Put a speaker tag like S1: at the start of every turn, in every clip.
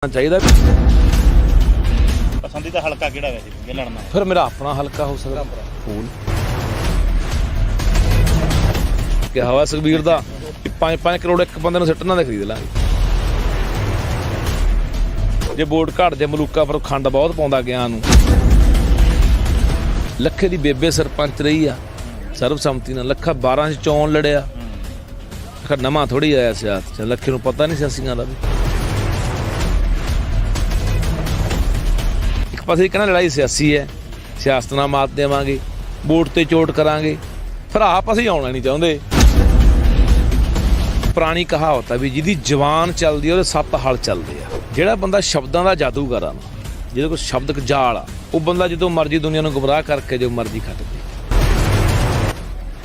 S1: चाहिए।
S2: पसंदीदा हल्का किहड़ा वैसे लड़ना
S1: फिर मेरा अपना हल्का हो सकता फूल कि हवा सुखबीर दा 5 करोड़ एक बंदे सिट्टना दे खरीद लांगे जे वोट घट जे मलूका पर खंड बहुत पाउंदा ਗਿਆ ਨੂੰ ਲੱਖੇ ਦੀ ਬੇਬੇ ਸਰਪੰਚ ਰਹੀ ਆ ਸਰਬਸੰਮਤੀ ਨਾਲ ਲੱਖਾ 12 ਚ ਚੋਣ ਲੜਿਆ ਨਵਾਂ ਥੋੜੀ ਆਇਆ ਸਿਆਸਤ ਚ ਲੱਖੇ ਨੂੰ ਪਤਾ ਨਹੀਂ ਸਿਆਸੀਆਂ ਦਾ ਵੀ पास कहना लड़ाई सियासी है सियासत नाल मात देवांगे वोट ते चोट करांगे फिर आप असीं आउणा नहीं चाहुंदे। पुरानी कहावत है भी जिहदी जवान चलदी है 7 हल चलदे आ जिहड़ा बंदा शब्दां दा जादूगर आ जिहदे कोल शब्द जाल आ वो बंदा जो मर्जी दुनिया नूं गुमराह करके जो मर्जी खट दे।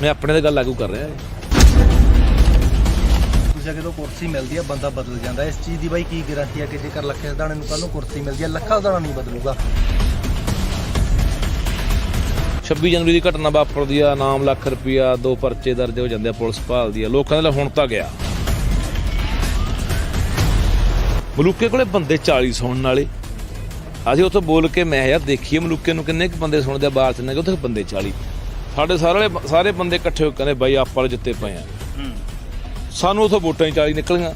S1: मैं अपने ते गल लागू कर रहा
S3: ਜਦੋਂ ਕੁਰਸੀ ਮਿਲਦੀ ਹੈ ਬੰਦਾ ਬਦਲ ਜਾਂਦਾ ਇਸ ਚੀਜ਼ ਦੀ ਬਾਈ ਕੀ ਗਾਰੰਟੀ ਹੈ ਕਿ ਜੇਕਰ ਲੱਖੇ ਸਿਧਾਣੇ ਨੂੰ ਕੱਲ ਨੂੰ ਕੁਰਸੀ ਮਿਲਦੀ ਹੈ ਲੱਖਾ ਸਿਧਾਣਾ ਨਹੀਂ ਬਦਲੂਗਾ।
S1: 26 जनवरी ਦੀ ਘਟਨਾ ਵਾਪਰਦੀ ਆ ਨਾਮ ਲੱਖ ਰੁਪਇਆ 2 ਪਰਚੇ ਦਰਜ ਹੋ ਜਾਂਦੇ ਆ ਪੁਲਿਸ ਭਾਲਦੀ ਆ ਲੋਕਾਂ ਦੇ ਹੁਣ ਤਾਂ ਗਿਆ ਮਲੂਕੇ ਕੋਲੇ ਬੰਦੇ 40 ਸੁਣਨ ਵਾਲੇ ਅਸੀਂ ਉੱਥੇ ਬੋਲ ਕੇ ਮੈਂ ਯਾਰ ਦੇਖੀਏ ਮਲੂਕੇ ਨੂੰ ਕਿੰਨੇ ਕੁ ਬੰਦੇ ਸੁਣਦੇ ਆ ਬਾਹਰ ਚ ਨੇ ਉੱਥੇ ਬੰਦੇ 40 ਸਾਡੇ ਸਾਰੇ ਬੰਦੇ ਇਕੱਠੇ ਹੋ ਕੇ ਕਹਿੰਦੇ ਬਾਈ ਆਪਾਂ ਵਾਲੇ ਜਿੱਤੇ ਪਏ ਆ ਸਾਨੂੰ ਉੱਥੋਂ ਵੋਟਾਂ ਹੀ 40 ਨਿਕਲੀਆਂ।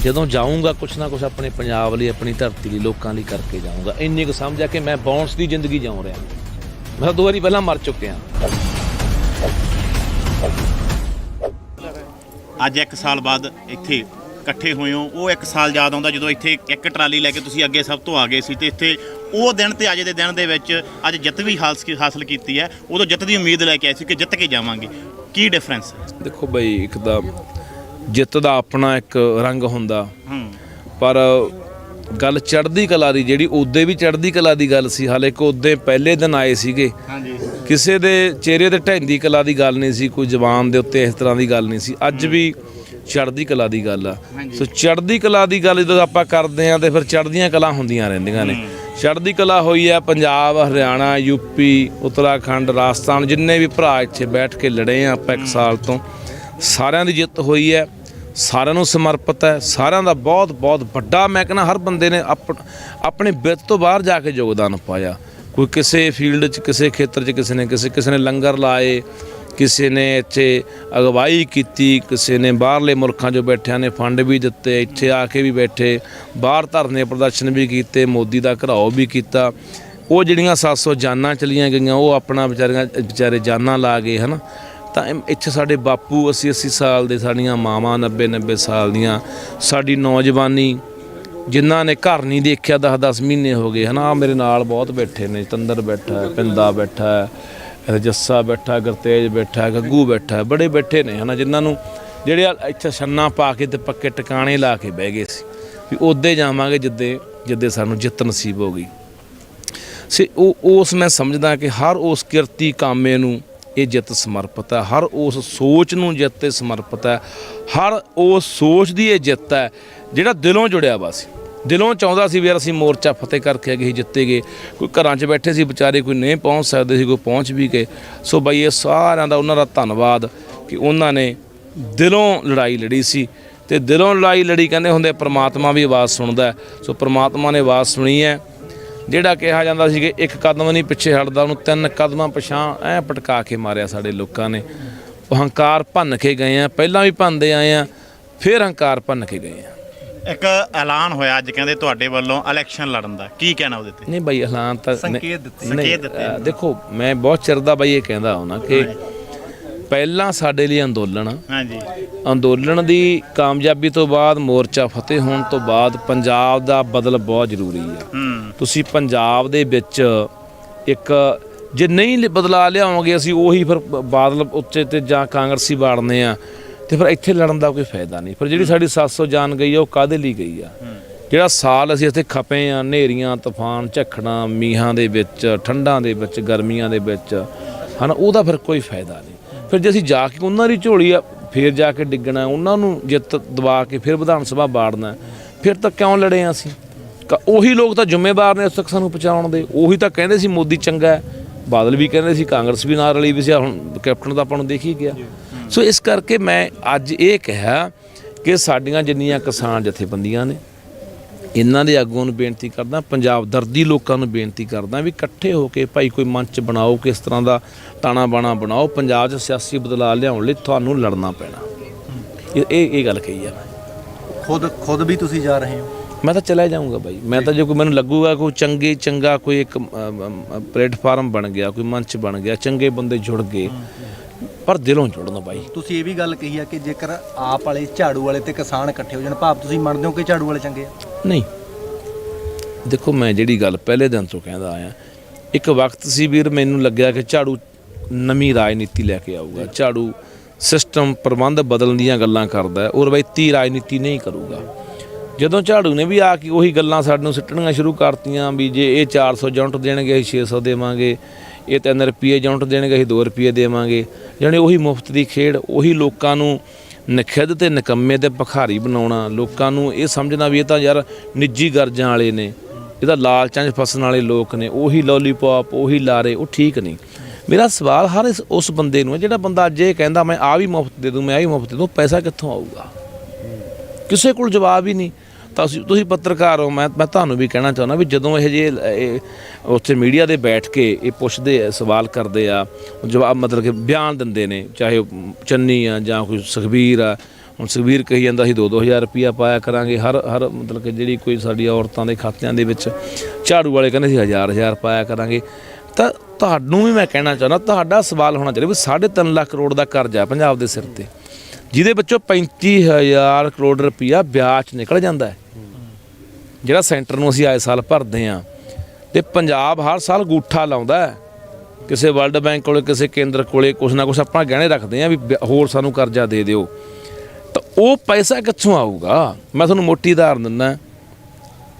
S1: ਜਦੋਂ ਜਾਊਂਗਾ ਕੁਛ ਨਾ ਕੁਛ ਆਪਣੇ ਪੰਜਾਬ ਲਈ ਆਪਣੀ ਧਰਤੀ ਲਈ ਲੋਕਾਂ ਲਈ ਕਰਕੇ ਜਾਊਂਗਾ ਇੰਨੀ ਕੁ ਸਮਝਿਆ ਕਿ ਮੈਂ ਬੌਂਸ ਦੀ ਜ਼ਿੰਦਗੀ ਜਿਉਂ ਰਿਹਾ ਮੈਂ 2 ਵਾਰੀ ਪਹਿਲਾਂ ਮਰ ਚੁੱਕਿਆ।
S2: ਅੱਜ 1 ਸਾਲ ਬਾਅਦ ਇੱਥੇ ਇਕੱਠੇ ਹੋਏ ਹੋ ਉਹ 1 ਸਾਲ ਯਾਦ ਆਉਂਦਾ ਜਦੋਂ ਇੱਥੇ ਇੱਕ ਟਰਾਲੀ ਲੈ ਕੇ ਤੁਸੀਂ ਅੱਗੇ ਸਭ ਤੋਂ ਆ ਗਏ ਸੀ ਤੇ ਇੱਥੇ ਉਹ ਦਿਨ ਤੇ ਅੱਜ ਦੇ ਦਿਨ ਦੇ ਵਿੱਚ ਅੱਜ ਜਿੱਤ ਵੀ ਹਾਸਲ ਕੀਤੀ ਹੈ ਉਦੋਂ ਜਿੱਤ ਦੀ ਉਮੀਦ ਲੈ ਕੇ ਆਏ ਸੀ ਕਿ ਜਿੱਤ ਕੇ ਜਾਵਾਂਗੇ ਕੀ ਡਿਫਰੈਂਸ ਹੈ? ਦੇਖੋ
S1: ਬਈ ਇੱਕ ਤਾਂ ਜਿੱਤ ਦਾ ਆਪਣਾ ਇੱਕ ਰੰਗ ਹੁੰਦਾ ਪਰ ਗੱਲ ਚੜ੍ਹਦੀ ਕਲਾ ਦੀ ਜਿਹੜੀ ਉਦੋਂ ਵੀ ਚੜ੍ਹਦੀ ਕਲਾ ਦੀ ਗੱਲ ਸੀ ਹਾਲੇ ਕਿ ਉਦੋਂ ਪਹਿਲੇ ਦਿਨ ਆਏ ਸੀਗੇ ਕਿਸੇ ਦੇ ਚਿਹਰੇ ਤੇ ਢਹਿੰਦੀ ਕਲਾ ਦੀ ਗੱਲ ਨਹੀਂ ਸੀ ਕੋਈ ਜ਼ਬਾਨ ਦੇ ਉੱਤੇ ਇਸ ਤਰ੍ਹਾਂ ਦੀ ਗੱਲ ਨਹੀਂ ਸੀ ਅੱਜ ਵੀ ਚੜ੍ਹਦੀ ਕਲਾ ਦੀ ਗੱਲ ਆ ਸੋ ਚੜ੍ਹਦੀ ਕਲਾ ਦੀ ਗੱਲ ਜਦੋਂ ਆਪਾਂ ਕਰਦੇ ਹਾਂ ਤੇ ਫਿਰ ਚੜ੍ਹਦੀਆਂ ਕਲਾ ਹੁੰਦੀਆਂ ਰਹਿੰਦੀਆਂ ਨੇ। ਚੜ੍ਹਦੀ ਕਲਾ ਹੋਈ ਹੈ ਪੰਜਾਬ ਹਰਿਆਣਾ ਯੂਪੀ ਉੱਤਰਾਖੰਡ ਰਾਜਸਥਾਨ ਜਿੰਨੇ ਵੀ ਭਰਾ ਇੱਥੇ ਬੈਠ ਕੇ ਲੜੇ ਆ ਆਪਾਂ 1 ਸਾਲ ਤੋਂ ਸਾਰਿਆਂ ਦੀ ਜਿੱਤ ਹੋਈ ਹੈ ਸਾਰਿਆਂ ਨੂੰ ਸਮਰਪਿਤ ਹੈ ਸਾਰਿਆਂ ਦਾ ਬਹੁਤ ਬਹੁਤ ਵੱਡਾ ਮੈਂ ਕਹਿੰਦਾ ਹਰ ਬੰਦੇ ਨੇ ਆਪਣੇ ਬਿੱਤ ਤੋਂ ਬਾਹਰ ਜਾ ਕੇ ਯੋਗਦਾਨ ਪਾਇਆ ਕੋਈ ਕਿਸੇ ਫੀਲਡ 'ਚ ਕਿਸੇ ਖੇਤਰ 'ਚ ਕਿਸੇ ਨੇ ਲੰਗਰ ਲਾਏ ਕਿਸੇ ਨੇ ਇੱਥੇ ਅਗਵਾਈ ਕੀਤੀ ਕਿਸੇ ਨੇ ਬਾਹਰਲੇ ਮੁਲਕਾਂ 'ਚੋਂ ਬੈਠਿਆਂ ਨੇ ਫੰਡ ਵੀ ਦਿੱਤੇ ਇੱਥੇ ਆ ਕੇ ਵੀ ਬੈਠੇ ਬਾਹਰ ਧਰਨੇ ਪ੍ਰਦਰਸ਼ਨ ਵੀ ਕੀਤੇ ਮੋਦੀ ਦਾ ਘਰਾਓ ਵੀ ਕੀਤਾ ਉਹ ਜਿਹੜੀਆਂ 700 ਜਾਨਾਂ ਚਲੀਆਂ ਗਈਆਂ ਉਹ ਆਪਣਾ ਵਿਚਾਰੇ ਜਾਨਾਂ ਲਾ ਗਏ ਹੈ ਨਾ ਤਾਂ ਇੱਥੇ ਸਾਡੇ ਬਾਪੂ 80 ਸਾਲ ਦੇ ਸਾਡੀਆਂ ਮਾਵਾਂ 90 ਸਾਲ ਦੀਆਂ ਸਾਡੀ ਨੌਜਵਾਨੀ ਜਿਨ੍ਹਾਂ ਨੇ ਘਰ ਨਹੀਂ ਦੇਖਿਆ 10 ਮਹੀਨੇ ਹੋ ਗਏ ਹੈ ਨਾ ਮੇਰੇ ਨਾਲ ਬਹੁਤ ਬੈਠੇ ਨੇ ਤੰਦਰ ਬੈਠਾ ਪਿੰਦਾ ਬੈਠਾ ਜੱਸਾ ਬੈਠਾ ਗੁਰਤੇਜ ਬੈਠਾ ਗੱਗੂ ਬੈਠਾ ਬੜੇ ਬੈਠੇ ਨੇ ਹੈ ਨਾ ਜਿਨ੍ਹਾਂ ਨੂੰ ਜਿਹੜੇ ਇੱਥੇ ਛੰਨਾ ਪਾ ਕੇ ਤੇ ਪੱਕੇ ਟਿਕਾਣੇ ਲਾ ਕੇ ਬਹਿ ਗਏ ਸੀ ਵੀ ਉੱਦੇ ਜਾਵਾਂਗੇ ਜਿੱਦੇ ਸਾਨੂੰ ਜਿੱਤ ਨਸੀਬ ਹੋ ਗਈ ਸੀ ਉਸ ਮੈਂ ਸਮਝਦਾ ਕਿ ਹਰ ਉਸ ਕਿਰਤੀ ਕਾਮੇ ਨੂੰ ਇਹ ਜਿੱਤ ਸਮਰਪਿਤ ਹੈ ਹਰ ਉਸ ਸੋਚ ਨੂੰ ਜਿੱਤ 'ਤੇ ਸਮਰਪਿਤ ਹੈ ਹਰ ਉਸ ਸੋਚ ਦੀ ਇਹ ਜਿੱਤ ਹੈ ਜਿਹੜਾ ਦਿਲੋਂ ਜੁੜਿਆ ਵਾ ਸੀ ਦਿਲੋਂ ਚਾਹੁੰਦਾ ਸੀ ਵੀ ਯਾਰ ਅਸੀਂ ਮੋਰਚਾ ਫਤਿਹ ਕਰਕੇ ਅੱਗੇ ਜਿੱਤੇ ਗਏ ਕੋਈ ਘਰਾਂ 'ਚ ਬੈਠੇ ਸੀ ਵਿਚਾਰੇ ਕੋਈ ਨਹੀਂ ਪਹੁੰਚ ਸਕਦੇ ਸੀ ਕੋਈ ਪਹੁੰਚ ਵੀ ਗਏ ਸੋ ਬਈ ਇਹ ਸਾਰਿਆਂ ਦਾ ਉਹਨਾਂ ਦਾ ਧੰਨਵਾਦ ਕਿ ਉਹਨਾਂ ਨੇ ਦਿਲੋਂ ਲੜਾਈ ਲੜੀ ਸੀ ਅਤੇ ਦਿਲੋਂ ਲੜਾਈ ਲੜੀ ਕਹਿੰਦੇ ਹੁੰਦੇ ਪ੍ਰਮਾਤਮਾ ਵੀ ਆਵਾਜ਼ ਸੁਣਦਾ ਸੋ ਪ੍ਰਮਾਤਮਾ ਨੇ ਆਵਾਜ਼ ਸੁਣੀ ਹੈ ਜਿਹੜਾ ਕਿਹਾ ਜਾਂਦਾ ਸੀ ਕਿ 1 ਕਦਮ ਨਹੀਂ ਪਿੱਛੇ ਹਟਦਾ ਉਹਨੂੰ 3 ਕਦਮਾਂ ਪਿਛਾਂਹ ਐਂ ਪਟਕਾ ਕੇ ਮਾਰਿਆ ਸਾਡੇ ਲੋਕਾਂ ਨੇ ਉਹ ਹੰਕਾਰ ਭੰਨ ਕੇ ਗਏ ਆ ਪਹਿਲਾਂ ਵੀ ਭੰਨਦੇ ਆਏ ਆ ਫਿਰ ਹੰਕਾਰ ਭੰਨ ਕੇ ਗਏ ਆ।
S2: ਇੱਕ ਐਲਾਨ ਹੋਇਆ ਅੱਜ ਕਹਿੰਦੇ ਤੁਹਾਡੇ ਵੱਲੋਂ ਇਲੈਕਸ਼ਨ ਲੜਨ ਦਾ ਕੀ ਕਹਿਣਾ ਉਹਦੇ ਤੇ?
S1: ਨਹੀਂ ਬਾਈ ਐਲਾਨ ਤਾਂ
S3: ਸੰਕੇਤ ਦਿੱਤੇ
S1: ਦੇਖੋ ਮੈਂ ਬਹੁਤ ਚਿਰ ਦਾ ਬਾਈ ਇਹ ਕਹਿੰਦਾ ਹੁੰਦਾ ਕਿ ਪਹਿਲਾਂ ਸਾਡੇ ਲਈ ਅੰਦੋਲਨ ਦੀ ਕਾਮਯਾਬੀ ਤੋਂ ਬਾਅਦ ਮੋਰਚਾ ਫਤਿਹ ਹੋਣ ਤੋਂ ਬਾਅਦ ਪੰਜਾਬ ਦਾ ਬਦਲ ਬਹੁਤ ਜ਼ਰੂਰੀ ਆ। ਤੁਸੀਂ ਪੰਜਾਬ ਦੇ ਵਿੱਚ ਇੱਕ ਜੇ ਨਹੀਂ ਬਦਲਾ ਲਿਆਓਗੇ ਅਸੀਂ ਉਹੀ ਫਿਰ ਬਾਦਲ ਉੱਤੇ ਤੇ ਜਾਂ ਕਾਂਗਰਸੀ ਵਾੜਨੇ ਆ ਤੇ ਫਿਰ ਇੱਥੇ ਲੜਨ ਦਾ ਕੋਈ ਫਾਇਦਾ ਨਹੀਂ। ਫਿਰ ਜਿਹੜੀ ਸਾਡੀ 700 ਜਾਨ ਗਈ ਆ ਉਹ ਕਾਹਦੇ ਲਈ ਗਈ ਆ? ਜਿਹੜਾ ਸਾਲ ਅਸੀਂ ਇੱਥੇ ਖਪੇ ਆ ਹਨੇਰੀਆਂ ਤੂਫਾਨ ਝੱਖੜਾਂ ਮੀਂਹਾਂ ਦੇ ਵਿੱਚ ਠੰਡਾਂ ਦੇ ਵਿੱਚ ਗਰਮੀਆਂ ਦੇ ਵਿੱਚ ਹੈ ਨਾ ਉਹਦਾ ਫਿਰ ਕੋਈ ਫਾਇਦਾ ਨਹੀਂ। ਫਿਰ ਜੇ ਅਸੀਂ ਜਾ ਕੇ ਉਹਨਾਂ ਦੀ ਝੋਲੀ ਆ ਫਿਰ ਜਾ ਕੇ ਡਿੱਗਣਾ ਉਹਨਾਂ ਨੂੰ ਜਿੱਤ ਦਬਾ ਕੇ ਫਿਰ ਵਿਧਾਨ ਸਭਾ ਵਾੜਨਾ ਫਿਰ ਤਾਂ ਕਿਉਂ ਲੜੇ ਆ ਅਸੀਂ? ਉਹੀ ਲੋਕ ਤਾਂ ਜ਼ਿੰਮੇਵਾਰ ਨੇ ਉਸ ਤੱਕ ਸਾਨੂੰ ਪਹੁੰਚਾਉਣ ਦੇ ਉਹੀ ਤਾਂ ਕਹਿੰਦੇ ਸੀ ਮੋਦੀ ਚੰਗਾ ਹੈ ਬਾਦਲ ਵੀ ਕਹਿੰਦੇ ਸੀ ਕਾਂਗਰਸ ਵੀ ਨਾਲ ਰਲੀ ਵੀ ਸੀ ਹੁਣ ਕੈਪਟਨ ਤਾਂ ਆਪਾਂ ਨੂੰ ਦੇਖ ਹੀ ਗਿਆ। ਸੋ ਇਸ ਕਰਕੇ ਮੈਂ ਅੱਜ ਇਹ ਕਿਹਾ ਕਿ ਸਾਡੀਆਂ ਜਿੰਨੀਆਂ ਕਿਸਾਨ ਜਥੇਬੰਦੀਆਂ ਨੇ ਇਹਨਾਂ ਦੇ ਆਗੂਆਂ ਨੂੰ ਬੇਨਤੀ ਕਰਦਾ, ਪੰਜਾਬ ਦਰਦੀ ਲੋਕਾਂ ਨੂੰ ਬੇਨਤੀ ਕਰਦਾ ਵੀ ਇਕੱਠੇ ਹੋ ਕੇ ਭਾਈ ਕੋਈ ਮੰਚ ਬਣਾਓ, ਕਿਸ ਤਰ੍ਹਾਂ ਦਾ ਤਾਣਾ ਬਾਣਾ ਬਣਾਓ, ਪੰਜਾਬ 'ਚ ਸਿਆਸੀ ਬਦਲਾਅ ਲਿਆਉਣ ਲਈ ਤੁਹਾਨੂੰ ਲੜਨਾ ਪੈਣਾ। ਇਹ ਗੱਲ ਕਹੀ ਆ ਮੈਂ।
S3: ਖੁਦ ਵੀ ਤੁਸੀਂ ਜਾ ਰਹੇ ਹੋ?
S1: ਮੈਂ ਤਾਂ ਚਲਾ ਜਾਊਂਗਾ ਬਾਈ। ਮੈਂ ਤਾਂ ਜੇ ਕੋਈ ਮੈਨੂੰ ਲੱਗੂਗਾ ਕੋਈ ਚੰਗਾ ਕੋਈ ਇੱਕ ਪਲੇਟਫਾਰਮ ਬਣ ਗਿਆ, ਕੋਈ ਮੰਚ ਬਣ ਗਿਆ, ਚੰਗੇ ਬੰਦੇ ਜੁੜ ਗਏ, ਪਰ ਦਿਲੋਂ ਜੁੜਨਾ ਬਾਈ।
S3: ਤੁਸੀਂ ਇਹ ਵੀ ਗੱਲ ਕਹੀ ਆ ਕਿ ਜੇਕਰ ਆਪ ਵਾਲੇ, ਝਾੜੂ ਵਾਲੇ ਤੇ ਕਿਸਾਨ ਇਕੱਠੇ ਹੋ ਜਾਣ, ਭਾਵ ਤੁਸੀਂ ਮੰਨਦੇ ਹੋ ਕਿ ਝਾੜੂ ਵਾਲੇ ਚੰਗੇ ਆ?
S1: ਨਹੀਂ, ਦੇਖੋ ਮੈਂ ਜਿਹੜੀ ਗੱਲ ਪਹਿਲੇ ਦਿਨ ਤੋਂ ਕਹਿੰਦਾ ਆਇਆ, ਇੱਕ ਵਕਤ ਸੀ ਵੀਰ ਮੈਨੂੰ ਲੱਗਿਆ ਕਿ ਝਾੜੂ ਨਵੀਂ ਰਾਜਨੀਤੀ ਲੈ ਕੇ ਆਊਗਾ, ਝਾੜੂ ਸਿਸਟਮ ਪ੍ਰਬੰਧ ਬਦਲਣ ਦੀਆਂ ਗੱਲਾਂ ਕਰਦਾ, ਉਹ ਰਵਾਇਤੀ ਰਾਜਨੀਤੀ ਨਹੀਂ ਕਰੂਗਾ। ਜਦੋਂ ਝਾੜੂ ਨੇ ਵੀ ਆ ਕੇ ਉਹੀ ਗੱਲਾਂ ਸਾਡੇ ਨੂੰ ਸਿੱਟਣੀਆਂ ਸ਼ੁਰੂ ਕਰਤੀਆਂ ਵੀ ਜੇ ਇਹ 400 ਯੂਨਿਟ ਦੇਣਗੇ ਅਸੀਂ 600 ਦੇਵਾਂਗੇ, ਇਹ 3 ਰੁਪਏ ਯੂਨਿਟ ਦੇਣਗੇ ਅਸੀਂ 2 ਰੁਪਏ ਦੇਵਾਂਗੇ, ਜਾਣੀ ਉਹੀ ਮੁਫਤ ਦੀ ਖੇਡ, ਉਹੀ ਲੋਕਾਂ ਨੂੰ ਨਖਿੱਧ ਤੇ ਨਿਕੰਮੇ ਤੇ ਭਿਖਾਰੀ ਬਣਾਉਣਾ, ਲੋਕਾਂ ਨੂੰ ਇਹ ਸਮਝਣਾ ਵੀ ਇਹ ਤਾਂ ਯਾਰ ਨਿੱਜੀ ਗਰਜਾਂ ਵਾਲੇ ਨੇ, ਇਹ ਤਾਂ ਲਾਲਚਾਂ 'ਚ ਫਸਣ ਵਾਲੇ ਲੋਕ ਨੇ, ਉਹੀ ਲੋਲੀਪੌਪ, ਉਹੀ ਲਾਰੇ, ਉਹ ਠੀਕ ਨਹੀਂ। ਮੇਰਾ ਸਵਾਲ ਹਰ ਉਸ ਬੰਦੇ ਨੂੰ ਹੈ ਜਿਹੜਾ ਬੰਦਾ ਅੱਜ ਇਹ ਕਹਿੰਦਾ ਮੈਂ ਆਹ ਵੀ ਮੁਫਤ ਦੇ ਦੂੰ, ਮੈਂ ਆਹ ਵੀ ਮੁਫਤ ਦੇ ਦੂੰ, ਪੈਸਾ ਕਿੱਥੋਂ ਆਊਗਾ? ਕਿਸੇ ਕੋਲ ਜਵਾਬ ਹੀ ਨਹੀਂ। ਤਾਂ ਤੁਸੀਂ ਪੱਤਰਕਾਰ ਹੋ, ਮੈਂ ਤੁਹਾਨੂੰ ਵੀ ਕਹਿਣਾ ਚਾਹੁੰਦਾ ਵੀ ਜਦੋਂ ਇਹ ਜਿਹੇ ਉੱਥੇ ਮੀਡੀਆ ਦੇ ਬੈਠ ਕੇ ਇਹ ਪੁੱਛਦੇ ਆ, ਸਵਾਲ ਕਰਦੇ ਆ, ਜਵਾਬ ਮਤਲਬ ਕਿ ਬਿਆਨ ਦਿੰਦੇ ਨੇ, ਚਾਹੇ ਉਹ ਚੰਨੀ ਆ ਜਾਂ ਕੋਈ ਸੁਖਬੀਰ ਆ। ਹੁਣ ਸੁਖਬੀਰ ਕਹੀ ਜਾਂਦਾ ਸੀ 2-2000 ਰੁਪਈਆ ਪਾਇਆ ਕਰਾਂਗੇ ਹਰ ਮਤਲਬ ਕਿ ਜਿਹੜੀ ਕੋਈ ਸਾਡੀ ਔਰਤਾਂ ਦੇ ਖਾਤਿਆਂ ਦੇ ਵਿੱਚ, ਝਾੜੂ ਵਾਲੇ ਕਹਿੰਦੇ ਸੀ 1000 ਪਾਇਆ ਕਰਾਂਗੇ। ਤਾਂ ਤੁਹਾਨੂੰ ਵੀ ਮੈਂ ਕਹਿਣਾ ਚਾਹੁੰਦਾ, ਤੁਹਾਡਾ ਸਵਾਲ ਹੋਣਾ ਚਾਹੀਦਾ ਵੀ 3.5 ਲੱਖ ਕਰੋੜ ਦਾ ਕਰਜ਼ਾ ਪੰਜਾਬ ਦੇ ਸਿਰ ਤੇ, ਜਿਹਦੇ ਵਿੱਚੋਂ 35,000 ਕਰੋੜ ਰੁਪਈਆ ਵਿਆਜ 'ਚ ਨਿਕਲ ਜਾਂਦਾ ਹੈ, ਜਿਹੜਾ ਸੈਂਟਰ ਨੂੰ ਅਸੀਂ ਆਏ ਸਾਲ ਭਰਦੇ ਹਾਂ, ਤੇ ਪੰਜਾਬ ਹਰ ਸਾਲ ਗੂਠਾ ਲਾਉਂਦਾ ਹੈ ਕਿਸੇ ਵਰਲਡ ਬੈਂਕ ਕੋਲੇ, ਕਿਸੇ ਕੇਂਦਰ ਕੋਲੇ, ਕੁਛ ਨਾ ਕੁਛ ਆਪਣਾ ਗਹਿਣੇ ਰੱਖਦੇ ਆ ਵੀ ਹੋਰ ਸਾਨੂੰ ਕਰਜ਼ਾ ਦੇ ਦਿਓ। ਤਾਂ ਉਹ ਪੈਸਾ ਕਿੱਥੋਂ ਆਊਗਾ? ਮੈਂ ਤੁਹਾਨੂੰ ਮੋਟੀ ਉਦਾਹਰਨ ਦਿੰਦਾ,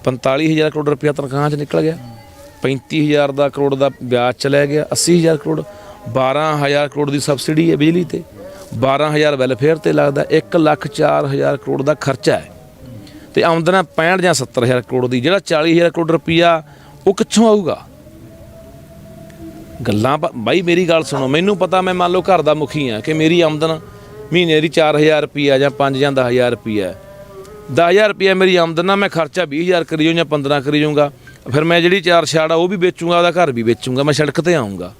S1: 45,000 ਕਰੋੜ ਰੁਪਇਆ ਤਨਖਾਹਾਂ 'ਚ ਨਿਕਲ ਗਿਆ, 35,000 ਦਾ ਕਰੋੜ ਦਾ ਵਿਆਜ ਚਲਾ ਗਿਆ, 80,000 ਕਰੋੜ, 12,000 ਕਰੋੜ ਦੀ ਸਬਸਿਡੀ ਹੈ ਬਿਜਲੀ ਤੇ, 12,000 ਵੈਲਫੇਅਰ ਤੇ ਲੱਗਦਾ, 1,04,000 ਕਰੋੜ ਦਾ ਖਰਚਾ ਹੈ, ਤੇ ਆਮਦਨ 65 ਜਾਂ 70,000 ਕਰੋੜ ਦੀ, ਜਿਹੜਾ 40,000 ਕਰੋੜ ਰੁਪਈਆ ਉਹ ਕਿੱਥੋਂ ਆਊਗਾ? ਗੱਲਾਂ ਬਾਈ ਮੇਰੀ ਗੱਲ ਸੁਣੋ, ਮੈਨੂੰ ਪਤਾ ਮੈਂ ਮੰਨ ਲਓ ਘਰ ਦਾ ਮੁਖੀ ਹਾਂ ਕਿ ਮੇਰੀ ਆਮਦਨ ਮਹੀਨੇ ਦੀ 4,000 ਰੁਪਈਆ ਜਾਂ 5 ਜਾਂ 10,000 ਰੁਪਈਆ, 10,000 ਰੁਪਈਆ ਮੇਰੀ ਆਮਦਨ ਆ, ਮੈਂ ਖਰਚਾ 20,000 ਕਰੀ ਜਾਊਂ ਜਾਂ 15 ਕਰੀ ਜਾਊਂਗਾ, ਫਿਰ ਮੈਂ ਜਿਹੜੀ 4 ਛਾੜ ਆ ਉਹ ਵੀ ਵੇਚੂੰਗਾ, ਉਹਦਾ ਘਰ ਵੀ ਵੇਚੂੰਗਾ, ਮੈਂ ਸੜਕ ਤੇ ਆਊਂਗਾ।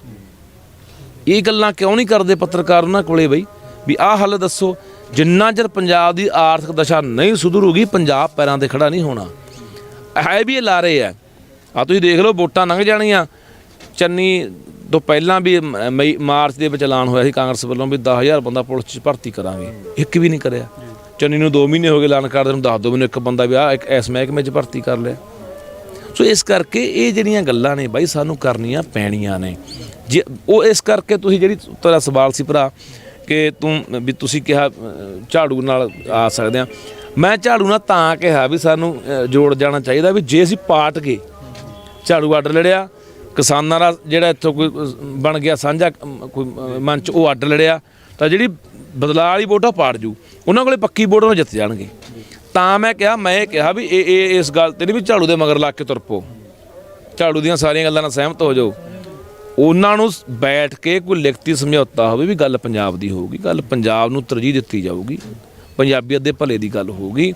S1: ਇਹ ਗੱਲਾਂ ਕਿਉਂ ਨਹੀਂ ਕਰਦੇ ਪੱਤਰਕਾਰ ਉਹਨਾਂ ਕੋਲੇ ਬਈ ਵੀ ਆਹ ਹੱਲ ਦੱਸੋ? ਜਿੰਨਾ ਚਿਰ ਪੰਜਾਬ ਦੀ ਆਰਥਿਕ ਦਸ਼ਾ ਨਹੀਂ ਸੁਧਰੂਗੀ, ਪੰਜਾਬ ਪੈਰਾਂ 'ਤੇ ਖੜਾ ਨਹੀਂ ਹੋਣਾ। ਹੈ ਵੀ ਇਹ ਲਾਰੇ ਆ, ਤੁਸੀਂ ਦੇਖ ਲਓ ਵੋਟਾਂ ਲੰਘ ਜਾਣੀਆਂ, ਚੰਨੀ ਤੋਂ ਪਹਿਲਾਂ ਵੀ ਮਾਰਚ ਦੇ ਵਿੱਚ ਐਲਾਨ ਹੋਇਆ ਸੀ ਕਾਂਗਰਸ ਵੱਲੋਂ ਵੀ 10,000 ਬੰਦਾ ਪੁਲਿਸ 'ਚ ਭਰਤੀ ਕਰਾਂਗੇ, ਇੱਕ ਵੀ ਨਹੀਂ ਕਰਿਆ। ਚੰਨੀ ਨੂੰ 2 ਮਹੀਨੇ ਹੋ ਗਏ ਐਲਾਨ ਕਰਦੇ ਨੂੰ, ਦੱਸ ਦਿਓ ਮੈਨੂੰ ਇੱਕ ਬੰਦਾ ਵੀ ਆਹ ਇੱਕ ਇਸ ਮਹਿਕਮੇ 'ਚ ਭਰਤੀ ਕਰ ਲਿਆ। ਸੋ ਇਸ ਕਰਕੇ ਇਹ ਜਿਹੜੀਆਂ ਗੱਲਾਂ ਨੇ ਬਾਈ ਸਾਨੂੰ ਕਰਨੀਆਂ ਪੈਣੀਆਂ ਨੇ। ਜੇ ਉਹ ਇਸ ਕਰਕੇ ਤੁਸੀਂ ਜਿਹੜੀ ਤੁਹਾਡਾ ਸਵਾਲ ਸੀ ਭਰਾ ਕਿ ਤੁਸੀਂ ਕਿਹਾ ਝਾੜੂ ਨਾਲ ਆ ਸਕਦੇ ਹਾਂ, ਮੈਂ ਝਾੜੂ ਨਾਲ ਤਾਂ ਕਿਹਾ ਵੀ ਸਾਨੂੰ ਜੋੜ ਜਾਣਾ ਚਾਹੀਦਾ ਵੀ ਜੇ ਅਸੀਂ ਪਾਟ ਕੇ ਝਾੜੂ ਅੱਡ ਲੜਿਆ, ਕਿਸਾਨਾਂ ਦਾ ਜਿਹੜਾ ਇੱਥੋਂ ਕੋਈ ਬਣ ਗਿਆ ਸਾਂਝਾ ਕੋਈ ਮੰਚ ਉਹ ਅੱਡ ਲੜਿਆ, ਤਾਂ ਜਿਹੜੀ ਬਦਲਾਅ ਵਾਲੀ ਵੋਟ ਆ ਪਾੜ ਜੂ, ਉਹਨਾਂ ਕੋਲੇ ਪੱਕੀ ਵੋਟ ਉਹ ਜਿੱਤ ਜਾਣਗੇ। ਤਾਂ ਮੈਂ ਇਹ ਕਿਹਾ ਵੀ ਇਹ ਇਸ ਗੱਲ 'ਤੇ ਨਹੀਂ ਵੀ ਝਾੜੂ ਦੇ ਮਗਰ ਲੱਗ ਕੇ ਤੁਰ ਪਓ, ਝਾੜੂ ਦੀਆਂ ਸਾਰੀਆਂ ਗੱਲਾਂ ਨਾਲ ਸਹਿਮਤ ਹੋ ਜਾਓ। ਉਹਨਾਂ ਨੂੰ ਬੈਠ ਕੇ ਕੋਈ ਲਿਖਤੀ ਸਮਝੌਤਾ ਹੋਵੇ ਵੀ ਗੱਲ ਪੰਜਾਬ ਦੀ ਹੋਊਗੀ, ਗੱਲ ਪੰਜਾਬ ਨੂੰ ਤਰਜੀਹ ਦਿੱਤੀ ਜਾਊਗੀ, ਪੰਜਾਬੀਅਤ ਦੇ ਭਲੇ ਦੀ ਗੱਲ ਹੋਊਗੀ।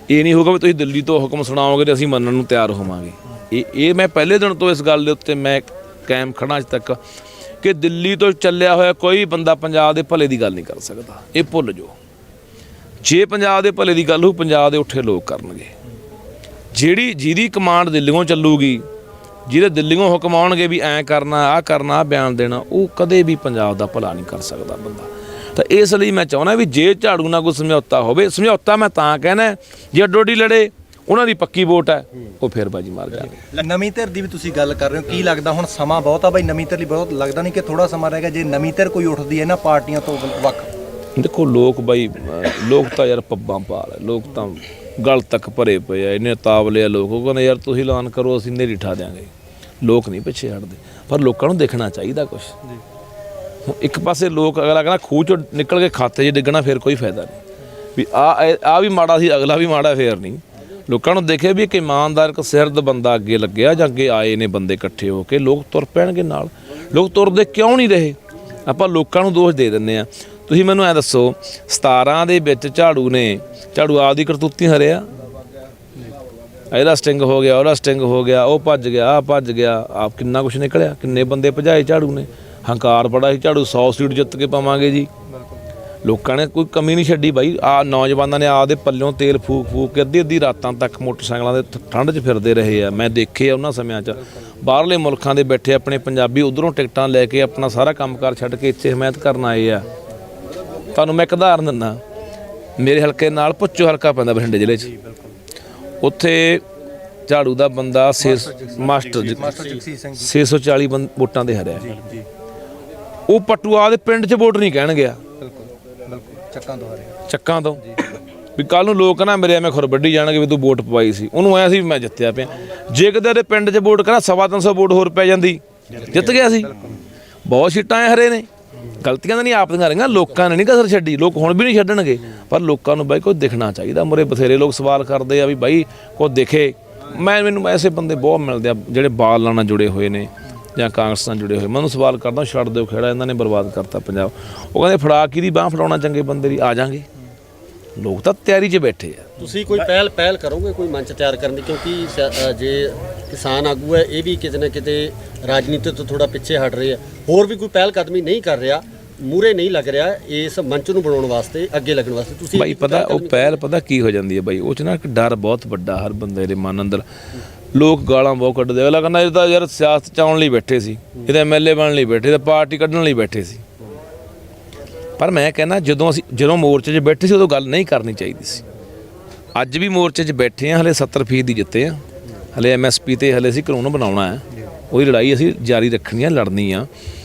S1: ਇਹ ਨਹੀਂ ਹੋਊਗਾ ਵੀ ਤੁਸੀਂ ਦਿੱਲੀ ਤੋਂ ਹੁਕਮ ਸੁਣਾਓਗੇ ਤੇ ਅਸੀਂ ਮੰਨਣ ਨੂੰ ਤਿਆਰ ਹੋਵਾਂਗੇ। ਇਹ ਮੈਂ ਪਹਿਲੇ ਦਿਨ ਤੋਂ ਇਸ ਗੱਲ ਦੇ ਉੱਤੇ ਮੈਂ ਕਾਇਮ ਖੜਾ ਅੱਜ ਤੱਕ ਕਿ ਦਿੱਲੀ ਤੋਂ ਚੱਲਿਆ ਹੋਇਆ ਕੋਈ ਬੰਦਾ ਪੰਜਾਬ ਦੇ ਭਲੇ ਦੀ ਗੱਲ ਨਹੀਂ ਕਰ ਸਕਦਾ, ਇਹ ਭੁੱਲ ਜਾਓ। ਜੇ ਪੰਜਾਬ ਦੇ ਭਲੇ ਦੀ ਗੱਲ ਹੋ, ਪੰਜਾਬ ਦੇ ਉੱਠੇ ਲੋਕ ਕਰਨਗੇ। ਜਿਹਦੀ ਕਮਾਂਡ ਦਿੱਲੀੋਂ ਚੱਲੂਗੀ, ਜਿਹਦੇ ਦਿੱਲੀੋਂ ਹੁਕਮ ਆਉਣਗੇ ਵੀ ਐਂ ਕਰਨਾ, ਆਹ ਕਰਨਾ, ਆਹ ਬਿਆਨ ਦੇਣਾ, ਉਹ ਕਦੇ ਵੀ ਪੰਜਾਬ ਦਾ ਭਲਾ ਨਹੀਂ ਕਰ ਸਕਦਾ ਬੰਦਾ। ਤਾਂ ਇਸ ਲਈ ਮੈਂ ਚਾਹੁੰਦਾ ਵੀ ਜੇ ਝਾੜੂ ਨਾਲ ਕੋਈ ਸਮਝੌਤਾ ਹੋਵੇ, ਸਮਝੌਤਾ ਮੈਂ ਤਾਂ ਕਹਿਣਾ ਜੇ ਅੱਡੋਡੀ ਲੜੇ ਉਹਨਾਂ ਦੀ ਪੱਕੀ ਵੋਟ ਹੈ, ਉਹ ਫਿਰ ਬਾਜੀ ਮਾਰ ਜਾਣਗੇ।
S3: ਨਵੀਂ ਧਿਰ ਦੀ ਵੀ ਤੁਸੀਂ ਗੱਲ ਕਰ ਰਹੇ ਹੋ, ਕੀ ਲੱਗਦਾ ਹੁਣ ਸਮਾਂ ਬਹੁਤ ਆ ਬਾਈ ਨਵੀਂ ਧਿਰ ਲਈ? ਬਹੁਤ ਲੱਗਦਾ ਨਹੀਂ ਕਿ ਥੋੜਾ ਸਮਾਂ ਰਹਿ ਗਿਆ ਜੇ ਨਵੀਂ ਧਿਰ ਕੋਈ ਉੱਠਦੀ ਹੈ ਇਹਨਾਂ ਪਾਰਟੀਆਂ ਤੋਂ ਵੱਖ?
S1: ਦੇਖੋ ਲੋਕ ਬਾਈ, ਲੋਕ ਤਾਂ ਯਾਰ ਪੱਬਾਂ ਪਾ ਲਏ, ਲੋਕ ਤਾਂ ਗਲ ਤੱਕ ਭਰੇ ਪਏ ਆ, ਇੰਨੇ ਤਾਵਲੇ ਆ ਲੋਕ, ਉਹ ਕਹਿੰਦੇ ਯਾਰ ਤੁਸੀਂ ਐਲਾਨ ਕਰੋ ਅਸੀਂ ਨੇਰੀ ਠਾ ਦਿਆਂਗੇ। ਲੋਕ ਨਹੀਂ ਪਿੱਛੇ ਹਟਦੇ, ਪਰ ਲੋਕਾਂ ਨੂੰ ਦੇਖਣਾ ਚਾਹੀਦਾ ਕੁਛ। ਇੱਕ ਪਾਸੇ ਲੋਕ ਅਗਲਾ ਕਹਿੰਦਾ ਖੂਹ 'ਚੋਂ ਨਿਕਲ ਕੇ ਖਾਤੇ 'ਚ ਡਿੱਗਣਾ, ਫਿਰ ਕੋਈ ਫਾਇਦਾ ਨਹੀਂ ਵੀ ਆਹ ਵੀ ਮਾੜਾ ਸੀ, ਅਗਲਾ ਵੀ ਮਾੜਾ, ਫੇਰ ਨਹੀਂ। ਲੋਕਾਂ ਨੂੰ ਦੇਖੇ ਵੀ ਇੱਕ ਇਮਾਨਦਾਰ, ਇੱਕ ਸਿਰਦ ਬੰਦਾ ਅੱਗੇ ਲੱਗਿਆ ਜਾਂ ਅੱਗੇ ਆਏ ਨੇ ਬੰਦੇ ਇਕੱਠੇ ਹੋ ਕੇ, ਲੋਕ ਤੁਰ ਪੈਣਗੇ ਨਾਲ। ਲੋਕ ਤੁਰਦੇ ਕਿਉਂ ਨਹੀਂ ਰਹੇ? ਆਪਾਂ ਲੋਕਾਂ ਨੂੰ ਦੋਸ਼ ਦੇ ਦਿੰਦੇ ਹਾਂ। ਤੁਸੀਂ ਮੈਨੂੰ ਐ ਦੱਸੋ 17 ਦੇ ਵਿੱਚ ਝਾੜੂ ਆਪਦੀ ਕਰਤੂਤੀ ਹਰਿਆ, ਇਹਦਾ ਸਟਿੰਗ ਹੋ ਗਿਆ, ਉਹਦਾ ਸਟਿੰਗ ਹੋ ਗਿਆ, ਉਹ ਭੱਜ ਗਿਆ, ਆ ਭੱਜ ਗਿਆ, ਆਪ ਕਿੰਨਾ ਕੁਛ ਨਿਕਲਿਆ, ਕਿੰਨੇ ਬੰਦੇ ਭਜਾਏ ਝਾੜੂ ਨੇ। ਹੰਕਾਰ ਬੜਾ ਸੀ, ਝਾੜੂ 100 ਸੀਟ ਜਿੱਤ ਕੇ ਪਾਵਾਂਗੇ ਜੀ। ਲੋਕਾਂ ਨੇ ਕੋਈ ਕਮੀ ਨਹੀਂ ਛੱਡੀ ਬਾਈ। ਆ ਨੌਜਵਾਨਾਂ ਨੇ ਆਪਦੇ ਪੱਲਿਓਂ ਤੇਲ ਫੂਕ ਕੇ ਅੱਧੀ ਰਾਤਾਂ ਤੱਕ ਮੋਟਰਸਾਈਕਲਾਂ ਦੇ ਠੰਡ 'ਚ ਫਿਰਦੇ ਰਹੇ ਆ। ਮੈਂ ਦੇਖੇ ਆ ਉਹਨਾਂ ਸਮਿਆਂ 'ਚ ਬਾਹਰਲੇ ਮੁਲਕਾਂ ਦੇ ਬੈਠੇ ਆਪਣੇ ਪੰਜਾਬੀ ਉਧਰੋਂ ਟਿਕਟਾਂ ਲੈ ਕੇ ਆਪਣਾ ਸਾਰਾ ਕੰਮਕਾਰ ਛੱਡ ਕੇ ਇੱਥੇ ਹਮਾਇਤ ਕਰਨ ਆਏ ਆ। ਤੁਹਾਨੂੰ ਮੈਂ ਇੱਕ ਉਦਾਹਰਨ ਦਿੰਦਾ, ਮੇਰੇ ਹਲਕੇ ਨਾਲ ਭੁੱਚੋ ਹਲਕਾ ਪੈਂਦਾ ਬਠਿੰਡੇ ਜ਼ਿਲ੍ਹੇ 'ਚ, ਉੱਥੇ ਝਾੜੂ ਦਾ ਬੰਦਾ ਮਾਸਟਰ ਜਗਸੀਰ ਸਿੰਘ 640 ਵੋਟਾਂ ਦੇ ਹਰਿਆ। ਉਹ ਪਟੂਆ ਦੇ ਪਿੰਡ 'ਚ ਵੋਟ ਨਹੀਂ ਕਹਿਣ ਗਿਆ, ਚੱਕਾਂ ਤੋਂ ਵੀ ਕੱਲ ਨੂੰ ਲੋਕ ਨਾ ਮੇਰੇ ਐਵੇਂ ਖੁਰ ਵੱਢੀ ਜਾਣਗੇ ਵੀ ਤੂੰ ਵੋਟ ਪਵਾਈ ਸੀ। ਉਹਨੂੰ ਐਂ ਸੀ ਵੀ ਮੈਂ ਜਿੱਤਿਆ ਪਿਆ। ਜੇ ਕਿਤੇ ਉਹਦੇ ਪਿੰਡ 'ਚ ਵੋਟ ਕਰਾਂ 350 ਵੋਟ ਹੋਰ ਪੈ ਜਾਂਦੀ, ਜਿੱਤ ਗਿਆ ਸੀ। ਬਹੁਤ ਸੀਟਾਂ ਹਰੇ ਨੇ। ਗਲਤੀਆਂ ਤਾਂ ਨਹੀਂ ਆਪ ਦੀਆਂ ਰਹੀਆਂ, ਲੋਕਾਂ ਨੇ ਨਹੀਂ ਕਸਰ ਛੱਡੀ। ਲੋਕ ਹੁਣ ਵੀ ਨਹੀਂ ਛੱਡਣਗੇ, ਪਰ ਲੋਕਾਂ ਨੂੰ ਬਾਈ ਕੋਈ ਦਿਖਣਾ ਚਾਹੀਦਾ। ਮੁਰੇ ਬਥੇਰੇ ਲੋਕ ਸਵਾਲ ਕਰਦੇ ਆ ਵੀ ਬਾਈ ਕੋਈ ਦਿਖੇ। ਮੈਨੂੰ ਐਸੇ ਬੰਦੇ ਬਹੁਤ ਮਿਲਦੇ ਆ ਜਿਹੜੇ ਬਾਲ ਨਾਲ ਜੁੜੇ ਹੋਏ ਨੇ ਜਾਂ ਕਾਂਗਰਸ ਨਾਲ ਜੁੜੇ ਹੋਏ। ਮੈਨੂੰ ਸਵਾਲ ਕਰਦਾ ਛੱਡ ਦਿਓ ਖੇੜਾ, ਇਹਨਾਂ ਨੇ ਬਰਬਾਦ ਕਰਤਾ ਪੰਜਾਬ। ਉਹ ਕਹਿੰਦੇ ਫੜਾ ਕਿਹਦੀ ਬਾਂਹ ਫੜਾਉਣਾ, ਚੰਗੇ ਬੰਦੇ ਦੀ ਆ ਜਾਾਂਗੇ। ਲੋਕ ਤਾਂ ਤਿਆਰੀ 'ਚ ਬੈਠੇ ਆ।
S4: ਤੁਸੀਂ ਕੋਈ ਪਹਿਲ ਕਰੋਗੇ ਕੋਈ ਮੰਚ ਤਿਆਰ ਕਰਨ ਦੀ? ਕਿਉਂਕਿ ਜੇ ਕਿਸਾਨ ਆਗੂ ਹੈ ਇਹ ਵੀ ਕਿਤੇ ਨਾ ਕਿਤੇ ਰਾਜਨੀਤੀ ਤੋਂ ਥੋੜਾ ਪਿੱਛੇ ਹਟ ਰਹੇ ਆ, ਹੋਰ ਵੀ ਕੋਈ ਪਹਿਲ ਕਦਮੀ ਨਹੀਂ ਕਰ ਰਿਹਾ, ਮੂਹਰੇ ਨਹੀਂ ਲੱਗ ਰਿਹਾ ਇਸ ਮੰਚ ਨੂੰ ਬਣਾਉਣ ਵਾਸਤੇ, ਅੱਗੇ ਲੱਗਣ ਵਾਸਤੇ। ਤੁਸੀਂ
S1: ਬਾਈ ਪਤਾ ਉਹ ਪਹਿਲ ਪਤਾ ਕੀ ਹੋ ਜਾਂਦੀ ਹੈ ਬਾਈ, ਉਹ 'ਚ ਨਾ ਇੱਕ ਡਰ ਬਹੁਤ ਵੱਡਾ ਹਰ ਬੰਦੇ ਦੇ ਮਨ ਅੰਦਰ। ਲੋਕ ਗਾਲਾਂ ਬਹੁਤ ਕੱਢਦੇ, ਅਗਲਾ ਕਹਿੰਦਾ ਇਹ ਤਾਂ ਯਾਰ ਸਿਆਸਤ 'ਚ ਆਉਣ ਲਈ ਬੈਠੇ ਸੀ, ਇਹ ਤਾਂ MLA ਬਣਨ ਲਈ ਬੈਠੇ, ਤਾਂ ਪਾਰਟੀ ਕੱਢਣ ਲਈ ਬੈਠੇ ਸੀ। ਪਰ ਮੈਂ ਕਹਿੰਦਾ ਜਦੋਂ ਮੋਰਚੇ 'ਚ ਬੈਠੇ ਸੀ ਉਦੋਂ ਗੱਲ ਨਹੀਂ ਕਰਨੀ ਚਾਹੀਦੀ ਸੀ। ਅੱਜ ਵੀ ਮੋਰਚੇ 'ਚ ਬੈਠੇ ਆ, ਹਲੇ 70% ਦੀ ਜਿੱਤੇ ਆ, ਹਲੇ MSP ਤੇ ਹਲੇ ਅਸੀਂ ਕਾਨੂੰਨ ਬਣਾਉਣਾ ਹੈ, ਉਹਦੀ ਲੜਾਈ ਅਸੀਂ ਜਾਰੀ ਰੱਖਣੀ ਆ, ਲੜਨੀ ਆ।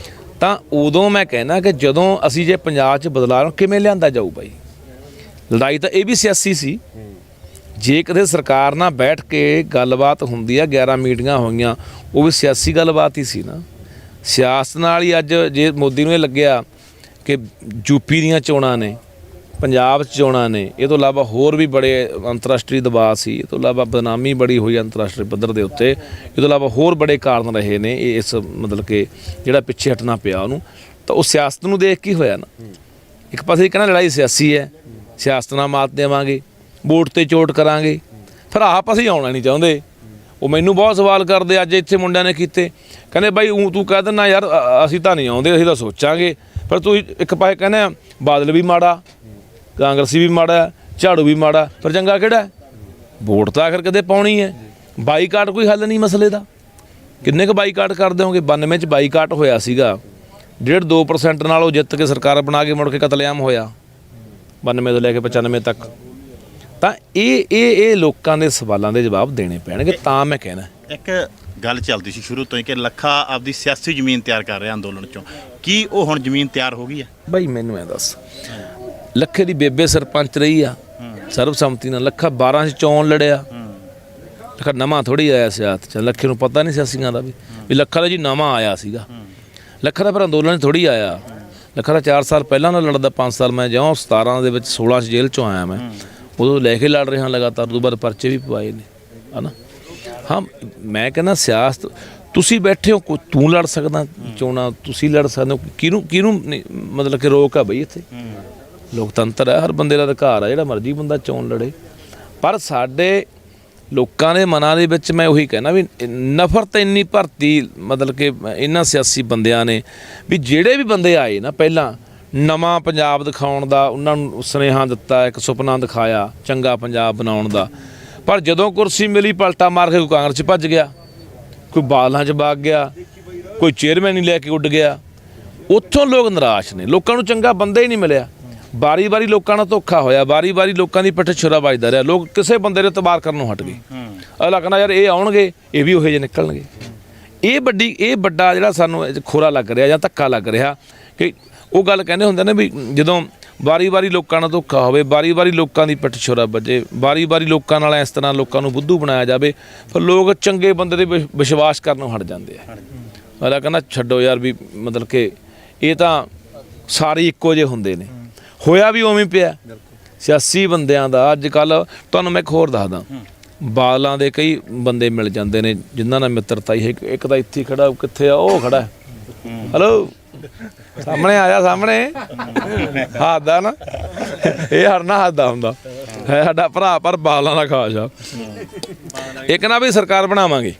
S1: ਤਾਂ ਉਦੋਂ ਮੈਂ ਕਹਿੰਦਾ ਕਿ ਜਦੋਂ ਅਸੀਂ ਜੇ ਪੰਜਾਬ 'ਚ ਬਦਲਾਅ ਕਿਵੇਂ ਲਿਆਂਦਾ ਜਾਊ ਬਾਈ। ਲੜਾਈ ਤਾਂ ਇਹ ਵੀ ਸਿਆਸੀ ਸੀ। ਜੇ ਕਦੇ ਸਰਕਾਰ ਨਾਲ ਬੈਠ ਕੇ ਗੱਲਬਾਤ ਹੁੰਦੀ ਆ, 11 ਮੀਟਿੰਗਾਂ ਹੋਈਆਂ, ਉਹ ਵੀ ਸਿਆਸੀ ਗੱਲਬਾਤ ਹੀ ਸੀ ਨਾ। ਸਿਆਸਤ ਨਾਲ ਹੀ ਅੱਜ ਜੇ ਮੋਦੀ ਨੂੰ ਇਹ ਲੱਗਿਆ ਕਿ ਯੂਪੀ ਦੀਆਂ ਚੋਣਾਂ ਨੇ, ਪੰਜਾਬ 'ਚ ਚੋਣਾਂ ਨੇ, ਇਹ ਤੋਂ ਇਲਾਵਾ ਹੋਰ ਵੀ ਬੜੇ ਅੰਤਰਰਾਸ਼ਟਰੀ ਦਬਾਅ ਸੀ, ਇਹ ਤੋਂ ਇਲਾਵਾ ਬਦਨਾਮੀ ਬੜੀ ਹੋਈ ਅੰਤਰਰਾਸ਼ਟਰੀ ਪੱਧਰ ਦੇ ਉੱਤੇ, ਇਹ ਤੋਂ ਇਲਾਵਾ ਹੋਰ ਬੜੇ ਕਾਰਨ ਰਹੇ ਨੇ ਇਸ ਮਤਲਬ ਕਿ ਜਿਹੜਾ ਪਿੱਛੇ ਹਟਣਾ ਪਿਆ ਉਹਨੂੰ। ਤਾਂ ਉਹ ਸਿਆਸਤ ਨੂੰ ਦੇਖ ਕੇ ਹੋਇਆ ਨਾ। ਇੱਕ ਪਾਸੇ ਕਹਿੰਦਾ ਲੜਾਈ ਸਿਆਸੀ ਹੈ, ਸਿਆਸਤ ਨਾਲ ਮਾਤ ਦੇਵਾਂਗੇ, ਵੋਟ 'ਤੇ ਚੋਟ ਕਰਾਂਗੇ, ਫਿਰ ਆਪ ਅਸੀਂ ਆਉਣਾ ਨਹੀਂ ਚਾਹੁੰਦੇ। ਉਹ ਮੈਨੂੰ ਬਹੁਤ ਸਵਾਲ ਕਰਦੇ ਅੱਜ ਇੱਥੇ ਮੁੰਡਿਆਂ ਨੇ ਕੀਤੇ, ਕਹਿੰਦੇ ਬਾਈ ਤੂੰ ਕਹਿ ਦਿੰਦਾ ਯਾਰ ਅਸੀਂ ਤਾਂ ਨਹੀਂ ਆਉਂਦੇ, ਅਸੀਂ ਤਾਂ ਸੋਚਾਂਗੇ। ਪਰ ਤੂੰ ਇੱਕ ਪਾਸੇ ਕਹਿੰਦੇ ਬਾਦਲ ਵੀ ਮਾੜਾ, ਕਾਂਗਰਸੀ ਵੀ ਮਾੜਾ, ਝਾੜੂ ਵੀ ਮਾੜਾ, ਪਰ ਚੰਗਾ ਕਿਹੜਾ? ਵੋਟ ਤਾਂ ਆਖਰ ਕਦੇ ਪਾਉਣੀ ਹੈ। ਬਾਈਕਾਟ ਕੋਈ ਹੱਲ ਨਹੀਂ ਮਸਲੇ ਦਾ। ਕਿੰਨੇ ਕੁ ਬਾਈਕਾਟ ਕਰ ਦਿਓਗੇ? 92 'ਚ ਬਾਈਕਾਟ ਹੋਇਆ ਸੀਗਾ, 1.5-2% ਨਾਲ ਉਹ ਜਿੱਤ ਕੇ ਸਰਕਾਰ ਬਣਾ ਕੇ ਮੁੜ ਕੇ ਕਤਲੇਆਮ ਹੋਇਆ 92 ਤੋਂ ਲੈ ਕੇ 95 ਤੱਕ। ਤਾਂ ਇਹ ਲੋਕਾਂ ਦੇ ਸਵਾਲਾਂ ਦੇ ਜਵਾਬ ਦੇਣੇ ਪੈਣਗੇ। ਤਾਂ ਮੈਂ ਕਹਿਣਾ
S2: ਇੱਕ ਗੱਲ ਚੱਲਦੀ ਸੀ ਸ਼ੁਰੂ ਤੋਂ ਹੀ ਕਿ ਲੱਖਾ ਆਪਦੀ ਸਿਆਸੀ ਜ਼ਮੀਨ ਤਿਆਰ ਕਰ ਰਿਹਾ ਅੰਦੋਲਨ 'ਚੋਂ, ਕੀ ਉਹ ਹੁਣ ਜ਼ਮੀਨ ਤਿਆਰ ਹੋ ਗਈ ਹੈ?
S1: ਬਾਈ ਮੈਨੂੰ ਐ ਦੱਸ, ਲੱਖੇ ਦੀ ਬੇਬੇ ਸਰਪੰਚ ਰਹੀ ਆ ਸਰਬਸੰਮਤੀ ਨਾਲ, ਲੱਖਾ 12 'ਚ ਚੋਣ ਲੜਿਆ। ਲੱਖਾ ਨਵਾਂ ਥੋੜ੍ਹੀ ਆਇਆ ਸਿਆਸਤ 'ਚ, ਲੱਖੇ ਨੂੰ ਪਤਾ ਨਹੀਂ ਸਿਆਸੀਆਂ ਦਾ ਵੀ ਲੱਖਾ ਦਾ ਜੀ ਨਵਾਂ ਆਇਆ ਸੀਗਾ। ਲੱਖਾ ਦਾ ਪਰ ਅੰਦੋਲਨ ਥੋੜ੍ਹੀ ਆਇਆ। ਲੱਖਾ ਦਾ 4 ਸਾਲ ਪਹਿਲਾਂ ਨਾਲ ਲੜਦਾ, 5 ਸਾਲ ਮੈਂ ਜਿਉਂ 17 ਦੇ ਵਿੱਚ 16 'ਚ ਜੇਲ੍ਹ 'ਚੋਂ ਆਇਆ, ਮੈਂ ਉਦੋਂ ਲੈ ਕੇ ਲੜ ਰਿਹਾ ਲਗਾਤਾਰ। ਉਦੋਂ ਬਾਅਦ ਪਰਚੇ ਵੀ ਪਵਾਏ ਨੇ, ਹੈ ਨਾ। ਹਾਂ ਮੈਂ ਕਹਿੰਦਾ ਸਿਆਸਤ ਤੁਸੀਂ ਬੈਠੇ ਹੋ, ਤੂੰ ਲੜ ਸਕਦਾ ਚੋਣਾਂ, ਤੁਸੀਂ ਲੜ ਸਕਦੇ ਹੋ, ਕਿਹਨੂੰ ਮਤਲਬ ਕਿ ਰੋਕ ਆ ਬਈ ਇੱਥੇ? ਲੋਕਤੰਤਰ ਹੈ, ਹਰ ਬੰਦੇ ਦਾ ਅਧਿਕਾਰ ਆ, ਜਿਹੜਾ ਮਰਜ਼ੀ ਬੰਦਾ ਚੋਣ ਲੜੇ। ਪਰ ਸਾਡੇ ਲੋਕਾਂ ਦੇ ਮਨਾਂ ਦੇ ਵਿੱਚ ਮੈਂ ਉਹੀ ਕਹਿਣਾ ਵੀ ਨਫ਼ਰਤ ਇੰਨੀ ਭਰਤੀ ਮਤਲਬ ਕਿ ਇਹਨਾਂ ਸਿਆਸੀ ਬੰਦਿਆਂ ਨੇ ਵੀ ਜਿਹੜੇ ਵੀ ਬੰਦੇ ਆਏ ਨਾ ਪਹਿਲਾਂ ਨਵਾਂ ਪੰਜਾਬ ਦਿਖਾਉਣ ਦਾ ਉਹਨਾਂ ਨੂੰ ਸੁਨੇਹਾ ਦਿੱਤਾ, ਇੱਕ ਸੁਪਨਾ ਦਿਖਾਇਆ ਚੰਗਾ ਪੰਜਾਬ ਬਣਾਉਣ ਦਾ। ਪਰ ਜਦੋਂ ਕੁਰਸੀ ਮਿਲੀ ਪਲਟਾ ਮਾਰ ਕੇ ਕੋਈ ਕਾਂਗਰਸ 'ਚ ਭੱਜ ਗਿਆ, ਕੋਈ ਬਾਦਲਾਂ 'ਚ ਵਗ ਗਿਆ, ਕੋਈ ਚੇਅਰਮੈਨ ਹੀ ਲੈ ਕੇ ਉੱਡ ਗਿਆ। ਉੱਥੋਂ ਲੋਕ ਨਿਰਾਸ਼ ਨੇ, ਲੋਕਾਂ ਨੂੰ ਚੰਗਾ ਬੰਦਾ ਹੀ ਨਹੀਂ ਮਿਲਿਆ। ਵਾਰੀ ਲੋਕਾਂ ਨਾਲ ਧੋਖਾ ਹੋਇਆ, ਵਾਰੀ ਲੋਕਾਂ ਦੀ ਪਿੱਠ ਛੁਰਾ ਵੱਜਦਾ ਰਿਹਾ। ਲੋਕ ਕਿਸੇ ਬੰਦੇ ਦੇ ਇਤਬਾਰ ਕਰਨੋਂ ਹਟ ਗਏ। ਅਗਲਾ ਕਹਿੰਦਾ ਯਾਰ ਇਹ ਆਉਣਗੇ, ਇਹ ਵੀ ਉਹੋ ਜਿਹੇ ਨਿਕਲਣਗੇ। ਇਹ ਵੱਡਾ ਜਿਹੜਾ ਸਾਨੂੰ ਖੋਰਾ ਲੱਗ ਰਿਹਾ ਜਾਂ ਧੱਕਾ ਲੱਗ ਰਿਹਾ ਕਿ ਉਹ ਗੱਲ ਕਹਿੰਦੇ ਹੁੰਦੇ ਨੇ ਵੀ ਜਦੋਂ ਵਾਰੀ ਲੋਕਾਂ ਨਾਲ ਧੋਖਾ ਹੋਵੇ, ਵਾਰੀ ਲੋਕਾਂ ਦੀ ਪਿੱਠ ਛੁਰਾ ਵੱਜੇ, ਵਾਰੀ ਲੋਕਾਂ ਨਾਲ ਇਸ ਤਰ੍ਹਾਂ ਲੋਕਾਂ ਨੂੰ ਬੁੱਧੂ ਬਣਾਇਆ ਜਾਵੇ, ਫਿਰ ਲੋਕ ਚੰਗੇ ਬੰਦੇ ਦੇ ਵਿਸ਼ਵਾਸ ਕਰਨੋਂ ਹਟ ਜਾਂਦੇ ਆ। ਅਗਲਾ ਕਹਿੰਦਾ ਛੱਡੋ ਯਾਰ ਵੀ ਮਤਲਬ ਕਿ ਇਹ ਤਾਂ ਸਾਰੇ ਇੱਕੋ ਜਿਹੇ ਹੁੰਦੇ ਨੇ। ਹੋਇਆ ਵੀ ਉਵੇਂ ਪਿਆ ਸਿਆਸੀ ਬੰਦਿਆਂ ਦਾ। ਅੱਜ ਕੱਲ੍ਹ ਤੁਹਾਨੂੰ ਮੈਂ ਇੱਕ ਹੋਰ ਦੱਸਦਾ, ਬਾਦਲਾਂ ਦੇ ਕਈ ਬੰਦੇ ਮਿਲ ਜਾਂਦੇ ਨੇ ਜਿਨ੍ਹਾਂ ਨਾਲ ਮਿੱਤਰਤਾ ਹੀ ਹੈ। ਇੱਕ ਤਾਂ ਇੱਥੇ ਖੜਾ, ਕਿੱਥੇ ਆ ਉਹ ਖੜਾ, ਹੈਲੋ ਸਾਹਮਣੇ ਆ ਜਾ, ਸਾਹਮਣੇ ਹੱਸਦਾ ਨਾ, ਇਹ ਹਰਨਾ ਹੱਸਦਾ ਹੁੰਦਾ ਹੈ ਸਾਡਾ ਭਰਾ, ਪਰ ਬਾਲਾਂ ਦਾ ਖਾਸ ਆ। ਇੱਕ ਨਾ ਵੀ ਸਰਕਾਰ ਬਣਾਵਾਂਗੇ,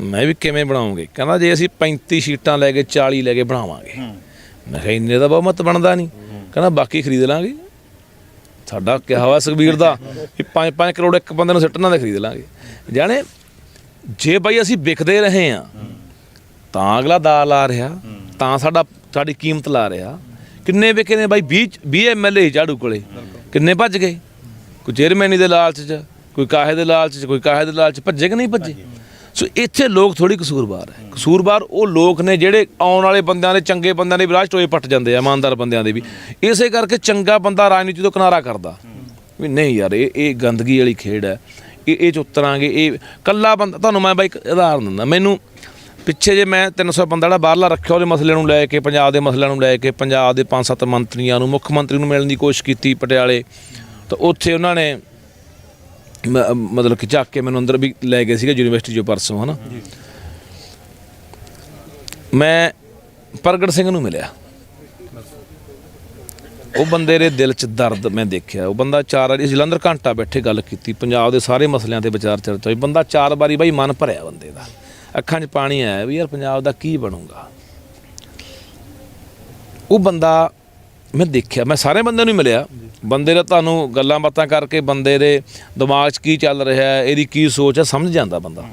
S1: ਮੈਂ ਵੀ ਕਿਵੇਂ ਬਣਾਉਂਗੇ, ਕਹਿੰਦਾ ਜੇ ਅਸੀਂ 35 ਸੀਟਾਂ ਲੈ ਕੇ 40 ਲੈ ਕੇ ਬਣਾਵਾਂਗੇ। ਮੈਂ ਕਿਹਾ ਇੰਨੇ ਦਾ ਬਹੁਮਤ ਬਣਦਾ ਨਹੀਂ, ਕਹਿੰਦਾ ਬਾਕੀ ਖਰੀਦ ਲਾਂਗੇ। ਸਾਡਾ ਕਿਹਾ ਵਾ ਸੁਖਬੀਰ ਦਾ ਵੀ 5-5 ਕਰੋੜ ਇੱਕ ਬੰਦੇ ਨੂੰ ਸਿੱਟਣਾ ਦੇ ਖਰੀਦ ਲਾਂਗੇ। ਜਾਣੇ ਜੇ ਬਾਈ ਅਸੀਂ ਵਿਕਦੇ ਰਹੇ ਆ ਤਾਂ ਅਗਲਾ ਦਾ ਲਾ ਰਿਹਾ, ਤਾਂ ਸਾਡੀ ਕੀਮਤ ਲਾ ਰਿਹਾ। ਕਿੰਨੇ ਵਿਕੇ ਨੇ ਬਾਈ? 20 MLA ਝਾੜੂ ਕੋਲੇ, ਕਿੰਨੇ ਭੱਜ ਗਏ? ਕੋਈ ਚੇਅਰਮੈਨੀ ਦੇ ਲਾਲਚ 'ਚ, ਕੋਈ ਕਾਹੇ ਦੇ ਲਾਲਚ 'ਚ, ਕੋਈ ਕਾਹੇ ਦੇ ਲਾਲਚ 'ਚ ਭੱਜੇ ਕਿ ਨਹੀਂ ਭੱਜੇ? ਸੋ ਇੱਥੇ ਲੋਕ ਥੋੜ੍ਹੀ ਕਸੂਰਵਾਰ ਹੈ। ਕਸੂਰਵਾਰ ਉਹ ਲੋਕ ਨੇ ਜਿਹੜੇ ਆਉਣ ਵਾਲੇ ਬੰਦਿਆਂ ਦੇ, ਚੰਗੇ ਬੰਦਿਆਂ ਦੇ ਵਿਰਾਜ ਟੋਏ ਪੱਟ ਜਾਂਦੇ ਆ, ਇਮਾਨਦਾਰ ਬੰਦਿਆਂ ਦੇ ਵੀ। ਇਸੇ ਕਰਕੇ ਚੰਗਾ ਬੰਦਾ ਰਾਜਨੀਤੀ ਤੋਂ ਕਿਨਾਰਾ ਕਰਦਾ ਵੀ ਨਹੀਂ ਯਾਰ, ਇਹ ਗੰਦਗੀ ਵਾਲੀ ਖੇਡ ਹੈ, ਇਹ 'ਚ ਉਤਰਾਂਗੇ। ਇਹ ਕੱਲਾ ਬੰਦਾ, ਤੁਹਾਨੂੰ ਮੈਂ ਬਾਈ ਇੱਕ ਉਦਾਹਰਨ ਦਿੰਦਾ। ਮੈਨੂੰ ਪਿੱਛੇ ਜੇ ਮੈਂ 300 ਬੰਦਾ ਜਿਹੜਾ ਬਾਹਰਲਾ ਰੱਖਿਆ, ਉਹਦੇ ਮਸਲੇ ਨੂੰ ਲੈ ਕੇ, ਪੰਜਾਬ ਦੇ ਮਸਲਿਆਂ ਨੂੰ ਲੈ ਕੇ, ਪੰਜਾਬ ਦੇ 5-7 ਮੰਤਰੀਆਂ ਨੂੰ, ਮੁੱਖ ਮੰਤਰੀ ਨੂੰ ਮਿਲਣ ਦੀ ਕੋਸ਼ਿਸ਼ ਕੀਤੀ ਪਟਿਆਲੇ। ਤਾਂ ਉੱਥੇ ਉਹਨਾਂ ਨੇ ਮਤਲਬ ਕਿ ਚੱਕ ਕੇ ਮੈਨੂੰ ਅੰਦਰ ਵੀ ਲੈ ਗਏ ਸੀਗੇ ਯੂਨੀਵਰਸਿਟੀ 'ਚੋਂ ਪਰਸੋਂ, ਹੈ ਨਾ। ਮੈਂ ਪ੍ਰਗਟ ਸਿੰਘ ਨੂੰ ਮਿਲਿਆ, ਉਹ ਬੰਦੇ ਦੇ ਦਿਲ 'ਚ ਦਰਦ ਮੈਂ ਦੇਖਿਆ। ਉਹ ਬੰਦਾ 4 ਵਾਰੀ ਜਲੰਧਰ ਘੰਟਾ ਬੈਠੇ ਗੱਲ ਕੀਤੀ, ਪੰਜਾਬ ਦੇ ਸਾਰੇ ਮਸਲਿਆਂ 'ਤੇ ਵਿਚਾਰ ਚਰਚਾ ਹੋਈ। ਬੰਦਾ 4 ਵਾਰੀ ਬਾਈ ਮਨ ਭਰਿਆ ਬੰਦੇ ਦਾ, ਅੱਖਾਂ 'ਚ ਪਾਣੀ ਆਇਆ ਵੀ ਯਾਰ ਪੰਜਾਬ ਦਾ ਕੀ ਬਣੂਗਾ। ਉਹ ਬੰਦਾ ਮੈਂ ਦੇਖਿਆ, ਮੈਂ ਸਾਰੇ ਬੰਦਿਆਂ ਨੂੰ ਮਿਲਿਆ। ਬੰਦੇ ਦਾ ਤੁਹਾਨੂੰ ਗੱਲਾਂ ਬਾਤਾਂ ਕਰਕੇ ਬੰਦੇ ਦੇ ਦਿਮਾਗ 'ਚ ਕੀ ਚੱਲ ਰਿਹਾ, ਇਹਦੀ ਕੀ ਸੋਚ ਹੈ, ਸਮਝ ਜਾਂਦਾ ਬੰਦਾ।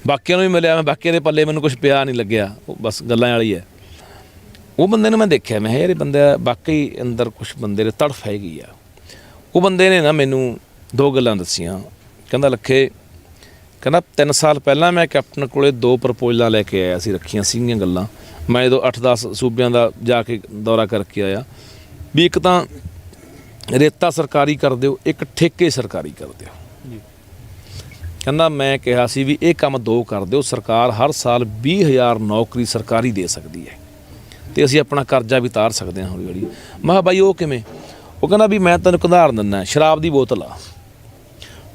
S1: ਬਾਕੀਆਂ ਨੂੰ ਵੀ ਮਿਲਿਆ ਮੈਂ, ਬਾਕੀਆਂ ਦੇ ਪੱਲੇ ਮੈਨੂੰ ਕੁਝ ਪਿਆ ਨਹੀਂ ਲੱਗਿਆ, ਉਹ ਬਸ ਗੱਲਾਂ ਵਾਲੀ ਹੈ। ਉਹ ਬੰਦੇ ਨੂੰ ਮੈਂ ਦੇਖਿਆ, ਮੈਂ ਯਾਰ ਇਹ ਬੰਦਾ ਬਾਕੀ ਅੰਦਰ ਕੁਝ ਬੰਦੇ ਦੇ ਤੜਫ ਹੈਗੀ ਆ। ਉਹ ਬੰਦੇ ਨੇ ਨਾ ਮੈਨੂੰ 2 ਗੱਲਾਂ ਦੱਸੀਆਂ। ਕਹਿੰਦਾ ਲੱਖੇ, ਕਹਿੰਦਾ 3 ਸਾਲ ਪਹਿਲਾਂ ਮੈਂ ਕੈਪਟਨ ਕੋਲੇ 2 ਪ੍ਰਪੋਜ਼ਲਾਂ ਲੈ ਕੇ ਆਇਆ ਸੀ, ਰੱਖੀਆਂ ਸੀਗੀਆਂ ਗੱਲਾਂ। ਮੈਂ ਜਦੋਂ 8-10 ਸੂਬਿਆਂ ਦਾ ਜਾ ਕੇ ਦੌਰਾ ਕਰਕੇ ਆਇਆ ਵੀ ਇੱਕ ਤਾਂ ਰੇਤਾ ਸਰਕਾਰੀ ਕਰ ਦਿਓ, ਇੱਕ ਠੇਕੇ ਸਰਕਾਰੀ ਕਰ ਦਿਓ। ਕਹਿੰਦਾ ਮੈਂ ਕਿਹਾ ਸੀ ਵੀ ਇਹ ਕੰਮ 2 ਕਰ ਦਿਓ, ਸਰਕਾਰ ਹਰ ਸਾਲ 20,000 ਨੌਕਰੀ ਸਰਕਾਰੀ ਦੇ ਸਕਦੀ ਹੈ ਤੇ ਅਸੀਂ ਆਪਣਾ ਕਰਜ਼ਾ ਵੀ ਉਤਾਰ ਸਕਦੇ ਹਾਂ ਹੌਲੀ ਹੌਲੀ। ਮੈਂ ਕਿਹਾ ਬਾਈ ਉਹ ਕਿਵੇਂ? ਉਹ ਕਹਿੰਦਾ ਵੀ ਮੈਂ ਤੈਨੂੰ ਉਦਾਹਰਨ ਦਿੰਦਾ, ਸ਼ਰਾਬ ਦੀ ਬੋਤਲ ਆ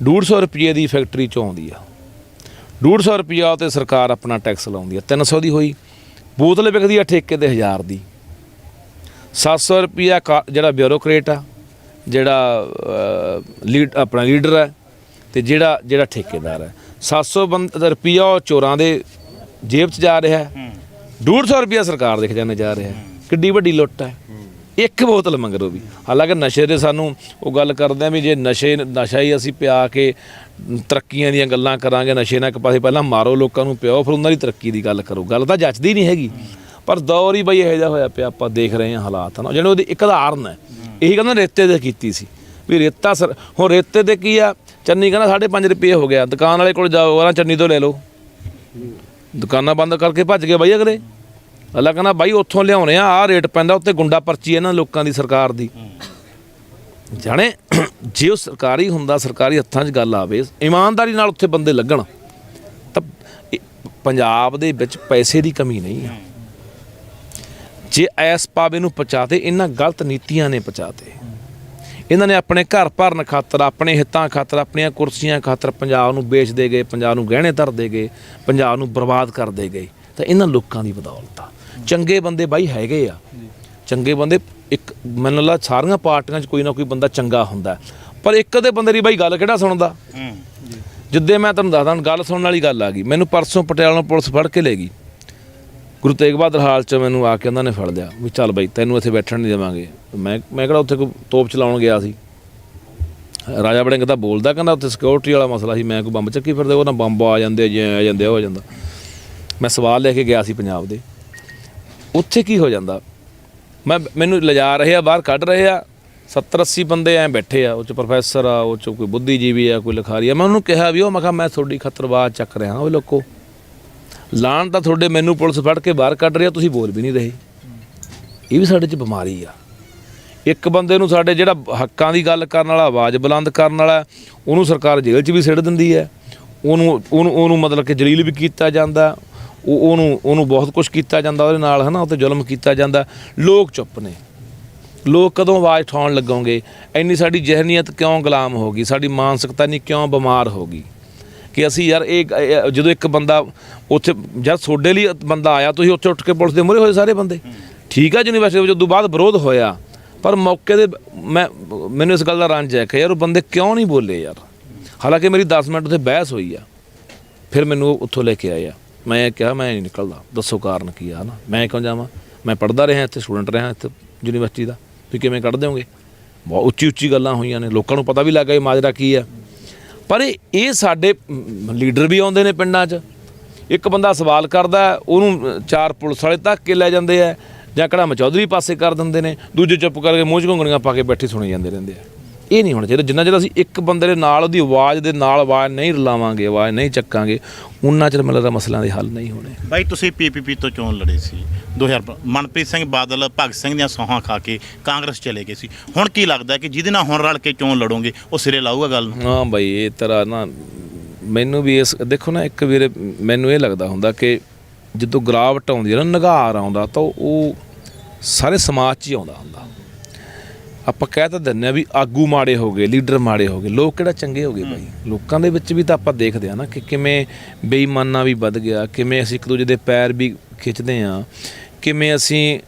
S1: 150 ਰੁਪਏ ਦੀ ਫੈਕਟਰੀ 'ਚੋਂ ਆਉਂਦੀ ਆ, 150 ਰੁਪਇਆ ਤੇ ਸਰਕਾਰ ਆਪਣਾ ਟੈਕਸ ਲਾਉਂਦੀ ਆ, 300 ਦੀ ਹੋਈ। ਬੋਤਲ ਵਿਕਦੀ ਆ ਠੇਕੇ ਤੇ 1000 ਦੀ। 700 ਰੁਪਇਆ ਜਿਹੜਾ ਬਿਊਰੋਕਰੇਟ ਆ, ਜਿਹੜਾ ਆਪਣਾ ਲੀਡਰ ਹੈ, ਤੇ ਜਿਹੜਾ ਠੇਕੇਦਾਰ ਹੈ। 700 ਰੁਪਇਆ ਉਹ ਚੋਰਾਂ ਦੇ ਜੇਬ 'ਚ ਜਾ ਰਿਹਾ, 150 ਰੁਪਇਆ ਸਰਕਾਰ ਦੇ ਖਜ਼ਾਨੇ ਜਾ ਰਿਹਾ। ਕਿੱਡੀ ਵੱਡੀ ਲੁੱਟ ਹੈ ਇੱਕ ਬੋਤਲ ਮੰਗਰੋ ਵੀ। ਹਾਲਾਂਕਿ ਨਸ਼ੇ ਦੇ ਸਾਨੂੰ ਉਹ ਗੱਲ ਕਰਦੇ ਆ ਵੀ ਜੇ ਨਸ਼ਾ ਹੀ ਅਸੀਂ ਪਿਆ ਕੇ ਤਰੱਕੀਆਂ ਦੀਆਂ ਗੱਲਾਂ ਕਰਾਂਗੇ, ਨਸ਼ੇ ਨਾਲ ਇੱਕ ਪਾਸੇ ਪਹਿਲਾਂ ਮਾਰੋ ਲੋਕਾਂ ਨੂੰ, ਪਿਓ, ਫਿਰ ਉਹਨਾਂ ਦੀ ਤਰੱਕੀ ਦੀ ਗੱਲ ਕਰੋ। ਗੱਲ ਤਾਂ ਜੱਚਦੀ ਨਹੀਂ ਹੈਗੀ, ਪਰ ਦੌਰ ਹੀ ਬਈ ਇਹੋ ਜਿਹਾ ਹੋਇਆ ਪਿਆ। ਆਪਾਂ ਦੇਖ ਰਹੇ ਹਾਂ ਹਾਲਾਤ ਨਾ, ਜਿਹੜੇ ਉਹਦੀ ਇੱਕ ਉਦਾਹਰਨ ਹੈ। ਇਹੀ ਕਹਿੰਦਾ ਰੇਤੇ ਤੇ ਕੀਤੀ ਸੀ ਵੀ ਰੇਤਾ ਹੁਣ ਰੇਤੇ ਤੇ ਕੀ ਆ, ਚੰਨੀ ਕਹਿੰਦਾ 5.5 ਰੁਪਏ ਹੋ ਗਿਆ। ਦੁਕਾਨ ਵਾਲੇ ਕੋਲ ਜਾਓ, ਕਹਿੰਦਾ ਚੰਨੀ ਤੋਂ ਲੈ ਲਓ। ਦੁਕਾਨਾਂ ਬੰਦ ਕਰਕੇ ਭੱਜ ਗਏ ਬਾਈ ਅਗਲੇ। ਅੱਲਾ ਕਹਿੰਦਾ ਬਾਈ ਉੱਥੋਂ ਲਿਆਉਣੇ ਆਹ ਰੇਟ ਪੈਂਦਾ, ਉੱਤੇ ਗੁੰਡਾ ਪਰਚੀ ਇਹਨਾਂ ਲੋਕਾਂ ਦੀ ਸਰਕਾਰ ਦੀ। ਜਾਣੇ ਜੇ ਉਹ ਸਰਕਾਰੀ ਹੁੰਦਾ, ਸਰਕਾਰੀ ਹੱਥਾਂ 'ਚ ਗੱਲ ਆਵੇ, ਇਮਾਨਦਾਰੀ ਨਾਲ ਉੱਥੇ ਬੰਦੇ ਲੱਗਣ, ਤਾਂ ਪੰਜਾਬ ਦੇ ਵਿੱਚ ਪੈਸੇ ਦੀ ਕਮੀ ਨਹੀਂ ਹੈ। ਜੇ ਐਸ ਪਾਵੇ ਨੂੰ ਪਹੁੰਚਾਤੇ, ਇਹਨਾਂ ਗਲਤ ਨੀਤੀਆਂ ਨੇ ਪਹੁੰਚਾਤੇ। ਇਹਨਾਂ ਨੇ ਆਪਣੇ ਘਰ ਭਰਨ ਖਾਤਰ, ਆਪਣੇ ਹਿੱਤਾਂ ਖਾਤਰ, ਆਪਣੀਆਂ ਕੁਰਸੀਆਂ ਖਾਤਰ ਪੰਜਾਬ ਨੂੰ ਵੇਚਦੇ ਗਏ, ਪੰਜਾਬ ਨੂੰ ਗਹਿਣੇ ਧਰਦੇ ਗਏ, ਪੰਜਾਬ ਨੂੰ ਬਰਬਾਦ ਕਰਦੇ ਗਏ। ਤਾਂ ਇਹਨਾਂ ਲੋਕਾਂ ਦੀ ਬਦੌਲਤ ਆ। ਚੰਗੇ ਬੰਦੇ ਬਾਈ ਹੈਗੇ ਆ, ਚੰਗੇ ਬੰਦੇ ਇੱਕ ਮੈਨੂੰ ਲੱਗਦਾ ਸਾਰੀਆਂ ਪਾਰਟੀਆਂ 'ਚ ਕੋਈ ਨਾ ਕੋਈ ਬੰਦਾ ਚੰਗਾ ਹੁੰਦਾ, ਪਰ ਇੱਕ ਦੇ ਬੰਦੇ ਦੀ ਬਾਈ ਗੱਲ ਕਿਹੜਾ ਸੁਣਦਾ। ਜਿੱਦੇ ਮੈਂ ਤੁਹਾਨੂੰ ਦੱਸਦਾ, ਗੱਲ ਸੁਣਨ ਵਾਲੀ ਗੱਲ ਆ ਗਈ। ਮੈਨੂੰ ਪਰਸੋਂ ਪਟਿਆਲਾ ਪੁਲਿਸ ਫੜ ਕੇ ਲੈ ਗਈ, ਗੁਰੂ ਤੇਗ ਬਹਾਦਰ ਹਾਲ 'ਚ ਮੈਨੂੰ ਆ ਕੇ ਉਹਨਾਂ ਨੇ ਫੜ ਲਿਆ ਵੀ ਚੱਲ ਬਾਈ ਤੈਨੂੰ ਇੱਥੇ ਬੈਠਣ ਨਹੀਂ ਦੇਵਾਂਗੇ। ਮੈਂ ਕਿਹੜਾ ਉੱਥੇ ਕੋਈ ਤੋਪ ਚਲਾਉਣ ਗਿਆ ਸੀ। ਰਾਜਾ ਵੜਿੰਗ ਤਾਂ ਬੋਲਦਾ, ਕਹਿੰਦਾ ਉੱਥੇ ਸਿਕਿਉਰਿਟੀ ਵਾਲਾ ਮਸਲਾ ਸੀ, ਮੈਂ ਕੋਈ ਬੰਬ ਚੱਕੀ ਫਿਰਦੇ, ਉਹ ਨਾ ਬੰਬ ਆ ਜਾਂਦੇ, ਜੇ ਆ ਜਾਂਦੇ, ਹੋ ਜਾਂਦਾ। ਮੈਂ ਸਵਾਲ ਲੈ ਕੇ ਗਿਆ ਸੀ ਪੰਜਾਬ ਦੇ, ਉੱਥੇ ਕੀ ਹੋ ਜਾਂਦਾ। ਮੈਨੂੰ ਲਿਜਾ ਰਹੇ ਆ, ਬਾਹਰ ਕੱਢ ਰਹੇ ਆ, 70-80 ਬੰਦੇ ਐਂ ਬੈਠੇ ਆ, ਉਹ 'ਚ ਪ੍ਰੋਫੈਸਰ ਆ, ਉਹ 'ਚ ਕੋਈ ਬੁੱਧੀਜੀਵੀ ਆ, ਕੋਈ ਲਿਖਾਰੀ ਆ। ਮੈਂ ਉਹਨੂੰ ਕਿਹਾ ਵੀ ਮੈਂ ਕਿਹਾ ਮੈਂ ਤੁਹਾਡੀ ਖਤਰਵਾਦ ਚੱਕ ਰਿਹਾ। ਉਹ ਲੋਕੋ ਲਾਣ ਤਾਂ ਤੁਹਾਡੇ, ਮੈਨੂੰ ਪੁਲਿਸ ਫੜ ਕੇ ਬਾਹਰ ਕੱਢ ਰਹੀ ਆ, ਤੁਸੀਂ ਬੋਲ ਵੀ ਨਹੀਂ ਰਹੇ। ਇਹ ਵੀ ਸਾਡੇ 'ਚ ਬਿਮਾਰੀ ਆ। ਇੱਕ ਬੰਦੇ ਨੂੰ ਸਾਡੇ ਜਿਹੜਾ ਹੱਕਾਂ ਦੀ ਗੱਲ ਕਰਨ ਵਾਲਾ, ਆਵਾਜ਼ ਬੁਲੰਦ ਕਰਨ ਵਾਲਾ, ਉਹਨੂੰ ਸਰਕਾਰ ਜੇਲ੍ਹ 'ਚ ਵੀ ਸਿੱਟ ਦਿੰਦੀ ਹੈ। ਉਹਨੂੰ ਮਤਲਬ ਕਿ ਜਲੀਲ ਵੀ ਕੀਤਾ ਜਾਂਦਾ, ਉਹਨੂੰ ਬਹੁਤ ਕੁਛ ਕੀਤਾ ਜਾਂਦਾ ਉਹਦੇ ਨਾਲ, ਹੈ ਨਾ, ਉੱਤੇ ਜ਼ੁਲਮ ਕੀਤਾ ਜਾਂਦਾ। ਲੋਕ ਚੁੱਪ ਨੇ। ਲੋਕ ਕਦੋਂ ਆਵਾਜ਼ ਉਠਾਉਣ ਲੱਗੋਗੇ? ਇੰਨੀ ਸਾਡੀ ਜ਼ਹਿਨੀਅਤ ਕਿਉਂ ਗੁਲਾਮ ਹੋ ਗਈ? ਸਾਡੀ ਮਾਨਸਿਕਤਾ ਨਹੀਂ ਕਿਉਂ ਬਿਮਾਰ ਹੋ ਗਈ? ਕਿ ਅਸੀਂ ਯਾਰ ਇਹ ਜਦੋਂ ਇੱਕ ਬੰਦਾ ਉੱਥੇ ਜਦ ਤੁਹਾਡੇ ਲਈ ਬੰਦਾ ਆਇਆ ਤੁਸੀਂ ਉੱਥੇ ਉੱਠ ਕੇ ਪੁਲਿਸ ਦੇ ਮੂਹਰੇ ਹੋਏ ਸਾਰੇ ਬੰਦੇ, ਠੀਕ ਆ। ਯੂਨੀਵਰਸਿਟੀ ਵਿੱਚ ਉਦੋਂ ਬਾਅਦ ਵਿਰੋਧ ਹੋਇਆ, ਪਰ ਮੌਕੇ ਦੇ ਮੈਨੂੰ ਇਸ ਗੱਲ ਦਾ ਰੰਜ ਹੈ ਕਿ ਯਾਰ ਉਹ ਬੰਦੇ ਕਿਉਂ ਨਹੀਂ ਬੋਲੇ ਯਾਰ। ਹਾਲਾਂਕਿ ਮੇਰੀ 10 ਮਿੰਟ ਉੱਥੇ ਬਹਿਸ ਹੋਈ ਆ, ਫਿਰ ਮੈਨੂੰ ਉਹ ਉੱਥੋਂ ਲੈ ਕੇ ਆਏ ਆ। ਮੈਂ ਕਿਹਾ ਮੈਂ ਨਹੀਂ ਨਿਕਲਦਾ, ਦੱਸੋ ਕਾਰਨ ਕੀ ਆ ਨਾ, ਮੈਂ ਕਿਉਂ ਜਾਵਾਂ, ਮੈਂ ਪੜ੍ਹਦਾ ਰਿਹਾ ਇੱਥੇ, ਸਟੂਡੈਂਟ ਰਿਹਾ ਇੱਥੇ ਯੂਨੀਵਰਸਿਟੀ ਦਾ, ਤੁਸੀਂ ਕਿਵੇਂ ਕੱਢ ਦਿਓਗੇ। ਬਹੁਤ ਉੱਚੀ ਉੱਚੀ ਗੱਲਾਂ ਹੋਈਆਂ ਨੇ, ਲੋਕਾਂ ਨੂੰ ਪਤਾ ਵੀ ਲੱਗ ਗਿਆ ਮਾਜਰਾ ਕੀ ਆ। ਪਰ ਇਹ ਸਾਡੇ ਲੀਡਰ ਵੀ ਆਉਂਦੇ ਨੇ ਪਿੰਡਾਂ 'ਚ, ਇੱਕ ਬੰਦਾ ਸਵਾਲ ਕਰਦਾ ਉਹਨੂੰ 4 ਪੁਲਿਸ ਵਾਲੇ ਧੱਕ ਕੇ ਲੈ ਜਾਂਦੇ ਆ, ਜਾਂ ਕੜਾਮ ਚੌਧਰੀ ਪਾਸੇ ਕਰ ਦਿੰਦੇ ਨੇ, ਦੂਜੇ ਚੁੱਪ ਕਰਕੇ ਮੂੰਹ 'ਚ ਘੁੰਗਣੀਆਂ ਪਾ ਕੇ ਬੈਠੇ ਸੁਣੀ ਜਾਂਦੇ ਰਹਿੰਦੇ ਆ। ਇਹ ਨਹੀਂ ਹੋਣਾ ਚਾਹੀਦਾ। ਜਿੰਨਾ ਚਿਰ ਅਸੀਂ ਇੱਕ ਬੰਦੇ ਦੇ ਨਾਲ ਉਹਦੀ ਆਵਾਜ਼ ਦੇ ਨਾਲ ਆਵਾਜ਼ ਨਹੀਂ ਰਲਾਵਾਂਗੇ, ਆਵਾਜ਼ ਨਹੀਂ ਚੱਕਾਂਗੇ, ਉਨਾ ਚਿਰ ਮੈਨੂੰ ਲੱਗਦਾ ਮਸਲਿਆਂ ਦੇ ਹੱਲ ਨਹੀਂ ਹੋਣੇ।
S2: ਬਾਈ ਤੁਸੀਂ PPP ਤੋਂ ਚੋਣ ਲੜੇ ਸੀ 2000, ਮਨਪ੍ਰੀਤ ਸਿੰਘ ਬਾਦਲ ਭਗਤ ਸਿੰਘ ਦੀਆਂ ਸੌਹਾਂ ਖਾ ਕੇ ਕਾਂਗਰਸ ਚਲੇ ਗਏ ਸੀ। ਹੁਣ ਕੀ ਲੱਗਦਾ ਕਿ ਜਿਹਦੇ ਨਾਲ ਹੁਣ ਰਲ ਕੇ ਚੋਣ ਲੜੋਗੇ ਉਹ ਸਿਰੇ ਲਾਊਗਾ ਗੱਲ ਨੂੰ?
S1: ਹਾਂ ਬਾਈ, ਇਹ ਤਰ੍ਹਾਂ ਨਾ ਮੈਨੂੰ ਵੀ ਇਸ ਦੇਖੋ ਨਾ, ਇੱਕ ਵੀਰੇ ਮੈਨੂੰ ਇਹ ਲੱਗਦਾ ਹੁੰਦਾ ਕਿ ਜਦੋਂ ਗਿਰਾਵਟ ਆਉਂਦੀ ਹੈ ਨਾ, ਨਿਘਾਰ ਆਉਂਦਾ, ਤਾਂ ਉਹ ਸਾਰੇ ਸਮਾਜ 'ਚ ਹੀ ਆਉਂਦਾ ਹੁੰਦਾ। ਆਪਾਂ ਕਹਿ ਤਾਂ ਦਿੰਦੇ ਹਾਂ ਵੀ ਆਗੂ ਮਾੜੇ ਹੋ ਗਏ, ਲੀਡਰ ਮਾੜੇ ਹੋ ਗਏ, ਲੋਕ ਕਿਹੜਾ ਚੰਗੇ ਹੋ ਗਏ ਬਾਈ। ਲੋਕਾਂ ਦੇ ਵਿੱਚ ਵੀ ਤਾਂ ਆਪਾਂ ਦੇਖਦੇ ਹਾਂ ਨਾ ਕਿ ਕਿਵੇਂ ਬੇਈਮਾਨਾ ਵੀ ਵੱਧ ਗਿਆ, ਕਿਵੇਂ ਅਸੀਂ ਇੱਕ ਦੂਜੇ ਦੇ ਪੈਰ ਵੀ ਖਿੱਚਦੇ ਹਾਂ, ਕਿਵੇਂ ਅਸੀਂ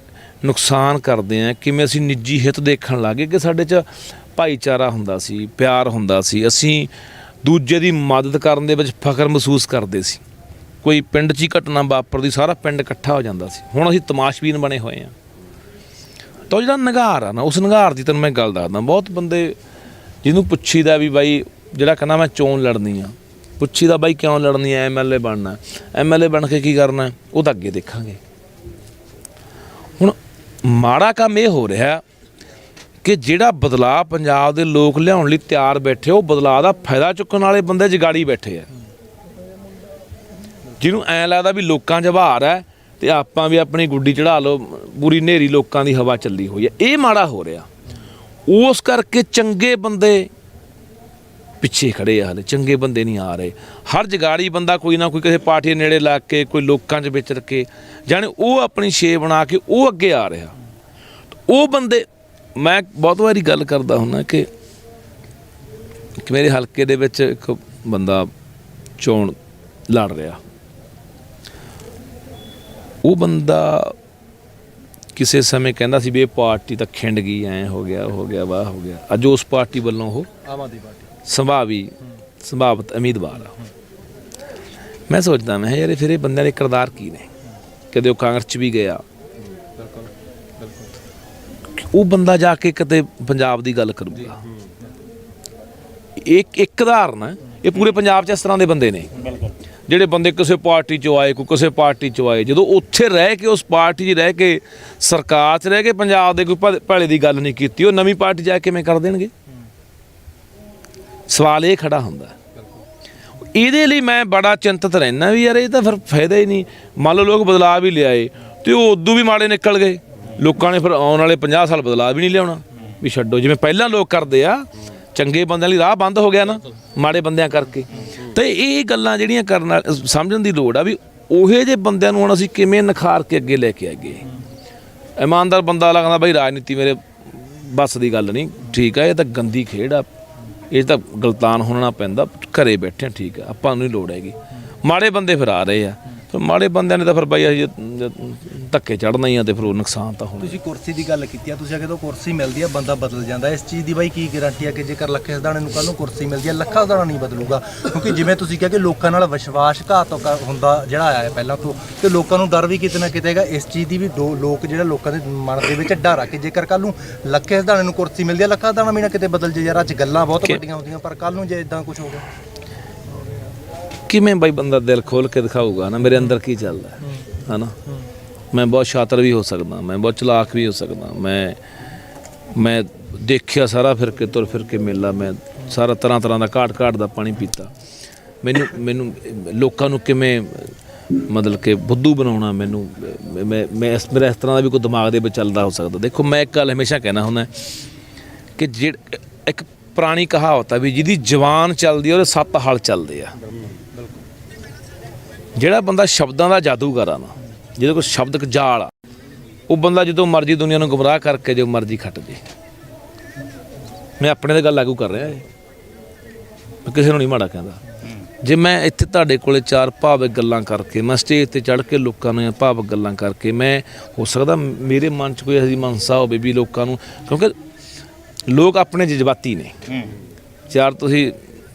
S1: ਨੁਕਸਾਨ ਕਰਦੇ ਹਾਂ, ਕਿਵੇਂ ਅਸੀਂ ਨਿੱਜੀ ਹਿੱਤ ਦੇਖਣ ਲੱਗ ਗਏ ਕਿ ਸਾਡੇ 'ਚ ਭਾਈਚਾਰਾ ਹੁੰਦਾ ਸੀ, ਪਿਆਰ ਹੁੰਦਾ ਸੀ, ਅਸੀਂ ਦੂਜੇ ਦੀ ਮਦਦ ਕਰਨ ਦੇ ਵਿੱਚ ਫਖਰ ਮਹਿਸੂਸ ਕਰਦੇ ਸੀ। ਕੋਈ ਪਿੰਡ 'ਚ ਹੀ ਘਟਨਾ ਵਾਪਰਦੀ ਸਾਰਾ ਪਿੰਡ ਇਕੱਠਾ ਹੋ ਜਾਂਦਾ ਸੀ। ਹੁਣ ਅਸੀਂ ਤਮਾਸ਼ਬੀਨ ਬਣੇ ਹੋਏ ਹਾਂ। ਤਾਂ ਜਿਹੜਾ ਨਿਘਾਰ ਆ ਨਾ, ਉਸ ਨਿਘਾਰ ਦੀ ਤੈਨੂੰ ਮੈਂ ਗੱਲ ਦੱਸਦਾ। ਬਹੁਤ ਬੰਦੇ ਜਿਹਨੂੰ ਪੁੱਛੀਦਾ ਵੀ ਬਾਈ, ਜਿਹੜਾ ਕਹਿੰਦਾ ਮੈਂ ਚੋਣ ਲੜਨੀ ਆ, ਪੁੱਛੀਦਾ ਬਾਈ ਕਿਉਂ ਲੜਨੀ ਆ, MLA ਬਣਨਾ, MLA ਬਣ ਕੇ ਕੀ ਕਰਨਾ, ਉਹ ਤਾਂ ਅੱਗੇ ਦੇਖਾਂਗੇ। ਹੁਣ ਮਾੜਾ ਕੰਮ ਇਹ ਹੋ ਰਿਹਾ ਕਿ ਜਿਹੜਾ ਬਦਲਾਅ ਪੰਜਾਬ ਦੇ ਲੋਕ ਲਿਆਉਣ ਲਈ ਤਿਆਰ ਬੈਠੇ, ਉਹ ਬਦਲਾਅ ਦਾ ਫਾਇਦਾ ਚੁੱਕਣ ਵਾਲੇ ਬੰਦੇ ਜਗਾੜੀ ਬੈਠੇ ਆ, ਜਿਹਨੂੰ ਐਂ ਲੱਗਦਾ ਵੀ ਲੋਕਾਂ 'ਚ ਵਾਰ ਹੈ ਤੇ ਆਪਾਂ ਵੀ ਆਪਣੀ ਗੁੱਡੀ ਚੜ੍ਹਾ ਲਓ, ਪੂਰੀ ਨੇਰੀ ਲੋਕਾਂ ਦੀ ਹਵਾ ਚੱਲੀ ਹੋਈ ਹੈ। ਇਹ ਮਾੜਾ ਹੋ ਰਿਹਾ। ਉਸ ਕਰਕੇ ਚੰਗੇ ਬੰਦੇ ਪਿੱਛੇ ਖੜੇ ਆ, ਹਲੇ ਚੰਗੇ ਬੰਦੇ ਨਹੀਂ ਆ ਰਹੇ। ਹਰ ਜਗਾੜੀ ਬੰਦਾ ਕੋਈ ਨਾ ਕੋਈ ਕਿਸੇ ਪਾਰਟੀ ਦੇ ਨੇੜੇ ਲੱਗ ਕੇ, ਕੋਈ ਲੋਕਾਂ 'ਚ ਵਿਚਰ ਕੇ, ਜਾਣੀ ਉਹ ਆਪਣੀ ਸ਼ੇ ਬਣਾ ਕੇ ਉਹ ਅੱਗੇ ਆ ਰਿਹਾ। ਉਹ ਬੰਦੇ, ਮੈਂ ਬਹੁਤ ਵਾਰੀ ਗੱਲ ਕਰਦਾ ਹੁੰਦਾ ਕਿ ਮੇਰੇ ਹਲਕੇ ਦੇ ਵਿੱਚ ਇੱਕ ਬੰਦਾ ਚੋਣ ਲੜ ਰਿਹਾ, ਉਹ ਬੰਦਾ ਕਿਸੇ ਸਮੇਂ ਕਹਿੰਦਾ ਸੀ ਵੀ ਇਹ ਪਾਰਟੀ ਤਾਂ ਖਿੰਡ ਗਈ, ਐਂ ਹੋ ਗਿਆ, ਹੋ ਗਿਆ, ਵਾਹ ਹੋ ਗਿਆ। ਅੱਜ ਉਸ ਪਾਰਟੀ ਵੱਲੋਂ ਉਹ
S3: ਆਮ ਆਦਮੀ ਪਾਰਟੀ
S1: ਸੰਭਾਵਿਤ ਉਮੀਦਵਾਰ ਆ। ਮੈਂ ਸੋਚਦਾ ਮੈਂ ਯਾਰ ਫਿਰ ਇਹ ਬੰਦਿਆਂ ਦੇ ਕਿਰਦਾਰ ਕੀ ਨੇ। ਕਦੇ ਉਹ ਕਾਂਗਰਸ 'ਚ ਵੀ ਗਿਆ, ਉਹ ਬੰਦਾ ਜਾ ਕੇ ਕਿਤੇ ਪੰਜਾਬ ਦੀ ਗੱਲ ਕਰੂਗਾ। ਇੱਕ ਉਦਾਹਰਨ ਹੈ, ਇਹ ਪੂਰੇ ਪੰਜਾਬ 'ਚ ਇਸ ਤਰ੍ਹਾਂ ਦੇ ਬੰਦੇ ਨੇ ਜਿਹੜੇ ਬੰਦੇ ਕਿਸੇ ਪਾਰਟੀ 'ਚੋਂ ਆਏ, ਕੋਈ ਕਿਸੇ ਪਾਰਟੀ 'ਚੋਂ ਆਏ, ਜਦੋਂ ਉੱਥੇ ਰਹਿ ਕੇ ਉਸ ਪਾਰਟੀ 'ਚ ਰਹਿ ਕੇ ਸਰਕਾਰ 'ਚ ਰਹਿ ਕੇ ਪੰਜਾਬ ਦੇ ਕੋਈ ਭਲੇ ਦੀ ਗੱਲ ਨਹੀਂ ਕੀਤੀ, ਉਹ ਨਵੀਂ ਪਾਰਟੀ ਜਾ ਕੇ ਕਿਵੇਂ ਕਰ ਦੇਣਗੇ? ਸਵਾਲ ਇਹ ਖੜਾ ਹੁੰਦਾ। ਇਹਦੇ ਲਈ ਮੈਂ ਬੜਾ ਚਿੰਤਤ ਰਹਿਣਾ ਵੀ ਯਾਰ ਇਹ ਤਾਂ ਫਿਰ ਫਾਇਦਾ ਹੀ ਨਹੀਂ। ਮੰਨ ਲਓ ਲੋਕ ਬਦਲਾਅ ਵੀ ਲਿਆਏ ਤੇ ਉਹ ਉਦੋਂ ਵੀ ਮਾੜੇ ਨਿਕਲ ਗਏ, ਲੋਕਾਂ ਨੇ ਫਿਰ ਆਉਣ ਵਾਲੇ 50 ਸਾਲ ਬਦਲਾਅ ਵੀ ਨਹੀਂ ਲਿਆਉਣਾ, ਵੀ ਛੱਡੋ ਜਿਵੇਂ ਪਹਿਲਾਂ ਲੋਕ ਕਰਦੇ ਆ। ਚੰਗੇ ਬੰਦਿਆਂ ਲਈ ਰਾਹ ਬੰਦ ਹੋ ਗਿਆ ਨਾ ਮਾੜੇ ਬੰਦਿਆਂ ਕਰਕੇ। ਤੇ ਇਹ ਗੱਲਾਂ ਜਿਹੜੀਆਂ ਕਰਨ ਸਮਝਣ ਦੀ ਲੋੜ ਆ ਵੀ ਉਹੇ ਜਿਹੇ ਬੰਦਿਆਂ ਨੂੰ ਹੁਣ ਅਸੀਂ ਕਿਵੇਂ ਨਿਖਾਰ ਕੇ ਅੱਗੇ ਲੈ ਕੇ ਆਈਏ। ਇਮਾਨਦਾਰ ਬੰਦਾ ਲੱਗਦਾ ਬਈ ਰਾਜਨੀਤੀ ਮੇਰੇ ਬੱਸ ਦੀ ਗੱਲ ਨਹੀਂ, ਠੀਕ ਆ, ਇਹ ਤਾਂ ਗੰਦੀ ਖੇਡ ਆ, ਇਹ ਤਾਂ ਗਲਤਾਨ ਹੋਣਾ ਪੈਂਦਾ, ਘਰੇ ਬੈਠੇ ਠੀਕ ਆ, ਆਪਾਂ ਨੂੰ ਨਹੀਂ ਲੋੜ ਹੈਗੀ। ਮਾੜੇ ਬੰਦੇ ਫਿਰ ਆ ਰਹੇ ਆ, ਫਿਰ ਮਾੜੇ ਬੰਦਿਆਂ ਨੇ ਤਾਂ ਫਿਰ ਬਾਈ ਅਸੀਂ ਧੱਕੇ ਚੜ੍ਹਨਾ ਹੀ ਆ, ਤੇ ਫਿਰ ਉਹ ਨੁਕਸਾਨ ਤਾਂ ਹੋਣਾ।
S3: ਤੁਸੀਂ ਕੁਰਸੀ ਦੀ ਗੱਲ ਕੀਤੀ ਆ, ਤੁਸੀਂ ਜਦੋਂ ਕੁਰਸੀ ਮਿਲਦੀ ਆ ਬੰਦਾ ਬਦਲ ਜਾਂਦਾ, ਇਸ ਚੀਜ਼ ਦੀ ਬਾਈ ਕੀ ਗਾਰੰਟੀ ਆ ਕਿ ਜੇਕਰ ਲੱਖੇ ਸਦਾਣੇ ਨੂੰ ਕੱਲ ਨੂੰ ਕੁਰਸੀ ਮਿਲਦੀ ਆ, ਲੱਖਾ ਸਦਾਣਾ ਨਹੀਂ ਬਦਲੂਗਾ? ਕਿਉਂਕਿ ਜਿਵੇਂ ਤੁਸੀਂ ਕਿਹਾ ਕਿ ਲੋਕਾਂ ਨਾਲ ਵਿਸ਼ਵਾਸਘਾਤ ਹੁੰਦਾ ਜਿਹੜਾ ਆਇਆ ਹੈ ਪਹਿਲਾਂ ਤੋਂ, ਤੇ ਲੋਕਾਂ ਨੂੰ ਡਰ ਵੀ ਕਿਤੇ ਨਾ ਕਿਤੇ ਹੈਗਾ ਇਸ ਚੀਜ਼ ਦੀ ਵੀ। ਲੋਕ ਜਿਹੜਾ ਲੋਕਾਂ ਦੇ ਮਨ ਦੇ ਵਿੱਚ ਡਰ ਆ ਕਿ ਜੇਕਰ ਕੱਲ ਨੂੰ ਲੱਖੇ ਸਦਾਣੇ ਨੂੰ ਕੁਰਸੀ ਮਿਲਦੀ ਆ, ਲੱਖਾ ਸਦਾਣਾ ਵੀ ਨਾ ਕਿਤੇ ਬਦਲ ਜੇ। ਯਾਰ ਅੱਜ ਗੱਲਾਂ ਬਹੁਤ ਵੱਡੀਆਂ ਹੁੰਦੀਆਂ, ਪਰ ਕੱਲ ਨੂੰ ਜੇ ਇਦਾਂ ਕੁਝ ਹੋ ਗਿਆ
S1: ਕਿਵੇਂ ਬਾਈ ਬੰਦਾ ਦਿਲ ਖੋਲ ਕੇ ਦਿਖਾਊਗਾ ਨਾ ਮੇਰੇ ਅੰਦਰ ਕੀ ਚੱਲਦਾ ਹੈ ਨਾ। ਮੈਂ ਬਹੁਤ ਸ਼ਾਤਰ ਵੀ ਹੋ ਸਕਦਾ, ਮੈਂ ਬਹੁਤ ਚਲਾਕ ਵੀ ਹੋ ਸਕਦਾ, ਮੈਂ ਦੇਖਿਆ ਸਾਰਾ ਫਿਰ ਕੇ ਤੁਰ ਫਿਰ ਕੇ ਮੇਲਾ, ਮੈਂ ਸਾਰਾ ਤਰ੍ਹਾਂ ਦਾ ਘਾਟ ਦਾ ਪਾਣੀ ਪੀਤਾ। ਮੈਨੂੰ ਲੋਕਾਂ ਨੂੰ ਕਿਵੇਂ ਮਤਲਬ ਕਿ ਬੁੱਧੂ ਬਣਾਉਣਾ, ਮੈਂ ਇਸ ਤਰ੍ਹਾਂ ਦਾ ਵੀ ਕੋਈ ਦਿਮਾਗ ਦੇ ਵਿੱਚ ਚੱਲਦਾ ਹੋ ਸਕਦਾ। ਦੇਖੋ ਮੈਂ ਇੱਕ ਗੱਲ ਹਮੇਸ਼ਾ ਕਹਿਣਾ ਹੁੰਦਾ ਕਿ ਇੱਕ ਪੁਰਾਣੀ ਕਹਾਵਤ ਆ ਵੀ ਜਿਹਦੀ ਜ਼ੁਬਾਨ ਚੱਲਦੀ ਆ ਉਹਦੇ 7 ਹਲ ਚੱਲਦੇ ਆ। ਜਿਹੜਾ ਬੰਦਾ ਸ਼ਬਦਾਂ ਦਾ ਜਾਦੂਗਰ ਆ ਨਾ, ਜਿਹਦੇ ਕੋਲ ਸ਼ਬਦਕ ਜਾਲ ਆ, ਉਹ ਬੰਦਾ ਜਦੋਂ ਮਰਜ਼ੀ ਦੁਨੀਆ ਨੂੰ ਗੁੰਮਰਾਹ ਕਰਕੇ ਜੋ ਮਰਜ਼ੀ ਖੱਟ ਜੇ। ਮੈਂ ਆਪਣੇ ਤੇ ਗੱਲ ਲਾਗੂ ਕਰ ਰਿਹਾ, ਮੈਂ ਕਿਸੇ ਨੂੰ ਨਹੀਂ ਮਾੜਾ ਕਹਿੰਦਾ। ਜੇ ਮੈਂ ਇੱਥੇ ਤੁਹਾਡੇ ਕੋਲੇ ਚਾਰ ਭਾਵਕ ਗੱਲਾਂ ਕਰਕੇ ਮੈਂ ਸਟੇਜ ਤੇ ਚੜ੍ਹ ਕੇ ਲੋਕਾਂ ਨੂੰ ਭਾਵਕ ਗੱਲਾਂ ਕਰਕੇ ਮੈਂ ਹੋ ਸਕਦਾ ਮੇਰੇ ਮਨ 'ਚ ਕੋਈ ਅਜਿਹੀ ਮਨਸਾ ਹੋਵੇ ਵੀ ਲੋਕਾਂ ਨੂੰ, ਕਿਉਂਕਿ ਲੋਕ ਆਪਣੇ ਜਜ਼ਬਾਤੀ ਨੇ। ਚਾਰ ਤੁਸੀਂ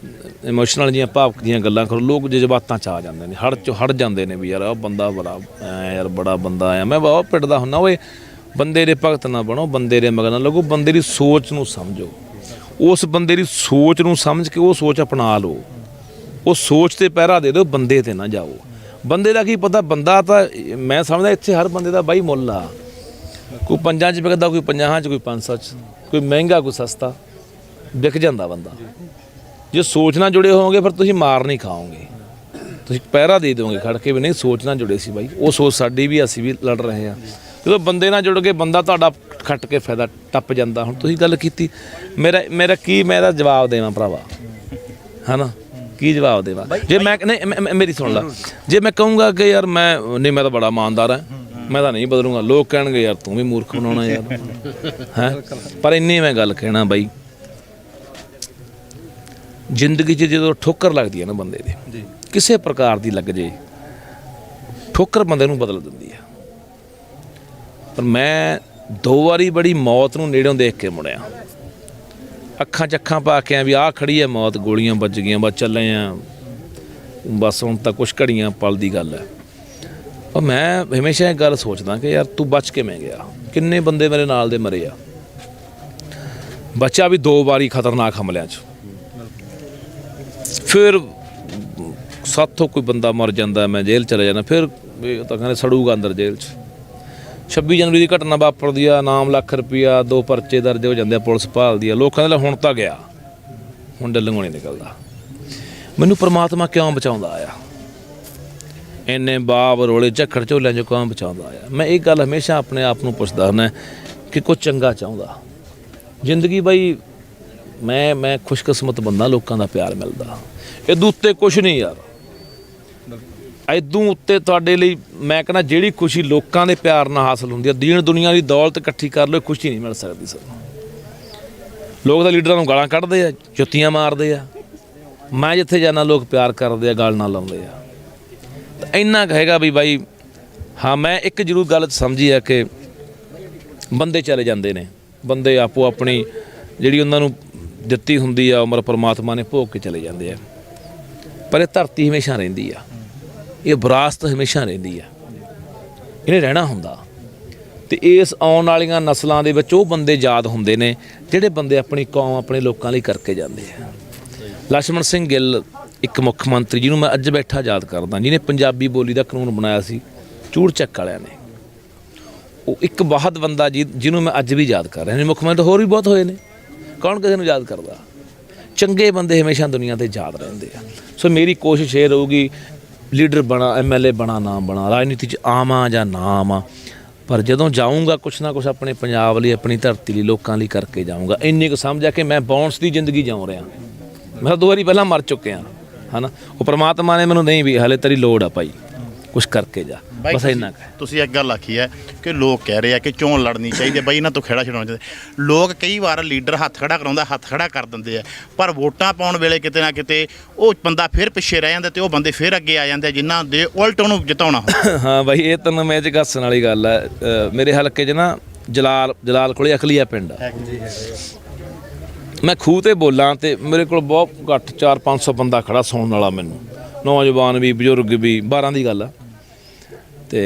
S1: ਇਮੋਸ਼ਨਲ ਜੀਆਂ ਭਾਵਕ ਦੀਆਂ ਗੱਲਾਂ ਕਰੋ, ਲੋਕ ਜਜ਼ਬਾਤਾਂ 'ਚ ਆ ਜਾਂਦੇ ਨੇ, ਹੜ ਜਾਂਦੇ ਨੇ ਵੀ ਯਾਰ ਆਹ ਬੰਦਾ ਬੜਾ ਯਾਰ ਬੜਾ ਬੰਦਾ ਆਇਆ। ਮੈਂ ਬਹੁਤ ਪਿੱਟਦਾ ਹੁੰਦਾ, ਓਏ ਬੰਦੇ ਦੇ ਭਗਤ ਨਾ ਬਣੋ, ਬੰਦੇ ਦੇ ਮਗਰ ਨਾ ਲੱਗੋ, ਬੰਦੇ ਦੀ ਸੋਚ ਨੂੰ ਸਮਝੋ, ਉਸ ਬੰਦੇ ਦੀ ਸੋਚ ਨੂੰ ਸਮਝ ਕੇ ਉਹ ਸੋਚ ਅਪਣਾ ਲਓ, ਉਹ ਸੋਚ ਤੇ ਪਹਿਰਾ ਦੇ ਦਿਓ, ਬੰਦੇ ਤੇ ਨਾ ਜਾਓ। ਬੰਦੇ ਦਾ ਕੀ ਪਤਾ, ਬੰਦਾ ਤਾਂ ਮੈਂ ਸਮਝਦਾ ਇੱਥੇ ਹਰ ਬੰਦੇ ਦਾ ਬਾਈ ਮੁੱਲ ਆ, ਕੋਈ 5 'ਚ ਵਿਕਦਾ, ਕੋਈ 50 'ਚ, ਕੋਈ 500 'ਚ, ਕੋਈ ਮਹਿੰਗਾ, ਕੋਈ ਸਸਤਾ, ਵਿਕ ਜਾਂਦਾ ਬੰਦਾ। ਜੇ ਸੋਚ ਨਾਲ ਜੁੜੇ ਹੋਵੋਗੇ ਫਿਰ ਤੁਸੀਂ ਮਾਰ ਨਹੀਂ ਖਾਓਗੇ, ਤੁਸੀਂ ਪਹਿਰਾ ਦੇ ਦਿਓਗੇ ਖੜ ਕੇ ਵੀ ਨਹੀਂ ਸੋਚ ਨਾਲ ਜੁੜੇ ਸੀ ਬਾਈ, ਉਹ ਸੋਚ ਸਾਡੀ ਵੀ, ਅਸੀਂ ਵੀ ਲੜ ਰਹੇ ਹਾਂ। ਜਦੋਂ ਬੰਦੇ ਨਾਲ ਜੁੜ ਕੇ ਬੰਦਾ ਤੁਹਾਡਾ ਖੱਟ ਕੇ ਫਾਇਦਾ ਟੱਪ ਜਾਂਦਾ। ਹੁਣ ਤੁਸੀਂ ਗੱਲ ਕੀਤੀ, ਮੇਰਾ ਕੀ ਮੈਂ ਇਹਦਾ ਜਵਾਬ ਦੇਵਾਂ ਭਰਾਵਾ, ਹੈ ਨਾ, ਕੀ ਜਵਾਬ ਦੇਵਾਂ? ਜੇ ਮੈਂ ਨਹੀਂ ਮੇਰੀ ਸੁਣ ਲਾ, ਜੇ ਮੈਂ ਕਹੂੰਗਾ ਕਿ ਯਾਰ ਮੈਂ ਤਾਂ ਬੜਾ ਇਮਾਨਦਾਰ ਹਾਂ, ਮੈਂ ਤਾਂ ਨਹੀਂ ਬਦਲੂੰਗਾ, ਲੋਕ ਕਹਿਣਗੇ ਯਾਰ ਤੂੰ ਵੀ ਮੂਰਖ ਬਣਾਉਣਾ ਯਾਰ, ਹੈ। ਪਰ ਇੰਨੀ ਮੈਂ ਗੱਲ ਕਹਿਣਾ ਬਾਈ, ਜ਼ਿੰਦਗੀ 'ਚ ਜਦੋਂ ਠੋਕਰ ਲੱਗਦੀ ਹੈ ਨਾ ਬੰਦੇ ਦੇ, ਕਿਸੇ ਪ੍ਰਕਾਰ ਦੀ ਲੱਗ ਜੇ ਠੋਕਰ, ਬੰਦੇ ਨੂੰ ਬਦਲ ਦਿੰਦੀ ਹੈ। ਪਰ ਮੈਂ 2 ਵਾਰੀ ਬੜੀ ਮੌਤ ਨੂੰ ਨੇੜਿਓਂ ਦੇਖ ਕੇ ਮੁੜਿਆ, ਅੱਖਾਂ 'ਚ ਅੱਖਾਂ ਪਾ ਕੇ ਆ ਵੀ ਆਹ ਖੜੀ ਹੈ ਮੌਤ, ਗੋਲੀਆਂ ਵੱਜ ਗਈਆਂ, ਬਸ ਚੱਲੇ ਆ, ਬਸ ਹੁਣ ਤਾਂ ਕੁਛ ਘੜੀਆਂ ਪਲ ਦੀ ਗੱਲ ਹੈ। ਪਰ ਮੈਂ ਹਮੇਸ਼ਾ ਇਹ ਗੱਲ ਸੋਚਦਾ ਕਿ ਯਾਰ ਤੂੰ ਬਚ ਕਿਵੇਂ ਗਿਆ, ਕਿੰਨੇ ਬੰਦੇ ਮੇਰੇ ਨਾਲ ਦੇ ਮਰੇ ਆ, ਬੱਚਾ ਵੀ 2 ਵਾਰੀ ਖਤਰਨਾਕ ਹਮਲਿਆਂ 'ਚ, ਫਿਰ ਸਾਥੋਂ ਕੋਈ ਬੰਦਾ ਮਰ ਜਾਂਦਾ, ਮੈਂ ਜੇਲ੍ਹ ਚਲੇ ਜਾਂਦਾ, ਫਿਰ ਇਹ ਤਾਂ ਕਹਿੰਦੇ ਸੜੂਗਾ ਅੰਦਰ ਜੇਲ੍ਹ 'ਚ। 26 ਜਨਵਰੀ ਦੀ ਘਟਨਾ ਵਾਪਰਦੀ ਆ, ਨਾਮ ਲੱਖ ਰੁਪਈਆ, 2 ਪਰਚੇ ਦਰਜ ਹੋ ਜਾਂਦੇ ਆ, ਪੁਲਿਸ ਭਾਲਦੀ ਆ, ਲੋਕਾਂ ਦੇ ਹੁਣ ਤਾਂ ਗਿਆ, ਹੁਣ ਡੱਲੂਆਂ ਨਹੀਂ ਨਿਕਲਦਾ। ਮੈਨੂੰ ਪ੍ਰਮਾਤਮਾ ਕਿਉਂ ਬਚਾਉਂਦਾ ਆ, ਇੰਨੇ ਬਾਬ ਰੋਲੇ ਝੱਖੜ ਝੋਲਿਆਂ 'ਚੋਂ ਕਿਉਂ ਬਚਾਉਂਦਾ ਆ? ਮੈਂ ਇਹ ਗੱਲ ਹਮੇਸ਼ਾ ਆਪਣੇ ਆਪ ਨੂੰ ਪੁੱਛਦਾ ਹੁੰਦਾ ਕਿ ਕੁਝ ਚੰਗਾ ਚਾਹੁੰਦਾ ਜ਼ਿੰਦਗੀ ਬਾਈ। ਮੈਂ ਖੁਸ਼ਕਿਸਮਤ ਬੰਦਾ, ਲੋਕਾਂ ਦਾ ਪਿਆਰ ਮਿਲਦਾ, ਇਹਦੂ ਉੱਤੇ ਕੁਛ ਨਹੀਂ ਯਾਰ, ਇਦੋਂ ਉੱਤੇ ਤੁਹਾਡੇ ਲਈ ਮੈਂ ਕਹਿੰਦਾ ਜਿਹੜੀ ਖੁਸ਼ੀ ਲੋਕਾਂ ਦੇ ਪਿਆਰ ਨਾਲ ਹਾਸਲ ਹੁੰਦੀ ਹੈ, ਦੀਨ ਦੁਨੀਆ ਦੀ ਦੌਲਤ ਇਕੱਠੀ ਕਰ ਲਓ, ਖੁਸ਼ੀ ਨਹੀਂ ਮਿਲ ਸਕਦੀ ਸਰ। ਲੋਕ ਤਾਂ ਲੀਡਰਾਂ ਨੂੰ ਗਾਲਾਂ ਕੱਢਦੇ ਆ, ਜੁੱਤੀਆਂ ਮਾਰਦੇ ਆ, ਮੈਂ ਜਿੱਥੇ ਜਾਂਦਾ ਲੋਕ ਪਿਆਰ ਕਰਦੇ ਆ, ਗਾਲ ਨਾਲ ਲਾਉਂਦੇ ਆ। ਤਾਂ ਇੰਨਾ ਕੁ ਹੈਗਾ ਵੀ ਬਾਈ, ਹਾਂ ਮੈਂ ਇੱਕ ਜ਼ਰੂਰ ਗੱਲ ਸਮਝੀ ਆ ਕਿ ਬੰਦੇ ਚਲੇ ਜਾਂਦੇ ਨੇ, ਬੰਦੇ ਆਪੋ ਆਪਣੀ ਜਿਹੜੀ ਉਹਨਾਂ ਨੂੰ ਦਿੱਤੀ ਹੁੰਦੀ ਆ ਉਮਰ ਪਰਮਾਤਮਾ ਨੇ ਭੋਗ ਕੇ ਚਲੇ ਜਾਂਦੇ ਆ, ਪਰ ਇਹ ਧਰਤੀ ਹਮੇਸ਼ਾ ਰਹਿੰਦੀ ਆ, ਇਹ ਵਿਰਾਸਤ ਹਮੇਸ਼ਾ ਰਹਿੰਦੀ ਆ, ਇਹਨੇ ਰਹਿਣਾ ਹੁੰਦਾ। ਤੇ ਇਸ ਆਉਣ ਵਾਲੀਆਂ ਨਸਲਾਂ ਦੇ ਵਿੱਚ ਉਹ ਬੰਦੇ ਯਾਦ ਹੁੰਦੇ ਨੇ ਜਿਹੜੇ ਬੰਦੇ ਆਪਣੀ ਕੌਮ, ਆਪਣੇ ਲੋਕਾਂ ਲਈ ਕਰਕੇ ਜਾਂਦੇ ਆ। ਲਛਮਣ ਸਿੰਘ ਗਿੱਲ ਇੱਕ ਮੁੱਖ ਮੰਤਰੀ ਜਿਹਨੂੰ ਮੈਂ ਅੱਜ ਬੈਠਾ ਯਾਦ ਕਰਦਾ, ਜਿਹਨੇ ਪੰਜਾਬੀ ਬੋਲੀ ਦਾ ਕਾਨੂੰਨ ਬਣਾਇਆ ਸੀ ਚੂੜ ਚੱਕ ਵਾਲਿਆਂ ਨੇ, ਉਹ ਇੱਕ ਬਹੁਤ ਬੰਦਾ ਜਿਹਨੂੰ ਮੈਂ ਅੱਜ ਵੀ ਯਾਦ ਕਰ ਰਿਹਾ। ਮੁੱਖ ਮੰਤਰੀ ਹੋਰ ਵੀ ਬਹੁਤ ਹੋਏ ਨੇ, ਕੌਣ ਕਿਸੇ ਨੂੰ ਯਾਦ ਕਰਦਾ? ਚੰਗੇ ਬੰਦੇ ਹਮੇਸ਼ਾ ਦੁਨੀਆ 'ਤੇ ਯਾਦ ਰਹਿੰਦੇ ਆ। ਸੋ ਮੇਰੀ ਕੋਸ਼ਿਸ਼ ਇਹ ਰਹੂਗੀ, ਲੀਡਰ ਬਣਾ, MLA ਬਣਾ ਨਾ ਬਣਾ, ਰਾਜਨੀਤੀ 'ਚ ਆਵਾਂ ਜਾਂ ਨਾ ਆਵਾਂ, ਪਰ ਜਦੋਂ ਜਾਊਂਗਾ ਕੁਛ ਨਾ ਕੁਛ ਆਪਣੇ ਪੰਜਾਬ ਲਈ, ਆਪਣੀ ਧਰਤੀ ਲਈ, ਲੋਕਾਂ ਲਈ ਕਰਕੇ ਜਾਊਂਗਾ। ਇੰਨੀ ਕੁ ਸਮਝਿਆ ਕਿ ਮੈਂ ਬਾਉਂਸ ਦੀ ਜ਼ਿੰਦਗੀ ਜਿਉਂ ਰਿਹਾ, ਮੈਂ 2 ਵਾਰੀ ਪਹਿਲਾਂ ਮਰ ਚੁੱਕਿਆ, ਹੈ ਨਾ। ਉਹ ਪ੍ਰਮਾਤਮਾ ਨੇ ਮੈਨੂੰ ਨਹੀਂ ਵੀ ਹਾਲੇ ਤੇਰੀ ਲੋੜ ਆ ਭਾਈ, ਕੁਛ ਕਰਕੇ ਜਾ, ਬਸ ਇੰਨਾ ਕੁ।
S2: ਤੁਸੀਂ ਇੱਕ ਗੱਲ ਆਖੀ ਹੈ ਕਿ ਲੋਕ ਕਹਿ ਰਹੇ ਆ ਕਿ ਚੋਣ ਲੜਨੀ ਚਾਹੀਦੀ ਹੈ ਬਾਈ, ਇਹਨਾਂ ਤੋਂ ਖੇੜਾ ਛਡਾਉਣਾ ਚਾਹੀਦਾ। ਲੋਕ ਕਈ ਵਾਰ ਲੀਡਰ ਹੱਥ ਖੜਾ ਕਰਾਉਂਦਾ, ਹੱਥ ਖੜਾ ਕਰ ਦਿੰਦੇ ਆ, ਪਰ ਵੋਟਾਂ ਪਾਉਣ ਵੇਲੇ ਕਿਤੇ ਨਾ ਕਿਤੇ ਉਹ ਬੰਦਾ ਫਿਰ ਪਿੱਛੇ ਰਹਿ ਜਾਂਦਾ ਤੇ ਉਹ ਬੰਦੇ ਫਿਰ ਅੱਗੇ ਆ ਜਾਂਦੇ ਜਿਨ੍ਹਾਂ ਦੇ ਉਲਟ ਉਹਨੂੰ ਜਿਤਾਉਣਾ ਹੁੰਦਾ।
S1: ਹਾਂ ਬਾਈ, ਇਹ ਤਾਂ ਮੈਂ ਚ ਘੱਸਣ ਵਾਲੀ ਗੱਲ ਹੈ। ਮੇਰੇ ਹਲਕੇ 'ਚ ਨਾ ਜਲਾਲ ਕੋਲੇ ਅਖਲੀਆ ਪਿੰਡ ਆ, ਮੈਂ ਖੂਹ ਤੇ ਬੋਲਾਂ ਤੇ ਮੇਰੇ ਕੋਲ ਬਹੁਤ ਘੱਟ 400-500 ਬੰਦਾ ਖੜਾ ਸੁਣਨ ਵਾਲਾ, ਮੈਨੂੰ ਨੌਜਵਾਨ ਵੀ, ਬਜ਼ੁਰਗ ਵੀ, 12 ਦੀ ਗੱਲ ਆ, ਤੇ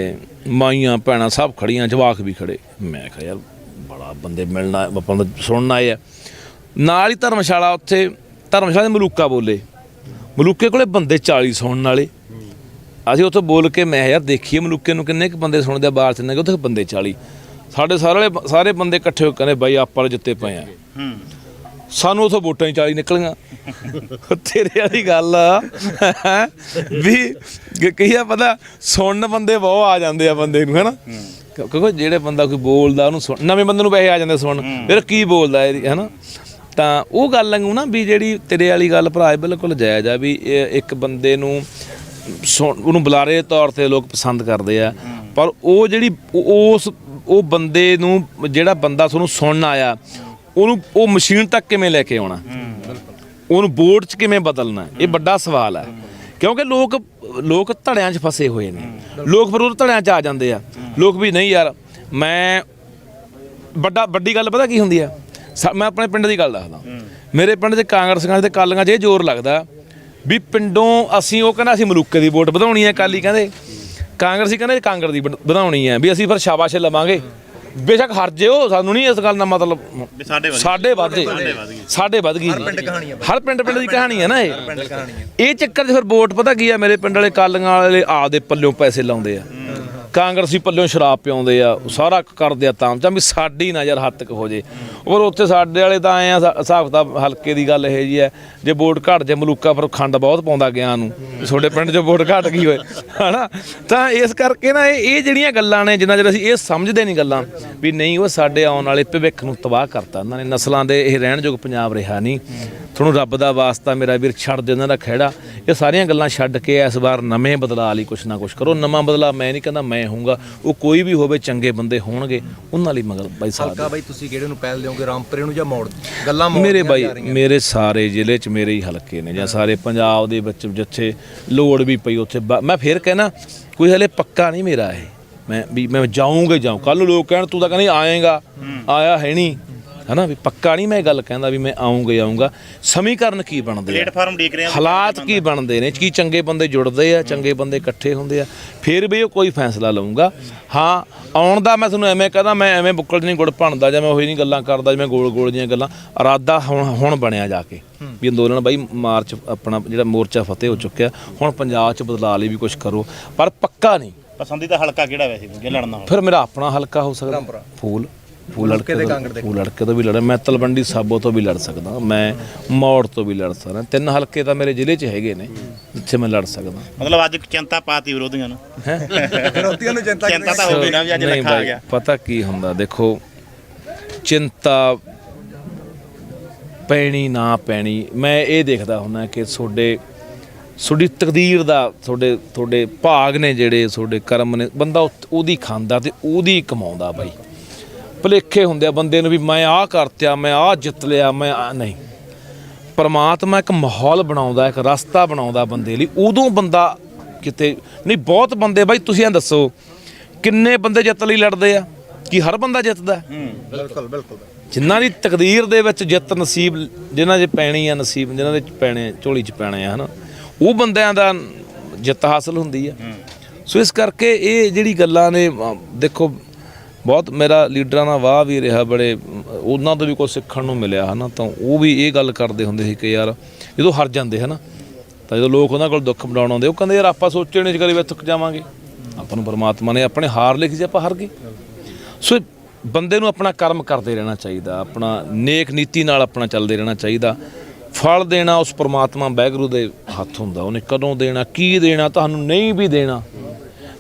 S1: ਮਾਈਆਂ ਭੈਣਾਂ ਸਭ ਖੜੀਆਂ, ਜਵਾਕ ਵੀ ਖੜੇ। ਮੈਂ ਕਿਹਾ ਯਾਰ ਬੜਾ ਬੰਦੇ ਮਿਲਣਾ, ਆਪਾਂ ਸੁਣਨ ਆਏ ਆ। ਨਾਲ ਹੀ ਧਰਮਸ਼ਾਲਾ, ਉੱਥੇ ਧਰਮਸ਼ਾਲਾ ਦੇ ਮਲੂਕਾ ਬੋਲੇ, ਮਲੂਕੇ ਕੋਲੇ ਬੰਦੇ 40 ਸੁਣਨ ਵਾਲੇ। ਅਸੀਂ ਉੱਥੇ ਬੋਲ ਕੇ ਮੈਂ ਯਾਰ ਦੇਖੀਏ ਮਲੂਕੇ ਨੂੰ ਕਿੰਨੇ ਕੁ ਬੰਦੇ ਸੁਣਦੇ ਆ, ਬਾਹਰ ਚ ਨੇ ਉੱਥੇ ਬੰਦੇ 40। ਸਾਡੇ ਸਾਰੇ ਬੰਦੇ ਇਕੱਠੇ ਹੋ ਕੇ ਕਹਿੰਦੇ ਬਾਈ ਆਪਾਂ ਵਾਲੇ ਜਿੱਤੇ ਪਏ ਆ, ਸਾਨੂੰ ਉੱਥੋਂ ਵੋਟਾਂ ਹੀ 40 ਨਿਕਲੀਆਂ। ਤੇਰੇ ਵਾਲੀ ਗੱਲ ਆ ਵੀ ਕਈ ਆ ਪਤਾ ਸੁਣਨ ਬੰਦੇ ਬਹੁਤ ਆ ਜਾਂਦੇ ਆ ਬੰਦੇ ਨੂੰ, ਹੈ ਨਾ, ਕਿਉਂਕਿ ਜਿਹੜੇ ਬੰਦਾ ਕੋਈ ਬੋਲਦਾ ਉਹਨੂੰ ਨਵੇਂ ਬੰਦੇ ਨੂੰ ਪੈਸੇ ਆ ਜਾਂਦੇ ਸੁਣਨ, ਫਿਰ ਕੀ ਬੋਲਦਾ ਹੈ ਨਾ। ਤਾਂ ਉਹ ਗੱਲ ਵਾਂਗੂ ਨਾ ਵੀ ਜਿਹੜੀ ਤੇਰੇ ਵਾਲੀ ਗੱਲ ਭਰਾ ਬਿਲਕੁਲ ਜਾਇਜ਼ ਆ, ਵੀ ਇੱਕ ਬੰਦੇ ਨੂੰ ਉਹਨੂੰ ਬੁਲਾਰੇ ਦੇ ਤੌਰ 'ਤੇ ਲੋਕ ਪਸੰਦ ਕਰਦੇ ਆ, ਪਰ ਉਹ ਜਿਹੜੀ ਉਹ ਬੰਦੇ ਨੂੰ, ਜਿਹੜਾ ਬੰਦਾ ਤੁਹਾਨੂੰ ਸੁਣਨ ਆਇਆ, ਉਹਨੂੰ ਉਹ ਮਸ਼ੀਨ ਤੱਕ ਕਿਵੇਂ ਲੈ ਕੇ ਆਉਣਾ। ਉਹਨੂੰ ਵੋਟ 'ਚ ਕਿਵੇਂ ਬਦਲਣਾ, ਇਹ ਵੱਡਾ ਸਵਾਲ ਹੈ। ਕਿਉਂਕਿ ਲੋਕ ਧੜਿਆਂ 'ਚ ਫਸੇ ਹੋਏ ਨੇ, ਲੋਕ ਫਿਰ ਉਹ ਧੜਿਆਂ 'ਚ ਆ ਜਾਂਦੇ ਆ। ਲੋਕ ਵੀ ਨਹੀਂ ਯਾਰ, ਮੈਂ ਵੱਡੀ ਗੱਲ ਪਤਾ ਕੀ ਹੁੰਦੀ ਆ, ਮੈਂ ਆਪਣੇ ਪਿੰਡ ਦੀ ਗੱਲ ਦੱਸਦਾ। ਮੇਰੇ ਪਿੰਡ 'ਚ ਕਾਂਗਰਸੀਆਂ ਤੇ ਕਾਲੀਆਂ 'ਚ ਇਹ ਜ਼ੋਰ ਲੱਗਦਾ ਵੀ ਪਿੰਡੋਂ ਅਸੀਂ, ਉਹ ਕਹਿੰਦਾ ਅਸੀਂ ਮਲੂਕੇ ਦੀ ਵੋਟ ਵਧਾਉਣੀ ਹੈ, ਅਕਾਲੀ ਕਹਿੰਦੇ, ਕਾਂਗਰਸੀ ਕਹਿੰਦੇ ਕਾਂਗਰਸ ਦੀ ਵਧਾਉਣੀ ਹੈ, ਵੀ ਅਸੀਂ ਫਿਰ ਸ਼ਾਬਾਸ਼ ਲਵਾਂਗੇ, ਬੇਸ਼ੱਕ ਹਰ ਜਿਓ, ਸਾਨੂੰ ਨਹੀਂ ਇਸ ਗੱਲ ਦਾ ਮਤਲਬ, ਸਾਡੇ ਵੱਧ ਗਈ ਜੀ। ਹਰ ਪਿੰਡ ਦੀ ਕਹਾਣੀ ਹੈ ਨਾ ਇਹ ਚੱਕਰ 'ਚ ਫਿਰ ਵੋਟ ਪਤਾ ਕੀ ਆ, ਮੇਰੇ ਪਿੰਡ ਵਾਲੇ ਕਾਲੀਆਂ ਵਾਲੇ ਆਪਦੇ ਪੱਲਿਓਂ ਪੈਸੇ ਲਾਉਂਦੇ ਆ, ਕਾਂਗਰਸੀ ਪੱਲਿਓਂ ਸ਼ਰਾਬ ਪਿਆਉਂਦੇ ਆ, ਸਾਰਾ ਕਰਦੇ ਆ ਤਾਮਝਾਮ ਵੀ ਸਾਡੀ ਨਾ ਯਾਰ ਹੱਦ ਤੱਕ ਹੋ ਜੇ। ਔਰ ਉੱਥੇ ਸਾਡੇ ਵਾਲੇ ਤਾਂ ਆਏ ਆ, ਹਿਸਾਬ ਕਿਤਾਬ ਹਲਕੇ ਦੀ ਗੱਲ ਇਹ ਜੀ ਹੈ, ਜੇ ਵੋਟ ਘੱਟ ਜੇ ਮਲੂਕਾ ਫਿਰ ਖੰਡ ਬਹੁਤ ਪਾਉਂਦਾ ਗਿਆ ਨੂੰ, ਤੁਹਾਡੇ ਪਿੰਡ 'ਚ ਵੋਟ ਘੱਟ ਗਈ ਹੋਏ ਹਨਾ। ਤਾਂ ਇਸ ਕਰਕੇ ਨਾ ਇਹ ਜਿਹੜੀਆਂ ਗੱਲਾਂ ਨੇ, ਜਿੰਨਾ ਚਿਰ ਅਸੀਂ ਇਹ ਸਮਝਦੇ ਨਹੀਂ ਗੱਲਾਂ ਵੀ ਨਹੀਂ, ਉਹ ਸਾਡੇ ਆਉਣ ਵਾਲੇ ਭਵਿੱਖ ਨੂੰ ਤਬਾਹ ਕਰਤਾ ਇਹਨਾਂ ਨੇ, ਨਸਲਾਂ ਦੇ ਇਹ ਰਹਿਣਯੋਗ ਪੰਜਾਬ ਰਿਹਾ ਨਹੀਂ। ਤੁਹਾਨੂੰ ਰੱਬ ਦਾ ਵਾਸਤਾ ਮੇਰਾ ਵੀਰ, ਛੱਡ ਦੇ ਇਹਨਾਂ ਦਾ ਖਹਿੜਾ, ਇਹ ਸਾਰੀਆਂ ਗੱਲਾਂ ਛੱਡ ਕੇ ਇਸ ਵਾਰ ਨਵੇਂ ਬਦਲਾਅ ਲਈ ਕੁਛ ਨਾ ਕੁਛ ਕਰੋ। ਨਵਾਂ ਬਦਲਾਅ ਮੈਂ ਨਹੀਂ ਕਹਿੰਦਾ ਮੈਂ ਹੋਊਗਾ, ਉਹ ਕੋਈ ਵੀ ਹੋਵੇ, ਚੰਗੇ ਬੰਦੇ ਹੋਣਗੇ ਉਹਨਾਂ ਲਈ ਮਗਰ ਬਾਈ ਸਾਹਿਬ।
S3: ਹਲਕਾ ਬਾਈ ਤੁਸੀਂ ਕਿਹੜੇ ਨੂੰ ਪਹਿਲ ਦਿਓਗੇ, ਰਾਮਪੁਰੇ ਨੂੰ ਜਾਂ ਮੋੜ ਗੱਲਾਂ?
S1: ਮੇਰੇ ਬਾਈ, ਮੇਰੇ ਸਾਰੇ ਜ਼ਿਲ੍ਹੇ 'ਚ ਮੇਰੇ ਹੀ ਹਲਕੇ ਨੇ, ਜਾਂ ਸਾਰੇ ਪੰਜਾਬ ਦੇ ਵਿੱਚ ਜਿੱਥੇ ਲੋੜ ਵੀ ਪਈ ਉੱਥੇ ਮੈਂ ਫੇਰ ਕਹਿਣਾ, ਕੋਈ ਹਲੇ ਪੱਕਾ ਨਹੀਂ ਮੇਰਾ ਇਹ, ਮੈਂ ਜਾਊਂਗਾ ਜਾਊਂ। ਕੱਲ੍ਹ ਨੂੰ ਲੋਕ ਕਹਿਣ ਤੂੰ ਤਾਂ ਕਹਿੰਦੀ ਆਏਗਾ, ਆਇਆ ਹੈ ਨਹੀਂ ਹੈ ਨਾ, ਵੀ ਪੱਕਾ ਨਹੀਂ ਮੈਂ ਗੱਲ ਕਹਿੰਦਾ ਵੀ ਮੈਂ ਆਊਂਗਾ। ਸਮੀਕਰਨ ਕੀ ਬਣਦੇ,
S2: ਪਲੇਟਫਾਰਮ ਦੇਖ ਰਹੇ ਆ,
S1: ਹਾਲਾਤ ਕੀ ਬਣਦੇ ਨੇ, ਕੀ ਚੰਗੇ ਬੰਦੇ ਜੁੜਦੇ ਆ, ਚੰਗੇ ਬੰਦੇ ਇਕੱਠੇ ਹੁੰਦੇ ਆ, ਫਿਰ ਵੀ ਉਹ ਕੋਈ ਫੈਸਲਾ ਲਊਂਗਾ। ਹਾਂ, ਆਉਣ ਦਾ ਮੈਂ ਤੁਹਾਨੂੰ ਐਵੇਂ ਕਹਦਾ, ਮੈਂ ਐਵੇਂ ਬੁੱਕਲ ਨਹੀਂ ਗੁੜ ਭਣਦਾ, ਜਾਂ ਮੈਂ ਉਹੀ ਨਹੀਂ ਗੱਲਾਂ ਕਰਦਾ ਜਿਵੇਂ ਗੋਲ ਦੀਆਂ ਗੱਲਾਂ। ਇਰਾਦਾ ਹੁਣ ਬਣਿਆ ਜਾ ਕੇ ਵੀ ਅੰਦੋਲਨ ਬਾਈ ਮਾਰਚ ਆਪਣਾ ਜਿਹੜਾ ਮੋਰਚਾ ਫਤਿਹ ਹੋ ਚੁੱਕਿਆ, ਹੁਣ ਪੰਜਾਬ 'ਚ ਬਦਲਾਅ ਲਈ ਵੀ ਕੁਝ ਕਰੋ, ਪਰ ਪੱਕਾ ਨਹੀਂ।
S2: ਪਸੰਦੀਦਾ ਹਲਕਾ ਕਿਹੜਾ ਵੈਸੇ ਜੇ ਲੜਨਾ ਹੋਵੇ?
S1: ਫਿਰ ਮੇਰਾ ਆਪਣਾ ਹਲਕਾ ਹੋ ਸਕਦਾ, ਫੂਲ ਲੜਕੇ ਤੋਂ ਵੀ ਲੜਾਂ, ਮੈਂ ਤਲਵੰਡੀ ਸਾਬੋ ਤੋਂ ਵੀ ਲੜ ਸਕਦਾ, ਮੈਂ ਮੌੜ ਤੋਂ ਵੀ ਲੜ ਸਕਦਾ। 3 ਹਲਕੇ ਤਾਂ ਮੇਰੇ ਜ਼ਿਲ੍ਹੇ 'ਚ ਹੈਗੇ ਨੇ ਜਿੱਥੇ ਮੈਂ ਲੜ ਸਕਦਾ।
S2: ਮਤਲਬ ਅੱਜ ਚਿੰਤਾ ਪਾਤੀ ਵਿਰੋਧੀਆਂ ਨੂੰ,
S3: ਵਿਰੋਧੀਆਂ ਨੂੰ ਚਿੰਤਾ
S2: ਤਾਂ ਹੋਵੇ ਨਾ ਵੀ ਅੱਜ ਲੱਖਾ ਆ ਗਿਆ।
S1: ਪਤਾ ਕੀ ਹੁੰਦਾ, ਦੇਖੋ ਚਿੰਤਾ ਪੈਣੀ ਨਾ ਪੈਣੀ, ਮੈਂ ਇਹ ਦੇਖਦਾ ਹੁੰਦਾ ਕਿ ਤੁਹਾਡੀ ਤਕਦੀਰ ਦਾ, ਤੁਹਾਡੇ ਭਾਗ ਨੇ ਜਿਹੜੇ, ਤੁਹਾਡੇ ਕਰਮ ਨੇ, ਬੰਦਾ ਉਹਦੀ ਖਾਂਦਾ ਤੇ ਉਹਦੀ ਕਮਾਉਂਦਾ ਬਾਈ। ਭੁਲੇਖੇ ਹੁੰਦੇ ਆ ਬੰਦੇ ਨੂੰ ਵੀ ਮੈਂ ਆਹ ਕਰਤਿਆ, ਮੈਂ ਆਹ ਜਿੱਤ ਲਿਆ, ਮੈਂ ਨਹੀਂ। ਪਰਮਾਤਮਾ ਇੱਕ ਮਾਹੌਲ ਬਣਾਉਂਦਾ, ਇੱਕ ਰਸਤਾ ਬਣਾਉਂਦਾ ਬੰਦੇ ਲਈ, ਉਦੋਂ ਬੰਦਾ ਕਿਤੇ ਨਹੀਂ। ਬਹੁਤ ਬੰਦੇ ਬਾਈ, ਤੁਸੀਂ ਇਹ ਦੱਸੋ ਕਿੰਨੇ ਬੰਦੇ ਜਿੱਤ ਲਈ ਲੜਦੇ ਆ, ਕੀ ਹਰ ਬੰਦਾ ਜਿੱਤਦਾ?
S3: ਬਿਲਕੁਲ।
S1: ਜਿਨ੍ਹਾਂ ਦੀ ਤਕਦੀਰ ਦੇ ਵਿੱਚ ਜਿੱਤ ਨਸੀਬ, ਜਿਨ੍ਹਾਂ 'ਚ ਪੈਣੀ ਆ ਨਸੀਬ, ਜਿਨ੍ਹਾਂ ਦੇ ਪੈਣੇ ਝੋਲੀ 'ਚ ਪੈਣੇ ਆ ਹਨਾ, ਉਹ ਬੰਦਿਆਂ ਦਾ ਜਿੱਤ ਹਾਸਲ ਹੁੰਦੀ ਆ। ਸੋ ਇਸ ਕਰਕੇ ਇਹ ਜਿਹੜੀ ਗੱਲਾਂ ਨੇ, ਦੇਖੋ ਬਹੁਤ ਮੇਰਾ ਲੀਡਰਾਂ ਨਾਲ ਵਾਹ ਵੀ ਰਿਹਾ, ਬੜੇ ਉਹਨਾਂ ਤੋਂ ਵੀ ਕੁਝ ਸਿੱਖਣ ਨੂੰ ਮਿਲਿਆ ਹੈ ਨਾ। ਤਾਂ ਉਹ ਵੀ ਇਹ ਗੱਲ ਕਰਦੇ ਹੁੰਦੇ ਸੀ ਕਿ ਯਾਰ ਜਦੋਂ ਹਾਰ ਜਾਂਦੇ ਹੈ ਨਾ, ਤਾਂ ਜਦੋਂ ਲੋਕ ਉਹਨਾਂ ਕੋਲ ਦੁੱਖ ਵੰਡਾਉਣ ਆਉਂਦੇ, ਉਹ ਕਹਿੰਦੇ ਯਾਰ ਆਪਾਂ ਸੋਚੇ ਨਹੀਂ ਸੀ ਕਦੇ ਵੀ ਥੱਕ ਜਾਵਾਂਗੇ, ਆਪਾਂ ਨੂੰ ਪਰਮਾਤਮਾ ਨੇ ਆਪਣੇ ਹਾਰ ਲਿਖੀ ਸੀ, ਆਪਾਂ ਹਾਰ ਗਏ। ਸੋ ਬੰਦੇ ਨੂੰ ਆਪਣਾ ਕਰਮ ਕਰਦੇ ਰਹਿਣਾ ਚਾਹੀਦਾ, ਆਪਣਾ ਨੇਕ ਨੀਤੀ ਨਾਲ ਆਪਣਾ ਚੱਲਦੇ ਰਹਿਣਾ ਚਾਹੀਦਾ। ਫਲ ਦੇਣਾ ਉਸ ਪਰਮਾਤਮਾ ਵਾਹਿਗੁਰੂ ਦੇ ਹੱਥ ਹੁੰਦਾ, ਉਹਨੇ ਕਦੋਂ ਦੇਣਾ, ਕੀ ਦੇਣਾ, ਤੁਹਾਨੂੰ ਨਹੀਂ ਵੀ ਦੇਣਾ।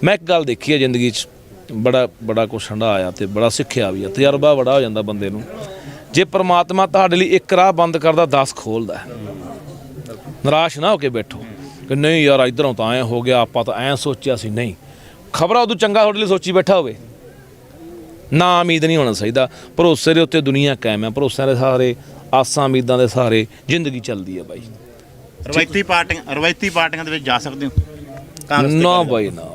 S1: ਮੈਂ ਇੱਕ ਗੱਲ ਦੇਖੀ ਹੈ ਜ਼ਿੰਦਗੀ 'ਚ, ਬੜਾ ਕੁਛ ਹੰਢਾਇਆ ਤੇ ਬੜਾ ਸਿੱਖਿਆ ਵੀ ਆ, ਤਜਰਬਾ ਬੜਾ ਹੋ ਜਾਂਦਾ ਬੰਦੇ ਨੂੰ। ਜੇ ਪਰਮਾਤਮਾ ਤੁਹਾਡੇ ਲਈ ਇੱਕ ਰਾਹ ਬੰਦ ਕਰਦਾ 10 ਖੋਲਦਾ। ਨਿਰਾਸ਼ ਨਾ ਹੋ ਕੇ ਬੈਠੋ ਕਿ ਨਹੀਂ ਯਾਰ ਇੱਧਰੋਂ ਤਾਂ ਐਂ ਹੋ ਗਿਆ, ਆਪਾਂ ਤਾਂ ਐਂ ਸੋਚਿਆ ਸੀ, ਨਹੀਂ। ਖਬਰਾਂ ਉਦੋਂ ਚੰਗਾ ਤੁਹਾਡੇ ਲਈ ਸੋਚੀ ਬੈਠਾ ਹੋਵੇ। ਨਾ ਉਮੀਦ ਨਹੀਂ ਹੋਣਾ ਚਾਹੀਦਾ, ਭਰੋਸੇ ਦੇ ਉੱਤੇ ਦੁਨੀਆ ਕਾਇਮ ਹੈ, ਭਰੋਸਿਆਂ ਦੇ ਸਹਾਰੇ, ਆਸਾਂ ਉਮੀਦਾਂ ਦੇ ਸਹਾਰੇ ਜ਼ਿੰਦਗੀ ਚੱਲਦੀ ਹੈ ਬਾਈ।
S2: ਰਵਾਇਤੀ ਪਾਰਟੀਆਂ ਦੇ ਵਿੱਚ ਜਾ ਸਕਦੇ ਹੋ?
S1: ਨਾ ਬਾਈ ਨਾ,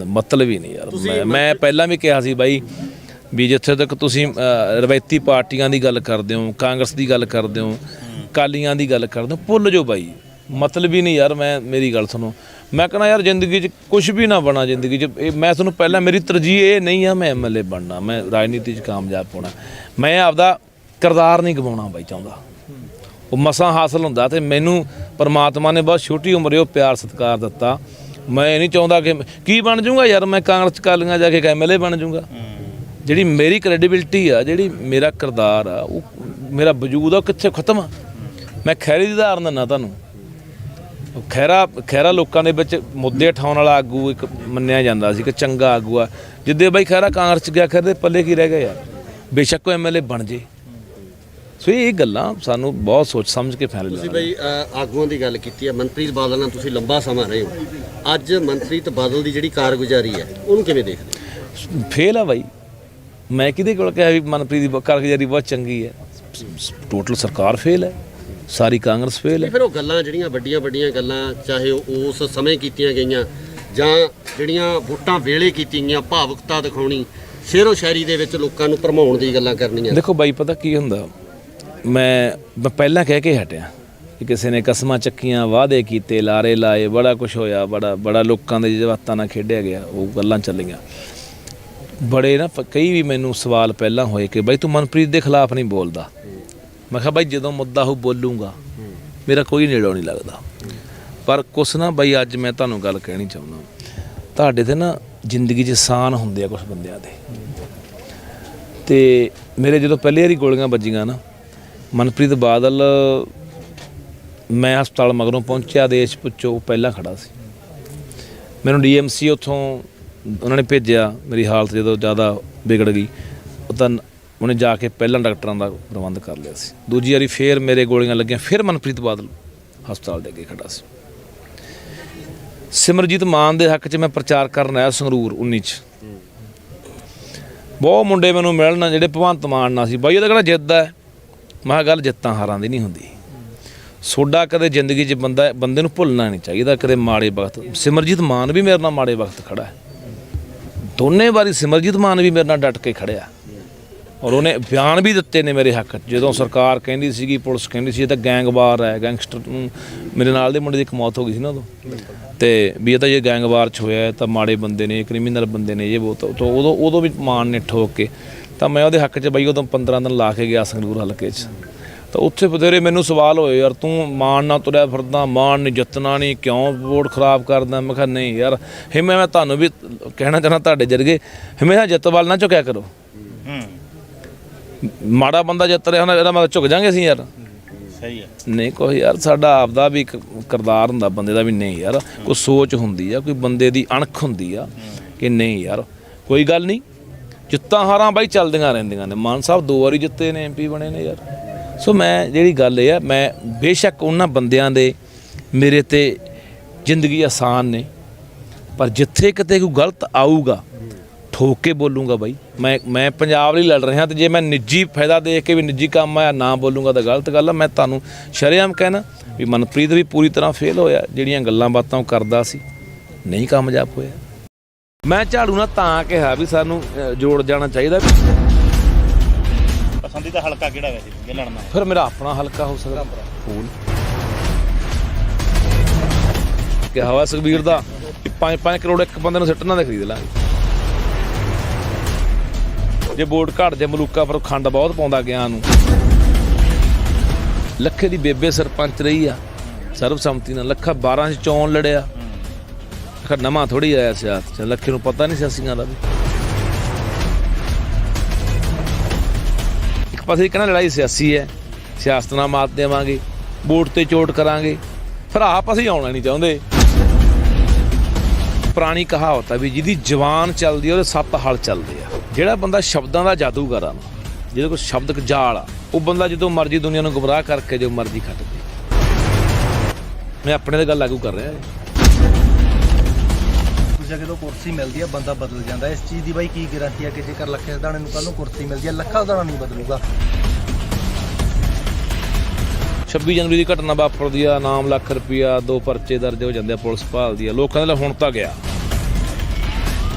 S1: ਮਤਲਬ ਹੀ ਨਹੀਂ ਯਾਰ। ਮੈਂ ਪਹਿਲਾਂ ਵੀ ਕਿਹਾ ਸੀ ਬਾਈ ਵੀ ਜਿੱਥੇ ਤੱਕ ਤੁਸੀਂ ਰਵਾਇਤੀ ਪਾਰਟੀਆਂ ਦੀ ਗੱਲ ਕਰਦੇ ਹੋ, ਕਾਂਗਰਸ ਦੀ ਗੱਲ ਕਰਦੇ ਹੋ, ਅਕਾਲੀਆਂ ਦੀ ਗੱਲ ਕਰਦੇ ਹੋ, ਭੁੱਲ ਜਾਓ ਬਾਈ, ਮਤਲਬ ਹੀ ਨਹੀਂ ਯਾਰ। ਮੇਰੀ ਗੱਲ ਸੁਣੋ, ਮੈਂ ਕਹਿੰਦਾ ਯਾਰ ਜ਼ਿੰਦਗੀ 'ਚ ਕੁਛ ਵੀ ਨਾ ਬਣਾ ਜ਼ਿੰਦਗੀ 'ਚ। ਮੈਂ ਤੁਹਾਨੂੰ ਪਹਿਲਾਂ, ਮੇਰੀ ਤਰਜੀਹ ਇਹ ਨਹੀਂ ਆ ਮੈਂ MLA ਬਣਨਾ, ਮੈਂ ਰਾਜਨੀਤੀ 'ਚ ਕਾਮਯਾਬ ਹੋਣਾ, ਮੈਂ ਆਪਦਾ ਕਿਰਦਾਰ ਨਹੀਂ ਗਵਾਉਣਾ ਬਾਈ ਚਾਹੁੰਦਾ। ਉਹ ਮਸਾਂ ਹਾਸਲ ਹੁੰਦਾ ਤੇ ਮੈਨੂੰ ਪਰਮਾਤਮਾ ਨੇ ਬਹੁਤ ਛੋਟੀ ਉਮਰੇ ਉਹ ਪਿਆਰ ਸਤਿਕਾਰ ਦਿੱਤਾ। ਮੈਂ ਨਹੀਂ ਚਾਹੁੰਦਾ ਕਿ ਕੀ ਬਣ ਜਾਊਗਾ ਯਾਰ, ਮੈਂ ਕਾਂਗਰਸ ਕਾਲੀਆਂ ਜਾ ਕੇ MLA ਬਣ ਜਾਊਗਾ। ਜਿਹੜੀ ਮੇਰੀ ਕ੍ਰੈਡੀਬਿਲਿਟੀ ਆ, ਜਿਹੜੀ ਮੇਰਾ ਕਿਰਦਾਰ ਆ, ਉਹ ਮੇਰਾ ਵਜੂਦ ਆ, ਉਹ ਕਿੱਥੇ ਖਤਮ ਆ। ਮੈਂ ਖੈਰੀ ਦੀ ਉਦਾਹਰਨ ਦਿੰਦਾ ਤੁਹਾਨੂੰ। ਖੈਰਾ ਲੋਕਾਂ ਦੇ ਵਿੱਚ ਮੁੱਦੇ ਉਠਾਉਣ ਵਾਲਾ ਆਗੂ ਇੱਕ ਮੰਨਿਆ ਜਾਂਦਾ ਸੀ ਕਿ ਚੰਗਾ ਆਗੂ ਆ। ਜਿੱਦੇ ਬਾਈ ਖੈਰਾ ਕਾਂਗਰਸ 'ਚ ਗਿਆ, ਖੈਰ ਦੇ ਪੱਲੇ ਕੀ ਰਹਿ ਗਿਆ ਯਾਰ, ਬੇਸ਼ੱਕ ਉਹ MLA ਬਣ ਜੇ। ਸੋ ਇਹ ਗੱਲਾਂ ਸਾਨੂੰ ਬਹੁਤ ਸੋਚ ਸਮਝ ਕੇ ਫੈਸਲੇ
S4: ਤੁਸੀਂ ਬਈ ਆਗੂਆਂ ਦੀ ਗੱਲ ਕੀਤੀ ਹੈ, ਮਨਪ੍ਰੀਤ ਬਾਦਲ ਨਾਲ ਤੁਸੀਂ ਲੰਬਾ ਸਮਾਂ ਰਹੇ ਹੋ। ਅੱਜ ਮਨਪ੍ਰੀਤ ਬਾਦਲ ਦੀ ਜਿਹੜੀ ਕਾਰਗੁਜ਼ਾਰੀ ਹੈ ਉਹਨੂੰ ਕਿਵੇਂ ਦੇਖਦੇ?
S1: ਫੇਲ ਆ ਬਾਈ। ਮੈਂ ਕਿਹਦੇ ਕੋਲ ਕਿਹਾ ਵੀ ਮਨਪ੍ਰੀਤ ਦੀ ਕਾਰਗੁਜ਼ਾਰੀ ਬਹੁਤ ਚੰਗੀ ਹੈ? ਟੋਟਲ ਸਰਕਾਰ ਫੇਲ ਹੈ, ਸਾਰੀ ਕਾਂਗਰਸ ਫੇਲ ਹੈ।
S4: ਫਿਰ ਉਹ ਗੱਲਾਂ ਜਿਹੜੀਆਂ ਵੱਡੀਆਂ ਵੱਡੀਆਂ ਗੱਲਾਂ ਚਾਹੇ ਉਹ ਉਸ ਸਮੇਂ ਕੀਤੀਆਂ ਗਈਆਂ ਜਾਂ ਜਿਹੜੀਆਂ ਵੋਟਾਂ ਵੇਲੇ ਕੀਤੀਆਂ ਗਈਆਂ, ਭਾਵੁਕਤਾ ਦਿਖਾਉਣੀ, ਸ਼ੇਰੋ ਸ਼ਾਇਰੀ ਦੇ ਵਿੱਚ ਲੋਕਾਂ ਨੂੰ ਭਰਮਾਉਣ ਦੀ ਗੱਲਾਂ ਕਰਨੀਆਂ।
S1: ਦੇਖੋ ਬਾਈ, ਪਤਾ ਕੀ ਹੁੰਦਾ, ਮੈਂ ਪਹਿਲਾਂ ਕਹਿ ਕੇ ਹਟਿਆ ਕਿ ਕਿਸੇ ਨੇ ਕਸਮਾਂ ਚੱਕੀਆਂ, ਵਾਅਦੇ ਕੀਤੇ, ਲਾਰੇ ਲਾਏ, ਬੜਾ ਕੁਝ ਹੋਇਆ, ਬੜਾ ਲੋਕਾਂ ਦੇ ਜਜ਼ਬਾਤਾਂ ਨਾਲ ਖੇਡਿਆ ਗਿਆ, ਉਹ ਗੱਲਾਂ ਚੱਲੀਆਂ ਬੜੇ ਨਾ। ਕਈ ਵੀ ਮੈਨੂੰ ਸਵਾਲ ਪਹਿਲਾਂ ਹੋਏ ਕਿ ਬਾਈ ਤੂੰ ਮਨਪ੍ਰੀਤ ਦੇ ਖਿਲਾਫ ਨਹੀਂ ਬੋਲਦਾ। ਮੈਂ ਕਿਹਾ ਬਾਈ ਜਦੋਂ ਮੁੱਦਾ ਹੋ ਬੋਲੂੰਗਾ, ਮੇਰਾ ਕੋਈ ਨੇੜੋਂ ਨਹੀਂ ਲੱਗਦਾ। ਪਰ ਕੁਛ ਨਾ ਬਾਈ, ਅੱਜ ਮੈਂ ਤੁਹਾਨੂੰ ਗੱਲ ਕਹਿਣੀ ਚਾਹੁੰਦਾ, ਤੁਹਾਡੇ ਤੇ ਨਾ ਜ਼ਿੰਦਗੀ 'ਚ ਸਾਨ ਹੁੰਦੇ ਆ ਕੁਛ ਬੰਦਿਆਂ ਦੇ। ਤੇ ਮੇਰੇ ਜਦੋਂ ਪਹਿਲੀ ਵਾਰੀ ਗੋਲੀਆਂ ਵੱਜੀਆਂ ਨਾ, ਮਨਪ੍ਰੀਤ ਬਾਦਲ, ਮੈਂ ਹਸਪਤਾਲ ਮਗਰੋਂ ਪਹੁੰਚਿਆ, ਦੇਸ਼ ਪੁੱਛੋ ਪਹਿਲਾਂ ਖੜਾ ਸੀ। ਮੈਨੂੰ ਡੀਐਮਸੀ ਉੱਥੋਂ ਉਹਨਾਂ ਨੇ ਭੇਜਿਆ, ਮੇਰੀ ਹਾਲਤ ਜਦੋਂ ਜ਼ਿਆਦਾ ਵਿਗੜ ਗਈ, ਉਹ ਤਾਂ ਉਹਨੇ ਜਾ ਕੇ ਪਹਿਲਾਂ ਡਾਕਟਰਾਂ ਦਾ ਪ੍ਰਬੰਧ ਕਰ ਲਿਆ ਸੀ। ਦੂਜੀ ਵਾਰੀ ਫੇਰ ਮੇਰੇ ਗੋਲੀਆਂ ਲੱਗੀਆਂ, ਫਿਰ ਮਨਪ੍ਰੀਤ ਬਾਦਲ ਹਸਪਤਾਲ ਦੇ ਅੱਗੇ ਖੜਾ ਸੀ। ਸਿਮਰਜੀਤ ਮਾਨ ਦੇ ਹੱਕ 'ਚ ਮੈਂ ਪ੍ਰਚਾਰ ਕਰਨ ਆਇਆ ਸੰਗਰੂਰ 19 'ਚ। ਬਹੁਤ ਮੁੰਡੇ ਮੈਨੂੰ ਮਿਲਣ ਜਿਹੜੇ ਭਗਵੰਤ ਮਾਨ ਨਾਲ ਸੀ, ਬਾਈ ਉਹਦਾ ਕਿਹੜਾ ਜਿੱਦ ਹੈ। ਮੈਂ ਕਿਹਾ ਗੱਲ ਜਿੱਤਾਂ ਹਾਰਾਂ ਦੀ ਨਹੀਂ ਹੁੰਦੀ। ਸੋਡਾ ਕਦੇ ਜ਼ਿੰਦਗੀ 'ਚ ਬੰਦੇ ਨੂੰ ਭੁੱਲਣਾ ਨਹੀਂ ਚਾਹੀਦਾ ਕਦੇ ਮਾੜੇ ਵਕਤ। ਸਿਮਰਜੀਤ ਮਾਨ ਵੀ ਮੇਰੇ ਨਾਲ ਮਾੜੇ ਵਕਤ ਖੜਾ ਹੈ, ਦੋਨੇ ਵਾਰੀ ਸਿਮਰਜੀਤ ਮਾਨ ਵੀ ਮੇਰੇ ਨਾਲ ਡਟ ਕੇ ਖੜਿਆ, ਔਰ ਉਹਨੇ ਬਿਆਨ ਵੀ ਦਿੱਤੇ ਨੇ ਮੇਰੇ ਹੱਕ 'ਚ। ਜਦੋਂ ਸਰਕਾਰ ਕਹਿੰਦੀ ਸੀਗੀ, ਪੁਲਿਸ ਕਹਿੰਦੀ ਸੀ ਇਹ ਤਾਂ ਗੈਂਗਵਾਰ ਹੈ, ਗੈਂਗਸਟਰ, ਮੇਰੇ ਨਾਲ ਦੇ ਮੁੰਡੇ ਦੀ ਇੱਕ ਮੌਤ ਹੋ ਗਈ ਸੀ ਨਾ ਉਦੋਂ, ਤੇ ਵੀ ਇਹ ਤਾਂ ਜੇ ਗੈਂਗਵਾਰ 'ਚ ਹੋਇਆ ਤਾਂ ਮਾੜੇ ਬੰਦੇ ਨੇ, ਕ੍ਰਿਮੀਨਲ ਬੰਦੇ ਨੇ, ਇਹ ਬਹੁਤ। ਤਾਂ ਉਦੋਂ ਵੀ ਮਾਨ ਨੇ ਠੋਕ ਕੇ, ਤਾਂ ਮੈਂ ਉਹਦੇ ਹੱਕ 'ਚ ਬਾਈ ਉਦੋਂ 15 ਦਿਨ ਲਾ ਕੇ ਗਿਆ ਸੰਗਰੂਰ ਹਲਕੇ 'ਚ। ਤਾਂ ਉੱਥੇ ਬਥੇਰੇ ਮੈਨੂੰ ਸਵਾਲ ਹੋਏ, ਯਾਰ ਤੂੰ ਮਾਨ ਨਾਲ ਤੁਰਿਆ ਫਿਰਦਾ, ਮਾਨ ਨੇ ਜਿੱਤਣਾ ਨਹੀਂ, ਕਿਉਂ ਵੋਟ ਖਰਾਬ ਕਰਦਾ। ਮੈਂ ਕਿਹਾ ਨਹੀਂ ਯਾਰ, ਮੈਂ ਤੁਹਾਨੂੰ ਵੀ ਕਹਿਣਾ ਚਾਹੁੰਦਾ, ਤੁਹਾਡੇ ਜਰਗੇ ਹਮੇਸ਼ਾ ਜਿੱਤ ਵੱਲ ਨਾ ਝੁਕਿਆ ਕਰੋ। ਮਾੜਾ ਬੰਦਾ ਜਿੱਤ ਰਿਹਾ ਹੁੰਦਾ, ਇਹਦਾ ਮਤਲਬ ਝੁਕ ਜਾਂਗੇ ਅਸੀਂ ਯਾਰ।
S2: ਸਹੀ ਹੈ।
S1: ਨਹੀਂ ਕੋਈ ਯਾਰ, ਸਾਡਾ ਆਪਦਾ ਵੀ ਇੱਕ ਕਿਰਦਾਰ ਹੁੰਦਾ ਬੰਦੇ ਦਾ ਵੀ। ਨਹੀਂ ਯਾਰ, ਕੋਈ ਸੋਚ ਹੁੰਦੀ ਆ, ਕੋਈ ਬੰਦੇ ਦੀ ਅਣਖ ਹੁੰਦੀ ਆ ਕਿ ਨਹੀਂ ਯਾਰ ਕੋਈ ਗੱਲ ਨਹੀਂ, ਜਿੱਤਾਂ ਹਾਰਾਂ ਬਾਈ ਚੱਲਦੀਆਂ ਰਹਿੰਦੀਆਂ ਨੇ। ਮਾਨ ਸਾਹਿਬ 2 ਵਾਰੀ ਜਿੱਤੇ ਨੇ, MP ਬਣੇ ਨੇ ਯਾਰ। ਸੋ ਮੈਂ ਜਿਹੜੀ ਗੱਲ ਇਹ ਆ, ਮੈਂ ਬੇਸ਼ੱਕ ਉਹਨਾਂ ਬੰਦਿਆਂ ਦੇ ਮੇਰੇ ਤੇ ਜ਼ਿੰਦਗੀ ਆਸਾਨ ਨੇ, ਪਰ ਜਿੱਥੇ ਕਿਤੇ ਕੋਈ ਗਲਤ ਆਊਗਾ ਠੋਕ ਕੇ ਬੋਲੂੰਗਾ ਬਾਈ। ਮੈਂ ਪੰਜਾਬ ਲਈ ਲੜ ਰਿਹਾ, ਤੇ ਜੇ ਮੈਂ ਨਿੱਜੀ ਫਾਇਦਾ ਦੇਖ ਕੇ ਵੀ ਨਿੱਜੀ ਕੰਮ ਆਇਆ ਨਾ ਬੋਲੂੰਗਾ ਤਾਂ ਗਲਤ ਗੱਲ ਆ। ਮੈਂ ਤੁਹਾਨੂੰ ਸ਼ਰੇਆਮ ਕਹਿਣਾ ਵੀ ਮਨਪ੍ਰੀਤ ਵੀ ਪੂਰੀ ਤਰ੍ਹਾਂ ਫੇਲ ਹੋਇਆ, ਜਿਹੜੀਆਂ ਗੱਲਾਂ ਬਾਤਾਂ ਉਹ ਕਰਦਾ ਸੀ, ਨਹੀਂ ਕਾਮਯਾਬ ਹੋਇਆ। ਮੈਂ ਝਾੜੂ ਨਾਲ ਤਾਂ ਕਿਹਾ ਵੀ ਸਾਨੂੰ ਜੋੜ ਜਾਣਾ ਚਾਹੀਦਾ।
S2: ਪਸੰਦੀਦਾ ਹਲਕਾ ਕਿਹੜਾ ਵੈਸੇ ਜੇ ਲੜਨਾ?
S1: ਫਿਰ ਮੇਰਾ ਆਪਣਾ ਹਲਕਾ ਹੋ ਸਕਦਾ ਫੂਲ ਕਿਹਾ ਹੋਇਆ ਸੁਖਬੀਰ ਦਾ 5 ਕਰੋੜ ਇੱਕ ਬੰਦੇ ਨੂੰ ਸਿੱਟਣਾ ਦੇ ਖਰੀਦ ਲਾਂਗੇ। ਜੇ ਵੋਟ ਘੱਟ ਜੇ ਮਲੂਕਾ ਪਰ ਖੰਡ ਬਹੁਤ ਪਾਉਂਦਾ ਗਿਆ ਨੂੰ। ਲੱਖੇ ਦੀ ਬੇਬੇ ਸਰਪੰਚ ਰਹੀ ਆ ਸਰਬਸੰਮਤੀ ਨਾਲ, ਲੱਖਾ 12 'ਚ ਚੋਣ ਲੜਿਆ। ਨਵਾਂ ਥੋੜੀ ਆਇਆ ਸਿਆਸਤ 'ਚ, ਲੱਖੇ ਨੂੰ ਪਤਾ ਨਹੀਂ ਸਿਆਸੀਆਂ ਦਾ ਵੀ। ਇੱਕ ਪਾਸੇ ਕਹਿੰਦਾ ਲੜਾਈ ਸਿਆਸੀ ਹੈ, ਸਿਆਸਤ ਨਾਲ ਮਾਤ ਦੇਵਾਂਗੇ, ਵੋਟ ਤੇ ਚੋਟ ਕਰਾਂਗੇ, ਫਿਰ ਆਪ ਅਸੀਂ ਆਉਣਾ ਨਹੀਂ ਚਾਹੁੰਦੇ। ਪੁਰਾਣੀ ਕਹਾਵਤ ਹੈ ਵੀ ਜਿਹਦੀ ਜ਼ੁਬਾਨ ਚੱਲਦੀ ਉਹਦੇ 7 ਹਲ ਚੱਲਦੇ ਆ। ਜਿਹੜਾ ਬੰਦਾ ਸ਼ਬਦਾਂ ਦਾ ਜਾਦੂਗਰ ਆ, ਜਿਹਦੇ ਕੋਲ ਸ਼ਬਦਕ ਜਾਲ ਆ, ਉਹ ਬੰਦਾ ਜਦੋਂ ਮਰਜ਼ੀ ਦੁਨੀਆ ਨੂੰ ਗੁੰਮਰਾਹ ਕਰਕੇ ਜੋ ਮਰਜ਼ੀ ਖੱਟ ਦੇ। ਮੈਂ ਆਪਣੇ ਤੇ ਗੱਲ ਲਾਗੂ ਕਰ ਰਿਹਾ।
S3: ਜਦੋਂ ਕੁਰਸੀ ਮਿਲਦੀ ਹੈ ਬੰਦਾ ਬਦਲ ਜਾਂਦਾ। ਇਸ ਚੀਜ਼ ਦੀ ਬਾਈ ਕੀ ਗਾਰੰਟੀ ਹੈ ਕਿ ਜੇਕਰ ਲੱਖੇ ਸਦਾਣੇ ਨੂੰ ਕੱਲ ਨੂੰ ਕੁਰਸੀ ਮਿਲਦੀ ਹੈ, ਲੱਖਾ ਸਦਾਣਾ ਨਹੀਂ ਬਦਲੂਗਾ।
S1: 26 ਜਨਵਰੀ ਦੀ ਘਟਨਾ ਵਾਪਰਦੀ ਆ, ਨਾਮ ਲੱਖ ਰੁਪਈਆ, 2 ਪਰਚੇ ਦਰਜ ਹੋ ਜਾਂਦੇ ਆ, ਪੁਲਿਸ ਭਾਲਦੀ ਆ। ਲੋਕਾਂ ਦੇ ਹੁਣ ਤਾਂ ਗਿਆ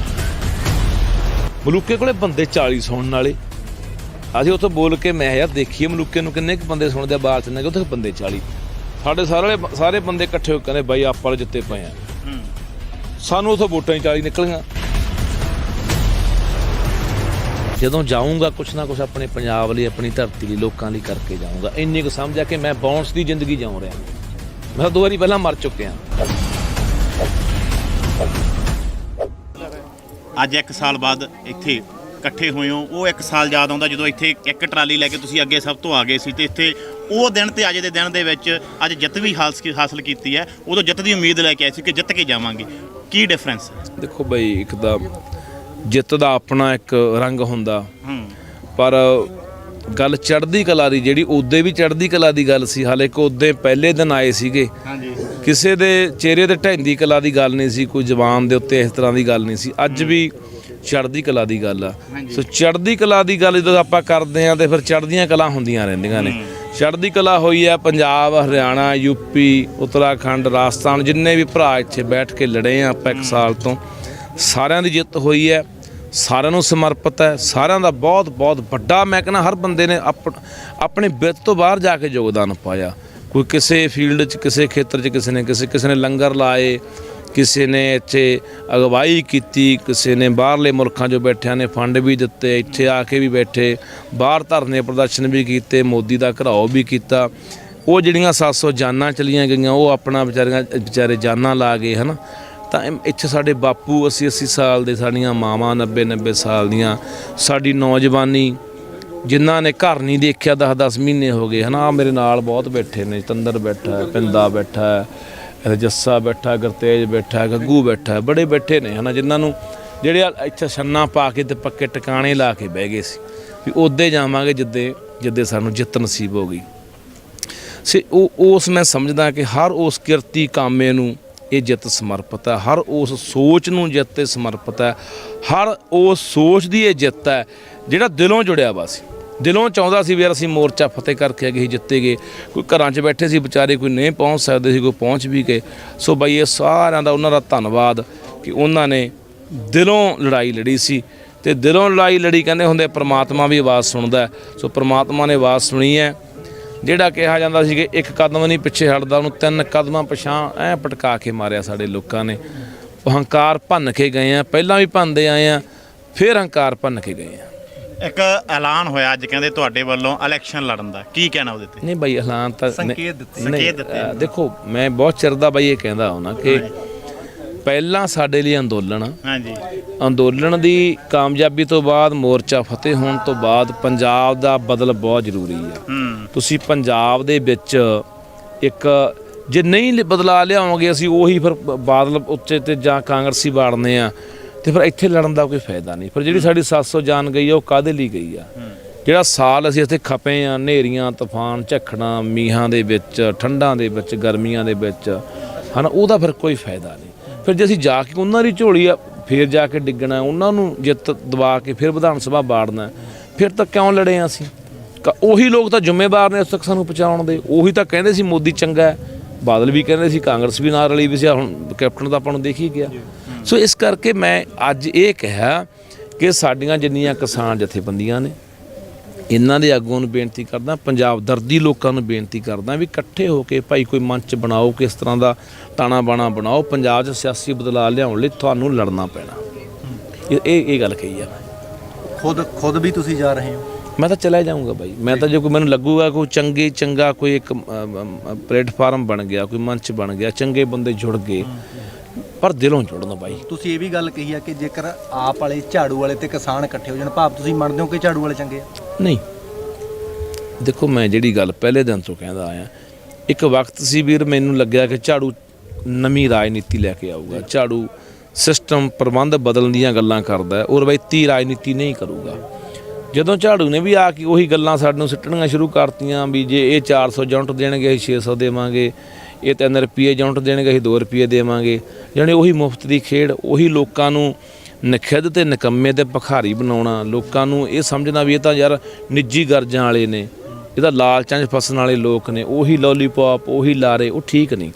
S1: ਮਲੂਕੇ ਕੋਲੇ ਬੰਦੇ 40 ਸੁਣਨ ਵਾਲੇ। ਅਸੀਂ ਉੱਥੇ ਬੋਲ ਕੇ ਮੈਂ ਯਾਰ ਦੇਖੀਏ ਮਲੂਕੇ ਨੂੰ ਕਿੰਨੇ ਕੁ ਬੰਦੇ ਸੁਣਦੇ ਆ, ਬਾਹਰ ਚ ਉੱਥੇ ਬੰਦੇ 40। ਸਾਡੇ ਸਾਰੇ ਬੰਦੇ ਇਕੱਠੇ ਹੋ ਕੇ ਕਹਿੰਦੇ ਬਾਈ ਆਪਾਂ ਵਾਲੇ ਜਿੱਤੇ ਪਏ ਆ। ਸਾਨੂੰ ਉੱਥੋਂ ਵੋਟਾਂ ਹੀ 40 ਨਿਕਲੀਆਂ। ਜਦੋਂ ਜਾਊਂਗਾ ਕੁਛ ਨਾ ਕੁਛ ਆਪਣੇ ਪੰਜਾਬ ਲਈ, ਆਪਣੀ ਧਰਤੀ ਲਈ, ਲੋਕਾਂ ਲਈ ਕਰਕੇ ਜਾਊਂਗਾ। ਇੰਨੀ ਕੁ ਸਮਝਿਆ ਕਿ ਮੈਂ ਬਾਉਂਸ ਦੀ ਜ਼ਿੰਦਗੀ ਜਿਉਂ ਰਿਹਾ। ਮੈਂ 2 ਵਾਰੀ ਪਹਿਲਾਂ ਮਰ ਚੁੱਕਿਆ।
S2: ਅੱਜ 1 ਸਾਲ ਬਾਅਦ ਇੱਥੇ ਇਕੱਠੇ ਹੋਏ ਹੋ, ਉਹ 1 ਸਾਲ ਯਾਦ ਆਉਂਦਾ ਜਦੋਂ ਇੱਥੇ ਇੱਕ ਟਰਾਲੀ ਲੈ ਕੇ ਤੁਸੀਂ ਅੱਗੇ ਸਭ ਤੋਂ ਆ ਗਏ ਸੀ, ਤੇ ਇੱਥੇ ਉਹ ਦਿਨ ਤੇ ਅੱਜ ਦੇ ਦਿਨ ਦੇ ਵਿੱਚ ਅੱਜ ਜਿੱਤ ਵੀ ਹਾਸਲ ਕੀਤੀ ਹੈ। ਉਦੋਂ ਜਿੱਤ ਦੀ ਉਮੀਦ ਲੈ ਕੇ ਆਏ ਸੀ ਕਿ ਜਿੱਤ ਕੇ ਜਾਵਾਂਗੇ। ਕੀ ਡਿਫਰੈਂਸ?
S1: ਦੇਖੋ ਬਈ, ਇੱਕ ਤਾਂ ਜਿੱਤ ਦਾ ਆਪਣਾ ਇੱਕ ਰੰਗ ਹੁੰਦਾ, ਪਰ ਗੱਲ ਚੜ੍ਹਦੀ ਕਲਾ ਦੀ ਜਿਹੜੀ ਉਹਦੇ ਵੀ ਚੜ੍ਹਦੀ ਕਲਾ ਦੀ ਗੱਲ ਸੀ। ਹਾਲੇ ਕਿ ਉਹਦੇ ਪਹਿਲੇ ਦਿਨ ਆਏ ਸੀਗੇ, ਕਿਸੇ ਦੇ ਚਿਹਰੇ ਤੇ ਢਹਿੰਦੀ ਕਲਾ ਦੀ ਗੱਲ ਨਹੀਂ ਸੀ, ਕੋਈ ਜ਼ਬਾਨ ਦੇ ਉੱਤੇ ਇਸ ਤਰ੍ਹਾਂ ਦੀ ਗੱਲ ਨਹੀਂ ਸੀ। ਅੱਜ ਵੀ ਚੜ੍ਹਦੀ ਕਲਾ ਦੀ ਗੱਲ ਆ। ਸੋ ਚੜ੍ਹਦੀ ਕਲਾ ਦੀ ਗੱਲ ਜਦੋਂ ਆਪਾਂ ਕਰਦੇ ਹਾਂ ਤੇ ਫਿਰ ਚੜ੍ਹਦੀਆਂ ਕਲਾ ਹੁੰਦੀਆਂ ਰਹਿੰਦੀਆਂ ਨੇ। ਚੜ੍ਹਦੀ ਕਲਾ ਹੋਈ ਹੈ। ਪੰਜਾਬ, ਹਰਿਆਣਾ, ਯੂਪੀ, ਉੱਤਰਾਖੰਡ, ਰਾਜਸਥਾਨ, ਜਿੰਨੇ ਵੀ ਭਰਾ ਇੱਥੇ ਬੈਠ ਕੇ ਲੜੇ ਆ ਆਪਾਂ 1 ਸਾਲ ਤੋਂ, ਸਾਰਿਆਂ ਦੀ ਜਿੱਤ ਹੋਈ ਹੈ। ਸਾਰਿਆਂ ਨੂੰ ਸਮਰਪਿਤ ਹੈ। ਸਾਰਿਆਂ ਦਾ ਬਹੁਤ ਬਹੁਤ ਵੱਡਾ, ਮੈਂ ਕਹਿੰਦਾ ਹਰ ਬੰਦੇ ਨੇ ਆਪਣੇ ਬਿਰਤ ਤੋਂ ਬਾਹਰ ਜਾ ਕੇ ਯੋਗਦਾਨ ਪਾਇਆ। ਕੋਈ ਕਿਸੇ ਫੀਲਡ 'ਚ, ਕਿਸੇ ਖੇਤਰ 'ਚ, ਕਿਸੇ ਨੇ ਲੰਗਰ ਲਾਏ, ਕਿਸੇ ਨੇ ਇੱਥੇ ਅਗਵਾਈ ਕੀਤੀ, ਕਿਸੇ ਨੇ ਬਾਹਰਲੇ ਮੁਲਕਾਂ 'ਚੋਂ ਬੈਠਿਆਂ ਨੇ ਫੰਡ ਵੀ ਦਿੱਤੇ, ਇੱਥੇ ਆ ਕੇ ਵੀ ਬੈਠੇ, ਬਾਹਰ ਧਰਨੇ ਪ੍ਰਦਰਸ਼ਨ ਵੀ ਕੀਤੇ, ਮੋਦੀ ਦਾ ਘਰਾਓ ਵੀ ਕੀਤਾ। ਉਹ ਜਿਹੜੀਆਂ 700 ਜਾਨਾਂ ਚਲੀਆਂ ਗਈਆਂ, ਉਹ ਆਪਣਾ ਵਿਚਾਰੇ ਜਾਨਾਂ ਲਾ ਗਏ, ਹੈ ਨਾ। ਤਾਂ ਇੱਥੇ ਸਾਡੇ ਬਾਪੂ 80 ਸਾਲ ਦੇ, ਸਾਡੀਆਂ ਮਾਵਾਂ 90 ਸਾਲ ਦੀਆਂ, ਸਾਡੀ ਨੌਜਵਾਨੀ ਜਿਨ੍ਹਾਂ ਨੇ ਘਰ ਨਹੀਂ ਦੇਖਿਆ 10 ਮਹੀਨੇ ਹੋ ਗਏ, ਹੈ ਨਾ। ਮੇਰੇ ਨਾਲ ਬਹੁਤ ਬੈਠੇ ਨੇ, ਤੰਦਰ ਬੈਠਾ, ਪਿੰਦਾ ਬੈਠਾ, ਜੱਸਾ ਬੈਠਾ, ਗੁਰਤੇਜ ਬੈਠਾ, ਗੱਗੂ ਬੈਠਾ, ਬੜੇ ਬੈਠੇ ਨੇ, ਹੈ ਨਾ, ਜਿਨ੍ਹਾਂ ਨੂੰ ਜਿਹੜੇ ਇੱਥੇ ਛੰਨਾ ਪਾ ਕੇ ਤੇ ਪੱਕੇ ਟਿਕਾਣੇ ਲਾ ਕੇ ਬਹਿ ਗਏ ਸੀ ਵੀ ਉੱਦੇ ਜਾਵਾਂਗੇ ਜਿੱਦੇ ਸਾਨੂੰ ਜਿੱਤ ਨਸੀਬ ਹੋ ਗਈ ਸੀ। ਉਸ ਮੈਂ ਸਮਝਦਾ ਕਿ ਹਰ ਉਸ ਕਿਰਤੀ ਕਾਮੇ ਨੂੰ ਇਹ ਜਿੱਤ ਸਮਰਪਿਤ ਹੈ, ਹਰ ਉਸ ਸੋਚ ਨੂੰ ਜਿੱਤ 'ਤੇ ਸਮਰਪਿਤ ਹੈ, ਹਰ ਉਸ ਸੋਚ ਦੀ ਇਹ ਜਿੱਤ ਹੈ ਜਿਹੜਾ ਦਿਲੋਂ ਜੁੜਿਆ ਵਾ ਸੀ, ਦਿਲੋਂ ਚਾਹੁੰਦਾ ਸੀ ਵੀ ਯਾਰ ਅਸੀਂ ਮੋਰਚਾ ਫਤਿਹ ਕਰਕੇ ਗਏ, ਜਿੱਤੇ ਗਏ। ਕੋਈ ਘਰਾਂ 'ਚ ਬੈਠੇ ਸੀ ਵਿਚਾਰੇ, ਕੋਈ ਨਹੀਂ ਪਹੁੰਚ ਸਕਦੇ ਸੀ, ਕੋਈ ਪਹੁੰਚ ਵੀ ਗਏ। ਸੋ ਬਾਈ ਇਹ ਸਾਰਿਆਂ ਦਾ ਉਹਨਾਂ ਦਾ ਧੰਨਵਾਦ ਕਿ ਉਹਨਾਂ ਨੇ ਦਿਲੋਂ ਲੜਾਈ ਲੜੀ ਸੀ, ਤੇ ਦਿਲੋਂ ਲੜਾਈ ਲੜੀ ਕਹਿੰਦੇ ਹੁੰਦੇ ਪ੍ਰਮਾਤਮਾ ਵੀ ਆਵਾਜ਼ ਸੁਣਦਾ। ਸੋ ਪ੍ਰਮਾਤਮਾ ਨੇ ਆਵਾਜ਼ ਸੁਣੀ ਹੈ। ਜਿਹੜਾ ਕਿਹਾ ਜਾਂਦਾ ਸੀ ਕਿ 1 ਕਦਮ ਨਹੀਂ ਪਿੱਛੇ ਹਟਦਾ, ਉਹਨੂੰ 3 ਕਦਮਾਂ ਪਿਛਾਂ ਐਂ ਪਟਕਾ ਕੇ ਮਾਰਿਆ ਸਾਡੇ ਲੋਕਾਂ ਨੇ। ਹੰਕਾਰ ਭੰਨ ਕੇ ਗਏ ਆ, ਪਹਿਲਾਂ ਵੀ ਭੰਨਦੇ ਆਏ ਆ, ਫਿਰ ਹੰਕਾਰ ਭੰਨ ਕੇ ਗਏ ਆ।
S2: ਇੱਕ ਐਲਾਨ ਹੋਇਆ ਅੱਜ ਕਹਿੰਦੇ ਤੁਹਾਡੇ ਵੱਲੋਂ ਇਲੈਕਸ਼ਨ ਲੜਨ ਦਾ, ਕੀ ਕਹਿਣਾ ਉਹਦੇ ਤੇ?
S1: ਨਹੀਂ ਬਾਈ, ਐਲਾਨ ਤਾਂ
S3: ਸੰਕੇਤ ਦਿੱਤੇ।
S1: ਦੇਖੋ ਮੈਂ ਬਹੁਤ ਚਿਰ ਦਾ ਬਾਈ ਇਹ ਕਹਿੰਦਾ ਹਾਂ ਕਿ ਪਹਿਲਾਂ ਸਾਡੇ ਲਈ ਅੰਦੋਲਨ ਦੀ ਕਾਮਯਾਬੀ ਤੋਂ ਬਾਅਦ, ਮੋਰਚਾ ਫਤਿਹ ਹੋਣ ਤੋਂ ਬਾਅਦ ਪੰਜਾਬ ਦਾ ਬਦਲ ਬਹੁਤ ਜ਼ਰੂਰੀ ਆ। ਤੁਸੀਂ ਪੰਜਾਬ ਦੇ ਵਿੱਚ ਇੱਕ ਜੇ ਨਹੀਂ ਬਦਲਾ ਲਿਆਓਗੇ, ਅਸੀਂ ਉਹੀ ਫਿਰ ਬਾਦਲ ਉੱਤੇ ਤੇ ਜਾਂ ਕਾਂਗਰਸੀ ਵਾੜਨੇ ਆ, ਤੇ ਫਿਰ ਇੱਥੇ ਲੜਨ ਦਾ ਕੋਈ ਫਾਇਦਾ ਨਹੀਂ। ਫਿਰ ਜਿਹੜੀ ਸਾਡੀ 700 ਜਾਨ ਗਈ ਆ, ਉਹ ਕਾਹਦੇ ਲਈ ਗਈ ਆ? ਜਿਹੜਾ ਸਾਲ ਅਸੀਂ ਇੱਥੇ ਖਪੇ ਆ, ਹਨੇਰੀਆਂ, ਤੂਫਾਨ, ਝੱਖੜਾਂ, ਮੀਂਹਾਂ ਦੇ ਵਿੱਚ, ਠੰਡਾਂ ਦੇ ਵਿੱਚ, ਗਰਮੀਆਂ ਦੇ ਵਿੱਚ, ਹੈ ਨਾ, ਉਹਦਾ ਫਿਰ ਕੋਈ ਫਾਇਦਾ ਨਹੀਂ। ਫਿਰ ਜੇ ਅਸੀਂ ਜਾ ਕੇ ਉਹਨਾਂ ਦੀ ਝੋਲੀ ਆ ਫਿਰ ਜਾ ਕੇ ਡਿੱਗਣਾ, ਉਹਨਾਂ ਨੂੰ ਜਿੱਤ ਦਵਾ ਕੇ ਫਿਰ ਵਿਧਾਨ ਸਭਾ ਬਾੜਨਾ, ਫਿਰ ਤਾਂ ਕਿਉਂ ਲੜੇ ਅਸੀਂ? ਉਹੀ ਲੋਕ ਤਾਂ ਜ਼ਿੰਮੇਵਾਰ ਨੇ ਉਸ ਤੱਕ ਸਾਨੂੰ ਪਹੁੰਚਾਉਣ ਦੇ। ਉਹੀ ਤਾਂ ਕਹਿੰਦੇ ਸੀ ਮੋਦੀ ਚੰਗਾ ਹੈ, ਬਾਦਲ ਵੀ ਕਹਿੰਦੇ ਸੀ, ਕਾਂਗਰਸ ਵੀ ਨਾਲ ਰਲੀ ਵੀ ਸੀ, ਹੁਣ ਕੈਪਟਨ ਤਾਂ ਆਪਾਂ ਨੂੰ ਦੇਖ ਹੀ ਗਿਆ। ਸੋ ਇਸ ਕਰਕੇ ਮੈਂ ਅੱਜ ਇਹ ਕਿਹਾ ਕਿ ਸਾਡੀਆਂ ਜਿੰਨੀਆਂ ਕਿਸਾਨ ਜਥੇਬੰਦੀਆਂ ਨੇ, ਇਹਨਾਂ ਦੇ ਆਗੂਆਂ ਨੂੰ ਬੇਨਤੀ ਕਰਦਾ, ਪੰਜਾਬ ਦਰਦੀ ਲੋਕਾਂ ਨੂੰ ਬੇਨਤੀ ਕਰਦਾ ਵੀ ਇਕੱਠੇ ਹੋ ਕੇ ਭਾਈ ਕੋਈ ਮੰਚ ਬਣਾਓ, ਕਿਸ ਤਰ੍ਹਾਂ ਦਾ ਤਾਣਾ ਬਾਣਾ ਬਣਾਓ। ਪੰਜਾਬ 'ਚ ਸਿਆਸੀ ਬਦਲਾਅ ਲਿਆਉਣ ਲਈ ਤੁਹਾਨੂੰ ਲੜਨਾ ਪੈਣਾ। ਇਹ ਗੱਲ ਕਹੀ ਆ।
S3: ਖੁਦ ਵੀ ਤੁਸੀਂ ਜਾ ਰਹੇ ਹੋ?
S1: ਮੈਂ ਤਾਂ ਚਲਾ ਜਾਊਂਗਾ ਬਾਈ। ਮੈਂ ਤਾਂ ਜੇ ਕੋਈ ਮੈਨੂੰ ਲੱਗੂਗਾ ਕੋਈ ਚੰਗਾ ਕੋਈ ਇੱਕ ਪਲੇਟਫਾਰਮ ਬਣ ਗਿਆ, ਕੋਈ ਮੰਚ ਬਣ ਗਿਆ, ਚੰਗੇ ਬੰਦੇ ਜੁੜ ਗਏ, ਪਰ ਦਿਲੋਂ ਜੁੜਨਾ ਬਾਈ।
S3: ਤੁਸੀਂ ਇਹ ਵੀ ਗੱਲ ਕਹੀ ਆ ਕਿ ਜੇਕਰ ਆਪ ਵਾਲੇ, ਝਾੜੂ ਵਾਲੇ ਤੇ ਕਿਸਾਨ ਇਕੱਠੇ ਹੋ ਜਾਣ, ਭਾਵ ਤੁਸੀਂ ਮੰਨਦੇ ਹੋ ਕਿ ਝਾੜੂ ਵਾਲੇ ਚੰਗੇ ਆ?
S1: ਨਹੀਂ, ਦੇਖੋ ਮੈਂ ਜਿਹੜੀ ਗੱਲ ਪਹਿਲੇ ਦਿਨ ਤੋਂ ਕਹਿੰਦਾ ਆਇਆ, ਇੱਕ ਵਕਤ ਸੀ ਵੀਰ ਮੈਨੂੰ ਲੱਗਿਆ ਕਿ ਝਾੜੂ ਨਵੀਂ ਰਾਜਨੀਤੀ ਲੈ ਕੇ ਆਊਗਾ, ਝਾੜੂ ਸਿਸਟਮ ਪ੍ਰਬੰਧ ਬਦਲਣ ਦੀਆਂ ਗੱਲਾਂ ਕਰਦਾ, ਉਹ ਰਵਾਇਤੀ ਰਾਜਨੀਤੀ ਨਹੀਂ ਕਰੂਗਾ। ਜਦੋਂ ਝਾੜੂ ਨੇ ਵੀ ਆ ਕੇ ਉਹੀ ਗੱਲਾਂ ਸਾਡੇ ਨੂੰ ਸਿੱਟਣੀਆਂ ਸ਼ੁਰੂ ਕਰਤੀਆਂ ਵੀ ਜੇ ਇਹ 400 ਯੂਨਿਟ ਦੇਣਗੇ ਅਸੀਂ 600 ਦੇਵਾਂਗੇ, ਇਹ 3 ਰੁਪਏ ਯੂਨਿਟ ਦੇਣਗੇ ਅਸੀਂ 2 ਰੁਪਏ ਦੇਵਾਂਗੇ, ਜਾਣੀ ਉਹੀ ਮੁਫਤ ਦੀ ਖੇਡ, ਉਹੀ ਲੋਕਾਂ ਨੂੰ ਨਖਿੱਧ ਤੇ ਨਿਕੰਮੇ ਤੇ ਭਿਖਾਰੀ ਬਣਾਉਣਾ, ਲੋਕਾਂ ਨੂੰ ਇਹ ਸਮਝਣਾ ਵੀ ਇਹ ਤਾਂ ਯਾਰ ਨਿੱਜੀ ਗਰਜਾਂ ਵਾਲੇ ਨੇ, ਇਹ ਤਾਂ ਲਾਲਚਾਂ 'ਚ ਫਸਣ ਵਾਲੇ ਲੋਕ ਨੇ, ਉਹੀ ਲੋਲੀਪੌਪ, ਉਹੀ ਲਾਰੇ, ਉਹ ਠੀਕ ਨਹੀਂ।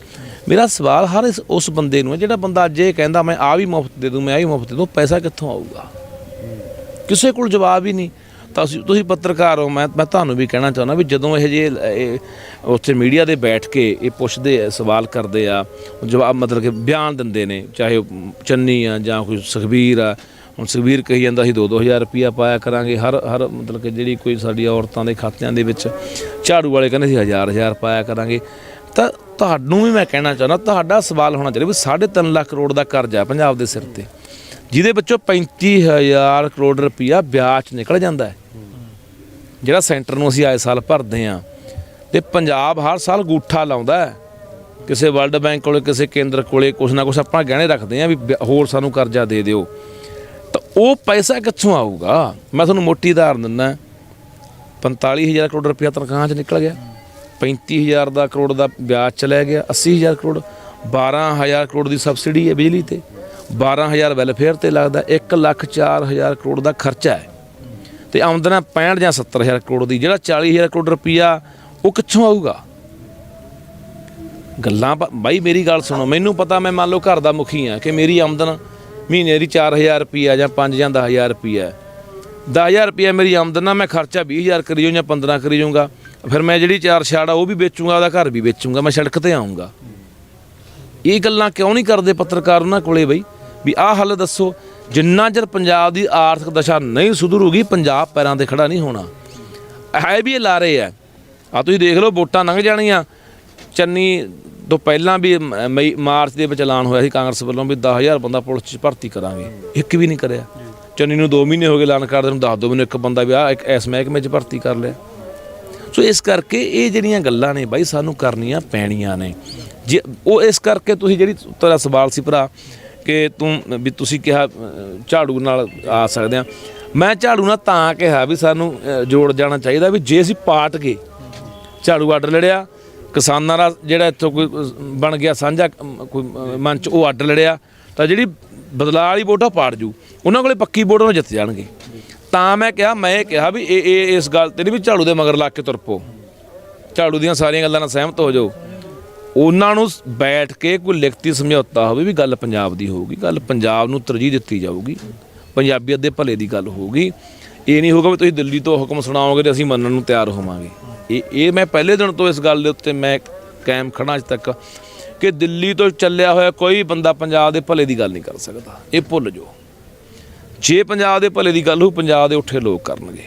S1: ਮੇਰਾ ਸਵਾਲ ਹਰ ਉਸ ਬੰਦੇ ਨੂੰ ਹੈ ਜਿਹੜਾ ਬੰਦਾ ਅੱਜ ਇਹ ਕਹਿੰਦਾ ਮੈਂ ਆਹ ਵੀ ਮੁਫਤ ਦੇ ਦੂੰ, ਮੈਂ ਆਹ ਵੀ ਮੁਫਤ ਦੇ ਦੂੰ, ਪੈਸਾ ਕਿੱਥੋਂ ਆਊਗਾ? ਕਿਸੇ ਕੋਲ ਜਵਾਬ ਹੀ ਨਹੀਂ। ਤਾਂ ਤੁਸੀਂ ਪੱਤਰਕਾਰ ਹੋ, ਮੈਂ ਤੁਹਾਨੂੰ ਵੀ ਕਹਿਣਾ ਚਾਹੁੰਦਾ ਵੀ ਜਦੋਂ ਇਹ ਜਿਹੇ ਉੱਥੇ ਮੀਡੀਆ ਦੇ ਬੈਠ ਕੇ ਇਹ ਪੁੱਛਦੇ ਸਵਾਲ ਕਰਦੇ ਆ, ਜਵਾਬ ਮਤਲਬ ਕਿ ਬਿਆਨ ਦਿੰਦੇ ਨੇ, ਚਾਹੇ ਉਹ ਚੰਨੀ ਆ ਜਾਂ ਕੋਈ ਸੁਖਬੀਰ ਆ। ਹੁਣ ਸੁਖਬੀਰ ਕਹੀ ਜਾਂਦਾ ਅਸੀਂ 2-2000 ਰੁਪਈਆ ਪਾਇਆ ਕਰਾਂਗੇ ਹਰ ਮਤਲਬ ਕਿ ਜਿਹੜੀ ਕੋਈ ਸਾਡੀ ਔਰਤਾਂ ਦੇ ਖਾਤਿਆਂ ਦੇ ਵਿੱਚ, ਝਾੜੂ ਵਾਲੇ ਕਹਿੰਦੇ ਸੀ 1000 ਪਾਇਆ ਕਰਾਂਗੇ। ਤਾਂ ਤੁਹਾਨੂੰ ਵੀ ਮੈਂ ਕਹਿਣਾ ਚਾਹੁੰਦਾ, ਤੁਹਾਡਾ ਸਵਾਲ ਹੋਣਾ ਚਾਹੀਦਾ ਵੀ 3.5 ਲੱਖ ਕਰੋੜ ਦਾ ਕਰਜ਼ਾ ਪੰਜਾਬ ਦੇ ਸਿਰ ਤੇ, ਜਿਹਦੇ ਵਿੱਚੋਂ 35,000 ਕਰੋੜ ਰੁਪਈਆ ਵਿਆਜ 'ਚ ਨਿਕਲ ਜਾਂਦਾ ਹੈ, ਜਿਹੜਾ ਸੈਂਟਰ ਨੂੰ ਅਸੀਂ ਆਏ ਸਾਲ ਭਰਦੇ ਹਾਂ। ਅਤੇ ਪੰਜਾਬ ਹਰ ਸਾਲ ਗੂਠਾ ਲਾਉਂਦਾ ਹੈ ਕਿਸੇ ਵਰਲਡ ਬੈਂਕ ਕੋਲੇ, ਕਿਸੇ ਕੇਂਦਰ ਕੋਲੇ, ਕੁਛ ਨਾ ਕੁਛ ਆਪਾਂ ਗਹਿਣੇ ਰੱਖਦੇ ਹਾਂ ਵੀ ਹੋਰ ਸਾਨੂੰ ਕਰਜ਼ਾ ਦੇ ਦਿਓ। ਤਾਂ ਉਹ ਪੈਸਾ ਕਿੱਥੋਂ ਆਊਗਾ? ਮੈਂ ਤੁਹਾਨੂੰ ਮੋਟੀ ਉਦਾਹਰਨ ਦਿੰਦਾ, 45,000 ਕਰੋੜ ਰੁਪਇਆ ਤਨਖਾਹਾਂ 'ਚ ਨਿਕਲ ਗਿਆ, 35,000 ਦਾ ਕਰੋੜ ਦਾ ਵਿਆਜ ਚਲਿਆ ਗਿਆ, 80,000 ਕਰੋੜ, 12,000 ਕਰੋੜ ਦੀ ਸਬਸਿਡੀ ਹੈ ਬਿਜਲੀ ਤੇ, 12,000 ਵੈਲਫੇਅਰ ਤੇ ਲੱਗਦਾ, 1,04,000 ਕਰੋੜ ਦਾ ਖਰਚਾ ਹੈ, ਤੇ ਆਮਦਨ 65 ਜਾਂ 70,000 ਕਰੋੜ ਦੀ। ਜਿਹੜਾ 40,000 ਕਰੋੜ ਰੁਪਈਆ ਉਹ ਕਿੱਥੋਂ ਆਊਗਾ? ਗੱਲਾਂ ਬਾਈ ਮੇਰੀ ਗੱਲ ਸੁਣੋ, ਮੈਨੂੰ ਪਤਾ ਮੈਂ ਮੰਨ ਲਓ ਘਰ ਦਾ ਮੁਖੀ ਆ ਕਿ ਮੇਰੀ ਆਮਦਨ ਮਹੀਨੇ ਦੀ 4000 ਰੁਪਈਆ ਜਾਂ 5 ਜਾਂ 10000 ਰੁਪਈਆ 10000 ਰੁਪਈਆ ਮੇਰੀ ਆਮਦਨ ਆ, ਮੈਂ ਖਰਚਾ 20000 ਕਰੀ ਜਾਊਂ ਜਾਂ 15 ਕਰੀ ਜਾਊਂਗਾ, ਫਿਰ ਮੈਂ ਜਿਹੜੀ 4 ਛਾੜ ਆ ਉਹ ਵੀ ਵੇਚੂੰਗਾ, ਉਹਦਾ ਘਰ ਵੀ ਵੇਚੂੰਗਾ, ਮੈਂ ਸੜਕ ਤੇ ਆਊਂਗਾ। ਇਹ ਗੱਲਾਂ ਕਿਉਂ ਨਹੀਂ ਕਰਦੇ ਪੱਤਰਕਾਰ ਉਹਨਾਂ ਕੋਲੇ ਬਈ ਵੀ ਆਹ ਹੱਲ ਦੱਸੋ? ਜਿੰਨਾ ਚਿਰ ਪੰਜਾਬ ਦੀ ਆਰਥਿਕ ਦਸ਼ਾ ਨਹੀਂ ਸੁਧਰੂਗੀ ਪੰਜਾਬ ਪੈਰਾਂ 'ਤੇ ਖੜਾ ਨਹੀਂ ਹੋਣਾ। ਹੈ ਵੀ ਇਹ ਲਾਰੇ ਆ ਤੁਸੀਂ ਦੇਖ ਲਓ, ਵੋਟਾਂ ਲੰਘ ਜਾਣੀਆਂ, ਚੰਨੀ ਤੋਂ ਪਹਿਲਾਂ ਵੀ ਮਾਰਚ ਦੇ ਵਿੱਚ ਐਲਾਨ ਹੋਇਆ ਸੀ ਕਾਂਗਰਸ ਵੱਲੋਂ ਵੀ 10000 ਬੰਦਾ ਪੁਲਿਸ 'ਚ ਭਰਤੀ ਕਰਾਂਗੇ, ਇੱਕ ਵੀ ਨਹੀਂ ਕਰਿਆ। ਚੰਨੀ ਨੂੰ 2 ਮਹੀਨੇ ਹੋ ਗਏ ਐਲਾਨ ਕਰਦੇ ਨੂੰ, ਦੱਸ ਦਿਓ ਮੈਨੂੰ ਇੱਕ ਬੰਦਾ ਵੀ ਇੱਕ ਇਸ ਮਹਿਕਮੇ 'ਚ ਭਰਤੀ ਕਰ ਲਿਆ। ਸੋ ਇਸ ਕਰਕੇ ਇਹ ਜਿਹੜੀਆਂ ਗੱਲਾਂ ਨੇ ਬਾਈ ਸਾਨੂੰ ਕਰਨੀਆਂ ਪੈਣੀਆਂ ਨੇ। ਜੇ ਉਹ ਇਸ ਕਰਕੇ ਤੁਸੀਂ ਜਿਹੜੀ ਤੁਹਾਡਾ ਸਵਾਲ ਸੀ ਭਰਾ ਕਿ ਤੁਸੀਂ ਕਿਹਾ ਝਾੜੂ ਨਾਲ ਆ ਸਕਦੇ ਹਾਂ, ਮੈਂ ਝਾੜੂ ਨਾਲ ਤਾਂ ਕਿਹਾ ਵੀ ਸਾਨੂੰ ਜੋੜ ਜਾਣਾ ਚਾਹੀਦਾ ਵੀ ਜੇ ਅਸੀਂ ਪਾਟ ਕੇ ਝਾੜੂ ਅੱਡ ਲੜਿਆ, ਕਿਸਾਨਾਂ ਦਾ ਜਿਹੜਾ ਇੱਥੋਂ ਕੋਈ ਬਣ ਗਿਆ ਸਾਂਝਾ ਕੋਈ ਮੰਚ ਉਹ ਅੱਡ ਲੜਿਆ, ਤਾਂ ਜਿਹੜੀ ਬਦਲਾਅ ਵਾਲੀ ਵੋਟ ਆ ਪਾੜ ਜੂ, ਉਹਨਾਂ ਕੋਲੇ ਪੱਕੀ ਵੋਟ ਉਹ ਜਿੱਤ ਜਾਣਗੇ। ਤਾਂ ਮੈਂ ਇਹ ਕਿਹਾ ਵੀ ਇਹ ਇਸ ਗੱਲ ਤੇ ਨਹੀਂ ਵੀ ਝਾੜੂ ਦੇ ਮਗਰ ਲੱਗ ਕੇ ਤੁਰ ਪਓ, ਝਾੜੂ ਦੀਆਂ ਸਾਰੀਆਂ ਗੱਲਾਂ ਨਾਲ ਸਹਿਮਤ ਹੋ ਜਾਓ। ਉਹਨਾਂ ਨੂੰ ਬੈਠ ਕੇ ਕੋਈ ਲਿਖਤੀ ਸਮਝੌਤਾ ਹੋਵੇ ਵੀ ਗੱਲ ਪੰਜਾਬ ਦੀ ਹੋਊਗੀ, ਗੱਲ ਪੰਜਾਬ ਨੂੰ ਤਰਜੀਹ ਦਿੱਤੀ ਜਾਊਗੀ, ਪੰਜਾਬੀਅਤ ਦੇ ਭਲੇ ਦੀ ਗੱਲ ਹੋਊਗੀ। ਇਹ ਨਹੀਂ ਹੋਊਗਾ ਵੀ ਤੁਸੀਂ ਦਿੱਲੀ ਤੋਂ ਹੁਕਮ ਸੁਣਾਓਗੇ ਤੇ ਅਸੀਂ ਮੰਨਣ ਨੂੰ ਤਿਆਰ ਹੋਵਾਂਗੇ। ਇਹ ਮੈਂ ਪਹਿਲੇ ਦਿਨ ਤੋਂ ਇਸ ਗੱਲ ਦੇ ਉੱਤੇ ਮੈਂ ਕਾਇਮ ਖੜਾ ਅੱਜ ਤੱਕ ਕਿ ਦਿੱਲੀ ਤੋਂ ਚੱਲਿਆ ਹੋਇਆ ਕੋਈ ਬੰਦਾ ਪੰਜਾਬ ਦੇ ਭਲੇ ਦੀ ਗੱਲ ਨਹੀਂ ਕਰ ਸਕਦਾ। ਇਹ ਭੁੱਲ ਜਾਓ। ਜੇ ਪੰਜਾਬ ਦੇ ਭਲੇ ਦੀ ਗੱਲ ਹੋ, ਪੰਜਾਬ ਦੇ ਉੱਠੇ ਲੋਕ ਕਰਨਗੇ।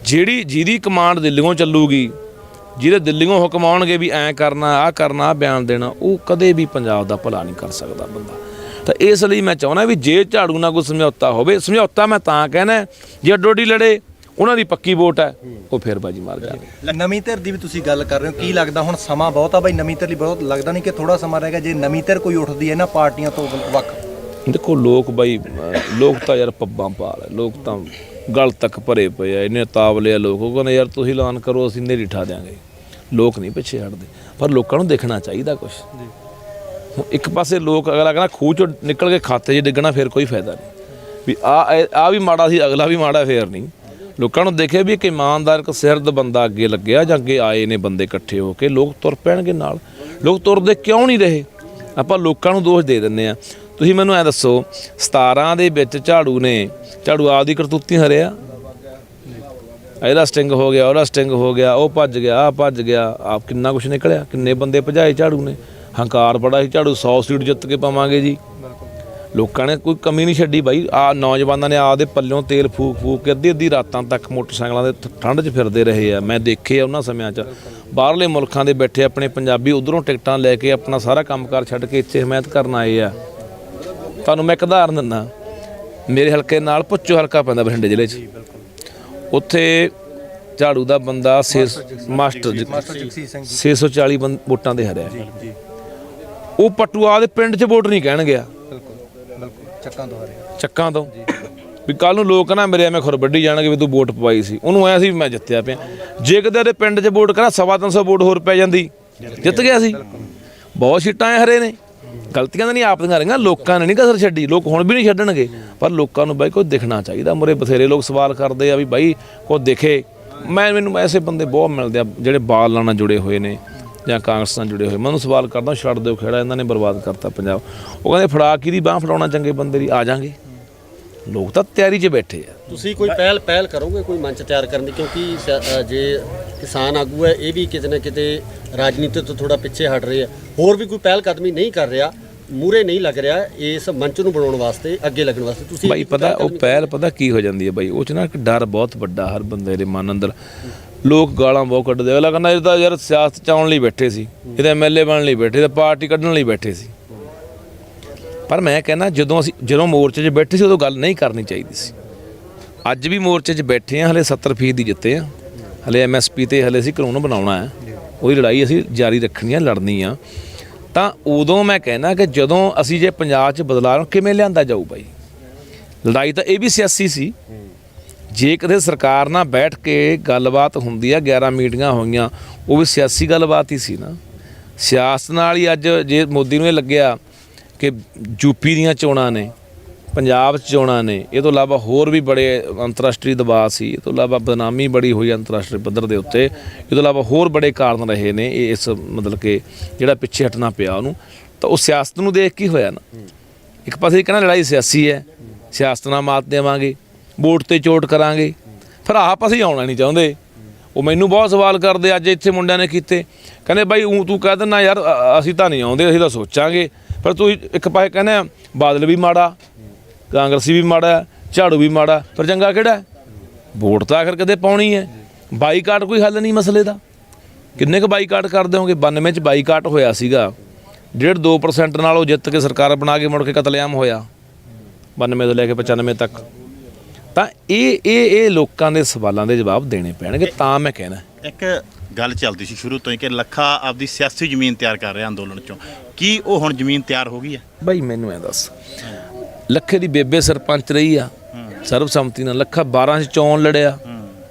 S1: ਜਿਹਦੀ ਕਮਾਂਡ ਦਿੱਲੀੋਂ ਚੱਲੂਗੀ, ਜਿਹਦੇ ਦਿੱਲੀੋਂ ਹੁਕਮ ਆਉਣਗੇ ਵੀ ਐਂ ਕਰਨਾ ਆਹ ਕਰਨਾ ਆਹ ਬਿਆਨ ਦੇਣਾ, ਉਹ ਕਦੇ ਵੀ ਪੰਜਾਬ ਦਾ ਭਲਾ ਨਹੀਂ ਕਰ ਸਕਦਾ ਬੰਦਾ। ਤਾਂ ਇਸ ਲਈ ਮੈਂ ਚਾਹੁੰਦਾ ਵੀ ਜੇ ਝਾੜੂ ਨਾਲ ਕੋਈ ਸਮਝੌਤਾ ਹੋਵੇ, ਸਮਝੌਤਾ ਮੈਂ ਤਾਂ ਕਹਿਣਾ ਜੇ ਅੱਡੋ-ਅੱਡੀ ਲੜੇ ਉਹਨਾਂ ਦੀ ਪੱਕੀ ਵੋਟ ਹੈ, ਉਹ ਫਿਰ ਬਾਜੀ ਮਾਰ ਜਾਣਗੇ।
S3: ਨਵੀਂ ਧਿਰ ਦੀ ਵੀ ਤੁਸੀਂ ਗੱਲ ਕਰ ਰਹੇ ਹੋ, ਕੀ ਲੱਗਦਾ ਹੁਣ ਸਮਾਂ ਬਹੁਤ ਆ ਬਾਈ ਨਵੀਂ ਧਿਰ ਲਈ? ਬਹੁਤ ਲੱਗਦਾ ਨਹੀਂ ਕਿ ਥੋੜਾ ਸਮਾਂ ਰਹੇਗਾ ਜੇ ਨਵੀਂ ਧਿਰ ਕੋਈ ਉੱਠਦੀ ਹੈ ਇਹਨਾਂ ਪਾਰਟੀਆਂ ਤੋਂ ਵੱਖ?
S1: ਦੇਖੋ ਲੋਕ ਬਾਈ, ਲੋਕ ਤਾਂ ਯਾਰ ਪੱਬਾਂ ਪਾ ਲਏ, ਲੋਕ ਤਾਂ ਗਲ ਤੱਕ ਭਰੇ ਪਏ ਆ, ਇੰਨੇ ਤਾਵਲੇ ਆ ਲੋਕ। ਉਹ ਕਹਿੰਦੇ ਯਾਰ ਤੁਸੀਂ ਐਲਾਨ ਕਰੋ ਅਸੀਂ ਨੇਰੀ ਠਾ ਦਿਆਂਗੇ। ਲੋਕ ਨਹੀਂ ਪਿੱਛੇ ਹਟਦੇ, ਪਰ ਲੋਕਾਂ ਨੂੰ ਦੇਖਣਾ ਚਾਹੀਦਾ ਕੁਛ। ਇੱਕ ਪਾਸੇ ਲੋਕ ਅਗਲਾ ਕਹਿੰਦਾ ਖੂਹ ਚੋਂ ਨਿਕਲ ਕੇ ਖਾਤੇ 'ਚ ਡਿੱਗਣਾ, ਫਿਰ ਕੋਈ ਫਾਇਦਾ ਨਹੀਂ ਵੀ ਆਹ ਵੀ ਮਾੜਾ ਸੀ ਅਗਲਾ ਵੀ ਮਾੜਾ, ਫੇਰ ਨਹੀਂ। ਲੋਕਾਂ ਨੂੰ ਦੇਖਿਆ ਵੀ ਇੱਕ ਇਮਾਨਦਾਰ ਇੱਕ ਸਿਰਦ ਬੰਦਾ ਅੱਗੇ ਲੱਗਿਆ ਜਾਂ ਅੱਗੇ ਆਏ ਨੇ ਬੰਦੇ ਇਕੱਠੇ ਹੋ ਕੇ, ਲੋਕ ਤੁਰ ਪੈਣਗੇ ਨਾਲ। ਲੋਕ ਤੁਰਦੇ ਕਿਉਂ ਨਹੀਂ ਰਹੇ? ਆਪਾਂ ਲੋਕਾਂ ਨੂੰ ਦੋਸ਼ ਦੇ ਦਿੰਦੇ ਆ। ਤੁਸੀਂ ਮੈਨੂੰ ਐ ਦੱਸੋ 17 ਦੇ ਵਿੱਚ ਝਾੜੂ ਆਪਦੀ ਕਰਤੂਤੀ ਹਰਿਆ, ਇਹਦਾ ਸਟਿੰਗ ਹੋ ਗਿਆ, ਉਹਦਾ ਸਟਿੰਗ ਹੋ ਗਿਆ, ਉਹ ਭੱਜ ਗਿਆ, ਆਹ ਭੱਜ ਗਿਆ, ਆਪ ਕਿੰਨਾ ਕੁਛ ਨਿਕਲਿਆ, ਕਿੰਨੇ ਬੰਦੇ ਭਜਾਏ ਝਾੜੂ ਨੇ। ਹੰਕਾਰ ਬੜਾ ਸੀ, ਝਾੜੂ 100 ਸੀਟ ਜਿੱਤ ਕੇ ਪਾਵਾਂਗੇ ਜੀ। ਲੋਕਾਂ ਨੇ ਕੋਈ ਕਮੀ ਨਹੀਂ ਛੱਡੀ ਬਾਈ। ਨੌਜਵਾਨਾਂ ਨੇ ਆਪਦੇ ਪੱਲਿਓਂ ਤੇਲ ਫੂਕ ਕੇ ਅੱਧੀ ਰਾਤਾਂ ਤੱਕ ਮੋਟਰਸਾਈਕਲਾਂ ਦੇ ਠੰਡ 'ਚ ਫਿਰਦੇ ਰਹੇ ਆ। ਮੈਂ ਦੇਖੇ ਆ ਉਹਨਾਂ ਸਮਿਆਂ 'ਚ ਬਾਹਰਲੇ ਮੁਲਕਾਂ ਦੇ ਬੈਠੇ ਆਪਣੇ ਪੰਜਾਬੀ ਉਧਰੋਂ ਟਿਕਟਾਂ ਲੈ ਕੇ ਆਪਣਾ ਸਾਰਾ ਕੰਮਕਾਰ ਛੱਡ ਕੇ ਇੱਥੇ ਹਮਾਇਤ ਕਰਨ ਆਏ ਆ। ਤੁਹਾਨੂੰ ਮੈਂ ਇੱਕ ਉਦਾਹਰਨ ਦਿੰਦਾ, ਮੇਰੇ ਹਲਕੇ ਨਾਲ ਭੁੱਚੋ ਹਲਕਾ ਪੈਂਦਾ ਬਠਿੰਡੇ ਜ਼ਿਲ੍ਹੇ 'ਚ, ਉੱਥੇ ਝਾੜੂ ਦਾ ਬੰਦਾ ਮਾਸਟਰ ਜਗਸੀਰ ਸਿੰਘ 640 ਵੋਟਾਂ ਦੇ ਹਰਿਆ। ਉਹ ਪਟੂਆ ਦੇ ਪਿੰਡ 'ਚ ਵੋਟ ਨਹੀਂ ਕਹਿਣ ਗਿਆ, ਚੱਕਾਂ ਤੋਂ ਵੀ ਕੱਲ ਨੂੰ ਲੋਕ ਨਾ ਮੇਰੇ ਐਵੇਂ ਖੁਰ ਵੱਢੀ ਜਾਣਗੇ ਵੀ ਤੂੰ ਵੋਟ ਪਵਾਈ ਸੀ। ਉਹਨੂੰ ਐ ਸੀ ਵੀ ਮੈਂ ਜਿੱਤਿਆ ਪਿਆ। ਜੇ ਕਿਤੇ ਉਹਦੇ ਪਿੰਡ 'ਚ ਵੋਟ ਕਰਾਂ 350 ਵੋਟ ਹੋਰ ਪੈ ਜਾਂਦੀ, ਜਿੱਤ ਗਿਆ ਸੀ। ਬਹੁਤ ਸੀਟਾਂ ਐ ਹਰੇ ਨੇ। ਗਲਤੀਆਂ ਤਾਂ ਨਹੀਂ ਆਪ ਦੀਆਂ ਰਹੀਆਂ, ਲੋਕਾਂ ਨੇ ਨਹੀਂ ਕਸਰ ਛੱਡੀ, ਲੋਕ ਹੁਣ ਵੀ ਨਹੀਂ ਛੱਡਣਗੇ। ਪਰ ਲੋਕਾਂ ਨੂੰ ਬਾਈ ਕੋਈ ਦਿਖਣਾ ਚਾਹੀਦਾ। ਮੁਰੇ ਬਥੇਰੇ ਲੋਕ ਸਵਾਲ ਕਰਦੇ ਆ ਵੀ ਬਾਈ ਕੋਈ ਦਿਖੇ। ਮੈਨੂੰ ਐਸੇ ਬੰਦੇ ਬਹੁਤ ਮਿਲਦੇ ਆ ਜਿਹੜੇ ਬਾਲ ਨਾਲ ਜੁੜੇ ਹੋਏ ਨੇ ਜਾਂ ਕਾਂਗਰਸ ਨਾਲ ਜੁੜੇ ਹੋਏ। ਮੈਨੂੰ ਸਵਾਲ ਕਰਦਾ ਛੱਡ ਦਿਓ ਖੇੜਾ, ਇਹਨਾਂ ਨੇ ਬਰਬਾਦ ਕਰਤਾ ਪੰਜਾਬ। ਉਹ ਕਹਿੰਦੇ ਫੜਾ ਕਿਹਦੀ ਬਾਂਹ ਫੜਾਉਣਾ ਚੰਗੇ ਬੰਦੇ ਦੀ, ਆ ਜਾਾਂਗੇ। ਲੋਕ ਤਾਂ ਤਿਆਰੀ 'ਚ ਬੈਠੇ ਆ।
S4: ਤੁਸੀਂ ਕੋਈ ਪਹਿਲ ਕਰੋਗੇ ਕੋਈ ਮੰਚ ਤਿਆਰ ਕਰਨ ਦੀ? ਕਿਉਂਕਿ ਜੇ ਕਿਸਾਨ ਆਗੂ ਹੈ ਇਹ ਵੀ ਕਿਤੇ ਨਾ ਕਿਤੇ ਰਾਜਨੀਤੀ ਤੋਂ ਥੋੜਾ ਪਿੱਛੇ ਹਟ ਰਹੇ ਆ, ਹੋਰ ਵੀ ਕੋਈ ਪਹਿਲ ਕਦਮੀ ਨਹੀਂ ਕਰ ਰਿਹਾ, ਮੂਹਰੇ ਨਹੀਂ ਲੱਗ ਰਿਹਾ ਇਸ ਮੰਚ ਨੂੰ ਬਣਾਉਣ ਵਾਸਤੇ, ਅੱਗੇ ਲੱਗਣ ਵਾਸਤੇ। ਤੁਸੀਂ
S1: ਬਾਈ ਪਤਾ ਉਹ ਪਹਿਲ ਪਤਾ ਕੀ ਹੋ ਜਾਂਦੀ ਹੈ ਬਾਈ, ਉਹ 'ਚ ਨਾ ਇੱਕ ਡਰ ਬਹੁਤ ਵੱਡਾ ਹਰ ਬੰਦੇ ਦੇ ਮਨ ਅੰਦਰ। ਲੋਕ ਗਾਲਾਂ ਬਹੁਤ ਕੱਢਦੇ, ਅਗਲਾ ਕਹਿੰਦਾ ਇਹ ਤਾਂ ਯਾਰ ਸਿਆਸਤ 'ਚ ਆਉਣ ਲਈ ਬੈਠੇ ਸੀ, ਇਹਦਾ MLA ਬਣਨ ਲਈ ਬੈਠੇ, ਤਾਂ ਪਾਰਟੀ ਕੱਢਣ ਲਈ ਬੈਠੇ ਸੀ। ਪਰ ਮੈਂ ਕਹਿੰਦਾ ਜਦੋਂ ਮੋਰਚੇ 'ਚ ਬੈਠੇ ਸੀ ਉਦੋਂ ਗੱਲ ਨਹੀਂ ਕਰਨੀ ਚਾਹੀਦੀ ਸੀ। ਅੱਜ ਵੀ ਮੋਰਚੇ 'ਚ ਬੈਠੇ ਆ, ਹਲੇ 70% ਦੀ ਜਿੱਤੇ ਆ, ਹਲੇ MSP ਤੇ ਹਲੇ ਅਸੀਂ ਕਾਨੂੰਨ ਬਣਾਉਣਾ ਹੈ, ਉਹਦੀ ਲੜਾਈ ਅਸੀਂ ਜਾਰੀ ਰੱਖਣੀ ਆ, ਲੜਨੀ ਆ। ਤਾਂ ਉਦੋਂ ਮੈਂ ਕਹਿੰਦਾ ਕਿ ਜਦੋਂ ਅਸੀਂ ਜੇ ਪੰਜਾਬ 'ਚ ਬਦਲਾਅ ਕਿਵੇਂ ਲਿਆਂਦਾ ਜਾਊ ਬਾਈ। ਲੜਾਈ ਤਾਂ ਇਹ ਵੀ ਸਿਆਸੀ ਸੀ। ਜੇ ਕਿਤੇ ਸਰਕਾਰ ਨਾਲ ਬੈਠ ਕੇ ਗੱਲਬਾਤ ਹੁੰਦੀ ਆ, 11 ਮੀਟਿੰਗਾਂ ਹੋਈਆਂ, ਉਹ ਵੀ ਸਿਆਸੀ ਗੱਲਬਾਤ ਹੀ ਸੀ ਨਾ। ਸਿਆਸਤ ਨਾਲ ਹੀ ਅੱਜ ਜੇ ਮੋਦੀ ਨੂੰ ਇਹ ਲੱਗਿਆ ਕਿ ਯੂਪੀ ਦੀਆਂ ਚੋਣਾਂ ਨੇ ਪੰਜਾਬ 'ਚ ਚੋਣਾਂ ਨੇ, ਇਹ ਤੋਂ ਇਲਾਵਾ ਹੋਰ ਵੀ ਬੜੇ ਅੰਤਰਰਾਸ਼ਟਰੀ ਦਬਾਅ ਸੀ, ਇਹ ਤੋਂ ਇਲਾਵਾ ਬਦਨਾਮੀ ਬੜੀ ਹੋਈ ਅੰਤਰਰਾਸ਼ਟਰੀ ਪੱਧਰ ਦੇ ਉੱਤੇ, ਇਹ ਤੋਂ ਇਲਾਵਾ ਹੋਰ ਬੜੇ ਕਾਰਨ ਰਹੇ ਨੇ ਇਸ ਮਤਲਬ ਕਿ ਜਿਹੜਾ ਪਿੱਛੇ ਹਟਣਾ ਪਿਆ ਉਹਨੂੰ। ਤਾਂ ਉਹ ਸਿਆਸਤ ਨੂੰ ਦੇਖ ਕੇ ਹੋਇਆ ਨਾ। ਇੱਕ ਪਾਸੇ ਕਹਿੰਦਾ ਲੜਾਈ ਸਿਆਸੀ ਹੈ, ਸਿਆਸਤ ਨਾਲ ਮਾਤ ਦੇਵਾਂਗੇ, ਵੋਟ ਤੇ ਚੋਟ ਕਰਾਂਗੇ, ਫਿਰ ਆਪ ਅਸੀਂ ਆਉਣਾ ਨਹੀਂ ਚਾਹੁੰਦੇ। ਉਹ ਮੈਨੂੰ ਬਹੁਤ ਸਵਾਲ ਕਰਦੇ ਅੱਜ ਇੱਥੇ ਮੁੰਡਿਆਂ ਨੇ ਕੀਤੇ, ਕਹਿੰਦੇ ਬਾਈ ਤੂੰ ਕਹਿ ਦਿੰਦਾ ਯਾਰ ਅਸੀਂ ਤਾਂ ਨਹੀਂ ਆਉਂਦੇ, ਅਸੀਂ ਤਾਂ ਸੋਚਾਂਗੇ। ਪਰ ਤੂੰ ਇੱਕ ਪਾਸੇ ਕਹਿੰਦੇ ਬਾਦਲ ਵੀ ਮਾੜਾ, ਕਾਂਗਰਸੀ ਵੀ ਮਾੜਾ, ਝਾੜੂ ਵੀ ਮਾੜਾ, ਪਰ ਚੰਗਾ ਕਿਹੜਾ? ਵੋਟ ਤਾਂ ਆਖਰ ਕਦੇ ਪਾਉਣੀ ਹੈ। ਬਾਈਕਾਟ ਕੋਈ ਹੱਲ ਨਹੀਂ ਮਸਲੇ ਦਾ। ਕਿੰਨੇ ਕੁ ਬਾਈਕਾਟ ਕਰ ਦਿਓਗੇ? 92 'ਚ ਬਾਈਕਾਟ ਹੋਇਆ ਸੀਗਾ, 1.5-2% ਨਾਲ ਉਹ ਜਿੱਤ ਕੇ ਸਰਕਾਰ ਬਣਾ ਕੇ ਮੁੜ ਕੇ ਕਤਲੇਆਮ ਹੋਇਆ 92 ਤੋਂ ਲੈ ਕੇ 95 ਤੱਕ। ਤਾਂ ਇਹ ਲੋਕਾਂ ਦੇ ਸਵਾਲਾਂ ਦੇ ਜਵਾਬ ਦੇਣੇ ਪੈਣਗੇ। ਤਾਂ ਮੈਂ ਕਹਿਣਾ
S2: ਇੱਕ ਗੱਲ ਚੱਲਦੀ ਸੀ ਸ਼ੁਰੂ ਤੋਂ ਹੀ ਕਿ ਲੱਖਾ ਆਪਦੀ ਸਿਆਸੀ ਜ਼ਮੀਨ ਤਿਆਰ ਕਰ ਰਿਹਾ ਅੰਦੋਲਨ ਚੋਂ, ਕੀ ਉਹ ਹੁਣ ਜ਼ਮੀਨ ਤਿਆਰ ਹੋ ਗਈ ਹੈ?
S1: ਬਾਈ ਮੈਨੂੰ ਐ ਦੱਸ, ਲੱਖੇ ਦੀ ਬੇਬੇ ਸਰਪੰਚ ਰਹੀ ਆ ਸਰਬਸੰਮਤੀ ਨਾਲ, ਲੱਖਾ 12 'ਚ ਚੋਣ ਲੜਿਆ।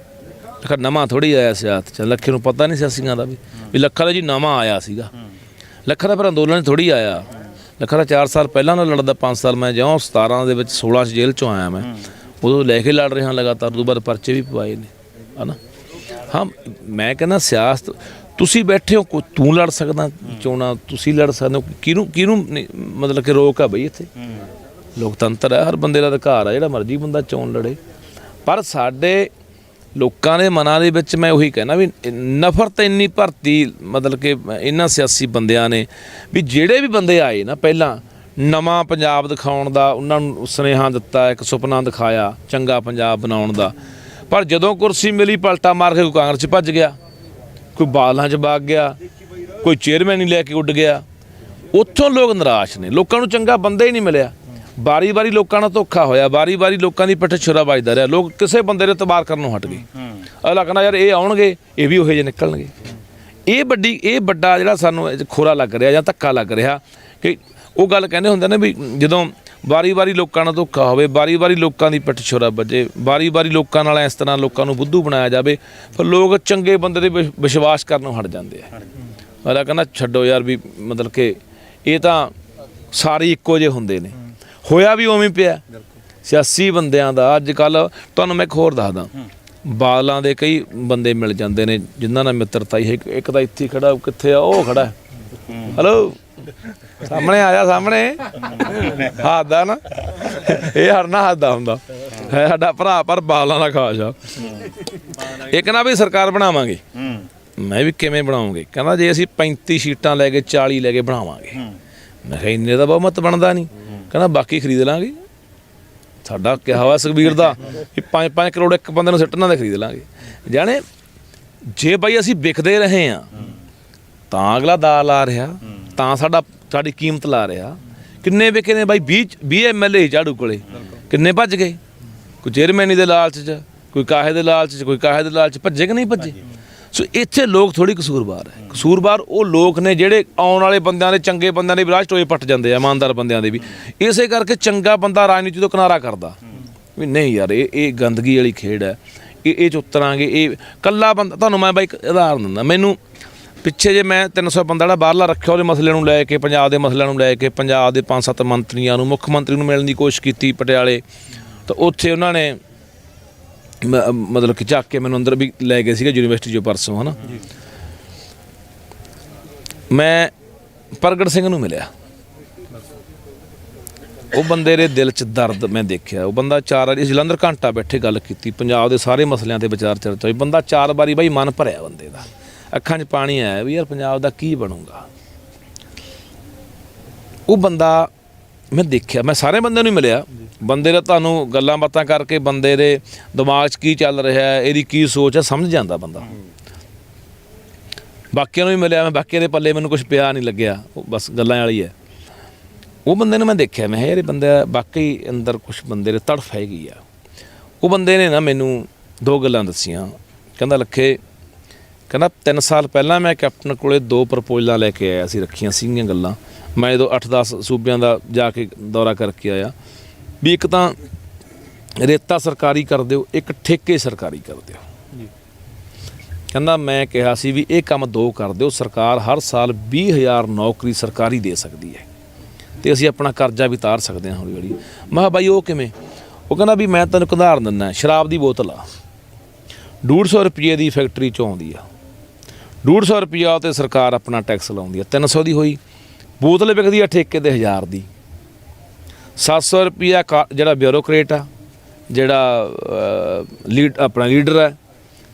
S1: ਲੱਖਾ ਨਵਾਂ ਥੋੜ੍ਹੀ ਆਇਆ ਸਿਆਸਤ 'ਚ, ਲੱਖੇ ਨੂੰ ਪਤਾ ਨਹੀਂ ਸਿਆਸੀਆਂ ਦਾ ਵੀ ਲੱਖਾ ਦਾ ਜੀ ਨਵਾਂ ਆਇਆ ਸੀਗਾ। ਲੱਖਾ ਦਾ ਫਿਰ ਅੰਦੋਲਨ ਥੋੜ੍ਹੀ ਆਇਆ। ਲੱਖਾ ਦਾ 4 ਸਾਲ ਪਹਿਲਾਂ ਨਾਲ ਲੜਦਾ, 5 ਸਾਲ ਮੈਂ ਜਿਉਂ 17 ਦੇ ਵਿੱਚ 16 'ਚ ਜੇਲ੍ਹ 'ਚੋਂ ਆਇਆ, ਮੈਂ ਉਦੋਂ ਲੈ ਕੇ ਲੜ ਰਿਹਾ ਲਗਾਤਾਰ। ਉਦੋਂ ਬਾਅਦ ਪਰਚੇ ਵੀ ਪਵਾਏ ਨੇ, ਹੈ ਨਾ। ਹਾਂ ਮੈਂ ਕਹਿੰਦਾ ਸਿਆਸਤ ਤੁਸੀਂ ਬੈਠੇ ਹੋ, ਤੂੰ ਲੜ ਸਕਦਾ ਚੋਣਾਂ, ਤੁਸੀਂ ਲੜ ਸਕਦੇ ਹੋ, ਕਿਹਨੂੰ ਮਤਲਬ ਕਿ ਰੋਕ ਆ ਬਈ? ਇੱਥੇ ਲੋਕਤੰਤਰ ਹੈ, ਹਰ ਬੰਦੇ ਦਾ ਅਧਿਕਾਰ ਆ, ਜਿਹੜਾ ਮਰਜ਼ੀ ਬੰਦਾ ਚੋਣ ਲੜੇ। ਪਰ ਸਾਡੇ ਲੋਕਾਂ ਦੇ ਮਨਾਂ ਦੇ ਵਿੱਚ ਮੈਂ ਉਹੀ ਕਹਿਣਾ ਵੀ ਨਫ਼ਰਤ ਇੰਨੀ ਭਰਤੀ ਮਤਲਬ ਕਿ ਇਹਨਾਂ ਸਿਆਸੀ ਬੰਦਿਆਂ ਨੇ ਵੀ ਜਿਹੜੇ ਵੀ ਬੰਦੇ ਆਏ ਨਾ ਪਹਿਲਾਂ ਨਵਾਂ ਪੰਜਾਬ ਦਿਖਾਉਣ ਦਾ ਉਹਨਾਂ ਨੂੰ ਸੁਨੇਹਾ ਦਿੱਤਾ, ਇੱਕ ਸੁਪਨਾ ਦਿਖਾਇਆ ਚੰਗਾ ਪੰਜਾਬ ਬਣਾਉਣ ਦਾ। ਪਰ ਜਦੋਂ ਕੁਰਸੀ ਮਿਲੀ ਪਲਟਾ ਮਾਰ ਕੇ ਕੋਈ ਕਾਂਗਰਸ 'ਚ ਭੱਜ ਗਿਆ, ਕੋਈ ਬਾਦਲਾਂ 'ਚ ਵਗ ਗਿਆ, ਕੋਈ ਚੇਅਰਮੈਨ ਹੀ ਲੈ ਕੇ ਉੱਡ ਗਿਆ। ਉੱਥੋਂ ਲੋਕ ਨਿਰਾਸ਼ ਨੇ, ਲੋਕਾਂ ਨੂੰ ਚੰਗਾ ਬੰਦਾ ਹੀ ਨਹੀਂ ਮਿਲਿਆ। ਵਾਰੀ ਲੋਕਾਂ ਨਾਲ ਧੋਖਾ ਹੋਇਆ, ਵਾਰੀ ਲੋਕਾਂ ਦੀ ਪਿੱਠ ਛੁਰਾ ਵੱਜਦਾ ਰਿਹਾ। ਲੋਕ ਕਿਸੇ ਬੰਦੇ ਦੇ ਇਤਬਾਰ ਕਰਨੋਂ ਹਟ ਗਏ। ਅਗਲਾ ਕਹਿੰਦਾ ਯਾਰ ਇਹ ਆਉਣਗੇ, ਇਹ ਵੀ ਉਹੋ ਜਿਹੇ ਨਿਕਲਣਗੇ। ਇਹ ਵੱਡਾ ਜਿਹੜਾ ਸਾਨੂੰ ਖੋਰਾ ਲੱਗ ਰਿਹਾ ਜਾਂ ਧੱਕਾ ਲੱਗ ਰਿਹਾ ਕਿ ਉਹ ਗੱਲ ਕਹਿੰਦੇ ਹੁੰਦੇ ਨੇ ਵੀ ਜਦੋਂ ਵਾਰੀ ਲੋਕਾਂ ਨਾਲ ਧੋਖਾ ਹੋਵੇ, ਵਾਰੀ ਲੋਕਾਂ ਦੀ ਪਿੱਠ ਛੁਰਾ ਵੱਜੇ, ਵਾਰੀ ਲੋਕਾਂ ਨਾਲ ਇਸ ਤਰ੍ਹਾਂ ਲੋਕਾਂ ਨੂੰ ਬੁੱਧੂ ਬਣਾਇਆ ਜਾਵੇ, ਫਿਰ ਲੋਕ ਚੰਗੇ ਬੰਦੇ ਦੇ ਵਿਸ਼ਵਾਸ ਕਰਨੋਂ ਹਟ ਜਾਂਦੇ ਆ। ਅਗਲਾ ਕਹਿੰਦਾ ਛੱਡੋ ਯਾਰ ਵੀ ਮਤਲਬ ਕਿ ਇਹ ਤਾਂ ਸਾਰੇ ਇੱਕੋ ਜਿਹੇ ਹੁੰਦੇ ਨੇ। ਹੋਇਆ ਵੀ ਉਵੇਂ ਪਿਆ ਸਿਆਸੀ ਬੰਦਿਆਂ ਦਾ। ਅੱਜ ਕੱਲ੍ਹ ਤੁਹਾਨੂੰ ਮੈਂ ਇੱਕ ਹੋਰ ਦੱਸਦਾ, ਬਾਦਲਾਂ ਦੇ ਕਈ ਬੰਦੇ ਮਿਲ ਜਾਂਦੇ ਨੇ ਜਿਨ੍ਹਾਂ ਨਾਲ ਮਿੱਤਰਤਾ ਹੀ। ਇੱਕ ਤਾਂ ਇੱਥੇ ਖੜਾ, ਕਿੱਥੇ ਆ ਉਹ ਖੜਾ, ਹੈਲੋ ਸਾਹਮਣੇ ਆਇਆ, ਸਾਹਮਣੇ ਹੱਸਦਾ ਨਾ, ਇਹ ਹਰਨਾ ਹੱਸਦਾ ਹੁੰਦਾ ਹੈ ਸਾਡਾ ਭਰਾ, ਪਰ ਬਾਦਲਾਂ ਦਾ ਖਾਸ ਆ। ਇੱਕ ਨਾ ਵੀ ਸਰਕਾਰ ਬਣਾਵਾਂਗੇ, ਮੈਂ ਵੀ ਕਿਵੇਂ ਬਣਾਉਂਗੇ? ਕਹਿੰਦਾ ਜੇ ਅਸੀਂ 35 ਸੀਟਾਂ ਲੈ ਕੇ 40 ਲੈ ਕੇ ਬਣਾਵਾਂਗੇ। ਮੈਂ ਕਿਹਾ ਇੰਨੇ ਦਾ ਬਹੁਮਤ ਬਣਦਾ ਨਹੀਂ। ਕਹਿੰਦਾ ਬਾਕੀ ਖਰੀਦ ਲਾਂਗੇ। ਸਾਡਾ ਕਿਹਾ ਵਾ ਸੁਖਬੀਰ ਦਾ ਵੀ 5-5 ਕਰੋੜ ਇੱਕ ਬੰਦੇ ਨੂੰ ਸਿੱਟਣਾ ਦੇ ਖਰੀਦ ਲਾਂਗੇ। ਜਾਣੇ ਜੇ ਬਾਈ ਅਸੀਂ ਵਿਕਦੇ ਰਹੇ ਹਾਂ ਤਾਂ ਅਗਲਾ ਦਾ ਲਾ ਰਿਹਾ, ਤਾਂ ਸਾਡੀ ਕੀਮਤ ਲਾ ਰਿਹਾ। ਕਿੰਨੇ ਵਿਕੇ ਨੇ ਬਾਈ? 20 MLA ਝਾੜੂ ਕੋਲੇ, ਕਿੰਨੇ ਭੱਜ ਗਏ? ਕੋਈ ਚੇਅਰਮੈਨੀ ਦੇ ਲਾਲਚ 'ਚ, ਕੋਈ ਕਾਹੇ ਦੇ ਲਾਲਚ 'ਚ, ਕੋਈ ਕਾਹੇ ਦੇ ਲਾਲਚ 'ਚ ਭੱਜੇ ਕਿ ਨਹੀਂ ਭੱਜੇ? ਸੋ ਇੱਥੇ ਲੋਕ ਥੋੜ੍ਹੀ ਕਸੂਰਵਾਰ ਹੈ। ਕਸੂਰਵਾਰ ਉਹ ਲੋਕ ਨੇ ਜਿਹੜੇ ਆਉਣ ਵਾਲੇ ਬੰਦਿਆਂ ਦੇ, ਚੰਗੇ ਬੰਦਿਆਂ ਦੇ ਵਿਰਾਜ ਟੋਏ ਪੱਟ ਜਾਂਦੇ ਆ, ਇਮਾਨਦਾਰ ਬੰਦਿਆਂ ਦੇ ਵੀ। ਇਸੇ ਕਰਕੇ ਚੰਗਾ ਬੰਦਾ ਰਾਜਨੀਤੀ ਤੋਂ ਕਿਨਾਰਾ ਕਰਦਾ ਵੀ ਨਹੀਂ ਯਾਰ ਇਹ ਗੰਦਗੀ ਵਾਲੀ ਖੇਡ ਹੈ, ਇਹ 'ਚ ਉਤਰਾਂਗੇ। ਇਹ ਕੱਲਾ ਬੰਦਾ, ਤੁਹਾਨੂੰ ਮੈਂ ਬਾਈ ਇੱਕ ਉਦਾਹਰਨ ਦਿੰਦਾ। ਮੈਨੂੰ ਪਿੱਛੇ ਜੇ ਮੈਂ 300 ਬੰਦਾ ਜਿਹੜਾ ਬਾਹਰਲਾ ਰੱਖਿਆ, ਉਹਦੇ ਮਸਲੇ ਨੂੰ ਲੈ ਕੇ, ਪੰਜਾਬ ਦੇ ਮਸਲਿਆਂ ਨੂੰ ਲੈ ਕੇ, ਪੰਜਾਬ ਦੇ 5-7 ਮੰਤਰੀਆਂ ਨੂੰ, ਮੁੱਖ ਮੰਤਰੀ ਨੂੰ ਮਿਲਣ ਦੀ ਕੋਸ਼ਿਸ਼ ਕੀਤੀ ਪਟਿਆਲੇ। ਤਾਂ ਉੱਥੇ ਉਹਨਾਂ ਨੇ ਮਤਲਬ ਕਿ ਚੱਕ ਕੇ ਮੈਨੂੰ ਅੰਦਰ ਵੀ ਲੈ ਗਏ ਸੀਗੇ ਯੂਨੀਵਰਸਿਟੀ 'ਚੋਂ ਪਰਸੋਂ, ਹੈ ਨਾ। ਮੈਂ ਪ੍ਰਗਟ ਸਿੰਘ ਨੂੰ ਮਿਲਿਆ, ਉਹ ਬੰਦੇ ਦੇ ਦਿਲ 'ਚ ਦਰਦ ਮੈਂ ਦੇਖਿਆ। ਉਹ ਬੰਦਾ 4 ਵਾਰੀ ਜਲੰਧਰ ਘੰਟਾ ਬੈਠੇ ਗੱਲ ਕੀਤੀ, ਪੰਜਾਬ ਦੇ ਸਾਰੇ ਮਸਲਿਆਂ 'ਤੇ ਵਿਚਾਰ ਚਰਚਾ ਹੋਈ। ਬੰਦਾ 4 ਵਾਰੀ ਬਾਈ ਮਨ ਭਰਿਆ ਬੰਦੇ ਦਾ, ਅੱਖਾਂ 'ਚ ਪਾਣੀ ਆਇਆ ਵੀ ਯਾਰ ਪੰਜਾਬ ਦਾ ਕੀ ਬਣੂਗਾ। ਉਹ ਬੰਦਾ ਮੈਂ ਦੇਖਿਆ, ਮੈਂ ਸਾਰੇ ਬੰਦਿਆਂ ਨੂੰ ਮਿਲਿਆ। ਬੰਦੇ ਦਾ ਤੁਹਾਨੂੰ ਗੱਲਾਂ ਬਾਤਾਂ ਕਰਕੇ ਬੰਦੇ ਦੇ ਦਿਮਾਗ 'ਚ ਕੀ ਚੱਲ ਰਿਹਾ, ਇਹਦੀ ਕੀ ਸੋਚ ਹੈ, ਸਮਝ ਜਾਂਦਾ ਬੰਦਾ। ਬਾਕੀਆਂ ਨੂੰ ਵੀ ਮਿਲਿਆ, ਮੈਂ ਬਾਕੀਆਂ ਦੇ ਪੱਲੇ ਮੈਨੂੰ ਕੁਛ ਪਿਆ ਨਹੀਂ ਲੱਗਿਆ, ਉਹ ਬਸ ਗੱਲਾਂ ਵਾਲੀ ਹੈ। ਉਹ ਬੰਦੇ ਨੂੰ ਮੈਂ ਦੇਖਿਆ, ਮੈਂ ਯਾਰ ਇਹ ਬੰਦਾ ਵਾਕਈ ਅੰਦਰ ਕੁਛ ਬੰਦੇ ਦੇ ਤੜਫ ਹੈਗੀ ਆ। ਉਹ ਬੰਦੇ ਨੇ ਨਾ ਮੈਨੂੰ 2 ਗੱਲਾਂ ਦੱਸੀਆਂ। ਕਹਿੰਦਾ ਲੱਖੇ, ਕਹਿੰਦਾ 3 ਸਾਲ ਪਹਿਲਾਂ ਮੈਂ ਕੈਪਟਨ ਕੋਲੇ 2 ਪ੍ਰਪੋਜ਼ਲਾਂ ਲੈ ਕੇ ਆਇਆ ਸੀ, ਰੱਖੀਆਂ ਸੀਗੀਆਂ ਗੱਲਾਂ। ਮੈਂ ਜਦੋਂ 8-10 ਸੂਬਿਆਂ ਦਾ ਜਾ ਕੇ ਦੌਰਾ ਕਰਕੇ ਆਇਆ ਵੀ ਇੱਕ ਤਾਂ ਰੇਤਾ ਸਰਕਾਰੀ ਕਰ ਦਿਓ, ਇੱਕ ਠੇਕੇ ਸਰਕਾਰੀ ਕਰ ਦਿਓ। ਕਹਿੰਦਾ ਮੈਂ ਕਿਹਾ ਸੀ ਵੀ ਇਹ ਕੰਮ 2 ਕਰ ਦਿਓ, ਸਰਕਾਰ ਹਰ ਸਾਲ 20,000 ਨੌਕਰੀ ਸਰਕਾਰੀ ਦੇ ਸਕਦੀ ਹੈ। ਤੇ ਅਸੀਂ ਆਪਣਾ ਕਰਜ਼ਾ ਵੀ ਤਾਰ ਸਕਦੇ ਹਾਂ ਹੌਲੀ ਹੌਲੀ। ਮੈਂ ਕਿਹਾ ਬਾਈ ਉਹ ਕਿਵੇਂ? ਉਹ ਕਹਿੰਦਾ ਵੀ ਮੈਂ ਤੈਨੂੰ ਉਦਾਹਰਨ ਦਿੰਦਾ, ਸ਼ਰਾਬ ਦੀ ਬੋਤਲ ਆ 150 ਰੁਪਏ ਦੀ ਫੈਕਟਰੀ 'ਚੋਂ ਆਉਂਦੀ ਆ, 150 ਰੁਪਇਆ ਤੇ ਸਰਕਾਰ ਆਪਣਾ ਟੈਕਸ ਲਾਉਂਦੀ ਆ, 300 ਦੀ ਹੋਈ। ਬੋਤਲ ਵਿਕਦੀ ਆ ਠੇਕੇ ਤੇ 1000 ਦੀ। 700 ਰੁਪਇਆ ਜਿਹੜਾ ਬਿਊਰੋਕਰੇਟ ਆ, ਜਿਹੜਾ ਆਪਣਾ ਲੀਡਰ ਹੈ,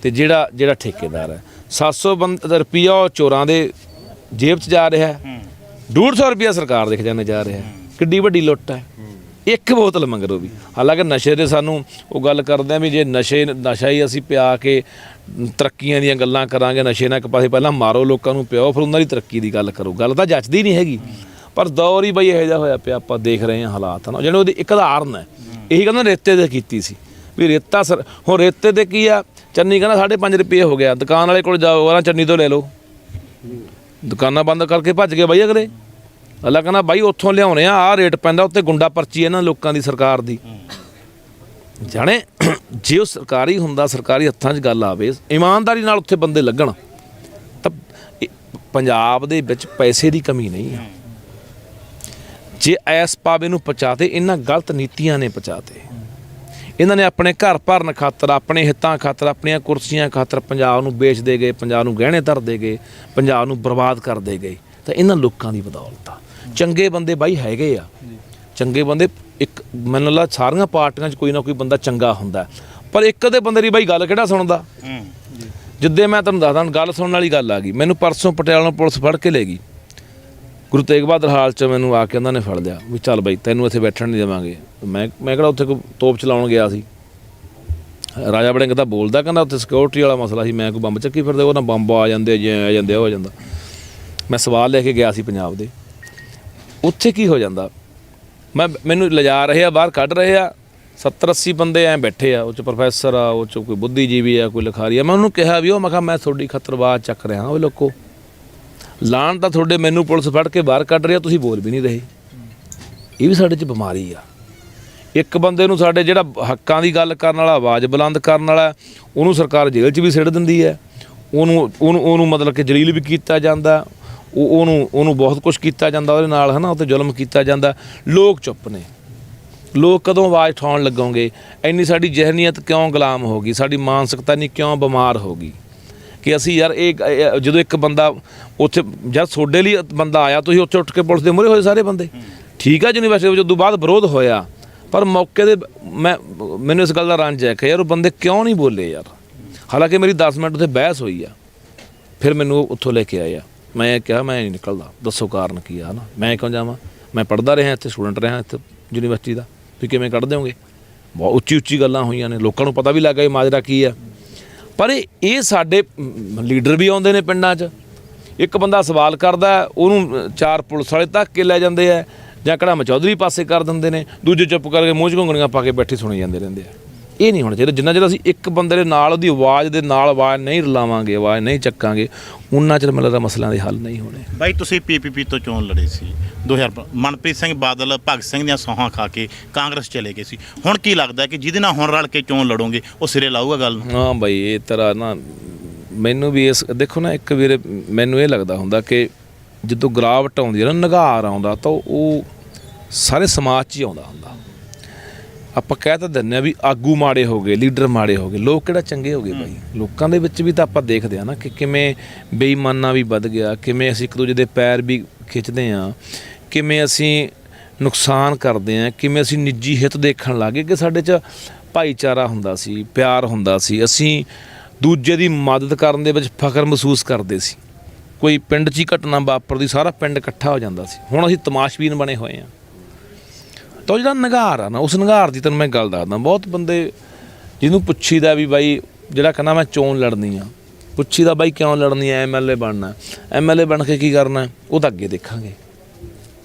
S1: ਤੇ ਜਿਹੜਾ ਠੇਕੇਦਾਰ ਹੈ। 700 ਰੁਪਇਆ ਉਹ ਚੋਰਾਂ ਦੇ ਜੇਬ 'ਚ ਜਾ ਰਿਹਾ, 150 ਰੁਪਇਆ ਸਰਕਾਰ ਦੇ ਖਜ਼ਾਨੇ ਜਾ ਰਿਹਾ। ਕਿੱਡੀ ਵੱਡੀ ਲੁੱਟ ਹੈ ਇੱਕ ਬੋਤਲ ਮੰਗਰੋ ਵੀ। ਹਾਲਾਂਕਿ ਨਸ਼ੇ ਦੇ ਸਾਨੂੰ ਉਹ ਗੱਲ ਕਰਦੇ ਆ ਵੀ ਜੇ ਨਸ਼ਾ ਹੀ ਅਸੀਂ ਪਿਆ ਕੇ ਤਰੱਕੀਆਂ ਦੀਆਂ ਗੱਲਾਂ ਕਰਾਂਗੇ, ਨਸ਼ੇ ਨਾਲ ਇੱਕ ਪਾਸੇ ਪਹਿਲਾਂ ਮਾਰੋ ਲੋਕਾਂ ਨੂੰ, ਪਿਓ, ਫਿਰ ਉਹਨਾਂ ਦੀ ਤਰੱਕੀ ਦੀ ਗੱਲ ਕਰੋ, ਗੱਲ ਤਾਂ ਜੱਚਦੀ ਨਹੀਂ ਹੈਗੀ। ਪਰ ਦੌਰ ਹੀ ਬਈ ਇਹੋ ਜਿਹਾ ਹੋਇਆ ਪਿਆ, ਆਪਾਂ ਦੇਖ ਰਹੇ ਹਾਂ ਹਾਲਾਤ ਹਨ ਜਿਹੜੇ ਉਹਦੀ ਇੱਕ ਉਦਾਹਰਨ ਹੈ। ਇਹੀ ਕਹਿੰਦਾ ਰੇਤੇ ਤੇ ਕੀਤੀ ਸੀ ਵੀ ਰੇਤਾ ਹੁਣ ਰੇਤੇ ਤੇ ਕੀ ਆ, ਚੰਨੀ ਕਹਿੰਦਾ 5.5 ਰੁਪਏ ਹੋ ਗਿਆ, ਦੁਕਾਨ ਵਾਲੇ ਕੋਲ ਜਾਓ ਉਹਨਾਂ ਚੰਨੀ ਤੋਂ ਲੈ ਲਓ, ਦੁਕਾਨਾਂ ਬੰਦ ਕਰਕੇ ਭੱਜ ਗਏ ਬਾਈ ਅਗਲੇ। ਅੱਲਾ ਕਹਿੰਦਾ ਬਾਈ ਉੱਥੋਂ ਲਿਆਉਣੇ ਆਹ ਰੇਟ ਪੈਂਦਾ, ਉੱਤੇ ਗੁੰਡਾ ਪਰਚੀ ਇਹਨਾਂ ਲੋਕਾਂ ਦੀ ਸਰਕਾਰ ਦੀ। ਜਾਣੇ ਜੇ ਉਹ ਸਰਕਾਰੀ ਹੁੰਦਾ, ਸਰਕਾਰੀ ਹੱਥਾਂ 'ਚ ਗੱਲ ਆਵੇ, ਇਮਾਨਦਾਰੀ ਨਾਲ ਉੱਥੇ ਬੰਦੇ ਲੱਗਣ, ਤਾਂ ਪੰਜਾਬ ਦੇ ਵਿੱਚ ਪੈਸੇ ਦੀ ਕਮੀ ਨਹੀਂ ਹੈ। ਜੇ ਐਸ ਪਾਵੇ ਨੂੰ ਪਹੁੰਚਾਤੇ, ਇਹਨਾਂ ਗਲਤ ਨੀਤੀਆਂ ਨੇ ਪਹੁੰਚਾਤੇ। ਇਹਨਾਂ ਨੇ ਆਪਣੇ ਘਰ ਭਰਨ ਖਾਤਰ, ਆਪਣੇ ਹਿੱਤਾਂ ਖਾਤਰ, ਆਪਣੀਆਂ ਕੁਰਸੀਆਂ ਖਾਤਰ ਪੰਜਾਬ ਨੂੰ ਵੇਚਦੇ ਗਏ, ਪੰਜਾਬ ਨੂੰ ਗਹਿਣੇ ਧਰਦੇ ਗਏ, ਪੰਜਾਬ ਨੂੰ ਬਰਬਾਦ ਕਰਦੇ ਗਏ। ਤਾਂ ਇਹਨਾਂ ਲੋਕਾਂ ਦੀ ਬਦੌਲਤ ਆ। ਚੰਗੇ ਬੰਦੇ ਬਾਈ ਹੈਗੇ ਆ, ਚੰਗੇ ਬੰਦੇ ਇੱਕ ਮੈਨੂੰ ਲੱਗਦਾ ਸਾਰੀਆਂ ਪਾਰਟੀਆਂ 'ਚ ਕੋਈ ਨਾ ਕੋਈ ਬੰਦਾ ਚੰਗਾ ਹੁੰਦਾ, ਪਰ ਇੱਕ ਦੇ ਬੰਦੇ ਦੀ ਬਾਈ ਗੱਲ ਕਿਹੜਾ ਸੁਣਦਾ। ਜਿੱਦੇ ਮੈਂ ਤੁਹਾਨੂੰ ਦੱਸਦਾ, ਗੱਲ ਸੁਣਨ ਵਾਲੀ ਗੱਲ ਆ ਗਈ। ਮੈਨੂੰ ਪਰਸੋਂ ਪਟਿਆਲਾ ਪੁਲਿਸ ਫੜ ਕੇ ਲੈ ਗਈ, ਗੁਰੂ ਤੇਗ ਬਹਾਦਰ ਹਾਲ 'ਚ ਮੈਨੂੰ ਆ ਕੇ ਉਹਨਾਂ ਨੇ ਫੜ ਲਿਆ ਵੀ ਚੱਲ ਬਾਈ ਤੈਨੂੰ ਇੱਥੇ ਬੈਠਣ ਨਹੀਂ ਦੇਵਾਂਗੇ। ਮੈਂ ਕਿਹੜਾ ਉੱਥੇ ਕੋਈ ਤੋਪ ਚਲਾਉਣ ਗਿਆ ਸੀ। ਰਾਜਾ ਵੜਿੰਗ ਤਾਂ ਬੋਲਦਾ, ਕਹਿੰਦਾ ਉੱਥੇ ਸਿਕਿਉਰਿਟੀ ਵਾਲਾ ਮਸਲਾ ਸੀ, ਮੈਂ ਕੋਈ ਬੰਬ ਚੱਕੀ ਫਿਰਦੇ, ਉਹ ਨਾ ਬੰਬ ਆ ਜਾਂਦੇ, ਜੇ ਆ ਜਾਂਦੇ, ਉਹ ਹੋ ਜਾਂਦਾ। ਮੈਂ ਸਵਾਲ ਲੈ ਕੇ ਗਿਆ ਸੀ ਪੰਜਾਬ ਦੇ, ਉੱਥੇ ਕੀ ਹੋ ਜਾਂਦਾ, ਮੈਨੂੰ ਲਿਜਾ ਰਹੇ ਆ, ਬਾਹਰ ਕੱਢ ਰਹੇ ਆ, 70-80 ਬੰਦੇ ਐਂ ਬੈਠੇ ਆ, ਉਹ 'ਚ ਪ੍ਰੋਫੈਸਰ ਆ, ਉਹ 'ਚ ਕੋਈ ਬੁੱਧੀਜੀਵੀ ਆ, ਕੋਈ ਲਿਖਾਰੀ ਆ। ਮੈਂ ਉਹਨੂੰ ਕਿਹਾ ਵੀ ਮੈਂ ਕਿਹਾ ਮੈਂ ਤੁਹਾਡੀ ਖਤਰਵਾਦ ਚੱਕ ਰਿਹਾ, ਉਹ ਲੋਕੋ ਲਾਣ ਤਾਂ ਤੁਹਾਡੇ ਮੈਨੂੰ ਪੁਲਿਸ ਫੜ ਕੇ ਬਾਹਰ ਕੱਢ ਰਿਹਾ, ਤੁਸੀਂ ਬੋਲ ਵੀ ਨਹੀਂ ਰਹੇ। ਇਹ ਵੀ ਸਾਡੇ 'ਚ ਬਿਮਾਰੀ ਆ। ਇੱਕ ਬੰਦੇ ਨੂੰ ਸਾਡੇ ਜਿਹੜਾ ਹੱਕਾਂ ਦੀ ਗੱਲ ਕਰਨ ਵਾਲਾ, ਆਵਾਜ਼ ਬੁਲੰਦ ਕਰਨ ਵਾਲਾ, ਉਹਨੂੰ ਸਰਕਾਰ ਜੇਲ੍ਹ 'ਚ ਵੀ ਸਿੱਟ ਦਿੰਦੀ ਹੈ। ਉਹਨੂੰ ਮਤਲਬ ਕਿ ਜਲੀਲ ਵੀ ਕੀਤਾ ਜਾਂਦਾ, ਉਹਨੂੰ ਬਹੁਤ ਕੁਛ ਕੀਤਾ ਜਾਂਦਾ ਉਹਦੇ ਨਾਲ, ਹੈ ਨਾ, ਉਹ 'ਤੇ ਜ਼ੁਲਮ ਕੀਤਾ ਜਾਂਦਾ। ਲੋਕ ਚੁੱਪ ਨੇ। ਲੋਕ ਕਦੋਂ ਆਵਾਜ਼ ਉਠਾਉਣ ਲੱਗੋਗੇ? ਇੰਨੀ ਸਾਡੀ ਜ਼ਹਿਨੀਅਤ ਕਿਉਂ ਗੁਲਾਮ ਹੋ ਗਈ? ਸਾਡੀ ਮਾਨਸਿਕਤਾ ਨਹੀਂ ਕਿਉਂ ਬਿਮਾਰ ਹੋ ਗਈ ਕਿ ਅਸੀਂ ਯਾਰ ਇਹ ਜਦੋਂ ਇੱਕ ਬੰਦਾ ਉੱਥੇ ਜਦ ਤੁਹਾਡੇ ਲਈ ਬੰਦਾ ਆਇਆ, ਤੁਸੀਂ ਉੱਥੇ ਉੱਠ ਕੇ ਪੁਲਿਸ ਦੇ ਮੂਹਰੇ ਹੋਏ ਸਾਰੇ ਬੰਦੇ, ਠੀਕ ਆ। ਯੂਨੀਵਰਸਿਟੀ ਵਿੱਚ ਉਦੋਂ ਬਾਅਦ ਵਿਰੋਧ ਹੋਇਆ, ਪਰ ਮੌਕੇ ਦੇ ਮੈਨੂੰ ਇਸ ਗੱਲ ਦਾ ਰੰਜ ਹੈ ਕਿ ਯਾਰ ਉਹ ਬੰਦੇ ਕਿਉਂ ਨਹੀਂ ਬੋਲੇ ਯਾਰ। ਹਾਲਾਂਕਿ ਮੇਰੀ 10 ਮਿੰਟ ਉੱਥੇ ਬਹਿਸ ਹੋਈ ਆ, ਫਿਰ ਮੈਨੂੰ ਉੱਥੋਂ ਲੈ ਕੇ ਆਏ ਆ। ਮੈਂ ਕਿਹਾ ਮੈਂ ਨਹੀਂ ਨਿਕਲਦਾ, ਦੱਸੋ ਕਾਰਨ ਕੀ ਆ ਨਾ, ਮੈਂ ਕਿਉਂ ਜਾਵਾਂ? ਮੈਂ ਪੜ੍ਹਦਾ ਰਿਹਾ ਇੱਥੇ, ਸਟੂਡੈਂਟ ਰਿਹਾ ਇੱਥੇ ਯੂਨੀਵਰਸਿਟੀ ਦਾ, ਤੁਸੀਂ ਕਿਵੇਂ ਕੱਢ ਦਿਓਗੇ? ਬਹੁਤ ਉੱਚੀ ਉੱਚੀ ਗੱਲਾਂ ਹੋਈਆਂ ਨੇ, ਲੋਕਾਂ ਨੂੰ ਪਤਾ ਵੀ ਲੱਗ ਗਿਆ ਮਾਜਰਾ ਕੀ ਆ। ਪਰ ਇਹ ਸਾਡੇ ਲੀਡਰ ਵੀ ਆਉਂਦੇ ਨੇ ਪਿੰਡਾਂ 'ਚ, ਇੱਕ ਬੰਦਾ ਸਵਾਲ ਕਰਦਾ, ਉਹਨੂੰ 4 ਪੁਲਿਸ ਵਾਲੇ ਧੱਕ ਕੇ ਲੈ ਜਾਂਦੇ ਆ, ਜਾਂ ਕੜਾਮ ਚੌਧਰੀ ਪਾਸੇ ਕਰ ਦਿੰਦੇ ਨੇ, ਦੂਜੇ ਚੁੱਪ ਕਰਕੇ ਮੂੰਹ 'ਚ ਘੁੰਗਣੀਆਂ ਪਾ ਕੇ ਬੈਠੇ ਸੁਣੀ ਜਾਂਦੇ ਰਹਿੰਦੇ ਆ। ਇਹ ਨਹੀਂ ਹੋਣਾ ਚਾਹੀਦਾ। ਜਿੰਨਾ ਚਿਰ ਅਸੀਂ ਇੱਕ ਬੰਦੇ ਦੇ ਨਾਲ, ਉਹਦੀ ਆਵਾਜ਼ ਦੇ ਨਾਲ ਆਵਾਜ਼ ਨਹੀਂ ਰਲਾਵਾਂਗੇ, ਆਵਾਜ਼ ਨਹੀਂ ਚੱਕਾਂਗੇ, ਉਨਾ ਚਿਰ ਮੈਨੂੰ ਲੱਗਦਾ ਮਸਲਿਆਂ ਦੇ ਹੱਲ ਨਹੀਂ ਹੋਣੇ।
S2: ਬਾਈ ਤੁਸੀਂ PPP ਤੋਂ ਚੋਣ ਲੜੇ ਸੀ 2000, ਮਨਪ੍ਰੀਤ ਸਿੰਘ ਬਾਦਲ ਭਗਤ ਸਿੰਘ ਦੀਆਂ ਸੌਹਾਂ ਖਾ ਕੇ ਕਾਂਗਰਸ ਚਲੇ ਗਏ ਸੀ। ਹੁਣ ਕੀ ਲੱਗਦਾ ਕਿ ਜਿਹਦੇ ਨਾਲ ਹੁਣ ਰਲ ਕੇ ਚੋਣ ਲੜੋਗੇ ਉਹ ਸਿਰੇ ਲਾਊਗਾ ਗੱਲ ਨੂੰ?
S1: ਹਾਂ ਬਾਈ, ਇਹ ਤਰ੍ਹਾਂ ਨਾ ਮੈਨੂੰ ਵੀ ਇਸ ਦੇਖੋ ਨਾ, ਇੱਕ ਵੀਰੇ ਮੈਨੂੰ ਇਹ ਲੱਗਦਾ ਹੁੰਦਾ ਕਿ ਜਦੋਂ ਗਿਰਾਵਟ ਆਉਂਦੀ ਹੈ ਨਾ, ਨਿਘਾਰ ਆਉਂਦਾ, ਤਾਂ ਉਹ ਸਾਰੇ ਸਮਾਜ 'ਚ ਹੀ ਆਉਂਦਾ ਹੁੰਦਾ। ਆਪਾਂ ਕਹਿ ਤਾਂ ਦਿੰਦੇ ਹਾਂ ਵੀ ਆਗੂ ਮਾੜੇ ਹੋ ਗਏ, ਲੀਡਰ ਮਾੜੇ ਹੋ ਗਏ, ਲੋਕ ਕਿਹੜਾ ਚੰਗੇ ਹੋ ਗਏ ਬਾਈ? ਲੋਕਾਂ ਦੇ ਵਿੱਚ ਵੀ ਤਾਂ ਆਪਾਂ ਦੇਖਦੇ ਹਾਂ ਨਾ ਕਿ ਕਿਵੇਂ ਬੇਈਮਾਨਾ ਵੀ ਵੱਧ ਗਿਆ, ਕਿਵੇਂ ਅਸੀਂ ਇੱਕ ਦੂਜੇ ਦੇ ਪੈਰ ਵੀ ਖਿੱਚਦੇ ਹਾਂ, ਕਿਵੇਂ ਅਸੀਂ ਨੁਕਸਾਨ ਕਰਦੇ ਹਾਂ, ਕਿਵੇਂ ਅਸੀਂ ਨਿੱਜੀ ਹਿੱਤ ਦੇਖਣ ਲੱਗ ਗਏ ਕਿ ਸਾਡੇ 'ਚ ਭਾਈਚਾਰਾ ਹੁੰਦਾ ਸੀ, ਪਿਆਰ ਹੁੰਦਾ ਸੀ, ਅਸੀਂ ਦੂਜੇ ਦੀ ਮਦਦ ਕਰਨ ਦੇ ਵਿੱਚ ਫਖਰ ਮਹਿਸੂਸ ਕਰਦੇ ਸੀ। ਕੋਈ ਪਿੰਡ 'ਚ ਹੀ ਘਟਨਾ ਵਾਪਰਦੀ, ਸਾਰਾ ਪਿੰਡ ਇਕੱਠਾ ਹੋ ਜਾਂਦਾ ਸੀ। ਹੁਣ ਅਸੀਂ ਤਮਾਸ਼ਬੀਨ ਬਣੇ ਹੋਏ ਹਾਂ। ਤਾਂ ਜਿਹੜਾ ਨਿਘਾਰ ਆ ਨਾ, ਉਸ ਨਿਘਾਰ ਦੀ ਤੈਨੂੰ ਮੈਂ ਗੱਲ ਦੱਸਦਾ। ਬਹੁਤ ਬੰਦੇ ਜਿਹਨੂੰ ਪੁੱਛੀਦਾ ਵੀ ਬਾਈ, ਜਿਹੜਾ ਕਹਿੰਦਾ ਮੈਂ ਚੋਣ ਲੜਨੀ ਆ, ਪੁੱਛੀਦਾ ਬਾਈ ਕਿਉਂ ਲੜਨੀ ਆ, MLA ਬਣਨਾ, MLA ਬਣ ਕੇ ਕੀ ਕਰਨਾ, ਉਹ ਤਾਂ ਅੱਗੇ ਦੇਖਾਂਗੇ।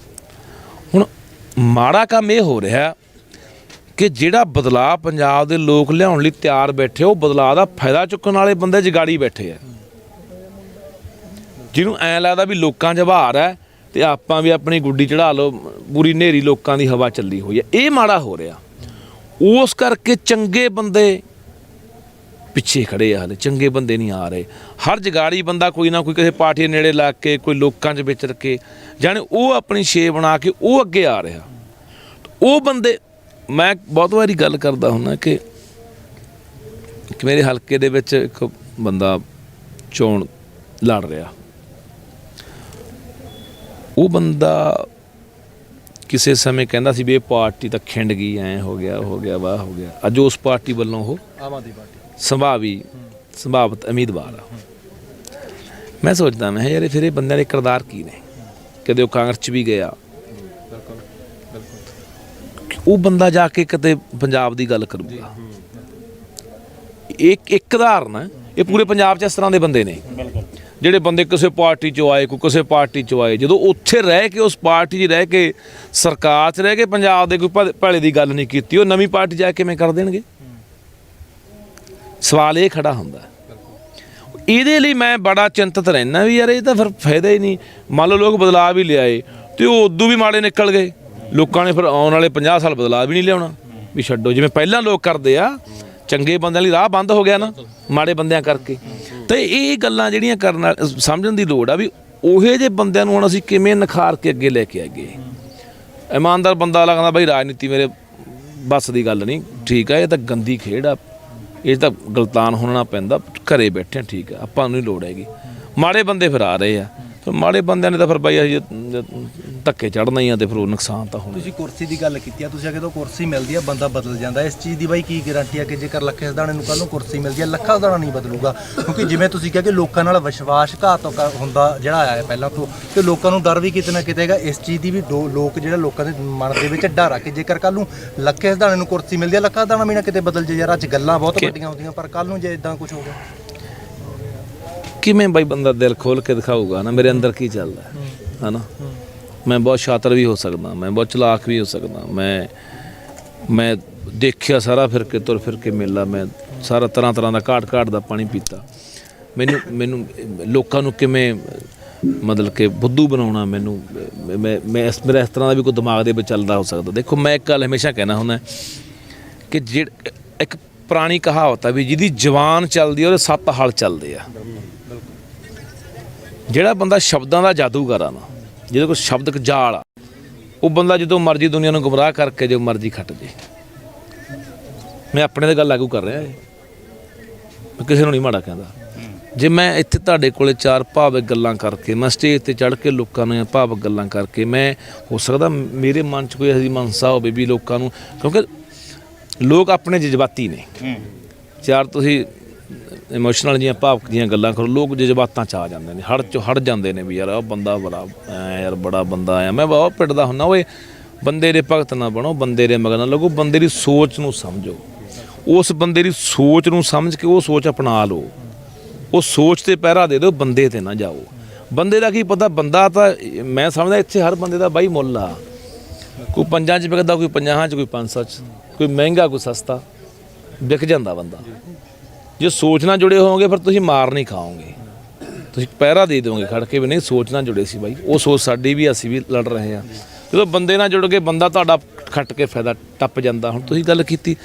S1: ਹੁਣ ਮਾੜਾ ਕੰਮ ਇਹ ਹੋ ਰਿਹਾ ਕਿ ਜਿਹੜਾ ਬਦਲਾਅ ਪੰਜਾਬ ਦੇ ਲੋਕ ਲਿਆਉਣ ਲਈ ਤਿਆਰ ਬੈਠੇ, ਉਹ ਬਦਲਾਅ ਦਾ ਫਾਇਦਾ ਚੁੱਕਣ ਵਾਲੇ ਬੰਦੇ ਜਗਾੜੀ ਬੈਠੇ ਆ, ਜਿਹਨੂੰ ਐਂ ਲੱਗਦਾ ਵੀ ਲੋਕਾਂ 'ਚ ਬਹਾਰ ਹੈ ਤੇ ਆਪਾਂ ਵੀ ਆਪਣੀ ਗੁੱਡੀ ਚੜ੍ਹਾ ਲਓ, ਪੂਰੀ ਹਨੇਰੀ ਲੋਕਾਂ ਦੀ ਹਵਾ ਚੱਲੀ ਹੋਈ ਹੈ। ਇਹ ਮਾੜਾ ਹੋ ਰਿਹਾ। ਉਸ ਕਰਕੇ ਚੰਗੇ ਬੰਦੇ ਪਿੱਛੇ ਖੜੇ ਆ, ਹਲੇ ਚੰਗੇ ਬੰਦੇ ਨਹੀਂ ਆ ਰਹੇ। ਹਰ ਜਗਾੜੀ ਬੰਦਾ ਕੋਈ ਨਾ ਕੋਈ ਕਿਸੇ ਪਾਰਟੀ ਦੇ ਨੇੜੇ ਲੱਗ ਕੇ, ਕੋਈ ਲੋਕਾਂ 'ਚ ਵਿਚਰ ਕੇ, ਜਾਣੀ ਉਹ ਆਪਣੀ ਸ਼ੇ ਬਣਾ ਕੇ ਉਹ ਅੱਗੇ ਆ ਰਿਹਾ। ਉਹ ਬੰਦੇ, ਮੈਂ ਬਹੁਤ ਵਾਰੀ ਗੱਲ ਕਰਦਾ ਹੁੰਦਾ ਕਿ ਮੇਰੇ ਹਲਕੇ ਦੇ ਵਿੱਚ ਇੱਕ ਬੰਦਾ ਚੋਣ ਲੜ ਰਿਹਾ, ਉਹ ਬੰਦਾ ਕਿਸੇ ਸਮੇਂ ਕਹਿੰਦਾ ਸੀ ਵੀ ਇਹ ਪਾਰਟੀ ਤਾਂ ਖਿੰਡ ਗਈ, ਐਂ ਹੋ ਗਿਆ, ਹੋ ਗਿਆ, ਵਾਹ ਹੋ ਗਿਆ। ਅੱਜ ਉਸ ਪਾਰਟੀ ਵੱਲੋਂ ਉਹ
S3: ਆਮ ਆਦਮੀ ਪਾਰਟੀ
S1: ਸੰਭਾਵਿਤ ਉਮੀਦਵਾਰ ਆ। ਮੈਂ ਸੋਚਦਾ ਮੈਂ ਯਾਰ ਫਿਰ ਇਹ ਬੰਦਿਆਂ ਦੇ ਕਿਰਦਾਰ ਕੀ ਨੇ? ਕਦੇ ਉਹ ਕਾਂਗਰਸ 'ਚ ਵੀ ਗਿਆ, ਉਹ ਬੰਦਾ ਜਾ ਕੇ ਕਿਤੇ ਪੰਜਾਬ ਦੀ ਗੱਲ ਕਰੂਗਾ। ਇੱਕ ਉਦਾਹਰਨ ਹੈ, ਇਹ ਪੂਰੇ ਪੰਜਾਬ 'ਚ ਇਸ ਤਰ੍ਹਾਂ ਦੇ ਬੰਦੇ ਨੇ ਜਿਹੜੇ ਬੰਦੇ ਕਿਸੇ ਪਾਰਟੀ 'ਚੋਂ ਆਏ, ਕੋਈ ਕਿਸੇ ਪਾਰਟੀ 'ਚੋਂ ਆਏ, ਜਦੋਂ ਉੱਥੇ ਰਹਿ ਕੇ ਉਸ ਪਾਰਟੀ 'ਚ ਰਹਿ ਕੇ ਸਰਕਾਰ 'ਚ ਰਹਿ ਕੇ ਪੰਜਾਬ ਦੇ ਕੋਈ ਭਲੇ ਦੀ ਗੱਲ ਨਹੀਂ ਕੀਤੀ, ਉਹ ਨਵੀਂ ਪਾਰਟੀ ਜਾ ਕੇ ਕਿਵੇਂ ਕਰ ਦੇਣਗੇ? ਸਵਾਲ ਇਹ ਖੜਾ ਹੁੰਦਾ। ਇਹਦੇ ਲਈ ਮੈਂ ਬੜਾ ਚਿੰਤਤ ਰਹਿਣਾ ਵੀ ਯਾਰ ਇਹ ਤਾਂ ਫਿਰ ਫਾਇਦਾ ਹੀ ਨਹੀਂ। ਮੰਨ ਲਓ ਲੋਕ ਬਦਲਾਅ ਵੀ ਲਿਆਏ ਤੇ ਉਹ ਉਦੋਂ ਵੀ ਮਾੜੇ ਨਿਕਲ ਗਏ, ਲੋਕਾਂ ਨੇ ਫਿਰ ਆਉਣ ਵਾਲੇ 50 ਸਾਲ ਬਦਲਾਅ ਵੀ ਨਹੀਂ ਲਿਆਉਣਾ, ਵੀ ਛੱਡੋ ਜਿਵੇਂ ਪਹਿਲਾਂ ਲੋਕ ਕਰਦੇ ਆ। ਚੰਗੇ ਬੰਦਿਆਂ ਲਈ ਰਾਹ ਬੰਦ ਹੋ ਗਿਆ ਨਾ ਮਾੜੇ ਬੰਦਿਆਂ ਕਰਕੇ। ਤੇ ਇਹ ਗੱਲਾਂ ਜਿਹੜੀਆਂ ਕਰਨ ਸਮਝਣ ਦੀ ਲੋੜ ਆ ਵੀ ਉਹੇ ਜਿਹੇ ਬੰਦਿਆਂ ਨੂੰ ਹੁਣ ਅਸੀਂ ਕਿਵੇਂ ਨਿਖਾਰ ਕੇ ਅੱਗੇ ਲੈ ਕੇ ਆਈਏ। ਇਮਾਨਦਾਰ ਬੰਦਾ ਲੱਗਦਾ ਬਈ ਰਾਜਨੀਤੀ ਮੇਰੇ ਬਸ ਦੀ ਗੱਲ ਨਹੀਂ, ਠੀਕ ਆ, ਇਹ ਤਾਂ ਗੰਦੀ ਖੇਡ ਆ, ਇਹ ਤਾਂ ਗਲਤਾਨ ਹੋਣਾ ਪੈਂਦਾ, ਘਰੇ ਬੈਠੇ ਠੀਕ ਆ, ਆਪਾਂ ਨੂੰ ਨਹੀਂ ਲੋੜ ਹੈਗੀ। ਮਾੜੇ ਬੰਦੇ ਫਿਰ ਆ ਰਹੇ ਆ, ਫਿਰ ਮਾੜੇ ਬੰਦਿਆਂ ਨੇ ਤਾਂ ਫਿਰ ਬਾਈ ਅਸੀਂ ਧੱਕੇ ਚੜ੍ਹਨਾ ਹੀ ਆ ਤੇ ਫਿਰ ਉਹ ਨੁਕਸਾਨ ਤਾਂ ਹੋਣਾ।
S3: ਤੁਸੀਂ ਕੁਰਸੀ ਦੀ ਗੱਲ ਕੀਤੀ ਆ, ਤੁਸੀਂ ਜਦੋਂ ਕੁਰਸੀ ਮਿਲਦੀ ਆ ਬੰਦਾ ਬਦਲ ਜਾਂਦਾ। ਇਸ ਚੀਜ਼ ਦੀ ਬਾਈ ਕੀ ਗਾਰੰਟੀ ਆ ਕਿ ਜੇਕਰ ਲੱਖੇ ਸਿਧਾਣੇ ਨੂੰ ਕੱਲ੍ਹ ਨੂੰ ਕੁਰਸੀ ਮਿਲਦੀ ਆ, ਲੱਖਾ ਸਿਧਾਣਾ ਨਹੀਂ ਬਦਲੂਗਾ? ਕਿਉਂਕਿ ਜਿਵੇਂ ਤੁਸੀਂ ਕਿਹਾ ਕਿ ਲੋਕਾਂ ਨਾਲ ਵਿਸ਼ਵਾਸਘਾਤ ਹੁੰਦਾ ਜਿਹੜਾ ਆਇਆ ਪਹਿਲਾਂ ਤੋਂ, ਤੇ ਲੋਕਾਂ ਨੂੰ ਡਰ ਵੀ ਕਿਤੇ ਨਾ ਕਿਤੇ ਹੈਗਾ ਇਸ ਚੀਜ਼ ਦੀ ਵੀ। ਲੋਕ ਜਿਹੜਾ ਲੋਕਾਂ ਦੇ ਮਨ ਦੇ ਵਿੱਚ ਡਰ ਆ ਕਿ ਜੇਕਰ ਕੱਲ੍ਹ ਨੂੰ ਲੱਖੇ ਸਿਧਾਣੇ ਨੂੰ ਕੁਰਸੀ ਮਿਲਦੀ ਆ, ਲੱਖਾ ਸਿਧਾਣਾ ਵੀ ਨਾ ਕਿਤੇ ਬਦਲ ਜੇ। ਯਾਰ ਅੱਜ ਗੱਲਾਂ ਬਹੁਤ ਵੱਡੀਆਂ ਹੁੰਦੀਆਂ, ਪਰ ਕੱਲ੍ਹ ਨੂੰ ਜੇ ਇਦਾਂ ਕੁਝ ਹੋ ਗਿਆ
S1: ਕਿਵੇਂ ਬਾਈ ਬੰਦਾ ਦਿਲ ਖੋਲ ਕੇ ਦਿਖਾਊਗਾ ਨਾ ਮੇਰੇ ਅੰਦਰ ਕੀ ਚੱਲਦਾ ਹੈ ਨਾ। ਮੈਂ ਬਹੁਤ ਸ਼ਾਤਰ ਵੀ ਹੋ ਸਕਦਾ, ਮੈਂ ਬਹੁਤ ਚਲਾਕ ਵੀ ਹੋ ਸਕਦਾ, ਮੈਂ ਦੇਖਿਆ ਸਾਰਾ ਫਿਰ ਕੇ ਤੁਰ ਫਿਰ ਕੇ ਮੇਲਾ, ਮੈਂ ਸਾਰਾ ਤਰ੍ਹਾਂ ਦਾ ਘਾਟ ਦਾ ਪਾਣੀ ਪੀਤਾ। ਮੈਨੂੰ ਲੋਕਾਂ ਨੂੰ ਕਿਵੇਂ ਮਤਲਬ ਕਿ ਬੁੱਧੂ ਬਣਾਉਣਾ, ਮੇਰਾ ਇਸ ਤਰ੍ਹਾਂ ਦਾ ਵੀ ਕੋਈ ਦਿਮਾਗ ਦੇ ਵਿੱਚ ਚੱਲਦਾ ਹੋ ਸਕਦਾ। ਦੇਖੋ ਮੈਂ ਇੱਕ ਗੱਲ ਹਮੇਸ਼ਾ ਕਹਿਣਾ ਹੁੰਦਾ ਕਿ ਇੱਕ ਪੁਰਾਣੀ ਕਹਾਵਤ ਆ ਵੀ ਜਿਹਦੀ ਜ਼ੁਬਾਨ ਚੱਲਦੀ ਉਹਦੇ 7 ਹਲ ਚੱਲਦੇ ਆ। ਜਿਹੜਾ ਬੰਦਾ ਸ਼ਬਦਾਂ ਦਾ ਜਾਦੂਗਰ ਆ ਨਾ, ਜਿਹਦੇ ਕੋਲ ਸ਼ਬਦਕ ਜਾਲ ਆ, ਉਹ ਬੰਦਾ ਜਦੋਂ ਮਰਜ਼ੀ ਦੁਨੀਆ ਨੂੰ ਗੁੰਮਰਾਹ ਕਰਕੇ ਜੋ ਮਰਜ਼ੀ ਖੱਟ ਜੇ। ਮੈਂ ਆਪਣੇ 'ਤੇ ਗੱਲ ਲਾਗੂ ਕਰ ਰਿਹਾ, ਮੈਂ ਕਿਸੇ ਨੂੰ ਨਹੀਂ ਮਾੜਾ ਕਹਿੰਦਾ। ਜੇ ਮੈਂ ਇੱਥੇ ਤੁਹਾਡੇ ਕੋਲੇ 4 ਭਾਵਕ ਗੱਲਾਂ ਕਰਕੇ, ਮੈਂ ਸਟੇਜ 'ਤੇ ਚੜ੍ਹ ਕੇ ਲੋਕਾਂ ਨੂੰ ਭਾਵਕ ਗੱਲਾਂ ਕਰਕੇ, ਮੈਂ ਹੋ ਸਕਦਾ ਮੇਰੇ ਮਨ 'ਚ ਕੋਈ ਇਹੋ ਜਿਹੀ ਮਨਸਾ ਹੋਵੇ ਵੀ ਲੋਕਾਂ ਨੂੰ, ਕਿਉਂਕਿ ਲੋਕ ਆਪਣੇ ਜਜ਼ਬਾਤੀ ਨੇ। ਯਾਰ ਤੁਸੀਂ ਇਮੋਸ਼ਨਲ ਜੀਆਂ ਭਾਵਕ ਦੀਆਂ ਗੱਲਾਂ ਕਰੋ, ਲੋਕ ਜਜ਼ਬਾਤਾਂ 'ਚ ਆ ਜਾਂਦੇ ਨੇ, ਹੜ ਜਾਂਦੇ ਨੇ ਵੀ ਯਾਰ ਉਹ ਬੰਦਾ ਬੜਾ ਯਾਰ ਬੜਾ ਬੰਦਾ ਆਇਆ। ਮੈਂ ਬਹੁਤ ਪਿੱਟਦਾ ਹੁੰਦਾ, ਓਏ ਬੰਦੇ ਦੇ ਭਗਤ ਨਾ ਬਣੋ, ਬੰਦੇ ਦੇ ਮਗਰ ਨਾ ਲੱਗੋ, ਬੰਦੇ ਦੀ ਸੋਚ ਨੂੰ ਸਮਝੋ, ਉਸ ਬੰਦੇ ਦੀ ਸੋਚ ਨੂੰ ਸਮਝ ਕੇ ਉਹ ਸੋਚ ਅਪਣਾ ਲਓ, ਉਹ ਸੋਚ 'ਤੇ ਪਹਿਰਾ ਦੇ ਦਿਓ, ਬੰਦੇ 'ਤੇ ਨਾ ਜਾਓ। ਬੰਦੇ ਦਾ ਕੀ ਪਤਾ, ਬੰਦਾ ਤਾਂ ਮੈਂ ਸਮਝਦਾ ਇੱਥੇ ਹਰ ਬੰਦੇ ਦਾ ਬਾਈ ਮੁੱਲ ਆ। ਕੋਈ 5 'ਚ ਵਿਕਦਾ, ਕੋਈ 50 'ਚ, ਕੋਈ 500 'ਚ, ਕੋਈ ਮਹਿੰਗਾ, ਕੋਈ ਸਸਤਾ, ਵਿਕ ਜਾਂਦਾ ਬੰਦਾ। ਜੇ ਸੋਚ ਨਾਲ ਜੁੜੇ ਹੋਵੋਗੇ ਫਿਰ ਤੁਸੀਂ ਮਾਰ ਨਹੀਂ ਖਾਓਗੇ, ਤੁਸੀਂ ਪਹਿਰਾ ਦੇ ਦਿਓਗੇ ਖੜ ਕੇ ਵੀ ਨਹੀਂ ਸੋਚ ਨਾਲ ਜੁੜੇ ਸੀ ਬਾਈ। ਉਹ ਸੋਚ ਸਾਡੀ ਵੀ, ਅਸੀਂ ਵੀ ਲੜ ਰਹੇ ਹਾਂ। ਜਦੋਂ ਬੰਦੇ ਨਾਲ ਜੁੜ ਕੇ ਬੰਦਾ ਤੁਹਾਡਾ ਖੱਟ ਕੇ ਫਾਇਦਾ ਟੱਪ ਜਾਂਦਾ। ਹੁਣ ਤੁਸੀਂ ਗੱਲ ਕੀਤੀ,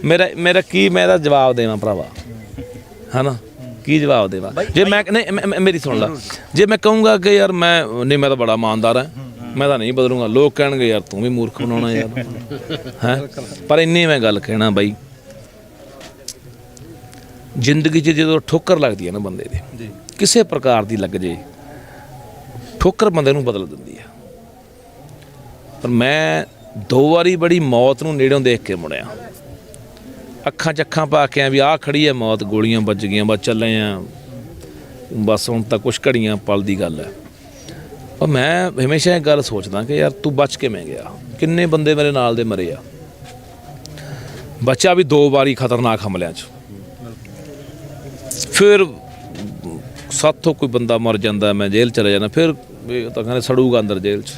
S1: ਮੇਰਾ ਕੀ ਮੈਂ ਇਹਦਾ ਜਵਾਬ ਦੇਵਾਂ ਭਰਾਵਾ, ਹੈ ਨਾ? ਕੀ ਜਵਾਬ ਦੇਵਾਂ? ਜੇ ਮੈਂ ਨਹੀਂ, ਮੇਰੀ ਸੁਣ ਲਾ, ਜੇ ਮੈਂ ਕਹੂੰਗਾ ਕਿ ਯਾਰ ਮੈਂ ਤਾਂ ਬੜਾ ਇਮਾਨਦਾਰ ਹਾਂ, ਮੈਂ ਤਾਂ ਨਹੀਂ ਬਦਲੂੰਗਾ, ਲੋਕ ਕਹਿਣਗੇ ਯਾਰ ਤੂੰ ਵੀ ਮੂਰਖ ਬਣਾਉਣਾ ਯਾਰ, ਹੈ। ਪਰ ਇੰਨੀ ਮੈਂ ਗੱਲ ਕਹਿਣਾ ਬਾਈ, ਜ਼ਿੰਦਗੀ 'ਚ ਜਦੋਂ ਠੋਕਰ ਲੱਗਦੀ ਹੈ ਨਾ ਬੰਦੇ ਦੇ, ਕਿਸੇ ਪ੍ਰਕਾਰ ਦੀ ਲੱਗ ਜੇ ਠੋਕਰ, ਬੰਦੇ ਨੂੰ ਬਦਲ ਦਿੰਦੀ ਹੈ। ਪਰ ਮੈਂ 2 ਵਾਰੀ ਬੜੀ ਮੌਤ ਨੂੰ ਨੇੜਿਓਂ ਦੇਖ ਕੇ ਮੁੜਿਆ, ਅੱਖਾਂ 'ਚ ਅੱਖਾਂ ਪਾ ਕੇ ਆ ਵੀ ਆਹ ਖੜੀ ਹੈ ਮੌਤ, ਗੋਲੀਆਂ ਵੱਜ ਗਈਆਂ, ਬਸ ਚੱਲੇ ਆ, ਬਸ ਹੁਣ ਤਾਂ ਕੁਛ ਘੜੀਆਂ ਪਲ ਦੀ ਗੱਲ ਹੈ। ਪਰ ਮੈਂ ਹਮੇਸ਼ਾ ਇਹ ਗੱਲ ਸੋਚਦਾ ਕਿ ਯਾਰ ਤੂੰ ਬਚ ਕਿਵੇਂ ਗਿਆ? ਕਿੰਨੇ ਬੰਦੇ ਮੇਰੇ ਨਾਲ ਦੇ ਮਰੇ ਆ, ਬਚਿਆ ਵੀ 2 ਵਾਰੀ ਖਤਰਨਾਕ ਹਮਲਿਆਂ 'ਚ, ਫਿਰ ਸਾਥੋਂ ਕੋਈ ਬੰਦਾ ਮਰ ਜਾਂਦਾ, ਮੈਂ ਜੇਲ੍ਹ ਚਲੇ ਜਾਂਦਾ, ਫਿਰ ਤਾਂ ਕਹਿੰਦੇ ਸੜੂਗਾ ਅੰਦਰ ਜੇਲ੍ਹ 'ਚ।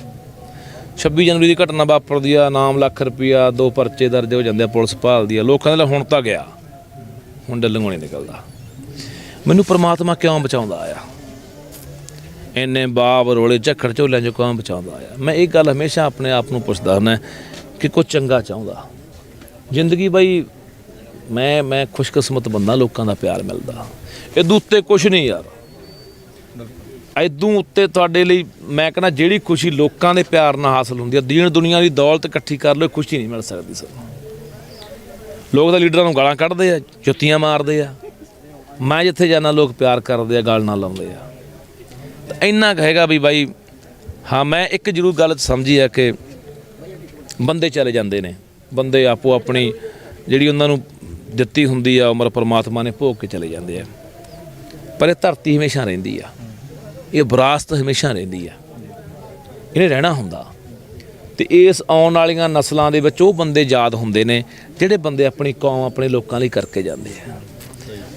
S1: 26 ਜਨਵਰੀ ਦੀ ਘਟਨਾ ਵਾਪਰਦੀ ਆ, ਨਾਮ ਲੱਖ ਰੁਪਈਆ, 2 ਪਰਚੇ ਦਰਜ ਹੋ ਜਾਂਦੇ ਆ, ਪੁਲਿਸ ਭਾਲਦੀ ਆ, ਲੋਕਾਂ ਦੇ ਹੁਣ ਤਾਂ ਗਿਆ, ਹੁਣ ਡੱਲ੍ਹੋਂ ਨਹੀਂ ਨਿਕਲਦਾ। ਮੈਨੂੰ ਪ੍ਰਮਾਤਮਾ ਕਿਉਂ ਬਚਾਉਂਦਾ ਆਇਆ? ਇੰਨੇ ਬਾਬ ਰੋਲੇ ਝੱਖੜ ਝੋਲਿਆਂ 'ਚੋਂ ਕਿਉਂ ਬਚਾਉਂਦਾ ਆਇਆ? ਮੈਂ ਇਹ ਗੱਲ ਹਮੇਸ਼ਾ ਆਪਣੇ ਆਪ ਨੂੰ ਪੁੱਛਦਾ ਹੁੰਦਾ ਕਿ ਕੁਝ ਚੰਗਾ ਚਾਹੁੰਦਾ। ਜ਼ਿੰਦਗੀ ਬਾਈ ਮੈਂ ਖੁਸ਼ਕਿਸਮਤ ਬੰਦਾ, ਲੋਕਾਂ ਦਾ ਪਿਆਰ ਮਿਲਦਾ, ਇਦੋਂ ਉੱਤੇ ਕੁਛ ਨਹੀਂ ਯਾਰ। ਇਦੋਂ ਉੱਤੇ ਤੁਹਾਡੇ ਲਈ ਮੈਂ ਕਹਿੰਦਾ ਜਿਹੜੀ ਖੁਸ਼ੀ ਲੋਕਾਂ ਦੇ ਪਿਆਰ ਨਾਲ ਹਾਸਲ ਹੁੰਦੀ ਹੈ, ਦੀਨ ਦੁਨੀਆ ਦੀ ਦੌਲਤ ਇਕੱਠੀ ਕਰ ਲਓ, ਖੁਸ਼ੀ ਨਹੀਂ ਮਿਲ ਸਕਦੀ ਸਾਨੂੰ। ਲੋਕ ਤਾਂ ਲੀਡਰਾਂ ਨੂੰ ਗਾਲਾਂ ਕੱਢਦੇ ਆ, ਜੁੱਤੀਆਂ ਮਾਰਦੇ ਆ, ਮੈਂ ਜਿੱਥੇ ਜਾਂਦਾ ਲੋਕ ਪਿਆਰ ਕਰਦੇ ਆ, ਗਾਲ ਨਾਲ ਲਾਉਂਦੇ ਆ। ਤਾਂ ਇੰਨਾ ਕੁ ਹੈਗਾ ਵੀ ਬਾਈ ਹਾਂ, ਮੈਂ ਇੱਕ ਜ਼ਰੂਰ ਗੱਲ ਸਮਝੀ ਹੈ ਕਿ ਬੰਦੇ ਚਲੇ ਜਾਂਦੇ ਨੇ, ਬੰਦੇ ਆਪੋ ਆਪਣੀ ਜਿਹੜੀ ਉਹਨਾਂ ਨੂੰ ਦਿੱਤੀ ਹੁੰਦੀ ਆ ਉਮਰ ਪਰਮਾਤਮਾ ਨੇ ਭੋਗ ਕੇ ਚਲੇ ਜਾਂਦੇ ਆ, ਪਰ ਇਹ ਧਰਤੀ ਹਮੇਸ਼ਾ ਰਹਿੰਦੀ ਆ, ਇਹ ਵਿਰਾਸਤ ਹਮੇਸ਼ਾ ਰਹਿੰਦੀ ਆ, ਇਹਨੇ ਰਹਿਣਾ ਹੁੰਦਾ। ਤੇ ਇਸ ਆਉਣ ਵਾਲੀਆਂ ਨਸਲਾਂ ਦੇ ਵਿੱਚ ਉਹ ਬੰਦੇ ਯਾਦ ਹੁੰਦੇ ਨੇ ਜਿਹੜੇ ਬੰਦੇ ਆਪਣੀ ਕੌਮ, ਆਪਣੇ ਲੋਕਾਂ ਲਈ ਕਰਕੇ ਜਾਂਦੇ ਆ।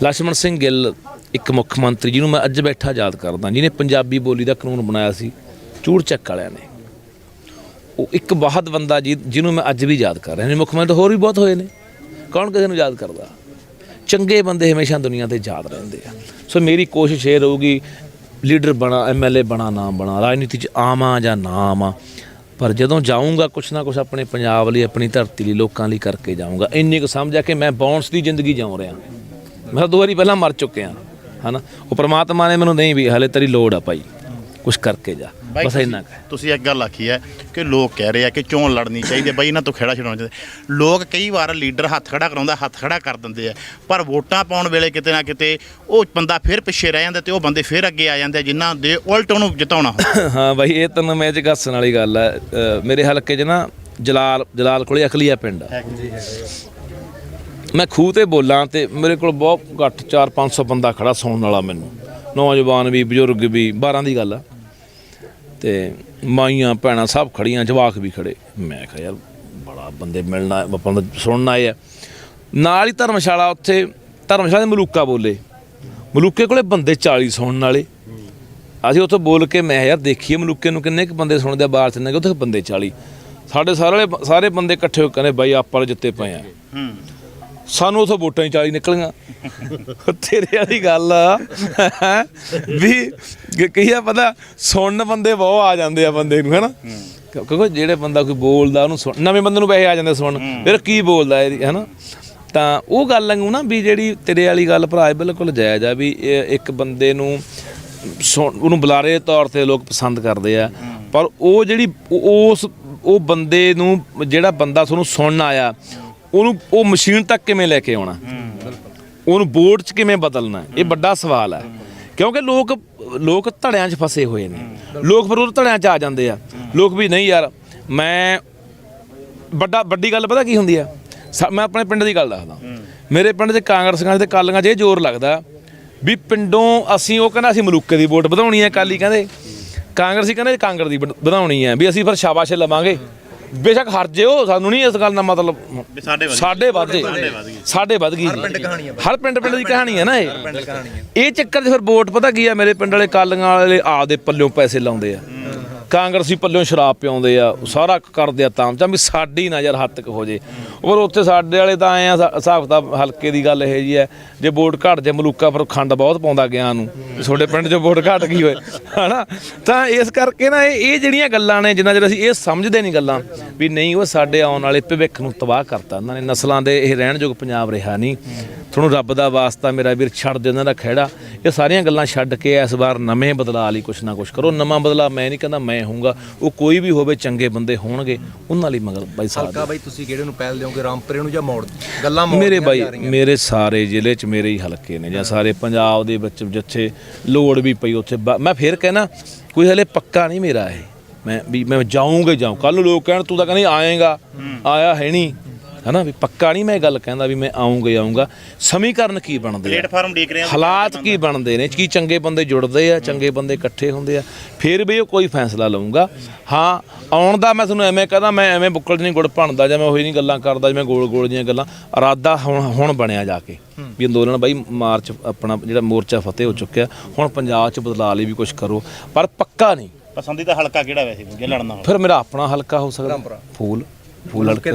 S1: ਲਛਮਣ ਸਿੰਘ ਗਿੱਲ ਇੱਕ ਮੁੱਖ ਮੰਤਰੀ ਜਿਹਨੂੰ ਮੈਂ ਅੱਜ ਬੈਠਾ ਯਾਦ ਕਰਦਾ, ਜਿਹਨੇ ਪੰਜਾਬੀ ਬੋਲੀ ਦਾ ਕਾਨੂੰਨ ਬਣਾਇਆ ਸੀ ਚੂੜ ਚੱਕ ਵਾਲਿਆਂ ਨੇ, ਉਹ ਇੱਕ ਬਹੁਤ ਬੰਦਾ ਜਿਹਨੂੰ ਮੈਂ ਅੱਜ ਵੀ ਯਾਦ ਕਰ ਰਿਹਾ। ਮੁੱਖ ਮੰਤਰੀ ਹੋਰ ਵੀ ਬਹੁਤ ਹੋਏ ਨੇ, ਕੌਣ ਕਿਸੇ ਨੂੰ ਯਾਦ ਕਰਦਾ? ਚੰਗੇ ਬੰਦੇ ਹਮੇਸ਼ਾ ਦੁਨੀਆ 'ਤੇ ਯਾਦ ਰਹਿੰਦੇ ਆ। ਸੋ ਮੇਰੀ ਕੋਸ਼ਿਸ਼ ਇਹ ਰਹੂਗੀ, ਲੀਡਰ ਬਣਾ, MLA ਬਣਾ ਨਾ ਬਣਾ, ਰਾਜਨੀਤੀ 'ਚ ਆਵਾਂ ਜਾਂ ਨਾ ਆਵਾਂ, ਪਰ ਜਦੋਂ ਜਾਊਂਗਾ ਕੁਛ ਨਾ ਕੁਛ ਆਪਣੇ ਪੰਜਾਬ ਲਈ, ਆਪਣੀ ਧਰਤੀ ਲਈ, ਲੋਕਾਂ ਲਈ ਕਰਕੇ ਜਾਊਂਗਾ। ਇੰਨੀ ਕੁ ਸਮਝਿਆ ਕਿ ਮੈਂ ਬਾਉਂਸ ਦੀ ਜ਼ਿੰਦਗੀ ਜਿਉਂ ਰਿਹਾ। ਮੈਂ 2 ਵਾਰੀ ਪਹਿਲਾਂ ਮਰ ਚੁੱਕਿਆ ਹੈ ਨਾ, ਉਹ ਪ੍ਰਮਾਤਮਾ ਨੇ ਮੈਨੂੰ ਨਹੀਂ ਵੀ ਹਾਲੇ ਤੇਰੀ ਲੋੜ ਆ ਭਾਈ, ਕੁਛ ਕਰਕੇ ਜਾ, ਬਸ ਇੰਨਾ ਕੁ।
S2: ਤੁਸੀਂ ਇੱਕ ਗੱਲ ਆਖੀ ਹੈ ਕਿ ਲੋਕ ਕਹਿ ਰਹੇ ਆ ਕਿ ਚੋਣ ਲੜਨੀ ਚਾਹੀਦੀ ਹੈ ਬਾਈ, ਇਹਨਾਂ ਤੋਂ ਖੇੜਾ ਛਡਾਉਣਾ ਚਾਹੀਦਾ। ਲੋਕ ਕਈ ਵਾਰ ਲੀਡਰ ਹੱਥ ਖੜਾ ਕਰਾਉਂਦਾ, ਹੱਥ ਖੜਾ ਕਰ ਦਿੰਦੇ ਆ, ਪਰ ਵੋਟਾਂ ਪਾਉਣ ਵੇਲੇ ਕਿਤੇ ਨਾ ਕਿਤੇ ਉਹ ਬੰਦਾ ਫਿਰ ਪਿੱਛੇ ਰਹਿ ਜਾਂਦਾ ਤੇ ਉਹ ਬੰਦੇ ਫਿਰ ਅੱਗੇ ਆ ਜਾਂਦੇ ਜਿਨ੍ਹਾਂ ਦੇ ਉਲਟ ਉਹਨੂੰ ਜਿਤਾਉਣਾ ਹੁੰਦਾ।
S1: ਹਾਂ ਬਾਈ, ਇਹ ਤੈਨੂੰ ਮੈਂ ਚ ਕੱਸਣ ਵਾਲੀ ਗੱਲ ਹੈ। ਮੇਰੇ ਹਲਕੇ 'ਚ ਨਾ ਜਲਾਲ ਕੋਲੇ ਅਖਲੀਆ ਪਿੰਡ ਆ, ਮੈਂ ਖੂਹ ਤੇ ਬੋਲਾਂ ਤੇ ਮੇਰੇ ਕੋਲ ਬਹੁਤ ਘੱਟ 400-500 ਬੰਦਾ ਖੜਾ ਸੁਣਨ ਵਾਲਾ, ਮੈਨੂੰ ਨੌਜਵਾਨ ਵੀ, ਬਜ਼ੁਰਗ ਵੀ, 12 ਦੀ ਗੱਲ ਆ, ਤੇ ਮਾਈਆਂ ਭੈਣਾਂ ਸਭ ਖੜੀਆਂ, ਜਵਾਕ ਵੀ ਖੜੇ। ਮੈਂ ਕਿਹਾ ਯਾਰ ਬੜਾ ਬੰਦੇ ਮਿਲਣਾ, ਆਪਾਂ ਨੂੰ ਸੁਣਨ ਆਏ ਆ। ਨਾਲ ਹੀ ਧਰਮਸ਼ਾਲਾ, ਉੱਥੇ ਧਰਮਸ਼ਾਲਾ ਦੇ ਮਲੂਕਾ ਬੋਲੇ, ਮਲੂਕੇ ਕੋਲੇ ਬੰਦੇ 40 ਸੁਣਨ ਵਾਲੇ। ਅਸੀਂ ਉੱਥੇ ਬੋਲ ਕੇ ਮੈਂ ਯਾਰ ਦੇਖੀਏ ਮਲੂਕੇ ਨੂੰ ਕਿੰਨੇ ਕੁ ਬੰਦੇ ਸੁਣਦੇ ਆ, ਬਾਹਰ ਚ ਉੱਥੇ ਬੰਦੇ 40। ਸਾਡੇ ਸਾਰੇ ਬੰਦੇ ਇਕੱਠੇ ਹੋ ਕੇ ਕਹਿੰਦੇ ਬਾਈ ਆਪਾਂ ਜਿੱਤੇ ਪਏ ਆ, ਸਾਨੂੰ ਉੱਥੋਂ ਵੋਟਾਂ ਹੀ 40 ਨਿਕਲੀਆਂ। ਤੇਰੇ ਵਾਲੀ ਗੱਲ ਆ ਵੀ ਕਈ ਆ ਪਤਾ, ਸੁਣਨ ਬੰਦੇ ਬਹੁਤ ਆ ਜਾਂਦੇ ਆ ਬੰਦੇ ਨੂੰ, ਹੈ ਨਾ, ਕਿਉਂਕਿ ਜਿਹੜੇ ਬੰਦਾ ਕੋਈ ਬੋਲਦਾ ਉਹਨੂੰ ਸੁਣ, ਨਵੇਂ ਬੰਦੇ ਨੂੰ ਵੈਸੇ ਆ ਜਾਂਦੇ ਸੁਣਨ, ਫਿਰ ਕੀ ਬੋਲਦਾ ਇਹਦੀ, ਹੈ ਨਾ। ਤਾਂ ਉਹ ਗੱਲ ਵਾਂਗੂ ਨਾ ਵੀ ਜਿਹੜੀ ਤੇਰੇ ਵਾਲੀ ਗੱਲ ਭਰਾ ਬਿਲਕੁਲ ਜਾਇਜ਼ ਆ ਵੀ ਇੱਕ ਬੰਦੇ ਨੂੰ ਉਹਨੂੰ ਬੁਲਾਰੇ ਦੇ ਤੌਰ 'ਤੇ ਲੋਕ ਪਸੰਦ ਕਰਦੇ ਆ, ਪਰ ਉਹ ਜਿਹੜੀ ਉਹ ਬੰਦੇ ਨੂੰ, ਜਿਹੜਾ ਬੰਦਾ ਤੁਹਾਨੂੰ ਸੁਣਨ ਆਇਆ, ਉਹਨੂੰ ਉਹ ਮਸ਼ੀਨ ਤੱਕ ਕਿਵੇਂ ਲੈ ਕੇ ਆਉਣਾ, ਉਹਨੂੰ ਵੋਟ 'ਚ ਕਿਵੇਂ ਬਦਲਣਾ, ਇਹ ਵੱਡਾ ਸਵਾਲ ਹੈ। ਕਿਉਂਕਿ ਲੋਕ ਧੜਿਆਂ 'ਚ ਫਸੇ ਹੋਏ ਨੇ, ਲੋਕ ਫਿਰ ਉਹ ਧੜਿਆਂ 'ਚ ਆ ਜਾਂਦੇ ਆ। ਲੋਕ ਵੀ ਨਹੀਂ ਯਾਰ, ਮੈਂ ਵੱਡੀ ਗੱਲ ਪਤਾ ਕੀ ਹੁੰਦੀ ਆ, ਮੈਂ ਆਪਣੇ ਪਿੰਡ ਦੀ ਗੱਲ ਦੱਸਦਾ। ਮੇਰੇ ਪਿੰਡ 'ਚ ਕਾਂਗਰਸੀਆਂ ਤੇ ਕਾਲੀਆਂ 'ਚ ਇਹ ਜ਼ੋਰ ਲੱਗਦਾ ਵੀ ਪਿੰਡੋਂ ਅਸੀਂ, ਉਹ ਕਹਿੰਦਾ ਅਸੀਂ ਮਲੂਕੇ ਦੀ ਵੋਟ ਵਧਾਉਣੀ ਹੈ, ਅਕਾਲੀ ਕਹਿੰਦੇ, ਕਾਂਗਰਸੀ ਕਹਿੰਦੇ ਕਾਂਗਰਸ ਦੀ ਵਧਾਉਣੀ ਹੈ, ਵੀ ਅਸੀਂ ਫਿਰ ਸ਼ਾਬਾਸ਼ ਲਵਾਂਗੇ, ਬੇਸ਼ੱਕ ਹਰ ਜਿਓ, ਸਾਨੂੰ ਨਹੀਂ ਇਸ ਗੱਲ ਦਾ ਮਤਲਬ, ਸਾਡੇ ਵੱਧ ਗਈ। ਹਰ ਪਿੰਡ ਦੀ ਕਹਾਣੀ ਹੈ ਨਾ ਇਹ ਚੱਕਰ 'ਚ ਫਿਰ ਵੋਟ ਪਤਾ ਕੀ ਆ, ਮੇਰੇ ਪਿੰਡ ਵਾਲੇ ਕਾਲੀਆਂ ਵਾਲੇ ਆਪਦੇ ਪੱਲਿਓਂ ਪੈਸੇ ਲਾਉਂਦੇ ਆ, ਕਾਂਗਰਸੀ ਪੱਲਿਓਂ ਸ਼ਰਾਬ ਪਿਆਉਂਦੇ ਆ, ਸਾਰਾ ਕਰਦੇ ਆ ਤਾਂ ਵੀ ਸਾਡੀ ਨਜ਼ਰ ਹੱਦ ਤੱਕ ਹੋ ਜੇ। ਪਰ ਉੱਥੇ ਸਾਡੇ ਵਾਲੇ ਤਾਂ ਆਏ ਆ, ਹਿਸਾਬ ਕਿਤਾਬ ਹਲਕੇ ਦੀ ਗੱਲ ਇਹ ਜੀ ਹੈ, ਜੇ ਵੋਟ ਘੱਟ ਜੇ ਮਲੂਕਾ ਫਿਰ ਖੰਡ ਬਹੁਤ ਪਾਉਂਦਾ ਗਿਆ ਨੂੰ, ਤੁਹਾਡੇ ਪਿੰਡ 'ਚ ਵੋਟ ਘੱਟ ਗਈ ਹੋਏ, ਹੈ ਨਾ। ਤਾਂ ਇਸ ਕਰਕੇ ਨਾ ਇਹ ਜਿਹੜੀਆਂ ਗੱਲਾਂ ਨੇ, ਜਿੰਨਾ ਚਿਰ ਅਸੀਂ ਇਹ ਸਮਝਦੇ ਨਹੀਂ ਗੱਲਾਂ ਵੀ ਨਹੀਂ, ਉਹ ਸਾਡੇ ਆਉਣ ਵਾਲੇ ਭਵਿੱਖ ਨੂੰ ਤਬਾਹ ਕਰਤਾ ਉਹਨਾਂ ਨੇ, ਨਸਲਾਂ ਦੇ ਇਹ ਰਹਿਣਯੋਗ ਪੰਜਾਬ ਰਿਹਾ ਨਹੀਂ। ਤੁਹਾਨੂੰ ਰੱਬ ਦਾ ਵਾਸਤਾ ਮੇਰਾ ਵੀਰ, ਛੱਡ ਦੇ ਉਹਨਾਂ ਦਾ ਖਹਿੜਾ, ਇਹ ਸਾਰੀਆਂ ਗੱਲਾਂ ਛੱਡ ਕੇ ਇਸ ਵਾਰ ਨਵੇਂ ਬਦਲਾਅ ਲਈ ਕੁਛ ਨਾ ਕੁਛ ਕਰੋ। ਨਵਾਂ ਬਦਲਾਅ ਮੈਂ ਨਹੀਂ ਕਹਿੰਦਾ ਮੈਂ ਹੋਊਂਗਾ, ਉਹ ਕੋਈ ਵੀ ਹੋਵੇ, ਚੰਗੇ ਬੰਦੇ ਹੋਣਗੇ ਉਹਨਾਂ ਲਈ ਮਗਰ ਬਾਈ ਸਾਹਿਬ।
S3: ਹਲਕਾ ਬਾਈ ਤੁਸੀਂ ਕਿਹੜੇ ਨੂੰ ਪਹਿਲ ਦਿਓਗੇ, ਰਾਮਪੁਰੇ ਨੂੰ ਜਾਂ ਮੋੜ ਗੱਲਾਂ?
S1: ਮੇਰੇ ਸਾਰੇ ਜ਼ਿਲ੍ਹੇ 'ਚ ਮੇਰੇ ਹੀ ਹਲਕੇ ਨੇ, ਜਾਂ ਸਾਰੇ ਪੰਜਾਬ ਦੇ ਵਿੱਚ ਜਿੱਥੇ ਲੋੜ ਵੀ ਪਈ ਉੱਥੇ ਮੈਂ ਫਿਰ ਕਹਿਣਾ, ਕੋਈ ਹਲੇ ਪੱਕਾ ਨਹੀਂ ਮੇਰਾ ਇਹ, ਮੈਂ ਜਾਊਂਗਾ ਜਾਊਂ। ਕੱਲ੍ਹ ਨੂੰ ਲੋਕ ਕਹਿਣ ਤੂੰ ਤਾਂ ਕਹਿੰਦੀ ਆਏਗਾ, ਆਇਆ ਹੈ ਨਹੀਂ, ਹੈ ਨਾ, ਵੀ ਪੱਕਾ ਨਹੀਂ ਮੈਂ ਇਹ ਗੱਲ ਕਹਿੰਦਾ ਵੀ ਮੈਂ ਆਊਂਗਾ। ਸਮੀਕਰਨ ਕੀ ਬਣਦੇ,
S2: ਪਲੇਟਫਾਰਮ ਦੇਖ ਰਹੇ ਆ,
S1: ਹਾਲਾਤ ਕੀ ਬਣਦੇ ਨੇ, ਕੀ ਚੰਗੇ ਬੰਦੇ ਜੁੜਦੇ ਆ, ਚੰਗੇ ਬੰਦੇ ਇਕੱਠੇ ਹੁੰਦੇ ਆ, ਫਿਰ ਵੀ ਉਹ ਕੋਈ ਫੈਸਲਾ ਲਊਂਗਾ। ਹਾਂ, ਆਉਣ ਦਾ ਮੈਂ ਤੁਹਾਨੂੰ ਐਵੇਂ ਕਹਦਾ, ਮੈਂ ਐਵੇਂ ਬੁੱਕਲ 'ਚ ਨਹੀਂ ਗੁੜ ਭਣਦਾ, ਜਾਂ ਮੈਂ ਉਹੀ ਨਹੀਂ ਗੱਲਾਂ ਕਰਦਾ ਜਿਵੇਂ ਗੋਲ ਜਿਹੀਆਂ ਗੱਲਾਂ। ਇਰਾਦਾ ਹੁਣ ਬਣਿਆ ਜਾ ਕੇ ਵੀ ਅੰਦੋਲਨ ਬਾਈ ਮਾਰਚ ਆਪਣਾ ਜਿਹੜਾ ਮੋਰਚਾ ਫਤਿਹ ਹੋ ਚੁੱਕਿਆ, ਹੁਣ ਪੰਜਾਬ 'ਚ ਬਦਲਾਅ ਲਈ ਵੀ ਕੁਛ ਕਰੋ, ਪਰ ਪੱਕਾ ਨਹੀਂ।
S2: ਪਸੰਦੀਦਾ ਹਲਕਾ ਕਿਹੜਾ ਵੈਸੇ ਜੇ ਲੜਨਾ ਹੋਵੇ?
S1: ਫਿਰ ਮੇਰਾ ਆਪਣਾ ਹਲਕਾ ਹੋ ਸਕਦਾ, ਫੂਲ ਲੜਕੇ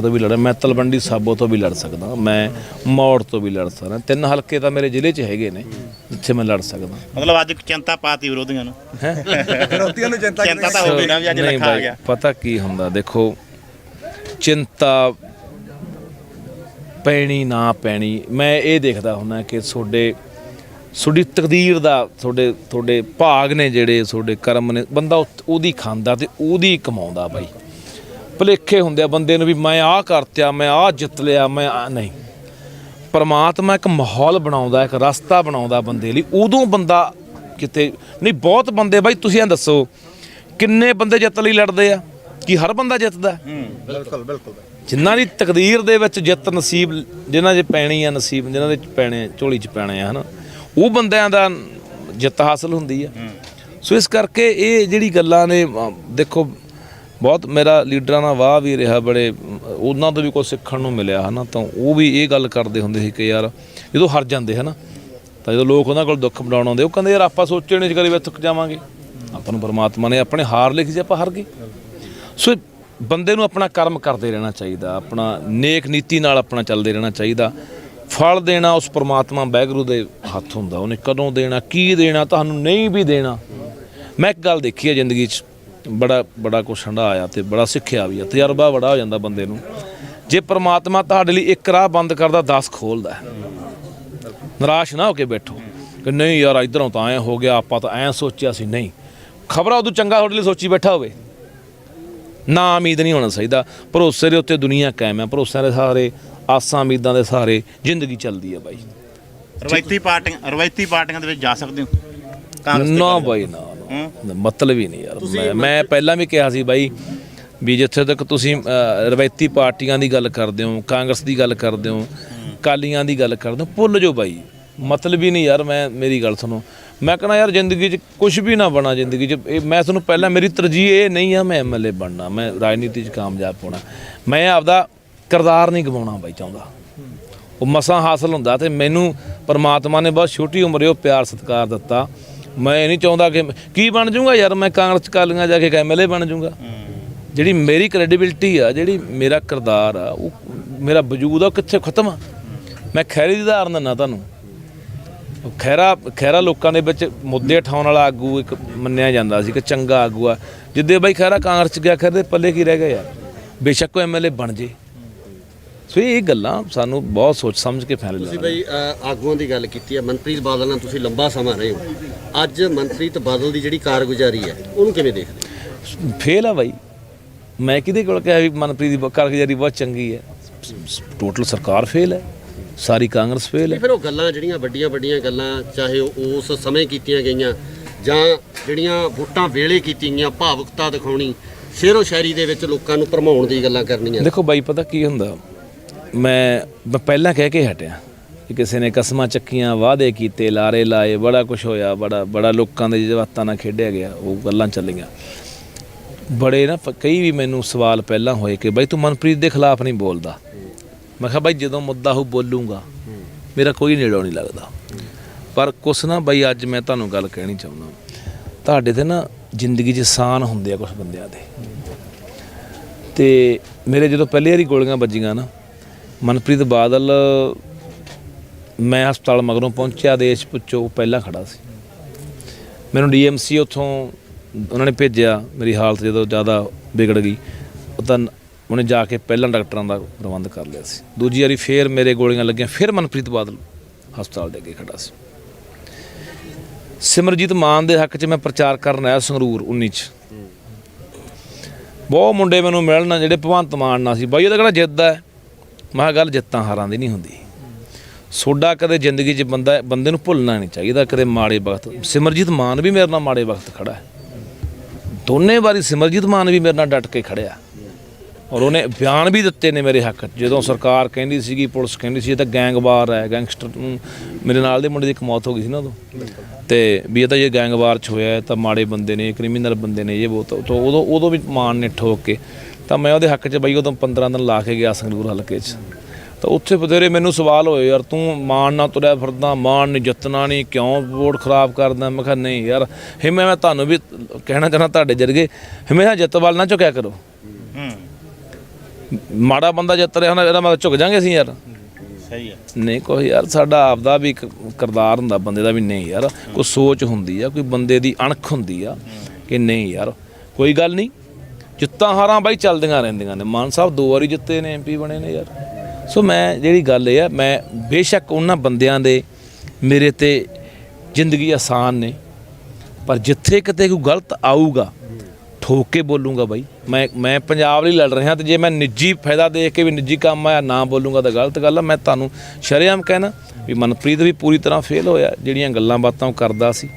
S1: ਤੋਂ ਵੀ ਲੜਾਂ, ਮੈਂ ਤਲਵੰਡੀ ਸਾਬੋ ਤੋਂ ਵੀ ਲੜ ਸਕਦਾ, ਮੈਂ ਮੌੜ ਤੋਂ ਵੀ ਲੜ ਸਕਦਾ। 3 ਹਲਕੇ ਤਾਂ ਮੇਰੇ ਜ਼ਿਲ੍ਹੇ 'ਚ ਹੈਗੇ ਨੇ ਜਿੱਥੇ ਮੈਂ ਲੜ ਸਕਦਾ।
S2: ਮਤਲਬ ਅੱਜ ਚਿੰਤਾ ਪਾਤੀ ਵਿਰੋਧੀਆਂ ਨੂੰ,
S3: ਵਿਰੋਧੀਆਂ ਨੂੰ
S2: ਚਿੰਤਾ ਤਾਂ ਹੋ ਗਈ ਨਾ ਵੀ ਅੱਜ ਲੱਖਾ ਆ ਗਿਆ।
S1: ਪਤਾ ਕੀ ਹੁੰਦਾ, ਦੇਖੋ ਚਿੰਤਾ ਪੈਣੀ ਨਾ ਪੈਣੀ, ਮੈਂ ਇਹ ਦੇਖਦਾ ਹੁੰਦਾ ਕਿ ਤੁਹਾਡੀ ਤਕਦੀਰ ਦਾ ਤੁਹਾਡੇ ਭਾਗ ਨੇ ਜਿਹੜੇ ਤੁਹਾਡੇ ਕਰਮ ਨੇ, ਬੰਦਾ ਉਹਦੀ ਖਾਂਦਾ ਤੇ ਉਹਦੀ ਕਮਾਉਂਦਾ ਬਾਈ। ਭੁਲੇਖੇ ਹੁੰਦੇ ਆ ਬੰਦੇ ਨੂੰ ਵੀ ਮੈਂ ਆਹ ਕਰਤਿਆ, ਮੈਂ ਆਹ ਜਿੱਤ ਲਿਆ, ਮੈਂ ਨਹੀਂ। ਪਰਮਾਤਮਾ ਇੱਕ ਮਾਹੌਲ ਬਣਾਉਂਦਾ, ਇੱਕ ਰਸਤਾ ਬਣਾਉਂਦਾ ਬੰਦੇ ਲਈ, ਉਦੋਂ ਬੰਦਾ ਕਿਤੇ ਨਹੀਂ। ਬਹੁਤ ਬੰਦੇ ਬਾਈ ਤੁਸੀਂ ਐਂ ਦੱਸੋ ਕਿੰਨੇ ਬੰਦੇ ਜਿੱਤ ਲਈ ਲੜਦੇ ਆ? ਕੀ ਹਰ ਬੰਦਾ ਜਿੱਤਦਾ?
S3: ਬਿਲਕੁਲ ਬਿਲਕੁਲ।
S1: ਜਿਨ੍ਹਾਂ ਦੀ ਤਕਦੀਰ ਦੇ ਵਿੱਚ ਜਿੱਤ ਨਸੀਬ, ਜਿਨ੍ਹਾਂ 'ਚ ਪੈਣੀ ਆ ਨਸੀਬ, ਜਿਨ੍ਹਾਂ ਦੇ ਪੈਣੇ ਝੋਲੀ 'ਚ ਪੈਣੇ ਆ, ਹੈ ਨਾ, ਉਹ ਬੰਦਿਆਂ ਦਾ ਜਿੱਤ ਹਾਸਲ ਹੁੰਦੀ ਆ। ਸੋ ਇਸ ਕਰਕੇ ਇਹ ਜਿਹੜੀ ਗੱਲਾਂ ਨੇ ਦੇਖੋ, ਬਹੁਤ ਮੇਰਾ ਲੀਡਰਾਂ ਨਾਲ ਵਾਹ ਵੀ ਰਿਹਾ, ਬੜੇ ਉਹਨਾਂ ਤੋਂ ਵੀ ਕੁਝ ਸਿੱਖਣ ਨੂੰ ਮਿਲਿਆ, ਹੈ ਨਾ। ਤਾਂ ਉਹ ਵੀ ਇਹ ਗੱਲ ਕਰਦੇ ਹੁੰਦੇ ਸੀ ਕਿ ਯਾਰ ਜਦੋਂ ਹਾਰ ਜਾਂਦੇ ਹੈ ਨਾ, ਤਾਂ ਜਦੋਂ ਲੋਕ ਉਹਨਾਂ ਕੋਲ ਦੁੱਖ ਵੰਡਾਉਣ ਆਉਂਦੇ, ਉਹ ਕਹਿੰਦੇ ਯਾਰ ਆਪਾਂ ਸੋਚੇ ਨਹੀਂ ਕਰੀ ਵੀ ਥੱਕ ਜਾਵਾਂਗੇ, ਆਪਾਂ ਨੂੰ ਪਰਮਾਤਮਾ ਨੇ ਆਪਣੇ ਹਾਰ ਲਿਖੀ ਸੀ, ਆਪਾਂ ਹਾਰ ਗਏ। ਸੋ ਬੰਦੇ ਨੂੰ ਆਪਣਾ ਕਰਮ ਕਰਦੇ ਰਹਿਣਾ ਚਾਹੀਦਾ, ਆਪਣਾ ਨੇਕ ਨੀਤੀ ਨਾਲ ਆਪਣਾ ਚੱਲਦੇ ਰਹਿਣਾ ਚਾਹੀਦਾ। ਫਲ ਦੇਣਾ ਉਸ ਪਰਮਾਤਮਾ ਵਾਹਿਗੁਰੂ ਦੇ ਹੱਥ ਹੁੰਦਾ, ਉਹਨੇ ਕਦੋਂ ਦੇਣਾ, ਕੀ ਦੇਣਾ, ਤੁਹਾਨੂੰ ਨਹੀਂ ਵੀ ਦੇਣਾ। ਮੈਂ ਇੱਕ ਗੱਲ ਦੇਖੀ ਹੈ ਜ਼ਿੰਦਗੀ 'ਚ, ਬੜਾ ਕੁਛ ਹੰਢਾਇਆ ਤੇ ਬੜਾ ਸਿੱਖਿਆ ਵੀ ਆ, ਤਜਰਬਾ ਬੜਾ ਹੋ ਜਾਂਦਾ ਬੰਦੇ ਨੂੰ। ਜੇ ਪਰਮਾਤਮਾ ਤੁਹਾਡੇ ਲਈ ਇੱਕ ਰਾਹ ਬੰਦ ਕਰਦਾ 10 ਖੋਲ੍ਹਦਾ। ਨਿਰਾਸ਼ ਨਾ ਹੋ ਕੇ ਬੈਠੋ ਕਿ ਨਹੀਂ ਯਾਰ ਇੱਧਰੋਂ ਤਾਂ ਐਂ ਹੋ ਗਿਆ, ਆਪਾਂ ਤਾਂ ਐਂ ਸੋਚਿਆ ਸੀ, ਨਹੀਂ। ਖਬਰਾਂ ਉਦੋਂ ਚੰਗਾ ਤੁਹਾਡੇ ਲਈ ਸੋਚੀ ਬੈਠਾ ਹੋਵੇ। ਨਾ ਉਮੀਦ ਨਹੀਂ ਹੋਣਾ ਚਾਹੀਦਾ। ਭਰੋਸੇ ਦੇ ਉੱਤੇ ਦੁਨੀਆ ਕਾਇਮ ਹੈ, ਭਰੋਸਿਆਂ ਦੇ ਸਹਾਰੇ, ਆਸਾਂ ਉਮੀਦਾਂ ਦੇ ਸਹਾਰੇ ਜ਼ਿੰਦਗੀ ਚੱਲਦੀ ਹੈ ਬਾਈ।
S2: ਰਵਾਇਤੀ ਪਾਰਟੀਆਂ ਦੇ ਵਿੱਚ ਜਾ ਸਕਦੇ ਹੋ?
S1: ਨਾ ਬਾਈ ਨਾ, ਮਤਲਬ ਹੀ ਨਹੀਂ ਯਾਰ। ਮੈਂ ਪਹਿਲਾਂ ਵੀ ਕਿਹਾ ਸੀ ਬਾਈ ਵੀ ਜਿੱਥੇ ਤੱਕ ਤੁਸੀਂ ਰਵਾਇਤੀ ਪਾਰਟੀਆਂ ਦੀ ਗੱਲ ਕਰਦੇ ਹੋ, ਕਾਂਗਰਸ ਦੀ ਗੱਲ ਕਰਦੇ ਹੋ, ਅਕਾਲੀਆਂ ਦੀ ਗੱਲ ਕਰਦੇ ਹੋ, ਭੁੱਲ ਜਾਓ ਬਾਈ, ਮਤਲਬ ਹੀ ਨਹੀਂ ਯਾਰ। ਮੇਰੀ ਗੱਲ ਸੁਣੋ, ਮੈਂ ਕਹਿੰਦਾ ਯਾਰ ਜ਼ਿੰਦਗੀ 'ਚ ਕੁਛ ਵੀ ਨਾ ਬਣਾ ਜ਼ਿੰਦਗੀ 'ਚ। ਮੈਂ ਤੁਹਾਨੂੰ ਪਹਿਲਾਂ, ਮੇਰੀ ਤਰਜੀਹ ਇਹ ਨਹੀਂ ਆ ਮੈਂ MLA ਬਣਨਾ, ਮੈਂ ਰਾਜਨੀਤੀ 'ਚ ਕਾਮਯਾਬ ਹੋਣਾ। ਮੈਂ ਆਪਦਾ ਕਿਰਦਾਰ ਨਹੀਂ ਗਵਾਉਣਾ ਬਾਈ ਚਾਹੁੰਦਾ। ਉਹ ਮਸਾਂ ਹਾਸਲ ਹੁੰਦਾ ਤੇ ਮੈਨੂੰ ਪਰਮਾਤਮਾ ਨੇ ਬਹੁਤ ਛੋਟੀ ਉਮਰੇ ਉਹ ਪਿਆਰ ਸਤਿਕਾਰ ਦਿੱਤਾ। ਮੈਂ ਇਹ ਨਹੀਂ ਚਾਹੁੰਦਾ ਕਿ ਕੀ ਬਣ ਜਾਊਂਗਾ ਯਾਰ, ਮੈਂ ਕਾਂਗਰਸ ਕਾਲੀਆਂ ਜਾ ਕੇ MLA ਬਣ ਜਾਊਂਗਾ। ਜਿਹੜੀ ਮੇਰੀ ਕ੍ਰੈਡੀਬਿਲਿਟੀ ਆ, ਜਿਹੜੀ ਮੇਰਾ ਕਿਰਦਾਰ ਆ, ਉਹ ਮੇਰਾ ਵਜੂਦ ਆ, ਉਹ ਕਿੱਥੇ ਖਤਮ ਆ। ਮੈਂ ਖੈਰੇ ਦੀ ਉਦਾਹਰਨ ਦਿੰਦਾ ਤੁਹਾਨੂੰ। ਖੈਰਾ ਲੋਕਾਂ ਦੇ ਵਿੱਚ ਮੁੱਦੇ ਉਠਾਉਣ ਵਾਲਾ ਆਗੂ ਇੱਕ ਮੰਨਿਆ ਜਾਂਦਾ ਸੀ ਕਿ ਚੰਗਾ ਆਗੂ ਆ। ਜਿੱਦੇ ਬਾਈ ਖੈਰਾ ਕਾਂਗਰਸ 'ਚ ਗਿਆ, ਖੈਰੇ ਦੇ ਪੱਲੇ ਕੀ ਰਹਿ ਗਿਆ ਯਾਰ, ਬੇਸ਼ੱਕ ਉਹ MLA ਬਣ ਜੇ। ਸੋ ਇਹ ਗੱਲਾਂ ਸਾਨੂੰ ਬਹੁਤ ਸੋਚ ਸਮਝ ਕੇ ਫੈਸਲੇ
S4: ਤੁਸੀਂ ਬਈ ਆਗੂਆਂ ਦੀ ਗੱਲ ਕੀਤੀ ਹੈ, ਮਨਪ੍ਰੀਤ ਬਾਦਲ ਨਾਲ ਤੁਸੀਂ ਲੰਬਾ ਸਮਾਂ ਰਹੇ ਹੋ। ਅੱਜ ਮਨਪ੍ਰੀਤ ਬਾਦਲ ਦੀ ਜਿਹੜੀ ਕਾਰਗੁਜ਼ਾਰੀ ਹੈ ਉਹਨੂੰ ਕਿਵੇਂ ਦੇਖਦੇ?
S1: ਫੇਲ ਆ ਬਾਈ। ਮੈਂ ਕਿਹਦੇ ਕੋਲ ਕਿਹਾ ਵੀ ਮਨਪ੍ਰੀਤ ਦੀ ਕਾਰਗੁਜ਼ਾਰੀ ਬਹੁਤ ਚੰਗੀ ਹੈ? ਟੋਟਲ ਸਰਕਾਰ ਫੇਲ ਹੈ, ਸਾਰੀ ਕਾਂਗਰਸ ਫੇਲ ਹੈ।
S4: ਫਿਰ ਉਹ ਗੱਲਾਂ ਜਿਹੜੀਆਂ ਵੱਡੀਆਂ ਗੱਲਾਂ, ਚਾਹੇ ਉਸ ਸਮੇਂ ਕੀਤੀਆਂ ਗਈਆਂ ਜਾਂ ਜਿਹੜੀਆਂ ਵੋਟਾਂ ਵੇਲੇ ਕੀਤੀਆਂ ਗਈਆਂ, ਭਾਵੁਕਤਾ ਦਿਖਾਉਣੀ, ਸ਼ੇਰੋ ਸ਼ਾਇਰੀ ਦੇ ਵਿੱਚ ਲੋਕਾਂ ਨੂੰ ਭਰਮਾਉਣ ਦੀ ਗੱਲਾਂ ਕਰਨੀਆਂ।
S1: ਦੇਖੋ ਬਾਈ, ਪਤਾ ਕੀ ਹੁੰਦਾ, ਮੈਂ ਪਹਿਲਾਂ ਕਹਿ ਕੇ ਹਟਿਆ ਕਿ ਕਿਸੇ ਨੇ ਕਸਮਾਂ ਚੱਕੀਆਂ, ਵਾਅਦੇ ਕੀਤੇ, ਲਾਰੇ ਲਾਏ, ਬੜਾ ਕੁਛ ਹੋਇਆ, ਬੜਾ ਲੋਕਾਂ ਦੇ ਜਜ਼ਬਾਤਾਂ ਨਾਲ ਖੇਡਿਆ ਗਿਆ, ਉਹ ਗੱਲਾਂ ਚੱਲੀਆਂ। ਬੜੇ ਨਾ ਕਈ ਵੀ ਮੈਨੂੰ ਸਵਾਲ ਪਹਿਲਾਂ ਹੋਏ ਕਿ ਬਾਈ ਤੂੰ ਮਨਪ੍ਰੀਤ ਦੇ ਖਿਲਾਫ ਨਹੀਂ ਬੋਲਦਾ। ਮੈਂ ਕਿਹਾ ਬਾਈ ਜਦੋਂ ਮੁੱਦਾ ਉਹ ਬੋਲੂੰਗਾ, ਮੇਰਾ ਕੋਈ ਨੇੜੋਂ ਨਹੀਂ ਲੱਗਦਾ। ਪਰ ਕੁਛ ਨਾ ਬਾਈ, ਅੱਜ ਮੈਂ ਤੁਹਾਨੂੰ ਗੱਲ ਕਹਿਣੀ ਚਾਹੁੰਦਾ, ਤੁਹਾਡੇ ਤੇ ਨਾ ਜ਼ਿੰਦਗੀ 'ਚ ਸਾਨ ਹੁੰਦੇ ਆ ਕੁਛ ਬੰਦਿਆਂ ਦੇ। ਤੇ ਮੇਰੇ ਜਦੋਂ ਪਹਿਲੀ ਵਾਰੀ ਗੋਲੀਆਂ ਵੱਜੀਆਂ ਨਾ, ਮਨਪ੍ਰੀਤ ਬਾਦਲ, ਮੈਂ ਹਸਪਤਾਲ ਮਗਰੋਂ ਪਹੁੰਚਿਆ, ਦੇਸ਼ ਪੁੱਛੋ ਪਹਿਲਾਂ ਖੜਾ ਸੀ। ਮੈਨੂੰ DMC ਉੱਥੋਂ ਉਹਨਾਂ ਨੇ ਭੇਜਿਆ, ਮੇਰੀ ਹਾਲਤ ਜਦੋਂ ਜ਼ਿਆਦਾ ਵਿਗੜ ਗਈ, ਉਹ ਤਾਂ ਉਹਨੇ ਜਾ ਕੇ ਪਹਿਲਾਂ ਡਾਕਟਰਾਂ ਦਾ ਪ੍ਰਬੰਧ ਕਰ ਲਿਆ ਸੀ। ਦੂਜੀ ਵਾਰੀ ਫੇਰ ਮੇਰੇ ਗੋਲੀਆਂ ਲੱਗੀਆਂ, ਫਿਰ ਮਨਪ੍ਰੀਤ ਬਾਦਲ ਹਸਪਤਾਲ ਦੇ ਅੱਗੇ ਖੜਾ ਸੀ। ਸਿਮਰਜੀਤ ਮਾਨ ਦੇ ਹੱਕ 'ਚ ਮੈਂ ਪ੍ਰਚਾਰ ਕਰਨ ਆਇਆ ਸੰਗਰੂਰ 19 'ਚ। ਬਹੁਤ ਮੁੰਡੇ ਮੈਨੂੰ ਮਿਲਣ ਜਿਹੜੇ ਭਗਵੰਤ ਮਾਨ ਨਾਲ ਸੀ, ਬਾਈ ਉਹਦਾ ਕਿਹੜਾ ਜਿੱਤਦਾ ਹੈ। ਮੈਂ ਕਿਹਾ ਗੱਲ ਜਿੱਤਾਂ ਹਾਰਾਂ ਦੀ ਨਹੀਂ ਹੁੰਦੀ। ਸੋਡਾ ਕਦੇ ਜ਼ਿੰਦਗੀ 'ਚ ਬੰਦੇ ਨੂੰ ਭੁੱਲਣਾ ਨਹੀਂ ਚਾਹੀਦਾ ਕਦੇ ਮਾੜੇ ਵਕਤ। ਸਿਮਰਜੀਤ ਮਾਨ ਵੀ ਮੇਰੇ ਨਾਲ ਮਾੜੇ ਵਕਤ ਖੜਾ ਹੈ, ਦੋਨੇ ਵਾਰੀ ਸਿਮਰਜੀਤ ਮਾਨ ਵੀ ਮੇਰੇ ਨਾਲ ਡਟ ਕੇ ਖੜਿਆ, ਔਰ ਉਹਨੇ ਬਿਆਨ ਵੀ ਦਿੱਤੇ ਨੇ ਮੇਰੇ ਹੱਕ 'ਚ। ਜਦੋਂ ਸਰਕਾਰ ਕਹਿੰਦੀ ਸੀਗੀ, ਪੁਲਿਸ ਕਹਿੰਦੀ ਸੀ ਇਹ ਤਾਂ ਗੈਂਗਵਾਰ ਹੈ, ਗੈਂਗਸਟਰ, ਮੇਰੇ ਨਾਲ ਦੇ ਮੁੰਡੇ ਦੀ ਇੱਕ ਮੌਤ ਹੋ ਗਈ ਸੀ ਨਾ ਉਦੋਂ, ਤੇ ਵੀ ਇਹ ਤਾਂ ਜੇ ਗੈਂਗਵਾਰ 'ਚ ਹੋਇਆ ਤਾਂ ਮਾੜੇ ਬੰਦੇ ਨੇ, ਕ੍ਰਿਮੀਨਲ ਬੰਦੇ ਨੇ, ਇਹ ਬਹੁਤ। ਉਦੋਂ ਵੀ ਮਾਨ ਨੇ ਠੋਕ ਕੇ, ਤਾਂ ਮੈਂ ਉਹਦੇ ਹੱਕ 'ਚ ਬਾਈ ਉਦੋਂ 15 ਦਿਨ ਲਾ ਕੇ ਗਿਆ ਸੰਗਰੂਰ ਹਲਕੇ 'ਚ। ਤਾਂ ਉੱਥੇ ਬਥੇਰੇ ਮੈਨੂੰ ਸਵਾਲ ਹੋਏ, ਯਾਰ ਤੂੰ ਮਾਨ ਨਾਲ ਤੁਰਿਆ ਫਿਰਦਾ, ਮਾਨ ਨੇ ਜਿੱਤਣਾ ਨਹੀਂ, ਕਿਉਂ ਵੋਟ ਖਰਾਬ ਕਰਦਾ? ਮੈਂ ਕਿਹਾ ਨਹੀਂ ਯਾਰ, ਮੈਂ ਤੁਹਾਨੂੰ ਵੀ ਕਹਿਣਾ ਚਾਹੁੰਦਾ, ਤੁਹਾਡੇ ਜਰਗੇ ਹਮੇਸ਼ਾ ਜਿੱਤ ਵੱਲ ਨਾ ਝੁਕਿਆ ਕਰੋ। ਮਾੜਾ ਬੰਦਾ ਜਿੱਤ ਰਿਹਾ ਹੁੰਦਾ, ਇਹਦਾ ਮਤਲਬ ਝੁਕ ਜਾਂਗੇ ਅਸੀਂ ਯਾਰ?
S2: ਸਹੀ ਹੈ
S1: ਨਹੀਂ, ਕੋਈ ਯਾਰ ਸਾਡਾ ਆਪਦਾ ਵੀ ਇੱਕ ਕਿਰਦਾਰ ਹੁੰਦਾ ਬੰਦੇ ਦਾ ਵੀ। ਨਹੀਂ ਯਾਰ, ਕੋਈ ਸੋਚ ਹੁੰਦੀ ਆ, ਕੋਈ ਬੰਦੇ ਦੀ ਅਣਖ ਹੁੰਦੀ ਆ ਕਿ ਨਹੀਂ ਯਾਰ ਕੋਈ ਗੱਲ ਨਹੀਂ, ਜਿੱਤਾਂ ਹਾਰਾਂ ਬਾਈ ਚੱਲਦੀਆਂ ਰਹਿੰਦੀਆਂ ਨੇ। ਮਾਨ ਸਾਹਿਬ 2 ਵਾਰੀ ਜਿੱਤੇ ਨੇ, MP ਬਣੇ ਨੇ ਯਾਰ। ਸੋ ਮੈਂ ਜਿਹੜੀ ਗੱਲ ਇਹ ਆ, ਮੈਂ ਬੇਸ਼ੱਕ ਉਹਨਾਂ ਬੰਦਿਆਂ ਦੇ ਮੇਰੇ ਤੇ ਜ਼ਿੰਦਗੀ ਆਸਾਨ ਨੇ, ਪਰ ਜਿੱਥੇ ਕਿਤੇ ਕੋਈ ਗਲਤ ਆਊਗਾ ਠੋਕ ਕੇ ਬੋਲੂੰਗਾ ਬਾਈ। ਮੈਂ ਪੰਜਾਬ ਲਈ ਲੜ ਰਿਹਾ, ਤੇ ਜੇ ਮੈਂ ਨਿੱਜੀ ਫਾਇਦਾ ਦੇਖ ਕੇ ਵੀ ਨਿੱਜੀ ਕੰਮ ਆਇਆ ਨਾ ਬੋਲੂੰਗਾ ਤਾਂ ਗਲਤ ਗੱਲ ਆ। ਮੈਂ ਤੁਹਾਨੂੰ ਸ਼ਰੇਆਮ ਕਹਿਣਾ ਵੀ ਮਨਪ੍ਰੀਤ ਵੀ ਪੂਰੀ ਤਰ੍ਹਾਂ ਫੇਲ ਹੋਇਆ, ਜਿਹੜੀਆਂ ਗੱਲਾਂ ਬਾਤਾਂ ਉਹ ਕਰਦਾ ਸੀ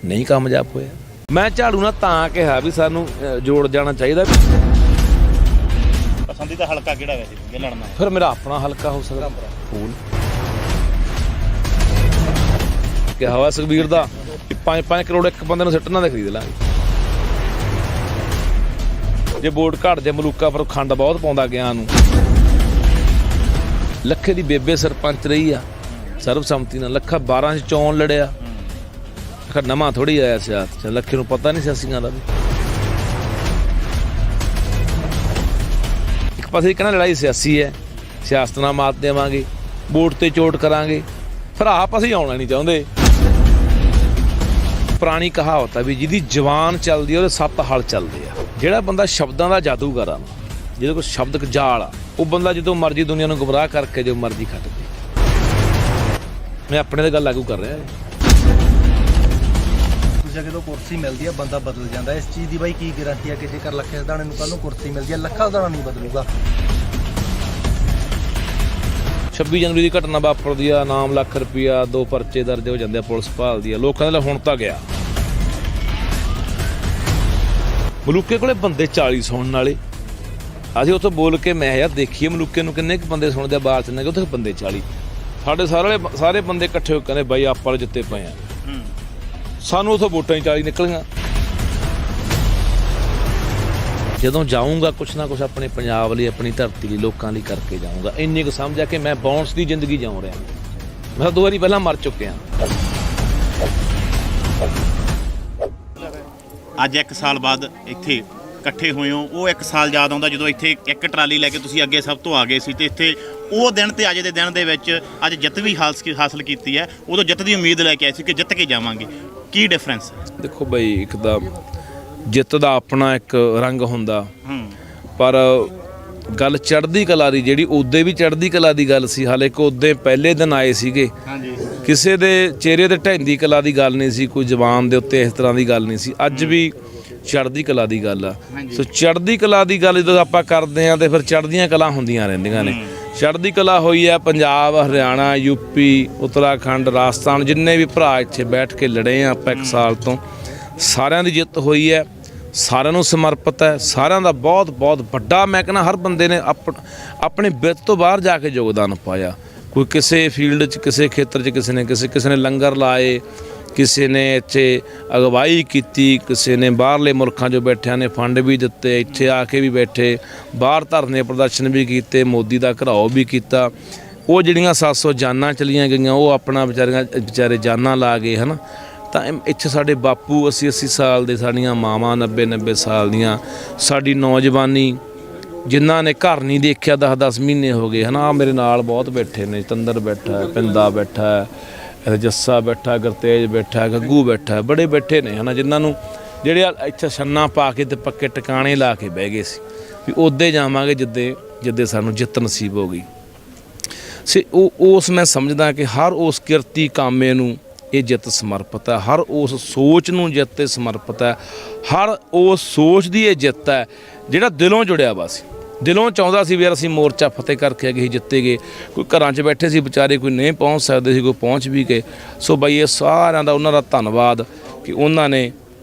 S1: ਨਹੀਂ ਕਾਮਯਾਬ ਹੋਇਆ। ਮੈਂ ਝਾੜੂ ਨਾਲ ਤਾਂ ਕਿਹਾ ਵੀ ਸਾਨੂੰ ਜੋੜ ਜਾਣਾ ਚਾਹੀਦਾ।
S2: ਪਸੰਦੀਦਾ ਹਲਕਾ ਕਿਹੜਾ ਵੈਸੇ ਜੇ ਲੜਨਾ ਹੈ?
S1: ਫਿਰ ਮੇਰਾ ਆਪਣਾ ਹਲਕਾ ਹੋ ਸਕਦਾ ਫੂਲ ਕਿ ਹਵਾ ਸੁਖਬੀਰ ਦਾ 5 ਕਰੋੜ ਇੱਕ ਬੰਦੇ ਨੂੰ ਸਿੱਟਣਾ ਦੇ ਖਰੀਦ ਲਾਂਗੇ। ਜੇ ਵੋਟ ਘੱਟ ਜੇ ਮਲੂਕਾ ਪਰ ਖੰਡ ਬਹੁਤ ਪਾਉਂਦਾ ਗਿਆ ਨੂੰ। ਲੱਖੇ ਦੀ ਬੇਬੇ ਸਰਪੰਚ ਰਹੀ ਆ ਸਰਬਸੰਮਤੀ ਨਾਲ, ਲੱਖਾ 12 ਚ ਚੋਣ ਲੜਿਆ। ਨਵਾਂ ਥੋੜੀ ਆਇਆ ਸਿਆਸਤ ਚ, ਲੱਖੇ ਨੂੰ ਪਤਾ ਨਹੀਂ ਸਿਆਸੀਆਂ ਦਾ ਵੀ। ਇੱਕ ਪਾਸੇ ਕਹਿੰਦਾ ਲੜਾਈ ਸਿਆਸੀ ਹੈ, ਸਿਆਸਤ ਨਾਲ ਮਾਤ ਦੇਵਾਂਗੇ, ਵੋਟ ਤੇ ਚੋਟ ਕਰਾਂਗੇ, ਫਿਰ ਆਪ ਅਸੀਂ ਆਉਣਾ ਨਹੀਂ ਚਾਹੁੰਦੇ। ਪੁਰਾਣੀ ਕਹਾਵਤ ਹੈ ਵੀ ਜਿਹਦੀ ਜ਼ੁਬਾਨ ਚੱਲਦੀ ਉਹਦੇ 7 ਹਲ ਚੱਲਦੇ ਆ। ਜਿਹੜਾ ਬੰਦਾ ਸ਼ਬਦਾਂ ਦਾ ਜਾਦੂਗਰ ਆ, ਜਿਹਦੇ ਕੋਲ ਸ਼ਬਦਕ ਜਾਲ ਆ, ਉਹ ਬੰਦਾ ਜਦੋਂ ਮਰਜ਼ੀ ਦੁਨੀਆ ਨੂੰ ਗੁੰਮਰਾਹ ਕਰਕੇ ਜੋ ਮਰਜ਼ੀ ਖੱਟ ਦੇ। ਮੈਂ ਆਪਣੇ ਤੇ ਗੱਲ ਲਾਗੂ ਕਰ ਰਿਹਾ।
S3: ਤੁਸੀਂ ਜਦੋਂ ਕੁਰਸੀ ਮਿਲਦੀ ਆ ਬੰਦਾ ਬਦਲ ਜਾਂਦਾ, ਇਸ ਚੀਜ਼ ਦੀ ਬਾਈ ਕੀ ਗਾਰੰਟੀ ਆ ਕਿ ਜੇਕਰ ਲੱਖੇ ਸਿਧਾਣੇ ਨੂੰ ਕੱਲ੍ਹ ਨੂੰ ਕੁਰਸੀ ਮਿਲਦੀ ਆ, ਲੱਖਾ ਸਿਧਾਣਾ ਨਹੀਂ ਬਦਲੂਗਾ?
S1: 26 ਜਨਵਰੀ ਦੀ ਘਟਨਾ ਵਾਪਰਦੀ ਆ, ਨਾਮ ਲੱਖ ਰੁਪਈਆ, 2 ਪਰਚੇ ਦਰਜ ਹੋ ਜਾਂਦੇ ਆ, ਪੁਲਿਸ ਭਾਲਦੀ ਆ। ਲੋਕਾਂ ਦੇ ਹੁਣ ਤਾਂ ਗਿਆ ਮਲੂਕੇ ਕੋਲੇ ਬੰਦੇ 40 ਸੁਣਨ ਵਾਲੇ। ਅਸੀਂ ਉੱਥੋਂ ਬੋਲ ਕੇ ਮੈਂ ਯਾਰ ਦੇਖੀਏ ਮਲੂਕੇ ਨੂੰ ਕਿੰਨੇ ਕੁ ਬੰਦੇ ਸੁਣਦੇ ਆ, ਬਾਹਰ ਚ ਨੇ ਉੱਥੇ ਬੰਦੇ 40। ਸਾਡੇ ਸਾਰੇ ਬੰਦੇ ਇਕੱਠੇ ਹੋ ਕੇ ਕਹਿੰਦੇ ਬਾਈ ਆਪਾਂ ਵਾਲੇ ਜਿੱਤੇ ਪਏ ਆ। ਸਾਨੂੰ ਉੱਥੋਂ ਵੋਟਾਂ ਹੀ 40 ਨਿਕਲੀਆਂ। ਜਦੋਂ ਜਾਊਂਗਾ ਕੁਛ ਨਾ ਕੁਛ ਆਪਣੇ ਪੰਜਾਬ ਲਈ, ਆਪਣੀ ਧਰਤੀ ਲਈ, ਲੋਕਾਂ ਲਈ ਕਰਕੇ ਜਾਊਂਗਾ। ਇੰਨੀ ਕੁ ਸਮਝ ਆ ਕਿ ਮੈਂ ਬਾਉਂਸ ਦੀ ਜ਼ਿੰਦਗੀ ਜਿਉਂ ਰਿਹਾ। ਮੈਂ 2 ਵਾਰੀ ਪਹਿਲਾਂ ਮਰ ਚੁੱਕਿਆ।
S2: ਅੱਜ 1 ਸਾਲ ਬਾਅਦ ਇੱਥੇ ਇਕੱਠੇ ਹੋਏ ਹੋ, ਉਹ 1 ਸਾਲ ਯਾਦ ਆਉਂਦਾ ਜਦੋਂ ਇੱਥੇ ਇੱਕ ਟਰਾਲੀ ਲੈ ਕੇ ਤੁਸੀਂ ਅੱਗੇ ਸਭ ਤੋਂ ਆ ਗਏ ਸੀ, ਤੇ ਇੱਥੇ ਉਹ ਦਿਨ ਤੇ ਅੱਜ ਦੇ ਦਿਨ ਦੇ ਵਿੱਚ ਅੱਜ ਜਿੱਤ ਵੀ ਹਾਸਲ ਕੀਤੀ ਹੈ। ਉਦੋਂ ਜਿੱਤ ਦੀ ਉਮੀਦ ਲੈ ਕੇ ਆਏ ਸੀ ਕਿ ਜਿੱਤ ਕੇ ਜਾਵਾਂਗੇ। ਕੀ ਡਿਫਰੈਂਸ ਹੈ?
S1: ਦੇਖੋ ਬਈ, ਇੱਕ ਤਾਂ ਜਿੱਤ ਦਾ ਆਪਣਾ ਇੱਕ ਰੰਗ ਹੁੰਦਾ, ਪਰ ਗੱਲ ਚੜ੍ਹਦੀ ਕਲਾ ਦੀ ਜਿਹੜੀ ਉਦੋਂ ਵੀ ਚੜ੍ਹਦੀ ਕਲਾ ਦੀ ਗੱਲ ਸੀ। ਹਾਲੇ ਕਿ ਉਦੋਂ ਪਹਿਲੇ ਦਿਨ ਆਏ ਸੀਗੇ, ਕਿਸੇ ਦੇ ਚਿਹਰੇ ਤੇ ਢਹਿੰਦੀ ਕਲਾ ਦੀ ਗੱਲ ਨਹੀਂ ਸੀ, ਕੋਈ ਜ਼ਬਾਨ ਦੇ ਉੱਤੇ ਇਸ ਤਰ੍ਹਾਂ ਦੀ ਗੱਲ ਨਹੀਂ ਸੀ। ਅੱਜ ਵੀ ਚੜ੍ਹਦੀ ਕਲਾ ਦੀ ਗੱਲ ਆ। ਸੋ ਚੜ੍ਹਦੀ ਕਲਾ ਦੀ ਗੱਲ ਜਦੋਂ ਆਪਾਂ ਕਰਦੇ ਹਾਂ ਤੇ ਫਿਰ ਚੜ੍ਹਦੀਆਂ ਕਲਾ ਹੁੰਦੀਆਂ ਰਹਿੰਦੀਆਂ ਨੇ। ਚੜ੍ਹਦੀ ਕਲਾ ਹੋਈ ਹੈ ਪੰਜਾਬ, ਹਰਿਆਣਾ, ਯੂਪੀ, ਉੱਤਰਾਖੰਡ, ਰਾਜਸਥਾਨ, ਜਿੰਨੇ ਵੀ ਭਰਾ ਇੱਥੇ ਬੈਠ ਕੇ ਲੜੇ ਆ ਆਪਾਂ 1 ਸਾਲ ਤੋਂ, ਸਾਰਿਆਂ ਦੀ ਜਿੱਤ ਹੋਈ ਹੈ। ਸਾਰਿਆਂ ਨੂੰ ਸਮਰਪਿਤ ਹੈ, ਸਾਰਿਆਂ ਦਾ ਬਹੁਤ ਬਹੁਤ ਵੱਡਾ, ਮੈਂ ਕਹਿੰਦਾ ਹਰ ਬੰਦੇ ਨੇ ਆਪਣੇ ਬਿਰਤ ਤੋਂ ਬਾਹਰ ਜਾ ਕੇ ਯੋਗਦਾਨ ਪਾਇਆ। ਕੋਈ ਕਿਸੇ ਫੀਲਡ 'ਚ, ਕਿਸੇ ਖੇਤਰ 'ਚ, ਕਿਸੇ ਨੇ ਲੰਗਰ ਲਾਏ, ਕਿਸੇ ਨੇ ਇੱਥੇ ਅਗਵਾਈ ਕੀਤੀ, ਕਿਸੇ ਨੇ ਬਾਹਰਲੇ ਮੁਲਕਾਂ 'ਚੋਂ ਬੈਠਿਆਂ ਨੇ ਫੰਡ ਵੀ ਦਿੱਤੇ, ਇੱਥੇ ਆ ਕੇ ਵੀ ਬੈਠੇ, ਬਾਹਰ ਧਰਨੇ ਪ੍ਰਦਰਸ਼ਨ ਵੀ ਕੀਤੇ, ਮੋਦੀ ਦਾ ਘਰਾਓ ਵੀ ਕੀਤਾ। ਉਹ ਜਿਹੜੀਆਂ 700 ਜਾਨਾਂ ਚਲੀਆਂ ਗਈਆਂ, ਉਹ ਆਪਣਾ ਵਿਚਾਰੇ ਜਾਨਾਂ ਲਾ ਗਏ, ਹੈ ਨਾ। ਤਾਂ ਇੱਥੇ ਸਾਡੇ ਬਾਪੂ 80-80 ਸਾਲ ਦੇ, ਸਾਡੀਆਂ ਮਾਵਾਂ 90-90 ਸਾਲ ਦੀਆਂ, ਸਾਡੀ ਨੌਜਵਾਨੀ ਜਿਨ੍ਹਾਂ ਨੇ ਘਰ ਨਹੀਂ ਦੇਖਿਆ 10-10 ਮਹੀਨੇ ਹੋ ਗਏ, ਹੈ ਨਾ। ਮੇਰੇ ਨਾਲ ਬਹੁਤ ਬੈਠੇ ਨੇ, ਤੰਦਰ ਬੈਠਾ, ਪਿੰਦਾ ਬੈਠਾ, ਜੱਸਾ ਬੈਠਾ, ਗੁਰਤੇਜ ਬੈਠਾ, ਗੱਗੂ ਬੈਠਾ, ਬੜੇ ਬੈਠੇ ਨੇ, ਹੈ ਨਾ, ਜਿਨ੍ਹਾਂ ਨੂੰ ਜਿਹੜੇ ਇੱਥੇ ਛੰਨਾ ਪਾ ਕੇ ਤੇ ਪੱਕੇ ਟਿਕਾਣੇ ਲਾ ਕੇ ਬਹਿ ਗਏ ਸੀ ਵੀ ਉੱਦੇ ਜਾਵਾਂਗੇ ਜਿੱਦੇ ਸਾਨੂੰ ਜਿੱਤ ਨਸੀਬ ਹੋ ਗਈ ਸੀ। ਉਸ ਮੈਂ ਸਮਝਦਾ ਕਿ ਹਰ ਉਸ ਕਿਰਤੀ ਕਾਮੇ ਨੂੰ ਇਹ ਜਿੱਤ ਸਮਰਪਿਤ ਹੈ, ਹਰ ਉਸ ਸੋਚ ਨੂੰ ਜਿੱਤ 'ਤੇ ਸਮਰਪਿਤ ਹੈ, ਹਰ ਉਸ ਸੋਚ ਦੀ ਇਹ ਜਿੱਤ ਹੈ ਜਿਹੜਾ ਦਿਲੋਂ ਜੁੜਿਆ ਵਾ ਸੀ, ਦਿਲੋਂ ਚਾਹੁੰਦਾ ਸੀ ਵੀ ਯਾਰ ਅਸੀਂ ਮੋਰਚਾ ਫਤਿਹ ਕਰਕੇ ਗਏ, ਜਿੱਤੇ ਗਏ। ਕੋਈ ਘਰਾਂ 'ਚ ਬੈਠੇ ਸੀ ਵਿਚਾਰੇ, ਕੋਈ ਨਹੀਂ ਪਹੁੰਚ ਸਕਦੇ ਸੀ, ਕੋਈ ਪਹੁੰਚ ਵੀ ਗਏ। ਸੋ ਬਈ ਇਹ ਸਾਰਿਆਂ ਦਾ, ਉਹਨਾਂ ਦਾ ਧੰਨਵਾਦ ਕਿ ਉਹਨਾਂ ਨੇ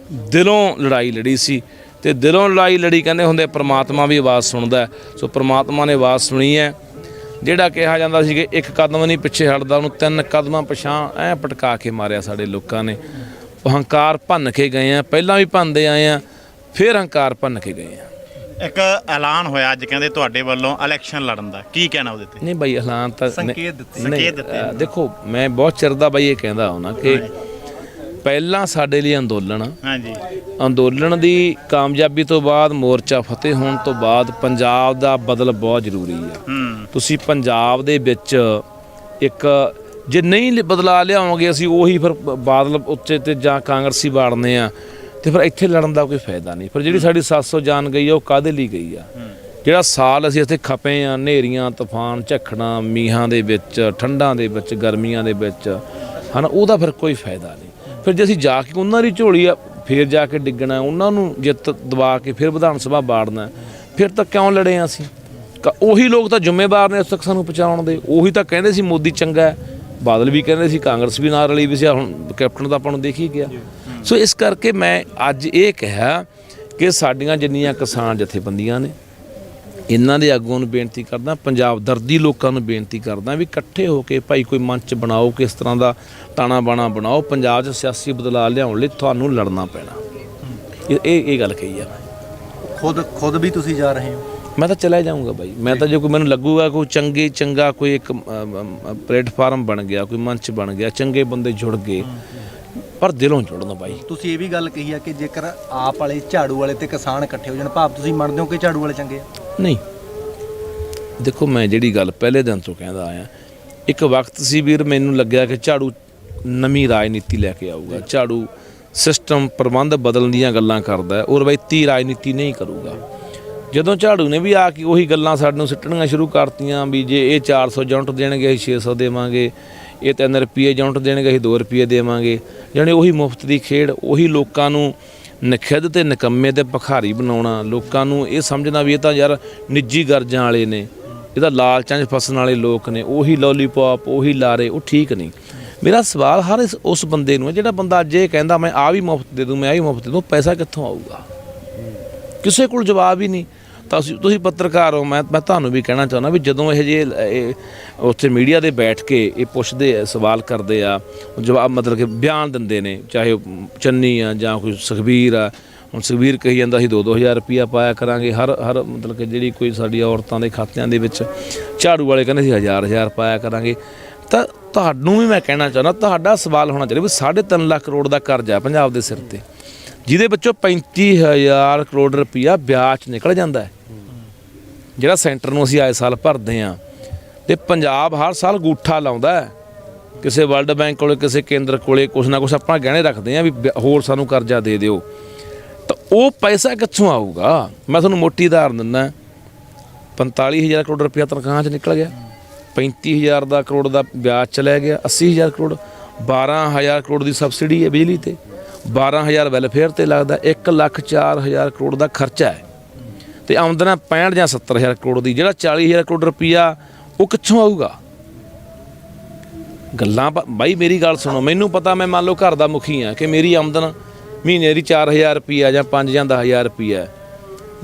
S1: ਦਿਲੋਂ ਲੜਾਈ ਲੜੀ ਸੀ, ਤੇ ਦਿਲੋਂ ਲੜਾਈ ਲੜੀ ਕਹਿੰਦੇ ਹੁੰਦੇ ਪ੍ਰਮਾਤਮਾ ਵੀ ਆਵਾਜ਼ ਸੁਣਦਾ। ਸੋ ਪ੍ਰਮਾਤਮਾ ਨੇ ਆਵਾਜ਼ ਸੁਣੀ ਹੈ। ਜਿਹੜਾ ਕਿਹਾ ਜਾਂਦਾ ਸੀ ਕਿ 1 ਕਦਮ ਨਹੀਂ ਪਿੱਛੇ ਹਟਦਾ, ਉਹਨੂੰ 3 ਕਦਮਾਂ ਪਿਛਾਂਹ ਐਂ ਪਟਕਾ ਕੇ ਮਾਰਿਆ ਸਾਡੇ ਲੋਕਾਂ ਨੇ। ਹੰਕਾਰ ਭੰਨ ਕੇ ਗਏ ਆ, ਪਹਿਲਾਂ ਵੀ ਭੰਨਦੇ ਆਏ ਆ, ਫਿਰ ਹੰਕਾਰ ਭੰਨ ਕੇ ਗਏ ਆ।
S2: ਇੱਕ ਐਲਾਨ ਹੋਇਆ ਅੱਜ ਕਹਿੰਦੇ ਤੁਹਾਡੇ ਵੱਲੋਂ ਇਲੈਕਸ਼ਨ ਲੜਨ ਦਾ, ਕੀ ਕਹਿਣਾ ਉਹਦੇ ਤੇ?
S1: ਨਹੀਂ ਬਾਈ, ਐਲਾਨ ਤਾਂ
S3: ਸੰਕੇਤ ਦਿੱਤੇ।
S1: ਦੇਖੋ ਮੈਂ ਬਹੁਤ ਚਿਰ ਦਾ ਬਾਈ ਇਹ ਕਹਿੰਦਾ ਹਾਂ ਕਿ ਪਹਿਲਾਂ ਸਾਡੇ ਲਈ ਅੰਦੋਲਨ ਦੀ ਕਾਮਯਾਬੀ ਤੋਂ ਬਾਅਦ, ਮੋਰਚਾ ਫਤਿਹ ਹੋਣ ਤੋਂ ਬਾਅਦ ਪੰਜਾਬ ਦਾ ਬਦਲ ਬਹੁਤ ਜ਼ਰੂਰੀ ਹੈ। ਤੁਸੀਂ ਪੰਜਾਬ ਦੇ ਵਿੱਚ ਇੱਕ ਜੇ ਨਹੀਂ ਬਦਲਾ ਲਿਆਓਗੇ, ਅਸੀਂ ਉਹੀ ਫਿਰ ਬਾਦਲ ਉੱਤੇ ਤੇ ਜਾਂ ਕਾਂਗਰਸੀ ਵਾੜਨੇ ਆ, ਤੇ ਫਿਰ ਇੱਥੇ ਲੜਨ ਦਾ ਕੋਈ ਫਾਇਦਾ ਨਹੀਂ। ਫਿਰ ਜਿਹੜੀ ਸਾਡੀ 700 ਜਾਨ ਗਈ ਆ, ਉਹ ਕਾਹਦੇ ਲਈ ਗਈ ਆ? ਜਿਹੜਾ ਸਾਲ ਅਸੀਂ ਇੱਥੇ ਖਪੇ ਆ, ਹਨੇਰੀਆਂ ਤੂਫਾਨ ਝੱਖੜਾਂ ਮੀਂਹਾਂ ਦੇ ਵਿੱਚ, ਠੰਡਾਂ ਦੇ ਵਿੱਚ, ਗਰਮੀਆਂ ਦੇ ਵਿੱਚ, ਹਨਾ, ਉਹਦਾ ਫਿਰ ਕੋਈ ਫਾਇਦਾ ਨਹੀਂ। ਫਿਰ ਜੇ ਅਸੀਂ ਜਾ ਕੇ ਉਹਨਾਂ ਦੀ ਝੋਲੀ ਆ ਫਿਰ ਜਾ ਕੇ ਡਿੱਗਣਾ, ਉਹਨਾਂ ਨੂੰ ਜਿੱਤ ਦਬਾ ਕੇ ਫਿਰ ਵਿਧਾਨ ਸਭਾ ਬਾੜਨਾ, ਫਿਰ ਤਾਂ ਕਿਉਂ ਲੜੇ ਹਾਂ ਅਸੀਂ? ਉਹੀ ਲੋਕ ਤਾਂ ਜ਼ਿੰਮੇਵਾਰ ਨੇ ਇਸ ਤੱਕ ਸਾਨੂੰ ਪਹੁੰਚਾਉਣ ਦੇ। ਉਹੀ ਤਾਂ ਕਹਿੰਦੇ ਸੀ ਮੋਦੀ ਚੰਗਾ ਹੈ, ਬਾਦਲ ਵੀ ਕਹਿੰਦੇ ਸੀ, ਕਾਂਗਰਸ ਵੀ ਨਾਲ ਰਲੀ ਵੀ ਸੀ, ਹੁਣ ਕੈਪਟਨ ਤਾਂ ਆਪਾਂ ਨੂੰ ਦੇਖ ਹੀ ਗਿਆ। ਸੋ ਇਸ ਕਰਕੇ ਮੈਂ ਅੱਜ ਇਹ ਕਿਹਾ ਕਿ ਸਾਡੀਆਂ ਜਿੰਨੀਆਂ ਕਿਸਾਨ ਜਥੇਬੰਦੀਆਂ ਨੇ, ਇਹਨਾਂ ਦੇ ਆਗੂਆਂ ਨੂੰ ਬੇਨਤੀ ਕਰਦਾ, ਪੰਜਾਬ ਦਰਦੀ ਲੋਕਾਂ ਨੂੰ ਬੇਨਤੀ ਕਰਦਾ ਵੀ ਇਕੱਠੇ ਹੋ ਕੇ ਭਾਈ ਕੋਈ ਮੰਚ ਬਣਾਓ, ਕਿਸ ਤਰ੍ਹਾਂ ਦਾ ਤਾਣਾ ਬਾਣਾ ਬਣਾਓ, ਪੰਜਾਬ 'ਚ ਸਿਆਸੀ ਬਦਲਾਅ ਲਿਆਉਣ ਲਈ ਤੁਹਾਨੂੰ ਲੜਨਾ ਪੈਣਾ। ਇਹ ਗੱਲ ਕਹੀ ਆ।
S3: ਖੁਦ ਵੀ ਤੁਸੀਂ ਜਾ ਰਹੇ ਹੋ?
S1: ਮੈਂ ਤਾਂ ਚਲਾ ਜਾਊਂਗਾ ਬਾਈ। ਮੈਂ ਤਾਂ ਜੇ ਕੋਈ ਮੈਨੂੰ ਲੱਗੂਗਾ ਕੋਈ ਚੰਗਾ ਕੋਈ ਇੱਕ ਪਲੇਟਫਾਰਮ ਬਣ ਗਿਆ, ਕੋਈ ਮੰਚ ਬਣ ਗਿਆ, ਚੰਗੇ ਬੰਦੇ ਜੁੜ ਗਏ, ਪਰ ਦਿਲੋਂ ਜੁੜਨਾ ਬਾਈ।
S3: ਤੁਸੀਂ ਇਹ ਵੀ ਗੱਲ ਕਹੀ ਆ ਕਿ ਜੇਕਰ ਆਪ ਵਾਲੇ, ਝਾੜੂ ਵਾਲੇ ਤੇ ਕਿਸਾਨ ਇਕੱਠੇ ਹੋ ਜਾਣ, ਭਾਵ ਤੁਸੀਂ ਮੰਨਦੇ ਹੋ ਕਿ ਝਾੜੂ ਵਾਲੇ ਚੰਗੇ ਆ?
S1: ਨਹੀਂ, ਦੇਖੋ ਮੈਂ ਜਿਹੜੀ ਗੱਲ ਪਹਿਲੇ ਦਿਨ ਤੋਂ ਕਹਿੰਦਾ ਆਇਆ, ਇੱਕ ਵਕਤ ਸੀ ਵੀਰ ਮੈਨੂੰ ਲੱਗਿਆ ਕਿ ਝਾੜੂ ਨਵੀਂ ਰਾਜਨੀਤੀ ਲੈ ਕੇ ਆਊਗਾ, ਝਾੜੂ ਸਿਸਟਮ ਪ੍ਰਬੰਧ ਬਦਲਣ ਦੀਆਂ ਗੱਲਾਂ ਕਰਦਾ ਔਰ ਰਵਾਇਤੀ ਰਾਜਨੀਤੀ ਨਹੀਂ ਕਰੂਗਾ। ਜਦੋਂ ਝਾੜੂ ਨੇ ਵੀ ਆ ਕੇ ਉਹੀ ਗੱਲਾਂ ਸਾਡੇ ਨੂੰ ਸਿੱਟਣੀਆਂ ਸ਼ੁਰੂ ਕਰਤੀਆਂ ਵੀ ਜੇ ਇਹ 400 ਯੂਨਿਟ ਦੇਣਗੇ ਅਸੀਂ 600 ਦੇਵਾਂਗੇ, ਇਹ 3 ਰੁਪਏ ਯੂਨਿਟ ਦੇਣਗੇ ਅਸੀਂ 2 ਰੁਪਏ ਦੇਵਾਂਗੇ, ਜਾਣੀ ਉਹੀ ਮੁਫਤ ਦੀ ਖੇਡ, ਉਹੀ ਲੋਕਾਂ ਨੂੰ ਨਖਿੱਧ ਤੇ ਨਿਕੰਮੇ ਤੇ ਭਿਖਾਰੀ ਬਣਾਉਣਾ, ਲੋਕਾਂ ਨੂੰ ਇਹ ਸਮਝਣਾ ਵੀ ਇਹ ਤਾਂ ਯਾਰ ਨਿੱਜੀ ਗਰਜਾਂ ਵਾਲੇ ਨੇ, ਇਹ ਤਾਂ ਲਾਲਚਾਂ 'ਚ ਫਸਣ ਵਾਲੇ ਲੋਕ ਨੇ, ਉਹੀ ਲੋਲੀਪੌਪ, ਉਹੀ ਲਾਰੇ, ਉਹ ਠੀਕ ਨਹੀਂ। ਮੇਰਾ ਸਵਾਲ ਹਰ ਉਸ ਬੰਦੇ ਨੂੰ ਹੈ ਜਿਹੜਾ ਬੰਦਾ ਅੱਜ ਇਹ ਕਹਿੰਦਾ ਮੈਂ ਆਹ ਵੀ ਮੁਫਤ ਦੇ ਦੂੰ, ਮੈਂ ਆਹ ਵੀ ਮੁਫਤ ਦੇ ਦੂੰ, ਪੈਸਾ ਕਿੱਥੋਂ ਆਊਗਾ? ਕਿਸੇ ਕੋਲ ਜਵਾਬ ਹੀ ਨਹੀਂ। ਤਾਂ ਤੁਸੀਂ ਪੱਤਰਕਾਰ ਹੋ, ਮੈਂ ਤੁਹਾਨੂੰ ਵੀ ਕਹਿਣਾ ਚਾਹੁੰਦਾ ਵੀ ਜਦੋਂ ਇਹ ਜਿਹੇ ਉੱਥੇ ਮੀਡੀਆ ਦੇ ਬੈਠ ਕੇ ਇਹ ਪੁੱਛਦੇ ਆ, ਸਵਾਲ ਕਰਦੇ ਆ, ਜਵਾਬ ਮਤਲਬ ਕਿ ਬਿਆਨ ਦਿੰਦੇ ਨੇ, ਚਾਹੇ ਉਹ ਚੰਨੀ ਆ ਜਾਂ ਕੋਈ ਸੁਖਬੀਰ ਆ। ਹੁਣ ਸੁਖਬੀਰ ਕਹੀ ਜਾਂਦਾ ਸੀ 2-2000 ਰੁਪਈਆ ਪਾਇਆ ਕਰਾਂਗੇ ਹਰ ਮਤਲਬ ਕਿ ਜਿਹੜੀ ਕੋਈ ਸਾਡੀ ਔਰਤਾਂ ਦੇ ਖਾਤਿਆਂ ਦੇ ਵਿੱਚ, ਝਾੜੂ ਵਾਲੇ ਕਹਿੰਦੇ ਸੀ 1000 ਪਾਇਆ ਕਰਾਂਗੇ। ਤਾਂ ਤੁਹਾਨੂੰ ਵੀ ਮੈਂ ਕਹਿਣਾ ਚਾਹੁੰਦਾ, ਤੁਹਾਡਾ ਸਵਾਲ ਹੋਣਾ ਚਾਹੀਦਾ ਵੀ 3.5 ਲੱਖ ਕਰੋੜ ਦਾ ਕਰਜ਼ਾ ਪੰਜਾਬ ਦੇ ਸਿਰ ਤੇ, ਜਿਹਦੇ ਵਿੱਚੋਂ 35,000 ਕਰੋੜ ਰੁਪਈਆ ਵਿਆਜ 'ਚ ਨਿਕਲ ਜਾਂਦਾ ਹੈ, ਜਿਹੜਾ ਸੈਂਟਰ ਨੂੰ ਅਸੀਂ ਆਏ ਸਾਲ ਭਰਦੇ ਹਾਂ। ਅਤੇ ਪੰਜਾਬ ਹਰ ਸਾਲ ਗੂਠਾ ਲਾਉਂਦਾ ਹੈ ਕਿਸੇ ਵਰਲਡ ਬੈਂਕ ਕੋਲੇ, ਕਿਸੇ ਕੇਂਦਰ ਕੋਲੇ, ਕੁਛ ਨਾ ਕੁਛ ਆਪਾਂ ਗਹਿਣੇ ਰੱਖਦੇ ਹਾਂ ਵੀ ਹੋਰ ਸਾਨੂੰ ਕਰਜ਼ਾ ਦੇ ਦਿਓ। ਤਾਂ ਉਹ ਪੈਸਾ ਕਿੱਥੋਂ ਆਊਗਾ? ਮੈਂ ਤੁਹਾਨੂੰ ਮੋਟੀ ਉਦਾਹਰਨ ਦਿੰਦਾ, 45,000 ਕਰੋੜ ਰੁਪਈਆ ਤਨਖਾਹ 'ਚ ਨਿਕਲ ਗਿਆ, 35,000 ਦਾ ਕਰੋੜ ਦਾ ਵਿਆਜ ਚਲਿਆ ਗਿਆ, 80,000 ਕਰੋੜ, 12,000 ਕਰੋੜ ਦੀ ਸਬਸਿਡੀ ਹੈ ਬਿਜਲੀ ਤੇ, 12,000 ਵੈਲਫੇਅਰ ਤੇ ਲੱਗਦਾ, 1,04,000 ਕਰੋੜ ਦਾ ਖਰਚਾ ਹੈ, ਤੇ ਆਮਦਨ 65 ਜਾਂ 70,000 ਕਰੋੜ ਦੀ, ਜਿਹੜਾ 40,000 ਕਰੋੜ ਰੁਪਈਆ ਉਹ ਕਿੱਥੋਂ ਆਊਗਾ? ਗੱਲਾਂ ਬਾਈ ਮੇਰੀ ਗੱਲ ਸੁਣੋ, ਮੈਨੂੰ ਪਤਾ ਮੈਂ ਮੰਨ ਲਓ ਘਰ ਦਾ ਮੁਖੀ ਹਾਂ ਕਿ ਮੇਰੀ ਆਮਦਨ ਮਹੀਨੇ ਦੀ 4,000 ਰੁਪਈਆ ਜਾਂ 5 ਜਾਂ 10,000 ਰੁਪਈਆ,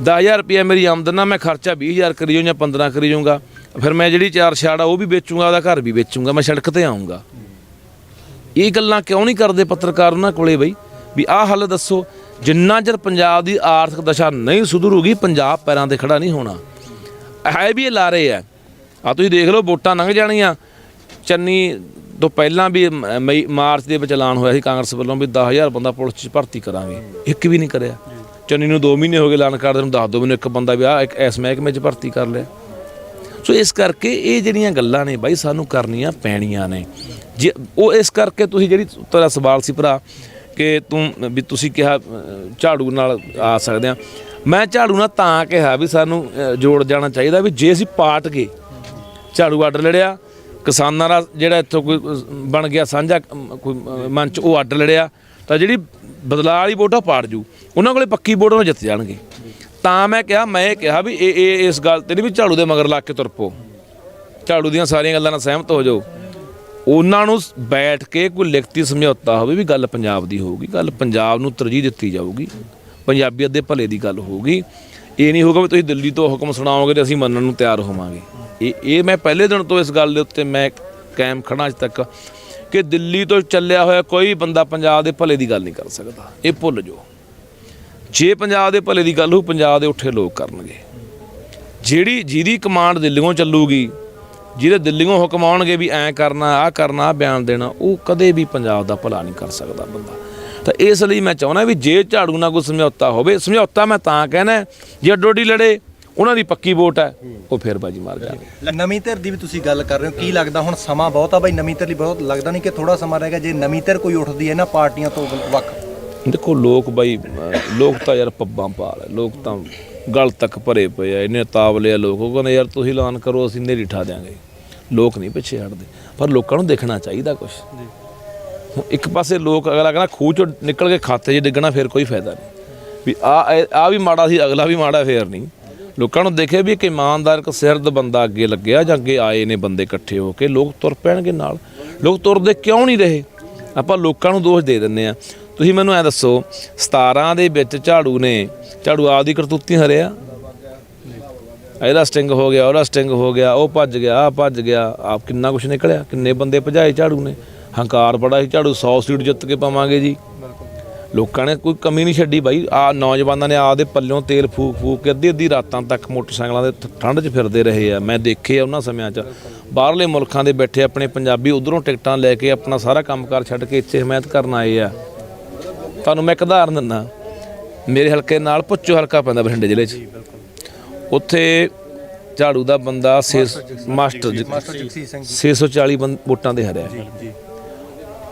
S1: 10,000 ਰੁਪਈਆ ਮੇਰੀ ਆਮਦਨ ਆ, ਮੈਂ ਖਰਚਾ 20,000 ਕਰੀ ਜਾਊਂ ਜਾਂ 15 ਕਰੀ ਜਾਊਂਗਾ, ਫਿਰ ਮੈਂ ਜਿਹੜੀ 4 ਛਾੜ ਆ ਉਹ ਵੀ ਵੇਚੂੰਗਾ, ਉਹਦਾ ਘਰ ਵੀ ਵੇਚੂੰਗਾ, ਮੈਂ ਸੜਕ ਤੇ ਆਊਂਗਾ। ਇਹ ਗੱਲਾਂ ਕਿਉਂ ਨਹੀਂ ਕਰਦੇ ਪੱਤਰਕਾਰ ਉਹਨਾਂ ਕੋਲੇ ਬਈ ਵੀ ਆਹ ਹੱਲ ਦੱਸੋ? ਜਿੰਨਾ ਚਿਰ ਪੰਜਾਬ ਦੀ ਆਰਥਿਕ ਦਸ਼ਾ ਨਹੀਂ ਸੁਧਰੂਗੀ, ਪੰਜਾਬ ਪੈਰਾਂ 'ਤੇ ਖੜਾ ਨਹੀਂ ਹੋਣਾ। ਹੈ ਵੀ ਇਹ ਲਾਰੇ ਆ, ਤੁਸੀਂ ਦੇਖ ਲਓ ਵੋਟਾਂ ਲੰਘ ਜਾਣੀਆਂ, ਚੰਨੀ ਤੋਂ ਪਹਿਲਾਂ ਵੀ ਮਾਰਚ ਦੇ ਵਿੱਚ ਐਲਾਨ ਹੋਇਆ ਸੀ ਕਾਂਗਰਸ ਵੱਲੋਂ ਵੀ 10,000 ਬੰਦਾ ਪੁਲਿਸ 'ਚ ਭਰਤੀ ਕਰਾਂਗੇ, ਇੱਕ ਵੀ ਨਹੀਂ ਕਰਿਆ। ਚੰਨੀ ਨੂੰ 2 ਮਹੀਨੇ ਹੋ ਗਏ ਐਲਾਨ ਕਰਦੇ ਨੂੰ, ਦੱਸ ਦਿਓ ਮੈਨੂੰ ਇੱਕ ਬੰਦਾ ਵੀ ਆਹ ਇਸ ਮਹਿਕਮੇ 'ਚ ਭਰਤੀ ਕਰ ਲਿਆ। ਸੋ ਇਸ ਕਰਕੇ ਇਹ ਜਿਹੜੀਆਂ ਗੱਲਾਂ ਨੇ ਬਾਈ ਸਾਨੂੰ ਕਰਨੀਆਂ ਪੈਣੀਆਂ ਨੇ। ਜੇ ਉਹ ਇਸ ਕਰਕੇ ਤੁਸੀਂ ਜਿਹੜੀ ਤੁਹਾਡਾ ਸਵਾਲ ਸੀ ਭਰਾ ਕਿ ਵੀ ਤੁਸੀਂ ਕਿਹਾ ਝਾੜੂ ਨਾਲ ਆ ਸਕਦੇ ਹਾਂ, ਮੈਂ ਝਾੜੂ ਨਾਲ ਤਾਂ ਕਿਹਾ ਵੀ ਸਾਨੂੰ ਜੋੜ ਜਾਣਾ ਚਾਹੀਦਾ ਵੀ ਜੇ ਅਸੀਂ ਪਾਟ ਕੇ ਝਾੜੂ ਅੱਡ ਲੜਿਆ, ਕਿਸਾਨਾਂ ਦਾ ਜਿਹੜਾ ਇੱਥੋਂ ਕੋਈ ਬਣ ਗਿਆ ਸਾਂਝਾ ਕੋਈ ਮੰਚ ਉਹ ਅੱਡ ਲੜਿਆ, ਤਾਂ ਜਿਹੜੀ ਬਦਲਾਅ ਵਾਲੀ ਵੋਟ ਆ ਪਾੜ ਜੂ, ਉਹਨਾਂ ਕੋਲੇ ਪੱਕੀ ਵੋਟ ਨੂੰ ਜਿੱਤ ਜਾਣਗੇ। ਤਾਂ ਮੈਂ ਇਹ ਕਿਹਾ ਵੀ ਇਹ ਇਸ ਗੱਲ 'ਤੇ ਨਹੀਂ ਵੀ ਝਾੜੂ ਦੇ ਮਗਰ ਲੱਗ ਕੇ ਤੁਰ ਪਓ, ਝਾੜੂ ਦੀਆਂ ਸਾਰੀਆਂ ਗੱਲਾਂ ਨਾਲ ਸਹਿਮਤ ਹੋ ਜਾਓ। ਉਹਨਾਂ ਨੂੰ ਬੈਠ ਕੇ ਕੋਈ ਲਿਖਤੀ ਸਮਝੌਤਾ ਹੋਵੇ ਵੀ ਗੱਲ ਪੰਜਾਬ ਦੀ ਹੋਊਗੀ, ਗੱਲ ਪੰਜਾਬ ਨੂੰ ਤਰਜੀਹ ਦਿੱਤੀ ਜਾਊਗੀ, ਪੰਜਾਬੀਅਤ ਦੇ ਭਲੇ ਦੀ ਗੱਲ ਹੋਊਗੀ। ਇਹ ਨਹੀਂ ਹੋਊਗਾ ਵੀ ਤੁਸੀਂ ਦਿੱਲੀ ਤੋਂ ਹੁਕਮ ਸੁਣਾਓਗੇ ਤੇ ਅਸੀਂ ਮੰਨਣ ਨੂੰ ਤਿਆਰ ਹੋਵਾਂਗੇ। ਇਹ ਮੈਂ ਪਹਿਲੇ ਦਿਨ ਤੋਂ ਇਸ ਗੱਲ ਦੇ ਉੱਤੇ ਮੈਂ ਕਾਇਮ ਖੜਾ ਅੱਜ ਤੱਕ ਕਿ ਦਿੱਲੀ ਤੋਂ ਚੱਲਿਆ ਹੋਇਆ ਕੋਈ ਬੰਦਾ ਪੰਜਾਬ ਦੇ ਭਲੇ ਦੀ ਗੱਲ ਨਹੀਂ ਕਰ ਸਕਦਾ, ਇਹ ਭੁੱਲ ਜਾਓ। ਜੇ ਪੰਜਾਬ ਦੇ ਭਲੇ ਦੀ ਗੱਲ ਹੋ, ਪੰਜਾਬ ਦੇ ਉੱਠੇ ਲੋਕ ਕਰਨਗੇ। ਜਿਹਦੀ ਕਮਾਂਡ ਦਿੱਲੀੋਂ ਚੱਲੂਗੀ, ਜਿਹਦੇ ਦਿੱਲੀੋਂ ਹੁਕਮ ਆਉਣਗੇ ਵੀ ਐਂ ਕਰਨਾ, ਆਹ ਕਰਨਾ, ਆਹ ਬਿਆਨ ਦੇਣਾ, ਉਹ ਕਦੇ ਵੀ ਪੰਜਾਬ ਦਾ ਭਲਾ ਨਹੀਂ ਕਰ ਸਕਦਾ ਬੰਦਾ। ਤਾਂ ਇਸ ਲਈ ਮੈਂ ਚਾਹੁੰਦਾ ਵੀ ਜੇ ਝਾੜੂ ਨਾਲ ਕੋਈ ਸਮਝੌਤਾ ਹੋਵੇ, ਸਮਝੌਤਾ ਮੈਂ ਤਾਂ ਕਹਿਣਾ ਜੇ ਅੱਡੋ ਅੱਡੀ ਲੜੇ, ਉਹਨਾਂ ਦੀ ਪੱਕੀ ਵੋਟ ਹੈ, ਉਹ ਫਿਰ ਬਾਜੀ ਮਾਰ ਜਾਣਗੇ।
S3: ਨਵੀਂ ਧਿਰ ਦੀ ਵੀ ਤੁਸੀਂ ਗੱਲ ਕਰ ਰਹੇ ਹੋ, ਕੀ ਲੱਗਦਾ ਹੁਣ ਸਮਾਂ ਬਹੁਤ ਆ ਬਾਈ ਨਵੀਂ ਧਿਰ ਲਈ? ਬਹੁਤ ਲੱਗਦਾ ਨਹੀਂ ਕਿ ਥੋੜਾ ਸਮਾਂ ਰਹਿ ਗਿਆ ਜੇ ਨਵੀਂ ਧਿਰ ਕੋਈ ਉੱਠਦੀ ਹੈ ਨਾ ਪਾਰਟੀਆਂ ਤੋਂ ਵੱਖ?
S1: ਦੇਖੋ ਲੋਕ ਬਾਈ ਲੋਕ ਤਾਂ ਯਾਰ ਪੱਬਾਂ ਪਾ ਲੈ, ਲੋਕ ਤਾਂ ਗਲ ਤੱਕ ਭਰੇ ਪਏ ਆ, ਇੰਨੇ ਤਾਵਲੇ ਆ ਲੋਕ। ਉਹ ਕਹਿੰਦੇ ਯਾਰ ਤੁਸੀਂ ਐਲਾਨ ਕਰੋ ਅਸੀਂ ਨੇਰੀ ਠਾ ਦਿਆਂਗੇ। ਲੋਕ ਨਹੀਂ ਪਿੱਛੇ ਹਟਦੇ, ਪਰ ਲੋਕਾਂ ਨੂੰ ਦੇਖਣਾ ਚਾਹੀਦਾ ਕੁਛ। ਹੁਣ ਇੱਕ ਪਾਸੇ ਲੋਕ ਅਗਲਾ ਕਹਿੰਦਾ ਖੂਹ ਚੋਂ ਨਿਕਲ ਕੇ ਖਾਤੇ 'ਚ ਡਿੱਗਣਾ, ਫਿਰ ਕੋਈ ਫਾਇਦਾ ਨਹੀਂ ਵੀ ਆ ਵੀ ਮਾੜਾ ਸੀ, ਅਗਲਾ ਵੀ ਮਾੜਾ, ਫੇਰ ਨਹੀਂ। ਲੋਕਾਂ ਨੂੰ ਦੇਖੇ ਵੀ ਇੱਕ ਇਮਾਨਦਾਰ, ਇੱਕ ਸਿਰਦ ਬੰਦਾ ਅੱਗੇ ਲੱਗਿਆ ਜਾਂ ਅੱਗੇ ਆਏ ਨੇ ਬੰਦੇ ਇਕੱਠੇ ਹੋ ਕੇ, ਲੋਕ ਤੁਰ ਪੈਣਗੇ ਨਾਲ। ਲੋਕ ਤੁਰਦੇ ਕਿਉਂ ਨਹੀਂ ਰਹੇ? ਆਪਾਂ ਲੋਕਾਂ ਨੂੰ ਦੋਸ਼ ਦੇ ਦਿੰਦੇ ਆ। ਤੁਸੀਂ ਮੈਨੂੰ ਐ ਦੱਸੋ 17 ਦੇ ਵਿੱਚ ਝਾੜੂ ਆਪਦੀ ਕਰਤੂਤੀ ਹਰਿਆ, ਇਹਦਾ ਸਟਿੰਗ ਹੋ ਗਿਆ, ਉਹਦਾ ਸਟਿੰਗ ਹੋ ਗਿਆ, ਉਹ ਭੱਜ ਗਿਆ, ਆ ਭੱਜ ਗਿਆ, ਆਪ ਕਿੰਨਾ ਕੁਛ ਨਿਕਲਿਆ, ਕਿੰਨੇ ਬੰਦੇ ਭਜਾਏ ਝਾੜੂ ਨੇ। ਹੰਕਾਰ ਬੜਾ ਸੀ, ਝਾੜੂ 100 ਸੀਟ ਜਿੱਤ ਕੇ ਪਾਵਾਂਗੇ ਜੀ। ਲੋਕਾਂ ਨੇ ਕੋਈ ਕਮੀ ਨਹੀਂ ਛੱਡੀ ਬਾਈ। ਆ ਨੌਜਵਾਨਾਂ ਨੇ ਆਪਦੇ ਪੱਲਿਓਂ ਤੇਲ ਫੂਕ ਕੇ ਅੱਧੀ ਰਾਤਾਂ ਤੱਕ ਮੋਟਰਸਾਈਕਲਾਂ ਦੇ ਠੰਡ 'ਚ ਫਿਰਦੇ ਰਹੇ ਆ। ਮੈਂ ਦੇਖੇ ਆ ਉਹਨਾਂ ਸਮਿਆਂ 'ਚ। ਬਾਹਰਲੇ ਮੁਲਕਾਂ ਦੇ ਬੈਠੇ ਆਪਣੇ ਪੰਜਾਬੀ ਉਧਰੋਂ ਟਿਕਟਾਂ ਲੈ ਕੇ ਆਪਣਾ ਸਾਰਾ ਕੰਮਕਾਰ ਛੱਡ ਕੇ ਇੱਥੇ ਹਮਾਇਤ ਕਰਨ ਆਏ ਆ। ਤੁਹਾਨੂੰ ਮੈਂ ਇੱਕ ਉਦਾਹਰਨ ਦਿੰਦਾ, ਮੇਰੇ ਹਲਕੇ ਨਾਲ ਭੁੱਚੋ ਹਲਕਾ ਪੈਂਦਾ ਬਠਿੰਡੇ ਜ਼ਿਲ੍ਹੇ 'ਚ। ਉੱਥੇ ਝਾੜੂ ਦਾ ਬੰਦਾ ਮਾਸਟਰ ਜਗਸੀਰ ਸਿੰਘ 640 ਵੋਟਾਂ ਦੇ ਹਰਿਆ।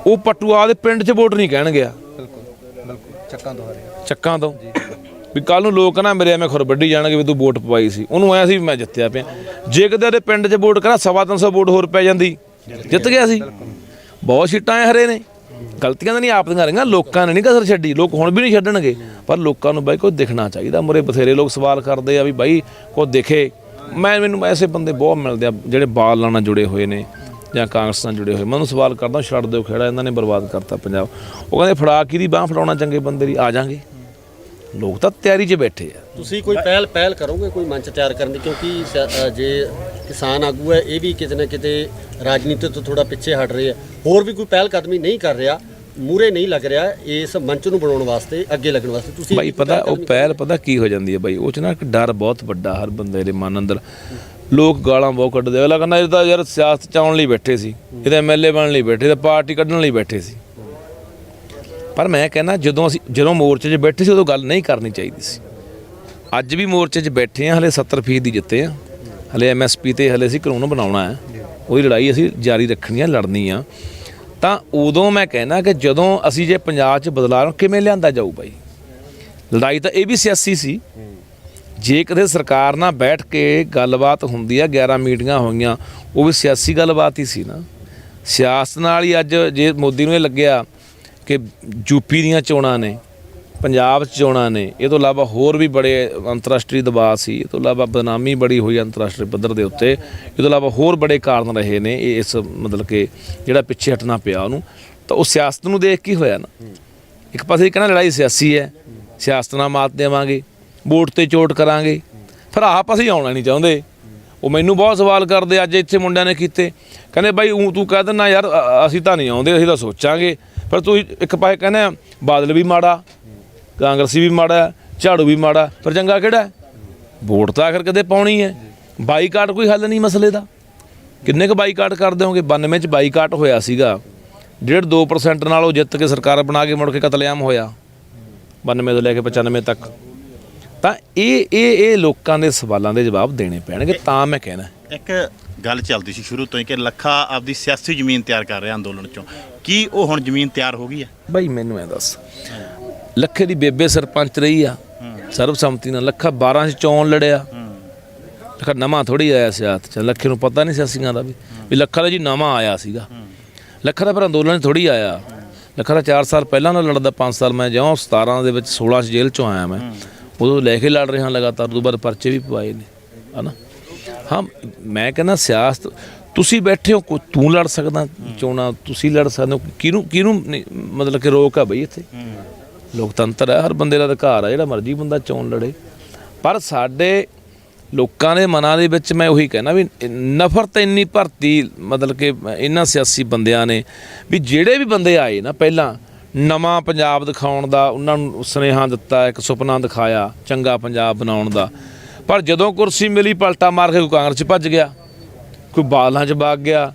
S1: ਉਹ ਪਟੂਆ ਦੇ ਪਿੰਡ 'ਚ ਵੋਟ ਨਹੀਂ ਕਹਿਣ ਗਿਆ, ਚੱਕਾਂ ਤੋਂ ਵੀ ਕੱਲ ਨੂੰ ਲੋਕ ਨਾ ਮੇਰੇ ਐਵੇਂ ਖੁਰ ਵੱਢੀ ਜਾਣਗੇ ਵੀ ਤੂੰ ਵੋਟ ਪਵਾਈ ਸੀ। ਉਹਨੂੰ ਐਂ ਸੀ ਵੀ ਮੈਂ ਜਿੱਤਿਆ ਪਿਆ। ਜੇ ਕਿਤੇ ਉਹਦੇ ਪਿੰਡ 'ਚ ਵੋਟ ਕਰਾਂ 350 ਵੋਟ ਹੋਰ ਪੈ ਜਾਂਦੀ, ਜਿੱਤ ਗਿਆ ਸੀ। ਬਹੁਤ ਸੀਟਾਂ ਐ ਹਰੇ ਨੇ। ਗਲਤੀਆਂ ਤਾਂ ਨਹੀਂ ਆਪ ਦੀਆਂ ਰਹੀਆਂ, ਲੋਕਾਂ ਨੇ ਨਹੀਂ ਕਸਰ ਛੱਡੀ। ਲੋਕ ਹੁਣ ਵੀ ਨਹੀਂ ਛੱਡਣਗੇ, ਪਰ ਲੋਕਾਂ ਨੂੰ ਬਾਈ ਕੋਈ ਦਿਖਣਾ ਚਾਹੀਦਾ। ਮੁਰੇ ਬਥੇਰੇ ਲੋਕ ਸਵਾਲ ਕਰਦੇ ਆ ਵੀ ਬਾਈ ਕੋਈ ਦਿਖੇ। ਮੈਨੂੰ ਐਸੇ ਬੰਦੇ ਬਹੁਤ ਮਿਲਦੇ ਆ ਜਿਹੜੇ ਬਾਲ ਨਾਲ ਜੁੜੇ ਹੋਏ ਨੇ ਜਾਂ ਕਾਂਗਰਸ ਨਾਲ ਜੁੜੇ ਹੋਏ। ਮੈਨੂੰ ਸਵਾਲ ਕਰਦਾ ਛੱਡ ਦਿਓ ਖੇੜਾ, ਇਹਨਾਂ ਨੇ ਬਰਬਾਦ ਕਰਤਾ ਪੰਜਾਬ। ਉਹ ਕਹਿੰਦੇ ਫੜਾ ਕਿਹਦੀ ਬਾਂਹ ਫੜਾਉਣਾ ਚੰਗੇ ਬੰਦੇ ਦੀ, ਆ ਜਾਾਂਗੇ। ਲੋਕ ਤਾਂ ਤਿਆਰੀ 'ਚ ਬੈਠੇ ਆ।
S4: ਤੁਸੀਂ ਕੋਈ ਪਹਿਲ ਕਰੋਗੇ ਕੋਈ ਮੰਚ ਤਿਆਰ ਕਰਨ ਦੀ? ਕਿਉਂਕਿ ਜੇ ਕਿਸਾਨ ਆਗੂ ਹੈ ਇਹ ਵੀ ਕਿਤੇ ਨਾ ਕਿਤੇ ਰਾਜਨੀਤੀ ਤੋਂ ਥੋੜਾ ਪਿੱਛੇ ਹਟ ਰਹੇ ਆ, ਹੋਰ ਵੀ ਕੋਈ ਪਹਿਲ ਕਦਮੀ ਨਹੀਂ ਕਰ ਰਿਹਾ, ਮੂਹਰੇ ਨਹੀਂ ਲੱਗ ਰਿਹਾ ਇਸ ਮੰਚ ਨੂੰ ਬਣਾਉਣ ਵਾਸਤੇ, ਅੱਗੇ ਲੱਗਣ ਵਾਸਤੇ। ਤੁਸੀਂ
S1: ਬਾਈ ਪਤਾ ਉਹ ਪਹਿਲ ਪਤਾ ਕੀ ਹੋ ਜਾਂਦੀ ਹੈ ਬਾਈ, ਉਹ 'ਚ ਨਾ ਇੱਕ ਡਰ ਬਹੁਤ ਵੱਡਾ ਹਰ ਬੰਦੇ ਦੇ ਮਨ ਅੰਦਰ। ਲੋਕ ਗਾਲਾਂ ਬਹੁਤ ਕੱਢਦੇ। ਅਗਲਾ ਕਹਿੰਦਾ ਇਹ ਤਾਂ ਯਾਰ ਸਿਆਸਤ 'ਚ ਆਉਣ ਲਈ ਬੈਠੇ ਸੀ, ਇਹ ਤਾਂ MLA ਬਣਨ ਲਈ ਬੈਠੇ, ਤਾਂ ਪਾਰਟੀ ਕੱਢਣ ਲਈ ਬੈਠੇ ਸੀ। ਪਰ ਮੈਂ ਕਹਿੰਦਾ ਜਦੋਂ ਮੋਰਚੇ 'ਚ ਬੈਠੇ ਸੀ ਉਦੋਂ ਗੱਲ ਨਹੀਂ ਕਰਨੀ ਚਾਹੀਦੀ ਸੀ। ਅੱਜ ਵੀ ਮੋਰਚੇ 'ਚ ਬੈਠੇ ਆ, ਹਲੇ 70% ਦੀ ਜਿੱਤੇ ਆ, ਹਲੇ MSP ਤੇ ਹਲੇ ਅਸੀਂ ਕਾਨੂੰਨ ਬਣਾਉਣਾ ਹੈ, ਉਹਦੀ ਲੜਾਈ ਅਸੀਂ ਜਾਰੀ ਰੱਖਣੀ ਆ, ਲੜਨੀ ਆ। ਤਾਂ ਉਦੋਂ ਮੈਂ ਕਹਿੰਦਾ ਕਿ ਜਦੋਂ ਅਸੀਂ ਜੇ ਪੰਜਾਬ 'ਚ ਬਦਲਾਅ ਕਿਵੇਂ ਲਿਆਂਦਾ ਜਾਊ ਬਾਈ। ਲੜਾਈ ਤਾਂ ਇਹ ਵੀ ਸਿਆਸੀ ਸੀ। ਜੇ ਕਿਤੇ ਸਰਕਾਰ ਨਾਲ ਬੈਠ ਕੇ ਗੱਲਬਾਤ ਹੁੰਦੀ ਆ, 11 ਮੀਟਿੰਗਾਂ ਹੋਈਆਂ, ਉਹ ਵੀ ਸਿਆਸੀ ਗੱਲਬਾਤ ਹੀ ਸੀ ਨਾ। ਸਿਆਸਤ ਨਾਲ ਹੀ ਅੱਜ ਜੇ ਮੋਦੀ ਨੂੰ ਇਹ ਲੱਗਿਆ ਕਿ ਯੂਪੀ ਦੀਆਂ ਚੋਣਾਂ ਨੇ, ਪੰਜਾਬ 'ਚ ਚੋਣਾਂ ਨੇ, ਇਹ ਤੋਂ ਇਲਾਵਾ ਹੋਰ ਵੀ ਬੜੇ ਅੰਤਰਰਾਸ਼ਟਰੀ ਦਬਾਅ ਸੀ, ਇਹ ਤੋਂ ਇਲਾਵਾ ਬਦਨਾਮੀ ਬੜੀ ਹੋਈ ਅੰਤਰਰਾਸ਼ਟਰੀ ਪੱਧਰ ਦੇ ਉੱਤੇ, ਇਹ ਤੋਂ ਇਲਾਵਾ ਹੋਰ ਬੜੇ ਕਾਰਨ ਰਹੇ ਨੇ ਇਸ ਮਤਲਬ ਕਿ ਜਿਹੜਾ ਪਿੱਛੇ ਹਟਣਾ ਪਿਆ ਉਹਨੂੰ। ਤਾਂ ਉਹ ਸਿਆਸਤ ਨੂੰ ਦੇਖ ਕੇ ਹੋਇਆ ਨਾ। ਇੱਕ ਪਾਸੇ ਕਹਿੰਦਾ ਲੜਾਈ ਸਿਆਸੀ ਹੈ, ਸਿਆਸਤ ਨਾਲ ਮਾਤ ਦੇਵਾਂਗੇ, ਵੋਟ 'ਤੇ ਚੋਟ ਕਰਾਂਗੇ, ਫਿਰ ਆਪ ਅਸੀਂ ਆਉਣਾ ਨਹੀਂ ਚਾਹੁੰਦੇ। ਉਹ ਮੈਨੂੰ ਬਹੁਤ ਸਵਾਲ ਕਰਦੇ ਅੱਜ ਇੱਥੇ ਮੁੰਡਿਆਂ ਨੇ ਕੀਤੇ, ਕਹਿੰਦੇ ਬਾਈ ਤੂੰ ਕਹਿ ਦਿੰਦਾ ਯਾਰ ਅਸੀਂ ਤਾਂ ਨਹੀਂ ਆਉਂਦੇ, ਅਸੀਂ ਤਾਂ ਸੋਚਾਂਗੇ। ਪਰ ਤੂੰ ਇੱਕ ਪਾਸੇ ਕਹਿੰਦੇ ਬਾਦਲ ਵੀ ਮਾੜਾ, ਕਾਂਗਰਸੀ ਵੀ ਮਾੜਾ, ਝਾੜੂ ਵੀ ਮਾੜਾ, ਪਰ ਚੰਗਾ ਕਿਹੜਾ? ਵੋਟ ਤਾਂ ਆਖਰ ਕਦੇ ਪਾਉਣੀ ਹੈ। ਬਾਈਕਾਟ ਕੋਈ ਹੱਲ ਨਹੀਂ ਮਸਲੇ ਦਾ। ਕਿੰਨੇ ਕੁ ਬਾਈਕਾਟ ਕਰ ਦਿਓਗੇ? 92 'ਚ ਬਾਈਕਾਟ ਹੋਇਆ ਸੀਗਾ, 1.5-2% ਨਾਲ ਉਹ ਜਿੱਤ ਕੇ ਸਰਕਾਰ ਬਣਾ ਕੇ ਮੁੜ ਕੇ ਕਤਲੇਆਮ ਹੋਇਆ 92 ਤੋਂ ਲੈ ਕੇ 95 ਤੱਕ। ਤਾਂ ਇਹ ਲੋਕਾਂ ਦੇ ਸਵਾਲਾਂ ਦੇ ਜਵਾਬ ਦੇਣੇ ਪੈਣਗੇ। ਤਾਂ ਮੈਂ ਕਹਿਣਾ
S2: ਇੱਕ ਗੱਲ ਚੱਲਦੀ ਸੀ ਸ਼ੁਰੂ ਤੋਂ ਹੀ ਕਿ ਲੱਖਾ ਆਪਦੀ ਸਿਆਸੀ ਜ਼ਮੀਨ ਤਿਆਰ ਕਰ ਰਿਹਾ ਅੰਦੋਲਨ 'ਚੋਂ, ਕੀ ਉਹ ਹੁਣ ਜ਼ਮੀਨ ਤਿਆਰ ਹੋ ਗਈ ਹੈ?
S1: ਬਾਈ ਮੈਨੂੰ ਐ ਦੱਸ, ਲੱਖੇ ਦੀ ਬੇਬੇ ਸਰਪੰਚ ਰਹੀ ਆ ਸਰਬਸੰਮਤੀ ਨਾਲ, ਲੱਖਾ 12 'ਚ ਚੋਣ ਲੜਿਆ। ਲੱਖਾ ਨਵਾਂ ਥੋੜ੍ਹੀ ਆਇਆ ਸਿਆਸਤ 'ਚ, ਲੱਖੇ ਨੂੰ ਪਤਾ ਨਹੀਂ ਸਿਆਸੀਆਂ ਦਾ ਵੀ ਲੱਖਾ ਦਾ ਜੀ ਨਵਾਂ ਆਇਆ ਸੀਗਾ। ਲੱਖਾ ਦਾ ਫਿਰ ਅੰਦੋਲਨ ਥੋੜ੍ਹੀ ਆਇਆ। ਲੱਖਾ ਦਾ 4 ਸਾਲ ਪਹਿਲਾਂ ਨਾਲ ਲੜਦਾ, 5 ਸਾਲ ਮੈਂ ਜਿਉਂ 17 ਦੇ ਵਿੱਚ 16 'ਚ ਜੇਲ੍ਹ 'ਚੋਂ ਆਇਆ ਮੈਂ, ਉਦੋਂ ਲੈ ਕੇ ਲੜ ਰਿਹਾ ਲਗਾਤਾਰ। ਉਦੋਂ ਬਾਅਦ ਪਰਚੇ ਵੀ ਪਵਾਏ ਨੇ, ਹੈ ਨਾ। ਹਾਂ ਮੈਂ ਕਹਿੰਦਾ ਸਿਆਸਤ ਤੁਸੀਂ ਬੈਠੇ ਹੋ, ਤੂੰ ਲੜ ਸਕਦਾ ਚੋਣਾਂ, ਤੁਸੀਂ ਲੜ ਸਕਦੇ ਹੋ, ਕਿਹਨੂੰ ਮਤਲਬ ਕਿ ਰੋਕ ਆ ਬਈ ਇੱਥੇ? ਲੋਕਤੰਤਰ ਹੈ, ਹਰ ਬੰਦੇ ਦਾ ਅਧਿਕਾਰ ਆ, ਜਿਹੜਾ ਮਰਜ਼ੀ ਬੰਦਾ ਚੋਣ ਲੜੇ। ਪਰ ਸਾਡੇ ਲੋਕਾਂ ਦੇ ਮਨਾਂ ਦੇ ਵਿੱਚ ਮੈਂ ਉਹੀ ਕਹਿਣਾ ਵੀ ਨਫ਼ਰਤ ਇੰਨੀ ਭਰਤੀ ਮਤਲਬ ਕਿ ਇਹਨਾਂ ਸਿਆਸੀ ਬੰਦਿਆਂ ਨੇ ਵੀ ਜਿਹੜੇ ਵੀ ਬੰਦੇ ਆਏ ਨਾ ਪਹਿਲਾਂ ਨਵਾਂ ਪੰਜਾਬ ਦਿਖਾਉਣ ਦਾ ਉਹਨਾਂ ਨੂੰ ਸੁਨੇਹਾ ਦਿੱਤਾ, ਇੱਕ ਸੁਪਨਾ ਦਿਖਾਇਆ ਚੰਗਾ ਪੰਜਾਬ ਬਣਾਉਣ ਦਾ। ਪਰ ਜਦੋਂ ਕੁਰਸੀ ਮਿਲੀ ਪਲਟਾ ਮਾਰ ਕੇ ਕੋਈ ਕਾਂਗਰਸ 'ਚ ਭੱਜ ਗਿਆ, ਕੋਈ ਬਾਦਲਾਂ 'ਚ ਵਗ ਗਿਆ,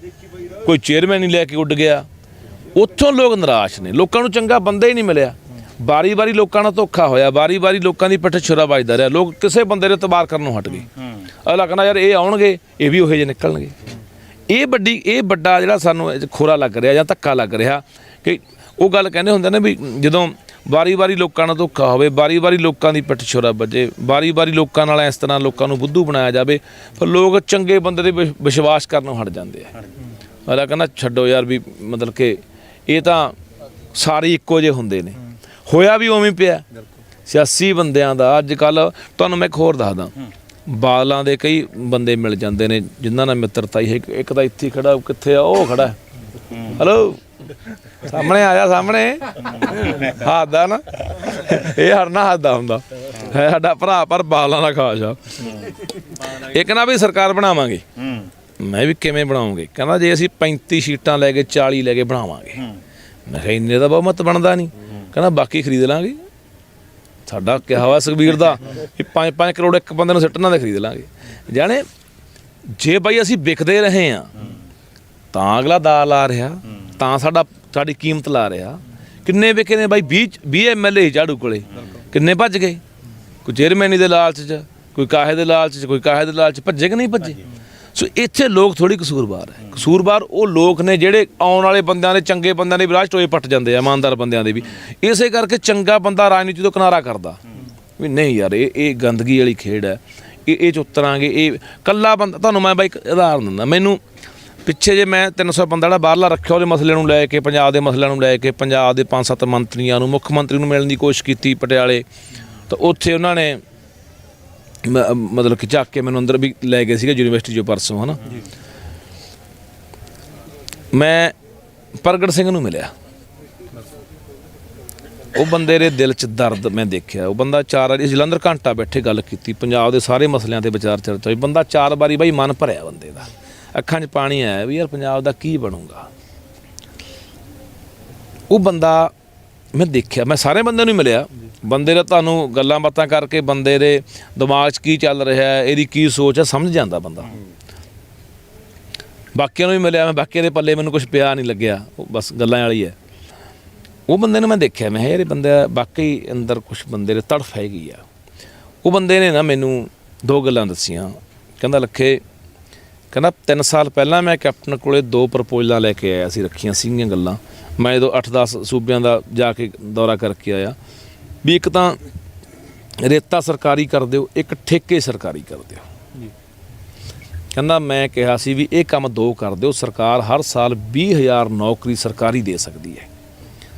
S1: ਕੋਈ ਚੇਅਰਮੈਨ ਹੀ ਲੈ ਕੇ ਉੱਡ ਗਿਆ। ਉੱਥੋਂ ਲੋਕ ਨਿਰਾਸ਼ ਨੇ, ਲੋਕਾਂ ਨੂੰ ਚੰਗਾ ਬੰਦਾ ਹੀ ਨਹੀਂ ਮਿਲਿਆ। ਵਾਰੀ ਲੋਕਾਂ ਨਾਲ ਧੋਖਾ ਹੋਇਆ, ਵਾਰੀ ਲੋਕਾਂ ਦੀ ਪਿੱਠ ਛੁਰਾ ਵੱਜਦਾ ਰਿਹਾ। ਲੋਕ ਕਿਸੇ ਬੰਦੇ ਦੇ ਇਤਬਾਰ ਕਰਨੋਂ ਹਟ ਗਏ। ਅਗਲਾ ਕਹਿੰਦਾ ਯਾਰ ਇਹ ਆਉਣਗੇ, ਇਹ ਵੀ ਉਹੋ ਜਿਹੇ ਨਿਕਲਣਗੇ। ਇਹ ਵੱਡਾ ਜਿਹੜਾ ਸਾਨੂੰ ਖੋਰਾ ਲੱਗ ਰਿਹਾ ਜਾਂ ਧੱਕਾ ਲੱਗ ਰਿਹਾ ਕਿ ਉਹ ਗੱਲ ਕਹਿੰਦੇ ਹੁੰਦੇ ਨੇ ਵੀ ਜਦੋਂ ਵਾਰੀ-ਵਾਰੀ ਲੋਕਾਂ ਨਾਲ ਧੋਖਾ ਹੋਵੇ, ਵਾਰੀ-ਵਾਰੀ ਲੋਕਾਂ ਦੀ ਪਿੱਠ ਛੁਰਾ ਵੱਜੇ, ਵਾਰੀ-ਵਾਰੀ ਲੋਕਾਂ ਨਾਲ ਇਸ ਤਰ੍ਹਾਂ ਲੋਕਾਂ ਨੂੰ ਬੁੱਧੂ ਬਣਾਇਆ ਜਾਵੇ, ਫਿਰ ਲੋਕ ਚੰਗੇ ਬੰਦੇ ਦੇ ਵਿਸ਼ਵਾਸ ਕਰਨੋਂ ਹਟ ਜਾਂਦੇ ਆ। ਅਗਲਾ ਕਹਿੰਦਾ ਛੱਡੋ ਯਾਰ, ਵੀ ਮਤਲਬ ਕਿ ਇਹ ਤਾਂ ਸਾਰੇ ਇੱਕੋ ਜਿਹੇ ਹੁੰਦੇ ਨੇ। ਹੋਇਆ ਵੀ ਉਵੇਂ ਪਿਆ ਸਿਆਸੀ ਬੰਦਿਆਂ ਦਾ। ਅੱਜ ਕੱਲ੍ਹ ਤੁਹਾਨੂੰ ਮੈਂ ਇੱਕ ਹੋਰ ਦੱਸਦਾ, ਬਾਦਲਾਂ ਦੇ ਕਈ ਬੰਦੇ ਮਿਲ ਜਾਂਦੇ ਨੇ ਜਿਨ੍ਹਾਂ ਨਾਲ ਮਿੱਤਰਤਾ ਹੀ ਹੈ। ਇੱਕ ਤਾਂ ਇੱਥੇ ਖੜਾ, ਕਿੱਥੇ ਆ ਉਹ ਖੜਾ, ਹੈਲੋ ਸਾਹਮਣੇ ਆਇਆ, ਸਾਹਮਣੇ ਹੱਸਦਾ ਨਾ, ਇਹ ਹਰਨਾ ਹੱਸਦਾ ਹੁੰਦਾ ਹੈ ਸਾਡਾ ਭਰਾ, ਪਰ ਬਾਦਲਾਂ ਦਾ ਖਾਸ ਆ। ਇੱਕ ਨਾ ਵੀ ਸਰਕਾਰ ਬਣਾਵਾਂਗੇ, ਮੈਂ ਵੀ ਕਿਵੇਂ ਬਣਾਉਂਗੇ, ਕਹਿੰਦਾ ਜੇ ਅਸੀਂ 35 ਸੀਟਾਂ ਲੈ ਕੇ 40 ਲੈ ਕੇ ਬਣਾਵਾਂਗੇ। ਮੈਂ ਕਿਹਾ ਇੰਨੇ ਦਾ ਬਹੁਮਤ ਬਣਦਾ ਨਹੀਂ, ਕਹਿੰਦਾ ਬਾਕੀ ਖਰੀਦ ਲਾਂਗੇ। ਸਾਡਾ ਕਿਹਾ ਵਾ ਸੁਖਬੀਰ ਦਾ ਵੀ 5-5 ਕਰੋੜ ਇੱਕ ਬੰਦੇ ਨੂੰ ਸਿੱਟਣਾ ਦੇ ਖਰੀਦ ਲਾਂਗੇ। ਜਾਣੇ ਜੇ ਬਾਈ ਅਸੀਂ ਵਿਕਦੇ ਰਹੇ ਹਾਂ ਤਾਂ ਅਗਲਾ ਦਾ ਲਾ ਰਿਹਾ, ਤਾਂ ਸਾਡੀ ਕੀਮਤ ਲਾ ਰਿਹਾ। ਕਿੰਨੇ ਵਿਕੇ ਨੇ ਬਾਈ, 20 MLA ਝਾੜੂ ਕੋਲੇ, ਕਿੰਨੇ ਭੱਜ ਗਏ? ਕੋਈ ਚੇਅਰਮੈਨੀ ਦੇ ਲਾਲਚ 'ਚ, ਕੋਈ ਕਾਹੇ ਦੇ ਲਾਲਚ 'ਚ, ਕੋਈ ਕਾਹੇ ਦੇ ਲਾਲਚ 'ਚ ਭੱਜੇ ਕਿ ਨਹੀਂ ਭੱਜੇ? ਸੋ ਇੱਥੇ ਲੋਕ ਥੋੜ੍ਹੀ ਕਸੂਰਵਾਰ ਹੈ। ਕਸੂਰਵਾਰ ਉਹ ਲੋਕ ਨੇ ਜਿਹੜੇ ਆਉਣ ਵਾਲੇ ਬੰਦਿਆਂ ਦੇ, ਚੰਗੇ ਬੰਦਿਆਂ ਦੇ ਵੀ ਰਾਹ ਟੋਏ ਪੱਟ ਜਾਂਦੇ ਆ, ਇਮਾਨਦਾਰ ਬੰਦਿਆਂ ਦੇ ਵੀ। ਇਸੇ ਕਰਕੇ ਚੰਗਾ ਬੰਦਾ ਰਾਜਨੀਤੀ ਤੋਂ ਕਿਨਾਰਾ ਕਰਦਾ ਵੀ ਨਹੀਂ ਯਾਰ, ਇਹ ਗੰਦਗੀ ਵਾਲੀ ਖੇਡ ਹੈ, ਇਹ 'ਚ ਉਤਰਾਂਗੇ। ਇਹ ਕੱਲਾ ਬੰਦਾ, ਤੁਹਾਨੂੰ ਮੈਂ ਬਾਈ ਇੱਕ ਉਦਾਹਰਨ ਦਿੰਦਾ। ਮੈਨੂੰ ਪਿੱਛੇ ਜੇ ਮੈਂ 300 ਬੰਦਾ ਜਿਹੜਾ ਬਾਹਰਲਾ ਰੱਖਿਆ, ਉਹਦੇ ਮਸਲੇ ਨੂੰ ਲੈ ਕੇ, ਪੰਜਾਬ ਦੇ ਮਸਲਿਆਂ ਨੂੰ ਲੈ ਕੇ, ਪੰਜਾਬ ਦੇ 5-7 ਮੰਤਰੀਆਂ ਨੂੰ, ਮੁੱਖ ਮੰਤਰੀ ਨੂੰ ਮਿਲਣ ਦੀ ਕੋਸ਼ਿਸ਼ ਕੀਤੀ ਪਟਿਆਲੇ, ਤਾਂ ਉੱਥੇ ਉਹਨਾਂ ਨੇ ਮਤਲਬ ਕਿ ਚੱਕ ਕੇ ਮੈਨੂੰ ਅੰਦਰ ਵੀ ਲੈ ਗਏ ਸੀਗੇ ਯੂਨੀਵਰਸਿਟੀ 'ਚੋਂ ਪਰਸੋਂ, ਹੈ ਨਾ। ਮੈਂ ਪ੍ਰਗਟ ਸਿੰਘ ਨੂੰ ਮਿਲਿਆ, ਉਹ ਬੰਦੇ ਦੇ ਦਿਲ 'ਚ ਦਰਦ ਮੈਂ ਦੇਖਿਆ। ਉਹ ਬੰਦਾ 4 ਵਾਰੀ ਜਲੰਧਰ ਘੰਟਾ ਬੈਠੇ ਗੱਲ ਕੀਤੀ, ਪੰਜਾਬ ਦੇ ਸਾਰੇ ਮਸਲਿਆਂ 'ਤੇ ਵਿਚਾਰ ਚਰਚਾ ਹੋਈ। ਬੰਦਾ 4 ਵਾਰੀ ਬਾਈ ਮਨ ਭਰਿਆ ਬੰਦੇ ਦਾ, ਅੱਖਾਂ 'ਚ ਪਾਣੀ ਆਇਆ ਵੀ ਯਾਰ ਪੰਜਾਬ ਦਾ ਕੀ ਬਣੂਗਾ। ਉਹ ਬੰਦਾ ਮੈਂ ਦੇਖਿਆ, ਮੈਂ ਸਾਰੇ ਬੰਦਿਆਂ ਨੂੰ ਮਿਲਿਆ। ਬੰਦੇ ਦਾ ਤੁਹਾਨੂੰ ਗੱਲਾਂ ਬਾਤਾਂ ਕਰਕੇ ਬੰਦੇ ਦੇ ਦਿਮਾਗ 'ਚ ਕੀ ਚੱਲ ਰਿਹਾ, ਇਹਦੀ ਕੀ ਸੋਚ ਹੈ, ਸਮਝ ਜਾਂਦਾ ਬੰਦਾ। ਬਾਕੀਆਂ ਨੂੰ ਵੀ ਮਿਲਿਆ, ਮੈਂ ਬਾਕੀਆਂ ਦੇ ਪੱਲੇ ਮੈਨੂੰ ਕੁਝ ਪਿਆ ਨਹੀਂ ਲੱਗਿਆ, ਉਹ ਬਸ ਗੱਲਾਂ ਵਾਲੀ ਹੈ। ਉਹ ਬੰਦੇ ਨੂੰ ਮੈਂ ਦੇਖਿਆ, ਮੈਂ ਕਿਹਾ ਯਾਰ ਇਹ ਬੰਦਾ ਵਾਕਈ ਅੰਦਰ ਕੁਝ ਬੰਦੇ ਦੇ ਤੜਫ ਹੈਗੀ ਆ। ਉਹ ਬੰਦੇ ਨੇ ਨਾ ਮੈਨੂੰ 2 ਗੱਲਾਂ ਦੱਸੀਆਂ। ਕਹਿੰਦਾ ਲੱਖੇ, ਕਹਿੰਦਾ 3 ਸਾਲ ਪਹਿਲਾਂ ਮੈਂ ਕੈਪਟਨ ਕੋਲੇ 2 ਪ੍ਰਪੋਜ਼ਲਾਂ ਲੈ ਕੇ ਆਇਆ ਸੀ, ਰੱਖੀਆਂ ਸੀਗੀਆਂ ਗੱਲਾਂ। ਮੈਂ ਜਦੋਂ 8-10 ਸੂਬਿਆਂ ਦਾ ਜਾ ਕੇ ਦੌਰਾ ਕਰਕੇ ਆਇਆ ਵੀ ਇੱਕ ਤਾਂ ਰੇਤਾ ਸਰਕਾਰੀ ਕਰ ਦਿਓ, ਇੱਕ ਠੇਕੇ ਸਰਕਾਰੀ ਕਰ ਦਿਓ। ਕਹਿੰਦਾ ਮੈਂ ਕਿਹਾ ਸੀ ਵੀ ਇਹ ਕੰਮ 2 ਕਰ ਦਿਓ, ਸਰਕਾਰ ਹਰ ਸਾਲ 20,000 ਨੌਕਰੀ ਸਰਕਾਰੀ ਦੇ ਸਕਦੀ ਹੈ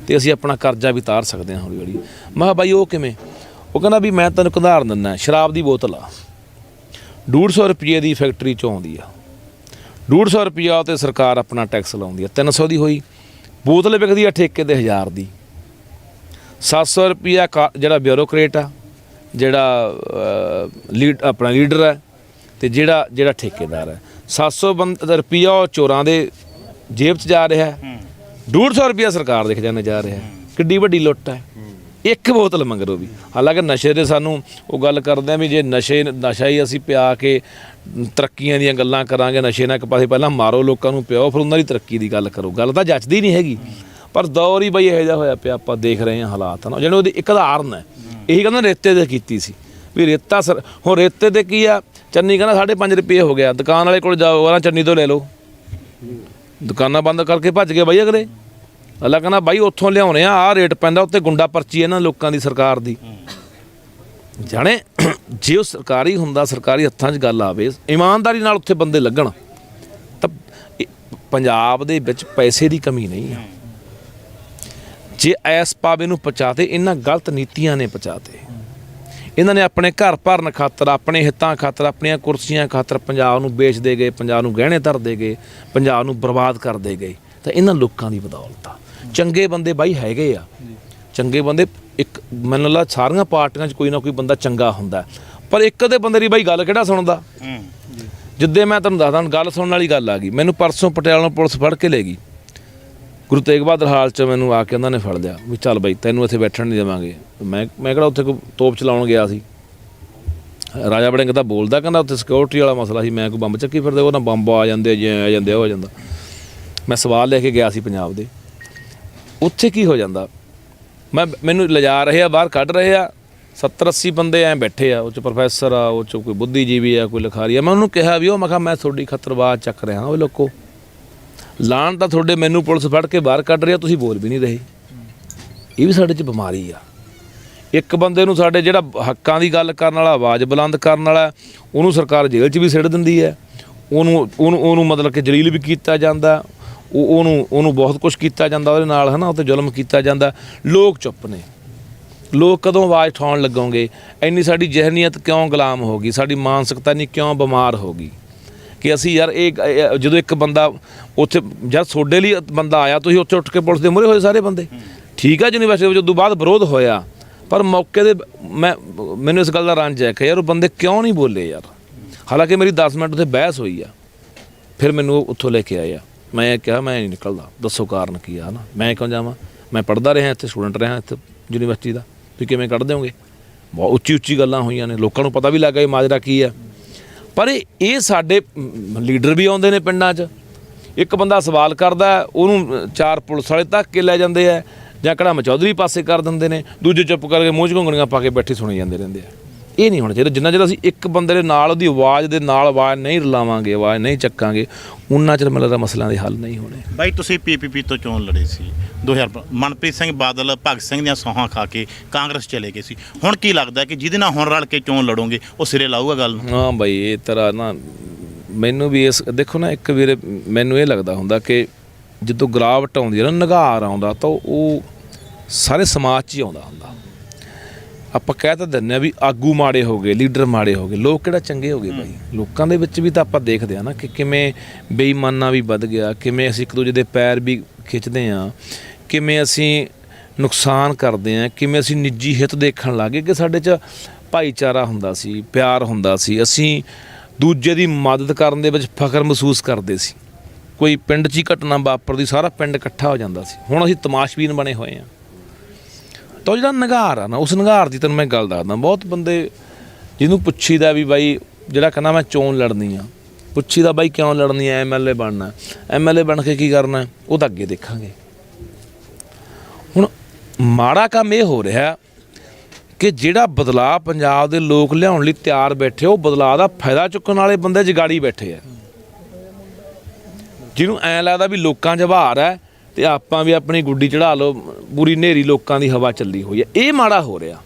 S1: ਤੇ ਅਸੀਂ ਆਪਣਾ ਕਰਜ਼ਾ ਵੀ ਉਤਾਰ ਸਕਦੇ ਹਾਂ ਹੌਲੀ ਹੌਲੀ। ਮੈਂ ਕਿਹਾ ਬਾਈ ਉਹ ਕਿਵੇਂ? ਉਹ ਕਹਿੰਦਾ ਵੀ ਮੈਂ ਤੈਨੂੰ ਉਦਾਹਰਨ ਦਿੰਦਾ, ਸ਼ਰਾਬ ਦੀ ਬੋਤਲ ਆ 150 ਰੁਪਏ ਦੀ ਫੈਕਟਰੀ 'ਚੋਂ ਆਉਂਦੀ ਆ, 150 ਰੁਪਇਆ ਤੇ ਸਰਕਾਰ ਆਪਣਾ ਟੈਕਸ ਲਾਉਂਦੀ ਆ, 300 ਦੀ ਹੋਈ। ਬੋਤਲ ਵਿਕਦੀ ਆ ਠੇਕੇ ਦੇ 1000 ਦੀ। 700 ਰੁਪਇਆ ਜਿਹੜਾ ਬਿਊਰੋਕਰੇਟ ਆ, ਜਿਹੜਾ ਆਪਣਾ ਲੀਡਰ ਹੈ, ਤੇ ਜਿਹੜਾ ਠੇਕੇਦਾਰ ਹੈ। 700 ਰੁਪਇਆ ਉਹ ਚੋਰਾਂ ਦੇ ਜੇਬ 'ਚ ਜਾ ਰਿਹਾ, 150 ਰੁਪਇਆ ਸਰਕਾਰ ਦੇ ਖਜ਼ਾਨੇ ਜਾ ਰਿਹਾ। ਕਿੱਡੀ ਵੱਡੀ ਲੁੱਟ ਹੈ ਇੱਕ ਬੋਤਲ ਮੰਗਰੋ ਵੀ। ਹਾਲਾਂਕਿ ਨਸ਼ੇ ਦੇ ਸਾਨੂੰ ਉਹ ਗੱਲ ਕਰਦੇ ਆ ਵੀ ਜੇ ਨਸ਼ਾ ਹੀ ਅਸੀਂ ਪਿਆ ਕੇ ਤਰੱਕੀਆਂ ਦੀਆਂ ਗੱਲਾਂ ਕਰਾਂਗੇ, ਨਸ਼ੇ ਨਾਲ ਇੱਕ ਪਾਸੇ ਪਹਿਲਾਂ ਮਾਰੋ ਲੋਕਾਂ ਨੂੰ, ਪਿਓ, ਫਿਰ ਉਹਨਾਂ ਦੀ ਤਰੱਕੀ ਦੀ ਗੱਲ ਕਰੋ। ਗੱਲ ਤਾਂ ਜੱਚਦੀ ਨਹੀਂ ਹੈਗੀ, ਪਰ ਦੌਰ ਹੀ ਬਈ ਇਹੋ ਜਿਹਾ ਹੋਇਆ ਪਿਆ। ਆਪਾਂ ਦੇਖ ਰਹੇ ਹਾਂ ਹਾਲਾਤ ਨਾ, ਜਿਹੜੇ ਉਹਦੀ ਇੱਕ ਉਦਾਹਰਨ ਹੈ। ਇਹੀ ਕਹਿੰਦਾ ਰੇਤੇ ਦੇ ਕੀਤੀ ਸੀ ਵੀ ਰੇਤਾ ਹੁਣ ਰੇਤੇ ਦੇ ਕੀ ਆ, ਚੰਨੀ ਕਹਿੰਦਾ 5.5 ਰੁਪਏ ਹੋ ਗਿਆ। ਦੁਕਾਨ ਵਾਲੇ ਕੋਲ ਜਾਓ, ਉਹਨਾਂ ਚੰਨੀ ਤੋਂ ਲੈ ਲਓ। ਦੁਕਾਨਾਂ ਬੰਦ ਕਰਕੇ ਭੱਜ ਗਏ ਬਾਈ ਅਗਲੇ। ਅੱਲਾ ਕਹਿੰਦਾ ਬਾਈ ਉੱਥੋਂ ਲਿਆਉਣੇ ਆ, ਆਹ ਰੇਟ ਪੈਂਦਾ, ਉੱਤੇ ਗੁੰਡਾ ਪਰਚੀ ਇਹਨਾਂ ਲੋਕਾਂ ਦੀ ਸਰਕਾਰ ਦੀ। ਜਾਣੇ ਜੇ ਉਹ ਸਰਕਾਰੀ ਹੁੰਦਾ, ਸਰਕਾਰੀ ਹੱਥਾਂ 'ਚ ਗੱਲ ਆਵੇ, ਇਮਾਨਦਾਰੀ ਨਾਲ ਉੱਥੇ ਬੰਦੇ ਲੱਗਣ, ਤਾਂ ਪੰਜਾਬ ਦੇ ਵਿੱਚ ਪੈਸੇ ਦੀ ਕਮੀ ਨਹੀਂ ਆ। ਜੇ ਐਸ ਪਾਵੇ ਨੂੰ ਪਹੁੰਚਾਤੇ, ਇਹਨਾਂ ਗਲਤ ਨੀਤੀਆਂ ਨੇ ਪਹੁੰਚਾਤੇ। ਇਹਨਾਂ ਨੇ ਆਪਣੇ ਘਰ ਭਰਨ ਖਾਤਰ, ਆਪਣੇ ਹਿੱਤਾਂ ਖਾਤਰ, ਆਪਣੀਆਂ ਕੁਰਸੀਆਂ ਖਾਤਰ ਪੰਜਾਬ ਨੂੰ ਵੇਚਦੇ ਗਏ, ਪੰਜਾਬ ਨੂੰ ਗਹਿਣੇ ਧਰਦੇ ਗਏ, ਪੰਜਾਬ ਨੂੰ ਬਰਬਾਦ ਕਰਦੇ ਗਏ। ਤਾਂ ਇਹਨਾਂ ਲੋਕਾਂ ਦੀ ਬਦੌਲਤ ਆ। ਚੰਗੇ ਬੰਦੇ ਬਾਈ ਹੈਗੇ ਆ, ਚੰਗੇ ਬੰਦੇ ਇੱਕ ਮੈਨੂੰ ਲੱਗਦਾ ਸਾਰੀਆਂ ਪਾਰਟੀਆਂ 'ਚ ਕੋਈ ਨਾ ਕੋਈ ਬੰਦਾ ਚੰਗਾ ਹੁੰਦਾ, ਪਰ ਇੱਕ ਦੇ ਬੰਦੇ ਦੀ ਬਾਈ ਗੱਲ ਕਿਹੜਾ ਸੁਣਦਾ। ਜਿੱਦੇ ਮੈਂ ਤੁਹਾਨੂੰ ਦੱਸਦਾ, ਗੱਲ ਸੁਣਨ ਵਾਲੀ ਗੱਲ ਆ ਗਈ। ਮੈਨੂੰ ਪਰਸੋਂ ਪਟਿਆਲਾ ਪੁਲਿਸ ਫੜ ਕੇ ਲੈ ਗਈ, ਗੁਰੂ ਤੇਗ ਬਹਾਦਰ ਹਾਲ 'ਚ ਮੈਨੂੰ ਆ ਕੇ ਉਹਨਾਂ ਨੇ ਫੜ ਲਿਆ ਵੀ ਚੱਲ ਬਾਈ ਤੈਨੂੰ ਇੱਥੇ ਬੈਠਣ ਨਹੀਂ ਦੇਵਾਂਗੇ। ਮੈਂ ਕਿਹੜਾ ਉੱਥੇ ਕੋਈ ਤੋਪ ਚਲਾਉਣ ਗਿਆ ਸੀ। ਰਾਜਾ ਵੜਿੰਗ ਤਾਂ ਬੋਲਦਾ, ਕਹਿੰਦਾ ਉੱਥੇ ਸਿਕਿਉਰਿਟੀ ਵਾਲਾ ਮਸਲਾ ਸੀ, ਮੈਂ ਕੋਈ ਬੰਬ ਚੱਕੀ ਫਿਰਦੇ, ਉਹ ਨਾ ਬੰਬ ਆ ਜਾਂਦੇ, ਜੇ ਆ ਜਾਂਦੇ, ਉਹ ਹੋ ਜਾਂਦਾ। ਮੈਂ ਸਵਾਲ ਲੈ ਕੇ ਗਿਆ ਸੀ ਪੰਜਾਬ ਦੇ, ਉੱਥੇ ਕੀ ਹੋ ਜਾਂਦਾ। ਮੈਨੂੰ ਲਿਜਾ ਰਹੇ ਆ, ਬਾਹਰ ਕੱਢ ਰਹੇ ਆ, 70-80 ਬੰਦੇ ਐਂ ਬੈਠੇ ਆ, ਉਹ 'ਚ ਪ੍ਰੋਫੈਸਰ ਆ, ਉਹ 'ਚ ਕੋਈ ਬੁੱਧੀਜੀਵੀ ਆ, ਕੋਈ ਲਿਖਾਰੀ ਆ। ਮੈਂ ਉਹਨੂੰ ਕਿਹਾ ਵੀ ਮੈਂ ਕਿਹਾ ਮੈਂ ਤੁਹਾਡੀ ਖਤਰਵਾਦ ਚੱਕ ਰਿਹਾ। ਉਹ ਲੋਕੋ ਲਾਣ ਤਾਂ ਤੁਹਾਡੇ, ਮੈਨੂੰ ਪੁਲਿਸ ਫੜ ਕੇ ਬਾਹਰ ਕੱਢ ਰਿਹਾ, ਤੁਸੀਂ ਬੋਲ ਵੀ ਨਹੀਂ ਰਹੇ। ਇਹ ਵੀ ਸਾਡੇ 'ਚ ਬਿਮਾਰੀ ਆ। ਇੱਕ ਬੰਦੇ ਨੂੰ ਸਾਡੇ ਜਿਹੜਾ ਹੱਕਾਂ ਦੀ ਗੱਲ ਕਰਨ ਵਾਲਾ, ਆਵਾਜ਼ ਬੁਲੰਦ ਕਰਨ ਵਾਲਾ, ਉਹਨੂੰ ਸਰਕਾਰ ਜੇਲ੍ਹ 'ਚ ਵੀ ਸਿੱਟ ਦਿੰਦੀ ਹੈ। ਉਹਨੂੰ ਮਤਲਬ ਕਿ ਜਲੀਲ ਵੀ ਕੀਤਾ ਜਾਂਦਾ, ਉਹਨੂੰ ਬਹੁਤ ਕੁਛ ਕੀਤਾ ਜਾਂਦਾ ਉਹਦੇ ਨਾਲ, ਹੈ ਨਾ, ਉਹ 'ਤੇ ਜ਼ੁਲਮ ਕੀਤਾ ਜਾਂਦਾ। ਲੋਕ ਚੁੱਪ ਨੇ। ਲੋਕ ਕਦੋਂ ਆਵਾਜ਼ ਉਠਾਉਣ ਲੱਗੋਗੇ? ਇੰਨੀ ਸਾਡੀ ਜ਼ਹਿਨੀਅਤ ਕਿਉਂ ਗੁਲਾਮ ਹੋ ਗਈ? ਸਾਡੀ ਮਾਨਸਿਕਤਾ ਨਹੀਂ ਕਿਉਂ ਬਿਮਾਰ ਹੋ ਗਈ ਕਿ ਅਸੀਂ ਯਾਰ ਇਹ ਜਦੋਂ ਇੱਕ ਬੰਦਾ ਉੱਥੇ ਜਦ ਤੁਹਾਡੇ ਲਈ ਬੰਦਾ ਆਇਆ, ਤੁਸੀਂ ਉੱਥੇ ਉੱਠ ਕੇ ਪੁਲਿਸ ਦੇ ਮੂਹਰੇ ਹੋਏ ਸਾਰੇ ਬੰਦੇ, ਠੀਕ ਆ। ਯੂਨੀਵਰਸਿਟੀ ਵਿੱਚ ਉਦੋਂ ਬਾਅਦ ਵਿਰੋਧ ਹੋਇਆ, ਪਰ ਮੌਕੇ ਦੇ ਮੈਨੂੰ ਇਸ ਗੱਲ ਦਾ ਰੰਜ ਹੈ ਕਿ ਯਾਰ ਉਹ ਬੰਦੇ ਕਿਉਂ ਨਹੀਂ ਬੋਲੇ ਯਾਰ। ਹਾਲਾਂਕਿ ਮੇਰੀ 10 ਮਿੰਟ ਉੱਥੇ ਬਹਿਸ ਹੋਈ ਆ, ਫਿਰ ਮੈਨੂੰ ਉੱਥੋਂ ਲੈ ਕੇ ਆਏ ਆ। ਮੈਂ ਕਿਹਾ ਮੈਂ ਨਹੀਂ ਨਿਕਲਦਾ, ਦੱਸੋ ਕਾਰਨ ਕੀ ਆ, ਹੈ ਨਾ, ਮੈਂ ਕਿਉਂ ਜਾਵਾਂ? ਮੈਂ ਪੜ੍ਹਦਾ ਰਿਹਾ ਇੱਥੇ, ਸਟੂਡੈਂਟ ਰਿਹਾ ਇੱਥੇ ਯੂਨੀਵਰਸਿਟੀ ਦਾ, ਤੁਸੀਂ ਕਿਵੇਂ ਕੱਢ ਦਿਓਗੇ? ਬਹੁਤ ਉੱਚੀ ਉੱਚੀ ਗੱਲਾਂ ਹੋਈਆਂ ਨੇ, ਲੋਕਾਂ ਨੂੰ ਪਤਾ ਵੀ ਲੱਗ ਗਿਆ ਮਾਜਰਾ ਕੀ ਆ। ਪਰ ਇਹ ਸਾਡੇ ਲੀਡਰ ਵੀ ਆਉਂਦੇ ਨੇ ਪਿੰਡਾਂ 'ਚ, ਇੱਕ ਬੰਦਾ ਸਵਾਲ ਕਰਦਾ, ਉਹਨੂੰ 4 ਪੁਲਿਸ ਵਾਲੇ ਧੱਕ ਕੇ ਲੈ ਜਾਂਦੇ ਆ, ਜਾਂ ਕੜਾਮ ਚੌਧਰੀ ਪਾਸੇ ਕਰ ਦਿੰਦੇ ਨੇ, ਦੂਜੇ ਚੁੱਪ ਕਰਕੇ ਮੂੰਹ 'ਚ ਘੁੰਗਣੀਆਂ ਪਾ ਕੇ ਬੈਠੇ ਸੁਣੀ ਜਾਂਦੇ ਰਹਿੰਦੇ ਆ। ਇਹ ਨਹੀਂ ਹੋਣਾ ਚਾਹੀਦਾ। ਜਿੰਨਾ ਚਿਰ ਅਸੀਂ ਇੱਕ ਬੰਦੇ ਦੇ ਨਾਲ ਉਹਦੀ ਆਵਾਜ਼ ਦੇ ਨਾਲ ਆਵਾਜ਼ ਨਹੀਂ ਰਲਾਵਾਂਗੇ, ਆਵਾਜ਼ ਨਹੀਂ ਚੱਕਾਂਗੇ, ਉਨਾ ਚਿਰ ਮੈਨੂੰ ਲੱਗਦਾ ਮਸਲਿਆਂ ਦੇ ਹੱਲ ਨਹੀਂ ਹੋਣੇ।
S2: ਬਾਈ ਤੁਸੀਂ PPP ਤੋਂ ਚੋਣ ਲੜੇ ਸੀ 2000, ਮਨਪ੍ਰੀਤ ਸਿੰਘ ਬਾਦਲ ਭਗਤ ਸਿੰਘ ਦੀਆਂ ਸੌਹਾਂ ਖਾ ਕੇ ਕਾਂਗਰਸ ਚਲੇ ਗਏ ਸੀ। ਹੁਣ ਕੀ ਲੱਗਦਾ ਕਿ ਜਿਹਦੇ ਨਾਲ ਹੁਣ ਰਲ ਕੇ ਚੋਣ ਲੜੋਗੇ ਉਹ ਸਿਰੇ ਲਾਊਗਾ ਗੱਲ ਨੂੰ?
S1: ਹਾਂ ਬਾਈ, ਇਹ ਤਰ੍ਹਾਂ ਨਾ ਮੈਨੂੰ ਵੀ ਇਸ ਦੇਖੋ ਨਾ, ਇੱਕ ਵੀਰੇ ਮੈਨੂੰ ਇਹ ਲੱਗਦਾ ਹੁੰਦਾ ਕਿ ਜਦੋਂ ਗਿਰਾਵਟ ਆਉਂਦੀ ਹੈ ਨਾ, ਨਿਘਾਰ ਆਉਂਦਾ, ਤਾਂ ਉਹ ਸਾਰੇ ਸਮਾਜ 'ਚ ਹੀ ਆਉਂਦਾ ਹੁੰਦਾ। ਆਪਾਂ ਕਹਿ ਤਾਂ ਦਿੰਦੇ ਹਾਂ ਵੀ ਆਗੂ ਮਾੜੇ ਹੋ ਗਏ, ਲੀਡਰ ਮਾੜੇ ਹੋ ਗਏ, ਲੋਕ ਕਿਹੜਾ ਚੰਗੇ ਹੋ ਗਏ ਬਾਈ? ਲੋਕਾਂ ਦੇ ਵਿੱਚ ਵੀ ਤਾਂ ਆਪਾਂ ਦੇਖਦੇ ਹਾਂ ਨਾ ਕਿ ਕਿਵੇਂ ਬੇਈਮਾਨਾ ਵੀ ਵੱਧ ਗਿਆ, ਕਿਵੇਂ ਅਸੀਂ ਇੱਕ ਦੂਜੇ ਦੇ ਪੈਰ ਵੀ ਖਿੱਚਦੇ ਹਾਂ, ਕਿਵੇਂ ਅਸੀਂ ਨੁਕਸਾਨ ਕਰਦੇ ਹਾਂ, ਕਿਵੇਂ ਅਸੀਂ ਨਿੱਜੀ ਹਿੱਤ ਦੇਖਣ ਲੱਗ ਗਏ ਕਿ ਸਾਡੇ 'ਚ ਭਾਈਚਾਰਾ ਹੁੰਦਾ ਸੀ, ਪਿਆਰ ਹੁੰਦਾ ਸੀ, ਅਸੀਂ ਦੂਜੇ ਦੀ ਮਦਦ ਕਰਨ ਦੇ ਵਿੱਚ ਫਖਰ ਮਹਿਸੂਸ ਕਰਦੇ ਸੀ। ਕੋਈ ਪਿੰਡ 'ਚ ਹੀ ਘਟਨਾ ਵਾਪਰਦੀ, ਸਾਰਾ ਪਿੰਡ ਇਕੱਠਾ ਹੋ ਜਾਂਦਾ ਸੀ। ਹੁਣ ਅਸੀਂ ਤਮਾਸ਼ਬੀਨ ਬਣੇ ਹੋਏ ਹਾਂ। ਤਾਂ ਜਿਹੜਾ ਨਿਘਾਰ ਆ ਨਾ, ਉਸ ਨਿਘਾਰ ਦੀ ਤੈਨੂੰ ਮੈਂ ਗੱਲ ਦੱਸਦਾ। ਬਹੁਤ ਬੰਦੇ ਜਿਹਨੂੰ ਪੁੱਛੀਦਾ ਵੀ ਬਾਈ, ਜਿਹੜਾ ਕਹਿੰਦਾ ਮੈਂ ਚੋਣ ਲੜਨੀ ਆ, ਪੁੱਛੀਦਾ ਬਾਈ ਕਿਉਂ ਲੜਨੀ ਆ, MLA ਬਣਨਾ, MLA ਬਣ ਕੇ ਕੀ ਕਰਨਾ, ਉਹ ਤਾਂ ਅੱਗੇ ਦੇਖਾਂਗੇ। ਹੁਣ ਮਾੜਾ ਕੰਮ ਇਹ ਹੋ ਰਿਹਾ ਕਿ ਜਿਹੜਾ ਬਦਲਾਅ ਪੰਜਾਬ ਦੇ ਲੋਕ ਲਿਆਉਣ ਲਈ ਤਿਆਰ ਬੈਠੇ, ਉਹ ਬਦਲਾਅ ਦਾ ਫਾਇਦਾ ਚੁੱਕਣ ਵਾਲੇ ਬੰਦੇ ਜਗਾੜੀ ਬੈਠੇ ਆ, ਜਿਹਨੂੰ ਐਂ ਲੱਗਦਾ ਵੀ ਲੋਕਾਂ 'ਚ ਵਾਰ ਹੈ ਤੇ ਆਪਾਂ ਵੀ ਆਪਣੀ ਗੁੱਡੀ ਚੜ੍ਹਾ ਲਓ, ਪੂਰੀ ਹਨੇਰੀ ਲੋਕਾਂ ਦੀ ਹਵਾ ਚੱਲੀ ਹੋਈ ਹੈ। ਇਹ ਮਾੜਾ ਹੋ ਰਿਹਾ।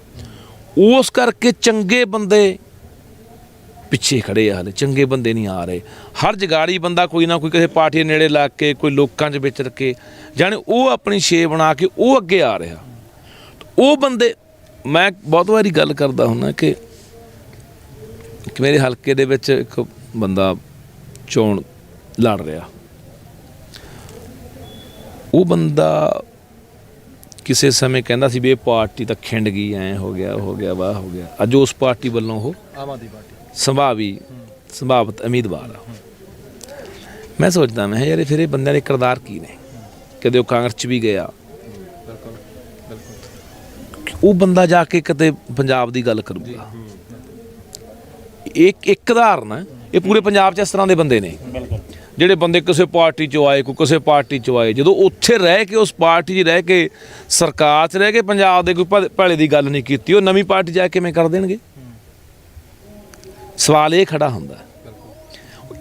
S1: ਉਸ ਕਰਕੇ ਚੰਗੇ ਬੰਦੇ ਪਿੱਛੇ ਖੜੇ ਆ, ਹਾਲੇ ਚੰਗੇ ਬੰਦੇ ਨਹੀਂ ਆ ਰਹੇ। ਹਰ ਜਗਾੜੀ ਬੰਦਾ ਕੋਈ ਨਾ ਕੋਈ ਕਿਸੇ ਪਾਰਟੀ ਨੇੜੇ ਲੱਗ ਕੇ, ਕੋਈ ਲੋਕਾਂ 'ਚ ਵਿਚਰ ਕੇ, ਜਾਣੇ ਉਹ ਆਪਣੀ ਛੇ ਬਣਾ ਕੇ ਉਹ ਅੱਗੇ ਆ ਰਿਹਾ। ਉਹ ਬੰਦੇ, ਮੈਂ ਬਹੁਤ ਵਾਰੀ ਗੱਲ ਕਰਦਾ ਹੁੰਦਾ ਕਿ ਮੇਰੇ ਹਲਕੇ ਦੇ ਵਿੱਚ ਇੱਕ ਬੰਦਾ ਚੋਣ ਲੜ ਰਿਹਾ, ਉਹ ਬੰਦਾ ਕਿਸੇ ਸਮੇਂ ਕਹਿੰਦਾ ਸੀ ਵੀ ਇਹ ਪਾਰਟੀ ਤਾਂ ਖਿੰਡ ਗਈ, ਐਂ ਹੋ ਗਿਆ, ਹੋ ਗਿਆ, ਵਾਹ ਹੋ ਗਿਆ। ਅੱਜ ਉਸ ਪਾਰਟੀ ਵੱਲੋਂ ਉਹ
S3: ਆਮ ਆਦਮੀ ਪਾਰਟੀ
S1: ਸੰਭਾਵਿਤ ਉਮੀਦਵਾਰ ਆ। ਮੈਂ ਸੋਚਦਾ ਮੈਂ ਯਾਰ ਫਿਰ ਇਹ ਬੰਦਿਆਂ ਦੇ ਕਿਰਦਾਰ ਕੀ ਨੇ? ਕਦੇ ਉਹ ਕਾਂਗਰਸ 'ਚ ਵੀ ਗਿਆ, ਉਹ ਬੰਦਾ ਜਾ ਕੇ ਕਿਤੇ ਪੰਜਾਬ ਦੀ ਗੱਲ ਕਰੂਗਾ। ਇੱਕ ਉਦਾਹਰਨ ਹੈ, ਇਹ ਪੂਰੇ ਪੰਜਾਬ 'ਚ ਇਸ ਤਰ੍ਹਾਂ ਦੇ ਬੰਦੇ ਨੇ ਜਿਹੜੇ ਬੰਦੇ ਕਿਸੇ ਪਾਰਟੀ 'ਚੋਂ ਆਏ, ਕੋਈ ਕਿਸੇ ਪਾਰਟੀ 'ਚੋਂ ਆਏ, ਜਦੋਂ ਉੱਥੇ ਰਹਿ ਕੇ ਉਸ ਪਾਰਟੀ 'ਚ ਰਹਿ ਕੇ ਸਰਕਾਰ 'ਚ ਰਹਿ ਕੇ ਪੰਜਾਬ ਦੇ ਕੋਈ ਭਲੇ ਦੀ ਗੱਲ ਨਹੀਂ ਕੀਤੀ, ਉਹ ਨਵੀਂ ਪਾਰਟੀ ਜਾ ਕੇ ਕਿਵੇਂ ਕਰ ਦੇਣਗੇ? ਸਵਾਲ ਇਹ ਖੜਾ ਹੁੰਦਾ।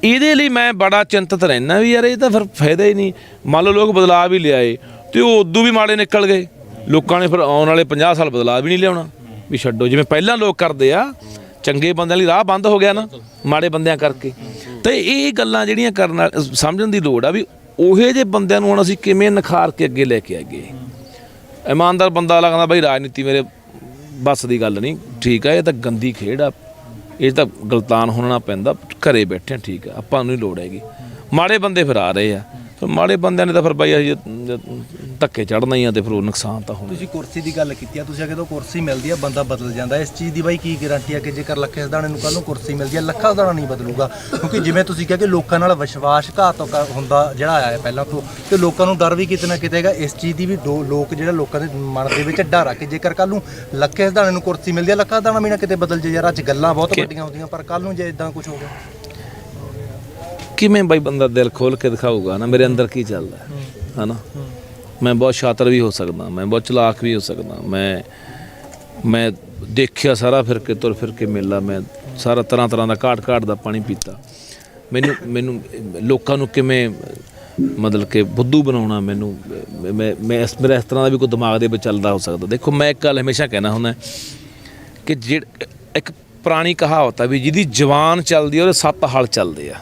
S1: ਇਹਦੇ ਲਈ ਮੈਂ ਬੜਾ ਚਿੰਤਤ ਰਹਿੰਦਾ ਵੀ ਯਾਰ ਇਹ ਤਾਂ ਫਿਰ ਫਾਇਦਾ ਹੀ ਨਹੀਂ। ਮੰਨ ਲਓ ਲੋਕ ਬਦਲਾਅ ਵੀ ਲਿਆਏ ਤੇ ਉਹ ਉਦੋਂ ਵੀ ਮਾੜੇ ਨਿਕਲ ਗਏ। ਲੋਕਾਂ ਨੇ ਫਿਰ ਆਉਣ ਵਾਲੇ 50 ਸਾਲ ਬਦਲਾਅ ਵੀ ਨਹੀਂ ਲਿਆਉਣਾ, ਵੀ ਛੱਡੋ ਜਿਵੇਂ ਪਹਿਲਾਂ ਲੋਕ ਕਰਦੇ ਆ। ਚੰਗੇ ਬੰਦਿਆਂ ਲਈ ਰਾਹ ਬੰਦ ਹੋ ਗਿਆ ਨਾ ਮਾੜੇ ਬੰਦਿਆਂ ਕਰਕੇ। ਤੇ ਇਹ ਗੱਲਾਂ ਜਿਹੜੀਆਂ ਕਰਨ ਸਮਝਣ ਦੀ ਲੋੜ ਆ ਵੀ ਉਹੇ ਜਿਹੇ ਬੰਦਿਆਂ ਨੂੰ ਹੁਣ ਅਸੀਂ ਕਿਵੇਂ ਨਿਖਾਰ ਕੇ ਅੱਗੇ ਲੈ ਕੇ ਆਈਏ। ਇਮਾਨਦਾਰ ਬੰਦਾ ਲੱਗਦਾ ਬਈ ਰਾਜਨੀਤੀ ਮੇਰੇ ਬਸ ਦੀ ਗੱਲ ਨਹੀਂ, ਠੀਕ ਆ, ਇਹ ਤਾਂ ਗੰਦੀ ਖੇਡ ਆ, ਇਹ ਤਾਂ ਗਲਤਾਨ ਹੋਣਾ ਪੈਂਦਾ, ਘਰੇ ਬੈਠੇ ਠੀਕ ਆ, ਆਪਾਂ ਨੂੰ ਹੀ ਲੋੜ ਹੈਗੀ। ਮਾੜੇ ਬੰਦੇ ਫਿਰ ਆ ਰਹੇ ਆ, ਫਿਰ ਮਾੜੇ ਬੰਦਿਆਂ ਨੇ ਤਾਂ ਫਿਰ ਬਾਈ ਅਸੀਂ ਧੱਕੇ ਚੜ੍ਹਨਾ ਹੀ ਆ ਤੇ ਫਿਰ ਉਹ ਨੁਕਸਾਨ ਤਾਂ ਹੋਣਾ।
S3: ਤੁਸੀਂ ਕੁਰਸੀ ਦੀ ਗੱਲ ਕੀਤੀ ਆ, ਤੁਸੀਂ ਜਦੋਂ ਕੁਰਸੀ ਮਿਲਦੀ ਆ ਬੰਦਾ ਬਦਲ ਜਾਂਦਾ। ਇਸ ਚੀਜ਼ ਦੀ ਬਾਈ ਕੀ ਗਾਰੰਟੀ ਆ ਕਿ ਜੇਕਰ ਲੱਖੇ ਸਿਧਾਣੇ ਨੂੰ ਕੱਲ੍ਹ ਨੂੰ ਕੁਰਸੀ ਮਿਲਦੀ ਆ, ਲੱਖਾ ਸਿਧਾਣਾ ਨਹੀਂ ਬਦਲੂਗਾ? ਕਿਉਂਕਿ ਜਿਵੇਂ ਤੁਸੀਂ ਕਿਹਾ ਕਿ ਲੋਕਾਂ ਨਾਲ ਵਿਸ਼ਵਾਸਘਾਤ ਹੁੰਦਾ ਜਿਹੜਾ ਆਇਆ ਪਹਿਲਾਂ ਤੋਂ, ਤੇ ਲੋਕਾਂ ਨੂੰ ਡਰ ਵੀ ਕਿਤੇ ਨਾ ਕਿਤੇ ਹੈਗਾ ਇਸ ਚੀਜ਼ ਦੀ ਵੀ। ਲੋਕ ਜਿਹੜਾ ਲੋਕਾਂ ਦੇ ਮਨ ਦੇ ਵਿੱਚ ਡਰ ਆ ਕਿ ਜੇਕਰ ਕੱਲ੍ਹ ਨੂੰ ਲੱਖੇ ਸਿਧਾਣੇ ਨੂੰ ਕੁਰਸੀ ਮਿਲਦੀ ਆ, ਲੱਖਾ ਸਿਧਾਣਾ ਵੀ ਨਾ ਕਿਤੇ ਬਦਲ ਜੇ। ਯਾਰ ਅੱਜ ਗੱਲਾਂ ਬਹੁਤ ਵੱਡੀਆਂ ਹੁੰਦੀਆਂ, ਪਰ ਕੱਲ੍ਹ ਨੂੰ ਜੇ ਇਦਾਂ ਕੁਝ ਹੋ ਗਿਆ
S1: ਕਿਵੇਂ ਬਾਈ ਬੰਦਾ ਦਿਲ ਖੋਲ ਕੇ ਦਿਖਾਊਗਾ ਨਾ ਮੇਰੇ ਅੰਦਰ ਕੀ ਚੱਲਦਾ ਹੈ ਨਾ। ਮੈਂ ਬਹੁਤ ਸ਼ਾਤਰ ਵੀ ਹੋ ਸਕਦਾ, ਮੈਂ ਬਹੁਤ ਚਲਾਕ ਵੀ ਹੋ ਸਕਦਾ, ਮੈਂ ਦੇਖਿਆ ਸਾਰਾ ਫਿਰ ਕੇ ਤੁਰ ਫਿਰ ਕੇ ਮੇਲਾ, ਮੈਂ ਸਾਰਾ ਤਰ੍ਹਾਂ ਦਾ ਘਾਟ ਦਾ ਪਾਣੀ ਪੀਤਾ। ਮੈਨੂੰ ਲੋਕਾਂ ਨੂੰ ਕਿਵੇਂ ਮਤਲਬ ਕਿ ਬੁੱਧੂ ਬਣਾਉਣਾ ਮੈਨੂੰ, ਮੇਰਾ ਇਸ ਤਰ੍ਹਾਂ ਦਾ ਵੀ ਕੋਈ ਦਿਮਾਗ ਦੇ ਵਿੱਚ ਚੱਲਦਾ ਹੋ ਸਕਦਾ। ਦੇਖੋ ਮੈਂ ਇੱਕ ਗੱਲ ਹਮੇਸ਼ਾ ਕਹਿਣਾ ਹੁੰਦਾ ਕਿ ਇੱਕ ਪੁਰਾਣੀ ਕਹਾਵਤ ਆ ਵੀ ਜਿਹਦੀ ਜ਼ੁਬਾਨ ਚੱਲਦੀ ਉਹਦੇ 7 ਹਲ ਚੱਲਦੇ ਆ।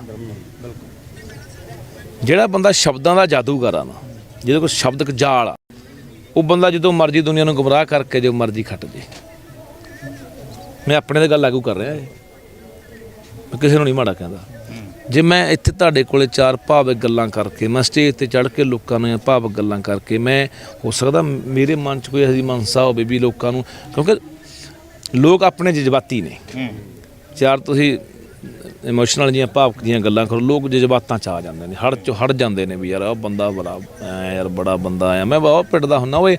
S1: ਜਿਹੜਾ ਬੰਦਾ ਸ਼ਬਦਾਂ ਦਾ ਜਾਦੂਗਰ ਆ ਨਾ, ਜਿਹਦੇ ਕੋਲ ਸ਼ਬਦਕ ਜਾਲ ਆ, ਉਹ ਬੰਦਾ ਜਦੋਂ ਮਰਜ਼ੀ ਦੁਨੀਆ ਨੂੰ ਗੁੰਮਰਾਹ ਕਰਕੇ ਜੋ ਮਰਜ਼ੀ ਖੱਟ ਜੇ। ਮੈਂ ਆਪਣੇ ਤੇ ਗੱਲ ਲਾਗੂ ਕਰ ਰਿਹਾ, ਮੈਂ ਕਿਸੇ ਨੂੰ ਨਹੀਂ ਮਾੜਾ ਕਹਿੰਦਾ। ਜੇ ਮੈਂ ਇੱਥੇ ਤੁਹਾਡੇ ਕੋਲੇ 4 ਭਾਵਕ ਗੱਲਾਂ ਕਰਕੇ, ਮੈਂ ਸਟੇਜ ਤੇ ਚੜ੍ਹ ਕੇ ਲੋਕਾਂ ਨੂੰ ਭਾਵਕ ਗੱਲਾਂ ਕਰਕੇ, ਮੈਂ ਹੋ ਸਕਦਾ ਮੇਰੇ ਮਨ 'ਚ ਕੋਈ ਇਹੋ ਜਿਹੀ ਮਨਸਾ ਹੋਵੇ ਵੀ ਲੋਕਾਂ ਨੂੰ, ਕਿਉਂਕਿ ਲੋਕ ਆਪਣੇ ਜਜ਼ਬਾਤੀ ਨੇ। 4 ਤੁਸੀਂ ਇਮੋਸ਼ਨਲ ਜੀਆਂ ਭਾਵਕ ਦੀਆਂ ਗੱਲਾਂ ਕਰੋ, ਲੋਕ ਜਜ਼ਬਾਤਾਂ 'ਚ ਆ ਜਾਂਦੇ ਨੇ, ਹੜ ਜਾਂਦੇ ਨੇ ਵੀ ਯਾਰ ਉਹ ਬੰਦਾ ਬੜਾ ਯਾਰ ਬੜਾ ਬੰਦਾ ਆ। ਮੈਂ ਬਹੁਤ ਪਿੱਟਦਾ ਹੁੰਦਾ, ਓਏ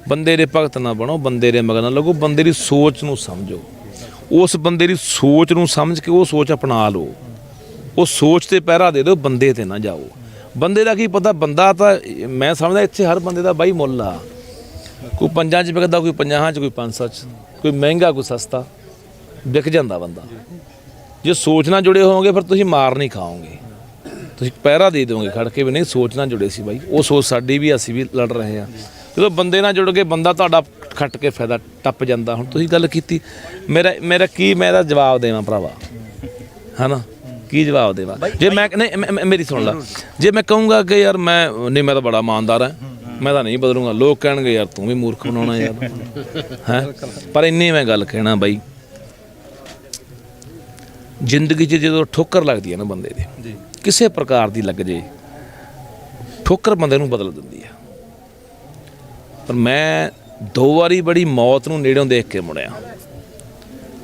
S1: ਬੰਦੇ ਦੇ ਭਗਤ ਨਾ ਬਣੋ, ਬੰਦੇ ਦੇ ਮਗਰ ਨਾ ਲੱਗੋ, ਬੰਦੇ ਦੀ ਸੋਚ ਨੂੰ ਸਮਝੋ, ਉਸ ਬੰਦੇ ਦੀ ਸੋਚ ਨੂੰ ਸਮਝ ਕੇ ਉਹ ਸੋਚ ਅਪਣਾ ਲਓ, ਉਹ ਸੋਚ ਤੇ ਪਹਿਰਾ ਦੇ ਦਿਓ, ਬੰਦੇ ਤੇ ਨਾ ਜਾਓ। ਬੰਦੇ ਦਾ ਕੀ ਪਤਾ, ਬੰਦਾ ਤਾਂ ਮੈਂ ਸਮਝਦਾ ਇੱਥੇ ਹਰ ਬੰਦੇ ਦਾ ਬਾਈ ਮੁੱਲ ਆ। ਕੋਈ 5 'ਚ ਵਿਕਦਾ, ਕੋਈ 50 'ਚ, ਕੋਈ 500 'ਚ, ਕੋਈ ਮਹਿੰਗਾ, ਕੋਈ ਸਸਤਾ, ਵਿਕ ਜਾਂਦਾ ਬੰਦਾ। ਜੇ ਸੋਚ ਨਾਲ ਜੁੜੇ ਹੋਵੋਗੇ ਫਿਰ ਤੁਸੀਂ ਮਾਰ ਨਹੀਂ ਖਾਓਗੇ, ਤੁਸੀਂ ਪਹਿਰਾ ਦੇ ਦਿਓਗੇ ਖੜ ਕੇ ਵੀ ਨਹੀਂ ਸੋਚ ਨਾਲ ਜੁੜੇ ਸੀ ਬਾਈ। ਉਹ ਸੋਚ ਸਾਡੀ ਵੀ, ਅਸੀਂ ਵੀ ਲੜ ਰਹੇ ਹਾਂ। ਜਦੋਂ ਬੰਦੇ ਨਾਲ ਜੁੜ ਕੇ ਬੰਦਾ ਤੁਹਾਡਾ ਖੱਟ ਕੇ ਫਾਇਦਾ ਟੱਪ ਜਾਂਦਾ। ਹੁਣ ਤੁਸੀਂ ਗੱਲ ਕੀਤੀ, ਮੇਰਾ ਕੀ ਮੈਂ ਇਹਦਾ ਜਵਾਬ ਦੇਵਾਂ ਭਰਾਵਾ, ਹੈ ਨਾ? ਕੀ ਜਵਾਬ ਦੇਵਾਂ? ਜੇ ਮੈਂ ਨਹੀਂ, ਮੇਰੀ ਸੁਣ ਲਾ, ਜੇ ਮੈਂ ਕਹੂੰਗਾ ਕਿ ਯਾਰ ਮੈਂ ਤਾਂ ਬੜਾ ਇਮਾਨਦਾਰ ਹਾਂ, ਮੈਂ ਤਾਂ ਨਹੀਂ ਬਦਲੂੰਗਾ, ਲੋਕ ਕਹਿਣਗੇ ਯਾਰ ਤੂੰ ਵੀ ਮੂਰਖ ਬਣਾਉਣਾ ਯਾਰ, ਹੈ। ਪਰ ਇੰਨੀ ਮੈਂ ਗੱਲ ਕਹਿਣਾ ਬਾਈ, ਜ਼ਿੰਦਗੀ 'ਚ ਜਦੋਂ ਠੋਕਰ ਲੱਗਦੀ ਹੈ ਨਾ ਬੰਦੇ ਦੇ, ਕਿਸੇ ਪ੍ਰਕਾਰ ਦੀ ਲੱਗ ਜੇ ਠੋਕਰ, ਬੰਦੇ ਨੂੰ ਬਦਲ ਦਿੰਦੀ ਆ। ਪਰ ਮੈਂ 2 ਵਾਰੀ ਬੜੀ ਮੌਤ ਨੂੰ ਨੇੜਿਓਂ ਦੇਖ ਕੇ ਮੁੜਿਆ,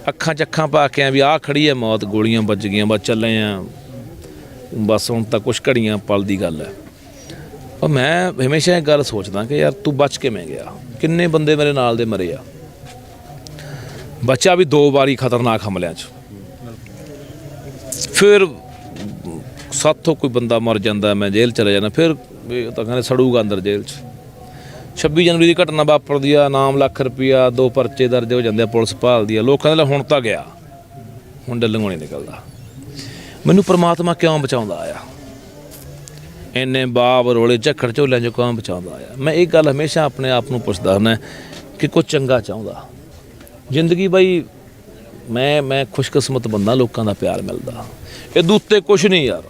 S1: ਅੱਖਾਂ 'ਚ ਅੱਖਾਂ ਪਾ ਕੇ ਆ ਵੀ ਆਹ ਖੜੀ ਹੈ ਮੌਤ, ਗੋਲੀਆਂ ਵੱਜ ਗਈਆਂ, ਬਸ ਚੱਲੇ ਆ, ਬਸ ਹੁਣ ਤਾਂ ਕੁਛ ਘੜੀਆਂ ਪਲ ਦੀ ਗੱਲ ਹੈ। ਪਰ ਮੈਂ ਹਮੇਸ਼ਾ ਇਹ ਗੱਲ ਸੋਚਦਾ ਕਿ ਯਾਰ ਤੂੰ ਬਚ ਕਿਵੇਂ ਗਿਆ? ਕਿੰਨੇ ਬੰਦੇ ਮੇਰੇ ਨਾਲ ਦੇ ਮਰੇ ਆ। ਬੱਚਾ ਵੀ 2 ਵਾਰੀ ਖਤਰਨਾਕ ਹਮਲਿਆਂ 'ਚ, ਫਿਰ ਸਾਥੋਂ ਕੋਈ ਬੰਦਾ ਮਰ ਜਾਂਦਾ, ਮੈਂ ਜੇਲ੍ਹ ਚਲਾ ਜਾਂਦਾ, ਫਿਰ ਤਾਂ ਕਹਿੰਦੇ ਸੜੂਗਾ ਅੰਦਰ ਜੇਲ੍ਹ 'ਚ। 26 ਜਨਵਰੀ ਦੀ ਘਟਨਾ ਵਾਪਰਦੀ ਆ, ਨਾਮ ਲੱਖ ਰੁਪਈਆ, 2 ਪਰਚੇ ਦਰਜ ਹੋ ਜਾਂਦੇ ਆ, ਪੁਲਿਸ ਭਾਲਦੀ ਆ, ਲੋਕਾਂ ਦੇ ਹੁਣ ਤਾਂ ਗਿਆ, ਹੁਣ ਡੱਲੂਆਂ ਨਹੀਂ ਨਿਕਲਦਾ। ਮੈਨੂੰ ਪ੍ਰਮਾਤਮਾ ਕਿਉਂ ਬਚਾਉਂਦਾ ਆ? ਇੰਨੇ ਬਾਬ ਰੋਲੇ ਝੱਖੜ ਝੋਲਿਆਂ 'ਚੋਂ ਕਿਉਂ ਬਚਾਉਂਦਾ ਆ? ਮੈਂ ਇਹ ਗੱਲ ਹਮੇਸ਼ਾ ਆਪਣੇ ਆਪ ਨੂੰ ਪੁੱਛਦਾ ਹੁੰਦਾ ਕਿ ਕੁਝ ਚੰਗਾ ਚਾਹੁੰਦਾ। ਜ਼ਿੰਦਗੀ ਬਾਈ ਮੈਂ ਖੁਸ਼ਕਿਸਮਤ ਬੰਦਾ, ਲੋਕਾਂ ਦਾ ਪਿਆਰ ਮਿਲਦਾ, ਇਹਦੂ ਉੱਤੇ ਕੁਛ ਨਹੀਂ ਯਾਰ।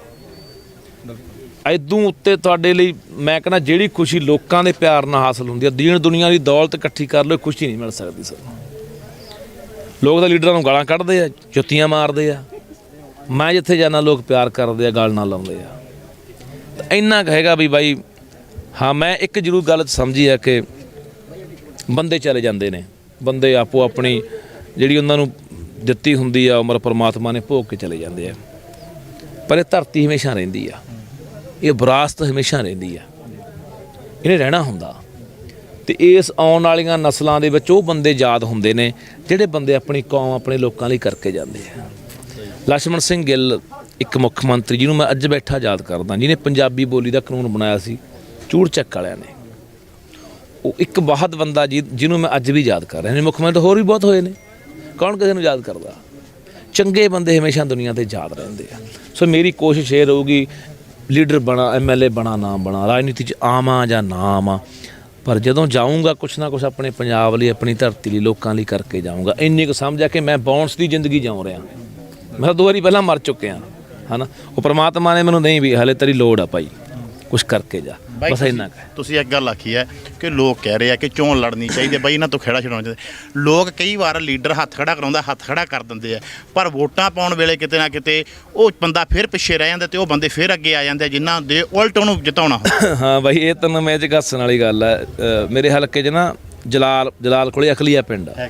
S1: ਇਦੋਂ ਉੱਤੇ ਤੁਹਾਡੇ ਲਈ ਮੈਂ ਕਹਿੰਦਾ ਜਿਹੜੀ ਖੁਸ਼ੀ ਲੋਕਾਂ ਦੇ ਪਿਆਰ ਨਾਲ ਹਾਸਲ ਹੁੰਦੀ ਹੈ, ਦੀਨ ਦੁਨੀਆ ਦੀ ਦੌਲਤ ਇਕੱਠੀ ਕਰ ਲਓ, ਖੁਸ਼ੀ ਨਹੀਂ ਮਿਲ ਸਕਦੀ ਸਾਨੂੰ। ਲੋਕ ਤਾਂ ਲੀਡਰਾਂ ਨੂੰ ਗਾਲਾਂ ਕੱਢਦੇ ਆ, ਜੁੱਤੀਆਂ ਮਾਰਦੇ ਆ, ਮੈਂ ਜਿੱਥੇ ਜਾਂਦਾ ਲੋਕ ਪਿਆਰ ਕਰਦੇ ਆ, ਗਾਲ ਨਾਲ ਲਾਉਂਦੇ ਆ। ਤਾਂ ਇੰਨਾ ਕੁ ਹੈਗਾ ਵੀ ਬਾਈ, ਹਾਂ ਮੈਂ ਇੱਕ ਜ਼ਰੂਰ ਗੱਲ ਸਮਝੀ ਹੈ ਕਿ ਬੰਦੇ ਚਲੇ ਜਾਂਦੇ ਨੇ, ਬੰਦੇ ਆਪੋ ਆਪਣੀ ਜਿਹੜੀ ਉਹਨਾਂ ਨੂੰ ਦਿੱਤੀ ਹੁੰਦੀ ਆ ਉਮਰ ਪਰਮਾਤਮਾ ਨੇ ਭੋਗ ਕੇ ਚਲੇ ਜਾਂਦੇ ਆ। ਪਰ ਇਹ ਧਰਤੀ ਹਮੇਸ਼ਾ ਰਹਿੰਦੀ ਆ, ਇਹ ਵਿਰਾਸਤ ਹਮੇਸ਼ਾ ਰਹਿੰਦੀ ਆ, ਇਹਨੇ ਰਹਿਣਾ ਹੁੰਦਾ। ਤੇ ਇਸ ਆਉਣ ਵਾਲੀਆਂ ਨਸਲਾਂ ਦੇ ਵਿੱਚ ਉਹ ਬੰਦੇ ਯਾਦ ਹੁੰਦੇ ਨੇ ਜਿਹੜੇ ਬੰਦੇ ਆਪਣੀ ਕੌਮ, ਆਪਣੇ ਲੋਕਾਂ ਲਈ ਕਰਕੇ ਜਾਂਦੇ ਆ। ਲਛਮਣ ਸਿੰਘ ਗਿੱਲ ਇੱਕ ਮੁੱਖ ਮੰਤਰੀ ਜਿਹਨੂੰ ਮੈਂ ਅੱਜ ਬੈਠਾ ਯਾਦ ਕਰਦਾ, ਜਿਹਨੇ ਪੰਜਾਬੀ ਬੋਲੀ ਦਾ ਕਾਨੂੰਨ ਬਣਾਇਆ ਸੀ ਚੂੜ ਚੱਕ ਵਾਲਿਆਂ ਨੇ। ਉਹ ਇੱਕ ਬਹੁਤ ਬੰਦਾ ਜਿਹਨੂੰ ਮੈਂ ਅੱਜ ਵੀ ਯਾਦ ਕਰ ਰਿਹਾ। ਮੁੱਖ ਮੰਤਰੀ ਹੋਰ ਵੀ ਬਹੁਤ ਹੋਏ ਨੇ, ਕੌਣ ਕਿਸੇ ਨੂੰ ਯਾਦ ਕਰਦਾ? ਚੰਗੇ ਬੰਦੇ ਹਮੇਸ਼ਾ ਦੁਨੀਆ 'ਤੇ ਯਾਦ ਰਹਿੰਦੇ ਆ। ਸੋ ਮੇਰੀ ਕੋਸ਼ਿਸ਼ ਇਹ ਰਹੂਗੀ, ਲੀਡਰ ਬਣਾ, MLA ਬਣਾ ਨਾ ਬਣਾ, ਰਾਜਨੀਤੀ 'ਚ ਆਵਾਂ ਜਾਂ ਨਾ ਆਵਾਂ, ਪਰ ਜਦੋਂ ਜਾਊਂਗਾ ਕੁਛ ਨਾ ਕੁਛ ਆਪਣੇ ਪੰਜਾਬ ਲਈ, ਆਪਣੀ ਧਰਤੀ ਲਈ, ਲੋਕਾਂ ਲਈ ਕਰਕੇ ਜਾਊਂਗਾ। ਇੰਨੀ ਕੁ ਸਮਝਿਆ ਕਿ ਮੈਂ ਬਾਉਂਸ ਦੀ ਜ਼ਿੰਦਗੀ ਜਿਉਂ ਰਿਹਾ। ਮੈਂ 2 ਵਾਰੀ ਪਹਿਲਾਂ ਮਰ ਚੁੱਕਿਆ, ਹੈ ਨਾ। ਉਹ ਪ੍ਰਮਾਤਮਾ ਨੇ ਮੈਨੂੰ ਨਹੀਂ ਵੀ ਹਾਲੇ ਤੇਰੀ ਲੋੜ ਆ ਭਾਈ, ਕੁਛ ਕਰਕੇ ਜਾ, ਬਸ ਇੰਨਾ ਕੁ।
S2: ਤੁਸੀਂ ਇੱਕ ਗੱਲ ਆਖੀ ਹੈ ਕਿ ਲੋਕ ਕਹਿ ਰਹੇ ਆ ਕਿ ਚੋਣ ਲੜਨੀ ਚਾਹੀਦੀ ਹੈ ਬਾਈ, ਇਹਨਾਂ ਤੋਂ ਖੇੜਾ ਛਡਾਉਣਾ ਚਾਹੀਦਾ। ਲੋਕ ਕਈ ਵਾਰ ਲੀਡਰ ਹੱਥ ਖੜਾ ਕਰਾਉਂਦਾ, ਹੱਥ ਖੜਾ ਕਰ ਦਿੰਦੇ ਆ, ਪਰ ਵੋਟਾਂ ਪਾਉਣ ਵੇਲੇ ਕਿਤੇ ਨਾ ਕਿਤੇ ਉਹ ਬੰਦਾ ਫਿਰ ਪਿੱਛੇ ਰਹਿ ਜਾਂਦਾ ਤੇ ਉਹ ਬੰਦੇ ਫਿਰ ਅੱਗੇ ਆ ਜਾਂਦੇ ਜਿਨ੍ਹਾਂ ਦੇ ਉਲਟ ਉਹਨੂੰ ਜਿਤਾਉਣਾ ਹੁੰਦਾ।
S1: ਹਾਂ ਬਾਈ, ਇਹ ਤੈਨੂੰ ਮੈਂ ਚ ਘੱਸਣ ਵਾਲੀ ਗੱਲ ਹੈ। ਮੇਰੇ ਹਲਕੇ 'ਚ ਨਾ ਜਲਾਲ ਕੋਲੇ ਅਖਲੀਆ ਪਿੰਡ ਆ।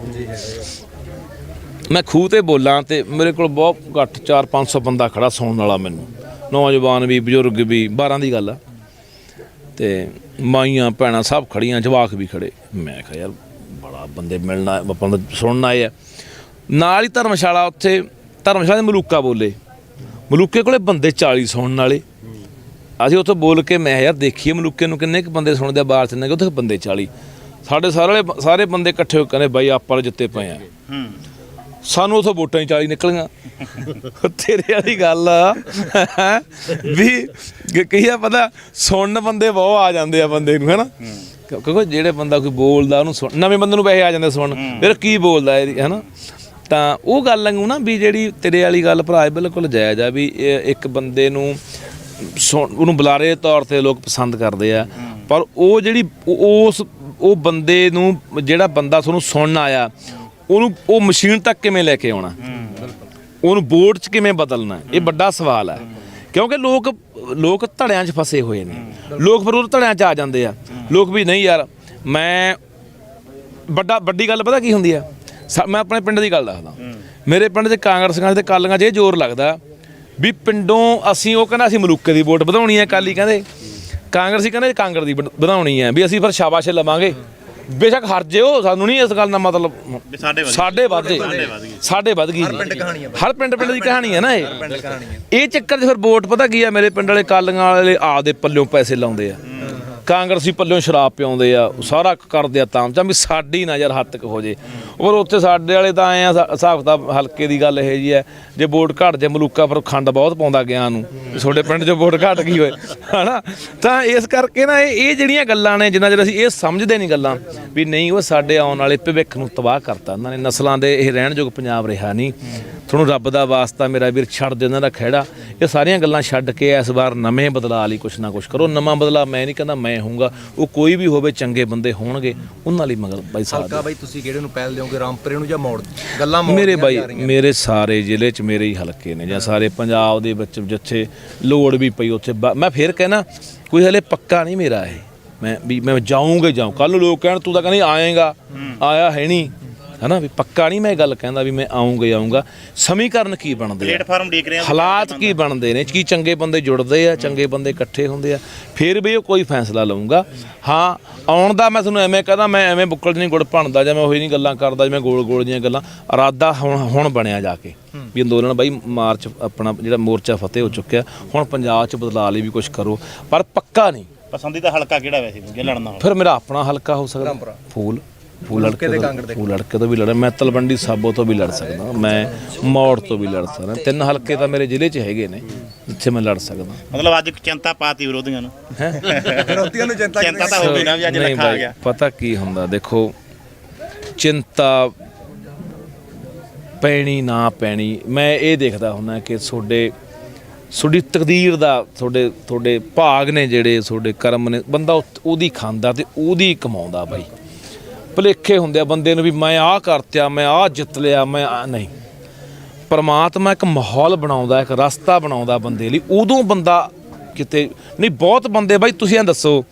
S1: ਮੈਂ ਖੂਹ ਤੇ ਬੋਲਾਂ ਤੇ ਮੇਰੇ ਕੋਲ ਬਹੁਤ ਘੱਟ 400-500 ਬੰਦਾ ਖੜਾ ਸੁਣਨ ਵਾਲਾ, ਮੈਨੂੰ ਨੌਜਵਾਨ ਵੀ, ਬਜ਼ੁਰਗ ਵੀ, 12 ਦੀ ਗੱਲ ਆ, ਤੇ ਮਾਈਆਂ ਭੈਣਾਂ ਸਭ ਖੜੀਆਂ, ਜਵਾਕ ਵੀ ਖੜੇ। ਮੈਂ ਕਿਹਾ ਯਾਰ ਬੜਾ ਬੰਦੇ ਮਿਲਣਾ, ਆਪਾਂ ਨੂੰ ਸੁਣਨ ਆਏ ਆ। ਨਾਲ ਹੀ ਧਰਮਸ਼ਾਲਾ, ਉੱਥੇ ਧਰਮਸ਼ਾਲਾ ਦੇ ਮਲੂਕਾ ਬੋਲੇ, ਮਲੂਕੇ ਕੋਲੇ ਬੰਦੇ 40 ਸੁਣਨ ਵਾਲੇ। ਅਸੀਂ ਉੱਥੇ ਬੋਲ ਕੇ ਮੈਂ ਯਾਰ ਦੇਖੀਏ ਮਲੂਕੇ ਨੂੰ ਕਿੰਨੇ ਕੁ ਬੰਦੇ ਸੁਣਦੇ ਆ, ਬਾਹਰ ਚ ਉੱਥੇ ਬੰਦੇ 40। ਸਾਡੇ ਸਾਰੇ ਬੰਦੇ ਇਕੱਠੇ ਹੋ ਕੇ ਕਹਿੰਦੇ ਬਾਈ ਆਪਾਂ ਜਿੱਤੇ ਪਏ ਆ। ਸਾਨੂੰ ਉਥੋਂ ਵੋਟਾਂ ਹੀ 40 ਨਿਕਲੀਆਂ। ਤੇਰੇ ਵਾਲੀ ਗੱਲ ਆ ਵੀ ਕਈ ਆ ਪਤਾ ਸੁਣਨ ਬੰਦੇ ਬਹੁਤ ਆ ਜਾਂਦੇ ਆ ਬੰਦੇ ਨੂੰ, ਹੈਨਾ, ਕਿਉਂਕਿ ਜਿਹੜੇ ਬੰਦਾ ਕੋਈ ਬੋਲਦਾ ਉਹਨੂੰ ਨਵੇਂ ਬੰਦੇ ਨੂੰ ਪੈਸੇ ਆ ਜਾਂਦੇ ਸੁਣਨ, ਫਿਰ ਕੀ ਬੋਲਦਾ ਇਹ, ਹੈਨਾ। ਤਾਂ ਉਹ ਗੱਲ ਵਾਂਗੂ ਨਾ ਵੀ ਜਿਹੜੀ ਤੇਰੇ ਵਾਲੀ ਗੱਲ ਭਰਾ ਬਿਲਕੁਲ ਜਾਇਜ਼ ਆ ਵੀ ਇੱਕ ਬੰਦੇ ਨੂੰ ਉਹਨੂੰ ਬੁਲਾਰੇ ਦੇ ਤੌਰ ਤੇ ਲੋਕ ਪਸੰਦ ਕਰਦੇ ਆ, ਪਰ ਉਹ ਜਿਹੜੀ ਉਹ ਬੰਦੇ ਨੂੰ ਜਿਹੜਾ ਬੰਦਾ ਤੁਹਾਨੂੰ ਸੁਣਨ ਆਇਆ ਉਹਨੂੰ ਉਹ ਮਸ਼ੀਨ ਤੱਕ ਕਿਵੇਂ ਲੈ ਕੇ ਆਉਣਾ, ਉਹਨੂੰ ਵੋਟ 'ਚ ਕਿਵੇਂ ਬਦਲਣਾ, ਇਹ ਵੱਡਾ ਸਵਾਲ ਹੈ। ਕਿਉਂਕਿ ਲੋਕ ਧੜਿਆਂ 'ਚ ਫਸੇ ਹੋਏ ਨੇ, ਲੋਕ ਫਿਰ ਉਹ ਧੜਿਆਂ 'ਚ ਆ ਜਾਂਦੇ ਆ। ਲੋਕ ਵੀ ਨਹੀਂ ਯਾਰ ਮੈਂ ਵੱਡੀ ਗੱਲ ਪਤਾ ਕੀ ਹੁੰਦੀ ਆ, ਮੈਂ ਆਪਣੇ ਪਿੰਡ ਦੀ ਗੱਲ ਦੱਸਦਾ। ਮੇਰੇ ਪਿੰਡ 'ਚ ਕਾਂਗਰਸੀਆਂ ਤੇ ਕਾਲੀਆਂ 'ਚ ਇਹ ਜ਼ੋਰ ਲੱਗਦਾ ਵੀ ਪਿੰਡੋਂ ਅਸੀਂ ਉਹ ਕਹਿੰਦਾ ਅਸੀਂ ਮਲੂਕੇ ਦੀ ਵੋਟ ਵਧਾਉਣੀ ਹੈ, ਕਾਲੀ ਕਹਿੰਦੇ ਕਾਂਗਰਸੀ ਕਹਿੰਦੇ ਕਾਂਗਰਸ ਦੀ ਵਧਾਉਣੀ ਹੈ, ਵੀ ਅਸੀਂ ਫਿਰ ਸ਼ਾਬਾਸ਼ ਲਵਾਂਗੇ, ਬੇਸ਼ੱਕ ਹਰ ਜਿਓ, ਸਾਨੂੰ ਨਹੀਂ ਇਸ ਗੱਲ ਦਾ ਮਤਲਬ ਸਾਡੇ ਵੱਧ ਗਈ। ਹਰ ਪਿੰਡ ਦੀ ਕਹਾਣੀ ਹੈ ਨਾ ਇਹ ਚੱਕਰ 'ਚ ਫਿਰ ਵੋਟ ਪਤਾ ਕੀ ਆ, ਮੇਰੇ ਪਿੰਡ ਵਾਲੇ ਕਾਲੀਆਂ ਵਾਲੇ ਆਪਦੇ ਪੱਲਿਓਂ ਪੈਸੇ ਲਾਉਂਦੇ ਆ, ਕਾਂਗਰਸੀ ਪੱਲਿਓਂ ਸ਼ਰਾਬ ਪਿਆਉਂਦੇ ਆ, ਸਾਰਾ ਕਰਦੇ ਆ ਤਾਮ ਚਾਮ ਵੀ ਸਾਡੀ ਨਾ ਯਾਰ ਹੱਦ ਤੱਕ ਹੋ ਜੇ। ਔਰ ਉੱਥੇ ਸਾਡੇ ਵਾਲੇ ਤਾਂ ਐਂ ਆ ਹਿਸਾਬ ਕਿਤਾਬ ਹਲਕੇ ਦੀ ਗੱਲ ਇਹ ਜੀ ਹੈ, ਜੇ ਵੋਟ ਘੱਟ ਜੇ ਮਲੂਕਾ ਫਿਰ ਖੰਡ ਬਹੁਤ ਪਾਉਂਦਾ ਗਿਆ ਨੂੰ, ਤੁਹਾਡੇ ਪਿੰਡ 'ਚ ਵੋਟ ਘੱਟ ਗਈ ਹੋਏ, ਹਨਾ। ਤਾਂ ਇਸ ਕਰਕੇ ਨਾ ਇਹ ਜਿਹੜੀਆਂ ਗੱਲਾਂ ਨੇ, ਜਿੰਨਾ ਚਿਰ ਅਸੀਂ ਇਹ ਸਮਝਦੇ ਨਹੀਂ ਗੱਲਾਂ ਵੀ ਨਹੀਂ ਉਹ ਸਾਡੇ ਆਉਣ ਵਾਲੇ ਭਵਿੱਖ ਨੂੰ ਤਬਾਹ ਕਰਤਾ ਉਹਨਾਂ ਨੇ, ਨਸਲਾਂ ਦੇ ਇਹ ਰਹਿਣਯੋਗ ਪੰਜਾਬ ਰਿਹਾ ਨਹੀਂ। ਤੁਹਾਨੂੰ ਰੱਬ ਦਾ ਵਾਸਤਾ ਮੇਰਾ ਵੀਰ ਛੱਡ ਦੇ ਉਹਨਾਂ ਦਾ ਖਹਿੜਾ, ਇਹ ਸਾਰੀਆਂ ਗੱਲਾਂ ਛੱਡ ਕੇ ਇਸ ਵਾਰ ਨਵੇਂ ਬਦਲਾਅ ਲਈ ਕੁਛ ਨਾ ਕੁਛ ਕਰੋ। ਨਵਾਂ ਬਦਲਾਅ ਮੈਂ ਨਹੀਂ ਕਹਿੰਦਾ ਮੈਂ ਹੋਊਗਾ, ਉਹ ਕੋਈ ਵੀ ਹੋਵੇ, ਚੰਗੇ ਬੰਦੇ ਹੋਣਗੇ ਉਹਨਾਂ ਲਈ ਮਗਰ ਬਾਈ ਸਾਹਿਬ
S3: ਹਲਕਾ ਬਾਈ ਤੁਸੀਂ ਕਿਹੜੇ ਨੂੰ ਪਹਿਲ ਦਿਓਗੇ, ਰਾਮਪੁਰੇ ਨੂੰ ਜਾਂ ਮੋੜ ਗੱਲਾਂ
S1: ਮੇਰੇ ਬਾਈ ਮੇਰੇ ਸਾਰੇ ਜ਼ਿਲ੍ਹੇ 'ਚ ਮੇਰੇ ਹੀ ਹਲਕੇ ਨੇ ਜਾਂ ਸਾਰੇ ਪੰਜਾਬ ਦੇ ਵਿੱਚ ਜਿੱਥੇ ਲੋੜ ਵੀ ਪਈ ਉੱਥੇ ਮੈਂ ਫਿਰ ਕਹਿਣਾ ਕੋਈ ਹਲੇ ਪੱਕਾ ਨਹੀਂ ਮੇਰਾ ਇਹ, ਮੈਂ ਜਾਊਂਗਾ ਕੱਲ ਨੂੰ ਲੋਕ ਕਹਿਣ ਤੂੰ ਤਾਂ ਕਹਿੰਦੀ ਆਏਗਾ, ਆਇਆ ਹੈ ਨਹੀਂ, ਹਨਾ, ਵੀ ਪੱਕਾ ਨਹੀਂ ਮੈਂ ਗੱਲ ਕਹਿੰਦਾ ਵੀ ਮੈਂ ਆਊਂਗਾ। ਸਮੀਕਰਨ ਕੀ ਬਣਦੇ
S2: ਪਲੇਟਫਾਰਮ ਦੇਖ ਰਹੇ ਆ,
S1: ਹਾਲਾਤ ਕੀ ਬਣਦੇ ਨੇ, ਕੀ ਚੰਗੇ ਬੰਦੇ ਜੁੜਦੇ ਆ, ਚੰਗੇ ਬੰਦੇ ਇਕੱਠੇ ਹੁੰਦੇ ਆ, ਫਿਰ ਵੀ ਉਹ ਕੋਈ ਫੈਸਲਾ ਲਊਂਗਾ। ਹਾਂ ਆਉਣ ਦਾ ਮੈਂ ਤੁਹਾਨੂੰ ਐਵੇਂ ਕਹਦਾ ਮੈਂ ਐਵੇਂ ਬੁੱਕਲ ਨਹੀਂ ਗੁੜ ਭਣਦਾ ਜਾਂ ਮੈਂ ਉਹੀ ਨਹੀਂ ਗੱਲਾਂ ਕਰਦਾ ਜਿਵੇਂ ਗੋਲ ਜਿਹੀਆਂ ਗੱਲਾਂ। ਇਰਾਦਾ ਹੁਣ ਬਣਿਆ ਜਾ ਕੇ ਵੀ ਅੰਦੋਲਨ ਬਾਈ ਮਾਰਚ ਆਪਣਾ ਜਿਹੜਾ ਮੋਰਚਾ ਫਤਿਹ ਹੋ ਚੁੱਕਿਆ, ਹੁਣ ਪੰਜਾਬ 'ਚ ਬਦਲਾਅ ਲਈ ਵੀ ਕੁਛ ਕਰੋ, ਪਰ ਪੱਕਾ ਨਹੀਂ।
S2: ਪਸੰਦੀਦਾ ਹਲਕਾ ਕਿਹੜਾ ਵੈਸੇ ਜੇ ਲੜਨਾ ਹੋਵੇ?
S1: ਫਿਰ ਮੇਰਾ ਆਪਣਾ ਹਲਕਾ ਹੋ ਸਕਦਾ ਫੂਲ ਲੜਕੇ ਤੋਂ ਵੀ ਲੜਾਂ, ਮੈਂ ਤਲਵੰਡੀ ਸਾਬੋ ਤੋਂ ਵੀ ਲੜ ਸਕਦਾ, ਮੈਂ ਮੌੜ ਤੋਂ ਵੀ ਲੜ ਸਕਦਾ। 3 ਹਲਕੇ ਤਾਂ ਮੇਰੇ ਜ਼ਿਲ੍ਹੇ 'ਚ ਹੈਗੇ ਨੇ ਜਿੱਥੇ ਮੈਂ ਲੜ ਸਕਦਾ।
S2: ਮਤਲਬ ਅੱਜ ਚਿੰਤਾ ਪਾਤੀ ਵਿਰੋਧੀਆਂ ਨੂੰ ਚਿੰਤਾ ਤਾਂ ਹੋ ਗਈ ਨਾ ਵੀ ਅੱਜ ਲੱਖਾ ਆ ਗਿਆ।
S1: ਪਤਾ ਕੀ ਹੁੰਦਾ ਦੇਖੋ, ਚਿੰਤਾ ਪੈਣੀ ਨਾ ਪੈਣੀ ਮੈਂ ਇਹ ਦੇਖਦਾ ਹੁੰਦਾ ਕਿ ਤੁਹਾਡੀ ਤਕਦੀਰ ਦਾ ਤੁਹਾਡੇ ਭਾਗ ਨੇ, ਜਿਹੜੇ ਤੁਹਾਡੇ ਕਰਮ ਨੇ, ਬੰਦਾ ਉਹਦੀ ਖਾਂਦਾ ਤੇ ਉਹਦੀ ਕਮਾਉਂਦਾ ਬਾਈ। ਭੁਲੇਖੇ ਹੁੰਦੇ ਆ ਬੰਦੇ ਨੂੰ ਵੀ ਮੈਂ ਆਹ ਕਰਤਿਆ, ਮੈਂ ਆਹ ਜਿੱਤ ਲਿਆ, ਮੈਂ ਨਹੀਂ। ਪਰਮਾਤਮਾ ਇੱਕ ਮਾਹੌਲ ਬਣਾਉਂਦਾ, ਇੱਕ ਰਸਤਾ ਬਣਾਉਂਦਾ ਬੰਦੇ ਲਈ, ਉਦੋਂ ਬੰਦਾ ਕਿਤੇ ਨਹੀਂ। ਬਹੁਤ ਬੰਦੇ ਬਾਈ ਤੁਸੀਂ ਐਂ ਦੱਸੋ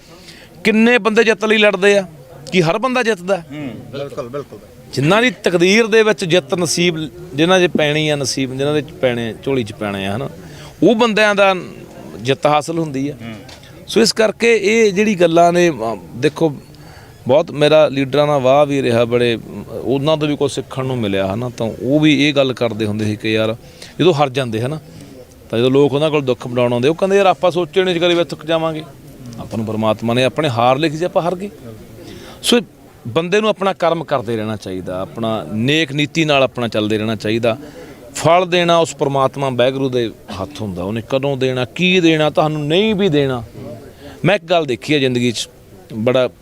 S1: ਕਿੰਨੇ ਬੰਦੇ ਜਿੱਤ ਲਈ ਲੜਦੇ ਆ, ਕੀ ਹਰ ਬੰਦਾ ਜਿੱਤਦਾ?
S3: ਬਿਲਕੁਲ
S1: ਜਿਨ੍ਹਾਂ ਦੀ ਤਕਦੀਰ ਦੇ ਵਿੱਚ ਜਿੱਤ ਨਸੀਬ, ਜਿਨ੍ਹਾਂ 'ਚ ਪੈਣੀ ਆ ਨਸੀਬ, ਜਿਨ੍ਹਾਂ ਦੇ ਪੈਣੇ ਝੋਲੀ 'ਚ ਪੈਣੇ ਆ, ਹਨਾ, ਉਹ ਬੰਦਿਆਂ ਦਾ ਜਿੱਤ ਹਾਸਲ ਹੁੰਦੀ ਆ। ਸੋ ਇਸ ਕਰਕੇ ਇਹ ਜਿਹੜੀ ਗੱਲਾਂ ਨੇ ਦੇਖੋ, ਬਹੁਤ ਮੇਰਾ ਲੀਡਰਾਂ ਨਾਲ ਵਾਹ ਵੀ ਰਿਹਾ, ਬੜੇ ਉਹਨਾਂ ਤੋਂ ਵੀ ਕੁਝ ਸਿੱਖਣ ਨੂੰ ਮਿਲਿਆ, ਹੈ ਨਾ। ਤਾਂ ਉਹ ਵੀ ਇਹ ਗੱਲ ਕਰਦੇ ਹੁੰਦੇ ਸੀ ਕਿ ਯਾਰ ਜਦੋਂ ਹਾਰ ਜਾਂਦੇ ਹੈ ਨਾ, ਤਾਂ ਜਦੋਂ ਲੋਕ ਉਹਨਾਂ ਕੋਲ ਦੁੱਖ ਵੰਡਾਉਣ ਆਉਂਦੇ, ਉਹ ਕਹਿੰਦੇ ਯਾਰ ਆਪਾਂ ਸੋਚੇ ਨਹੀਂ ਕਰੀ ਵੀ ਥੱਕ ਜਾਵਾਂਗੇ, ਆਪਾਂ ਨੂੰ ਪਰਮਾਤਮਾ ਨੇ ਆਪਣੇ ਹਾਰ ਲਿਖੀ ਸੀ, ਆਪਾਂ ਹਾਰ ਗਏ। ਸੋ ਬੰਦੇ ਨੂੰ ਆਪਣਾ ਕਰਮ ਕਰਦੇ ਰਹਿਣਾ ਚਾਹੀਦਾ, ਆਪਣਾ ਨੇਕ ਨੀਤੀ ਨਾਲ ਆਪਣਾ ਚੱਲਦੇ ਰਹਿਣਾ ਚਾਹੀਦਾ। ਫਲ ਦੇਣਾ ਉਸ ਪਰਮਾਤਮਾ ਵਾਹਿਗੁਰੂ ਦੇ ਹੱਥ ਹੁੰਦਾ, ਉਹਨੇ ਕਦੋਂ ਦੇਣਾ, ਕੀ ਦੇਣਾ, ਤੁਹਾਨੂੰ ਨਹੀਂ ਵੀ ਦੇਣਾ। ਮੈਂ ਇੱਕ ਗੱਲ ਦੇਖੀ ਹੈ ਜ਼ਿੰਦਗੀ 'ਚ,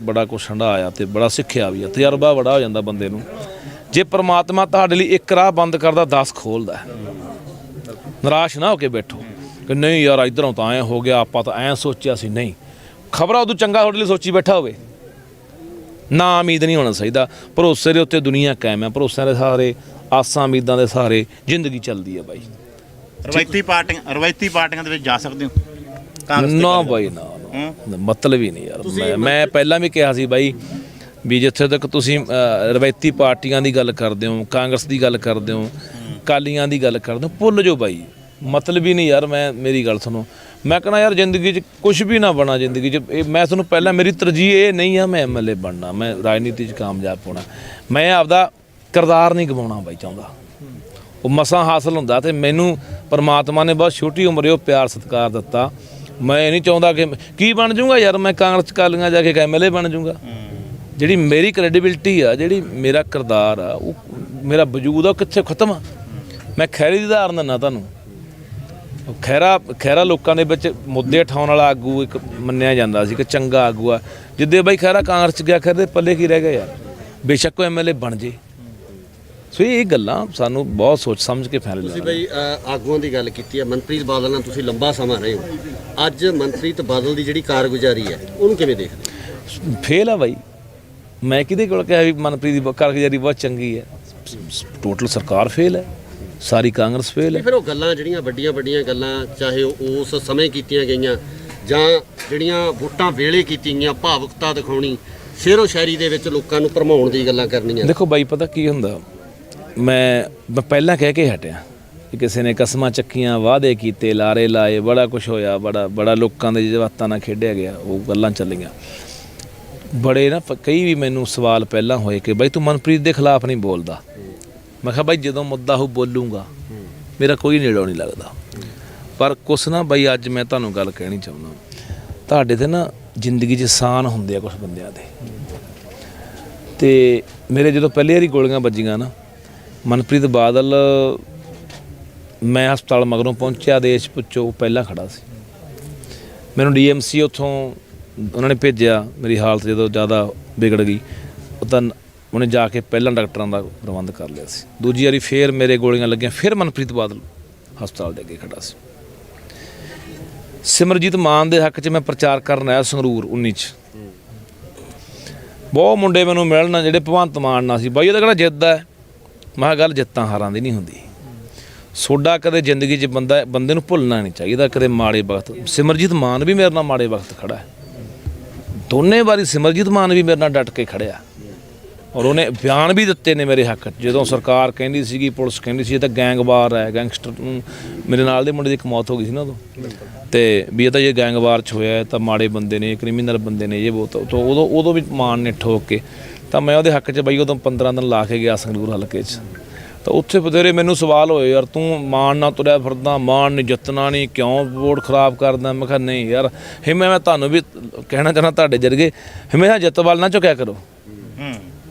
S1: ਬੜਾ ਕੁਛ ਹੰਢਾਇਆ ਤੇ ਬੜਾ ਸਿੱਖਿਆ ਵੀ ਆ, ਤਜਰਬਾ ਬੜਾ ਹੋ ਜਾਂਦਾ ਬੰਦੇ ਨੂੰ। ਜੇ ਪਰਮਾਤਮਾ ਤੁਹਾਡੇ ਲਈ ਇੱਕ ਰਾਹ ਬੰਦ ਕਰਦਾ 10 ਖੋਲ੍ਹਦਾ। ਨਿਰਾਸ਼ ਨਾ ਹੋ ਕੇ ਬੈਠੋ ਕਿ ਨਹੀਂ ਯਾਰ ਇੱਧਰੋਂ ਤਾਂ ਐਂ ਹੋ ਗਿਆ, ਆਪਾਂ ਤਾਂ ਐਂ ਸੋਚਿਆ ਸੀ, ਨਹੀਂ। ਖਬਰਾਂ ਉਦੋਂ ਚੰਗਾ ਤੁਹਾਡੇ ਲਈ ਸੋਚੀ ਬੈਠਾ ਹੋਵੇ, ਨਾ ਉਮੀਦ ਨਹੀਂ ਹੋਣਾ ਚਾਹੀਦਾ। ਭਰੋਸੇ ਦੇ ਉੱਤੇ ਦੁਨੀਆ ਕਾਇਮ ਹੈ, ਭਰੋਸਿਆਂ ਦੇ ਸਹਾਰੇ, ਆਸਾਂ ਉਮੀਦਾਂ ਦੇ ਸਹਾਰੇ ਜ਼ਿੰਦਗੀ ਚੱਲਦੀ ਹੈ ਬਾਈ।
S2: ਰਵਾਇਤੀ ਪਾਰਟੀਆਂ ਦੇ ਵਿੱਚ ਜਾ ਸਕਦੇ ਹੋ?
S1: ਨਾ ਬਾਈ ਨਾ, ਮਤਲਬ ਹੀ ਨਹੀਂ ਯਾਰ। ਮੈਂ ਪਹਿਲਾਂ ਵੀ ਕਿਹਾ ਸੀ ਬਾਈ ਵੀ ਜਿੱਥੇ ਤੱਕ ਤੁਸੀਂ ਰਵਾਇਤੀ ਪਾਰਟੀਆਂ ਦੀ ਗੱਲ ਕਰਦੇ ਹੋ, ਕਾਂਗਰਸ ਦੀ ਗੱਲ ਕਰਦੇ ਹੋ, ਅਕਾਲੀਆਂ ਦੀ ਗੱਲ ਕਰਦੇ ਹੋ, ਭੁੱਲ ਜਾਓ ਬਾਈ, ਮਤਲਬ ਹੀ ਨਹੀਂ ਯਾਰ। ਮੇਰੀ ਗੱਲ ਸੁਣੋ, ਮੈਂ ਕਹਿੰਦਾ ਯਾਰ ਜ਼ਿੰਦਗੀ 'ਚ ਕੁਛ ਵੀ ਨਾ ਬਣਾ ਜ਼ਿੰਦਗੀ 'ਚ। ਮੈਂ ਤੁਹਾਨੂੰ ਪਹਿਲਾਂ ਮੇਰੀ ਤਰਜੀਹ ਇਹ ਨਹੀਂ ਆ ਮੈਂ MLA ਬਣਨਾ, ਮੈਂ ਰਾਜਨੀਤੀ 'ਚ ਕਾਮਯਾਬ ਹੋਣਾ, ਮੈਂ ਆਪਦਾ ਕਿਰਦਾਰ ਨਹੀਂ ਗਵਾਉਣਾ ਬਾਈ ਚਾਹੁੰਦਾ। ਉਹ ਮਸਾਂ ਹਾਸਲ ਹੁੰਦਾ ਤੇ ਮੈਨੂੰ ਪਰਮਾਤਮਾ ਨੇ ਬਹੁਤ ਛੋਟੀ ਉਮਰੇ ਉਹ ਪਿਆਰ ਸਤਿਕਾਰ ਦਿੱਤਾ। ਮੈਂ ਇਹ ਨਹੀਂ ਚਾਹੁੰਦਾ ਕਿ ਕੀ ਬਣ ਜਾਊਗਾ ਯਾਰ, ਮੈਂ ਕਾਂਗਰਸ ਅਕਾਲੀਆਂ ਜਾ ਕੇ MLA ਬਣ ਜਾਊਗਾ। ਜਿਹੜੀ ਮੇਰੀ ਕ੍ਰੈਡੀਬਿਲਟੀ ਆ, ਜਿਹੜੀ ਮੇਰਾ ਕਿਰਦਾਰ ਆ, ਉਹ ਮੇਰਾ ਵਜੂਦ ਆ, ਉਹ ਕਿੱਥੇ ਖਤਮ ਆ। ਮੈਂ ਖੈਰੇ ਦੀ ਉਦਾਹਰਨ ਦਿੰਦਾ ਤੁਹਾਨੂੰ। ਖੈਰਾ ਲੋਕਾਂ ਦੇ ਵਿੱਚ ਮੁੱਦੇ ਉਠਾਉਣ ਵਾਲਾ ਆਗੂ ਇੱਕ ਮੰਨਿਆ ਜਾਂਦਾ ਸੀ ਕਿ ਚੰਗਾ ਆਗੂ ਆ। ਜਿੱਦੇ ਬਾਈ ਖੈਰਾ ਕਾਂਗਰਸ 'ਚ ਗਿਆ, ਖੈਰੇ ਦੇ ਪੱਲੇ ਕੀ ਰਹਿ ਗਿਆ ਯਾਰ। ਬੇਸ਼ੱਕ ਉਹ ਐਮਐਲਏ ਬਣ ਜੇ। ਸੋ ਇਹ ਗੱਲਾਂ ਸਾਨੂੰ ਬਹੁਤ ਸੋਚ ਸਮਝ ਕੇ ਫੈਸਲੇ
S4: ਤੁਸੀਂ
S1: ਲੈਣੇ।
S4: ਬਈ ਆਗੂਆਂ ਦੀ ਗੱਲ ਕੀਤੀ ਹੈ, ਮਨਪ੍ਰੀਤ ਬਾਦਲ ਨਾਲ ਤੁਸੀਂ ਲੰਬਾ ਸਮਾਂ ਰਹੇ ਹੋ। ਅੱਜ ਮਨਪ੍ਰੀਤ ਬਾਦਲ ਦੀ ਜਿਹੜੀ ਕਾਰਗੁਜ਼ਾਰੀ ਹੈ ਉਹਨੂੰ ਕਿਵੇਂ ਦੇਖਦੇ?
S1: ਫੇਲ ਆ ਬਾਈ। ਮੈਂ ਕਿਹਦੇ ਕੋਲ ਕਿਹਾ ਵੀ ਮਨਪ੍ਰੀਤ ਦੀ ਕਾਰਗੁਜ਼ਾਰੀ ਬਹੁਤ ਚੰਗੀ ਹੈ? ਟੋਟਲ ਸਰਕਾਰ ਫੇਲ ਹੈ, ਸਾਰੀ ਕਾਂਗਰਸ ਫੇਲ ਹੈ।
S4: ਫਿਰ ਉਹ ਗੱਲਾਂ ਜਿਹੜੀਆਂ ਵੱਡੀਆਂ ਗੱਲਾਂ, ਚਾਹੇ ਉਹ ਉਸ ਸਮੇਂ ਕੀਤੀਆਂ ਗਈਆਂ ਜਾਂ ਜਿਹੜੀਆਂ ਵੋਟਾਂ ਵੇਲੇ ਕੀਤੀਆਂ ਗਈਆਂ, ਭਾਵੁਕਤਾ ਦਿਖਾਉਣੀ, ਸ਼ੇਰੋ ਸ਼ਾਇਰੀ ਦੇ ਵਿੱਚ ਲੋਕਾਂ ਨੂੰ ਭਰਮਾਉਣ ਦੀ ਗੱਲਾਂ ਕਰਨੀਆਂ।
S1: ਦੇਖੋ ਬਾਈ, ਪਤਾ ਕੀ ਹੁੰਦਾ, ਮੈਂ ਪਹਿਲਾਂ ਕਹਿ ਕੇ ਹਟਿਆ ਕਿ ਕਿਸੇ ਨੇ ਕਸਮਾਂ ਚੱਕੀਆਂ, ਵਾਅਦੇ ਕੀਤੇ, ਲਾਰੇ ਲਾਏ, ਬੜਾ ਕੁਝ ਹੋਇਆ, ਬੜਾ ਲੋਕਾਂ ਦੇ ਜਜ਼ਬਾਤਾਂ ਨਾਲ ਖੇਡਿਆ ਗਿਆ, ਉਹ ਗੱਲਾਂ ਚੱਲੀਆਂ। ਬੜੇ ਨਾ ਕਈ ਵੀ ਮੈਨੂੰ ਸਵਾਲ ਪਹਿਲਾਂ ਹੋਏ ਕਿ ਬਾਈ ਤੂੰ ਮਨਪ੍ਰੀਤ ਦੇ ਖਿਲਾਫ ਨਹੀਂ ਬੋਲਦਾ। ਮੈਂ ਕਿਹਾ ਬਾਈ ਜਦੋਂ ਮੁੱਦਾ ਉਹ ਬੋਲੂੰਗਾ ਮੇਰਾ ਕੋਈ ਨੇੜੋਂ ਨਹੀਂ ਲੱਗਦਾ। ਪਰ ਕੁਛ ਨਾ ਬਾਈ, ਅੱਜ ਮੈਂ ਤੁਹਾਨੂੰ ਗੱਲ ਕਹਿਣੀ ਚਾਹੁੰਦਾ, ਤੁਹਾਡੇ ਤੇ ਨਾ ਜ਼ਿੰਦਗੀ 'ਚ ਸਾਨ ਹੁੰਦੇ ਆ ਕੁਛ ਬੰਦਿਆਂ ਦੇ। ਤੇ ਮੇਰੇ ਜਦੋਂ ਪਹਿਲੀ ਵਾਰੀ ਗੋਲੀਆਂ ਵੱਜੀਆਂ ਨਾ, ਮਨਪ੍ਰੀਤ ਬਾਦਲ, ਮੈਂ ਹਸਪਤਾਲ ਮਗਰੋਂ ਪਹੁੰਚਿਆ, ਦੇਸ਼ ਪੁੱਛੋ ਪਹਿਲਾਂ ਖੜਾ ਸੀ। ਮੈਨੂੰ ਡੀਐਮਸੀ ਉੱਥੋਂ ਉਹਨਾਂ ਨੇ ਭੇਜਿਆ, ਮੇਰੀ ਹਾਲਤ ਜਦੋਂ ਜ਼ਿਆਦਾ ਵਿਗੜ ਗਈ, ਉਹ ਤਾਂ ਉਹਨੇ ਜਾ ਕੇ ਪਹਿਲਾਂ ਡਾਕਟਰਾਂ ਦਾ ਪ੍ਰਬੰਧ ਕਰ ਲਿਆ ਸੀ। ਦੂਜੀ ਵਾਰੀ ਫੇਰ ਮੇਰੇ ਗੋਲੀਆਂ ਲੱਗੀਆਂ, ਫਿਰ ਮਨਪ੍ਰੀਤ ਬਾਦਲ ਹਸਪਤਾਲ ਦੇ ਅੱਗੇ ਖੜਾ ਸੀ। ਸਿਮਰਜੀਤ ਮਾਨ ਦੇ ਹੱਕ 'ਚ ਮੈਂ ਪ੍ਰਚਾਰ ਕਰਨ ਆਇਆ ਸੰਗਰੂਰ 19 'ਚ। ਬਹੁਤ ਮੁੰਡੇ ਮੈਨੂੰ ਮਿਲਣ ਜਿਹੜੇ ਭਗਵੰਤ ਮਾਨ ਨਾਲ ਸੀ, ਬਾਈ ਉਹਦਾ ਕਿਹੜਾ ਜਿੱਤਦਾ ਹੈ। ਮੈਂ ਕਿਹਾ ਗੱਲ ਜਿੱਤਾਂ ਹਾਰਾਂ ਦੀ ਨਹੀਂ ਹੁੰਦੀ। ਸੋਡਾ ਕਦੇ ਜ਼ਿੰਦਗੀ 'ਚ ਬੰਦੇ ਨੂੰ ਭੁੱਲਣਾ ਨਹੀਂ ਚਾਹੀਦਾ ਕਦੇ ਮਾੜੇ ਵਕਤ। ਸਿਮਰਜੀਤ ਮਾਨ ਵੀ ਮੇਰੇ ਨਾਲ ਮਾੜੇ ਵਕਤ ਖੜਾ ਹੈ, ਦੋਨੇ ਵਾਰੀ ਸਿਮਰਜੀਤ ਮਾਨ ਵੀ ਮੇਰੇ ਨਾਲ ਡਟ ਕੇ ਖੜਿਆ, ਔਰ ਉਹਨੇ ਬਿਆਨ ਵੀ ਦਿੱਤੇ ਨੇ ਮੇਰੇ ਹੱਕ 'ਚ। ਜਦੋਂ ਸਰਕਾਰ ਕਹਿੰਦੀ ਸੀਗੀ, ਪੁਲਿਸ ਕਹਿੰਦੀ ਸੀ ਇਹ ਤਾਂ ਗੈਂਗਵਾਰ ਹੈ, ਗੈਂਗਸਟਰ ਨੂੰ, ਮੇਰੇ ਨਾਲ ਦੇ ਮੁੰਡੇ ਦੀ ਇੱਕ ਮੌਤ ਹੋ ਗਈ ਸੀ ਨਾ ਉਦੋਂ, ਤੇ ਵੀ ਇਹ ਤਾਂ ਜੇ ਗੈਂਗਵਾਰ 'ਚ ਹੋਇਆ ਤਾਂ ਮਾੜੇ ਬੰਦੇ ਨੇ, ਕ੍ਰਿਮੀਨਲ ਬੰਦੇ ਨੇ, ਇਹ ਬਹੁਤ। ਤਾਂ ਉਦੋਂ ਵੀ ਮਾਨ ਨੇ ਠੋਕ ਕੇ, ਤਾਂ ਮੈਂ ਉਹਦੇ ਹੱਕ 'ਚ ਬਈ ਉਦੋਂ 15 ਦਿਨ ਲਾ ਕੇ ਗਿਆ ਸੰਗਰੂਰ ਹਲਕੇ 'ਚ। ਤਾਂ ਉੱਥੇ ਬਥੇਰੇ ਮੈਨੂੰ ਸਵਾਲ ਹੋਏ, ਯਾਰ ਤੂੰ ਮਾਨ ਨਾਲ ਤੁਰਿਆ ਫਿਰਦਾ, ਮਾਨ ਨੇ ਜਿੱਤਣਾ ਨਹੀਂ, ਕਿਉਂ ਵੋਟ ਖਰਾਬ ਕਰਦਾ? ਮੈਂ ਕਿਹਾ ਨਹੀਂ ਯਾਰ, ਹਿੰਮੇ ਮੈਂ ਤੁਹਾਨੂੰ ਵੀ ਕਹਿਣਾ ਚਾਹੁੰਦਾ, ਤੁਹਾਡੇ ਜਰਗੇ ਹਮੇਸ਼ਾ ਜਿੱਤ ਵੱਲ ਨਾ ਝੁਕਿਆ ਕਰੋ।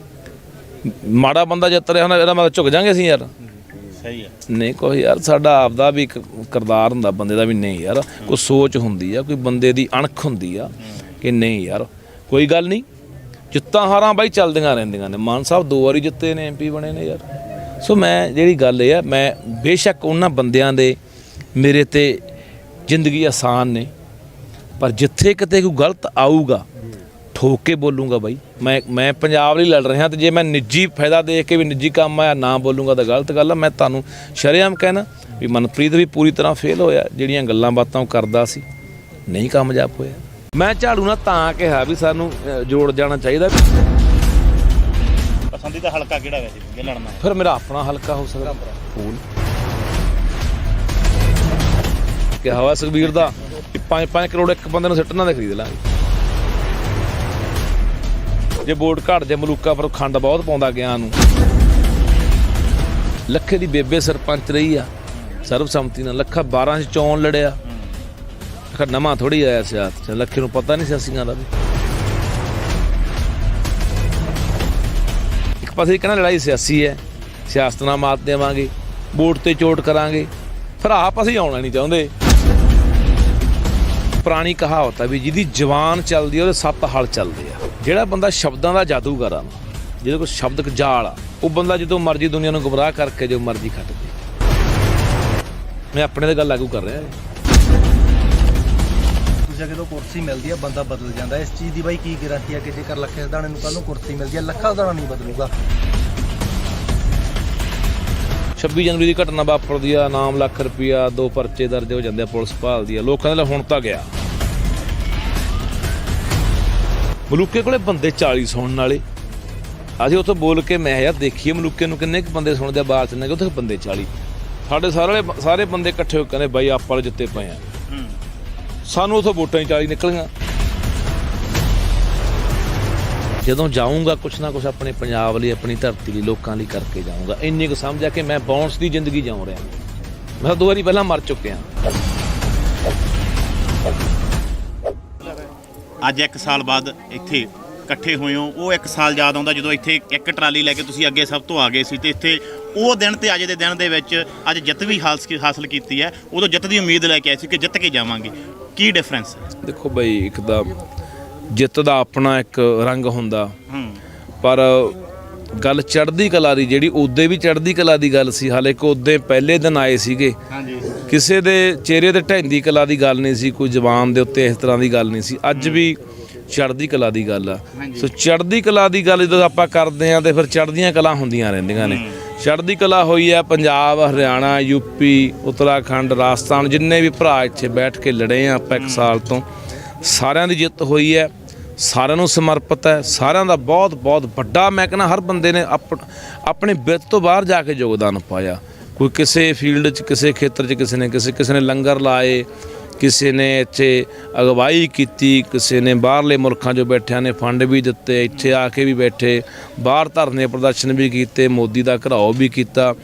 S1: ਮਾੜਾ ਬੰਦਾ ਜਿੱਤ ਰਿਹਾ ਹੁੰਦਾ, ਇਹਦਾ ਮਤਲਬ ਝੁਕ ਜਾਾਂਗੇ ਅਸੀਂ ਯਾਰ?
S2: ਸਹੀ ਹੈ।
S1: ਨਹੀਂ, ਕੋਈ ਯਾਰ ਸਾਡਾ ਆਪਦਾ ਵੀ ਇੱਕ ਕਿਰਦਾਰ ਹੁੰਦਾ ਬੰਦੇ ਦਾ ਵੀ। ਨਹੀਂ ਯਾਰ, ਕੋਈ ਸੋਚ ਹੁੰਦੀ ਆ, ਕੋਈ ਬੰਦੇ ਦੀ ਅਣਖ ਹੁੰਦੀ ਆ ਕਿ ਨਹੀਂ ਯਾਰ ਕੋਈ ਗੱਲ ਨਹੀਂ, ਜਿੱਤਾਂ ਹਾਰਾਂ ਬਾਈ ਚੱਲਦੀਆਂ ਰਹਿੰਦੀਆਂ ਨੇ। ਮਾਨ ਸਾਹਿਬ 2 ਵਾਰੀ ਜਿੱਤੇ ਨੇ, MP ਬਣੇ ਨੇ ਯਾਰ। ਸੋ ਮੈਂ ਜਿਹੜੀ ਗੱਲ ਇਹ ਆ, ਮੈਂ ਬੇਸ਼ੱਕ ਉਹਨਾਂ ਬੰਦਿਆਂ ਦੇ ਮੇਰੇ ਤੇ ਜ਼ਿੰਦਗੀ ਆਸਾਨ ਨੇ, ਪਰ ਜਿੱਥੇ ਕਿਤੇ ਕੋਈ ਗਲਤ ਆਊਗਾ ਠੋਕ ਕੇ ਬੋਲੂੰਗਾ ਬਾਈ। ਮੈਂ ਪੰਜਾਬ ਲਈ ਲੜ ਰਿਹਾ, ਤੇ ਜੇ ਮੈਂ ਨਿੱਜੀ ਫਾਇਦਾ ਦੇਖ ਕੇ ਵੀ ਨਿੱਜੀ ਕੰਮ ਆਇਆ ਨਾ ਬੋਲੂੰਗਾ ਤਾਂ ਗਲਤ ਗੱਲ ਆ। ਮੈਂ ਤੁਹਾਨੂੰ ਸ਼ਰੇਆਮ ਕਹਿਣਾ ਵੀ ਮਨਪ੍ਰੀਤ ਵੀ ਪੂਰੀ ਤਰ੍ਹਾਂ ਫੇਲ ਹੋਇਆ, ਜਿਹੜੀਆਂ ਗੱਲਾਂ ਬਾਤਾਂ ਉਹ ਕਰਦਾ ਸੀ ਨਹੀਂ ਕਾਮਯਾਬ ਹੋਇਆ। ਮੈਂ ਝਾੜੂ ਨਾਲ ਤਾਂ ਕਿਹਾ ਵੀ ਸਾਨੂੰ ਜੋੜ ਜਾਣਾ ਚਾਹੀਦਾ।
S2: ਪਸੰਦੀਦਾ ਹਲਕਾ ਕਿਹੜਾ ਵੈਸੇ ਜੇ ਲੜਨਾ?
S1: ਫਿਰ ਮੇਰਾ ਆਪਣਾ ਹਲਕਾ ਹੋ ਸਕਦਾ ਫੂਲ ਕਿ ਹਵਾ ਸੁਖਬੀਰ ਦਾ 5 ਕਰੋੜ ਇੱਕ ਬੰਦੇ ਨੂੰ ਸਿੱਟਣਾ ਦੇ ਖਰੀਦ ਲਾਂਗੇ। ਜੇ ਵੋਟ ਘੱਟ ਜੇ ਮਲੂਕਾ ਪਰ ਖੰਡ ਬਹੁਤ ਪਾਉਂਦਾ ਗਿਆ ਨੂੰ। ਲੱਖੇ ਦੀ ਬੇਬੇ ਸਰਪੰਚ ਰਹੀ ਆ ਸਰਬਸੰਮਤੀ ਨਾਲ, ਲੱਖਾ 12 'ਚ ਚੋਣ ਲੜਿਆ। ਨਵਾਂ ਥੋੜੀ ਆਇਆ ਸਿਆਸਤ 'ਚ, ਲੱਖੇ ਨੂੰ ਪਤਾ ਨਹੀਂ ਸਿਆਸੀਆਂ ਦਾ ਵੀ। ਇੱਕ ਪਾਸੇ ਕਹਿੰਦਾ ਲੜਾਈ ਸਿਆਸੀ ਹੈ, ਸਿਆਸਤ ਨਾਲ ਮਾਤ ਦੇਵਾਂਗੇ, ਵੋਟ ਤੇ ਚੋਟ ਕਰਾਂਗੇ, ਫਿਰ ਆਪ ਅਸੀਂ ਆਉਣਾ ਨਹੀਂ ਚਾਹੁੰਦੇ। ਪੁਰਾਣੀ ਕਹਾਵਤ ਹੈ ਵੀ ਜਿਹਦੀ ਜ਼ਬਾਨ ਚੱਲਦੀ ਉਹਦੇ 7 ਹਲ ਚੱਲਦੇ ਆ। ਜਿਹੜਾ ਬੰਦਾ ਸ਼ਬਦਾਂ ਦਾ ਜਾਦੂਗਰ ਆ, ਜਿਹਦੇ ਕੋਲ ਸ਼ਬਦਕ ਜਾਲ ਆ, ਉਹ ਬੰਦਾ ਜਦੋਂ ਮਰਜ਼ੀ ਦੁਨੀਆ ਨੂੰ ਗੁੰਮਰਾਹ ਕਰਕੇ ਜੋ ਮਰਜ਼ੀ ਖੱਟ ਦੇ। ਮੈਂ ਆਪਣੇ ਤੇ ਗੱਲ ਲਾਗੂ ਕਰ ਰਿਹਾ।
S3: ਤੁਸੀਂ ਜਦੋਂ ਕੁਰਸੀ ਮਿਲਦੀ ਆ ਬੰਦਾ ਬਦਲ ਜਾਂਦਾ, ਇਸ ਚੀਜ਼ ਦੀ ਬਾਈ ਕੀ ਗਾਰੰਟੀ ਆ ਕਿ ਜੇਕਰ ਲੱਖੇ ਸਿਧਾਣੇ ਨੂੰ ਕੱਲ੍ਹ ਨੂੰ ਕੁਰਸੀ ਮਿਲਦੀ ਆ, ਲੱਖਾ ਸਿਧਾਣਾ ਨਹੀਂ ਬਦਲੂਗਾ?
S1: 26 ਜਨਵਰੀ ਦੀ ਘਟਨਾ ਵਾਪਰਦੀ ਆ, ਨਾਮ ਲੱਖ ਰੁਪਈਆ, 2 ਪਰਚੇ ਦਰਜ ਹੋ ਜਾਂਦੇ ਆ, ਪੁਲਿਸ ਭਾਲਦੀ ਆ। ਲੋਕਾਂ ਦੇ ਹੁਣ ਤਾਂ ਗਿਆ ਮਲੂਕੇ ਕੋਲੇ ਬੰਦੇ 40 ਸੁਣਨ ਵਾਲੇ। ਅਸੀਂ ਉੱਥੋਂ ਬੋਲ ਕੇ ਮੈਂ ਯਾਰ ਦੇਖੀਏ ਮਲੂਕੇ ਨੂੰ ਕਿੰਨੇ ਕੁ ਬੰਦੇ ਸੁਣਦੇ ਆ, ਬਾਹਰ ਚ ਨੇ ਉੱਥੇ ਬੰਦੇ 40। ਸਾਡੇ ਸਾਰੇ ਬੰਦੇ ਇਕੱਠੇ ਹੋ ਕੇ ਕਹਿੰਦੇ ਬਾਈ ਆਪਾਂ ਵਾਲੇ ਜਿੱਤੇ ਪਏ ਆ, ਸਾਨੂੰ ਉੱਥੋਂ ਵੋਟਾਂ ਹੀ 40 ਨਿਕਲੀਆਂ। ਜਦੋਂ ਜਾਊਂਗਾ ਕੁਛ ਨਾ ਕੁਛ ਆਪਣੇ ਪੰਜਾਬ ਲਈ, ਆਪਣੀ ਧਰਤੀ ਲਈ, ਲੋਕਾਂ ਲਈ ਕਰਕੇ ਜਾਊਂਗਾ। ਇੰਨੀ ਕੁ ਸਮਝਿਆ ਕਿ ਮੈਂ ਬਾਉਂਸ ਦੀ ਜ਼ਿੰਦਗੀ ਜਿਉਂ ਰਿਹਾ। ਮੈਂ 2 ਵਾਰੀ ਪਹਿਲਾਂ ਮਰ ਚੁੱਕਿਆ।
S2: ਅੱਜ 1 ਸਾਲ ਬਾਅਦ ਇੱਥੇ ਇਕੱਠੇ ਹੋਏ ਹੋ ਉਹ ਇੱਕ ਸਾਲ ਯਾਦ ਆਉਂਦਾ ਜਦੋਂ ਇੱਥੇ ਇੱਕ ਟਰਾਲੀ ਲੈ ਕੇ ਤੁਸੀਂ ਅੱਗੇ ਸਭ ਤੋਂ ਆ ਗਏ ਸੀ ਤੇ ਇੱਥੇ ਉਹ ਦਿਨ ਤੇ ਅੱਜ ਦੇ ਦਿਨ ਦੇ ਵਿੱਚ ਅੱਜ ਜਿੱਤ ਵੀ ਹਾਸਲ ਕੀਤੀ ਹੈ। ਉਦੋਂ ਜਿੱਤ ਦੀ ਉਮੀਦ ਲੈ ਕੇ ਆਏ ਸੀ ਕਿ ਜਿੱਤ ਕੇ ਜਾਵਾਂਗੇ। ਕੀ ਡਿਫਰੈਂਸ ਹੈ?
S1: ਦੇਖੋ ਬਈ, ਇੱਕ ਤਾਂ ਜਿੱਤ ਦਾ ਆਪਣਾ ਇੱਕ ਰੰਗ ਹੁੰਦਾ, ਪਰ ਗੱਲ ਚੜ੍ਹਦੀ ਕਲਾ ਦੀ ਜਿਹੜੀ ਉਦੋਂ ਵੀ ਚੜ੍ਹਦੀ ਕਲਾ ਦੀ ਗੱਲ ਸੀ। ਹਾਲੇ ਕਿ ਉਦੋਂ ਪਹਿਲੇ ਦਿਨ ਆਏ ਸੀਗੇ, ਕਿਸੇ ਦੇ ਚਿਹਰੇ ਤੇ ਢਹਿੰਦੀ ਕਲਾ ਦੀ ਗੱਲ ਨਹੀਂ ਸੀ, ਕੋਈ ਜ਼ਬਾਨ ਦੇ ਉੱਤੇ ਇਸ ਤਰ੍ਹਾਂ ਦੀ ਗੱਲ ਨਹੀਂ ਸੀ। ਅੱਜ ਵੀ ਚੜ੍ਹਦੀ ਕਲਾ ਦੀ ਗੱਲ ਆ। ਸੋ ਚੜ੍ਹਦੀ ਕਲਾ ਦੀ ਗੱਲ ਜਦੋਂ ਆਪਾਂ ਕਰਦੇ ਹਾਂ ਤੇ ਫਿਰ ਚੜ੍ਹਦੀਆਂ ਕਲਾ ਹੁੰਦੀਆਂ ਰਹਿੰਦੀਆਂ ਨੇ। ਚੜ੍ਹਦੀ ਕਲਾ ਹੋਈ ਹੈ ਪੰਜਾਬ, ਹਰਿਆਣਾ, ਯੂਪੀ, ਉੱਤਰਾਖੰਡ, ਰਾਜਸਥਾਨ, ਜਿੰਨੇ ਵੀ ਭਰਾ ਇੱਥੇ ਬੈਠ ਕੇ ਲੜੇ ਆ ਆਪਾਂ 1 ਸਾਲ ਤੋਂ, ਸਾਰਿਆਂ ਦੀ ਜਿੱਤ ਹੋਈ ਹੈ। ਸਾਰਿਆਂ ਨੂੰ ਸਮਰਪਿਤ ਹੈ, ਸਾਰਿਆਂ ਦਾ ਬਹੁਤ ਬਹੁਤ ਵੱਡਾ, ਮੈਂ ਕਹਿੰਦਾ ਹਰ ਬੰਦੇ ਨੇ ਆਪਣੇ ਬਿਰਤ ਤੋਂ ਬਾਹਰ ਜਾ ਕੇ ਯੋਗਦਾਨ ਪਾਇਆ। ਕੋਈ ਕਿਸੇ ਫੀਲਡ 'ਚ, ਕਿਸੇ ਖੇਤਰ 'ਚ, ਕਿਸੇ ਨੇ ਲੰਗਰ ਲਾਏ, ਕਿਸੇ ਨੇ ਇੱਥੇ ਅਗਵਾਈ ਕੀਤੀ, ਕਿਸੇ ਨੇ ਬਾਹਰਲੇ ਮੁਲਕਾਂ 'ਚੋਂ ਬੈਠਿਆਂ ਨੇ ਫੰਡ ਵੀ ਦਿੱਤੇ, ਇੱਥੇ ਆ ਕੇ ਵੀ ਬੈਠੇ, ਬਾਹਰ ਧਰਨੇ ਪ੍ਰਦਰਸ਼ਨ ਵੀ ਕੀਤੇ, ਮੋਦੀ ਦਾ ਘਰਾਓ ਵੀ ਕੀਤਾ।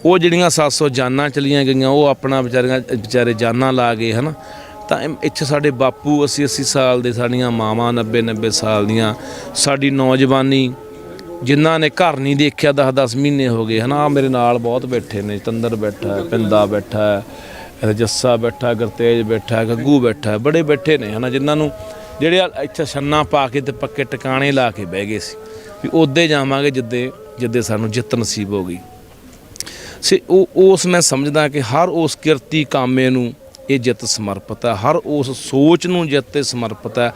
S1: ਉਹ ਜਿਹੜੀਆਂ 700 ਜਾਨਾਂ ਚਲੀਆਂ ਗਈਆਂ, ਉਹ ਆਪਣਾ ਵਿਚਾਰੇ ਜਾਨਾਂ ਲਾ ਗਏ, ਹੈ ਨਾ। ਤਾਂ ਇੱਥੇ ਸਾਡੇ ਬਾਪੂ 80-80 ਸਾਲ ਦੇ, ਸਾਡੀਆਂ ਮਾਵਾਂ 90-90 ਸਾਲ ਦੀਆਂ, ਸਾਡੀ ਨੌਜਵਾਨੀ ਜਿਨ੍ਹਾਂ ਨੇ ਘਰ ਨਹੀਂ ਦੇਖਿਆ 10-10 ਮਹੀਨੇ ਹੋ ਗਏ, ਹੈ ਨਾ। ਮੇਰੇ ਨਾਲ ਬਹੁਤ ਬੈਠੇ ਨੇ, ਚੰਦਰ ਬੈਠਾ ਹੈ, ਪਿੰਦਾ ਬੈਠਾ ਹੈ, ਜੱਸਾ ਬੈਠਾ, ਗੁਰਤੇਜ ਬੈਠਾ, ਗੱਗੂ ਬੈਠਾ, ਬੜੇ ਬੈਠੇ ਨੇ, ਹੈ ਨਾ, ਜਿਨ੍ਹਾਂ ਨੂੰ ਜਿਹੜੇ ਇੱਥੇ ਛੰਨਾ ਪਾ ਕੇ ਤੇ ਪੱਕੇ ਟਿਕਾਣੇ ਲਾ ਕੇ ਬਹਿ ਗਏ ਸੀ ਵੀ ਉੱਦੇ ਜਾਵਾਂਗੇ ਜਿੱਦੇ ਸਾਨੂੰ ਜਿੱਤ ਨਸੀਬ ਹੋ ਗਈ ਸੀ। ਉਸ ਮੈਂ ਸਮਝਦਾ ਕਿ ਹਰ ਉਸ ਕਿਰਤੀ ਕਾਮੇ ਨੂੰ ਇਹ ਜਿੱਤ ਸਮਰਪਿਤ ਹੈ, ਹਰ ਉਸ ਸੋਚ ਨੂੰ ਜਿੱਤ 'ਤੇ ਸਮਰਪਿਤ ਹੈ,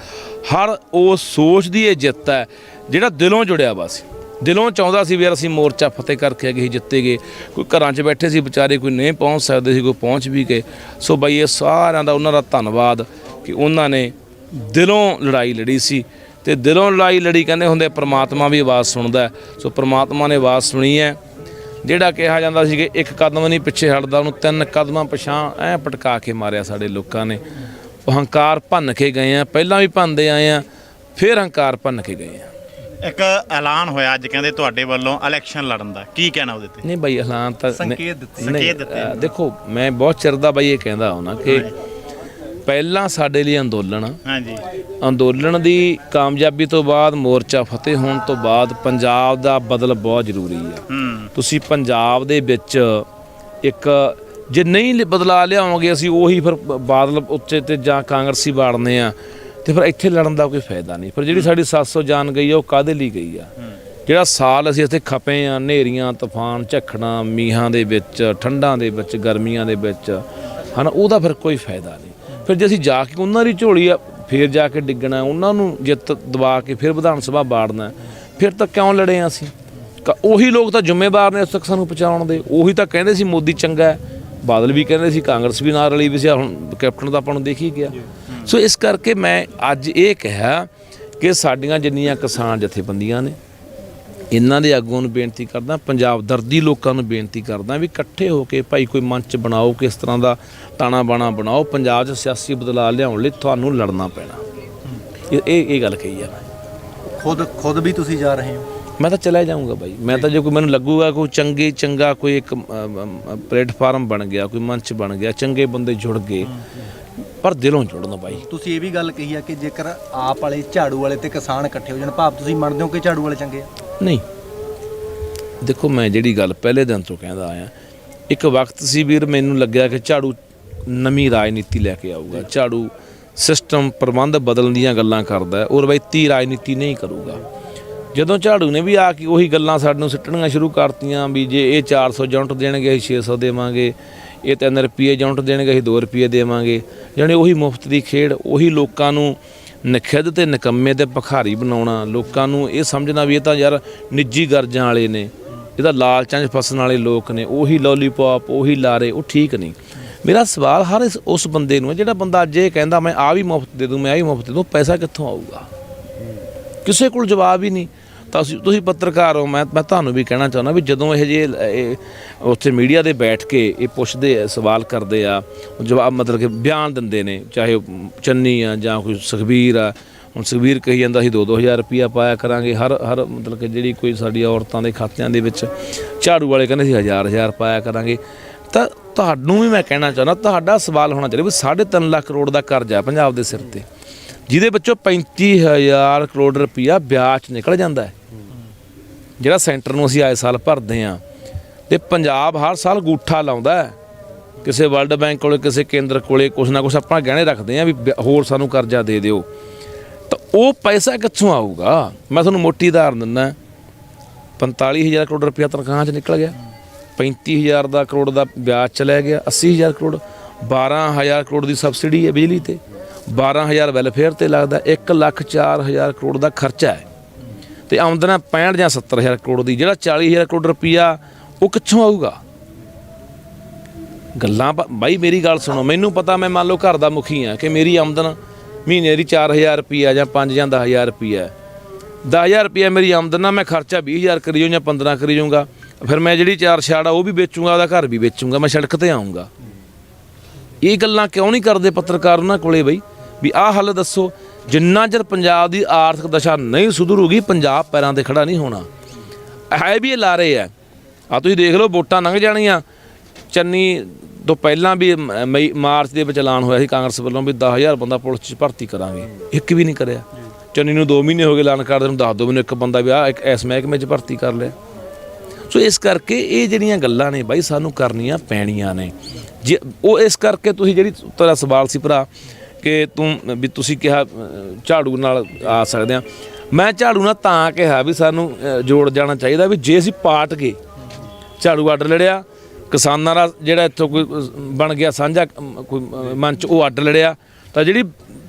S1: ਹਰ ਉਸ ਸੋਚ ਦੀ ਇਹ ਜਿੱਤ ਹੈ ਜਿਹੜਾ ਦਿਲੋਂ ਜੁੜਿਆ ਵਾ ਸੀ, ਦਿਲੋਂ ਚਾਹੁੰਦਾ ਸੀ ਵੀ ਯਾਰ ਅਸੀਂ ਮੋਰਚਾ ਫਤਿਹ ਕਰਕੇ ਗਏ, ਜਿੱਤੇ ਗਏ। ਕੋਈ ਘਰਾਂ 'ਚ ਬੈਠੇ ਸੀ ਵਿਚਾਰੇ, ਕੋਈ ਨਹੀਂ ਪਹੁੰਚ ਸਕਦੇ ਸੀ, ਕੋਈ ਪਹੁੰਚ ਵੀ ਗਏ। ਸੋ ਬਈ ਇਹ ਸਾਰਿਆਂ ਦਾ ਉਹਨਾਂ ਦਾ ਧੰਨਵਾਦ ਕਿ ਉਹਨਾਂ ਨੇ ਦਿਲੋਂ ਲੜਾਈ ਲੜੀ ਸੀ, ਤੇ ਦਿਲੋਂ ਲੜਾਈ ਲੜੀ ਕਹਿੰਦੇ ਹੁੰਦੇ ਪ੍ਰਮਾਤਮਾ ਵੀ ਆਵਾਜ਼ ਸੁਣਦਾ। ਸੋ ਪ੍ਰਮਾਤਮਾ ਨੇ ਆਵਾਜ਼ ਸੁਣੀ ਹੈ। ਜਿਹੜਾ ਕਿਹਾ ਜਾਂਦਾ ਸੀ ਕਿ 1 ਕਦਮ ਨਹੀਂ ਪਿੱਛੇ ਹਟਦਾ, ਉਹਨੂੰ 3 ਕਦਮਾਂ ਪਿਛਾਂਹ ਐਂ ਪਟਕਾ ਕੇ ਮਾਰਿਆ ਸਾਡੇ ਲੋਕਾਂ ਨੇ। ਉਹ ਹੰਕਾਰ ਭੰਨ ਕੇ ਗਏ ਆ, ਪਹਿਲਾਂ ਵੀ ਭੰਨਦੇ ਆਏ ਆ, ਫਿਰ ਹੰਕਾਰ ਭੰਨ ਕੇ ਗਏ ਆ।
S2: ਇੱਕ ਐਲਾਨ ਹੋਇਆ ਅੱਜ ਕਹਿੰਦੇ ਤੁਹਾਡੇ ਵੱਲੋਂ ਇਲੈਕਸ਼ਨ ਲੜਨ ਦਾ, ਕੀ ਕਹਿਣਾ ਉਹਦੇ ਤੇ?
S1: ਨਹੀਂ ਬਾਈ, ਐਲਾਨ ਤਾਂ
S3: ਸੰਕੇਤ ਦਿੱਤੇ।
S1: ਦੇਖੋ, ਮੈਂ ਬਹੁਤ ਚਿਰ ਦਾ ਬਾਈ ਇਹ ਕਹਿੰਦਾ ਹਾਂ ਨਾ ਕਿ ਪਹਿਲਾਂ ਸਾਡੇ ਲਈ ਅੰਦੋਲਨ ਦੀ ਕਾਮਯਾਬੀ ਤੋਂ ਬਾਅਦ, ਮੋਰਚਾ ਫਤਿਹ ਹੋਣ ਤੋਂ ਬਾਅਦ ਪੰਜਾਬ ਦਾ ਬਦਲ ਬਹੁਤ ਜ਼ਰੂਰੀ ਹੈ। ਤੁਸੀਂ ਪੰਜਾਬ ਦੇ ਵਿੱਚ ਇੱਕ ਜੇ ਨਹੀਂ ਬਦਲਾ ਲਿਆਓਗੇ, ਅਸੀਂ ਉਹੀ ਫਿਰ ਬਾਦਲ ਉੱਤੇ ਤੇ ਜਾਂ ਕਾਂਗਰਸੀ ਵਾੜਨੇ ਆ, ਤੇ ਫਿਰ ਇੱਥੇ ਲੜਨ ਦਾ ਕੋਈ ਫਾਇਦਾ ਨਹੀਂ। ਫਿਰ ਜਿਹੜੀ ਸਾਡੀ 700 ਜਾਨ ਗਈ ਆ, ਉਹ ਕਾਹਦੇ ਲਈ ਗਈ ਆ? ਜਿਹੜਾ ਸਾਲ ਅਸੀਂ ਇੱਥੇ ਖਪੇ ਆ, ਹਨੇਰੀਆਂ, ਤੂਫਾਨ, ਝੱਖੜਾਂ, ਮੀਂਹਾਂ ਦੇ ਵਿੱਚ, ਠੰਡਾਂ ਦੇ ਵਿੱਚ, ਗਰਮੀਆਂ ਦੇ ਵਿੱਚ, ਹਨ, ਉਹਦਾ ਫਿਰ ਕੋਈ ਫਾਇਦਾ ਨਹੀਂ। ਫਿਰ ਜੇ ਅਸੀਂ ਜਾ ਕੇ ਉਹਨਾਂ ਦੀ ਝੋਲੀ ਆ ਫਿਰ ਜਾ ਕੇ ਡਿੱਗਣਾ, ਉਹਨਾਂ ਨੂੰ ਜਿੱਤ ਦਵਾ ਕੇ ਫਿਰ ਵਿਧਾਨ ਸਭਾ ਬਾੜਨਾ, ਫਿਰ ਤਾਂ ਕਿਉਂ ਲੜੇ ਆ ਅਸੀਂ? ਉਹੀ ਲੋਕ ਤਾਂ ਜ਼ਿੰਮੇਵਾਰ ਨੇ ਉਸ ਤੱਕ ਸਾਨੂੰ ਪਹੁੰਚਾਉਣ ਦੇ। ਉਹੀ ਤਾਂ ਕਹਿੰਦੇ ਸੀ ਮੋਦੀ ਚੰਗਾ ਹੈ, ਬਾਦਲ ਵੀ ਕਹਿੰਦੇ ਸੀ, ਕਾਂਗਰਸ ਵੀ ਨਾਲ ਰਲੀ ਵੀ ਸੀ, ਹੁਣ ਕੈਪਟਨ ਤਾਂ ਆਪਾਂ ਨੂੰ ਦੇਖ ਹੀ ਗਿਆ। ਸੋ ਇਸ ਕਰਕੇ ਮੈਂ ਅੱਜ ਇਹ ਕਿਹਾ ਕਿ ਸਾਡੀਆਂ ਜਿੰਨੀਆਂ ਕਿਸਾਨ ਜਥੇਬੰਦੀਆਂ ਨੇ, ਇਹਨਾਂ ਦੇ ਆਗੂਆਂ ਨੂੰ ਬੇਨਤੀ ਕਰਦਾ, ਪੰਜਾਬ ਦਰਦੀ ਲੋਕਾਂ ਨੂੰ ਬੇਨਤੀ ਕਰਦਾ ਵੀ ਇਕੱਠੇ ਹੋ ਕੇ ਭਾਈ ਕੋਈ ਮੰਚ ਬਣਾਓ, ਕਿਸ ਤਰ੍ਹਾਂ ਦਾ ਤਾਣਾ ਬਾਣਾ ਬਣਾਓ, ਪੰਜਾਬ 'ਚ ਸਿਆਸੀ ਬਦਲਾਅ ਲਿਆਉਣ ਲਈ ਤੁਹਾਨੂੰ ਲੜਨਾ ਪੈਣਾ। ਇਹ ਗੱਲ ਕਹੀ ਆ।
S3: ਖੁਦ ਵੀ ਤੁਸੀਂ ਜਾ ਰਹੇ ਹੋ?
S1: ਮੈਂ ਤਾਂ ਚਲਾ ਜਾਊਂਗਾ ਬਾਈ। ਮੈਂ ਤਾਂ ਜੇ ਕੋਈ ਮੈਨੂੰ ਲੱਗੂਗਾ ਕੋਈ ਚੰਗਾ ਕੋਈ ਇੱਕ ਪਲੇਟਫਾਰਮ ਬਣ ਗਿਆ, ਕੋਈ ਮੰਚ ਬਣ ਗਿਆ, ਚੰਗੇ ਬੰਦੇ ਜੁੜ ਗਏ, ਪਰ ਦਿਲੋਂ ਜੁੜਨ ਬਾਈ।
S3: ਤੁਸੀਂ ਇਹ ਵੀ ਗੱਲ ਕਹੀ ਆ ਕਿ ਜੇਕਰ ਆਪ ਵਾਲੇ, ਝਾੜੂ ਵਾਲੇ ਤੇ ਕਿਸਾਨ ਇਕੱਠੇ ਹੋ ਜਾਣ, ਭਾਵ ਤੁਸੀਂ ਮੰਨਦੇ ਹੋ ਕਿ ਝਾੜੂ ਵਾਲੇ ਚੰਗੇ ਆ?
S1: ਨਹੀਂ, ਦੇਖੋ ਮੈਂ ਜਿਹੜੀ ਗੱਲ ਪਹਿਲੇ ਦਿਨ ਤੋਂ ਕਹਿੰਦਾ ਆਇਆ, ਇੱਕ ਵਕਤ ਸੀ ਵੀਰ ਮੈਨੂੰ ਲੱਗਿਆ ਕਿ ਝਾੜੂ ਨਵੀਂ ਰਾਜਨੀਤੀ ਲੈ ਕੇ ਆਊਗਾ, ਝਾੜੂ ਸਿਸਟਮ ਪ੍ਰਬੰਧ ਬਦਲਣ ਦੀਆਂ ਗੱਲਾਂ ਕਰਦਾ, ਉਹ ਰਵਾਇਤੀ ਰਾਜਨੀਤੀ ਨਹੀਂ ਕਰੂਗਾ। ਜਦੋਂ ਝਾੜੂ ਨੇ ਵੀ ਆ ਕੇ ਉਹੀ ਗੱਲਾਂ ਸਾਡੇ ਨੂੰ ਸਿੱਟਣੀਆਂ ਸ਼ੁਰੂ ਕਰਤੀਆਂ ਵੀ ਜੇ ਇਹ 400 ਯੂਨਿਟ ਦੇਣਗੇ ਅਸੀਂ 600 ਦੇਵਾਂਗੇ, ਇਹ 3 ਰੁਪਏ ਯੂਨਿਟ ਦੇਣਗੇ ਅਸੀਂ 2 ਰੁਪਏ ਦੇਵਾਂਗੇ, ਜਾਣੀ ਉਹੀ ਮੁਫਤ ਦੀ ਖੇਡ, ਉਹੀ ਲੋਕਾਂ ਨੂੰ ਨਖਿੱਧ ਤੇ ਨਿਕੰਮੇ ਤੇ ਭਿਖਾਰੀ ਬਣਾਉਣਾ, ਲੋਕਾਂ ਨੂੰ ਇਹ ਸਮਝਣਾ ਵੀ ਇਹ ਤਾਂ ਯਾਰ ਨਿੱਜੀ ਗਰਜਾਂ ਵਾਲੇ ਨੇ, ਇਹ ਤਾਂ ਲਾਲਚਾਂ 'ਚ ਫਸਣ ਵਾਲੇ ਲੋਕ ਨੇ, ਉਹੀ ਲੋਲੀਪੌਪ, ਉਹੀ ਲਾਰੇ, ਉਹ ਠੀਕ ਨਹੀਂ। ਮੇਰਾ ਸਵਾਲ ਹਰ ਉਸ ਬੰਦੇ ਨੂੰ ਹੈ ਜਿਹੜਾ ਬੰਦਾ ਅੱਜ ਇਹ ਕਹਿੰਦਾ ਮੈਂ ਆਹ ਵੀ ਮੁਫਤ ਦੇ ਦੂੰ, ਮੈਂ ਆਹ ਵੀ ਮੁਫਤ ਦੇ ਦੂੰ, ਪੈਸਾ ਕਿੱਥੋਂ ਆਊਗਾ? ਕਿਸੇ ਕੋਲ ਜਵਾਬ ਹੀ ਨਹੀਂ। ਤਾਂ ਤੁਸੀਂ ਪੱਤਰਕਾਰ ਹੋ, ਮੈਂ ਤੁਹਾਨੂੰ ਵੀ ਕਹਿਣਾ ਚਾਹੁੰਦਾ ਵੀ ਜਦੋਂ ਇਹ ਜਿਹੇ ਉੱਥੇ ਮੀਡੀਆ ਦੇ ਬੈਠ ਕੇ ਇਹ ਪੁੱਛਦੇ ਸਵਾਲ ਕਰਦੇ ਆ, ਜਵਾਬ ਮਤਲਬ ਕਿ ਬਿਆਨ ਦਿੰਦੇ ਨੇ, ਚਾਹੇ ਚੰਨੀ ਆ ਜਾਂ ਕੋਈ ਸੁਖਬੀਰ ਆ। ਹੁਣ ਸੁਖਬੀਰ ਕਹੀ ਜਾਂਦਾ ਸੀ 2-2000 ਰੁਪਈਆ ਪਾਇਆ ਕਰਾਂਗੇ ਹਰ ਮਤਲਬ ਕਿ ਜਿਹੜੀ ਕੋਈ ਸਾਡੀ ਔਰਤਾਂ ਦੇ ਖਾਤਿਆਂ ਦੇ ਵਿੱਚ, ਝਾੜੂ ਵਾਲੇ ਕਹਿੰਦੇ ਸੀ 1000 ਪਾਇਆ ਕਰਾਂਗੇ। ਤਾਂ ਤੁਹਾਨੂੰ ਵੀ ਮੈਂ ਕਹਿਣਾ ਚਾਹੁੰਦਾ, ਤੁਹਾਡਾ ਸਵਾਲ ਹੋਣਾ ਚਾਹੀਦਾ ਵੀ 3.5 ਲੱਖ ਕਰੋੜ ਦਾ ਕਰਜ਼ਾ ਪੰਜਾਬ ਦੇ ਸਿਰ 'ਤੇ, ਜਿਹਦੇ ਵਿੱਚੋਂ 35,000 ਕਰੋੜ ਰੁਪਈਆ ਵਿਆਜ 'ਚ ਨਿਕਲ ਜਾਂਦਾ ਹੈ, ਜਿਹੜਾ ਸੈਂਟਰ ਨੂੰ ਅਸੀਂ ਆਏ ਸਾਲ ਭਰਦੇ ਹਾਂ। ਤੇ ਪੰਜਾਬ ਹਰ ਸਾਲ ਗੂਠਾ ਲਾਉਂਦਾ ਹੈ ਕਿਸੇ ਵਰਲਡ ਬੈਂਕ ਕੋਲੇ, ਕਿਸੇ ਕੇਂਦਰ ਕੋਲੇ, ਕੁਛ ਨਾ ਕੁਛ ਆਪਾਂ ਗਹਿਣੇ ਰੱਖਦੇ ਹਾਂ ਵੀ ਹੋਰ ਸਾਨੂੰ ਕਰਜ਼ਾ ਦੇ ਦਿਓ। ਤਾਂ ਉਹ ਪੈਸਾ ਕਿੱਥੋਂ ਆਊਗਾ? ਮੈਂ ਤੁਹਾਨੂੰ ਮੋਟੀ ਉਦਾਹਰਨ ਦਿੰਦਾ, 45,000 ਕਰੋੜ ਰੁਪਇਆ ਤਨਖਾਹਾਂ 'ਚ ਨਿਕਲ ਗਿਆ, 35,000 ਦਾ ਕਰੋੜ ਦਾ ਵਿਆਜ ਚਲਿਆ ਗਿਆ, 80,000 ਕਰੋੜ, 12,000 ਕਰੋੜ ਦੀ ਸਬਸਿਡੀ ਹੈ ਬਿਜਲੀ ਤੇ, 12,000 ਵੈਲਫੇਅਰ ਤੇ ਲੱਗਦਾ, 1,04,000 ਕਰੋੜ ਦਾ ਖਰਚਾ ਹੈ। ਤੇ ਆਮਦਨ 65 ਜਾਂ 70,000 ਕਰੋੜ ਦੀ, ਜਿਹੜਾ 40,000 ਕਰੋੜ ਰੁਪਈਆ ਉਹ ਕਿੱਥੋਂ ਆਊਗਾ? ਗੱਲਾਂ ਬਾਈ ਮੇਰੀ ਗੱਲ ਸੁਣੋ, ਮੈਨੂੰ ਪਤਾ ਮੈਂ ਮੰਨ ਲਓ ਘਰ ਦਾ ਮੁਖੀ ਹਾਂ ਕਿ ਮੇਰੀ ਆਮਦਨ ਮਹੀਨੇ ਦੀ 4,000 ਰੁਪਈਆ ਜਾਂ 5 ਜਾਂ 10,000 ਰੁਪਈਆ, 10,000 ਰੁਪਈਆ ਮੇਰੀ ਆਮਦਨ ਆ, ਮੈਂ ਖਰਚਾ 20,000 ਕਰੀ ਜਾਊਂ ਜਾਂ 15 ਕਰੀ ਜਾਊਂਗਾ, ਫਿਰ ਮੈਂ ਜਿਹੜੀ 4 ਛਾੜ ਆ ਉਹ ਵੀ ਵੇਚੂੰਗਾ, ਉਹਦਾ ਘਰ ਵੀ ਵੇਚੂੰਗਾ, ਮੈਂ ਸੜਕ ਤੇ ਆਊਂਗਾ। ਇਹ ਗੱਲਾਂ ਕਿਉਂ ਨਹੀਂ ਕਰਦੇ ਪੱਤਰਕਾਰ ਉਹਨਾਂ ਕੋਲੇ ਬਈ ਵੀ ਆਹ ਹੱਲ ਦੱਸੋ? ਜਿੰਨਾ ਚਿਰ ਪੰਜਾਬ ਦੀ ਆਰਥਿਕ ਦਸ਼ਾ ਨਹੀਂ ਸੁਧਰੂਗੀ, ਪੰਜਾਬ ਪੈਰਾਂ 'ਤੇ ਖੜਾ ਨਹੀਂ ਹੋਣਾ। ਹੈ ਵੀ ਇਹ ਲਾਰੇ ਆ, ਆ ਤੁਸੀਂ ਦੇਖ ਲਓ ਵੋਟਾਂ ਲੰਘ ਜਾਣੀਆਂ, ਚੰਨੀ ਤੋਂ ਪਹਿਲਾਂ ਵੀ ਮਾਰਚ ਦੇ ਵਿੱਚ ਐਲਾਨ ਹੋਇਆ ਸੀ ਕਾਂਗਰਸ ਵੱਲੋਂ ਵੀ 10,000 ਬੰਦਾ ਪੁਲਿਸ 'ਚ ਭਰਤੀ ਕਰਾਂਗੇ, ਇੱਕ ਵੀ ਨਹੀਂ ਕਰਿਆ। ਚੰਨੀ ਨੂੰ 2 ਮਹੀਨੇ ਹੋ ਗਏ ਐਲਾਨ ਕਰਦੇ ਨੂੰ, ਦੱਸ ਦਿਓ ਮੈਨੂੰ ਇੱਕ ਬੰਦਾ ਵੀ ਆਹ ਇੱਕ ਇਸ ਮਹਿਕਮੇ 'ਚ ਭਰਤੀ ਕਰ ਲਿਆ। ਸੋ ਇਸ ਕਰਕੇ ਇਹ ਜਿਹੜੀਆਂ ਗੱਲਾਂ ਨੇ ਬਾਈ ਸਾਨੂੰ ਕਰਨੀਆਂ ਪੈਣੀਆਂ ਨੇ। ਜੇ ਉਹ ਇਸ ਕਰਕੇ ਤੁਸੀਂ ਜਿਹੜੀ ਤੇਰਾ ਸਵਾਲ ਸੀ ਭਰਾ ਕਿ ਵੀ ਤੁਸੀਂ ਕਿਹਾ ਝਾੜੂ ਨਾਲ ਆ ਸਕਦੇ ਹਾਂ, ਮੈਂ ਝਾੜੂ ਨਾਲ ਤਾਂ ਕਿਹਾ ਵੀ ਸਾਨੂੰ ਜੋੜ ਜਾਣਾ ਚਾਹੀਦਾ ਵੀ ਜੇ ਅਸੀਂ ਪਾਟ ਕੇ ਝਾੜੂ ਅੱਡ ਲੜਿਆ, ਕਿਸਾਨਾਂ ਦਾ ਜਿਹੜਾ ਇੱਥੋਂ ਕੋਈ ਬਣ ਗਿਆ ਸਾਂਝਾ ਕੋਈ ਮੰਚ ਉਹ ਅੱਡ ਲੜਿਆ, ਤਾਂ ਜਿਹੜੀ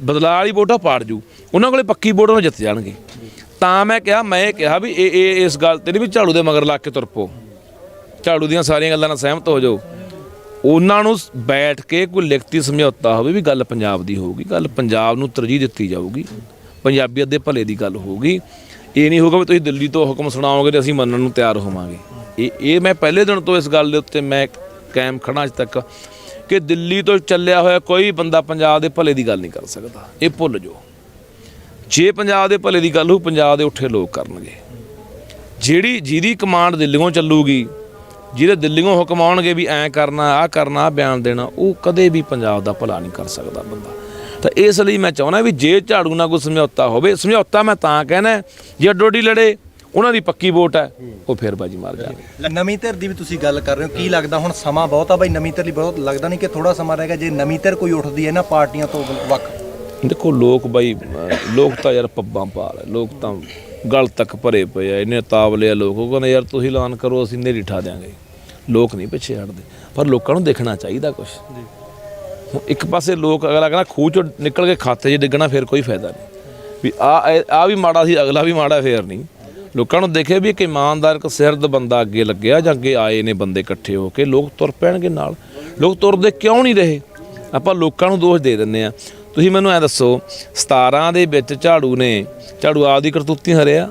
S1: ਬਦਲਾਅ ਵਾਲੀ ਵੋਟ ਆ ਪਾੜ ਜੂ, ਉਹਨਾਂ ਕੋਲੇ ਪੱਕੀ ਵੋਟ ਉਹ ਜਿੱਤ ਜਾਣਗੇ। ਤਾਂ ਮੈਂ ਕਿਹਾ ਵੀ ਇਹ ਇਸ ਗੱਲ ਤੇ ਨਹੀਂ ਵੀ ਝਾੜੂ ਦੇ ਮਗਰ ਲੱਗ ਕੇ ਤੁਰ ਪਓ, ਝਾੜੂ ਦੀਆਂ ਸਾਰੀਆਂ ਗੱਲਾਂ ਨਾਲ ਸਹਿਮਤ ਹੋ ਜਾਓ। ਉਹਨਾਂ ਨੂੰ ਬੈਠ ਕੇ ਕੋਈ ਲਿਖਤੀ ਸਮਝੌਤਾ ਹੋਵੇ ਵੀ ਗੱਲ ਪੰਜਾਬ ਦੀ ਹੋਊਗੀ, ਗੱਲ ਪੰਜਾਬ ਨੂੰ ਤਰਜੀਹ ਦਿੱਤੀ ਜਾਊਗੀ, ਪੰਜਾਬੀਅਤ ਦੇ ਭਲੇ ਦੀ ਗੱਲ ਹੋਊਗੀ। ਇਹ ਨਹੀਂ ਹੋਊਗਾ ਵੀ ਤੁਸੀਂ ਦਿੱਲੀ ਤੋਂ ਹੁਕਮ ਸੁਣਾਓਗੇ ਤੇ ਅਸੀਂ ਮੰਨਣ ਨੂੰ ਤਿਆਰ ਹੋਵਾਂਗੇ। ਇਹ ਮੈਂ ਪਹਿਲੇ ਦਿਨ ਤੋਂ ਇਸ ਗੱਲ ਦੇ ਉੱਤੇ ਮੈਂ ਕਾਇਮ ਖੜਾ ਅੱਜ ਤੱਕ ਕਿ ਦਿੱਲੀ ਤੋਂ ਚੱਲਿਆ ਹੋਇਆ ਕੋਈ ਬੰਦਾ ਪੰਜਾਬ ਦੇ ਭਲੇ ਦੀ ਗੱਲ ਨਹੀਂ ਕਰ ਸਕਦਾ, ਇਹ ਭੁੱਲ ਜਾਓ। ਜੇ ਪੰਜਾਬ ਦੇ ਭਲੇ ਦੀ ਗੱਲ ਹੋ, ਪੰਜਾਬ ਦੇ ਉੱਠੇ ਲੋਕ ਕਰਨਗੇ। ਜਿਹਦੀ ਕਮਾਂਡ ਦਿੱਲੀੋਂ ਚੱਲੂਗੀ, ਜਿਹਦੇ ਦਿੱਲੀੋਂ ਹੁਕਮ ਆਉਣਗੇ ਵੀ ਐਂ ਕਰਨਾ, ਆਹ ਕਰਨਾ, ਆਹ ਬਿਆਨ ਦੇਣਾ, ਉਹ ਕਦੇ ਵੀ ਪੰਜਾਬ ਦਾ ਭਲਾ ਨਹੀਂ ਕਰ ਸਕਦਾ ਬੰਦਾ। ਤਾਂ ਇਸ ਲਈ ਮੈਂ ਚਾਹੁੰਦਾ ਵੀ ਜੇ ਝਾੜੂ ਨਾਲ ਕੋਈ ਸਮਝੌਤਾ ਹੋਵੇ, ਸਮਝੌਤਾ ਮੈਂ ਤਾਂ ਕਹਿਣਾ ਜੇ ਅੱਡੋ-ਅੱਡੀ ਲੜੇ ਉਹਨਾਂ ਦੀ ਪੱਕੀ ਵੋਟ ਹੈ, ਉਹ ਫਿਰ ਬਾਜੀ ਮਾਰ ਜਾਣਗੇ।
S3: ਨਵੀਂ ਧਿਰ ਦੀ ਵੀ ਤੁਸੀਂ ਗੱਲ ਕਰ ਰਹੇ ਹੋ, ਕੀ ਲੱਗਦਾ ਹੁਣ ਸਮਾਂ ਬਹੁਤ ਆ ਬਾਈ ਨਵੀਂ ਧਿਰ ਲਈ? ਬਹੁਤ ਲੱਗਦਾ ਨਹੀਂ ਕਿ ਥੋੜਾ ਸਮਾਂ ਰਹਿ ਗਿਆ ਜੇ ਨਵੀਂ ਧਿਰ ਕੋਈ ਉੱਠਦੀ ਹੈ ਇਹਨਾਂ ਪਾਰਟੀਆਂ ਤੋਂ ਵੱਖ?
S1: ਦੇਖੋ ਲੋਕ ਬਾਈ, ਲੋਕ ਤਾਂ ਯਾਰ ਪੱਬਾਂ ਪਾਲ, ਲੋਕ ਤਾਂ ਗਲ ਤੱਕ ਭਰੇ ਪਏ ਆ, ਇੰਨੇ ਤਾਵਲੇ ਆ ਲੋਕ। ਉਹ ਕਹਿੰਦੇ ਯਾਰ ਤੁਸੀਂ ਐਲਾਨ ਕਰੋ, ਅਸੀਂ ਨੇਰੀ ਠਾ ਦਿਆਂਗੇ। ਲੋਕ ਨਹੀਂ ਪਿੱਛੇ ਹਟਦੇ, ਪਰ ਲੋਕਾਂ ਨੂੰ ਦੇਖਣਾ ਚਾਹੀਦਾ ਕੁਛ। ਹੁਣ ਇੱਕ ਪਾਸੇ ਲੋਕ ਅਗਲਾ ਕਹਿੰਦਾ ਖੂਹ 'ਚੋਂ ਨਿਕਲ ਕੇ ਖਾਤੇ 'ਚ ਡਿੱਗਣਾ, ਫਿਰ ਕੋਈ ਫਾਇਦਾ ਨਹੀਂ ਵੀ ਆ ਵੀ ਮਾੜਾ ਸੀ, ਅਗਲਾ ਵੀ ਮਾੜਾ, ਫੇਰ ਨਹੀਂ। ਲੋਕਾਂ ਨੂੰ ਦੇਖੇ ਵੀ ਇੱਕ ਇਮਾਨਦਾਰ, ਇੱਕ ਸਿਰਦ ਬੰਦਾ ਅੱਗੇ ਲੱਗਿਆ ਜਾਂ ਅੱਗੇ ਆਏ ਨੇ ਬੰਦੇ ਇਕੱਠੇ ਹੋ ਕੇ, ਲੋਕ ਤੁਰ ਪੈਣਗੇ ਨਾਲ। ਲੋਕ ਤੁਰਦੇ ਕਿਉਂ ਨਹੀਂ ਰਹੇ? ਆਪਾਂ ਲੋਕਾਂ ਨੂੰ ਦੋਸ਼ ਦੇ ਦਿੰਦੇ ਆ। ਤੁਸੀਂ ਮੈਨੂੰ ਐਂ ਦੱਸੋ 17 ਦੇ ਵਿੱਚ ਝਾੜੂ ਆਪਦੀ ਕਰਤੂਤੀ ਹਰਿਆ,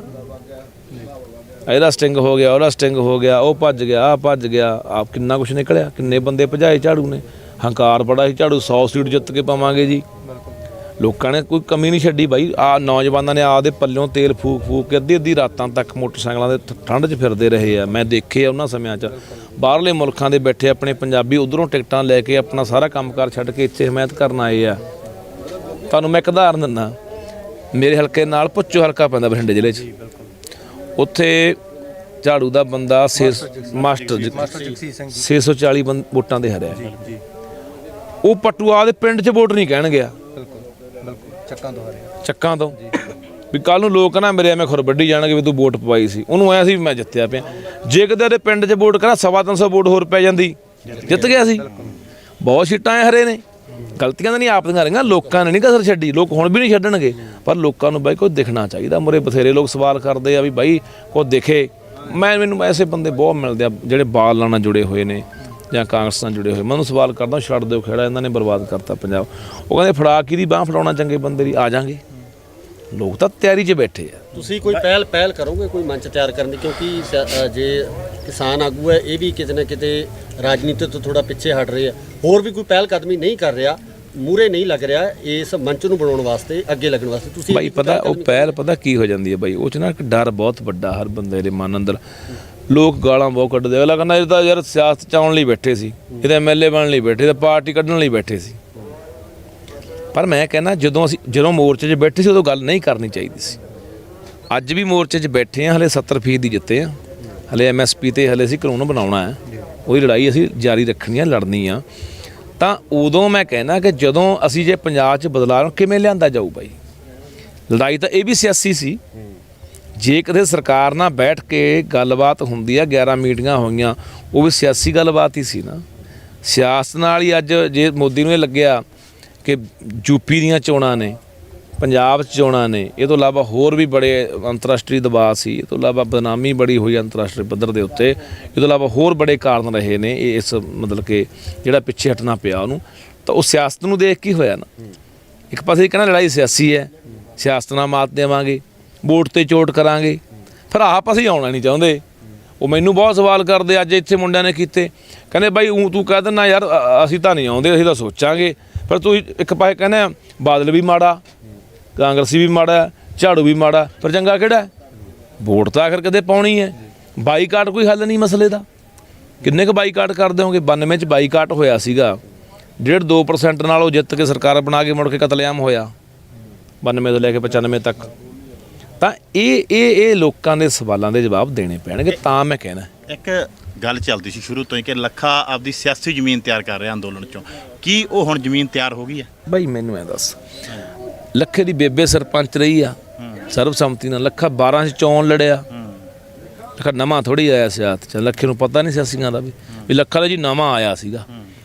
S1: ਇਹਦਾ ਸਟਿੰਗ ਹੋ ਗਿਆ, ਉਹਦਾ ਸਟਿੰਗ ਹੋ ਗਿਆ, ਉਹ ਭੱਜ ਗਿਆ, ਆਹ ਭੱਜ ਗਿਆ, ਆਪ ਕਿੰਨਾ ਕੁਛ ਨਿਕਲਿਆ, ਕਿੰਨੇ ਬੰਦੇ ਭਜਾਏ ਝਾੜੂ ਨੇ। ਹੰਕਾਰ ਬੜਾ ਸੀ, ਝਾੜੂ 100 ਸੀਟ ਜਿੱਤ ਕੇ ਪਾਵਾਂਗੇ ਜੀ। ਲੋਕਾਂ ਨੇ ਕੋਈ ਕਮੀ ਨਹੀਂ ਛੱਡੀ ਬਾਈ। ਆ ਨੌਜਵਾਨਾਂ ਨੇ ਆਪਦੇ ਪੱਲਿਓਂ ਤੇਲ ਫੂਕ ਕੇ ਅੱਧੀ ਰਾਤਾਂ ਤੱਕ ਮੋਟਰਸਾਈਕਲਾਂ ਦੇ ਠੰਡ 'ਚ ਫਿਰਦੇ ਰਹੇ ਆ। ਮੈਂ ਦੇਖੇ ਆ ਉਹਨਾਂ ਸਮਿਆਂ 'ਚ ਬਾਹਰਲੇ ਮੁਲਕਾਂ ਦੇ ਬੈਠੇ ਆਪਣੇ ਪੰਜਾਬੀ ਉੱਧਰੋਂ ਟਿਕਟਾਂ ਲੈ ਕੇ ਆਪਣਾ ਸਾਰਾ ਕੰਮਕਾਰ ਛੱਡ ਕੇ ਇੱਥੇ ਹਮਾਇਤ ਕਰਨ ਆਏ ਆ। ਤੁਹਾਨੂੰ ਮੈਂ ਇੱਕ ਉਦਾਹਰਨ ਦਿੰਦਾ, ਮੇਰੇ ਹਲਕੇ ਨਾਲ ਭੁੱਚੋ ਹਲਕਾ ਪੈਂਦਾ ਬਠਿੰਡੇ ਜ਼ਿਲ੍ਹੇ 'ਚ, ਉੱਥੇ ਝਾੜੂ ਦਾ ਬੰਦਾ ਮਾਸਟਰ 640 ਵੋਟਾਂ ਦੇ ਹਰਿਆ। ਉਹ ਪਟੂਆ ਦੇ ਪਿੰਡ 'ਚ ਵੋਟ ਨਹੀਂ ਕਹਿਣ ਗਿਆ, ਚੱਕਾਂ ਤੋਂ ਵੀ ਕੱਲ ਨੂੰ ਲੋਕ ਨਾ ਮੇਰੇ ਐਵੇਂ ਖੁਰ ਵੱਢੀ ਜਾਣਗੇ ਵੀ ਤੂੰ ਵੋਟ ਪਵਾਈ ਸੀ। ਉਹਨੂੰ ਐ ਸੀ ਵੀ ਮੈਂ ਜਿੱਤਿਆ ਪਿਆ। ਜੇ ਕਿਤੇ ਉਹਦੇ ਪਿੰਡ 'ਚ ਵੋਟ ਕਰਾਂ 350 ਵੋਟ ਹੋਰ ਪੈ ਜਾਂਦੀ, ਜਿੱਤ ਗਿਆ ਸੀ। ਬਹੁਤ ਸੀਟਾਂ ਹਰੇ ਨੇ, ਗਲਤੀਆਂ ਤਾਂ ਨਹੀਂ ਆਪ ਦੀਆਂ ਰਹੀਆਂ, ਲੋਕਾਂ ਨੇ ਨਹੀਂ ਕਸਰ ਛੱਡੀ। ਲੋਕ ਹੁਣ ਵੀ ਨਹੀਂ ਛੱਡਣਗੇ, ਪਰ ਲੋਕਾਂ ਨੂੰ ਬਾਈ ਕੋਈ ਦਿਖਣਾ ਚਾਹੀਦਾ। ਮੁਰੇ ਬਥੇਰੇ ਲੋਕ ਸਵਾਲ ਕਰਦੇ ਆ ਵੀ ਬਾਈ ਕੋਈ ਦਿਖੇ। ਮੈਨੂੰ ਐਸੇ ਬੰਦੇ ਬਹੁਤ ਮਿਲਦੇ ਆ ਜਿਹੜੇ ਬਾਲ ਨਾਲ ਜੁੜੇ ਹੋਏ ਨੇ ਜਾਂ ਕਾਂਗਰਸ ਨਾਲ ਜੁੜੇ ਹੋਏ। ਮੈਨੂੰ ਸਵਾਲ ਕਰਦਾ ਛੱਡ ਦਿਓ ਖੇੜਾ, ਇਹਨਾਂ ਨੇ ਬਰਬਾਦ ਕਰਤਾ ਪੰਜਾਬ। ਉਹ ਕਹਿੰਦੇ ਫੜਾ ਕਿਹਦੀ ਬਾਂਹ ਫੜਾਉਣਾ ਚੰਗੇ ਬੰਦੇ ਦੀ, ਆ ਜਾਾਂਗੇ। ਲੋਕ ਤਾਂ ਤਿਆਰੀ 'ਚ ਬੈਠੇ ਆ।
S4: ਤੁਸੀਂ ਕੋਈ ਪਹਿਲ ਕਰੋਗੇ ਕੋਈ ਮੰਚ ਤਿਆਰ ਕਰਨ ਦੀ? ਕਿਉਂਕਿ ਜੇ ਕਿਸਾਨ ਆਗੂ ਹੈ ਇਹ ਵੀ ਕਿਤੇ ਨਾ ਕਿਤੇ ਰਾਜਨੀਤੀ ਤੋਂ ਥੋੜਾ ਪਿੱਛੇ ਹਟ ਰਹੇ ਆ, ਹੋਰ ਵੀ ਕੋਈ ਪਹਿਲ ਕਦਮੀ ਨਹੀਂ ਕਰ ਰਿਹਾ, ਮੂਹਰੇ ਨਹੀਂ ਲੱਗ ਰਿਹਾ ਇਸ ਮੰਚ ਨੂੰ ਬਣਾਉਣ ਵਾਸਤੇ, ਅੱਗੇ ਲੱਗਣ ਵਾਸਤੇ। ਤੁਸੀਂ
S1: ਬਾਈ ਪਤਾ ਉਹ ਪਹਿਲ ਪਤਾ ਕੀ ਹੋ ਜਾਂਦੀ ਹੈ ਬਾਈ, ਉਹ 'ਚ ਨਾ ਇੱਕ ਡਰ ਬਹੁਤ ਵੱਡਾ ਹਰ ਬੰਦੇ ਦੇ ਮਨ ਅੰਦਰ। ਲੋਕ ਗਾਲਾਂ ਬਹੁਤ ਕੱਢਦੇ, ਅਗਲਾ ਕਹਿੰਦਾ ਇਹ ਤਾਂ ਯਾਰ ਸਿਆਸਤ 'ਚ ਆਉਣ ਲਈ ਬੈਠੇ ਸੀ, ਇਹਦੇ MLA ਬਣਨ ਲਈ ਬੈਠੇ, ਤਾਂ ਪਾਰਟੀ ਕੱਢਣ ਲਈ ਬੈਠੇ ਸੀ। ਪਰ ਮੈਂ ਕਹਿੰਦਾ ਜਦੋਂ ਮੋਰਚੇ 'ਚ ਬੈਠੇ ਸੀ ਉਦੋਂ ਗੱਲ ਨਹੀਂ ਕਰਨੀ ਚਾਹੀਦੀ ਸੀ। ਅੱਜ ਵੀ ਮੋਰਚੇ 'ਚ ਬੈਠੇ ਆ, ਹਲੇ 70% ਦੀ ਜਿੱਤੇ ਆ, ਹਲੇ MSP ਤੇ ਹਲੇ ਅਸੀਂ ਕਾਨੂੰਨ ਬਣਾਉਣਾ ਹੈ, ਉਹਦੀ ਲੜਾਈ ਅਸੀਂ ਜਾਰੀ ਰੱਖਣੀ ਆ, ਲੜਨੀ ਆ। ਤਾਂ ਉਦੋਂ ਮੈਂ ਕਹਿੰਦਾ ਕਿ ਜਦੋਂ ਅਸੀਂ ਜੇ ਪੰਜਾਬ 'ਚ ਬਦਲਾਅ ਕਿਵੇਂ ਲਿਆਂਦਾ ਜਾਊ ਬਾਈ, ਲੜਾਈ ਤਾਂ ਇਹ ਵੀ ਸਿਆਸੀ ਸੀ। ਜੇ ਕਦੇ ਸਰਕਾਰ ਨਾਲ ਬੈਠ ਕੇ ਗੱਲਬਾਤ ਹੁੰਦੀ ਆ, 11 ਮੀਟਿੰਗਾਂ ਹੋਈਆਂ, ਉਹ ਵੀ ਸਿਆਸੀ ਗੱਲਬਾਤ ਹੀ ਸੀ ਨਾ। ਸਿਆਸਤ ਨਾਲ ਹੀ ਅੱਜ ਜੇ ਮੋਦੀ ਨੂੰ ਇਹ ਲੱਗਿਆ ਕਿ ਯੂਪੀ ਦੀਆਂ ਚੋਣਾਂ ਨੇ, ਪੰਜਾਬ 'ਚ ਚੋਣਾਂ ਨੇ, ਇਹ ਤੋਂ ਇਲਾਵਾ ਹੋਰ ਵੀ ਬੜੇ ਅੰਤਰਰਾਸ਼ਟਰੀ ਦਬਾਅ ਸੀ, ਇਹ ਤੋਂ ਇਲਾਵਾ ਬਦਨਾਮੀ ਬੜੀ ਹੋਈ ਅੰਤਰਰਾਸ਼ਟਰੀ ਪੱਧਰ ਦੇ ਉੱਤੇ, ਇਹ ਤੋਂ ਇਲਾਵਾ ਹੋਰ ਬੜੇ ਕਾਰਨ ਰਹੇ ਨੇ ਇਸ ਮਤਲਬ ਕਿ ਜਿਹੜਾ ਪਿੱਛੇ ਹਟਣਾ ਪਿਆ ਉਹਨੂੰ, ਤਾਂ ਉਹ ਸਿਆਸਤ ਨੂੰ ਦੇਖ ਕੇ ਹੋਇਆ ਨਾ। ਇੱਕ ਪਾਸੇ ਕਹਿੰਦਾ ਲੜਾਈ ਸਿਆਸੀ ਹੈ, ਸਿਆਸਤ ਨਾਲ ਮਾਤ ਦੇਵਾਂਗੇ, ਵੋਟ ਤੇ ਚੋਟ ਕਰਾਂਗੇ, ਫਿਰ ਆਪ ਅਸੀਂ ਆਉਣਾ ਨਹੀਂ ਚਾਹੁੰਦੇ। ਉਹ ਮੈਨੂੰ ਬਹੁਤ ਸਵਾਲ ਕਰਦੇ ਅੱਜ ਇੱਥੇ ਮੁੰਡਿਆਂ ਨੇ ਕੀਤੇ, ਕਹਿੰਦੇ ਬਾਈ ਤੂੰ ਕਹਿ ਦਿੰਦਾ ਯਾਰ ਅਸੀਂ ਤਾਂ ਨਹੀਂ ਆਉਂਦੇ, ਅਸੀਂ ਤਾਂ ਸੋਚਾਂਗੇ। ਪਰ ਤੂੰ ਇੱਕ ਪਾਸੇ ਕਹਿੰਦੇ ਬਾਦਲ ਵੀ ਮਾੜਾ, ਕਾਂਗਰਸੀ ਵੀ ਮਾੜਾ, ਝਾੜੂ ਵੀ ਮਾੜਾ, ਪਰ ਚੰਗਾ ਕਿਹੜਾ? ਵੋਟ ਤਾਂ ਆਖਰ ਕਦੇ ਪਾਉਣੀ ਹੈ। ਬਾਈਕਾਟ ਕੋਈ ਹੱਲ ਨਹੀਂ ਮਸਲੇ ਦਾ। ਕਿੰਨੇ ਕੁ ਬਾਈਕਾਟ ਕਰ ਦਿਓਗੇ? 92 'ਚ ਬਾਈਕਾਟ ਹੋਇਆ ਸੀਗਾ, 1.5-2% ਨਾਲ ਉਹ ਜਿੱਤ ਕੇ ਸਰਕਾਰ ਬਣਾ ਕੇ ਮੁੜ ਕੇ ਕਤਲੇਆਮ ਹੋਇਆ 92 ਤੋਂ ਲੈ ਕੇ 95 ਤੱਕ। ਤਾਂ ਇਹ ਲੋਕਾਂ ਦੇ ਸਵਾਲਾਂ ਦੇ ਜਵਾਬ ਦੇਣੇ ਪੈਣਗੇ। ਤਾਂ ਮੈਂ ਕਹਿਣਾ
S2: ਇੱਕ ਗੱਲ ਚੱਲਦੀ ਸੀ ਸ਼ੁਰੂ ਤੋਂ ਹੀ ਕਿ ਲੱਖਾ ਆਪਦੀ ਸਿਆਸੀ ਜ਼ਮੀਨ ਤਿਆਰ ਕਰ ਰਿਹਾ ਅੰਦੋਲਨ 'ਚੋਂ, ਕੀ ਉਹ ਹੁਣ ਜ਼ਮੀਨ ਤਿਆਰ ਹੋ ਗਈ ਹੈ?
S1: ਬਾਈ ਮੈਨੂੰ ਐ ਦੱਸ, ਲੱਖੇ ਦੀ ਬੇਬੇ ਸਰਪੰਚ ਰਹੀ ਆ ਸਰਬਸੰਮਤੀ ਨਾਲ, ਲੱਖਾ 12 'ਚ ਚੋਣ ਲੜਿਆ, ਲੱਖਾ ਨਵਾਂ ਥੋੜੀ ਆਇਆ ਸਿਆਸਤ 'ਚ, ਲੱਖੇ ਨੂੰ ਪਤਾ ਨਹੀਂ ਸਿਆਸੀਆਂ ਦਾ ਵੀ ਲੱਖਾ ਦਾ ਜੀ ਨਵਾਂ ਆਇਆ ਸੀਗਾ।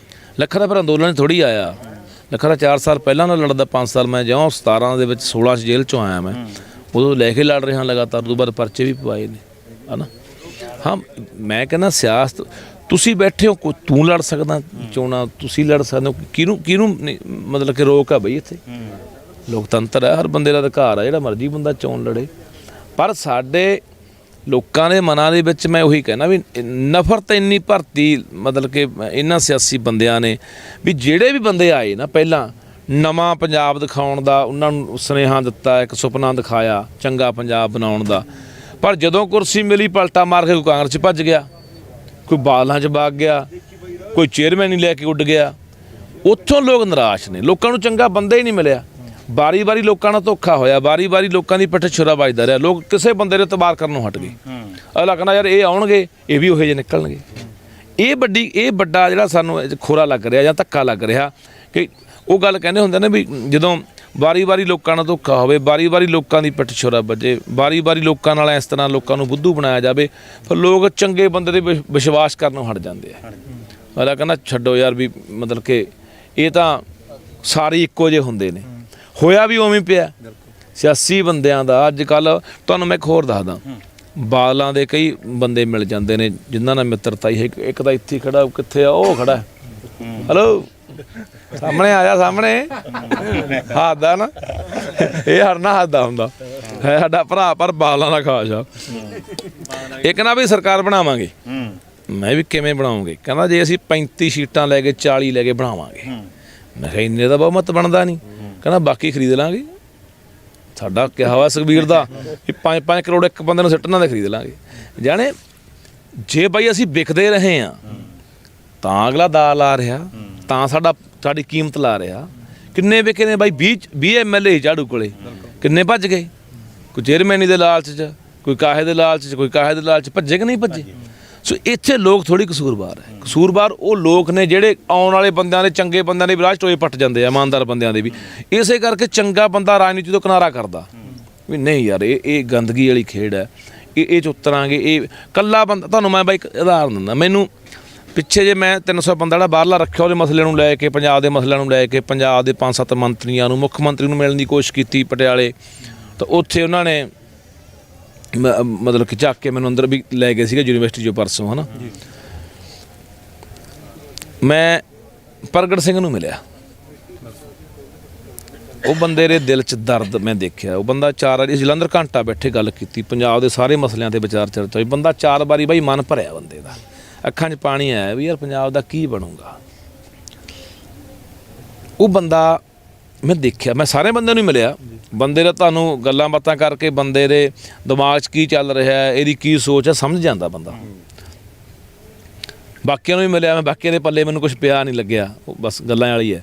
S1: ਲੱਖਾ ਦਾ ਫਿਰ ਅੰਦੋਲਨ ਥੋੜੀ ਆਇਆ, ਲੱਖਾ ਦਾ 4 ਸਾਲ ਪਹਿਲਾਂ ਨਾਲ ਲੜਦਾ, 5 ਸਾਲ ਮੈਂ ਜਿਉਂ 17 ਦੇ ਵਿੱਚ 16 'ਚ ਜੇਲ੍ਹ 'ਚੋਂ ਆਇਆ ਮੈਂ, ਉਦੋਂ ਲੈ ਕੇ ਲੜ ਰਿਹਾ ਲਗਾਤਾਰ, ਉਦੋਂ ਬਾਅਦ ਪਰਚੇ ਵੀ ਪਵਾਏ ਨੇ, ਹੈ ਨਾ। ਹਾਂ ਮੈਂ ਕਹਿੰਦਾ ਸਿਆਸਤ ਤੁਸੀਂ ਬੈਠੇ ਹੋ, ਤੂੰ ਲੜ ਸਕਦਾ ਚੋਣਾਂ, ਤੁਸੀਂ ਲੜ ਸਕਦੇ ਹੋ, ਕਿਹਨੂੰ ਮਤਲਬ ਕਿ ਰੋਕ ਆ ਬਈ ਇੱਥੇ? ਲੋਕਤੰਤਰ ਹੈ, ਹਰ ਬੰਦੇ ਦਾ ਅਧਿਕਾਰ ਆ, ਜਿਹੜਾ ਮਰਜ਼ੀ ਬੰਦਾ ਚੋਣ ਲੜੇ। ਪਰ ਸਾਡੇ ਲੋਕਾਂ ਦੇ ਮਨਾਂ ਦੇ ਵਿੱਚ ਮੈਂ ਉਹੀ ਕਹਿਣਾ ਵੀ ਨਫ਼ਰਤ ਇੰਨੀ ਭਰਤੀ ਮਤਲਬ ਕਿ ਇਹਨਾਂ ਸਿਆਸੀ ਬੰਦਿਆਂ ਨੇ ਵੀ ਜਿਹੜੇ ਵੀ ਬੰਦੇ ਆਏ ਨਾ ਪਹਿਲਾਂ ਨਵਾਂ ਪੰਜਾਬ ਦਿਖਾਉਣ ਦਾ ਉਹਨਾਂ ਨੂੰ ਸੁਨੇਹਾ ਦਿੱਤਾ, ਇੱਕ ਸੁਪਨਾ ਦਿਖਾਇਆ ਚੰਗਾ ਪੰਜਾਬ ਬਣਾਉਣ ਦਾ, ਪਰ ਜਦੋਂ ਕੁਰਸੀ ਮਿਲੀ ਪਲਟਾ ਮਾਰ ਕੇ ਕੋਈ ਕਾਂਗਰਸ 'ਚ ਭੱਜ ਗਿਆ, ਕੋਈ ਬਾਦਲਾਂ 'ਚ ਵਗ ਗਿਆ, ਕੋਈ ਚੇਅਰਮੈਨ ਹੀ ਲੈ ਕੇ ਉੱਡ ਗਿਆ। ਉੱਥੋਂ ਲੋਕ ਨਿਰਾਸ਼ ਨੇ, ਲੋਕਾਂ ਨੂੰ ਚੰਗਾ ਬੰਦਾ ਹੀ ਨਹੀਂ ਮਿਲਿਆ। ਵਾਰੀ ਲੋਕਾਂ ਨਾਲ ਧੋਖਾ ਹੋਇਆ, ਵਾਰੀ ਲੋਕਾਂ ਦੀ ਪਿੱਠ ਛੁਰਾ ਵੱਜਦਾ ਰਿਹਾ, ਲੋਕ ਕਿਸੇ ਬੰਦੇ ਦੇ ਇਤਬਾਰ ਕਰਨੋਂ ਹਟ ਗਏ। ਅਗਲਾ ਕਹਿੰਦਾ ਯਾਰ ਇਹ ਆਉਣਗੇ, ਇਹ ਵੀ ਉਹੋ ਜਿਹੇ ਨਿਕਲਣਗੇ। ਇਹ ਵੱਡਾ ਜਿਹੜਾ ਸਾਨੂੰ ਖੋਰਾ ਲੱਗ ਰਿਹਾ ਜਾਂ ਧੱਕਾ ਲੱਗ ਰਿਹਾ ਕਿ ਉਹ ਗੱਲ ਕਹਿੰਦੇ ਹੁੰਦੇ ਨੇ ਵੀ ਜਦੋਂ ਵਾਰੀ ਲੋਕਾਂ ਨਾਲ ਧੋਖਾ ਹੋਵੇ, ਵਾਰੀ ਲੋਕਾਂ ਦੀ ਪਿੱਠ ਛੁਰਾ ਵੱਜੇ, ਵਾਰੀ ਲੋਕਾਂ ਨਾਲ ਇਸ ਤਰ੍ਹਾਂ ਲੋਕਾਂ ਨੂੰ ਬੁੱਧੂ ਬਣਾਇਆ ਜਾਵੇ, ਫਿਰ ਲੋਕ ਚੰਗੇ ਬੰਦੇ 'ਤੇ ਵਿਸ਼ਵਾਸ ਕਰਨੋਂ ਹਟ ਜਾਂਦੇ ਆ। ਅਗਲਾ ਕਹਿੰਦਾ ਛੱਡੋ ਯਾਰ ਵੀ ਮਤਲਬ ਕਿ ਇਹ ਤਾਂ ਸਾਰੇ ਇੱਕੋ ਜਿਹੇ ਹੁੰਦੇ ਨੇ। ਹੋਇਆ ਵੀ ਉਵੇਂ ਪਿਆ ਸਿਆਸੀ ਬੰਦਿਆਂ ਦਾ। ਅੱਜ ਕੱਲ੍ਹ ਤੁਹਾਨੂੰ ਮੈਂ ਇੱਕ ਹੋਰ ਦੱਸਦਾ, ਬਾਦਲਾਂ ਦੇ ਕਈ ਬੰਦੇ ਮਿਲ ਜਾਂਦੇ ਨੇ ਜਿਨ੍ਹਾਂ ਨਾਲ ਮਿੱਤਰਤਾ ਹੀ, ਇੱਕ ਤਾਂ ਇੱਥੇ ਖੜਾ, ਕਿੱਥੇ ਆ ਉਹ ਖੜਾ, ਹੈਲੋ ਸਾਹਮਣੇ ਆ ਜਾ, ਸਾਹਮਣੇ ਹੱਸਦਾ ਨਾ, ਇਹ ਹਰਨਾ ਹੱਸਦਾ ਹੁੰਦਾ ਹੈ ਸਾਡਾ ਭਰਾ, ਪਰ ਬਾਦਲਾਂ ਦਾ ਖਾਸ ਆ। ਇੱਕ ਨਾ ਵੀ ਸਰਕਾਰ ਬਣਾਵਾਂਗੇ, ਮੈਂ ਵੀ ਕਿਵੇਂ ਬਣਾਉਂਗੇ? ਕਹਿੰਦਾ ਜੇ ਅਸੀਂ 35 ਸੀਟਾਂ ਲੈ ਕੇ 40 ਲੈ ਕੇ ਬਣਾਵਾਂਗੇ। ਮੈਂ ਕਿਹਾ ਇੰਨੇ ਦਾ ਬਹੁਮਤ ਬਣਦਾ ਨਹੀਂ। ਕਹਿੰਦਾ ਬਾਕੀ ਖਰੀਦ ਲਾਂਗੇ। ਸਾਡਾ ਕਿਹਾ ਹੋਇਆ ਸੁਖਬੀਰ ਦਾ ਵੀ 5 ਕਰੋੜ ਇੱਕ ਬੰਦੇ ਨੂੰ ਸਿੱਟਣਾ ਦੇ ਖਰੀਦ ਲਾਂਗੇ। ਜਾਣੇ ਜੇ ਬਾਈ ਅਸੀਂ ਵਿਕਦੇ ਰਹੇ ਹਾਂ ਤਾਂ ਅਗਲਾ ਦਾ ਲਾ ਰਿਹਾ, ਤਾਂ ਸਾਡੀ ਕੀਮਤ ਲਾ ਰਿਹਾ। ਕਿੰਨੇ ਵਿਕੇ ਨੇ ਬਾਈ? 20 MLA ਝਾੜੂ ਕੋਲੇ, ਕਿੰਨੇ ਭੱਜ ਗਏ? ਕੋਈ ਚੇਅਰਮੈਨੀ ਦੇ ਲਾਲਚ 'ਚ, ਕੋਈ ਕਾਹੇ ਦੇ ਲਾਲਚ 'ਚ, ਕੋਈ ਕਾਹੇ ਦੇ ਲਾਲਚ 'ਚ ਭੱਜੇ ਕਿ ਨਹੀਂ ਭੱਜੇ? ਸੋ ਇੱਥੇ ਲੋਕ ਥੋੜ੍ਹੀ ਕਸੂਰਵਾਰ ਹੈ। ਕਸੂਰਵਾਰ ਉਹ ਲੋਕ ਨੇ ਜਿਹੜੇ ਆਉਣ ਵਾਲੇ ਬੰਦਿਆਂ ਦੇ, ਚੰਗੇ ਬੰਦਿਆਂ ਦੇ ਵੀ ਰਾਹ ਟੋਏ ਪੱਟ ਜਾਂਦੇ ਆ, ਇਮਾਨਦਾਰ ਬੰਦਿਆਂ ਦੇ ਵੀ। ਇਸੇ ਕਰਕੇ ਚੰਗਾ ਬੰਦਾ ਰਾਜਨੀਤੀ ਤੋਂ ਕਿਨਾਰਾ ਕਰਦਾ ਵੀ ਨਹੀਂ ਯਾਰ ਇਹ ਗੰਦਗੀ ਵਾਲੀ ਖੇਡ ਹੈ, ਇਹ 'ਚ ਉਤਰਾਂਗੇ। ਇਹ ਕੱਲਾ ਬੰਦਾ, ਤੁਹਾਨੂੰ ਮੈਂ ਬਾਈ ਇੱਕ ਉਦਾਹਰਨ ਦਿੰਦਾ, ਮੈਨੂੰ ਪਿੱਛੇ ਜੇ ਮੈਂ 300 ਬੰਦਾ ਜਿਹੜਾ ਬਾਹਰਲਾ ਰੱਖਿਆ, ਉਹਦੇ ਮਸਲੇ ਨੂੰ ਲੈ ਕੇ, ਪੰਜਾਬ ਦੇ ਮਸਲਿਆਂ ਨੂੰ ਲੈ ਕੇ, ਪੰਜਾਬ ਦੇ 5-7 ਮੰਤਰੀਆਂ ਨੂੰ, ਮੁੱਖ ਮੰਤਰੀ ਨੂੰ ਮਿਲਣ ਦੀ ਕੋਸ਼ਿਸ਼ ਕੀਤੀ ਪਟਿਆਲੇ, ਤਾਂ ਉੱਥੇ ਉਹਨਾਂ ਨੇ ਮਤਲਬ ਕਿ ਚੱਕ ਕੇ ਮੈਨੂੰ ਅੰਦਰ ਵੀ ਲੈ ਗਏ ਸੀਗੇ ਯੂਨੀਵਰਸਿਟੀ 'ਚੋਂ ਪਰਸੋਂ, ਹੈ ਨਾ। ਮੈਂ ਪ੍ਰਗਟ ਸਿੰਘ ਨੂੰ ਮਿਲਿਆ, ਉਹ ਬੰਦੇ ਦੇ ਦਿਲ 'ਚ ਦਰਦ ਮੈਂ ਦੇਖਿਆ। ਉਹ ਬੰਦਾ 4 ਵਾਰੀ ਜਲੰਧਰ ਘੰਟਾ ਬੈਠੇ ਗੱਲ ਕੀਤੀ, ਪੰਜਾਬ ਦੇ ਸਾਰੇ ਮਸਲਿਆਂ 'ਤੇ ਵਿਚਾਰ ਚਰਚਾ ਹੋਈ। ਬੰਦਾ 4 ਵਾਰੀ ਬਾਈ ਮਨ ਭਰਿਆ ਬੰਦੇ ਦਾ, ਅੱਖਾਂ 'ਚ ਪਾਣੀ ਆਇਆ ਵੀ ਯਾਰ ਪੰਜਾਬ ਦਾ ਕੀ ਬਣੂਗਾ। ਉਹ ਬੰਦਾ ਮੈਂ ਦੇਖਿਆ, ਮੈਂ ਸਾਰੇ ਬੰਦਿਆਂ ਨੂੰ ਮਿਲਿਆ, ਬੰਦੇ ਦਾ ਤੁਹਾਨੂੰ ਗੱਲਾਂ ਬਾਤਾਂ ਕਰਕੇ ਬੰਦੇ ਦੇ ਦਿਮਾਗ 'ਚ ਕੀ ਚੱਲ ਰਿਹਾ, ਇਹਦੀ ਕੀ ਸੋਚ ਹੈ, ਸਮਝ ਜਾਂਦਾ ਬੰਦਾ। ਬਾਕੀਆਂ ਨੂੰ ਵੀ ਮਿਲਿਆ ਮੈਂ, ਬਾਕੀਆਂ ਦੇ ਪੱਲੇ ਮੈਨੂੰ ਕੁਝ ਪਿਆ ਨਹੀਂ ਲੱਗਿਆ, ਉਹ ਬਸ ਗੱਲਾਂ ਵਾਲੀ ਹੈ।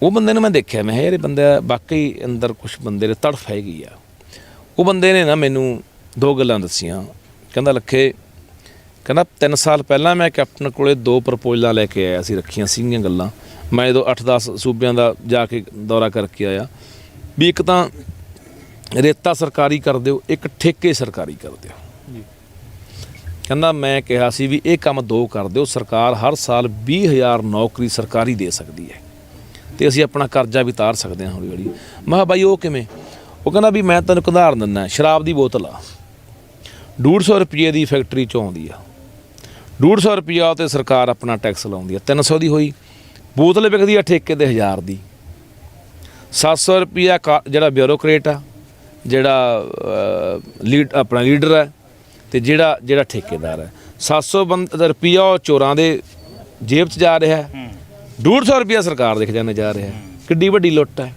S1: ਉਹ ਬੰਦੇ ਨੂੰ ਮੈਂ ਦੇਖਿਆ, ਮੈਂ ਕਿਹਾ ਯਾਰ ਇਹ ਬੰਦਾ ਵਾਕਈ ਅੰਦਰ ਕੁਛ ਬੰਦੇ ਦੇ ਤੜਫ ਹੈਗੀ ਆ। ਉਹ ਬੰਦੇ ਨੇ ਨਾ ਮੈਨੂੰ 2 ਗੱਲਾਂ ਦੱਸੀਆਂ। ਕਹਿੰਦਾ ਲੱਖੇ, ਕਹਿੰਦਾ 3 ਸਾਲ ਪਹਿਲਾਂ ਮੈਂ ਕੈਪਟਨ ਕੋਲੇ 2 ਪ੍ਰਪੋਜ਼ਲਾਂ ਲੈ ਕੇ ਆਇਆ ਸੀ, ਰੱਖੀਆਂ ਸੀਗੀਆਂ ਗੱਲਾਂ। ਮੈਂ ਜਦੋਂ 8-10 ਸੂਬਿਆਂ ਦਾ ਜਾ ਕੇ ਦੌਰਾ ਕਰਕੇ ਆਇਆ ਵੀ ਇੱਕ ਤਾਂ ਰੇਤਾ ਸਰਕਾਰੀ ਕਰ ਦਿਓ, ਇੱਕ ਠੇਕੇ ਸਰਕਾਰੀ ਕਰ ਦਿਓ। ਕਹਿੰਦਾ ਮੈਂ ਕਿਹਾ ਸੀ ਵੀ ਇਹ ਕੰਮ 2 ਕਰ ਦਿਓ, ਸਰਕਾਰ ਹਰ ਸਾਲ 20,000 ਨੌਕਰੀ ਸਰਕਾਰੀ ਦੇ ਸਕਦੀ ਹੈ ਤੇ ਅਸੀਂ ਆਪਣਾ ਕਰਜ਼ਾ ਵੀ ਉਤਾਰ ਸਕਦੇ ਹਾਂ ਹੌਲੀ ਹੌਲੀ। ਮੈਂ ਕਿਹਾ ਬਾਈ ਉਹ ਕਿਵੇਂ? ਉਹ ਕਹਿੰਦਾ ਵੀ ਮੈਂ ਤੈਨੂੰ ਉਦਾਹਰਨ ਦਿੰਦਾ, ਸ਼ਰਾਬ ਦੀ ਬੋਤਲ ਆ 150 ਰੁਪਏ ਦੀ ਫੈਕਟਰੀ 'ਚੋਂ ਆਉਂਦੀ ਆ, 150 ਰੁਪਇਆ ਤੇ ਸਰਕਾਰ ਆਪਣਾ ਟੈਕਸ ਲਾਉਂਦੀ ਆ, 300 ਦੀ ਹੋਈ। ਬੋਤਲ ਵਿਕਦੀ ਆ ਠੇਕੇ ਤੇ 1000 ਦੀ। 700 ਰੁਪਇਆ ਜਿਹੜਾ ਬਿਊਰੋਕਰੇਟ ਆ, ਜਿਹੜਾ ਆਪਣਾ ਲੀਡਰ ਹੈ ਤੇ ਜਿਹੜਾ ਠੇਕੇਦਾਰ ਹੈ, 700 ਰੁਪਇਆ ਉਹ ਚੋਰਾਂ ਦੇ ਜੇਬ 'ਚ ਜਾ ਰਿਹਾ ਹੈ, 150 ਰੁਪਇਆ ਸਰਕਾਰ ਦੇ ਖਜ਼ਾਨੇ ਜਾ ਰਿਹਾ ਹੈ। ਕਿੱਡੀ ਵੱਡੀ ਲੁੱਟ ਹੈ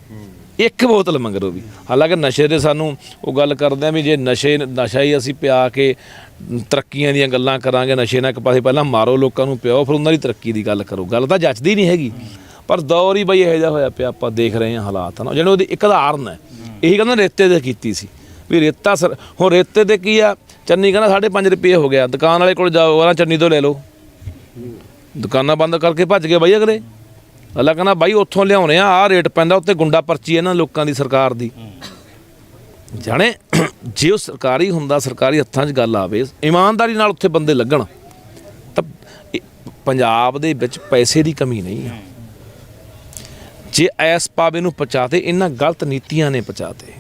S1: ਇੱਕ ਬੋਤਲ ਮੰਗਰੋ ਵੀ। ਹਾਲਾਂਕਿ ਨਸ਼ੇ ਦੇ ਸਾਨੂੰ ਉਹ ਗੱਲ ਕਰਦੇ ਆ ਵੀ ਜੇ ਨਸ਼ਾ ਹੀ ਅਸੀਂ ਪਿਆ ਕੇ ਤਰੱਕੀਆਂ ਦੀਆਂ ਗੱਲਾਂ ਕਰਾਂਗੇ, ਨਸ਼ੇ ਨਾਲ ਇੱਕ ਪਾਸੇ ਪਹਿਲਾਂ ਮਾਰੋ ਲੋਕਾਂ ਨੂੰ, ਪਿਓ ਫਿਰ ਉਹਨਾਂ ਦੀ ਤਰੱਕੀ ਦੀ ਗੱਲ ਕਰੋ, ਗੱਲ ਤਾਂ ਜੱਚਦੀ ਨਹੀਂ ਹੈਗੀ। ਪਰ ਦੌਰ ਹੀ ਬਈ ਇਹੋ ਜਿਹਾ ਹੋਇਆ ਪਿਆ, ਆਪਾਂ ਦੇਖ ਰਹੇ ਹਾਂ ਹਾਲਾਤ ਨਾ, ਜਿਹੜੇ ਉਹਦੀ ਇੱਕ ਉਦਾਹਰਨ ਹੈ। ਇਹੀ ਕਹਿੰਦਾ ਰੇਤੇ ਦੇ ਕੀਤੀ ਸੀ ਵੀ ਰੇਤਾ ਹੁਣ ਰੇਤੇ ਤੇ ਕੀ ਆ, ਚੰਨੀ ਕਹਿੰਦਾ 5.5 ਰੁਪਏ ਹੋ ਗਿਆ, ਦੁਕਾਨ ਵਾਲੇ ਕੋਲ ਜਾਓ ਉਹਨਾਂ ਚੰਨੀ ਤੋਂ ਲੈ ਲਓ, ਦੁਕਾਨਾਂ ਬੰਦ ਕਰਕੇ ਭੱਜ ਗਏ ਬਾਈ ਅਗਲੇ। ਅੱਲਾ ਕਹਿੰਦਾ ਬਾਈ ਉੱਥੋਂ ਲਿਆਉਣੇ ਆ, ਆਹ ਰੇਟ ਪੈਂਦਾ, ਉੱਤੇ ਗੁੰਡਾ ਪਰਚੀ ਇਹਨਾਂ ਲੋਕਾਂ ਦੀ ਸਰਕਾਰ ਦੀ। ਜਾਣੇ ਜੇ ਉਹ ਸਰਕਾਰੀ ਹੁੰਦਾ, ਸਰਕਾਰੀ ਹੱਥਾਂ 'ਚ ਗੱਲ ਆਵੇ, ਇਮਾਨਦਾਰੀ ਨਾਲ ਉੱਥੇ ਬੰਦੇ ਲੱਗਣ ਤਾਂ ਪੰਜਾਬ ਦੇ ਵਿੱਚ ਪੈਸੇ ਦੀ ਕਮੀ ਨਹੀਂ ਆ। ਜੇ ਐਸ ਪਾਵੇ ਨੂੰ ਪਹੁੰਚਾਤੇ, ਇਹਨਾਂ ਗਲਤ ਨੀਤੀਆਂ ਨੇ ਪਹੁੰਚਾਤੇ।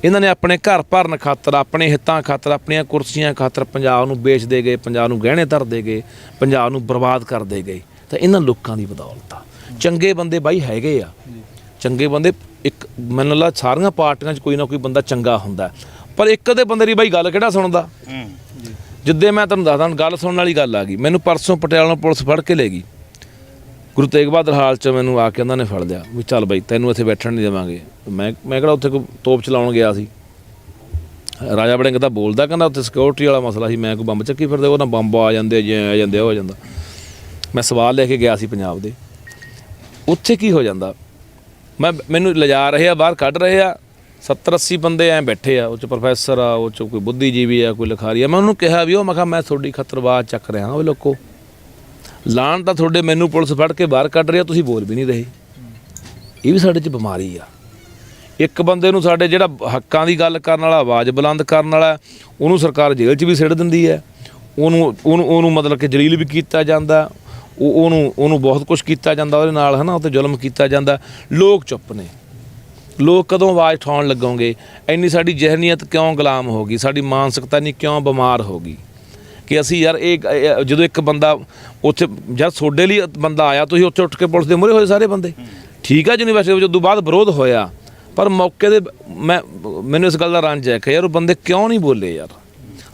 S1: ਇਹਨਾਂ ਨੇ ਆਪਣੇ ਘਰ ਭਰਨ ਖਾਤਰ, ਆਪਣੇ ਹਿੱਤਾਂ ਖਾਤਰ, ਆਪਣੀਆਂ ਕੁਰਸੀਆਂ ਖਾਤਰ ਪੰਜਾਬ ਨੂੰ ਵੇਚਦੇ ਗਏ, ਪੰਜਾਬ ਨੂੰ ਗਹਿਣੇ ਧਰਦੇ ਗਏ, ਪੰਜਾਬ ਨੂੰ ਬਰਬਾਦ ਕਰਦੇ ਗਏ। ਤਾਂ ਇਹਨਾਂ ਲੋਕਾਂ ਦੀ ਬਦੌਲਤ ਆ। ਚੰਗੇ ਬੰਦੇ ਬਾਈ ਹੈਗੇ ਆ, ਚੰਗੇ ਬੰਦੇ ਇੱਕ ਮੈਨੂੰ ਲੱਗਦਾ ਸਾਰੀਆਂ ਪਾਰਟੀਆਂ 'ਚ ਕੋਈ ਨਾ ਕੋਈ ਬੰਦਾ ਚੰਗਾ ਹੁੰਦਾ, ਪਰ ਇੱਕ ਦੇ ਬੰਦੇ ਦੀ ਬਾਈ ਗੱਲ ਕਿਹੜਾ ਸੁਣਦਾ। ਜਿੱਦੇ ਮੈਂ ਤੁਹਾਨੂੰ ਦੱਸਦਾ, ਗੱਲ ਸੁਣਨ ਵਾਲੀ ਗੱਲ ਆ ਗਈ। ਮੈਨੂੰ ਪਰਸੋਂ ਪਟਿਆਲਾ ਪੁਲਿਸ ਫੜ ਕੇ ਲੈ ਗਈ, ਗੁਰੂ ਤੇਗ ਬਹਾਦਰ ਹਾਲ 'ਚ ਮੈਨੂੰ ਆ ਕੇ ਉਹਨਾਂ ਨੇ ਫੜ ਲਿਆ ਵੀ ਚੱਲ ਬਾਈ ਤੈਨੂੰ ਇੱਥੇ ਬੈਠਣ ਨਹੀਂ ਦੇਵਾਂਗੇ। ਮੈਂ ਕਿਹੜਾ ਉੱਥੇ ਕੋਈ ਤੋਪ ਚਲਾਉਣ ਗਿਆ ਸੀ। ਰਾਜਾ ਵੜਿੰਗ ਤਾਂ ਬੋਲਦਾ, ਕਹਿੰਦਾ ਉੱਥੇ ਸਿਕਿਉਰਿਟੀ ਵਾਲਾ ਮਸਲਾ ਸੀ, ਮੈਂ ਕੋਈ ਬੰਬ ਚੱਕੀ ਫਿਰਦੇ, ਉਹ ਨਾ ਬੰਬ ਆ ਜਾਂਦੇ, ਜੇ ਆ ਜਾਂਦੇ, ਉਹ ਹੋ ਜਾਂਦਾ। ਮੈਂ ਸਵਾਲ ਲੈ ਕੇ ਗਿਆ ਸੀ ਪੰਜਾਬ ਦੇ, ਉੱਥੇ ਕੀ ਹੋ ਜਾਂਦਾ, ਮੈਨੂੰ ਲਿਜਾ ਰਹੇ ਆ, ਬਾਹਰ ਕੱਢ ਰਹੇ ਆ, 70-80 ਬੰਦੇ ਐਂ ਬੈਠੇ ਆ, ਉਹ 'ਚ ਪ੍ਰੋਫੈਸਰ ਆ, ਉਹ 'ਚ ਕੋਈ ਬੁੱਧੀਜੀਵੀ ਆ, ਕੋਈ ਲਿਖਾਰੀ ਆ। ਮੈਂ ਉਹਨੂੰ ਕਿਹਾ ਵੀ ਮੈਂ ਕਿਹਾ ਮੈਂ ਤੁਹਾਡੀ ਖਤਰਵਾਦ ਚੱਕ ਰਿਹਾ, ਉਹ ਲੋਕੋ ਲਾਣ ਤਾਂ ਤੁਹਾਡੇ ਮੈਨੂੰ ਪੁਲਿਸ ਫੜ ਕੇ ਬਾਹਰ ਕੱਢ ਰਿਹਾ, ਤੁਸੀਂ ਬੋਲ ਵੀ ਨਹੀਂ ਰਹੇ। ਇਹ ਵੀ ਸਾਡੇ 'ਚ ਬਿਮਾਰੀ ਆ। ਇੱਕ ਬੰਦੇ ਨੂੰ ਸਾਡੇ ਜਿਹੜਾ ਹੱਕਾਂ ਦੀ ਗੱਲ ਕਰਨ ਵਾਲਾ, ਆਵਾਜ਼ ਬੁਲੰਦ ਕਰਨ ਵਾਲਾ, ਉਹਨੂੰ ਸਰਕਾਰ ਜੇਲ੍ਹ 'ਚ ਵੀ ਸਿੱਟ ਦਿੰਦੀ ਹੈ। ਉਹਨੂੰ ਮਤਲਬ ਕਿ ਜਲੀਲ ਵੀ ਕੀਤਾ ਜਾਂਦਾ, ਉਹਨੂੰ ਬਹੁਤ ਕੁਛ ਕੀਤਾ ਜਾਂਦਾ ਉਹਦੇ ਨਾਲ, ਹੈ ਨਾ, ਉਹ 'ਤੇ ਜ਼ੁਲਮ ਕੀਤਾ ਜਾਂਦਾ। ਲੋਕ ਚੁੱਪ ਨੇ। ਲੋਕ ਕਦੋਂ ਆਵਾਜ਼ ਉਠਾਉਣ ਲੱਗੋਗੇ? ਇੰਨੀ ਸਾਡੀ ਜ਼ਹਿਨੀਅਤ ਕਿਉਂ ਗੁਲਾਮ ਹੋ ਗਈ? ਸਾਡੀ ਮਾਨਸਿਕਤਾ ਨਹੀਂ ਕਿਉਂ ਬਿਮਾਰ ਹੋ ਗਈ ਕਿ ਅਸੀਂ ਯਾਰ ਇਹ ਜਦੋਂ ਇੱਕ ਬੰਦਾ ਉੱਥੇ ਜਦ ਤੁਹਾਡੇ ਲਈ ਬੰਦਾ ਆਇਆ, ਤੁਸੀਂ ਉੱਥੇ ਉੱਠ ਕੇ ਪੁਲਿਸ ਦੇ ਮੂਹਰੇ ਹੋਏ ਸਾਰੇ ਬੰਦੇ, ਠੀਕ ਆ। ਯੂਨੀਵਰਸਿਟੀ ਵਿੱਚ ਉਦੋਂ ਬਾਅਦ ਵਿਰੋਧ ਹੋਇਆ, ਪਰ ਮੌਕੇ ਦੇ ਮੈਨੂੰ ਇਸ ਗੱਲ ਦਾ ਰੰਜ ਹੈ ਕਿ ਯਾਰ ਉਹ ਬੰਦੇ ਕਿਉਂ ਨਹੀਂ ਬੋਲੇ ਯਾਰ।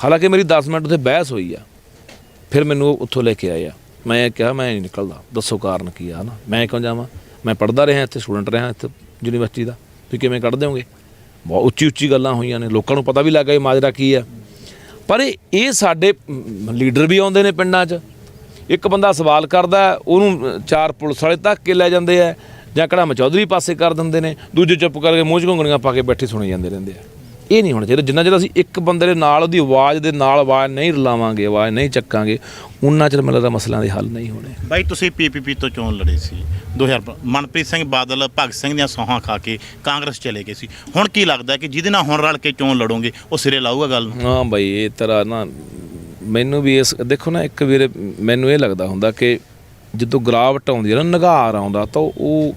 S1: ਹਾਲਾਂਕਿ ਮੇਰੀ 10 ਮਿੰਟ ਉੱਥੇ ਬਹਿਸ ਹੋਈ ਆ, ਫਿਰ ਮੈਨੂੰ ਉੱਥੋਂ ਲੈ ਕੇ ਆਏ ਆ। ਮੈਂ ਕਿਹਾ ਮੈਂ ਨਹੀਂ ਨਿਕਲਦਾ, ਦੱਸੋ ਕਾਰਨ ਕੀ ਆ ਨਾ, ਮੈਂ ਕਿਉਂ ਜਾਵਾਂ? ਮੈਂ ਪੜ੍ਹਦਾ ਰਿਹਾ ਇੱਥੇ, ਸਟੂਡੈਂਟ ਰਿਹਾ ਇੱਥੇ ਯੂਨੀਵਰਸਿਟੀ ਦਾ, ਤੁਸੀਂ ਕਿਵੇਂ ਕੱਢ ਦਿਓਗੇ? ਬਹੁਤ ਉੱਚੀ ਗੱਲਾਂ ਹੋਈਆਂ ਨੇ, ਲੋਕਾਂ ਨੂੰ ਪਤਾ ਵੀ ਲੱਗ ਗਿਆ ਮਾਜਰਾ ਕੀ ਆ। ਪਰ ਇਹ ਸਾਡੇ ਲੀਡਰ ਵੀ ਆਉਂਦੇ ਨੇ ਪਿੰਡਾਂ 'ਚ, ਇੱਕ ਬੰਦਾ ਸਵਾਲ ਕਰਦਾ, ਉਹਨੂੰ 4 ਪੁਲਿਸ ਵਾਲੇ ਧੱਕ ਕੇ ਲੈ ਜਾਂਦੇ ਆ, ਜਾਂ ਕੜਾਮ ਚੌਧਰੀ ਪਾਸੇ ਕਰ ਦਿੰਦੇ ਨੇ, ਦੂਜੇ ਚੁੱਪ ਕਰਕੇ ਮੂੰਹ 'ਚ ਘੁੰਗਣੀਆਂ ਪਾ ਕੇ ਬੈਠੇ ਸੁਣੀ ਜਾਂਦੇ ਰਹਿੰਦੇ ਆ। ਇਹ ਨਹੀਂ ਹੋਣਾ ਚਾਹੀਦਾ। ਜਿੰਨਾ ਚਿਰ ਅਸੀਂ ਇੱਕ ਬੰਦੇ ਦੇ ਨਾਲ, ਉਹਦੀ ਆਵਾਜ਼ ਦੇ ਨਾਲ ਆਵਾਜ਼ ਨਹੀਂ ਰਲਾਵਾਂਗੇ, ਆਵਾਜ਼ ਨਹੀਂ ਚੱਕਾਂਗੇ, ਉਨਾ ਚਿਰ ਮੈਨੂੰ ਲੱਗਦਾ ਮਸਲਿਆਂ ਦੇ ਹੱਲ ਨਹੀਂ ਹੋਣੇ।
S2: ਬਾਈ ਤੁਸੀਂ PPP ਤੋਂ ਚੋਣ ਲੜੇ ਸੀ 2000, ਮਨਪ੍ਰੀਤ ਸਿੰਘ ਬਾਦਲ ਭਗਤ ਸਿੰਘ ਦੀਆਂ ਸੌਹਾਂ ਖਾ ਕੇ ਕਾਂਗਰਸ ਚਲੇ ਗਏ ਸੀ। ਹੁਣ ਕੀ ਲੱਗਦਾ ਕਿ ਜਿਹਦੇ ਨਾਲ ਹੁਣ ਰਲ ਕੇ ਚੋਣ ਲੜੋਗੇ ਉਹ ਸਿਰੇ ਲਾਊਗਾ ਗੱਲ ਨੂੰ?
S1: ਹਾਂ ਬਾਈ, ਇਹ ਤਰ੍ਹਾਂ ਨਾ ਮੈਨੂੰ ਵੀ ਇਸ ਦੇਖੋ ਨਾ, ਇੱਕ ਵੀਰੇ ਮੈਨੂੰ ਇਹ ਲੱਗਦਾ ਹੁੰਦਾ ਕਿ ਜਦੋਂ ਗਿਰਾਵਟ ਆਉਂਦੀ ਹੈ ਨਾ, ਨਿਘਾਰ ਆਉਂਦਾ, ਤਾਂ ਉਹ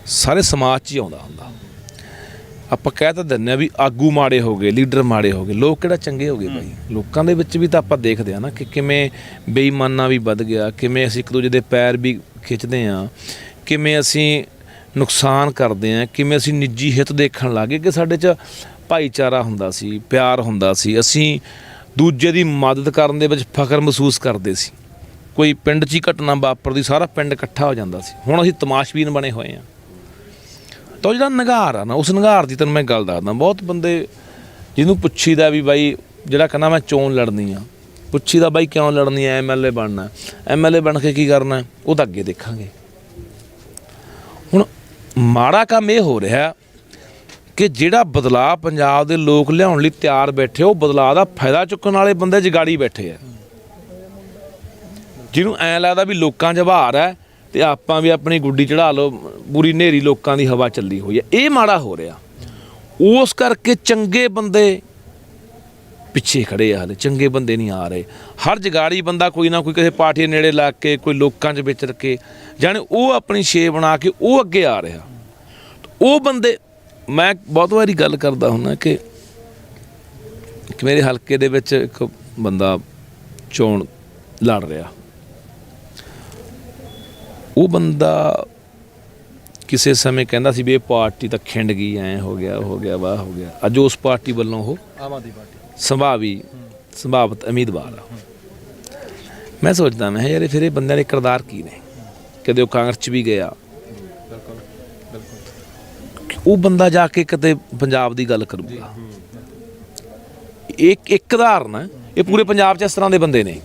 S1: ਸਾਰੇ ਸਮਾਜ 'ਚ ਹੀ ਆਉਂਦਾ ਹੁੰਦਾ। ਆਪਾਂ ਕਹਿ ਤਾਂ ਦਿੰਦੇ ਹਾਂ ਵੀ ਆਗੂ ਮਾੜੇ ਹੋ ਗਏ, ਲੀਡਰ ਮਾੜੇ ਹੋ ਗਏ, ਲੋਕ ਕਿਹੜਾ ਚੰਗੇ ਹੋ ਗਏ ਬਾਈ? ਲੋਕਾਂ ਦੇ ਵਿੱਚ ਵੀ ਤਾਂ ਆਪਾਂ ਦੇਖਦੇ ਹਾਂ ਨਾ ਕਿ ਕਿਵੇਂ ਬੇਈਮਾਨਾ ਵੀ ਵੱਧ ਗਿਆ, ਕਿਵੇਂ ਅਸੀਂ ਇੱਕ ਦੂਜੇ ਦੇ ਪੈਰ ਵੀ ਖਿੱਚਦੇ ਹਾਂ, ਕਿਵੇਂ ਅਸੀਂ ਨੁਕਸਾਨ ਕਰਦੇ ਹਾਂ, ਕਿਵੇਂ ਅਸੀਂ ਨਿੱਜੀ ਹਿੱਤ ਦੇਖਣ ਲੱਗ ਗਏ ਕਿ ਸਾਡੇ 'ਚ ਭਾਈਚਾਰਾ ਹੁੰਦਾ ਸੀ, ਪਿਆਰ ਹੁੰਦਾ ਸੀ, ਅਸੀਂ ਦੂਜੇ ਦੀ ਮਦਦ ਕਰਨ ਦੇ ਵਿੱਚ ਫਖਰ ਮਹਿਸੂਸ ਕਰਦੇ ਸੀ। ਕੋਈ ਪਿੰਡ 'ਚ ਹੀ ਘਟਨਾ ਵਾਪਰਦੀ, ਸਾਰਾ ਪਿੰਡ ਇਕੱਠਾ ਹੋ ਜਾਂਦਾ ਸੀ। ਹੁਣ ਅਸੀਂ ਤਮਾਸ਼ਬੀਨ ਬਣੇ ਹੋਏ ਹਾਂ। ਤਾਂ ਜਿਹੜਾ ਨਿਗਾਰ ਆ ਨਾ, ਉਸ ਨਿਗਾਰ ਦੀ ਤੈਨੂੰ ਮੈਂ ਗੱਲ ਦੱਸਦਾ। ਬਹੁਤ ਬੰਦੇ ਜਿਹਨੂੰ ਪੁੱਛੀਦਾ ਵੀ ਬਾਈ, ਜਿਹੜਾ ਕਹਿੰਦਾ ਮੈਂ ਚੋਣ ਲੜਨੀ ਆ, ਪੁੱਛੀਦਾ ਬਾਈ ਕਿਉਂ ਲੜਨੀ ਆ, MLA ਬਣਨਾ, MLA ਬਣ ਕੇ ਕੀ ਕਰਨਾ, ਉਹ ਤਾਂ ਅੱਗੇ ਦੇਖਾਂਗੇ। ਹੁਣ ਮਾੜਾ ਕੰਮ ਇਹ ਹੋ ਰਿਹਾ ਕਿ ਜਿਹੜਾ ਬਦਲਾਅ ਪੰਜਾਬ ਦੇ ਲੋਕ ਲਿਆਉਣ ਲਈ ਤਿਆਰ ਬੈਠੇ, ਉਹ ਬਦਲਾਅ ਦਾ ਫਾਇਦਾ ਚੁੱਕਣ ਵਾਲੇ ਬੰਦੇ ਜਗਾੜੀ ਬੈਠੇ ਆ, ਜਿਹਨੂੰ ਐਂ ਲੱਗਦਾ ਵੀ ਲੋਕਾਂ 'ਚ ਵਾਰ ਹੈ ਤੇ ਆਪਾਂ ਵੀ ਆਪਣੀ ਗੁੱਡੀ ਚੜਾ ਲਓ, ਪੂਰੀ ਨੇਰੀ ਲੋਕਾਂ ਦੀ ਹਵਾ ਚੱਲੀ ਹੋਈ ਹੈ। ਇਹ ਮਾੜਾ ਹੋ ਰਿਹਾ। ਉਸ ਕਰਕੇ ਚੰਗੇ ਬੰਦੇ ਪਿੱਛੇ ਖੜੇ ਆ, ਹਲੇ ਚੰਗੇ ਬੰਦੇ ਨਹੀਂ ਆ ਰਹੇ। ਹਰ ਜਗਾੜੀ ਬੰਦਾ ਕੋਈ ਨਾ ਕੋਈ ਕਿਸੇ ਪਾਰਟੀ ਦੇ ਨੇੜੇ ਲੱਗ ਕੇ, ਕੋਈ ਲੋਕਾਂ 'ਚ ਵਿਚਰ ਕੇ, ਜਾਣੀ ਉਹ ਆਪਣੀ ਛੇ ਬਣਾ ਕੇ ਉਹ ਅੱਗੇ ਆ ਰਿਹਾ। ਉਹ ਬੰਦੇ, ਮੈਂ ਬਹੁਤ ਵਾਰੀ ਗੱਲ ਕਰਦਾ ਹੁੰਦਾ ਕਿ ਮੇਰੇ ਹਲਕੇ ਦੇ ਵਿੱਚ ਇੱਕ ਬੰਦਾ ਚੋਣ ਲੜ ਰਿਹਾ, ਉਹ ਬੰਦਾ ਕਿਸੇ ਸਮੇਂ ਕਹਿੰਦਾ ਸੀ ਵੀ ਇਹ ਪਾਰਟੀ ਤਾਂ ਖਿੰਡ ਗਈ, ਐਂ ਹੋ ਗਿਆ, ਹੋ ਗਿਆ, ਵਾਹ ਹੋ ਗਿਆ। ਅੱਜ ਉਸ ਪਾਰਟੀ ਵੱਲੋਂ ਉਹ
S3: ਆਮ ਆਦਮੀ ਪਾਰਟੀ
S1: ਸੰਭਾਵਿਤ ਉਮੀਦਵਾਰ ਆ। ਮੈਂ ਸੋਚਦਾ ਮੈਂ ਯਾਰ ਫਿਰ ਇਹ ਬੰਦਿਆਂ ਦੇ ਕਿਰਦਾਰ ਕੀ ਨੇ? ਕਦੇ ਉਹ ਕਾਂਗਰਸ 'ਚ ਵੀ ਗਿਆ, ਉਹ ਬੰਦਾ ਜਾ ਕੇ ਕਿਤੇ ਪੰਜਾਬ ਦੀ ਗੱਲ ਕਰੂਗਾ। ਇੱਕ ਉਦਾਹਰਨ ਹੈ, ਇਹ ਪੂਰੇ ਪੰਜਾਬ 'ਚ ਇਸ ਤਰ੍ਹਾਂ ਦੇ ਬੰਦੇ ਨੇ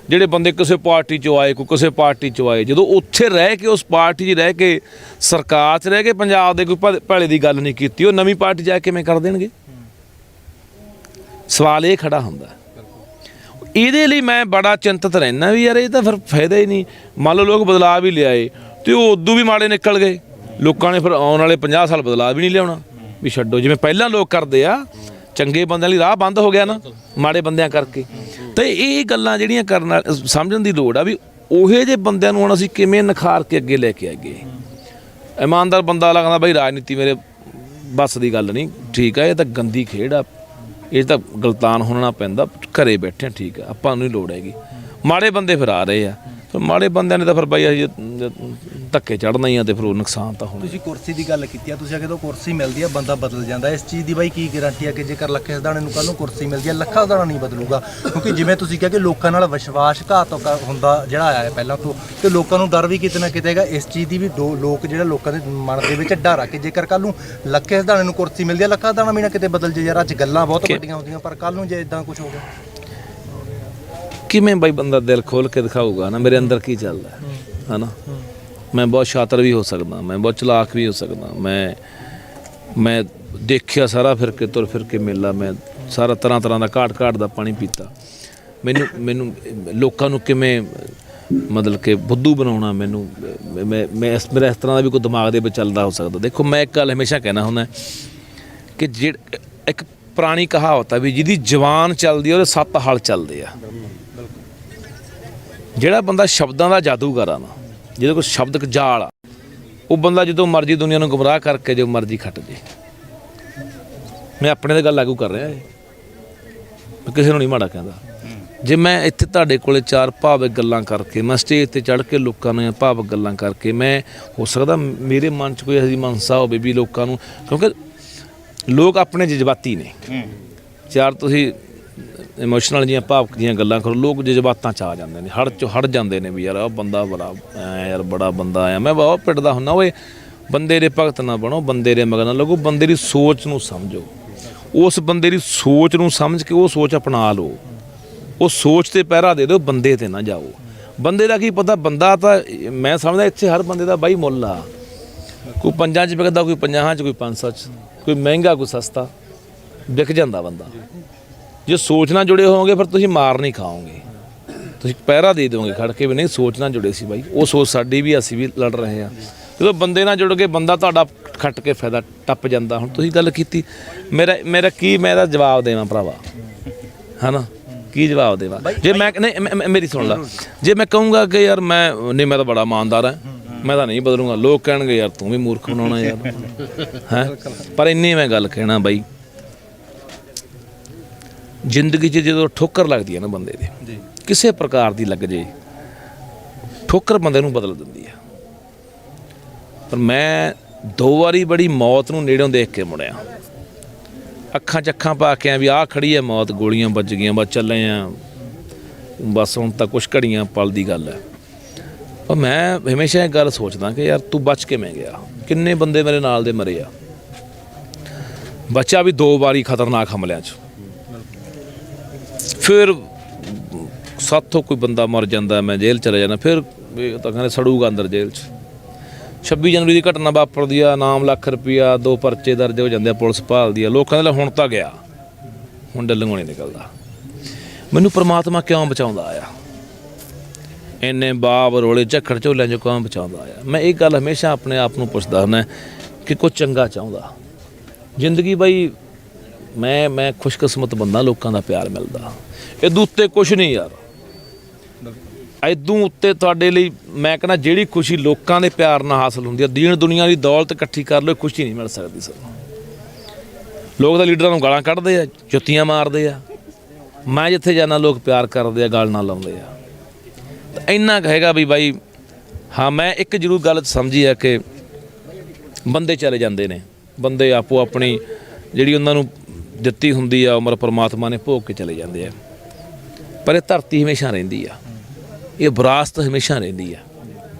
S1: ਜਿਹੜੇ ਬੰਦੇ ਕਿਸੇ ਪਾਰਟੀ 'ਚੋਂ ਆਏ, ਕੋਈ ਕਿਸੇ ਪਾਰਟੀ 'ਚੋਂ ਆਏ, ਜਦੋਂ ਉੱਥੇ ਰਹਿ ਕੇ ਉਸ ਪਾਰਟੀ 'ਚ ਰਹਿ ਕੇ ਸਰਕਾਰ 'ਚ ਰਹਿ ਕੇ ਪੰਜਾਬ ਦੇ ਕੋਈ ਭਲੇ ਦੀ ਗੱਲ ਨਹੀਂ ਕੀਤੀ, ਉਹ ਨਵੀਂ ਪਾਰਟੀ ਜਾ ਕੇ ਕਿਵੇਂ ਕਰ ਦੇਣਗੇ? ਸਵਾਲ ਇਹ ਖੜਾ ਹੁੰਦਾ। ਇਹਦੇ ਲਈ ਮੈਂ ਬੜਾ ਚਿੰਤਤ ਰਹਿਣਾ ਵੀ ਯਾਰ ਇਹ ਤਾਂ ਫਿਰ ਫਾਇਦਾ ਹੀ ਨਹੀਂ। ਮੰਨ ਲਓ ਲੋਕ ਬਦਲਾਅ ਵੀ ਲਿਆਏ ਤੇ ਉਹ ਉਦੋਂ ਵੀ ਮਾੜੇ ਨਿਕਲ ਗਏ, ਲੋਕਾਂ ਨੇ ਫਿਰ ਆਉਣ ਵਾਲੇ 50 ਸਾਲ ਬਦਲਾਅ ਵੀ ਨਹੀਂ ਲਿਆਉਣਾ, ਵੀ ਛੱਡੋ ਜਿਵੇਂ ਪਹਿਲਾਂ ਲੋਕ ਕਰਦੇ ਆ। ਚੰਗੇ ਬੰਦਿਆਂ ਲਈ ਰਾਹ ਬੰਦ ਹੋ ਗਿਆ ਨਾ ਮਾੜੇ ਬੰਦਿਆਂ ਕਰਕੇ। ਤੇ ਇਹ ਗੱਲਾਂ ਜਿਹੜੀਆਂ ਕਰਨ ਸਮਝਣ ਦੀ ਲੋੜ ਆ ਵੀ ਉਹੇ ਜਿਹੇ ਬੰਦਿਆਂ ਨੂੰ ਹੁਣ ਅਸੀਂ ਕਿਵੇਂ ਨਿਖਾਰ ਕੇ ਅੱਗੇ ਲੈ ਕੇ ਆਈਏ। ਇਮਾਨਦਾਰ ਬੰਦਾ ਲੱਗਦਾ ਬਈ ਰਾਜਨੀਤੀ ਮੇਰੇ ਬਸ ਦੀ ਗੱਲ ਨਹੀਂ, ਠੀਕ ਆ, ਇਹ ਤਾਂ ਗੰਦੀ ਖੇਡ ਆ, ਇਹ ਤਾਂ ਗਲਤਾਨ ਹੋਣਾ ਪੈਂਦਾ, ਘਰੇ ਬੈਠੇ ਠੀਕ ਆ, ਆਪਾਂ ਨੂੰ ਨਹੀਂ ਲੋੜ ਹੈਗੀ। ਮਾੜੇ ਬੰਦੇ ਫਿਰ ਆ ਰਹੇ ਆ, ਫਿਰ ਮਾੜੇ ਬੰਦਿਆਂ ਨੇ ਤਾਂ ਫਿਰ ਬਾਈ ਅਸੀਂ ਧੱਕੇ ਚੜ੍ਹਨਾ ਹੀ ਆ ਤੇ ਫਿਰ ਉਹ ਨੁਕਸਾਨ ਤਾਂ ਹੋਣਾ।
S3: ਤੁਸੀਂ ਕੁਰਸੀ ਦੀ ਗੱਲ ਕੀਤੀ ਆ, ਤੁਸੀਂ ਜਦੋਂ ਕੁਰਸੀ ਮਿਲਦੀ ਆ ਬੰਦਾ ਬਦਲ ਜਾਂਦਾ। ਇਸ ਚੀਜ਼ ਦੀ ਬਾਈ ਕੀ ਗਾਰੰਟੀ ਆ ਕਿ ਜੇਕਰ ਲੱਖੇ ਸਿਧਾਣੇ ਨੂੰ ਕੱਲ੍ਹ ਨੂੰ ਕੁਰਸੀ ਮਿਲਦੀ ਆ, ਲੱਖਾ ਸਿਧਾਣਾ ਨਹੀਂ ਬਦਲੂਗਾ? ਕਿਉਂਕਿ ਜਿਵੇਂ ਤੁਸੀਂ ਕਿਹਾ ਕਿ ਲੋਕਾਂ ਨਾਲ ਵਿਸ਼ਵਾਸਘਾਤ ਹੁੰਦਾ ਜਿਹੜਾ ਆਇਆ ਪਹਿਲਾਂ ਤੋਂ, ਤੇ ਲੋਕਾਂ ਨੂੰ ਡਰ ਵੀ ਕਿਤੇ ਨਾ ਕਿਤੇ ਹੈਗਾ ਇਸ ਚੀਜ਼ ਦੀ ਵੀ। ਲੋਕ ਜਿਹੜਾ ਲੋਕਾਂ ਦੇ ਮਨ ਦੇ ਵਿੱਚ ਡਰ ਆ ਕਿ ਜੇਕਰ ਕੱਲ੍ਹ ਨੂੰ ਲੱਖੇ ਸਿਧਾਣੇ ਨੂੰ ਕੁਰਸੀ ਮਿਲਦੀ ਆ, ਲੱਖਾ ਸਿਧਾਣਾ ਵੀ ਨਾ ਕਿਤੇ ਬਦਲ ਜੇ। ਯਾਰ ਅੱਜ ਗੱਲਾਂ ਬਹੁਤ ਵੱਡੀਆਂ ਹੁੰਦੀਆਂ, ਪਰ ਕੱਲ੍ਹ ਨੂੰ ਜੇ ਇਦਾਂ ਕੁਝ ਹੋ ਗਿਆ
S1: ਕਿਵੇਂ ਬਾਈ ਬੰਦਾ ਦਿਲ ਖੋਲ ਕੇ ਦਿਖਾਊਗਾ ਨਾ ਮੇਰੇ ਅੰਦਰ ਕੀ ਚੱਲਦਾ ਹੈ ਨਾ। ਮੈਂ ਬਹੁਤ ਸ਼ਾਤਰ ਵੀ ਹੋ ਸਕਦਾ, ਮੈਂ ਬਹੁਤ ਚਲਾਕ ਵੀ ਹੋ ਸਕਦਾ, ਮੈਂ ਦੇਖਿਆ ਸਾਰਾ ਫਿਰ ਕੇ ਤੁਰ ਫਿਰ ਕੇ ਮੇਲਾ, ਮੈਂ ਸਾਰਾ ਤਰ੍ਹਾਂ ਦਾ ਘਾਟ ਦਾ ਪਾਣੀ ਪੀਤਾ। ਮੈਨੂੰ ਲੋਕਾਂ ਨੂੰ ਕਿਵੇਂ ਮਤਲਬ ਕਿ ਬੁੱਧੂ ਬਣਾਉਣਾ, ਮੇਰਾ ਇਸ ਤਰ੍ਹਾਂ ਦਾ ਵੀ ਕੋਈ ਦਿਮਾਗ ਦੇ ਵਿੱਚ ਚੱਲਦਾ ਹੋ ਸਕਦਾ। ਦੇਖੋ ਮੈਂ ਇੱਕ ਗੱਲ ਹਮੇਸ਼ਾ ਕਹਿਣਾ ਹੁੰਦਾ ਕਿ ਇੱਕ ਪੁਰਾਣੀ ਕਹਾਵਤ ਆ ਵੀ ਜਿਹਦੀ ਜ਼ੁਬਾਨ ਚੱਲਦੀ ਆ ਉਹਦੇ 7 ਹਲ ਚੱਲਦੇ ਆ। ਜਿਹੜਾ ਬੰਦਾ ਸ਼ਬਦਾਂ ਦਾ ਜਾਦੂਗਰ ਆ ਨਾ, ਜਿਹਦੇ ਕੋਲ ਸ਼ਬਦਕ ਜਾਲ ਆ, ਉਹ ਬੰਦਾ ਜਦੋਂ ਮਰਜ਼ੀ ਦੁਨੀਆ ਨੂੰ ਗੁੰਮਰਾਹ ਕਰਕੇ ਜੋ ਮਰਜ਼ੀ ਖੱਟ ਜੇ। ਮੈਂ ਆਪਣੇ ਤੇ ਗੱਲ ਲਾਗੂ ਕਰ ਰਿਹਾ, ਮੈਂ ਕਿਸੇ ਨੂੰ ਨਹੀਂ ਮਾੜਾ ਕਹਿੰਦਾ। ਜੇ ਮੈਂ ਇੱਥੇ ਤੁਹਾਡੇ ਕੋਲੇ 4 ਭਾਵਕ ਗੱਲਾਂ ਕਰਕੇ, ਮੈਂ ਸਟੇਜ ਤੇ ਚੜ੍ਹ ਕੇ ਲੋਕਾਂ ਨੂੰ ਭਾਵਕ ਗੱਲਾਂ ਕਰਕੇ, ਮੈਂ ਹੋ ਸਕਦਾ ਮੇਰੇ ਮਨ 'ਚ ਕੋਈ ਇਹੋ ਜਿਹੀ ਮਨਸਾ ਹੋਵੇ ਵੀ ਲੋਕਾਂ ਨੂੰ, ਕਿਉਂਕਿ ਲੋਕ ਆਪਣੇ ਜਜ਼ਬਾਤੀ ਨੇ। ਚਾਰ ਤੁਸੀਂ ਇਮੋਸ਼ਨਲ ਜੀਆਂ ਭਾਵਕ ਦੀਆਂ ਗੱਲਾਂ ਕਰੋ, ਲੋਕ ਜਜ਼ਬਾਤਾਂ 'ਚ ਆ ਜਾਂਦੇ ਨੇ, ਹੜ ਜਾਂਦੇ ਨੇ ਵੀ ਯਾਰ ਆਹ ਬੰਦਾ ਬੜਾ ਯਾਰ ਬੜਾ ਬੰਦਾ ਆਇਆ। ਮੈਂ ਬਹੁਤ ਪਿੱਟਦਾ ਹੁੰਦਾ, ਓਏ ਬੰਦੇ ਦੇ ਭਗਤ ਨਾ ਬਣੋ, ਬੰਦੇ ਦੇ ਮਗਰ ਨਾ ਲੱਗੋ, ਬੰਦੇ ਦੀ ਸੋਚ ਨੂੰ ਸਮਝੋ, ਉਸ ਬੰਦੇ ਦੀ ਸੋਚ ਨੂੰ ਸਮਝ ਕੇ ਉਹ ਸੋਚ ਅਪਣਾ ਲਓ, ਉਹ ਸੋਚ ਤੇ ਪਹਿਰਾ ਦੇ ਦਿਓ, ਬੰਦੇ ਤੇ ਨਾ ਜਾਓ। ਬੰਦੇ ਦਾ ਕੀ ਪਤਾ, ਬੰਦਾ ਤਾਂ ਮੈਂ ਸਮਝਦਾ ਇੱਥੇ ਹਰ ਬੰਦੇ ਦਾ ਬਾਈ ਮੁੱਲ ਆ। ਕੋਈ 5 'ਚ ਵਿਕਦਾ, ਕੋਈ 50 'ਚ, ਕੋਈ 500 'ਚ, ਕੋਈ ਮਹਿੰਗਾ ਕੋਈ ਸਸਤਾ, ਵਿਕ ਜਾਂਦਾ ਬੰਦਾ। ਜੇ ਸੋਚ ਨਾਲ ਜੁੜੇ ਹੋਵੋਗੇ ਫਿਰ ਤੁਸੀਂ ਮਾਰ ਨਹੀਂ ਖਾਓਗੇ, ਤੁਸੀਂ ਪਹਿਰਾ ਦੇ ਦਿਓਗੇ ਖੜ ਕੇ ਵੀ ਨਹੀਂ ਸੋਚ ਨਾਲ ਜੁੜੇ ਸੀ ਬਾਈ। ਉਹ ਸੋਚ ਸਾਡੀ ਵੀ, ਅਸੀਂ ਵੀ ਲੜ ਰਹੇ ਹਾਂ। ਜਦੋਂ ਬੰਦੇ ਨਾਲ ਜੁੜ ਕੇ ਬੰਦਾ ਤੁਹਾਡਾ ਖੱਟ ਕੇ ਫਾਇਦਾ ਟੱਪ ਜਾਂਦਾ। ਹੁਣ ਤੁਸੀਂ ਗੱਲ ਕੀਤੀ, ਮੇਰਾ ਕੀ ਮੈਂ ਇਹਦਾ ਜਵਾਬ ਦੇਵਾਂ ਭਰਾਵਾ, ਹੈ ਨਾ? ਕੀ ਜਵਾਬ ਦੇਵਾਂ? ਜੇ ਮੈਂ ਨਹੀਂ, ਮੇਰੀ ਸੁਣ ਲਾ, ਜੇ ਮੈਂ ਕਹੂੰਗਾ ਕਿ ਯਾਰ ਮੈਂ ਤਾਂ ਬੜਾ ਇਮਾਨਦਾਰ ਹਾਂ, ਮੈਂ ਤਾਂ ਨਹੀਂ ਬਦਲੂੰਗਾ, ਲੋਕ ਕਹਿਣਗੇ ਯਾਰ ਤੂੰ ਵੀ ਮੂਰਖ ਬਣਾਉਣਾ ਯਾਰ, ਹੈ। ਪਰ ਇੰਨੀ ਮੈਂ ਗੱਲ ਕਹਿਣਾ ਬਾਈ, ਜ਼ਿੰਦਗੀ 'ਚ ਜਦੋਂ ਠੋਕਰ ਲੱਗਦੀ ਹੈ ਨਾ ਬੰਦੇ ਦੇ, ਕਿਸੇ ਪ੍ਰਕਾਰ ਦੀ ਲੱਗ ਜੇ, ਠੋਕਰ ਬੰਦੇ ਨੂੰ ਬਦਲ ਦਿੰਦੀ ਆ। ਪਰ ਮੈਂ 2 ਵਾਰੀ ਬੜੀ ਮੌਤ ਨੂੰ ਨੇੜਿਓਂ ਦੇਖ ਕੇ ਮੁੜਿਆ, ਅੱਖਾਂ 'ਚ ਅੱਖਾਂ ਪਾ ਕੇ ਆ ਵੀ ਆਹ ਖੜੀ ਹੈ ਮੌਤ, ਗੋਲੀਆਂ ਵੱਜ ਗਈਆਂ, ਬਸ ਚੱਲੇ ਆ, ਬਸ ਹੁਣ ਤਾਂ ਕੁਛ ਘੜੀਆਂ ਪਲ ਦੀ ਗੱਲ ਹੈ। ਪਰ ਮੈਂ ਹਮੇਸ਼ਾ ਇਹ ਗੱਲ ਸੋਚਦਾ ਕਿ ਯਾਰ ਤੂੰ ਬਚ ਕਿਵੇਂ ਗਿਆ? ਕਿੰਨੇ ਬੰਦੇ ਮੇਰੇ ਨਾਲ ਦੇ ਮਰੇ ਆ, ਬੱਚਾ ਵੀ 2 ਵਾਰੀ ਖਤਰਨਾਕ ਹਮਲਿਆਂ 'ਚ, ਫਿਰ ਸਾਥੋਂ ਕੋਈ ਬੰਦਾ ਮਰ ਜਾਂਦਾ, ਮੈਂ ਜੇਲ੍ਹ ਚਲਾ ਜਾਂਦਾ, ਫਿਰ ਤਾਂ ਕਹਿੰਦੇ ਸੜੂਗਾ ਅੰਦਰ ਜੇਲ੍ਹ 'ਚ, 26 ਜਨਵਰੀ ਦੀ ਘਟਨਾ ਵਾਪਰਦੀ ਆ, ਨਾਮ ਲੱਖ ਰੁਪਈਆ, 2 ਪਰਚੇ ਦਰਜ ਹੋ ਜਾਂਦੇ ਆ, ਪੁਲਿਸ ਭਾਲਦੀ ਆ, ਲੋਕਾਂ ਦੇ ਹੁਣ ਤਾਂ ਗਿਆ, ਹੁਣ ਡੱਲੂਆਂ ਨਹੀਂ ਨਿਕਲਦਾ। ਮੈਨੂੰ ਪ੍ਰਮਾਤਮਾ ਕਿਉਂ ਬਚਾਉਂਦਾ ਆ? ਇੰਨੇ ਬਾਬ ਰੋਲੇ ਝੱਖੜ ਝੋਲਿਆਂ 'ਚੋਂ ਕਿਉਂ ਬਚਾਉਂਦਾ ਆ? ਮੈਂ ਇਹ ਗੱਲ ਹਮੇਸ਼ਾ ਆਪਣੇ ਆਪ ਨੂੰ ਪੁੱਛਦਾ ਹੁੰਦਾ ਕਿ ਕੋਈ ਚੰਗਾ ਚਾਹੁੰਦਾ। ਜ਼ਿੰਦਗੀ ਬਾਈ ਮੈਂ ਖੁਸ਼ਕਿਸਮਤ ਬੰਦਾ, ਲੋਕਾਂ ਦਾ ਪਿਆਰ ਮਿਲਦਾ, ਇਹਦੂ ਉੱਤੇ ਕੁਛ ਨਹੀਂ ਯਾਰ। ਇਦੋਂ ਉੱਤੇ ਤੁਹਾਡੇ ਲਈ ਮੈਂ ਕਹਿੰਦਾ ਜਿਹੜੀ ਖੁਸ਼ੀ ਲੋਕਾਂ ਦੇ ਪਿਆਰ ਨਾਲ ਹਾਸਲ ਹੁੰਦੀ ਹੈ, ਦੀਨ ਦੁਨੀਆ ਦੀ ਦੌਲਤ ਇਕੱਠੀ ਕਰ ਲਓ, ਖੁਸ਼ੀ ਨਹੀਂ ਮਿਲ ਸਕਦੀ ਸਾਨੂੰ। ਲੋਕ ਤਾਂ ਲੀਡਰਾਂ ਨੂੰ ਗਾਲਾਂ ਕੱਢਦੇ ਆ, ਜੁੱਤੀਆਂ ਮਾਰਦੇ ਆ, ਮੈਂ ਜਿੱਥੇ ਜਾਂਦਾ ਲੋਕ ਪਿਆਰ ਕਰਦੇ ਆ, ਗਾਲ ਨਾਲ ਲਾਉਂਦੇ ਆ। ਤਾਂ ਇੰਨਾ ਕਹੇਗਾ ਵੀ ਬਾਈ ਹਾਂ ਮੈਂ ਇੱਕ ਜ਼ਰੂਰ ਗੱਲ ਸਮਝੀ ਆ ਕਿ ਬੰਦੇ ਚਲੇ ਜਾਂਦੇ ਨੇ, ਬੰਦੇ ਆਪੋ ਆਪਣੀ ਜਿਹੜੀ ਉਹਨਾਂ ਨੂੰ ਦਿੱਤੀ ਹੁੰਦੀ ਆ ਉਮਰ ਪਰਮਾਤਮਾ ਨੇ ਭੋਗ ਕੇ ਚਲੇ ਜਾਂਦੇ ਆ, ਪਰ ਇਹ ਧਰਤੀ ਹਮੇਸ਼ਾ ਰਹਿੰਦੀ ਆ, ਇਹ ਵਿਰਾਸਤ ਹਮੇਸ਼ਾ ਰਹਿੰਦੀ ਆ,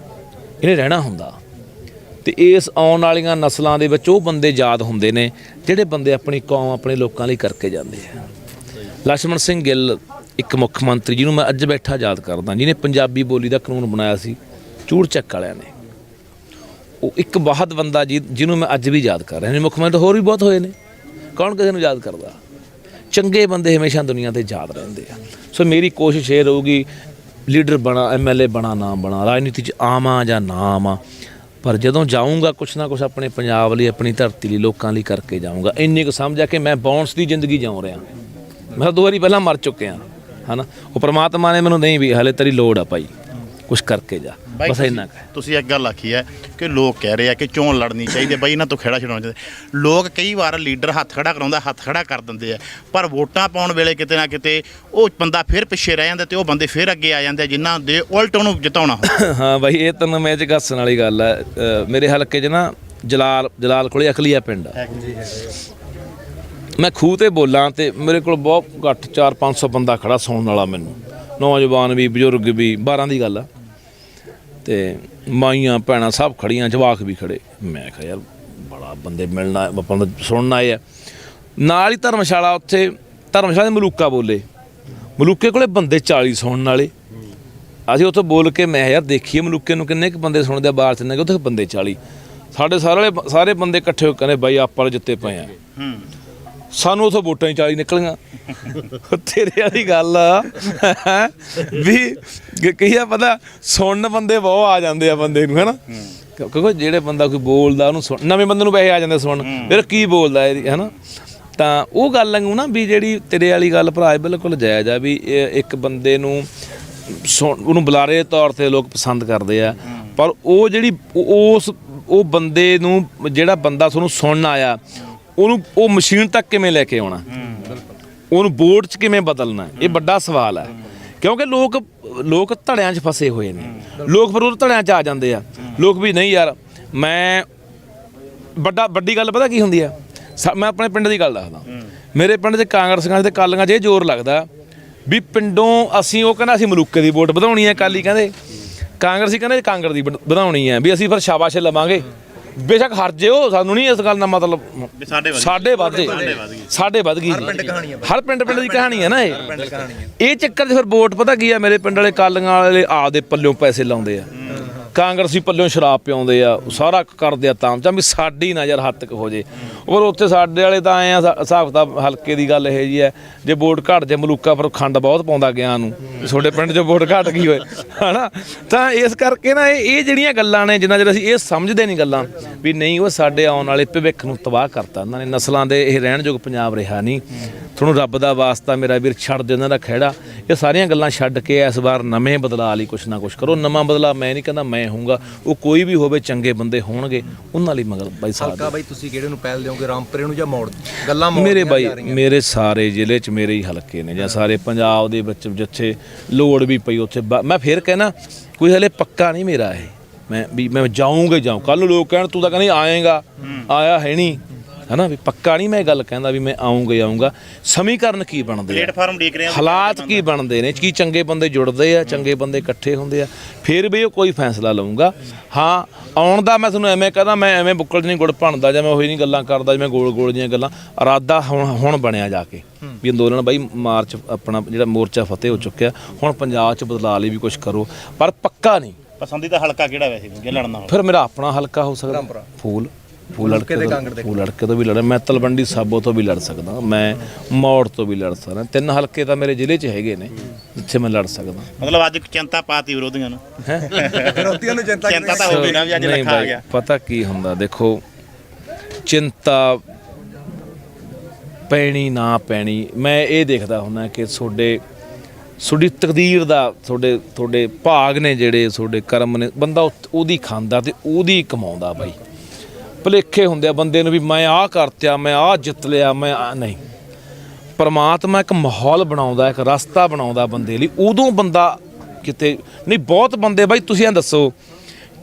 S1: ਇਹਨੇ ਰਹਿਣਾ ਹੁੰਦਾ। ਤੇ ਇਸ ਆਉਣ ਵਾਲੀਆਂ ਨਸਲਾਂ ਦੇ ਵਿੱਚ ਉਹ ਬੰਦੇ ਯਾਦ ਹੁੰਦੇ ਨੇ ਜਿਹੜੇ ਬੰਦੇ ਆਪਣੀ ਕੌਮ ਆਪਣੇ ਲੋਕਾਂ ਲਈ ਕਰਕੇ ਜਾਂਦੇ ਆ। ਲਛਮਣ ਸਿੰਘ ਗਿੱਲ ਇੱਕ ਮੁੱਖ ਮੰਤਰੀ ਜਿਹਨੂੰ ਮੈਂ ਅੱਜ ਬੈਠਾ ਯਾਦ ਕਰਦਾ, ਜਿਹਨੇ ਪੰਜਾਬੀ ਬੋਲੀ ਦਾ ਕਾਨੂੰਨ ਬਣਾਇਆ ਸੀ ਚੂੜ ਚੱਕ ਵਾਲਿਆਂ ਨੇ। ਉਹ ਇੱਕ ਬਹੁਤ ਬੰਦਾ ਜਿਹਨੂੰ ਮੈਂ ਅੱਜ ਵੀ ਯਾਦ ਕਰ ਰਿਹਾ। ਮੁੱਖ ਮੰਤਰੀ ਹੋਰ ਵੀ ਬਹੁਤ ਹੋਏ ਨੇ, ਕੌਣ ਕਿਸੇ ਨੂੰ ਯਾਦ ਕਰਦਾ? ਚੰਗੇ ਬੰਦੇ ਹਮੇਸ਼ਾ ਦੁਨੀਆ 'ਤੇ ਯਾਦ ਰਹਿੰਦੇ ਆ। ਸੋ ਮੇਰੀ ਕੋਸ਼ਿਸ਼ ਇਹ ਰਹੂਗੀ ਲੀਡਰ ਬਣਾ, MLA ਬਣਾ ਨਾ ਬਣਾ, ਰਾਜਨੀਤੀ 'ਚ ਆਵਾਂ ਜਾਂ ਨਾ ਆਵਾਂ, ਪਰ ਜਦੋਂ ਜਾਊਂਗਾ ਕੁਛ ਨਾ ਕੁਛ ਆਪਣੇ ਪੰਜਾਬ ਲਈ, ਆਪਣੀ ਧਰਤੀ ਲਈ, ਲੋਕਾਂ ਲਈ ਕਰਕੇ ਜਾਊਂਗਾ। ਇੰਨੀ ਕੁ ਸਮਝਿਆ ਕਿ ਮੈਂ ਬਾਉਂਸ ਦੀ ਜ਼ਿੰਦਗੀ ਜਿਉਂ ਰਿਹਾ। ਮੈਂ 2 ਵਾਰੀ ਪਹਿਲਾਂ ਮਰ ਚੁੱਕਿਆ ਹੈ ਨਾ। ਉਹ ਪ੍ਰਮਾਤਮਾ ਨੇ ਮੈਨੂੰ ਨਹੀਂ ਵੀ ਹਾਲੇ ਤੇਰੀ ਲੋੜ ਆ ਭਾਈ, ਕੁਛ ਕਰਕੇ ਜਾ, ਬਸ ਇੰਨਾ ਕੁ।
S2: ਤੁਸੀਂ ਇੱਕ ਗੱਲ ਆਖੀ ਹੈ ਕਿ ਲੋਕ ਕਹਿ ਰਹੇ ਆ ਕਿ ਚੋਣ ਲੜਨੀ ਚਾਹੀਦੀ ਹੈ ਬਾਈ, ਇਹਨਾਂ ਤੋਂ ਖੇੜਾ ਛਡਾਉਣਾ ਚਾਹੀਦਾ। ਲੋਕ ਕਈ ਵਾਰ ਲੀਡਰ ਹੱਥ ਖੜਾ ਕਰਾਉਂਦਾ, ਹੱਥ ਖੜਾ ਕਰ ਦਿੰਦੇ ਆ, ਪਰ ਵੋਟਾਂ ਪਾਉਣ ਵੇਲੇ ਕਿਤੇ ਨਾ ਕਿਤੇ ਉਹ ਬੰਦਾ ਫਿਰ ਪਿੱਛੇ ਰਹਿ ਜਾਂਦਾ ਤੇ ਉਹ ਬੰਦੇ ਫਿਰ ਅੱਗੇ ਆ ਜਾਂਦੇ ਜਿਨ੍ਹਾਂ ਦੇ ਉਲਟ ਉਹਨੂੰ ਜਿਤਾਉਣਾ ਹੁੰਦਾ।
S1: ਹਾਂ ਬਾਈ ਇਹ ਤੈਨੂੰ ਮੈਂ ਘੱਸਣ ਵਾਲੀ ਗੱਲ ਹੈ। ਮੇਰੇ ਹਲਕੇ 'ਚ ਨਾ ਜਲਾਲ ਕੋਲੇ ਅਖਲੀਆ ਪਿੰਡ ਆ। ਮੈਂ ਖੂਹ ਤੇ ਬੋਲਾਂ ਤੇ ਮੇਰੇ ਕੋਲ ਬਹੁਤ ਘੱਟ 400-500 ਬੰਦਾ ਖੜਾ ਸੁਣਨ ਵਾਲਾ, ਮੈਨੂੰ ਨੌਜਵਾਨ ਵੀ ਬਜ਼ੁਰਗ ਵੀ, 12 ਦੀ ਗੱਲ ਆ, ਤੇ ਮਾਈਆਂ ਭੈਣਾਂ ਸਭ ਖੜੀਆਂ, ਜਵਾਕ ਵੀ ਖੜੇ। ਮੈਂ ਕਿਹਾ ਯਾਰ ਬੜਾ ਬੰਦੇ ਮਿਲਣਾ ਆਪਾਂ ਨੂੰ ਸੁਣਨ ਆਏ ਆ। ਨਾਲ ਹੀ ਧਰਮਸ਼ਾਲਾ, ਉੱਥੇ ਧਰਮਸ਼ਾਲਾ ਦੇ ਮਲੂਕਾ ਬੋਲੇ, ਮਲੂਕੇ ਕੋਲੇ ਬੰਦੇ 40 ਸੁਣਨ ਵਾਲੇ। ਅਸੀਂ ਉੱਥੇ ਬੋਲ ਕੇ ਮੈਂ ਯਾਰ ਦੇਖੀਏ ਮਲੂਕੇ ਨੂੰ ਕਿੰਨੇ ਕੁ ਬੰਦੇ ਸੁਣਦੇ ਆ, ਬਾਹਰ ਚ ਉੱਥੇ ਬੰਦੇ 40। ਸਾਡੇ ਸਾਰੇ ਬੰਦੇ ਇਕੱਠੇ ਹੋ ਕੇ ਕਹਿੰਦੇ ਬਾਈ ਆਪਾਂ ਜਿੱਤੇ ਪਏ ਆ, ਸਾਨੂੰ ਉੱਥੋਂ ਵੋਟਾਂ ਹੀ 40 ਨਿਕਲੀਆਂ। ਤੇਰੇ ਵਾਲੀ ਗੱਲ ਆ ਵੀ ਕਈ ਆ ਪਤਾ ਸੁਣਨ ਬੰਦੇ ਬਹੁਤ ਆ ਜਾਂਦੇ ਆ ਬੰਦੇ ਨੂੰ, ਹੈ ਨਾ। ਕਿਉਂਕਿ ਜਿਹੜੇ ਬੰਦਾ ਕੋਈ ਬੋਲਦਾ ਉਹਨੂੰ ਨਵੇਂ ਬੰਦੇ ਨੂੰ ਪੈਸੇ ਆ ਜਾਂਦੇ ਸੁਣਨ, ਫਿਰ ਕੀ ਬੋਲਦਾ ਇਹ, ਹੈ ਨਾ। ਤਾਂ ਉਹ ਗੱਲ ਵਾਂਗੂ ਨਾ ਵੀ ਜਿਹੜੀ ਤੇਰੇ ਵਾਲੀ ਗੱਲ ਭਰਾ ਬਿਲਕੁਲ ਜਾਇਜ਼ ਆ ਵੀ ਇੱਕ ਬੰਦੇ ਨੂੰ ਉਹਨੂੰ ਬੁਲਾਰੇ ਦੇ ਤੌਰ 'ਤੇ ਲੋਕ ਪਸੰਦ ਕਰਦੇ ਆ, ਪਰ ਉਹ ਜਿਹੜੀ ਉਹ ਬੰਦੇ ਨੂੰ ਜਿਹੜਾ ਬੰਦਾ ਤੁਹਾਨੂੰ ਸੁਣਨ ਆਇਆ ਉਹਨੂੰ ਉਹ ਮਸ਼ੀਨ ਤੱਕ ਕਿਵੇਂ ਲੈ ਕੇ ਆਉਣਾ, ਉਹਨੂੰ ਵੋਟ 'ਚ ਕਿਵੇਂ ਬਦਲਣਾ, ਇਹ ਵੱਡਾ ਸਵਾਲ ਹੈ। ਕਿਉਂਕਿ ਲੋਕ ਧੜਿਆਂ 'ਚ ਫਸੇ ਹੋਏ ਨੇ, ਲੋਕ ਫਿਰ ਉਹ ਧੜਿਆਂ 'ਚ ਆ ਜਾਂਦੇ ਆ। ਲੋਕ ਵੀ ਨਹੀਂ ਯਾਰ ਮੈਂ ਵੱਡੀ ਗੱਲ ਪਤਾ ਕੀ ਹੁੰਦੀ ਆ। ਮੈਂ ਆਪਣੇ ਪਿੰਡ ਦੀ ਗੱਲ ਦੱਸਦਾ। ਮੇਰੇ ਪਿੰਡ 'ਚ ਕਾਂਗਰਸੀਆਂ ਤੇ ਕਾਲੀਆਂ 'ਚ ਇਹ ਜ਼ੋਰ ਲੱਗਦਾ ਵੀ ਪਿੰਡੋਂ ਅਸੀਂ, ਉਹ ਕਹਿੰਦਾ ਅਸੀਂ ਮਲੂਕੇ ਦੀ ਵੋਟ ਵਧਾਉਣੀ ਹੈ, ਅਕਾਲੀ ਕਹਿੰਦੇ, ਕਾਂਗਰਸੀ ਕਹਿੰਦੇ ਕਾਂਗਰਸ ਦੀ ਵਧਾਉਣੀ ਹੈ, ਵੀ ਅਸੀਂ ਫਿਰ ਸ਼ਾਬਾਸ਼ ਲਵਾਂਗੇ, ਬੇਸ਼ੱਕ ਹਰ ਜਿਓ, ਸਾਨੂੰ ਨਹੀਂ ਇਸ ਗੱਲ ਦਾ ਮਤਲਬ ਸਾਡੇ ਵੱਧ ਗਈ। ਹਰ ਪਿੰਡ ਦੀ ਕਹਾਣੀ ਹੈ ਨਾ ਇਹ ਚੱਕਰ 'ਚ ਫਿਰ ਵੋਟ ਪਤਾ ਕੀ ਆ, ਮੇਰੇ ਪਿੰਡ ਵਾਲੇ ਕਾਲੀਆਂ ਵਾਲੇ ਆਪਦੇ ਪੱਲਿਓਂ ਪੈਸੇ ਲਾਉਂਦੇ ਆ, ਕਾਂਗਰਸੀ ਪੱਲਿਓਂ ਸ਼ਰਾਬ ਪਿਆਉਂਦੇ ਆ, ਸਾਰਾ ਕਰਦੇ ਆ ਤਾਂ ਵੀ ਸਾਡੀ ਨਾ ਯਾਰ ਹੱਦ ਤੱਕ ਹੋ ਜੇ। ਔਰ ਉੱਥੇ ਸਾਡੇ ਵਾਲੇ ਤਾਂ ਆਏ ਆ, ਹਿਸਾਬ ਕਿਤਾਬ ਹਲਕੇ ਦੀ ਗੱਲ ਇਹ ਜੀ ਹੈ, ਜੇ ਵੋਟ ਘੱਟ ਜੇ ਮਲੂਕਾ ਫਿਰ ਖੰਡ ਬਹੁਤ ਪਾਉਂਦਾ ਗਿਆ ਨੂੰ, ਤੁਹਾਡੇ ਪਿੰਡ 'ਚ ਵੋਟ ਘੱਟ ਗਈ ਹੋਏ, ਹੈ ਨਾ। ਤਾਂ ਇਸ ਕਰਕੇ ਨਾ ਇਹ ਜਿਹੜੀਆਂ ਗੱਲਾਂ ਨੇ, ਜਿੰਨਾ ਚਿਰ ਅਸੀਂ ਇਹ ਸਮਝਦੇ ਨਹੀਂ ਗੱਲਾਂ ਵੀ ਨਹੀਂ ਉਹ ਸਾਡੇ ਆਉਣ ਵਾਲੇ ਭਵਿੱਖ ਨੂੰ ਤਬਾਹ ਕਰਤਾ ਉਹਨਾਂ ਨੇ, ਨਸਲਾਂ ਦੇ ਇਹ ਰਹਿਣਯੋਗ ਪੰਜਾਬ ਰਿਹਾ ਨਹੀਂ। ਤੁਹਾਨੂੰ ਰੱਬ ਦਾ ਵਾਸਤਾ ਮੇਰਾ ਵੀਰ ਛੱਡ ਦੇ ਉਹਨਾਂ ਦਾ ਖਹਿੜਾ, ਇਹ ਸਾਰੀਆਂ ਗੱਲਾਂ ਛੱਡ ਕੇ ਇਸ ਵਾਰ ਨਵੇਂ ਬਦਲਾਅ ਲਈ ਕੁਛ ਨਾ ਕੁਛ ਕਰੋ। ਨਵਾਂ ਬਦਲਾਅ ਮੈਂ ਨਹੀਂ ਕਹਿੰਦਾ ਮੈਂ ਹੋਊਗਾ, ਉਹ ਕੋਈ ਵੀ ਹੋਵੇ, ਚੰਗੇ ਬੰਦੇ ਹੋਣਗੇ ਉਹਨਾਂ ਲਈ ਮਗਰ ਬਾਈ ਸਾਹਿਬ।
S3: ਹਲਕਾ ਬਾਈ ਤੁਸੀਂ ਕਿਹੜੇ ਨੂੰ ਪਹਿਲ ਦਿਓਗੇ, ਰਾਮਪੁਰੇ ਨੂੰ ਜਾਂ ਮੋੜ ਗੱਲਾਂ
S1: ਮੇਰੇ ਬਾਈ ਮੇਰੇ ਸਾਰੇ ਜ਼ਿਲ੍ਹੇ 'ਚ ਮੇਰੇ ਹੀ ਹਲਕੇ ਨੇ, ਜਾਂ ਸਾਰੇ ਪੰਜਾਬ ਦੇ ਵਿੱਚ ਜਿੱਥੇ ਲੋੜ ਵੀ ਪਈ ਉੱਥੇ ਮੈਂ ਫਿਰ ਕਹਿਣਾ ਕੋਈ ਹਲੇ ਪੱਕਾ ਨਹੀਂ ਮੇਰਾ ਇਹ, ਮੈਂ ਜਾਊਂਗਾ ਜਾਊਂ। ਕੱਲ੍ਹ ਨੂੰ ਲੋਕ ਕਹਿਣ ਤੂੰ ਤਾਂ ਕਹਿੰਦੇ ਆਏਗਾ, ਆਇਆ ਹੈ ਨਹੀਂ, ਹੈ ਨਾ, ਵੀ ਪੱਕਾ ਨਹੀਂ ਮੈਂ ਗੱਲ ਕਹਿੰਦਾ ਵੀ ਮੈਂ ਆਊਂਗਾ। ਸਮੀਕਰਨ ਕੀ ਬਣਦੇ,
S2: ਪਲੇਟਫਾਰਮ ਦੇਖ ਰਹੇ ਆ,
S1: ਹਾਲਾਤ ਕੀ ਬਣਦੇ ਨੇ, ਕੀ ਚੰਗੇ ਬੰਦੇ ਜੁੜਦੇ ਆ, ਚੰਗੇ ਬੰਦੇ ਇਕੱਠੇ ਹੁੰਦੇ ਆ, ਫਿਰ ਵੀ ਉਹ ਕੋਈ ਫੈਸਲਾ ਲਊਂਗਾ। ਹਾਂ ਆਉਣ ਦਾ ਮੈਂ ਤੁਹਾਨੂੰ ਐਵੇਂ ਕਹਦਾ, ਮੈਂ ਐਵੇਂ ਬੁੱਕਲ 'ਚ ਨਹੀਂ ਗੁੜ ਭਣਦਾ ਜਾਂ ਮੈਂ ਉਹੀ ਨਹੀਂ ਗੱਲਾਂ ਕਰਦਾ ਜਿਵੇਂ ਗੋਲ ਜਿਹੀਆਂ ਗੱਲਾਂ। ਇਰਾਦਾ ਹੁਣ ਬਣਿਆ ਜਾ ਕੇ ਵੀ ਅੰਦੋਲਨ ਬਾਈ ਮਾਰਚ ਆਪਣਾ ਜਿਹੜਾ ਮੋਰਚਾ ਫਤਿਹ ਹੋ ਚੁੱਕਿਆ, ਹੁਣ ਪੰਜਾਬ 'ਚ ਬਦਲਾਅ ਲਈ ਵੀ ਕੁਛ ਕਰੋ, ਪਰ ਪੱਕਾ ਨਹੀਂ।
S2: ਪਸੰਦੀਦਾ ਹਲਕਾ ਕਿਹੜਾ ਵੈਸੇ ਜੇ ਲੜਨਾ ਹੋਵੇ?
S1: ਫਿਰ ਮੇਰਾ ਆਪਣਾ ਹਲਕਾ ਹੋ ਸਕਦਾ ਫੂਲ ਲੜਕੇ ਤੋਂ ਵੀ ਲੜਾਂ, ਮੈਂ ਤਲਵੰਡੀ ਸਾਬੋ ਤੋਂ ਵੀ ਲੜ ਸਕਦਾ, ਮੈਂ ਮੌੜ ਤੋਂ ਵੀ ਲੜ ਸਕਦਾ। 3 ਹਲਕੇ ਤਾਂ ਮੇਰੇ ਜ਼ਿਲ੍ਹੇ 'ਚ ਹੈਗੇ ਨੇ ਜਿੱਥੇ ਮੈਂ ਲੜ ਸਕਦਾ।
S2: ਮਤਲਬ ਅੱਜ ਚਿੰਤਾ ਪਾਤੀ ਵਿਰੋਧੀਆਂ ਨੂੰ,
S3: ਵਿਰੋਧੀਆਂ ਨੂੰ
S2: ਚਿੰਤਾ ਤਾਂ ਹੋਵੇ ਨਾ ਵੀ ਅੱਜ
S1: ਨਹੀਂ
S2: ਲੱਖਾ ਆ
S1: ਬਾਈ,
S2: ਗਿਆ।
S1: ਪਤਾ ਕੀ ਹੁੰਦਾ, ਦੇਖੋ ਚਿੰਤਾ ਪੈਣੀ ਨਾ ਪੈਣੀ ਮੈਂ ਇਹ ਦੇਖਦਾ ਹੁੰਦਾ ਕਿ ਤੁਹਾਡੀ ਤਕਦੀਰ ਦਾ ਤੁਹਾਡੇ ਭਾਗ ਨੇ, ਜਿਹੜੇ ਤੁਹਾਡੇ ਕਰਮ ਨੇ, ਬੰਦਾ ਉਹਦੀ ਖਾਂਦਾ ਤੇ ਉਹਦੀ ਕਮਾਉਂਦਾ ਬਾਈ। ਭੁਲੇਖੇ ਹੁੰਦੇ ਆ ਬੰਦੇ ਨੂੰ ਵੀ ਮੈਂ ਆਹ ਕਰਤਿਆ, ਮੈਂ ਆਹ ਜਿੱਤ ਲਿਆ, ਮੈਂ ਨਹੀਂ। ਪਰਮਾਤਮਾ ਇੱਕ ਮਾਹੌਲ ਬਣਾਉਂਦਾ, ਇੱਕ ਰਸਤਾ ਬਣਾਉਂਦਾ ਬੰਦੇ ਲਈ, ਉਦੋਂ ਬੰਦਾ ਕਿਤੇ ਨਹੀਂ। ਬਹੁਤ ਬੰਦੇ ਬਾਈ ਤੁਸੀਂ ਐਂ ਦੱਸੋ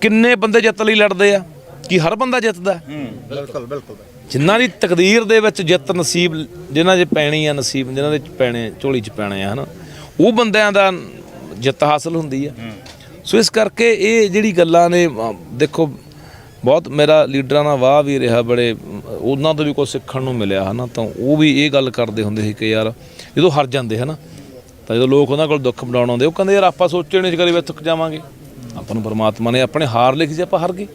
S1: ਕਿੰਨੇ ਬੰਦੇ ਜਿੱਤ ਲਈ ਲੜਦੇ ਆ? ਕੀ ਹਰ ਬੰਦਾ ਜਿੱਤਦਾ?
S3: ਬਿਲਕੁਲ
S1: ਜਿਨ੍ਹਾਂ ਦੀ ਤਕਦੀਰ ਦੇ ਵਿੱਚ ਜਿੱਤ ਨਸੀਬ, ਜਿਨ੍ਹਾਂ 'ਚ ਪੈਣੀ ਆ ਨਸੀਬ, ਜਿਨ੍ਹਾਂ ਦੇ ਪੈਣੇ ਝੋਲੀ 'ਚ ਪੈਣੇ ਆ, ਹਨਾ, ਉਹ ਬੰਦਿਆਂ ਦਾ ਜਿੱਤ ਹਾਸਲ ਹੁੰਦੀ ਆ। ਸੋ ਇਸ ਕਰਕੇ ਇਹ ਜਿਹੜੀ ਗੱਲਾਂ ਨੇ, ਦੇਖੋ ਬਹੁਤ ਮੇਰਾ ਲੀਡਰਾਂ ਨਾਲ ਵਾਹ ਵੀ ਰਿਹਾ, ਬੜੇ ਉਹਨਾਂ ਤੋਂ ਵੀ ਕੁਝ ਸਿੱਖਣ ਨੂੰ ਮਿਲਿਆ, ਹੈ ਨਾ। ਤਾਂ ਉਹ ਵੀ ਇਹ ਗੱਲ ਕਰਦੇ ਹੁੰਦੇ ਸੀ ਕਿ ਯਾਰ ਜਦੋਂ ਹਾਰ ਜਾਂਦੇ ਹੈ ਨਾ, ਤਾਂ ਜਦੋਂ ਲੋਕ ਉਹਨਾਂ ਕੋਲ ਦੁੱਖ ਵੰਡਾਉਣ ਆਉਂਦੇ, ਉਹ ਕਹਿੰਦੇ ਯਾਰ ਆਪਾਂ ਸੋਚੇ ਨਹੀਂ ਕਰੀ ਵੀ ਥੱਕ ਜਾਵਾਂਗੇ, ਆਪਾਂ ਨੂੰ ਪਰਮਾਤਮਾ ਨੇ ਆਪਣੇ ਹਾਰ ਲਿਖੀ ਸੀ, ਆਪਾਂ ਹਾਰ ਗਏ।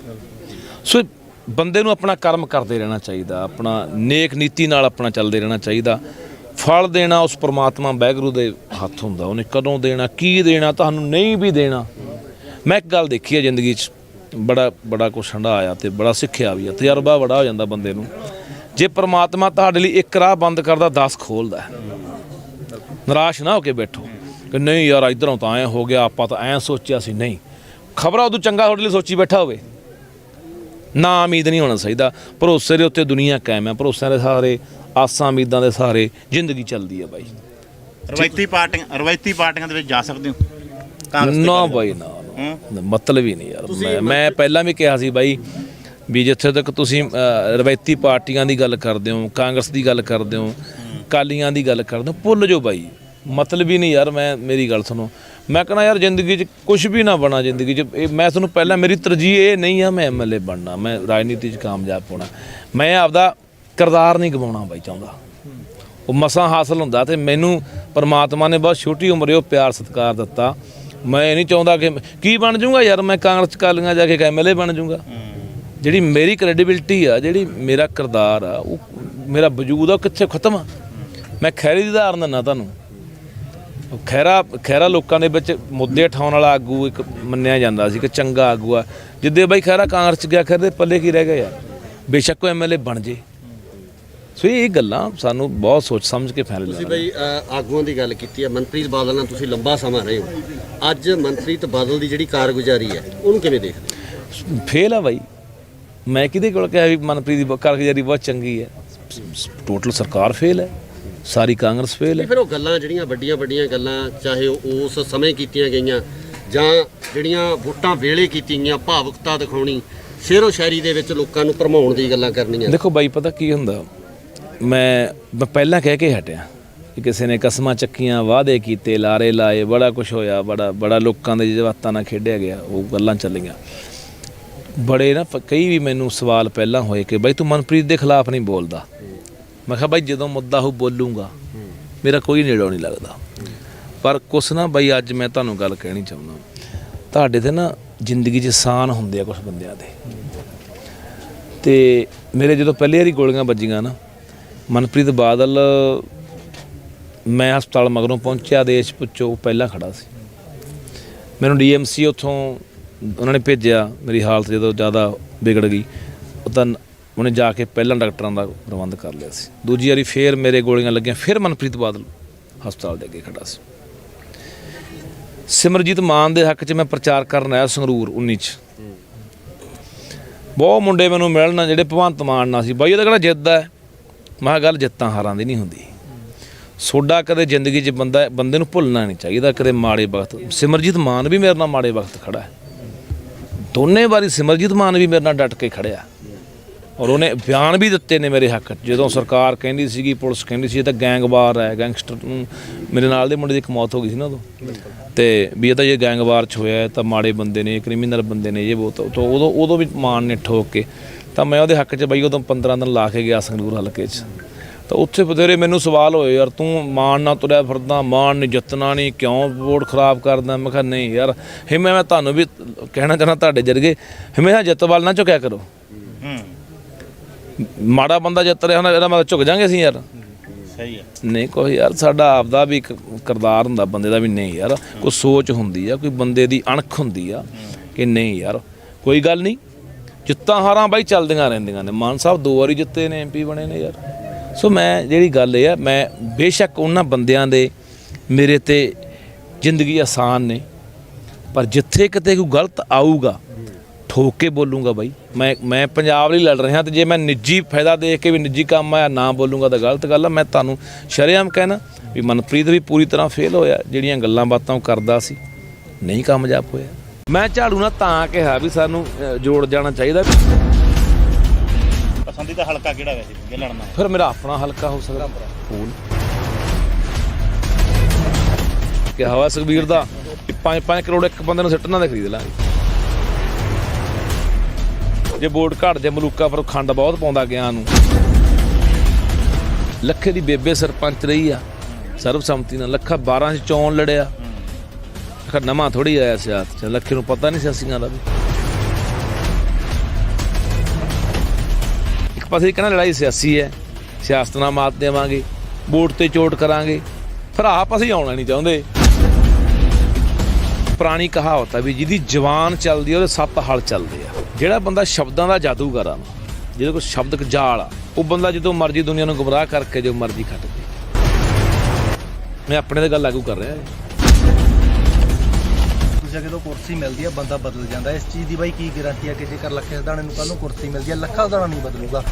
S1: ਸੋ ਬੰਦੇ ਨੂੰ ਆਪਣਾ ਕਰਮ ਕਰਦੇ ਰਹਿਣਾ ਚਾਹੀਦਾ, ਆਪਣਾ ਨੇਕ ਨੀਤੀ ਨਾਲ ਆਪਣਾ ਚੱਲਦੇ ਰਹਿਣਾ ਚਾਹੀਦਾ। ਫਲ ਦੇਣਾ ਉਸ ਪਰਮਾਤਮਾ ਵਾਹਿਗੁਰੂ ਦੇ ਹੱਥ ਹੁੰਦਾ, ਉਹਨੇ ਕਦੋਂ ਦੇਣਾ, ਕੀ ਦੇਣਾ, ਤੁਹਾਨੂੰ ਨਹੀਂ ਵੀ ਦੇਣਾ। ਮੈਂ ਇੱਕ ਗੱਲ ਦੇਖੀ ਹੈ ਜ਼ਿੰਦਗੀ 'ਚ, ਬੜਾ ਕੁਛ ਹੰਢਾਇਆ ਤੇ ਬੜਾ ਸਿੱਖਿਆ ਵੀ ਆ, ਤਜਰਬਾ ਬੜਾ ਹੋ ਜਾਂਦਾ ਬੰਦੇ ਨੂੰ। ਜੇ ਪਰਮਾਤਮਾ ਤੁਹਾਡੇ ਲਈ ਇੱਕ ਰਾਹ ਬੰਦ ਕਰਦਾ 10 ਖੋਲ੍ਹਦਾ। ਨਿਰਾਸ਼ ਨਾ ਹੋ ਕੇ ਬੈਠੋ ਕਿ ਨਹੀਂ ਯਾਰ ਇੱਧਰੋਂ ਤਾਂ ਐਂ ਹੋ ਗਿਆ, ਆਪਾਂ ਤਾਂ ਐਂ ਸੋਚਿਆ ਸੀ। ਨਹੀਂ, ਖਬਰਾਂ ਉਦੋਂ ਚੰਗਾ ਤੁਹਾਡੇ ਲਈ ਸੋਚੀ ਬੈਠਾ ਹੋਵੇ। ਨਾ ਉਮੀਦ ਨਹੀਂ ਹੋਣਾ ਚਾਹੀਦਾ। ਭਰੋਸੇ ਦੇ ਉੱਤੇ ਦੁਨੀਆ ਕਾਇਮ ਹੈ, ਭਰੋਸਿਆਂ ਦੇ ਸਹਾਰੇ, ਆਸਾਂ ਉਮੀਦਾਂ ਦੇ ਸਹਾਰੇ ਜ਼ਿੰਦਗੀ ਚੱਲਦੀ ਹੈ ਬਾਈ।
S2: ਰਵਾਇਤੀ ਪਾਰਟੀਆਂ ਦੇ ਵਿੱਚ ਜਾ ਸਕਦੇ ਹੋ? ਕਾਂਗਰਸ
S1: ਨਾ ਬਾਈ ਨਾ, ਮਤਲਬ ਹੀ ਨਹੀਂ ਯਾਰ। ਮੈਂ ਪਹਿਲਾਂ ਵੀ ਕਿਹਾ ਸੀ ਬਾਈ ਵੀ ਜਿੱਥੇ ਤੱਕ ਤੁਸੀਂ ਰਵਾਇਤੀ ਪਾਰਟੀਆਂ ਦੀ ਗੱਲ ਕਰਦੇ ਹੋ, ਕਾਂਗਰਸ ਦੀ ਗੱਲ ਕਰਦੇ ਹੋ, ਅਕਾਲੀਆਂ ਦੀ ਗੱਲ ਕਰਦੇ ਹੋ, ਭੁੱਲ ਜਾਓ ਬਾਈ, ਮਤਲਬ ਹੀ ਨਹੀਂ ਯਾਰ। ਮੇਰੀ ਗੱਲ ਸੁਣੋ, ਮੈਂ ਕਹਿੰਦਾ ਯਾਰ ਜ਼ਿੰਦਗੀ 'ਚ ਕੁਛ ਵੀ ਨਾ ਬਣਾ ਜ਼ਿੰਦਗੀ 'ਚ। ਮੈਂ ਤੁਹਾਨੂੰ ਪਹਿਲਾਂ, ਮੇਰੀ ਤਰਜੀਹ ਇਹ ਨਹੀਂ ਆ ਮੈਂ MLA ਬਣਨਾ, ਮੈਂ ਰਾਜਨੀਤੀ 'ਚ ਕਾਮਯਾਬ ਹੋਣਾ। ਮੈਂ ਆਪਦਾ ਕਿਰਦਾਰ ਨਹੀਂ ਗਵਾਉਣਾ ਬਾਈ ਚਾਹੁੰਦਾ, ਉਹ ਮਸਾਂ ਹਾਸਲ ਹੁੰਦਾ। ਤੇ ਮੈਨੂੰ ਪਰਮਾਤਮਾ ਨੇ ਬਹੁਤ ਛੋਟੀ ਉਮਰੇ ਉਹ ਪਿਆਰ ਸਤਿਕਾਰ ਦਿੱਤਾ। ਮੈਂ ਇਹ ਨਹੀਂ ਚਾਹੁੰਦਾ ਕਿ ਕੀ ਬਣ ਜਾਊਂਗਾ ਯਾਰ, ਮੈਂ ਕਾਂਗਰਸ ਕਾਲੀਆਂ ਜਾ ਕੇ MLA ਬਣ ਜਾਊਂਗਾ। ਜਿਹੜੀ ਮੇਰੀ ਕ੍ਰੈਡੀਬਿਲਿਟੀ ਆ, ਜਿਹੜੀ ਮੇਰਾ ਕਿਰਦਾਰ ਆ, ਉਹ ਮੇਰਾ ਵਜੂਦ ਆ, ਉਹ ਕਿੱਥੇ ਖਤਮ ਆ। ਮੈਂ ਖੈਰੀ ਦੀ ਉਦਾਹਰਨ ਦਿੰਦਾ ਤੁਹਾਨੂੰ। ਖੈਰਾ ਲੋਕਾਂ ਦੇ ਵਿੱਚ ਮੁੱਦੇ ਉਠਾਉਣ ਵਾਲਾ ਆਗੂ ਇੱਕ ਮੰਨਿਆ ਜਾਂਦਾ ਸੀ ਕਿ ਚੰਗਾ ਆਗੂ ਆ। ਜਿੱਦੇ ਬਾਈ ਖੈਰਾ ਕਾਂਗਰਸ 'ਚ ਗਿਆ, ਖੈਰ ਦੇ ਪੱਲੇ ਕੀ ਰਹਿ ਗਿਆ ਯਾਰ, ਬੇਸ਼ੱਕ ਉਹ MLA ਬਣ ਜੇ। ਸੋ ਇਹ ਗੱਲਾਂ ਸਾਨੂੰ ਬਹੁਤ ਸੋਚ ਸਮਝ ਕੇ ਫੈਸਲੇ
S4: ਤੁਸੀਂ ਬਈ ਆਗੂਆਂ ਦੀ ਗੱਲ ਕੀਤੀ ਹੈ, ਮਨਪ੍ਰੀਤ ਬਾਦਲ ਨਾਲ ਤੁਸੀਂ ਲੰਬਾ ਸਮਾਂ ਰਹੇ ਹੋ। ਅੱਜ ਮਨਪ੍ਰੀਤ ਬਾਦਲ ਦੀ ਜਿਹੜੀ ਕਾਰਗੁਜ਼ਾਰੀ ਹੈ ਉਹਨੂੰ ਕਿਵੇਂ ਦੇਖਦੇ?
S1: ਫੇਲ ਆ ਬਾਈ। ਮੈਂ ਕਿਹਦੇ ਕੋਲ ਕਿਹਾ ਵੀ ਮਨਪ੍ਰੀਤ ਦੀ ਕਾਰਗੁਜ਼ਾਰੀ ਬਹੁਤ ਚੰਗੀ ਹੈ? ਟੋਟਲ ਸਰਕਾਰ ਫੇਲ ਹੈ, ਸਾਰੀ ਕਾਂਗਰਸ ਫੇਲ ਹੈ।
S4: ਫਿਰ ਉਹ ਗੱਲਾਂ ਜਿਹੜੀਆਂ ਵੱਡੀਆਂ ਗੱਲਾਂ, ਚਾਹੇ ਉਸ ਸਮੇਂ ਕੀਤੀਆਂ ਗਈਆਂ ਜਾਂ ਜਿਹੜੀਆਂ ਵੋਟਾਂ ਵੇਲੇ ਕੀਤੀਆਂ ਗਈਆਂ, ਭਾਵੁਕਤਾ ਦਿਖਾਉਣੀ, ਸ਼ੇਰੋ ਸ਼ਾਇਰੀ ਦੇ ਵਿੱਚ ਲੋਕਾਂ ਨੂੰ ਭਰਮਾਉਣ ਦੀ ਗੱਲਾਂ ਕਰਨੀਆਂ।
S1: ਦੇਖੋ ਬਾਈ, ਪਤਾ ਕੀ ਹੁੰਦਾ, ਮੈਂ ਪਹਿਲਾਂ ਕਹਿ ਕੇ ਹਟਿਆ ਕਿ ਕਿਸੇ ਨੇ ਕਸਮਾਂ ਚੱਕੀਆਂ, ਵਾਅਦੇ ਕੀਤੇ, ਲਾਰੇ ਲਾਏ, ਬੜਾ ਕੁਛ ਹੋਇਆ, ਬੜਾ ਲੋਕਾਂ ਦੇ ਜਜ਼ਬਾਤਾਂ ਨਾਲ ਖੇਡਿਆ ਗਿਆ, ਉਹ ਗੱਲਾਂ ਚੱਲੀਆਂ। ਬੜੇ ਨਾ ਕਈ ਵੀ ਮੈਨੂੰ ਸਵਾਲ ਪਹਿਲਾਂ ਹੋਏ ਕਿ ਬਾਈ ਤੂੰ ਮਨਪ੍ਰੀਤ ਦੇ ਖਿਲਾਫ ਨਹੀਂ ਬੋਲਦਾ। ਮੈਂ ਕਿਹਾ ਬਾਈ ਜਦੋਂ ਮੁੱਦਾ ਉਹ ਬੋਲੂੰਗਾ, ਮੇਰਾ ਕੋਈ ਨੇੜੋਂ ਨਹੀਂ ਲੱਗਦਾ। ਪਰ ਕੁਛ ਨਾ ਬਾਈ, ਅੱਜ ਮੈਂ ਤੁਹਾਨੂੰ ਗੱਲ ਕਹਿਣੀ ਚਾਹੁੰਦਾ, ਤੁਹਾਡੇ ਤੇ ਨਾ ਜ਼ਿੰਦਗੀ 'ਚ ਸਾਨ ਹੁੰਦੇ ਆ ਕੁਛ ਬੰਦਿਆਂ ਦੇ। ਤੇ ਮੇਰੇ ਜਦੋਂ ਪਹਿਲੀ ਵਾਰੀ ਗੋਲੀਆਂ ਵੱਜੀਆਂ ਨਾ, ਮਨਪ੍ਰੀਤ ਬਾਦਲ, ਮੈਂ ਹਸਪਤਾਲ ਮਗਰੋਂ ਪਹੁੰਚਿਆ, ਦੇਸ਼ ਪੁੱਛੋ ਪਹਿਲਾਂ ਖੜਾ ਸੀ। ਮੈਨੂੰ DMC ਉੱਥੋਂ ਉਹਨਾਂ ਨੇ ਭੇਜਿਆ, ਮੇਰੀ ਹਾਲਤ ਜਦੋਂ ਜ਼ਿਆਦਾ ਵਿਗੜ ਗਈ, ਉਹ ਤਾਂ ਉਹਨੇ ਜਾ ਕੇ ਪਹਿਲਾਂ ਡਾਕਟਰਾਂ ਦਾ ਪ੍ਰਬੰਧ ਕਰ ਲਿਆ ਸੀ। ਦੂਜੀ ਵਾਰੀ ਫੇਰ ਮੇਰੇ ਗੋਲੀਆਂ ਲੱਗੀਆਂ, ਫਿਰ ਮਨਪ੍ਰੀਤ ਬਾਦਲ ਹਸਪਤਾਲ ਦੇ ਅੱਗੇ ਖੜਾ ਸੀ। ਸਿਮਰਜੀਤ ਮਾਨ ਦੇ ਹੱਕ 'ਚ ਮੈਂ ਪ੍ਰਚਾਰ ਕਰਨ ਆਇਆ ਸੰਗਰੂਰ 19 'ਚ। ਬਹੁਤ ਮੁੰਡੇ ਮੈਨੂੰ ਮਿਲਣ ਜਿਹੜੇ ਭਗਵੰਤ ਮਾਨ ਨਾਲ ਸੀ, ਬਾਈ ਇਹਦਾ ਕਿਹੜਾ ਜਿੱਤਦਾ ਹੈ। ਮੈਂ ਕਿਹਾ ਗੱਲ ਜਿੱਤਾਂ ਹਾਰਾਂ ਦੀ ਨਹੀਂ ਹੁੰਦੀ। ਸੋਡਾ ਕਦੇ ਜ਼ਿੰਦਗੀ 'ਚ ਬੰਦੇ ਨੂੰ ਭੁੱਲਣਾ ਨਹੀਂ ਚਾਹੀਦਾ ਕਦੇ ਮਾੜੇ ਵਕਤ। ਸਿਮਰਜੀਤ ਮਾਨ ਵੀ ਮੇਰੇ ਨਾਲ ਮਾੜੇ ਵਕਤ ਖੜਾ ਹੈ, ਦੋਨੇ ਵਾਰੀ ਸਿਮਰਜੀਤ ਮਾਨ ਵੀ ਮੇਰੇ ਨਾਲ ਡਟ ਕੇ ਖੜਿਆ, ਔਰ ਉਹਨੇ ਬਿਆਨ ਵੀ ਦਿੱਤੇ ਨੇ ਮੇਰੇ ਹੱਕ 'ਚ। ਜਦੋਂ ਸਰਕਾਰ ਕਹਿੰਦੀ ਸੀਗੀ, ਪੁਲਿਸ ਕਹਿੰਦੀ ਸੀ ਇਹ ਤਾਂ ਗੈਂਗਵਾਰ ਹੈ, ਗੈਂਗਸਟਰ ਨੂੰ, ਮੇਰੇ ਨਾਲ ਦੇ ਮੁੰਡੇ ਦੀ ਇੱਕ ਮੌਤ ਹੋ ਗਈ ਸੀ ਨਾ ਉਦੋਂ, ਤੇ ਵੀ ਇਹ ਤਾਂ ਜੇ ਗੈਂਗਵਾਰ 'ਚ ਹੋਇਆ ਤਾਂ ਮਾੜੇ ਬੰਦੇ ਨੇ, ਕ੍ਰਿਮੀਨਲ ਬੰਦੇ ਨੇ, ਇਹ ਬਹੁਤ। ਤਾਂ ਉਦੋਂ ਵੀ ਮਾਨ ਨੇ ਠੋਕ ਕੇ, ਤਾਂ ਮੈਂ ਉਹਦੇ ਹੱਕ 'ਚ ਬਈ ਉਦੋਂ 15 ਦਿਨ ਲਾ ਕੇ ਗਿਆ ਸੰਗਰੂਰ ਹਲਕੇ 'ਚ। ਤਾਂ ਉੱਥੇ ਬਥੇਰੇ ਮੈਨੂੰ ਸਵਾਲ ਹੋਏ, ਯਾਰ ਤੂੰ ਮਾਣ ਨਾਲ ਤੁਰਿਆ ਫਿਰਦਾ, ਮਾਣ ਨਹੀਂ ਜਿੱਤਣਾ ਨਹੀਂ, ਕਿਉਂ ਵੋਟ ਖਰਾਬ ਕਰਦਾ? ਮੈਂ ਕਿਹਾ ਨਹੀਂ ਯਾਰ, ਹਿੰਮਤ ਮੈਂ ਤੁਹਾਨੂੰ ਵੀ ਕਹਿਣਾ ਚਾਹੁੰਦਾ ਤੁਹਾਡੇ ਜਰਗੇ ਹਮੇਸ਼ਾ ਜਿੱਤ ਵੱਲ ਨਾ ਝੁਕਿਆ ਕਰੋ। ਮਾੜਾ ਬੰਦਾ ਜਿੱਤ ਰਿਹਾ ਹੁੰਦਾ ਇਹਦਾ ਮਤਲਬ ਝੁਕ ਜਾਾਂਗੇ ਅਸੀਂ ਯਾਰ?
S2: ਸਹੀ ਹੈ।
S1: ਨਹੀਂ ਕੋਈ ਯਾਰ, ਸਾਡਾ ਆਪਦਾ ਵੀ ਇੱਕ ਕਿਰਦਾਰ ਹੁੰਦਾ ਬੰਦੇ ਦਾ ਵੀ। ਨਹੀਂ ਯਾਰ, ਕੋਈ ਸੋਚ ਹੁੰਦੀ ਆ, ਕੋਈ ਬੰਦੇ ਦੀ ਅਣਖ ਹੁੰਦੀ ਆ ਕਿ ਨਹੀਂ ਯਾਰ ਕੋਈ ਗੱਲ ਨਹੀਂ, ਜਿੱਤਾਂ ਹਾਰਾਂ ਬਾਈ ਚੱਲਦੀਆਂ ਰਹਿੰਦੀਆਂ ਨੇ। ਮਾਨ ਸਾਹਿਬ 2 ਵਾਰੀ ਜਿੱਤੇ ਨੇ, MP ਬਣੇ ਨੇ ਯਾਰ। ਸੋ ਮੈਂ ਜਿਹੜੀ ਗੱਲ ਇਹ ਆ, ਮੈਂ ਬੇਸ਼ੱਕ ਉਹਨਾਂ ਬੰਦਿਆਂ ਦੇ ਮੇਰੇ ਤੇ ਜ਼ਿੰਦਗੀ ਆਸਾਨ ਨੇ, ਪਰ ਜਿੱਥੇ ਕਿਤੇ ਕੋਈ ਗਲਤ ਆਊਗਾ ਠੋਕ ਕੇ ਬੋਲੂੰਗਾ ਬਾਈ। ਮੈਂ ਪੰਜਾਬ ਲਈ ਲੜ ਰਿਹਾ, ਤੇ ਜੇ ਮੈਂ ਨਿੱਜੀ ਫਾਇਦਾ ਦੇਖ ਕੇ ਵੀ ਨਿੱਜੀ ਕੰਮ ਆਇਆ ਨਾ ਬੋਲੂੰਗਾ ਤਾਂ ਗਲਤ ਗੱਲ ਆ। ਮੈਂ ਤੁਹਾਨੂੰ ਸ਼ਰੇਆਮ ਕਹਿਣਾ ਵੀ ਮਨਪ੍ਰੀਤ ਵੀ ਪੂਰੀ ਤਰ੍ਹਾਂ ਫੇਲ ਹੋਇਆ, ਜਿਹੜੀਆਂ ਗੱਲਾਂ ਬਾਤਾਂ ਉਹ ਕਰਦਾ ਸੀ ਨਹੀਂ ਕਾਮਯਾਬ ਹੋਇਆ। ਮੈਂ ਝਾੜੂ ਨਾਲ ਤਾਂ ਕਿਹਾ ਵੀ ਸਾਨੂੰ ਜੋੜ ਜਾਣਾ ਚਾਹੀਦਾ।
S2: ਪਸੰਦੀਦਾ ਹਲਕਾ ਕਿਹੜਾ ਵੈਸੇ ਜੇ ਲੜਨਾ?
S1: ਫਿਰ ਮੇਰਾ ਆਪਣਾ ਹਲਕਾ ਹੋ ਸਕਦਾ ਫੂਲ ਕਿ ਹਵਾ ਸੁਖਬੀਰ ਦਾ 5 ਕਰੋੜ ਇੱਕ ਬੰਦੇ ਨੂੰ ਸਿੱਟਣਾ ਦੇ ਖਰੀਦ ਲਾਂਗੇ। ਜੇ ਵੋਟ ਘੱਟ ਜੇ ਮਲੂਕਾ ਫਿਰ ਖੰਡ ਬਹੁਤ ਪਾਉਂਦਾ ਗਿਆ ਨੂੰ। ਲੱਖੇ ਦੀ ਬੇਬੇ ਸਰਪੰਚ ਰਹੀ ਆ ਸਰਬਸੰਮਤੀ ਨਾਲ, ਲੱਖਾ 12 ਚ ਚੋਣ ਲੜਿਆ। ਨਵਾਂ ਥੋੜੀ ਆਇਆ ਸਿਆਸਤ ਚ, ਲੱਖੇ ਨੂੰ ਪਤਾ ਨਹੀਂ ਸਿਆਸੀਆਂ ਦਾ ਵੀ। ਇੱਕ ਪਾਸੇ ਕਹਿੰਦਾ ਲੜਾਈ ਸਿਆਸੀ ਹੈ, ਸਿਆਸਤ ਨਾਲ ਮਾਤ ਦੇਵਾਂਗੇ, ਵੋਟ ਤੇ ਚੋਟ ਕਰਾਂਗੇ, ਫਿਰ ਆਪ ਅਸੀਂ ਆਉਣਾ ਨਹੀਂ ਚਾਹੁੰਦੇ। ਪੁਰਾਣੀ ਕਹਾਵਤ ਹੈ ਵੀ ਜਿਹਦੀ ਜ਼ਬਾਨ ਚੱਲਦੀ ਆ ਉਹਦੇ 7 ਹਲ ਚੱਲਦੇ ਆ। ਜਿਹੜਾ ਬੰਦਾ ਸ਼ਬਦਾਂ ਦਾ ਜਾਦੂਗਰ ਆ, ਜਿਹਦੇ ਕੋਲ ਸ਼ਬਦਕ ਜਾਲ ਆ, ਉਹ ਬੰਦਾ ਜਦੋਂ ਮਰਜ਼ੀ ਦੁਨੀਆ ਨੂੰ ਗੁੰਮਰਾਹ ਕਰਕੇ ਜੋ ਮਰਜ਼ੀ ਖੱਟ ਦੇ। ਮੈਂ ਆਪਣੇ ਤੇ ਗੱਲ ਲਾਗੂ ਕਰ ਰਿਹਾ।
S3: ਜਦੋਂ ਕੁਰਸੀ ਮਿਲਦੀ ਆ ਬੰਦਾ ਬਦਲ ਜਾਂਦਾ। ਇਸ ਚੀਜ਼ ਦੀ ਬਾਈ ਕੀ ਗਾਰੰਟੀ ਆ ਕਿ ਜੇਕਰ ਲੱਖੇ ਸਿਧਾਣੇ ਨੂੰ ਕੱਲ ਨੂੰ ਕੁਰਸੀ ਮਿਲਦੀ ਆ, ਲੱਖਾ ਸਿਧਾਣਾ ਨਹੀਂ ਬਦਲੂਗਾ?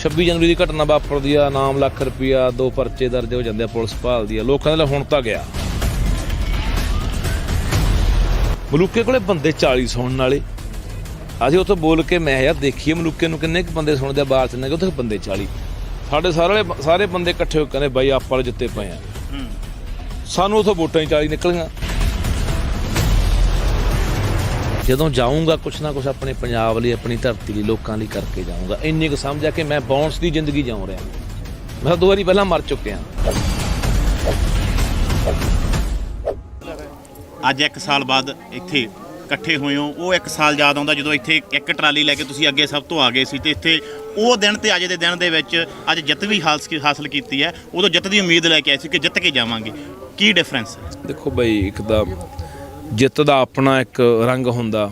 S1: 26 ਜਨਵਰੀ ਦੀ ਘਟਨਾ ਵਾਪਰਦੀ ਆ, ਨਾਮ ਲੱਖ ਰੁਪਇਆ, 2 ਪਰਚੇ ਦਰਜ ਹੋ ਜਾਂਦੇ ਆ, ਪੁਲਿਸ ਭਾਲਦੀ ਆ। ਲੋਕਾਂ ਦੇ ਹੁਣ ਤਾਂ ਗਿਆ ਮਲੂਕੇ ਕੋਲੇ ਬੰਦੇ 40 ਸੁਣਨ ਵਾਲੇ। ਅਸੀਂ ਉੱਥੇ ਬੋਲ ਕੇ ਮੈਂ ਯਾਰ ਦੇਖੀਏ ਮਲੂਕੇ ਨੂੰ ਕਿੰਨੇ ਕੁ ਬੰਦੇ ਸੁਣਦੇ ਆ, ਬਾਹਰ ਚ ਨੇ ਉੱਥੇ ਬੰਦੇ 40। ਸਾਡੇ ਸਾਰੇ ਬੰਦੇ ਇਕੱਠੇ ਹੋ ਕੇ ਕਹਿੰਦੇ ਬਾਈ ਆਪਾਂ ਵਾਲੇ ਜਿੱਤੇ ਪਏ ਆ। ਸਾਨੂੰ ਉੱਥੋਂ ਵੋਟਾਂ ਹੀ 40 ਨਿਕਲੀਆਂ। ਜਦੋਂ ਜਾਊਂਗਾ ਕੁਛ ਨਾ ਕੁਛ ਆਪਣੇ ਪੰਜਾਬ ਲਈ, ਆਪਣੀ ਧਰਤੀ ਲਈ, ਲੋਕਾਂ ਲਈ ਕਰਕੇ ਜਾਊਂਗਾ। ਇੰਨੀ ਕੁ ਸਮਝਿਆ ਕਿ ਮੈਂ ਬਾਉਂਸ ਦੀ ਜ਼ਿੰਦਗੀ ਜਿਉਂ ਰਿਹਾ। ਮੈਂ 2 ਵਾਰੀ ਪਹਿਲਾਂ ਮਰ ਚੁੱਕਿਆ।
S2: ਅੱਜ 1 ਸਾਲ ਬਾਅਦ ਇੱਥੇ ਇਕੱਠੇ ਹੋਏ ਹੋ, ਉਹ 1 ਸਾਲ ਯਾਦ ਆਉਂਦਾ ਜਦੋਂ ਇੱਥੇ ਇੱਕ ਟਰਾਲੀ ਲੈ ਕੇ ਤੁਸੀਂ ਅੱਗੇ ਸਭ ਤੋਂ ਆ ਗਏ ਸੀ, ਤੇ ਇੱਥੇ ਉਹ ਦਿਨ ਤੇ ਅੱਜ ਦੇ ਦਿਨ ਦੇ ਵਿੱਚ ਅੱਜ ਜਿੱਤ ਵੀ ਹਾਸਲ ਕੀਤੀ ਹੈ। ਉਦੋਂ ਜਿੱਤ ਦੀ ਉਮੀਦ ਲੈ ਕੇ ਆਏ ਸੀ ਕਿ ਜਿੱਤ ਕੇ ਜਾਵਾਂਗੇ। ਕੀ ਡਿਫਰੈਂਸ ਹੈ?
S1: ਦੇਖੋ ਬਈ, ਇੱਕ ਤਾਂ ਜਿੱਤ ਦਾ ਆਪਣਾ ਇੱਕ ਰੰਗ ਹੁੰਦਾ,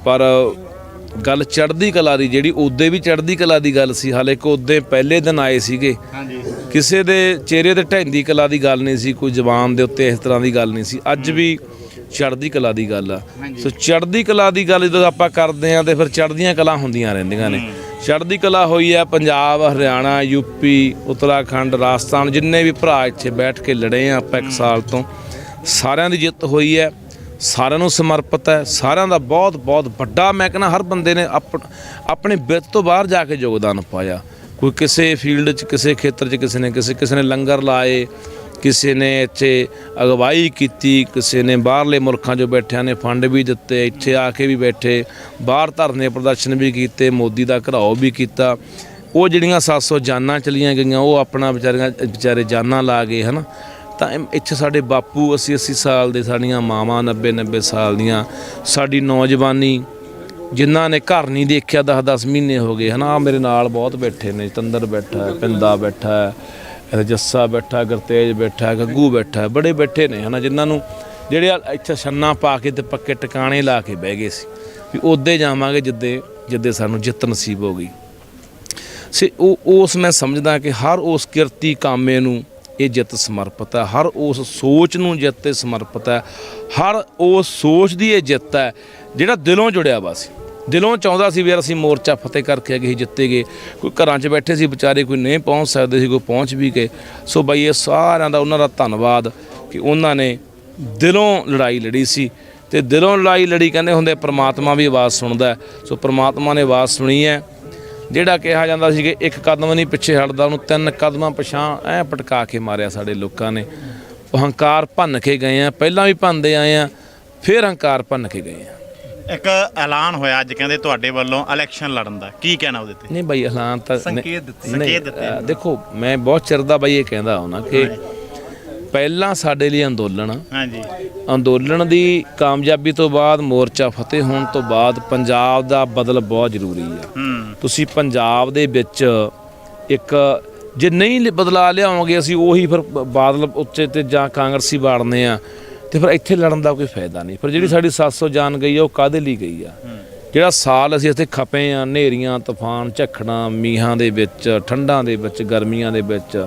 S1: ਪਰ ਗੱਲ ਚੜ੍ਹਦੀ ਕਲਾ ਦੀ ਜਿਹੜੀ ਉਦੋਂ ਵੀ ਚੜ੍ਹਦੀ ਕਲਾ ਦੀ ਗੱਲ ਸੀ। ਹਾਲੇ ਕਿ ਉਦੋਂ ਪਹਿਲੇ ਦਿਨ ਆਏ ਸੀਗੇ, ਕਿਸੇ ਦੇ ਚਿਹਰੇ ਤੇ ਢਹਿੰਦੀ ਕਲਾ ਦੀ ਗੱਲ ਨਹੀਂ ਸੀ, ਕੋਈ ਜ਼ਬਾਨ ਦੇ ਉੱਤੇ ਇਸ ਤਰ੍ਹਾਂ ਦੀ ਗੱਲ ਨਹੀਂ ਸੀ। ਅੱਜ ਵੀ ਚੜ੍ਹਦੀ ਕਲਾ ਦੀ ਗੱਲ ਆ। ਸੋ ਚੜ੍ਹਦੀ ਕਲਾ ਦੀ ਗੱਲ ਜਦੋਂ ਆਪਾਂ ਕਰਦੇ ਹਾਂ ਤੇ ਫਿਰ ਚੜ੍ਹਦੀਆਂ ਕਲਾ ਹੁੰਦੀਆਂ ਰਹਿੰਦੀਆਂ ਨੇ। ਚੜ੍ਹਦੀ ਕਲਾ ਹੋਈ ਹੈ ਪੰਜਾਬ, ਹਰਿਆਣਾ, UP, ਉੱਤਰਾਖੰਡ, ਰਾਜਸਥਾਨ, ਜਿੰਨੇ ਵੀ ਭਰਾ ਇੱਥੇ ਬੈਠ ਕੇ ਲੜੇ ਆ ਆਪਾਂ 1 ਸਾਲ ਤੋਂ, ਸਾਰਿਆਂ ਦੀ ਜਿੱਤ ਹੋਈ ਹੈ। ਸਾਰਿਆਂ ਨੂੰ ਸਮਰਪਿਤ ਹੈ, ਸਾਰਿਆਂ ਦਾ ਬਹੁਤ ਬਹੁਤ ਵੱਡਾ, ਮੈਂ ਕਹਿੰਦਾ ਹਰ ਬੰਦੇ ਨੇ ਆਪਣੇ ਬਿਰਤ ਤੋਂ ਬਾਹਰ ਜਾ ਕੇ ਯੋਗਦਾਨ ਪਾਇਆ। ਕੋਈ ਕਿਸੇ ਫੀਲਡ 'ਚ, ਕਿਸੇ ਖੇਤਰ 'ਚ, ਕਿਸੇ ਨੇ ਲੰਗਰ ਲਾਏ, ਕਿਸੇ ਨੇ ਇੱਥੇ ਅਗਵਾਈ ਕੀਤੀ, ਕਿਸੇ ਨੇ ਬਾਹਰਲੇ ਮੁਲਕਾਂ 'ਚੋਂ ਬੈਠਿਆਂ ਨੇ ਫੰਡ ਵੀ ਦਿੱਤੇ, ਇੱਥੇ ਆ ਕੇ ਵੀ ਬੈਠੇ, ਬਾਹਰ ਧਰਨੇ ਪ੍ਰਦਰਸ਼ਨ ਵੀ ਕੀਤੇ, ਮੋਦੀ ਦਾ ਘਰਾਓ ਵੀ ਕੀਤਾ। ਉਹ ਜਿਹੜੀਆਂ 700 ਜਾਨਾਂ ਚਲੀਆਂ ਗਈਆਂ, ਉਹ ਆਪਣਾ ਵਿਚਾਰੇ ਜਾਨਾਂ ਲਾ ਗਏ, ਹੈ ਨਾ। ਤਾਂ ਇੱਥੇ ਸਾਡੇ ਬਾਪੂ 80-80 ਸਾਲ ਦੇ, ਸਾਡੀਆਂ ਮਾਵਾਂ 90-90 ਸਾਲ ਦੀਆਂ, ਸਾਡੀ ਨੌਜਵਾਨੀ ਜਿਨ੍ਹਾਂ ਨੇ ਘਰ ਨਹੀਂ ਦੇਖਿਆ 10-10 ਮਹੀਨੇ ਹੋ ਗਏ, ਹੈ ਨਾ। ਮੇਰੇ ਨਾਲ ਬਹੁਤ ਬੈਠੇ ਨੇ, ਤੰਦਰ ਬੈਠਾ ਹੈ, ਪਿੰਦਾ ਬੈਠਾ ਹੈ, ਜੱਸਾ ਬੈਠਾ, ਗੁਰਤੇਜ ਬੈਠਾ, ਗੱਗੂ ਬੈਠਾ, ਬੜੇ ਬੈਠੇ ਨੇ, ਹੈ ਨਾ, ਜਿਨ੍ਹਾਂ ਨੂੰ ਜਿਹੜੇ ਇੱਥੇ ਛੰਨਾ ਪਾ ਕੇ ਤੇ ਪੱਕੇ ਟਿਕਾਣੇ ਲਾ ਕੇ ਬਹਿ ਗਏ ਸੀ ਵੀ ਉੱਦੇ ਜਾਵਾਂਗੇ ਜਿੱਦੇ ਸਾਨੂੰ ਜਿੱਤ ਨਸੀਬ ਹੋ ਗਈ ਸੀ। ਉਸ ਮੈਂ ਸਮਝਦਾ ਕਿ ਹਰ ਉਸ ਕਿਰਤੀ ਕਾਮੇ ਨੂੰ ਇਹ ਜਿੱਤ ਸਮਰਪਿਤ ਹੈ, ਹਰ ਉਸ ਸੋਚ ਨੂੰ ਜਿੱਤ 'ਤੇ ਸਮਰਪਿਤ ਹੈ, ਹਰ ਉਸ ਸੋਚ ਦੀ ਇਹ ਜਿੱਤ ਹੈ ਜਿਹੜਾ ਦਿਲੋਂ ਜੁੜਿਆ ਵਾ ਸੀ, ਦਿਲੋਂ ਚਾਹੁੰਦਾ ਸੀ ਵੀ ਯਾਰ ਅਸੀਂ ਮੋਰਚਾ ਫਤਿਹ ਕਰਕੇ ਗਏ, ਜਿੱਤੇ ਗਏ। ਕੋਈ ਘਰਾਂ 'ਚ ਬੈਠੇ ਸੀ ਵਿਚਾਰੇ, ਕੋਈ ਨਹੀਂ ਪਹੁੰਚ ਸਕਦੇ ਸੀ, ਕੋਈ ਪਹੁੰਚ ਵੀ ਗਏ। ਸੋ ਬਾਈ ਇਹ ਸਾਰਿਆਂ ਦਾ ਉਹਨਾਂ ਦਾ ਧੰਨਵਾਦ ਕਿ ਉਹਨਾਂ ਨੇ ਦਿਲੋਂ ਲੜਾਈ ਲੜੀ ਸੀ, ਤੇ ਦਿਲੋਂ ਲੜਾਈ ਲੜੀ ਕਹਿੰਦੇ ਹੁੰਦੇ ਪ੍ਰਮਾਤਮਾ ਵੀ ਆਵਾਜ਼ ਸੁਣਦਾ। ਸੋ ਪ੍ਰਮਾਤਮਾ ਨੇ ਆਵਾਜ਼ ਸੁਣੀ ਹੈ। ਜਿਹੜਾ ਕਿਹਾ ਜਾਂਦਾ ਸੀ ਕਿ 1 ਕਦਮ ਨਹੀਂ ਪਿੱਛੇ ਹਟਦਾ, ਉਹਨੂੰ 3 ਕਦਮਾਂ ਪਿਛਾਂਹ ਐਂ ਪਟਕਾ ਕੇ ਮਾਰਿਆ ਸਾਡੇ ਲੋਕਾਂ ਨੇ। ਹੰਕਾਰ ਭੰਨ ਕੇ ਗਏ ਆ, ਪਹਿਲਾਂ ਵੀ ਭੰਨਦੇ ਆਏ ਆ, ਫਿਰ ਹੰਕਾਰ ਭੰਨ ਕੇ ਗਏ ਆ।
S2: ਇੱਕ ਐਲਾਨ ਹੋਇਆ ਅੱਜ ਕਹਿੰਦੇ ਤੁਹਾਡੇ ਵੱਲੋਂ ਇਲੈਕਸ਼ਨ ਲੜਨ ਦਾ, ਕੀ ਕਹਿਣਾ ਉਹਦੇ ਤੇ?
S1: ਨਹੀਂ ਬਾਈ ਐਲਾਨ ਤਾਂ
S3: ਸੰਕੇਤ ਦਿੱਤੇ।
S2: ਸੰਕੇਤ ਦਿੱਤੇ।
S1: ਦੇਖੋ ਮੈਂ ਬਹੁਤ ਚਿਰ ਦਾ ਬਾਈ ਇਹ ਕਹਿੰਦਾ ਹਾਂ ਕਿ ਪਹਿਲਾਂ ਸਾਡੇ ਲਈ
S2: ਹਾਂਜੀ
S1: ਅੰਦੋਲਨ ਦੀ ਕਾਮਯਾਬੀ ਤੋਂ ਬਾਅਦ ਮੋਰਚਾ ਫਤਿਹ ਹੋਣ ਤੋਂ ਬਾਅਦ ਪੰਜਾਬ ਦਾ ਬਦਲ ਬਹੁਤ ਜ਼ਰੂਰੀ ਆ। ਤੁਸੀਂ ਪੰਜਾਬ ਦੇ ਵਿੱਚ ਇੱਕ ਜੇ ਨਹੀਂ ਬਦਲਾ ਲਿਆਓਗੇ ਅਸੀਂ ਉਹੀ ਫਿਰ ਬਾਦਲ ਉੱਤੇ ਤੇ ਜਾਂ ਕਾਂਗਰਸੀ ਵਾੜਨੇ ਆ ਤੇ ਫਿਰ ਇੱਥੇ ਲੜਨ ਦਾ ਕੋਈ ਫਾਇਦਾ ਨਹੀਂ। ਫਿਰ ਜਿਹੜੀ ਸਾਡੀ 700 ਜਾਨ ਗਈ ਆ ਉਹ ਕਾਹਦੇ ਲਈ ਗਈ ਆ? ਜਿਹੜਾ ਸਾਲ ਅਸੀਂ ਇੱਥੇ ਖਪੇ ਆ, ਹਨੇਰੀਆਂ ਤੂਫਾਨ ਝੱਖੜਾਂ ਮੀਂਹਾਂ ਦੇ ਵਿੱਚ, ਠੰਡਾਂ ਦੇ ਵਿੱਚ, ਗਰਮੀਆਂ ਦੇ ਵਿੱਚ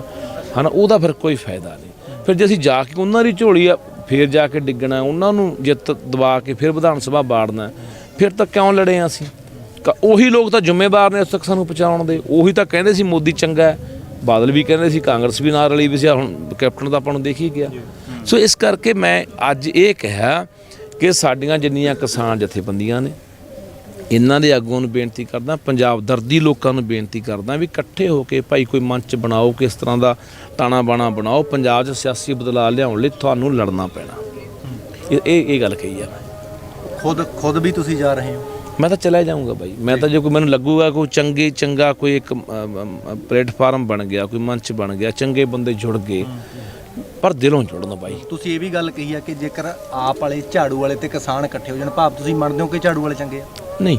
S1: ਹਨ, ਉਹਦਾ ਫਿਰ ਕੋਈ ਫਾਇਦਾ ਨਹੀਂ। ਫਿਰ ਜੇ ਅਸੀਂ ਜਾ ਕੇ ਉਹਨਾਂ ਦੀ ਝੋਲੀ ਆ ਫਿਰ ਜਾ ਕੇ ਡਿੱਗਣਾ, ਉਹਨਾਂ ਨੂੰ ਜਿੱਤ ਦਵਾ ਕੇ ਫਿਰ ਵਿਧਾਨ ਸਭਾ ਬਾੜਨਾ, ਫਿਰ ਤਾਂ ਕਿਉਂ ਲੜੇ ਆ ਅਸੀਂ? ਉਹੀ ਲੋਕ ਤਾਂ ਜ਼ਿੰਮੇਵਾਰ ਨੇ ਉਸ ਤੱਕ ਸਾਨੂੰ ਪਹੁੰਚਾਉਣ ਦੇ। ਉਹੀ ਤਾਂ ਕਹਿੰਦੇ ਸੀ ਮੋਦੀ ਚੰਗਾ ਹੈ, ਬਾਦਲ ਵੀ ਕਹਿੰਦੇ ਸੀ, ਕਾਂਗਰਸ ਵੀ ਨਾਲ ਰਲੀ ਵੀ ਸੀ, ਹੁਣ ਕੈਪਟਨ ਤਾਂ ਆਪਾਂ ਨੂੰ ਦੇਖ ਹੀ ਗਿਆ। ਸੋ ਇਸ ਕਰਕੇ ਮੈਂ ਅੱਜ ਇਹ ਕਿਹਾ ਕਿ ਸਾਡੀਆਂ ਜਿੰਨੀਆਂ ਕਿਸਾਨ ਜਥੇਬੰਦੀਆਂ ਨੇ ਇਹਨਾਂ ਦੇ ਆਗੂਆਂ ਨੂੰ ਬੇਨਤੀ ਕਰਦਾ, ਪੰਜਾਬ ਦਰਦੀ ਲੋਕਾਂ ਨੂੰ ਬੇਨਤੀ ਕਰਦਾ ਵੀ ਇਕੱਠੇ ਹੋ ਕੇ ਭਾਈ ਕੋਈ ਮੰਚ ਬਣਾਓ, ਕਿਸ ਤਰ੍ਹਾਂ ਦਾ ਤਾਣਾ ਬਾਣਾ ਬਣਾਓ, ਪੰਜਾਬ 'ਚ ਸਿਆਸੀ ਬਦਲਾਅ ਲਿਆਉਣ ਲਈ ਤੁਹਾਨੂੰ ਲੜਨਾ ਪੈਣਾ। ਇਹ ਗੱਲ ਕਹੀ ਆ।
S3: ਖੁਦ ਵੀ ਤੁਸੀਂ ਜਾ ਰਹੇ ਹੋ?
S1: ਮੈਂ ਤਾਂ ਚਲਾ ਜਾਊਂਗਾ ਬਾਈ। ਮੈਂ ਤਾਂ ਜੇ ਕੋਈ ਮੈਨੂੰ ਲੱਗੂਗਾ ਕੋਈ ਚੰਗਾ ਕੋਈ ਇੱਕ ਪਲੇਟਫਾਰਮ ਬਣ ਗਿਆ, ਕੋਈ ਮੰਚ ਬਣ ਗਿਆ, ਚੰਗੇ ਬੰਦੇ ਜੁੜ ਗਏ, ਪਰ ਦਿਲੋਂ ਜੁੜਨ ਬਾਈ।
S3: ਤੁਸੀਂ ਇਹ ਵੀ ਗੱਲ ਕਹੀ ਆ ਕਿ ਜੇਕਰ ਆਪ ਵਾਲੇ, ਝਾੜੂ ਵਾਲੇ ਤੇ ਕਿਸਾਨ ਇਕੱਠੇ ਹੋ ਜਾਣ, ਭਾਵ ਤੁਸੀਂ ਮੰਨਦੇ ਹੋ ਕਿ ਝਾੜੂ ਵਾਲੇ ਚੰਗੇ ਆ?
S1: ਨਹੀਂ,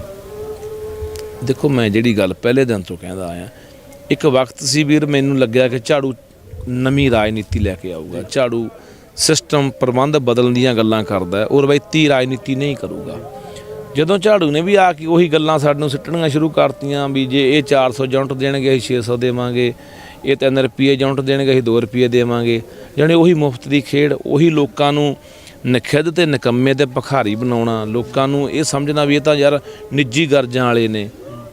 S1: ਦੇਖੋ ਮੈਂ ਜਿਹੜੀ ਗੱਲ ਪਹਿਲੇ ਦਿਨ ਤੋਂ ਕਹਿੰਦਾ ਆਇਆ, ਇੱਕ ਵਕਤ ਸੀ ਵੀਰ ਮੈਨੂੰ ਲੱਗਿਆ ਕਿ ਝਾੜੂ ਨਵੀਂ ਰਾਜਨੀਤੀ ਲੈ ਕੇ ਆਊਗਾ, ਝਾੜੂ ਸਿਸਟਮ ਪ੍ਰਬੰਧ ਬਦਲਣ ਦੀਆਂ ਗੱਲਾਂ ਕਰਦਾ ਹੈ, ਉਹ ਰਵਾਇਤੀ ਰਾਜਨੀਤੀ ਨਹੀਂ ਕਰੂਗਾ। ਜਦੋਂ ਝਾੜੂ ਨੇ ਵੀ ਆ ਕੇ ਉਹੀ ਗੱਲਾਂ ਸਾਨੂੰ ਸਿੱਟਣੀਆਂ ਸ਼ੁਰੂ ਕਰਤੀਆਂ ਵੀ ਜੇ ਇਹ 400 ਯੂਨਿਟ ਦੇਣਗੇ ਅਸੀਂ 600 ਦੇਵਾਂਗੇ, ਇਹ 3 ਰੁਪਏ ਯੂਨਿਟ ਦੇਣਗੇ ਅਸੀਂ 2 ਰੁਪਏ ਦੇਵਾਂਗੇ, ਜਾਣੀ ਉਹੀ ਮੁਫਤ ਦੀ ਖੇਡ, ਉਹੀ ਲੋਕਾਂ ਨੂੰ ਨਖਿੱਧ ਤੇ ਨਿਕੰਮੇ ਤੇ ਭਿਖਾਰੀ ਬਣਾਉਣਾ, ਲੋਕਾਂ ਨੂੰ ਇਹ ਸਮਝਣਾ ਵੀ ਇਹ ਤਾਂ ਯਾਰ ਨਿੱਜੀ ਗਰਜਾਂ ਵਾਲੇ ਨੇ,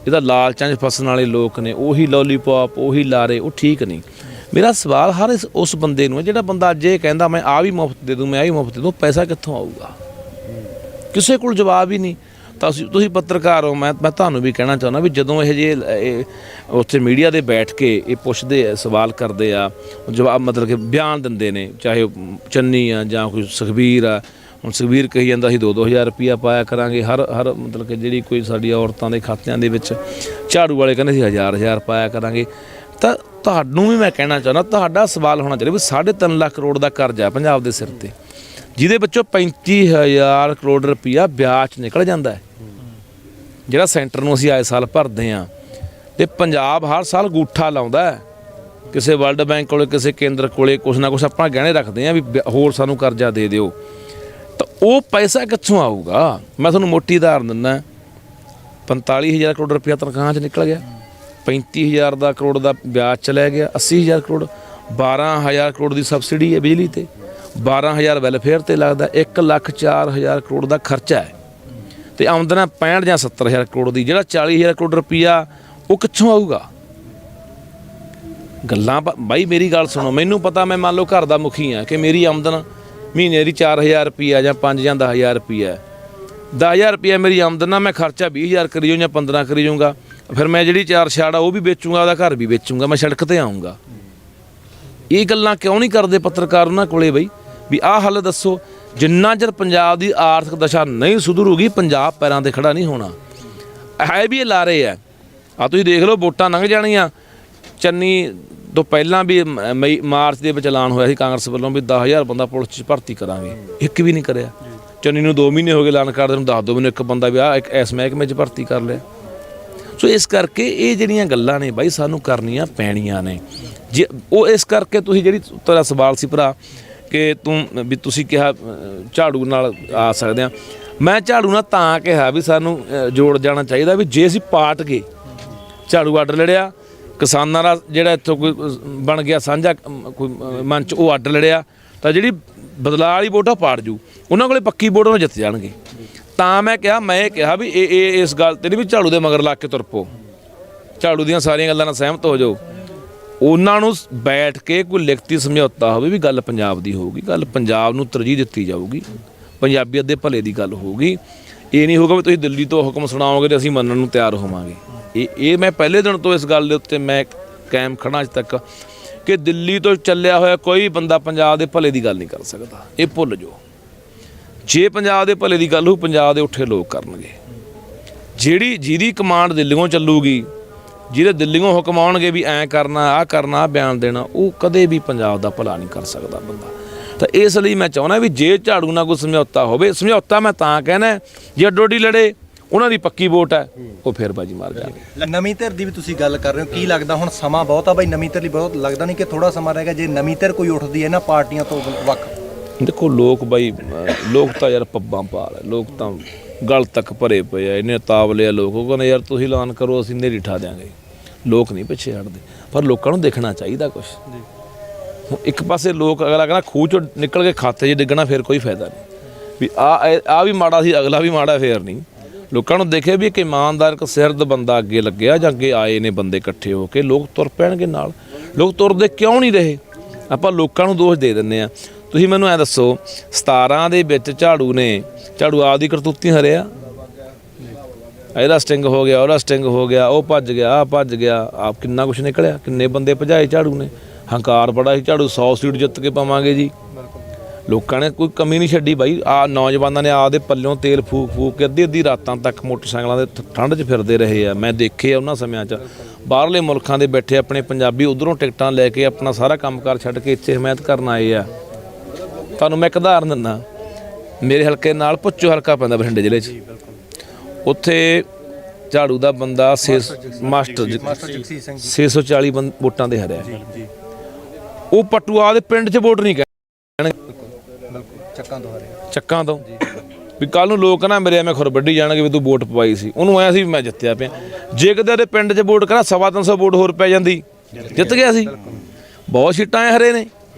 S1: ਇਹ ਤਾਂ ਲਾਲਚਾਂ 'ਚ ਫਸਣ ਵਾਲੇ ਲੋਕ ਨੇ, ਉਹੀ ਲੋਲੀਪੌਪ, ਉਹੀ ਲਾਰੇ, ਉਹ ਠੀਕ ਨਹੀਂ। ਮੇਰਾ ਸਵਾਲ ਹਰ ਉਸ ਬੰਦੇ ਨੂੰ ਹੈ ਜਿਹੜਾ ਬੰਦਾ ਅੱਜ ਇਹ ਕਹਿੰਦਾ ਮੈਂ ਆ ਵੀ ਮੁਫਤ ਦੇ ਦੂੰ, ਮੈਂ ਆ ਵੀ ਮੁਫਤ ਦੇ ਦੂੰ, ਪੈਸਾ ਕਿੱਥੋਂ ਆਊਗਾ? ਕਿਸੇ ਕੋਲ ਜਵਾਬ ਹੀ ਨਹੀਂ। ਤਾਂ ਤੁਸੀਂ ਪੱਤਰਕਾਰ ਹੋ, ਮੈਂ ਤੁਹਾਨੂੰ ਵੀ ਕਹਿਣਾ ਚਾਹੁੰਦਾ ਵੀ ਜਦੋਂ ਇਹ ਜੇ ਉੱਥੇ ਮੀਡੀਆ ਦੇ ਬੈਠ ਕੇ ਇਹ ਪੁੱਛਦੇ ਆ, ਸਵਾਲ ਕਰਦੇ ਆ, ਜਵਾਬ ਮਤਲਬ ਕਿ ਬਿਆਨ ਦਿੰਦੇ ਨੇ, ਚਾਹੇ ਚੰਨੀ ਆ ਜਾਂ ਕੋਈ ਸੁਖਬੀਰ ਆ। ਹੁਣ ਸੁਖਬੀਰ ਕਹੀ ਜਾਂਦਾ ਅਸੀਂ 2-2000 ਰੁਪਈਆ ਪਾਇਆ ਕਰਾਂਗੇ ਹਰ ਮਤਲਬ ਕਿ ਜਿਹੜੀ ਕੋਈ ਸਾਡੀ ਔਰਤਾਂ ਦੇ ਖਾਤਿਆਂ ਦੇ ਵਿੱਚ, ਝਾੜੂ ਵਾਲੇ ਕਹਿੰਦੇ ਸੀ 1000 ਪਾਇਆ ਕਰਾਂਗੇ। ਤਾਂ ਤੁਹਾਨੂੰ ਵੀ ਮੈਂ ਕਹਿਣਾ ਚਾਹੁੰਦਾ, ਤੁਹਾਡਾ ਸਵਾਲ ਹੋਣਾ ਚਾਹੀਦਾ ਵੀ 3.5 ਲੱਖ ਕਰੋੜ ਦਾ ਕਰਜ਼ਾ ਪੰਜਾਬ ਦੇ ਸਿਰ ਤੇ, ਜਿਹਦੇ ਵਿੱਚੋਂ 35,000 ਕਰੋੜ ਰੁਪਈਆ ਵਿਆਜ 'ਚ ਨਿਕਲ ਜਾਂਦਾ ਹੈ, ਜਿਹੜਾ ਸੈਂਟਰ ਨੂੰ ਅਸੀਂ ਆਏ ਸਾਲ ਭਰਦੇ ਹਾਂ। ਤੇ ਪੰਜਾਬ ਹਰ ਸਾਲ ਗੂਠਾ ਲਾਉਂਦਾ ਹੈ ਕਿਸੇ ਵਰਲਡ ਬੈਂਕ ਕੋਲੇ, ਕਿਸੇ ਕੇਂਦਰ ਕੋਲੇ, ਕੁਛ ਨਾ ਕੁਛ ਆਪਾਂ ਗਹਿਣੇ ਰੱਖਦੇ ਹਾਂ ਵੀ ਹੋਰ ਸਾਨੂੰ ਕਰਜ਼ਾ ਦੇ ਦਿਓ। ਤਾਂ ਉਹ ਪੈਸਾ ਕਿੱਥੋਂ ਆਊਗਾ? ਮੈਂ ਤੁਹਾਨੂੰ ਮੋਟੀ ਉਦਾਹਰਨ ਦਿੰਦਾ, 45,000 ਕਰੋੜ ਰੁਪਈਆ ਤਨਖਾਹਾਂ 'ਚ ਨਿਕਲ ਗਿਆ, 35,000 ਦਾ ਕਰੋੜ ਦਾ ਵਿਆਜ ਚਲਾ ਗਿਆ, 80,000 ਕਰੋੜ, 12,000 ਕਰੋੜ ਦੀ ਸਬਸਿਡੀ ਹੈ ਬਿਜਲੀ ਤੇ, 12,000 ਵੈਲਫੇਅਰ ਤੇ ਲੱਗਦਾ, 1,04,000 ਕਰੋੜ ਦਾ ਖਰਚਾ ਹੈ, ਤੇ ਆਮਦਨ 65 ਜਾਂ 70,000 ਕਰੋੜ ਦੀ। ਜਿਹੜਾ 40,000 ਕਰੋੜ ਰੁਪਈਆ ਉਹ ਕਿੱਥੋਂ ਆਊਗਾ? ਗੱਲਾਂ ਬਾਈ ਮੇਰੀ ਗੱਲ ਸੁਣੋ, ਮੈਨੂੰ ਪਤਾ ਮੈਂ ਮੰਨ ਲਓ ਘਰ ਦਾ ਮੁਖੀ ਆ ਕਿ ਮੇਰੀ ਆਮਦਨ ਮਹੀਨੇ ਦੀ 4,000 ਰੁਪਈਆ ਜਾਂ 5 ਜਾਂ 10,000 ਰੁਪਈਆ, 10,000 ਰੁਪਈਆ ਮੇਰੀ ਆਮਦਨ ਆ, ਮੈਂ ਖਰਚਾ 20,000 ਕਰੀ ਜਾਊਂ ਜਾਂ 15 ਕਰੀ ਜਾਊਂਗਾ, ਫਿਰ ਮੈਂ ਜਿਹੜੀ 4 ਛਾੜ ਆ ਉਹ ਵੀ ਵੇਚੂੰਗਾ, ਉਹਦਾ ਘਰ ਵੀ ਵੇਚੂੰਗਾ, ਮੈਂ ਸੜਕ ਤੇ ਆਊਂਗਾ। ਇਹ ਗੱਲਾਂ ਕਿਉਂ ਨਹੀਂ ਕਰਦੇ ਪੱਤਰਕਾਰ ਉਹਨਾਂ ਕੋਲੇ ਬਈ ਵੀ ਆਹ ਹੱਲ ਦੱਸੋ? ਜਿੰਨਾ ਚਿਰ ਪੰਜਾਬ ਦੀ ਆਰਥਿਕ ਦਸ਼ਾ ਨਹੀਂ ਸੁਧਰੂਗੀ, ਪੰਜਾਬ ਪੈਰਾਂ 'ਤੇ ਖੜਾ ਨਹੀਂ ਹੋਣਾ। ਹੈ ਵੀ ਇਹ ਲਾਰੇ ਆ, ਤੁਸੀਂ ਦੇਖ ਲਓ ਵੋਟਾਂ ਲੰਘ ਜਾਣੀਆਂ, ਚੰਨੀ ਤੋਂ ਪਹਿਲਾਂ ਵੀ ਮਾਰਚ ਦੇ ਵਿੱਚ ਐਲਾਨ ਹੋਇਆ ਸੀ ਕਾਂਗਰਸ ਵੱਲੋਂ ਵੀ 10,000 ਬੰਦਾ ਪੁਲਿਸ 'ਚ ਭਰਤੀ ਕਰਾਂਗੇ, ਇੱਕ ਵੀ ਨਹੀਂ ਕਰਿਆ। ਚੰਨੀ ਨੂੰ 2 ਮਹੀਨੇ ਹੋ ਗਏ ਐਲਾਨ ਕਰਦੇ ਨੂੰ, ਦੱਸ ਦਿਓ ਮੈਨੂੰ ਇੱਕ ਬੰਦਾ ਵੀ ਆਹ ਇਸ ਮਹਿਕਮੇ 'ਚ ਭਰਤੀ ਕਰ ਲਿਆ। ਸੋ ਇਸ ਕਰਕੇ ਇਹ ਜਿਹੜੀਆਂ ਗੱਲਾਂ ਨੇ ਬਾਈ ਸਾਨੂੰ ਕਰਨੀਆਂ ਪੈਣੀਆਂ ਨੇ। ਜੇ ਉਹ ਇਸ ਕਰਕੇ ਤੁਸੀਂ ਜਿਹੜੀ ਤੇਰਾ ਸਵਾਲ ਸੀ ਭਰਾ ਕਿ ਵੀ ਤੁਸੀਂ ਕਿਹਾ ਝਾੜੂ ਨਾਲ ਆ ਸਕਦੇ ਹਾਂ, ਮੈਂ ਝਾੜੂ ਨਾਲ ਤਾਂ ਕਿਹਾ ਵੀ ਸਾਨੂੰ ਜੋੜ ਜਾਣਾ ਚਾਹੀਦਾ ਵੀ ਜੇ ਅਸੀਂ ਪਾਟ ਗਏ, ਝਾੜੂ ਅੱਡ ਲੜਿਆ, ਕਿਸਾਨਾਂ ਦਾ ਜਿਹੜਾ ਇੱਥੋਂ ਕੋਈ ਬਣ ਗਿਆ ਸਾਂਝਾ ਕੋਈ ਮੰਚ ਉਹ ਅੱਡ ਲੜਿਆ, ਤਾਂ ਜਿਹੜੀ ਬਦਲਾਅ ਵਾਲੀ ਵੋਟ ਆ ਪਾੜ ਜੂ, ਉਹਨਾਂ ਕੋਲੇ ਪੱਕੀ ਵੋਟ ਉਹ ਜਿੱਤ ਜਾਣਗੇ। ਤਾਂ ਮੈਂ ਇਹ ਕਿਹਾ ਵੀ ਇਹ ਇਸ ਗੱਲ 'ਤੇ ਨਹੀਂ ਵੀ ਝਾੜੂ ਦੇ ਮਗਰ ਲੱਗ ਕੇ ਤੁਰ ਪਓ, ਝਾੜੂ ਦੀਆਂ ਸਾਰੀਆਂ ਗੱਲਾਂ ਨਾਲ ਸਹਿਮਤ ਹੋ ਜਾਓ। ਉਹਨਾਂ ਨੂੰ ਬੈਠ ਕੇ ਕੋਈ ਲਿਖਤੀ ਸਮਝੌਤਾ ਹੋਵੇ ਵੀ ਗੱਲ ਪੰਜਾਬ ਦੀ ਹੋਊਗੀ, ਗੱਲ ਪੰਜਾਬ ਨੂੰ ਤਰਜੀਹ ਦਿੱਤੀ ਜਾਊਗੀ, ਪੰਜਾਬੀਅਤ ਦੇ ਭਲੇ ਦੀ ਗੱਲ ਹੋਊਗੀ। ਇਹ ਨਹੀਂ ਹੋਊਗਾ ਵੀ ਤੁਸੀਂ ਦਿੱਲੀ ਤੋਂ ਹੁਕਮ ਸੁਣਾਓਗੇ ਤੇ ਅਸੀਂ ਮੰਨਣ ਨੂੰ ਤਿਆਰ ਹੋਵਾਂਗੇ। ਇਹ ਮੈਂ ਪਹਿਲੇ ਦਿਨ ਤੋਂ ਇਸ ਗੱਲ ਦੇ ਉੱਤੇ ਮੈਂ ਕਾਇਮ ਖੜਾ ਅੱਜ ਤੱਕ ਕਿ ਦਿੱਲੀ ਤੋਂ ਚੱਲਿਆ ਹੋਇਆ ਕੋਈ ਬੰਦਾ ਪੰਜਾਬ ਦੇ ਭਲੇ ਦੀ ਗੱਲ ਨਹੀਂ ਕਰ ਸਕਦਾ, ਇਹ ਭੁੱਲ ਜਾਓ। ਜੇ ਪੰਜਾਬ ਦੇ ਭਲੇ ਦੀ ਗੱਲ ਹੋ, ਪੰਜਾਬ ਦੇ ਉੱਠੇ ਲੋਕ ਕਰਨਗੇ। ਜਿਹਦੀ ਕਮਾਂਡ ਦਿੱਲੀੋਂ ਚੱਲੂਗੀ, ਜਿਹਦੇ ਦਿੱਲੀੋਂ ਹੁਕਮ ਆਉਣਗੇ ਵੀ ਐਂ ਕਰਨਾ, ਆਹ ਕਰਨਾ, ਆਹ ਬਿਆਨ ਦੇਣਾ, ਉਹ ਕਦੇ ਵੀ ਪੰਜਾਬ ਦਾ ਭਲਾ ਨਹੀਂ ਕਰ ਸਕਦਾ ਬੰਦਾ। ਤਾਂ ਇਸ ਲਈ ਮੈਂ ਚਾਹੁੰਦਾ ਵੀ ਜੇ ਝਾੜੂ ਨਾਲ ਕੋਈ ਸਮਝੌਤਾ ਹੋਵੇ, ਸਮਝੌਤਾ ਮੈਂ ਤਾਂ ਕਹਿਣਾ ਜੇ ਅੱਡੋ ਅੱਡੀ ਲੜੇ, ਉਹਨਾਂ ਦੀ ਪੱਕੀ ਵੋਟ ਹੈ, ਉਹ ਫਿਰ ਬਾਜੀ ਮਾਰ ਜਾਣਗੇ।
S3: ਨਵੀਂ ਧਿਰ ਦੀ ਵੀ ਤੁਸੀਂ ਗੱਲ ਕਰ ਰਹੇ ਹੋ, ਕੀ ਲੱਗਦਾ ਹੁਣ ਸਮਾਂ ਬਹੁਤ ਆ ਬਾਈ ਨਵੀਂ ਧਿਰ ਲਈ? ਬਹੁਤ ਲੱਗਦਾ ਨਹੀਂ ਕਿ ਥੋੜਾ ਸਮਾਂ ਰਹੇਗਾ ਜੇ ਨਵੀਂ ਧਿਰ ਕੋਈ ਉੱਠਦੀ ਹੈ ਇਹਨਾਂ ਪਾਰਟੀਆਂ ਤੋਂ ਵੱਖ?
S1: ਦੇਖੋ ਲੋਕ ਬਾਈ, ਲੋਕ ਤਾਂ ਯਾਰ ਪੱਬਾਂ ਪਾਲ ਹੈ, ਲੋਕ ਤਾਂ ਗਲ ਤੱਕ ਭਰੇ ਪਏ ਆ, ਇਹਨੇ ਤਾਵਲੇ ਆ ਲੋਕ। ਉਹ ਕਹਿੰਦੇ ਯਾਰ ਤੁਸੀਂ ਐਲਾਨ ਕਰੋ, ਅਸੀਂ ਨੇਰੀ ਠਾ ਦਿਆਂਗੇ। ਲੋਕ ਨਹੀਂ ਪਿੱਛੇ ਹਟਦੇ, ਪਰ ਲੋਕਾਂ ਨੂੰ ਦੇਖਣਾ ਚਾਹੀਦਾ ਕੁਛ। ਹੁਣ ਇੱਕ ਪਾਸੇ ਲੋਕ ਅਗਲਾ ਕਹਿੰਦਾ ਖੂਹ ਚੋਂ ਨਿਕਲ ਕੇ ਖਾਤੇ 'ਚ ਡਿੱਗਣਾ, ਫਿਰ ਕੋਈ ਫਾਇਦਾ ਨਹੀਂ ਵੀ ਆ ਵੀ ਮਾੜਾ ਸੀ, ਅਗਲਾ ਵੀ ਮਾੜਾ, ਫੇਰ ਨਹੀਂ। ਲੋਕਾਂ ਨੂੰ ਦੇਖੇ ਵੀ ਇੱਕ ਇਮਾਨਦਾਰ, ਇੱਕ ਸਿਰਦ ਬੰਦਾ ਅੱਗੇ ਲੱਗਿਆ ਜਾਂ ਅੱਗੇ ਆਏ ਨੇ ਬੰਦੇ ਇਕੱਠੇ ਹੋ ਕੇ, ਲੋਕ ਤੁਰ ਪੈਣਗੇ ਨਾਲ। ਲੋਕ ਤੁਰਦੇ ਕਿਉਂ ਨਹੀਂ ਰਹੇ? ਆਪਾਂ ਲੋਕਾਂ ਨੂੰ ਦੋਸ਼ ਦੇ ਦਿੰਦੇ ਆ। ਤੁਸੀਂ ਮੈਨੂੰ ਐ ਦੱਸੋ, 17 ਦੇ ਵਿੱਚ ਝਾੜੂ ਆਪਦੀ ਕਰਤੂਤੀ ਹਰਿਆ, ਇਹਦਾ ਸਟਿੰਗ ਹੋ ਗਿਆ, ਉਹਦਾ ਸਟਿੰਗ ਹੋ ਗਿਆ, ਉਹ ਭੱਜ ਗਿਆ, ਆਹ ਭੱਜ ਗਿਆ, ਆਪ ਕਿੰਨਾ ਕੁਛ ਨਿਕਲਿਆ, ਕਿੰਨੇ ਬੰਦੇ ਭਜਾਏ ਝਾੜੂ ਨੇ। ਹੰਕਾਰ ਬੜਾ ਸੀ, ਝਾੜੂ 100 ਸੀਟ ਜਿੱਤ ਕੇ ਪਾਵਾਂਗੇ ਜੀ। ਲੋਕਾਂ ਨੇ ਕੋਈ ਕਮੀ ਨਹੀਂ ਛੱਡੀ ਬਾਈ। ਆ ਨੌਜਵਾਨਾਂ ਨੇ ਆਪਦੇ ਪੱਲਿਓਂ ਤੇਲ ਫੂਕ ਕੇ ਅੱਧੀ ਰਾਤਾਂ ਤੱਕ ਮੋਟਰਸਾਈਕਲਾਂ ਦੇ ਠੰਡ 'ਚ ਫਿਰਦੇ ਰਹੇ ਆ। ਮੈਂ ਦੇਖੇ ਆ ਉਹਨਾਂ ਸਮਿਆਂ 'ਚ। ਬਾਹਰਲੇ ਮੁਲਕਾਂ ਦੇ ਬੈਠੇ ਆਪਣੇ ਪੰਜਾਬੀ ਉੱਧਰੋਂ ਟਿਕਟਾਂ ਲੈ ਕੇ ਆਪਣਾ ਸਾਰਾ ਕੰਮਕਾਰ ਛੱਡ ਕੇ ਇੱਥੇ ਹਮਾਇਤ ਕਰਨ ਆਏ ਆ। ਤੁਹਾਨੂੰ ਮੈਂ ਇੱਕ ਉਦਾਹਰਨ ਦਿੰਦਾ, ਮੇਰੇ ਹਲਕੇ ਨਾਲ ਭੁੱਚੋ ਹਲਕਾ ਪੈਂਦਾ ਬਠਿੰਡੇ ਜ਼ਿਲ੍ਹੇ 'ਚ। ਉੱਥੇ ਝਾੜੂ ਦਾ ਬੰਦਾ ਮਾਸਟਰ ਜਗਸੀਰ ਸਿੰਘ 640 ਵੋਟਾਂ ਦੇ ਹਰਿਆ। ਉਹ ਪਟੂਆ ਦੇ ਪਿੰਡ 'ਚ ਵੋਟ ਨਹੀਂ ਕਹਿਣਗੇ, ਚੱਕਾਂ ਤੋਂ ਵੀ ਕੱਲ ਨੂੰ ਲੋਕ ਨਾ ਮੇਰੇ ਐਵੇਂ ਖੁਰ ਵੱਢੀ ਜਾਣਗੇ ਵੀ ਤੂੰ ਵੋਟ ਪਵਾਈ ਸੀ। ਉਹਨੂੰ ਐਂ ਸੀ ਵੀ ਮੈਂ ਜਿੱਤਿਆ ਪਿਆ। ਜੇ ਕਿਤੇ ਉਹਦੇ ਪਿੰਡ 'ਚ ਵੋਟ ਕਰਾਂ 350 ਵੋਟ ਹੋਰ ਪੈ ਜਾਂਦੀ, ਜਿੱਤ ਗਿਆ ਸੀ। ਬਹੁਤ ਸੀਟਾਂ ਹਰੇ ਨੇ।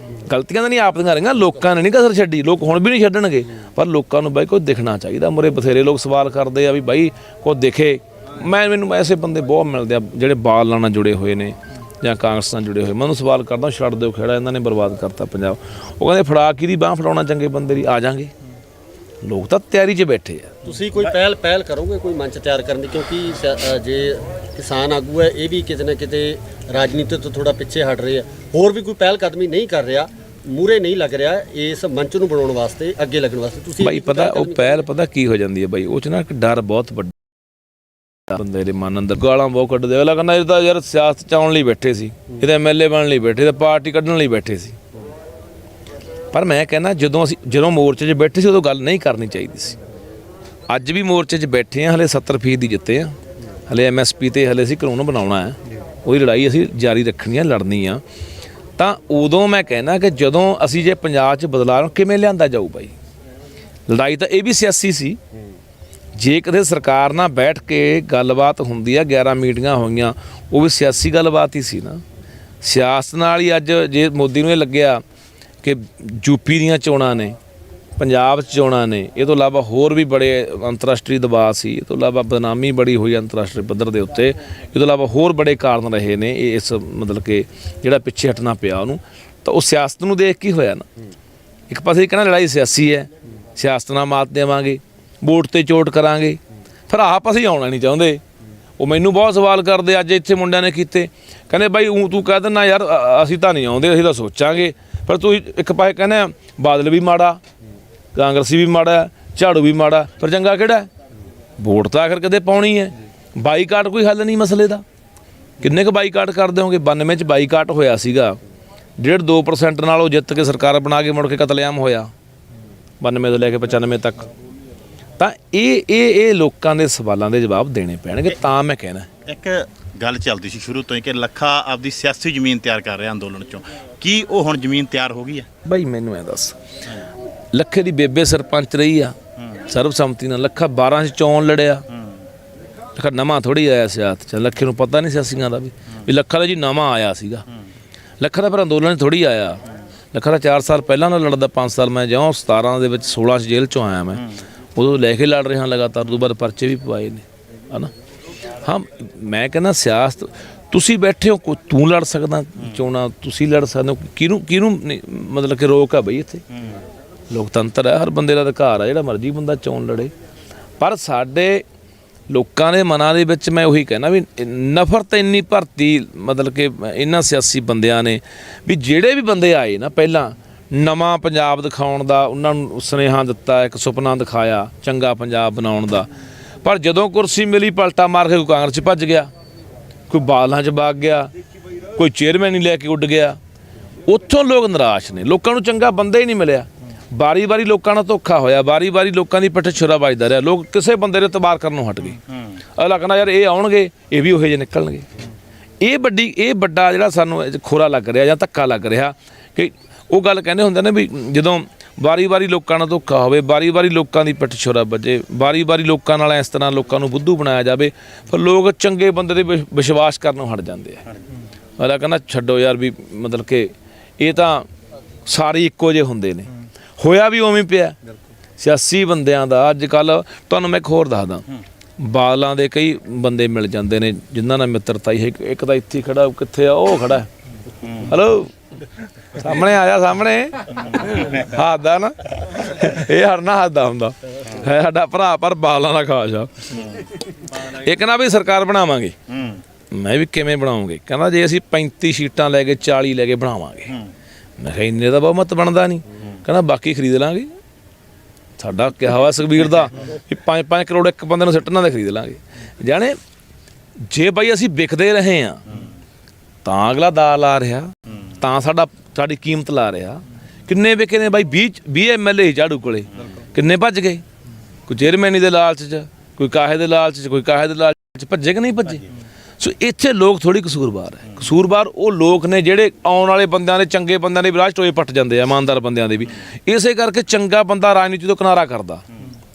S1: ਗਲਤੀਆਂ ਤਾਂ ਨਹੀਂ ਆਪ ਦੀਆਂ ਰਹੀਆਂ, ਲੋਕਾਂ ਨੇ ਨਹੀਂ ਕਸਰ ਛੱਡੀ। ਲੋਕ ਹੁਣ ਵੀ ਨਹੀਂ ਛੱਡਣਗੇ, ਪਰ ਲੋਕਾਂ ਨੂੰ ਬਾਈ ਕੋਈ ਦਿਖਣਾ ਚਾਹੀਦਾ। ਮੁਰੇ ਬਥੇਰੇ ਲੋਕ ਸਵਾਲ ਕਰਦੇ ਆ ਵੀ ਬਾਈ ਕੋਈ ਦਿਖੇ। ਮੈਨੂੰ ਐਸੇ ਬੰਦੇ ਬਹੁਤ ਮਿਲਦੇ ਆ ਜਿਹੜੇ ਬਾਲ ਨਾਲ ਜੁੜੇ ਹੋਏ ਨੇ ਜਾਂ ਕਾਂਗਰਸ ਨਾਲ ਜੁੜੇ ਹੋਏ। ਮੈਨੂੰ ਸਵਾਲ ਕਰਦਾ ਛੱਡ ਦਿਓ ਖੇੜਾ, ਇਹਨਾਂ ਨੇ ਬਰਬਾਦ ਕਰਤਾ ਪੰਜਾਬ। ਉਹ ਕਹਿੰਦੇ ਫੜਾ ਕਿਹਦੀ ਬਾਂਹ ਫੜਾਉਣਾ ਚੰਗੇ ਬੰਦੇ ਦੀ, ਆ ਜਾਾਂਗੇ। ਲੋਕ ਤਾਂ ਤਿਆਰੀ 'ਚ ਬੈਠੇ ਆ।
S4: ਤੁਸੀਂ ਕੋਈ ਪਹਿਲ ਕਰੋਗੇ ਕੋਈ ਮੰਚ ਤਿਆਰ ਕਰਨ ਦੀ? ਕਿਉਂਕਿ ਜੇ ਕਿਸਾਨ ਆਗੂ ਹੈ ਇਹ ਵੀ ਕਿਤੇ ਨਾ ਕਿਤੇ ਰਾਜਨੀਤੀ ਤੋਂ ਥੋੜਾ ਪਿੱਛੇ ਹਟ ਰਹੇ ਆ, ਹੋਰ ਵੀ ਕੋਈ ਪਹਿਲ ਕਦਮੀ ਨਹੀਂ ਕਰ ਰਿਹਾ, ਮੂਰੇ ਨਹੀਂ ਲੱਗ ਰਿਹਾ ਇਸ ਮੰਚ ਨੂੰ ਬਣਾਉਣ ਵਾਸਤੇ, ਅੱਗੇ ਲੱਗਣ ਵਾਸਤੇ। ਤੁਸੀਂ
S1: ਬਾਈ ਪਤਾ ਉਹ ਪਹਿਲ ਪਤਾ ਕੀ ਹੋ ਜਾਂਦੀ ਹੈ ਬਾਈ, ਉਹ 'ਚ ਨਾ ਇੱਕ ਡਰ ਬਹੁਤ ਵੱਡਾ ਬੰਦੇ ਦੇ ਮਨ ਅੰਦਰ। ਗਾਲਾਂ ਬਹੁਤ ਕੱਢਦੇ। ਅਗਲਾ ਕਹਿੰਦਾ ਇਹ ਤਾਂ ਯਾਰ ਸਿਆਸਤ 'ਚ ਆਉਣ ਲਈ ਬੈਠੇ ਸੀ, ਇਹ ਤਾਂ MLA ਬਣਨ ਲਈ ਬੈਠੇ, ਤਾਂ ਪਾਰਟੀ ਕੱਢਣ ਲਈ ਬੈਠੇ ਸੀ। ਪਰ ਮੈਂ ਕਹਿੰਦਾ ਜਦੋਂ ਮੋਰਚੇ 'ਚ ਬੈਠੇ ਸੀ ਉਦੋਂ ਗੱਲ ਨਹੀਂ ਕਰਨੀ ਚਾਹੀਦੀ ਸੀ। ਅੱਜ ਵੀ ਮੋਰਚੇ 'ਚ ਬੈਠੇ ਆ, ਹਲੇ 70% ਦੀ ਜਿੱਤੇ ਆ, ਹਲੇ MSP ਤੇ ਹਲੇ ਅਸੀਂ ਕਾਨੂੰਨ ਬਣਾਉਣਾ ਹੈ, ਉਹਦੀ ਲੜਾਈ ਅਸੀਂ ਜਾਰੀ ਰੱਖਣੀ ਆ, ਲੜਨੀ ਆ। ਤਾਂ ਉਦੋਂ ਮੈਂ ਕਹਿੰਦਾ ਕਿ ਜਦੋਂ ਅਸੀਂ ਜੇ ਪੰਜਾਬ 'ਚ ਬਦਲਾਅ ਕਿਵੇਂ ਲਿਆਂਦਾ ਜਾਊ ਬਾਈ। ਲੜਾਈ ਤਾਂ ਇਹ ਵੀ ਸਿਆਸੀ ਸੀ। ਜੇ ਕਿਤੇ ਸਰਕਾਰ ਨਾਲ ਬੈਠ ਕੇ ਗੱਲਬਾਤ ਹੁੰਦੀ ਆ, 11 ਮੀਟਿੰਗਾਂ ਹੋਈਆਂ, ਉਹ ਵੀ ਸਿਆਸੀ ਗੱਲਬਾਤ ਹੀ ਸੀ ਨਾ। ਸਿਆਸਤ ਨਾਲ ਹੀ ਅੱਜ ਜੇ ਮੋਦੀ ਨੂੰ ਇਹ ਲੱਗਿਆ ਕਿ ਯੂਪੀ ਦੀਆਂ ਚੋਣਾਂ ਨੇ, ਪੰਜਾਬ 'ਚ ਚੋਣਾਂ ਨੇ, ਇਹ ਤੋਂ ਇਲਾਵਾ ਹੋਰ ਵੀ ਬੜੇ ਅੰਤਰਰਾਸ਼ਟਰੀ ਦਬਾਅ ਸੀ, ਇਹ ਤੋਂ ਇਲਾਵਾ ਬਦਨਾਮੀ ਬੜੀ ਹੋਈ ਅੰਤਰਰਾਸ਼ਟਰੀ ਪੱਧਰ ਦੇ ਉੱਤੇ, ਇਹ ਤੋਂ ਇਲਾਵਾ ਹੋਰ ਬੜੇ ਕਾਰਨ ਰਹੇ ਨੇ ਇਸ ਮਤਲਬ ਕਿ ਜਿਹੜਾ ਪਿੱਛੇ ਹਟਣਾ ਪਿਆ ਉਹਨੂੰ। ਤਾਂ ਉਹ ਸਿਆਸਤ ਨੂੰ ਦੇਖ ਕੇ ਹੋਇਆ ਨਾ। ਇੱਕ ਪਾਸੇ ਕਹਿੰਦਾ ਲੜਾਈ ਸਿਆਸੀ ਹੈ, ਸਿਆਸਤ ਨਾਲ ਮਾਤ ਦੇਵਾਂਗੇ, ਵੋਟ 'ਤੇ ਚੋਟ ਕਰਾਂਗੇ, ਫਿਰ ਆਪ ਅਸੀਂ ਆਉਣਾ ਨਹੀਂ ਚਾਹੁੰਦੇ। ਉਹ ਮੈਨੂੰ ਬਹੁਤ ਸਵਾਲ ਕਰਦੇ ਅੱਜ ਇੱਥੇ ਮੁੰਡਿਆਂ ਨੇ ਕੀਤੇ, ਕਹਿੰਦੇ ਬਾਈ ਤੂੰ ਕਹਿ ਦਿੰਦਾ ਯਾਰ ਅਸੀਂ ਤਾਂ ਨਹੀਂ ਆਉਂਦੇ, ਅਸੀਂ ਤਾਂ ਸੋਚਾਂਗੇ। ਪਰ ਤੂੰ ਇੱਕ ਪਾਸੇ ਕਹਿੰਦੇ ਬਾਦਲ ਵੀ ਮਾੜਾ, ਕਾਂਗਰਸੀ ਵੀ ਮਾੜਾ, ਝਾੜੂ ਵੀ ਮਾੜਾ, ਪਰ ਚੰਗਾ ਕਿਹੜਾ? ਵੋਟ ਤਾਂ ਆਖਰ ਕਦੇ ਪਾਉਣੀ ਹੈ। ਬਾਈਕਾਟ ਕੋਈ ਹੱਲ ਨਹੀਂ ਮਸਲੇ ਦਾ। ਕਿੰਨੇ ਕੁ ਬਾਈਕਾਟ ਕਰ ਦਿਓਗੇ? 92 'ਚ ਬਾਈਕਾਟ ਹੋਇਆ ਸੀਗਾ, 1.5-2% ਨਾਲ ਉਹ ਜਿੱਤ ਕੇ ਸਰਕਾਰ ਬਣਾ ਕੇ ਮੁੜ ਕੇ ਕਤਲੇਆਮ ਹੋਇਆ 92 ਤੋਂ ਲੈ ਕੇ 95 ਤੱਕ। ਤਾਂ ਇਹ ਲੋਕਾਂ ਦੇ ਸਵਾਲਾਂ ਦੇ ਜਵਾਬ ਦੇਣੇ ਪੈਣਗੇ। ਤਾਂ ਮੈਂ ਕਹਿਣਾ
S2: ਇੱਕ ਗੱਲ ਚੱਲਦੀ ਸੀ ਸ਼ੁਰੂ ਤੋਂ ਹੀ ਕਿ ਲੱਖਾ ਆਪਦੀ ਸਿਆਸੀ ਜ਼ਮੀਨ ਤਿਆਰ ਕਰ ਰਿਹਾ ਅੰਦੋਲਨ 'ਚੋਂ, ਕੀ ਉਹ ਹੁਣ ਜ਼ਮੀਨ ਤਿਆਰ ਹੋ ਗਈ ਹੈ?
S1: ਬਾਈ ਮੈਨੂੰ ਇਹ ਦੱਸ, ਲੱਖੇ ਦੀ ਬੇਬੇ ਸਰਪੰਚ ਰਹੀ ਆ ਸਰਬਸੰਮਤੀ ਨਾਲ, ਲੱਖਾ 12 'ਚ ਚੋਣ ਲੜਿਆ। ਲੱਖਾ ਨਵਾਂ ਥੋੜ੍ਹੀ ਆਇਆ ਸਿਆਸਤ 'ਚ, ਲੱਖੇ ਨੂੰ ਪਤਾ ਨਹੀਂ ਸਿਆਸੀਆਂ ਦਾ ਵੀ ਲੱਖਾ ਦਾ ਜੀ ਨਵਾਂ ਆਇਆ ਸੀਗਾ। ਲੱਖਾ ਦਾ ਫਿਰ ਅੰਦੋਲਨ ਥੋੜ੍ਹੀ ਆਇਆ। ਲੱਖਾ ਦਾ 4 ਸਾਲ ਪਹਿਲਾਂ ਨਾਲ ਲੜਦਾ, 5 ਸਾਲ ਮੈਂ ਜਿਉਂ 17 ਦੇ ਵਿੱਚ 16 'ਚ ਜੇਲ੍ਹ 'ਚੋਂ ਆਇਆ ਮੈਂ, ਉਦੋਂ ਲੈ ਕੇ ਲੜ ਰਿਹਾ ਲਗਾਤਾਰ। ਉਦੋਂ ਬਾਅਦ ਪਰਚੇ ਵੀ ਪਵਾਏ ਨੇ, ਹੈ ਨਾ। ਹਾਂ ਮੈਂ ਕਹਿੰਦਾ ਸਿਆਸਤ ਤੁਸੀਂ ਬੈਠੇ ਹੋ, ਤੂੰ ਲੜ ਸਕਦਾ ਚੋਣਾਂ, ਤੁਸੀਂ ਲੜ ਸਕਦੇ ਹੋ, ਕਿਹਨੂੰ ਮਤਲਬ ਕਿ ਰੋਕ ਆ ਬਈ ਇੱਥੇ? ਲੋਕਤੰਤਰ ਹੈ, ਹਰ ਬੰਦੇ ਦਾ ਅਧਿਕਾਰ ਆ, ਜਿਹੜਾ ਮਰਜ਼ੀ ਬੰਦਾ ਚੋਣ ਲੜੇ। ਪਰ ਸਾਡੇ ਲੋਕਾਂ ਦੇ ਮਨਾਂ ਦੇ ਵਿੱਚ ਮੈਂ ਉਹੀ ਕਹਿਣਾ ਵੀ ਨਫ਼ਰਤ ਇੰਨੀ ਭਰਤੀ ਮਤਲਬ ਕਿ ਇਹਨਾਂ ਸਿਆਸੀ ਬੰਦਿਆਂ ਨੇ ਵੀ ਜਿਹੜੇ ਵੀ ਬੰਦੇ ਆਏ ਨਾ ਪਹਿਲਾਂ ਨਵਾਂ ਪੰਜਾਬ ਦਿਖਾਉਣ ਦਾ ਉਹਨਾਂ ਨੂੰ ਸੁਨੇਹਾ ਦਿੱਤਾ, ਇੱਕ ਸੁਪਨਾ ਦਿਖਾਇਆ ਚੰਗਾ ਪੰਜਾਬ ਬਣਾਉਣ ਦਾ। ਪਰ ਜਦੋਂ ਕੁਰਸੀ ਮਿਲੀ ਪਲਟਾ ਮਾਰ ਕੇ ਕੋਈ ਕਾਂਗਰਸ 'ਚ ਭੱਜ ਗਿਆ, ਕੋਈ ਬਾਦਲਾਂ 'ਚ ਵਗ ਗਿਆ, ਕੋਈ ਚੇਅਰਮੈਨ ਹੀ ਲੈ ਕੇ ਉੱਡ ਗਿਆ। ਉੱਥੋਂ ਲੋਕ ਨਿਰਾਸ਼ ਨੇ, ਲੋਕਾਂ ਨੂੰ ਚੰਗਾ ਬੰਦਾ ਹੀ ਨਹੀਂ ਮਿਲਿਆ। ਵਾਰੀ ਲੋਕਾਂ ਨਾਲ ਧੋਖਾ ਹੋਇਆ, ਵਾਰੀ ਲੋਕਾਂ ਦੀ ਪਿੱਠ ਛੁਰਾ ਵੱਜਦਾ ਰਿਹਾ, ਲੋਕ ਕਿਸੇ ਬੰਦੇ ਦੇ ਇਤਬਾਰ ਕਰਨੋਂ ਹਟ ਗਏ। ਅਗਲਾ ਕਹਿੰਦਾ ਯਾਰ ਇਹ ਆਉਣਗੇ, ਇਹ ਵੀ ਉਹੋ ਜਿਹੇ ਨਿਕਲਣਗੇ। ਇਹ ਵੱਡਾ ਜਿਹੜਾ ਸਾਨੂੰ ਖੋਰਾ ਲੱਗ ਰਿਹਾ ਜਾਂ ਧੱਕਾ ਲੱਗ ਰਿਹਾ ਕਿ ਉਹ ਗੱਲ ਕਹਿੰਦੇ ਹੁੰਦੇ ਨੇ ਵੀ ਜਦੋਂ ਵਾਰੀ ਲੋਕਾਂ ਨਾਲ ਧੋਖਾ ਹੋਵੇ, ਵਾਰੀ ਲੋਕਾਂ ਦੀ ਪਿੱਠ ਛੁਰਾ ਵੱਜੇ, ਵਾਰੀ ਲੋਕਾਂ ਨਾਲ ਇਸ ਤਰ੍ਹਾਂ ਲੋਕਾਂ ਨੂੰ ਬੁੱਧੂ ਬਣਾਇਆ ਜਾਵੇ, ਫਿਰ ਲੋਕ ਚੰਗੇ ਬੰਦੇ ਦੇ ਵਿਸ਼ਵਾਸ ਕਰਨੋਂ ਹਟ ਜਾਂਦੇ ਆ। ਅਗਲਾ ਕਹਿੰਦਾ ਛੱਡੋ ਯਾਰ ਵੀ ਮਤਲਬ ਕਿ ਇਹ ਤਾਂ ਸਾਰੇ ਇੱਕੋ ਜਿਹੇ ਹੁੰਦੇ ਨੇ। ਹੋਇਆ ਵੀ ਉਵੇਂ ਪਿਆ ਸਿਆਸੀ ਬੰਦਿਆਂ ਦਾ। ਅੱਜ ਕੱਲ੍ਹ ਤੁਹਾਨੂੰ ਮੈਂ ਇੱਕ ਹੋਰ ਦੱਸਦਾ, ਬਾਦਲਾਂ ਦੇ ਕਈ ਬੰਦੇ ਮਿਲ ਜਾਂਦੇ ਨੇ ਜਿਨ੍ਹਾਂ ਨਾਲ ਮਿੱਤਰਤਾ ਹੀ। ਇੱਕ ਤਾਂ ਇੱਥੇ ਖੜਾ, ਕਿੱਥੇ ਆ ਉਹ ਖੜਾ, ਹੈਲੋ ਸਾਹਮਣੇ ਆਇਆ, ਸਾਹਮਣੇ ਹੱਸਦਾ ਨਾ, ਇਹ ਹਰਨਾ ਹੱਸਦਾ ਹੁੰਦਾ ਹੈ ਸਾਡਾ ਭਰਾ, ਪਰ ਬਾਦਲਾਂ ਦਾ ਖਾਸ ਆ। ਇੱਕ ਨਾ ਵੀ ਸਰਕਾਰ ਬਣਾਵਾਂਗੇ, ਮੈਂ ਵੀ ਕਿਵੇਂ ਬਣਾਉਂਗੇ? ਕਹਿੰਦਾ ਜੇ ਅਸੀਂ 35 ਸੀਟਾਂ ਲੈ ਕੇ 40 ਲੈ ਕੇ ਬਣਾਵਾਂਗੇ। ਮੈਂ ਕਿਹਾ ਇੰਨੇ ਦਾ ਬਹੁਮਤ ਬਣਦਾ ਨਹੀਂ। ਕਹਿੰਦਾ ਬਾਕੀ ਖਰੀਦ ਲਾਂਗੇ। ਸਾਡਾ ਕਿਹਾ ਵਾ ਸੁਖਬੀਰ ਦਾ ਵੀ 5-5 ਕਰੋੜ ਇੱਕ ਬੰਦੇ ਨੂੰ ਸਿੱਟਣਾ ਦੇ ਖਰੀਦ ਲਾਂਗੇ। ਜਾਣੇ ਜੇ ਬਾਈ ਅਸੀਂ ਵਿਕਦੇ ਰਹੇ ਹਾਂ ਤਾਂ ਅਗਲਾ ਦਾ ਲਾ ਰਿਹਾ, ਤਾਂ ਸਾਡੀ ਕੀਮਤ ਲਾ ਰਿਹਾ। ਕਿੰਨੇ ਵਿਕੇ ਨੇ ਬਾਈ? 20 MLA ਝਾੜੂ ਕੋਲੇ, ਕਿੰਨੇ ਭੱਜ ਗਏ? ਕੋਈ ਚੇਅਰਮੈਨੀ ਦੇ ਲਾਲਚ 'ਚ, ਕੋਈ ਕਾਹੇ ਦੇ ਲਾਲਚ 'ਚ, ਕੋਈ ਕਾਹੇ ਦੇ ਲਾਲਚ 'ਚ ਭੱਜੇ ਕਿ ਨਹੀਂ ਭੱਜੇ? ਸੋ ਇੱਥੇ ਲੋਕ ਥੋੜ੍ਹੀ ਕਸੂਰਵਾਰ ਹੈ। ਕਸੂਰਵਾਰ ਉਹ ਲੋਕ ਨੇ ਜਿਹੜੇ ਆਉਣ ਵਾਲੇ ਬੰਦਿਆਂ ਦੇ, ਚੰਗੇ ਬੰਦਿਆਂ ਦੇ ਵਿਰਾਜ ਟੋਏ ਪੱਟ ਜਾਂਦੇ ਆ, ਇਮਾਨਦਾਰ ਬੰਦਿਆਂ ਦੇ ਵੀ। ਇਸੇ ਕਰਕੇ ਚੰਗਾ ਬੰਦਾ ਰਾਜਨੀਤੀ ਤੋਂ ਕਿਨਾਰਾ ਕਰਦਾ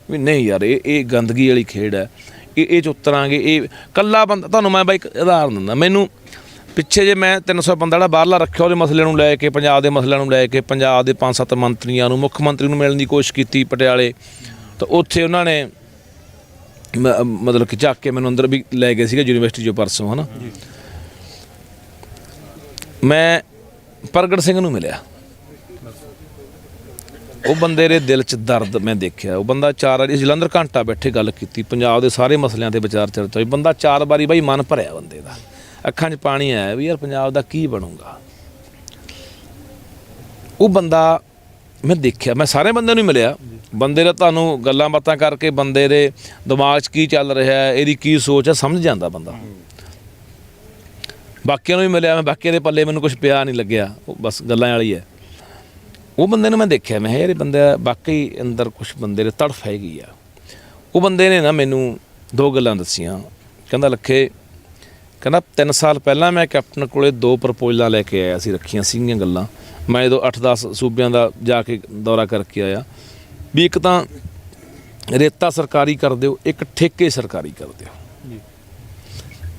S1: ਵੀ ਨਹੀਂ ਯਾਰ ਇਹ ਗੰਦਗੀ ਵਾਲੀ ਖੇਡ ਹੈ, ਇਹ 'ਚ ਉਤਰਾਂਗੇ। ਇਹ ਕੱਲਾ ਬੰਦਾ, ਤੁਹਾਨੂੰ ਮੈਂ ਬਾਈ ਇੱਕ ਉਦਾਹਰਨ ਦਿੰਦਾ। ਮੈਨੂੰ ਪਿੱਛੇ ਜੇ ਮੈਂ 300 ਬੰਦਾ ਜਿਹੜਾ ਬਾਹਰਲਾ ਰੱਖਿਆ, ਉਹਦੇ ਮਸਲੇ ਨੂੰ ਲੈ ਕੇ, ਪੰਜਾਬ ਦੇ ਮਸਲਿਆਂ ਨੂੰ ਲੈ ਕੇ, ਪੰਜਾਬ ਦੇ 5-7 ਮੰਤਰੀਆਂ ਨੂੰ, ਮੁੱਖ ਮੰਤਰੀ ਨੂੰ ਮਿਲਣ ਦੀ ਕੋਸ਼ਿਸ਼ ਕੀਤੀ ਪਟਿਆਲੇ। ਤਾਂ ਉੱਥੇ ਉਹਨਾਂ ਨੇ ਮਤਲਬ ਕਿ ਚੱਕ ਕੇ ਮੈਨੂੰ ਅੰਦਰ ਵੀ ਲੈ ਗਏ ਸੀਗੇ ਯੂਨੀਵਰਸਿਟੀ 'ਚੋਂ ਪਰਸੋਂ, ਹੈ ਨਾ। ਮੈਂ ਪ੍ਰਗਟ ਸਿੰਘ ਨੂੰ ਮਿਲਿਆ, ਉਹ ਬੰਦੇ ਦੇ ਦਿਲ 'ਚ ਦਰਦ ਮੈਂ ਦੇਖਿਆ। ਉਹ ਬੰਦਾ 4 ਵਾਰੀ ਜਲੰਧਰ ਘੰਟਾ ਬੈਠੇ ਗੱਲ ਕੀਤੀ, ਪੰਜਾਬ ਦੇ ਸਾਰੇ ਮਸਲਿਆਂ 'ਤੇ ਵਿਚਾਰ ਚਰਚਾ ਹੋਈ। ਬੰਦਾ 4 ਵਾਰੀ ਬਾਈ ਮਨ ਭਰਿਆ ਬੰਦੇ ਦਾ, ਅੱਖਾਂ 'ਚ ਪਾਣੀ ਆਇਆ ਵੀ ਯਾਰ ਪੰਜਾਬ ਦਾ ਕੀ ਬਣੂਗਾ। ਉਹ ਬੰਦਾ ਮੈਂ ਦੇਖਿਆ, ਮੈਂ ਸਾਰੇ ਬੰਦਿਆਂ ਨੂੰ ਮਿਲਿਆ। ਬੰਦੇ ਦਾ ਤੁਹਾਨੂੰ ਗੱਲਾਂ ਬਾਤਾਂ ਕਰਕੇ ਬੰਦੇ ਦੇ ਦਿਮਾਗ 'ਚ ਕੀ ਚੱਲ ਰਿਹਾ, ਇਹਦੀ ਕੀ ਸੋਚ ਹੈ, ਸਮਝ ਜਾਂਦਾ ਬੰਦਾ। ਬਾਕੀਆਂ ਨੂੰ ਵੀ ਮਿਲਿਆ ਮੈਂ, ਬਾਕੀਆਂ ਦੇ ਪੱਲੇ ਮੈਨੂੰ ਕੁਝ ਪਿਆ ਨਹੀਂ ਲੱਗਿਆ, ਉਹ ਬਸ ਗੱਲਾਂ ਵਾਲੀ ਹੈ। ਉਹ ਬੰਦੇ ਨੂੰ ਮੈਂ ਦੇਖਿਆ, ਮੈਂ ਯਾਰ ਇਹ ਬੰਦਾ ਬਾਕੀ ਅੰਦਰ ਕੁਝ ਬੰਦੇ ਦੇ ਤੜਫ ਹੈਗੀ ਆ। ਉਹ ਬੰਦੇ ਨੇ ਨਾ ਮੈਨੂੰ 2 ਗੱਲਾਂ ਦੱਸੀਆਂ। ਕਹਿੰਦਾ ਲੱਖੇ, ਕਹਿੰਦਾ 3 ਸਾਲ ਪਹਿਲਾਂ ਮੈਂ ਕੈਪਟਨ ਕੋਲੇ 2 ਪ੍ਰਪੋਜ਼ਲਾਂ ਲੈ ਕੇ ਆਇਆ ਸੀ, ਰੱਖੀਆਂ ਸੀਗੀਆਂ ਗੱਲਾਂ। ਮੈਂ ਜਦੋਂ 8-10 ਸੂਬਿਆਂ ਦਾ ਜਾ ਕੇ ਦੌਰਾ ਕਰਕੇ ਆਇਆ ਵੀ ਇੱਕ ਤਾਂ ਰੇਤਾ ਸਰਕਾਰੀ ਕਰ ਦਿਓ, ਇੱਕ ਠੇਕੇ ਸਰਕਾਰੀ ਕਰ ਦਿਓ।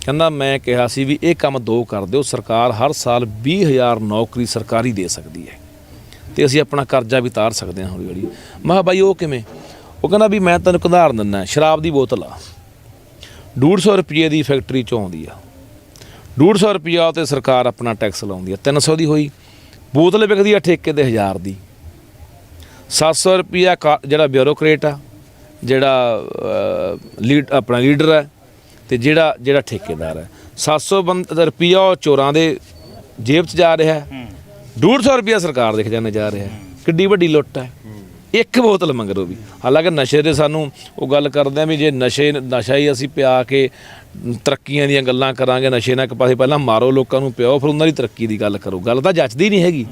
S1: ਕਹਿੰਦਾ ਮੈਂ ਕਿਹਾ ਸੀ ਵੀ ਇਹ ਕੰਮ 2 ਕਰ ਦਿਓ, ਸਰਕਾਰ ਹਰ ਸਾਲ 20,000 ਨੌਕਰੀ ਸਰਕਾਰੀ ਦੇ ਸਕਦੀ ਹੈ ਤੇ ਅਸੀਂ ਆਪਣਾ ਕਰਜ਼ਾ ਵੀ ਉਤਾਰ ਸਕਦੇ ਹਾਂ ਹੌਲੀ ਹੌਲੀ। ਮੈਂ ਕਿਹਾ ਬਾਈ ਉਹ ਕਿਵੇਂ? ਉਹ ਕਹਿੰਦਾ ਵੀ ਮੈਂ ਤੈਨੂੰ ਉਦਾਹਰਨ ਦਿੰਦਾ, ਸ਼ਰਾਬ ਦੀ ਬੋਤਲ ਆ 150 ਰੁਪਏ ਦੀ ਫੈਕਟਰੀ 'ਚੋਂ ਆਉਂਦੀ ਆ, 150 ਰੁਪਇਆ ਤੇ ਸਰਕਾਰ ਆਪਣਾ ਟੈਕਸ ਲਾਉਂਦੀ ਆ, 300 ਦੀ ਹੋਈ। ਬੋਤਲ ਵਿਕਦੀ ਆ ਠੇਕੇ ਤੇ 1000 ਦੀ। 700 ਰੁਪਇਆ ਜਿਹੜਾ ਬਿਊਰੋਕਰੇਟ ਆ, ਜਿਹੜਾ ਆਪਣਾ ਲੀਡਰ ਹੈ, ਤੇ ਜਿਹੜਾ ਠੇਕੇਦਾਰ ਹੈ। 700 ਰੁਪਇਆ ਉਹ ਚੋਰਾਂ ਦੇ ਜੇਬ 'ਚ ਜਾ ਰਿਹਾ, 150 ਰੁਪਇਆ ਸਰਕਾਰ ਦੇ ਖਜ਼ਾਨੇ ਜਾ ਰਿਹਾ। ਕਿੱਡੀ ਵੱਡੀ ਲੁੱਟ ਹੈ। ਇੱਕ ਬੋਤਲ ਮੰਗਰੋ ਵੀ। ਹਾਲਾਂਕਿ ਨਸ਼ੇ ਦੇ ਸਾਨੂੰ ਉਹ ਗੱਲ ਕਰਦੇ ਆ ਵੀ ਜੇ ਨਸ਼ਾ ਹੀ ਅਸੀਂ ਪਿਆ ਕੇ ਤਰੱਕੀਆਂ ਦੀਆਂ ਗੱਲਾਂ ਕਰਾਂਗੇ, ਨਸ਼ੇ ਨਾਲ ਇੱਕ ਪਾਸੇ ਪਹਿਲਾਂ ਮਾਰੋ ਲੋਕਾਂ ਨੂੰ, ਪਿਓ, ਫਿਰ ਉਹਨਾਂ ਦੀ ਤਰੱਕੀ ਦੀ ਗੱਲ ਕਰੋ। ਗੱਲ ਤਾਂ ਜੱਚਦੀ ਨਹੀਂ ਹੈਗੀ,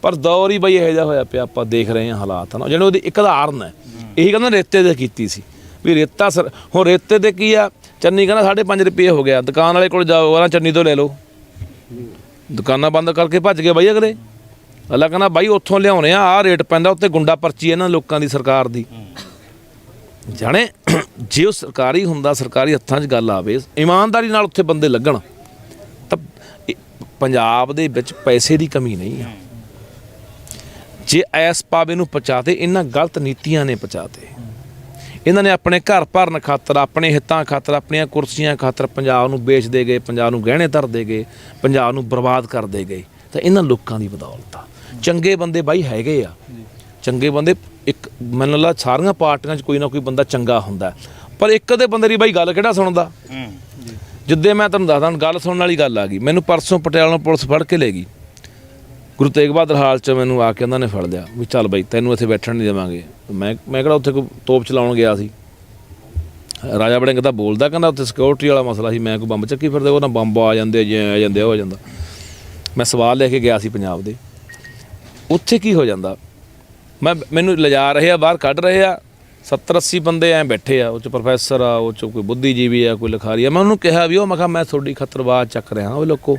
S1: ਪਰ ਦੌਰ ਹੀ ਬਈ ਇਹੋ ਜਿਹਾ ਹੋਇਆ ਪਿਆ। ਆਪਾਂ ਦੇਖ ਰਹੇ ਹਾਂ ਹਾਲਾਤ ਨਾ, ਜਿਹੜੇ ਉਹਦੀ ਇੱਕ ਉਦਾਹਰਨ ਹੈ। ਇਹੀ ਕਹਿੰਦਾ ਰੇਤੇ ਦੇ ਕੀਤੀ ਸੀ ਵੀ ਰੇਤਾ ਹੁਣ ਰੇਤੇ ਤੇ ਕੀ ਆ? ਚੰਨੀ ਕਹਿੰਦਾ 5.5 ਰੁਪਏ ਹੋ ਗਿਆ। ਦੁਕਾਨ ਵਾਲੇ ਕੋਲ ਜਾਓ, ਨਾ ਚੰਨੀ ਤੋਂ ਲੈ ਲਓ। ਦੁਕਾਨਾਂ ਬੰਦ ਕਰਕੇ ਭੱਜ ਗਏ ਬਾਈ ਅਗਲੇ। ਅੱਲਾ ਕਹਿੰਦਾ ਬਾਈ ਉੱਥੋਂ ਲਿਆਉਣੇ ਆ ਰੇਟ ਪੈਂਦਾ, ਉੱਤੇ ਗੁੰਡਾ ਪਰਚੀ ਇਹਨਾਂ ਲੋਕਾਂ ਦੀ, ਸਰਕਾਰ ਦੀ। ਜਾਣੇ ਜੇ ਉਹ ਸਰਕਾਰੀ ਹੁੰਦਾ, ਸਰਕਾਰੀ ਹੱਥਾਂ 'ਚ ਗੱਲ ਆਵੇ, ਇਮਾਨਦਾਰੀ ਨਾਲ ਉੱਥੇ ਬੰਦੇ ਲੱਗਣ, ਤਾਂ ਪੰਜਾਬ ਦੇ ਵਿੱਚ ਪੈਸੇ ਦੀ ਕਮੀ ਨਹੀਂ ਆ। ਜੇ ਐਸ ਪਾਵੇ ਨੂੰ ਪਹੁੰਚਾਤੇ, ਇਹਨਾਂ ਗਲਤ ਨੀਤੀਆਂ ਨੇ ਪਹੁੰਚਾਤੇ। ਇਹਨਾਂ ਨੇ ਆਪਣੇ ਘਰ ਭਰਨ ਖਾਤਰ, ਆਪਣੇ ਹਿੱਤਾਂ ਖਾਤਰ, ਆਪਣੀਆਂ ਕੁਰਸੀਆਂ ਖਾਤਰ ਪੰਜਾਬ ਨੂੰ ਵੇਚਦੇ ਗਏ, ਪੰਜਾਬ ਨੂੰ ਗਹਿਣੇ ਧਰਦੇ ਗਏ, ਪੰਜਾਬ ਨੂੰ ਬਰਬਾਦ ਕਰਦੇ ਗਏ। ਤਾਂ ਇਹਨਾਂ ਲੋਕਾਂ ਦੀ ਬਦੌਲਤ ਆ। ਚੰਗੇ ਬੰਦੇ ਬਾਈ ਹੈਗੇ ਆ, ਚੰਗੇ ਬੰਦੇ। ਇੱਕ ਮੈਨੂੰ ਲੱਗਦਾ ਸਾਰੀਆਂ ਪਾਰਟੀਆਂ 'ਚ ਕੋਈ ਨਾ ਕੋਈ ਬੰਦਾ ਚੰਗਾ ਹੁੰਦਾ, ਪਰ ਇੱਕ ਦੇ ਬੰਦੇ ਦੀ ਬਾਈ ਗੱਲ ਕਿਹੜਾ ਸੁਣਦਾ? ਜਿੱਦੇ ਮੈਂ ਤੁਹਾਨੂੰ ਦੱਸਦਾ, ਗੱਲ ਸੁਣਨ ਵਾਲੀ ਗੱਲ ਆ ਗਈ। ਮੈਨੂੰ ਪਰਸੋਂ ਪਟਿਆਲਾ ਪੁਲਿਸ ਫੜ ਕੇ ਲੈ ਗਈ, ਗੁਰੂ ਤੇਗ ਬਹਾਦਰ ਹਾਲ 'ਚ ਮੈਨੂੰ ਆ ਕੇ ਉਹਨਾਂ ਨੇ ਫੜ ਲਿਆ ਵੀ ਚੱਲ ਬਈ ਤੈਨੂੰ ਇੱਥੇ ਬੈਠਣ ਨਹੀਂ ਦੇਵਾਂਗੇ। ਮੈਂ ਕਿਹੜਾ ਉੱਥੇ ਕੋਈ ਤੋਪ ਚਲਾਉਣ ਗਿਆ ਸੀ। ਰਾਜਾ ਵੜਿੰਗ ਤਾਂ ਬੋਲਦਾ, ਕਹਿੰਦਾ ਉੱਥੇ ਸਿਕਿਉਰਿਟੀ ਵਾਲਾ ਮਸਲਾ ਸੀ, ਮੈਂ ਕੋਈ ਬੰਬ ਚੱਕੀ ਫਿਰਦੇ, ਉਹ ਨਾ ਬੰਬ ਆ ਜਾਂਦੇ ਜੇ ਆ ਜਾਂਦੇ, ਉਹ ਹੋ ਜਾਂਦਾ। ਮੈਂ ਸਵਾਲ ਲੈ ਕੇ ਗਿਆ ਸੀ ਪੰਜਾਬ ਦੇ, ਉੱਥੇ ਕੀ ਹੋ ਜਾਂਦਾ, ਮੈਨੂੰ ਲਿਜਾ ਰਹੇ ਆ, ਬਾਹਰ ਕੱਢ ਰਹੇ ਆ, 70-80 ਬੰਦੇ ਐਂ ਬੈਠੇ ਆ, ਉਹ 'ਚ ਪ੍ਰੋਫੈਸਰ ਆ, ਉਹ 'ਚ ਕੋਈ ਬੁੱਧੀਜੀਵੀ ਆ, ਕੋਈ ਲਿਖਾਰੀ ਆ। ਮੈਂ ਉਹਨੂੰ ਕਿਹਾ ਵੀ ਮੈਂ ਕਿਹਾ ਮੈਂ ਤੁਹਾਡੀ ਖਤਰਵਾਦ ਚੱਕ ਰਿਹਾ, ਉਹ ਲੋਕੋ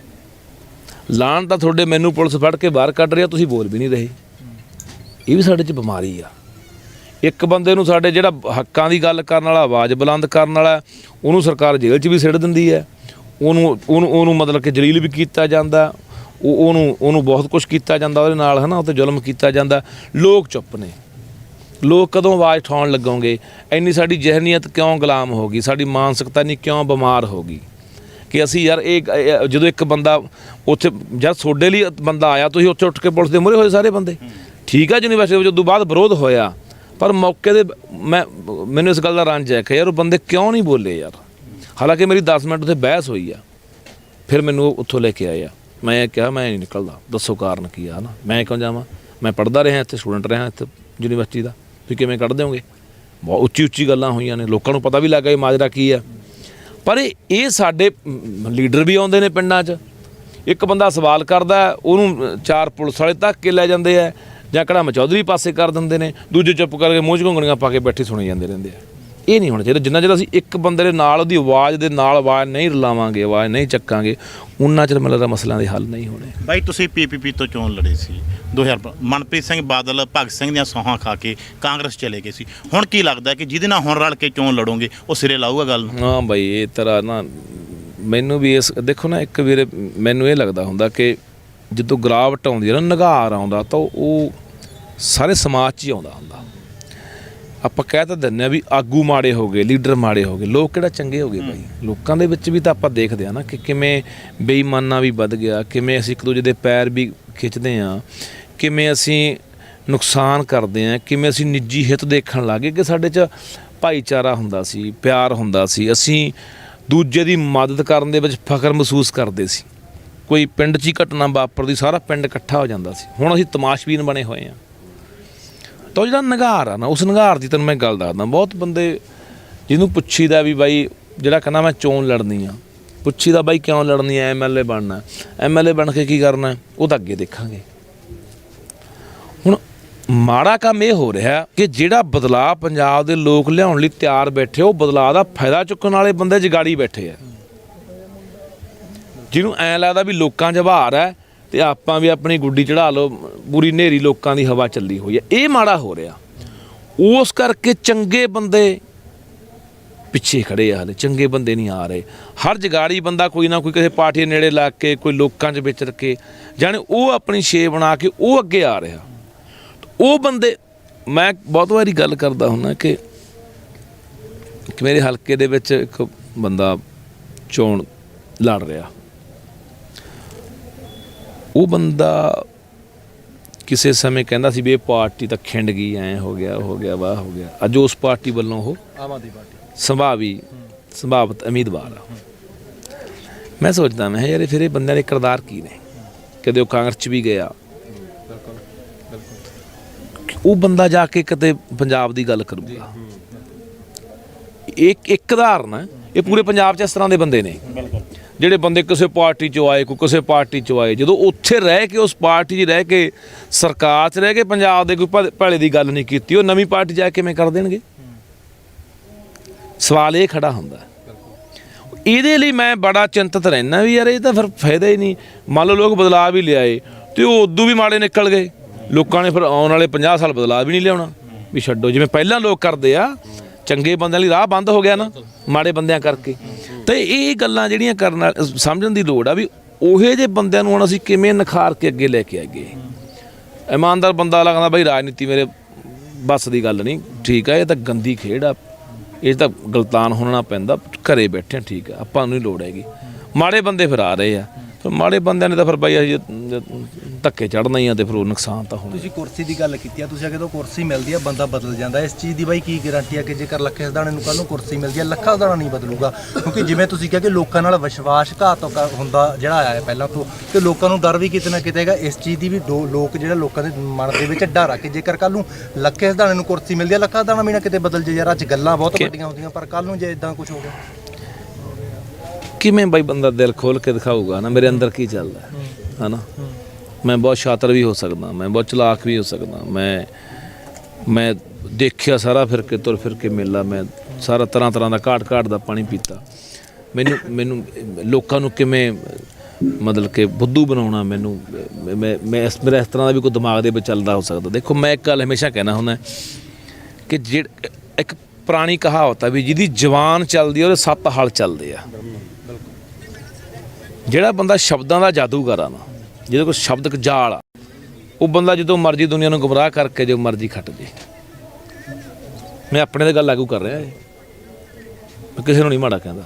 S1: ਲਾਣ ਤਾਂ ਤੁਹਾਡੇ ਮੈਨੂੰ ਪੁਲਿਸ ਫੜ ਕੇ ਬਾਹਰ ਕੱਢ ਰਹੀ ਆ, ਤੁਸੀਂ ਬੋਲ ਵੀ ਨਹੀਂ ਰਹੇ। ਇਹ ਵੀ ਸਾਡੇ 'ਚ ਬਿਮਾਰੀ ਆ। ਇੱਕ ਬੰਦੇ ਨੂੰ ਸਾਡੇ ਜਿਹੜਾ ਹੱਕਾਂ ਦੀ ਗੱਲ ਕਰਨ ਵਾਲਾ, ਆਵਾਜ਼ ਬੁਲੰਦ ਕਰਨ ਵਾਲਾ, ਉਹਨੂੰ ਸਰਕਾਰ ਜੇਲ੍ਹ 'ਚ ਵੀ ਸਿੱਟ ਦਿੰਦੀ ਹੈ। ਉਹਨੂੰ ਮਤਲਬ ਕਿ ਜਲੀਲ ਵੀ ਕੀਤਾ ਜਾਂਦਾ, ਉਹਨੂੰ ਬਹੁਤ ਕੁਛ ਕੀਤਾ ਜਾਂਦਾ ਉਹਦੇ ਨਾਲ, ਹੈ ਨਾ, ਉਹ 'ਤੇ ਜ਼ੁਲਮ ਕੀਤਾ ਜਾਂਦਾ। ਲੋਕ ਚੁੱਪ ਨੇ। ਲੋਕ ਕਦੋਂ ਆਵਾਜ਼ ਉਠਾਉਣ ਲੱਗੋਗੇ? ਇੰਨੀ ਸਾਡੀ ਜ਼ਹਿਨੀਅਤ ਕਿਉਂ ਗੁਲਾਮ ਹੋ ਗਈ? ਸਾਡੀ ਮਾਨਸਿਕਤਾ ਨਹੀਂ ਕਿਉਂ ਬਿਮਾਰ ਹੋ ਗਈ ਕਿ ਅਸੀਂ ਯਾਰ ਇਹ ਜਦੋਂ ਇੱਕ ਬੰਦਾ ਉੱਥੇ ਜਦ ਤੁਹਾਡੇ ਲਈ ਬੰਦਾ ਆਇਆ, ਤੁਸੀਂ ਉੱਥੇ ਉੱਠ ਕੇ ਪੁਲਿਸ ਦੇ ਮੂਹਰੇ ਹੋਏ ਸਾਰੇ ਬੰਦੇ, ਠੀਕ ਆ। ਯੂਨੀਵਰਸਿਟੀ ਵਿੱਚ ਉਦੋਂ ਬਾਅਦ ਵਿਰੋਧ ਹੋਇਆ, ਪਰ ਮੌਕੇ ਦੇ ਮੈਨੂੰ ਇਸ ਗੱਲ ਦਾ ਰੰਜ ਹੈ ਕਿ ਯਾਰ ਉਹ ਬੰਦੇ ਕਿਉਂ ਨਹੀਂ ਬੋਲੇ ਯਾਰ। ਹਾਲਾਂਕਿ ਮੇਰੀ 10 ਮਿੰਟ ਉੱਥੇ ਬਹਿਸ ਹੋਈ ਆ, ਫਿਰ ਮੈਨੂੰ ਉੱਥੋਂ ਲੈ ਕੇ ਆਏ ਆ। ਮੈਂ ਕਿਹਾ ਮੈਂ ਨਹੀਂ ਨਿਕਲਦਾ, ਦੱਸੋ ਕਾਰਨ ਕੀ ਆ ਨਾ, ਮੈਂ ਕਿਉਂ ਜਾਵਾਂ? ਮੈਂ ਪੜ੍ਹਦਾ ਰਿਹਾ ਇੱਥੇ, ਸਟੂਡੈਂਟ ਰਿਹਾ ਇੱਥੇ ਯੂਨੀਵਰਸਿਟੀ ਦਾ, ਤੁਸੀਂ ਕਿਵੇਂ ਕੱਢ ਦਿਓਗੇ? ਬਹੁਤ ਉੱਚੀ ਉੱਚੀ ਗੱਲਾਂ ਹੋਈਆਂ ਨੇ, ਲੋਕਾਂ ਨੂੰ ਪਤਾ ਵੀ ਲੱਗ ਗਿਆ ਮਾਜਰਾ ਕੀ ਆ। ਪਰ ਇਹ ਸਾਡੇ ਲੀਡਰ ਵੀ ਆਉਂਦੇ ਨੇ ਪਿੰਡਾਂ 'ਚ, ਇੱਕ ਬੰਦਾ ਸਵਾਲ ਕਰਦਾ, ਉਹਨੂੰ 4 ਪੁਲਿਸ ਵਾਲੇ ਧੱਕ ਕੇ ਲੈ ਜਾਂਦੇ ਆ, ਜਾਂ ਕੜਾਮ ਚੌਧਰੀ ਪਾਸੇ ਕਰ ਦਿੰਦੇ ਨੇ, ਦੂਜੇ ਚੁੱਪ ਕਰਕੇ ਮੂੰਹ 'ਚ ਘੁੰਗਣੀਆਂ ਪਾ ਕੇ ਬੈਠੇ ਸੁਣੀ ਜਾਂਦੇ ਰਹਿੰਦੇ ਆ। ਇਹ ਨਹੀਂ ਹੋਣਾ ਚਾਹੀਦਾ। ਜਿੰਨਾ ਚਿਰ ਅਸੀਂ ਇੱਕ ਬੰਦੇ ਦੇ ਨਾਲ, ਉਹਦੀ ਆਵਾਜ਼ ਦੇ ਨਾਲ ਆਵਾਜ਼ ਨਹੀਂ ਰਲਾਵਾਂਗੇ, ਆਵਾਜ਼ ਨਹੀਂ ਚੱਕਾਂਗੇ, ਉਨਾ ਚਿਰ ਮੈਨੂੰ ਲੱਗਦਾ ਮਸਲਿਆਂ ਦੇ ਹੱਲ ਨਹੀਂ ਹੋਣੇ।
S2: ਬਾਈ ਤੁਸੀਂ PPP ਤੋਂ ਚੋਣ ਲੜੇ ਸੀ 2000, ਮਨਪ੍ਰੀਤ ਸਿੰਘ ਬਾਦਲ ਭਗਤ ਸਿੰਘ ਦੀਆਂ ਸੌਹਾਂ ਖਾ ਕੇ ਕਾਂਗਰਸ ਚਲੇ ਗਏ ਸੀ। ਹੁਣ ਕੀ ਲੱਗਦਾ ਕਿ ਜਿਹਦੇ ਨਾਲ ਹੁਣ ਰਲ ਕੇ ਚੋਣ ਲੜੋਗੇ ਉਹ ਸਿਰੇ ਲਾਊਗਾ ਗੱਲ ਨੂੰ?
S1: ਹਾਂ ਬਾਈ, ਇਹ ਤਰ੍ਹਾਂ ਨਾ ਮੈਨੂੰ ਵੀ ਇਸ ਦੇਖੋ ਨਾ, ਇੱਕ ਵੀਰੇ ਮੈਨੂੰ ਇਹ ਲੱਗਦਾ ਹੁੰਦਾ ਕਿ ਜਦੋਂ ਗਿਰਾਵਟ ਆਉਂਦੀ ਹੈ ਨਾ, ਨਿਘਾਰ ਆਉਂਦਾ, ਤਾਂ ਉਹ ਸਾਰੇ ਸਮਾਜ 'ਚ ਹੀ ਆਉਂਦਾ ਹੁੰਦਾ। ਆਪਾਂ ਕਹਿ ਤਾਂ ਦਿੰਦੇ ਹਾਂ ਵੀ ਆਗੂ ਮਾੜੇ ਹੋ ਗਏ, ਲੀਡਰ ਮਾੜੇ ਹੋ ਗਏ, ਲੋਕ ਕਿਹੜਾ ਚੰਗੇ ਹੋ ਗਏ ਬਾਈ? ਲੋਕਾਂ ਦੇ ਵਿੱਚ ਵੀ ਤਾਂ ਆਪਾਂ ਦੇਖਦੇ ਹਾਂ ਨਾ ਕਿ ਕਿਵੇਂ ਬੇਈਮਾਨਾ ਵੀ ਵੱਧ ਗਿਆ, ਕਿਵੇਂ ਅਸੀਂ ਇੱਕ ਦੂਜੇ ਦੇ ਪੈਰ ਵੀ ਖਿੱਚਦੇ ਹਾਂ, ਕਿਵੇਂ ਅਸੀਂ ਨੁਕਸਾਨ ਕਰਦੇ ਹਾਂ, ਕਿਵੇਂ ਅਸੀਂ ਨਿੱਜੀ ਹਿੱਤ ਦੇਖਣ ਲੱਗ ਗਏ ਕਿ ਸਾਡੇ 'ਚ ਭਾਈਚਾਰਾ ਹੁੰਦਾ ਸੀ, ਪਿਆਰ ਹੁੰਦਾ ਸੀ, ਅਸੀਂ ਦੂਜੇ ਦੀ ਮਦਦ ਕਰਨ ਦੇ ਵਿੱਚ ਫਖਰ ਮਹਿਸੂਸ ਕਰਦੇ ਸੀ। ਕੋਈ ਪਿੰਡ 'ਚ ਹੀ ਘਟਨਾ ਵਾਪਰਦੀ, ਸਾਰਾ ਪਿੰਡ ਇਕੱਠਾ ਹੋ ਜਾਂਦਾ ਸੀ। ਹੁਣ ਅਸੀਂ ਤਮਾਸ਼ਬੀਨ ਬਣੇ ਹੋਏ ਹਾਂ। ਤਾਂ ਜਿਹੜਾ ਨਿਗਾਰ ਆ ਨਾ, ਉਸ ਨਿਗਾਰ ਦੀ ਤੈਨੂੰ ਮੈਂ ਗੱਲ ਦੱਸਦਾ। ਬਹੁਤ ਬੰਦੇ ਜਿਹਨੂੰ ਪੁੱਛੀਦਾ ਵੀ ਬਾਈ, ਜਿਹੜਾ ਕਹਿੰਦਾ ਮੈਂ ਚੋਣ ਲੜਨੀ ਆ, ਪੁੱਛੀਦਾ ਬਾਈ ਕਿਉਂ ਲੜਨੀ ਆ, MLA ਬਣਨਾ, MLA ਬਣ ਕੇ ਕੀ ਕਰਨਾ, ਉਹ ਤਾਂ ਅੱਗੇ ਦੇਖਾਂਗੇ। ਹੁਣ ਮਾੜਾ ਕੰਮ ਇਹ ਹੋ ਰਿਹਾ ਕਿ ਜਿਹੜਾ ਬਦਲਾਅ ਪੰਜਾਬ ਦੇ ਲੋਕ ਲਿਆਉਣ ਲਈ ਤਿਆਰ ਬੈਠੇ, ਉਹ ਬਦਲਾਅ ਦਾ ਫਾਇਦਾ ਚੁੱਕਣ ਵਾਲੇ ਬੰਦੇ ਜਗਾੜੀ ਬੈਠੇ ਆ, ਜਿਹਨੂੰ ਐਂ ਲੱਗਦਾ ਵੀ ਲੋਕਾਂ 'ਚ ਵਾਰ ਹੈ ਤੇ ਆਪਾਂ ਵੀ ਆਪਣੀ ਗੁੱਡੀ ਚੜ੍ਹਾ ਲਓ, ਪੂਰੀ ਹਨੇਰੀ ਲੋਕਾਂ ਦੀ ਹਵਾ ਚੱਲੀ ਹੋਈ ਹੈ। ਇਹ ਮਾੜਾ ਹੋ ਰਿਹਾ। ਉਸ ਕਰਕੇ ਚੰਗੇ ਬੰਦੇ ਪਿੱਛੇ ਖੜੇ ਆ, ਹਲੇ ਚੰਗੇ ਬੰਦੇ ਨਹੀਂ ਆ ਰਹੇ। ਹਰ ਜਗਾੜੀ ਬੰਦਾ ਕੋਈ ਨਾ ਕੋਈ ਕਿਸੇ ਪਾਰਟੀ ਨੇੜੇ ਲੱਗ ਕੇ, ਕੋਈ ਲੋਕਾਂ 'ਚ ਵਿਚਰ ਕੇ, ਜਾਣੇ ਉਹ ਆਪਣੀ ਸ਼ੇ ਬਣਾ ਕੇ ਉਹ ਅੱਗੇ ਆ ਰਿਹਾ। ਉਹ ਬੰਦੇ, ਮੈਂ ਬਹੁਤ ਵਾਰੀ ਗੱਲ ਕਰਦਾ ਹੁੰਦਾ ਕਿ ਮੇਰੇ ਹਲਕੇ ਦੇ ਵਿੱਚ ਇੱਕ ਬੰਦਾ ਚੋਣ ਲੜ ਰਿਹਾ, ਉਹ ਬੰਦਾ ਕਿਸੇ ਸਮੇਂ ਕਹਿੰਦਾ ਸੀ ਵੀ ਇਹ ਪਾਰਟੀ ਤਾਂ ਖਿੰਡ ਗਈ, ਐਂ ਹੋ ਗਿਆ, ਹੋ ਗਿਆ, ਵਾਹ ਹੋ ਗਿਆ। ਅੱਜ ਉਸ ਪਾਰਟੀ ਵੱਲੋਂ ਉਹ
S3: ਆਮ ਆਦਮੀ ਪਾਰਟੀ
S1: ਸੰਭਾਵਿਤ ਉਮੀਦਵਾਰ ਆ। ਮੈਂ ਸੋਚਦਾ ਮੈਂ ਯਾਰ ਫਿਰ ਇਹ ਬੰਦਿਆਂ ਦੇ ਕਿਰਦਾਰ ਕੀ ਨੇ? ਕਦੇ ਉਹ ਕਾਂਗਰਸ 'ਚ ਵੀ ਗਿਆ, ਉਹ ਬੰਦਾ ਜਾ ਕੇ ਕਿਤੇ ਪੰਜਾਬ ਦੀ ਗੱਲ ਕਰੂਗਾ। ਇੱਕ ਉਦਾਹਰਨ ਹੈ, ਇਹ ਪੂਰੇ ਪੰਜਾਬ 'ਚ ਇਸ ਤਰ੍ਹਾਂ ਦੇ ਬੰਦੇ ਨੇ ਜਿਹੜੇ ਬੰਦੇ ਕਿਸੇ ਪਾਰਟੀ 'ਚੋਂ ਆਏ, ਕੋਈ ਕਿਸੇ ਪਾਰਟੀ 'ਚੋਂ ਆਏ, ਜਦੋਂ ਉੱਥੇ ਰਹਿ ਕੇ, ਉਸ ਪਾਰਟੀ 'ਚ ਰਹਿ ਕੇ, ਸਰਕਾਰ 'ਚ ਰਹਿ ਕੇ ਪੰਜਾਬ ਦੇ ਕੋਈ ਭਲੇ ਦੀ ਗੱਲ ਨਹੀਂ ਕੀਤੀ, ਉਹ ਨਵੀਂ ਪਾਰਟੀ ਜਾ ਕੇ ਕਿਵੇਂ ਕਰ ਦੇਣਗੇ? ਸਵਾਲ ਇਹ ਖੜਾ ਹੁੰਦਾ। ਇਹਦੇ ਲਈ ਮੈਂ ਬੜਾ ਚਿੰਤਤ ਰਹਿੰਦਾ ਵੀ ਯਾਰ ਇਹ ਤਾਂ ਫਿਰ ਫਾਇਦਾ ਹੀ ਨਹੀਂ। ਮੰਨ ਲਓ ਲੋਕ ਬਦਲਾਅ ਵੀ ਲਿਆਏ ਤੇ ਉਹ ਉਦੋਂ ਵੀ ਮਾੜੇ ਨਿਕਲ ਗਏ। ਲੋਕਾਂ ਨੇ ਫਿਰ ਆਉਣ ਵਾਲੇ 50 ਸਾਲ ਬਦਲਾਅ ਵੀ ਨਹੀਂ ਲਿਆਉਣਾ, ਵੀ ਛੱਡੋ ਜਿਵੇਂ ਪਹਿਲਾਂ ਲੋਕ ਕਰਦੇ ਆ। ਚੰਗੇ ਬੰਦਿਆਂ ਲਈ ਰਾਹ ਬੰਦ ਹੋ ਗਿਆ ਨਾ ਮਾੜੇ ਬੰਦਿਆਂ ਕਰਕੇ। ਤੇ ਇਹ ਗੱਲਾਂ ਜਿਹੜੀਆਂ ਕਰਨ ਸਮਝਣ ਦੀ ਲੋੜ ਆ ਵੀ ਉਹੇ ਜਿਹੇ ਬੰਦਿਆਂ ਨੂੰ ਹੁਣ ਅਸੀਂ ਕਿਵੇਂ ਨਿਖਾਰ ਕੇ ਅੱਗੇ ਲੈ ਕੇ ਆਈਏ। ਇਮਾਨਦਾਰ ਬੰਦਾ ਲੱਗਦਾ ਬਈ ਰਾਜਨੀਤੀ ਮੇਰੇ ਬੱਸ ਦੀ ਗੱਲ ਨਹੀਂ, ਠੀਕ ਆ, ਇਹ ਤਾਂ ਗੰਦੀ ਖੇਡ ਆ, ਇਹ ਤਾਂ ਗਲਤਾਨ ਹੋਣਾ ਪੈਂਦਾ, ਘਰੇ ਬੈਠੇ ਠੀਕ ਆ, ਆਪਾਂ ਨੂੰ ਨਹੀਂ ਲੋੜ ਹੈਗੀ। ਮਾੜੇ ਬੰਦੇ ਫਿਰ ਆ ਰਹੇ ਆ, ਫਿਰ ਮਾੜੇ ਬੰਦਿਆਂ ਨੇ ਤਾਂ ਫਿਰ ਬਾਈ ਅਸੀਂ ਧੱਕੇ ਚੜ੍ਹਨਾ ਹੀ ਆ ਤੇ ਫਿਰ ਉਹ ਨੁਕਸਾਨ ਤਾਂ ਹੋਣਾ।
S3: ਤੁਸੀਂ ਕੁਰਸੀ ਦੀ ਗੱਲ ਕੀਤੀ ਆ, ਤੁਸੀਂ ਜਦੋਂ ਕੁਰਸੀ ਮਿਲਦੀ ਆ ਬੰਦਾ ਬਦਲ ਜਾਂਦਾ, ਇਸ ਚੀਜ਼ ਦੀ ਬਾਈ ਕੀ ਗਾਰੰਟੀ ਆ ਕਿ ਜੇਕਰ ਲੱਖੇ ਸਿਧਾਣੇ ਨੂੰ ਕੱਲ ਨੂੰ ਕੁਰਸੀ ਮਿਲਦੀ ਆ ਲੱਖਾ ਸਿਧਾਣਾ ਨਹੀਂ ਬਦਲੂਗਾ? ਕਿਉਂਕਿ ਜਿਵੇਂ ਤੁਸੀਂ ਕਿਹਾ ਕਿ ਲੋਕਾਂ ਨਾਲ ਵਿਸ਼ਵਾਸਘਾਤ ਹੁੰਦਾ ਜਿਹੜਾ ਆਇਆ ਪਹਿਲਾਂ ਤੋਂ, ਤੇ ਲੋਕਾਂ ਨੂੰ ਡਰ ਵੀ ਕਿਤੇ ਨਾ ਕਿਤੇ ਹੈਗਾ ਇਸ ਚੀਜ਼ ਦੀ ਵੀ। ਲੋਕ ਜਿਹੜਾ ਲੋਕਾਂ ਦੇ ਮਨ ਦੇ ਵਿੱਚ ਡਰ ਆ ਕਿ ਜੇਕਰ ਕੱਲ ਨੂੰ ਲੱਖੇ ਸਿਧਾਣੇ ਨੂੰ ਕੁਰਸੀ ਮਿਲਦੀ ਆ ਲੱਖਾ ਸਿਧਾਣਾ ਵੀ ਨਾ ਕਿਤੇ ਬਦਲ ਜੇ। ਯਾਰ ਅੱਜ ਗੱਲਾਂ ਬਹੁਤ ਵੱਡੀਆਂ ਹੁੰਦੀਆਂ ਪਰ ਕੱਲ ਨੂੰ ਜੇ ਇਦਾਂ ਕੁਝ ਹੋ ਗਿਆ
S1: ਕਿਵੇਂ ਬਾਈ ਬੰਦਾ ਦਿਲ ਖੋਲ ਕੇ ਦਿਖਾਊਗਾ ਨਾ ਮੇਰੇ ਅੰਦਰ ਕੀ ਚੱਲਦਾ ਹੈ ਨਾ। ਮੈਂ ਬਹੁਤ ਸ਼ਾਤਰ ਵੀ ਹੋ ਸਕਦਾ, ਮੈਂ ਬਹੁਤ ਚਲਾਕ ਵੀ ਹੋ ਸਕਦਾ, ਮੈਂ ਦੇਖਿਆ ਸਾਰਾ ਫਿਰ ਕੇ ਤੁਰ ਫਿਰ ਕੇ ਮੇਲਾ, ਮੈਂ ਸਾਰਾ ਤਰ੍ਹਾਂ ਦਾ ਘਾਟ ਦਾ ਪਾਣੀ ਪੀਤਾ। ਮੈਨੂੰ ਲੋਕਾਂ ਨੂੰ ਕਿਵੇਂ ਮਤਲਬ ਕਿ ਬੁੱਧੂ ਬਣਾਉਣਾ, ਮੇਰਾ ਇਸ ਤਰ੍ਹਾਂ ਦਾ ਵੀ ਕੋਈ ਦਿਮਾਗ ਦੇ ਵਿੱਚ ਚੱਲਦਾ ਹੋ ਸਕਦਾ। ਦੇਖੋ ਮੈਂ ਇੱਕ ਗੱਲ ਹਮੇਸ਼ਾ ਕਹਿਣਾ ਹੁੰਦਾ ਕਿ ਇੱਕ ਪੁਰਾਣੀ ਕਹਾਵਤ ਆ ਵੀ ਜਿਹਦੀ ਜ਼ੁਬਾਨ ਚੱਲਦੀ ਆ ਉਹਦੇ 7 ਹਲ ਚੱਲਦੇ ਆ। ਜਿਹੜਾ ਬੰਦਾ ਸ਼ਬਦਾਂ ਦਾ ਜਾਦੂਗਰ ਆ ਨਾ, ਜਿਹਦੇ ਕੋਲ ਸ਼ਬਦਕ ਜਾਲ ਆ, ਉਹ ਬੰਦਾ ਜਦੋਂ ਮਰਜ਼ੀ ਦੁਨੀਆ ਨੂੰ ਗੁੰਮਰਾਹ ਕਰਕੇ ਜੋ ਮਰਜ਼ੀ ਖੱਟ ਜੇ। ਮੈਂ ਆਪਣੇ 'ਤੇ ਗੱਲ ਲਾਗੂ ਕਰ ਰਿਹਾ, ਮੈਂ ਕਿਸੇ ਨੂੰ ਨਹੀਂ ਮਾੜਾ ਕਹਿੰਦਾ।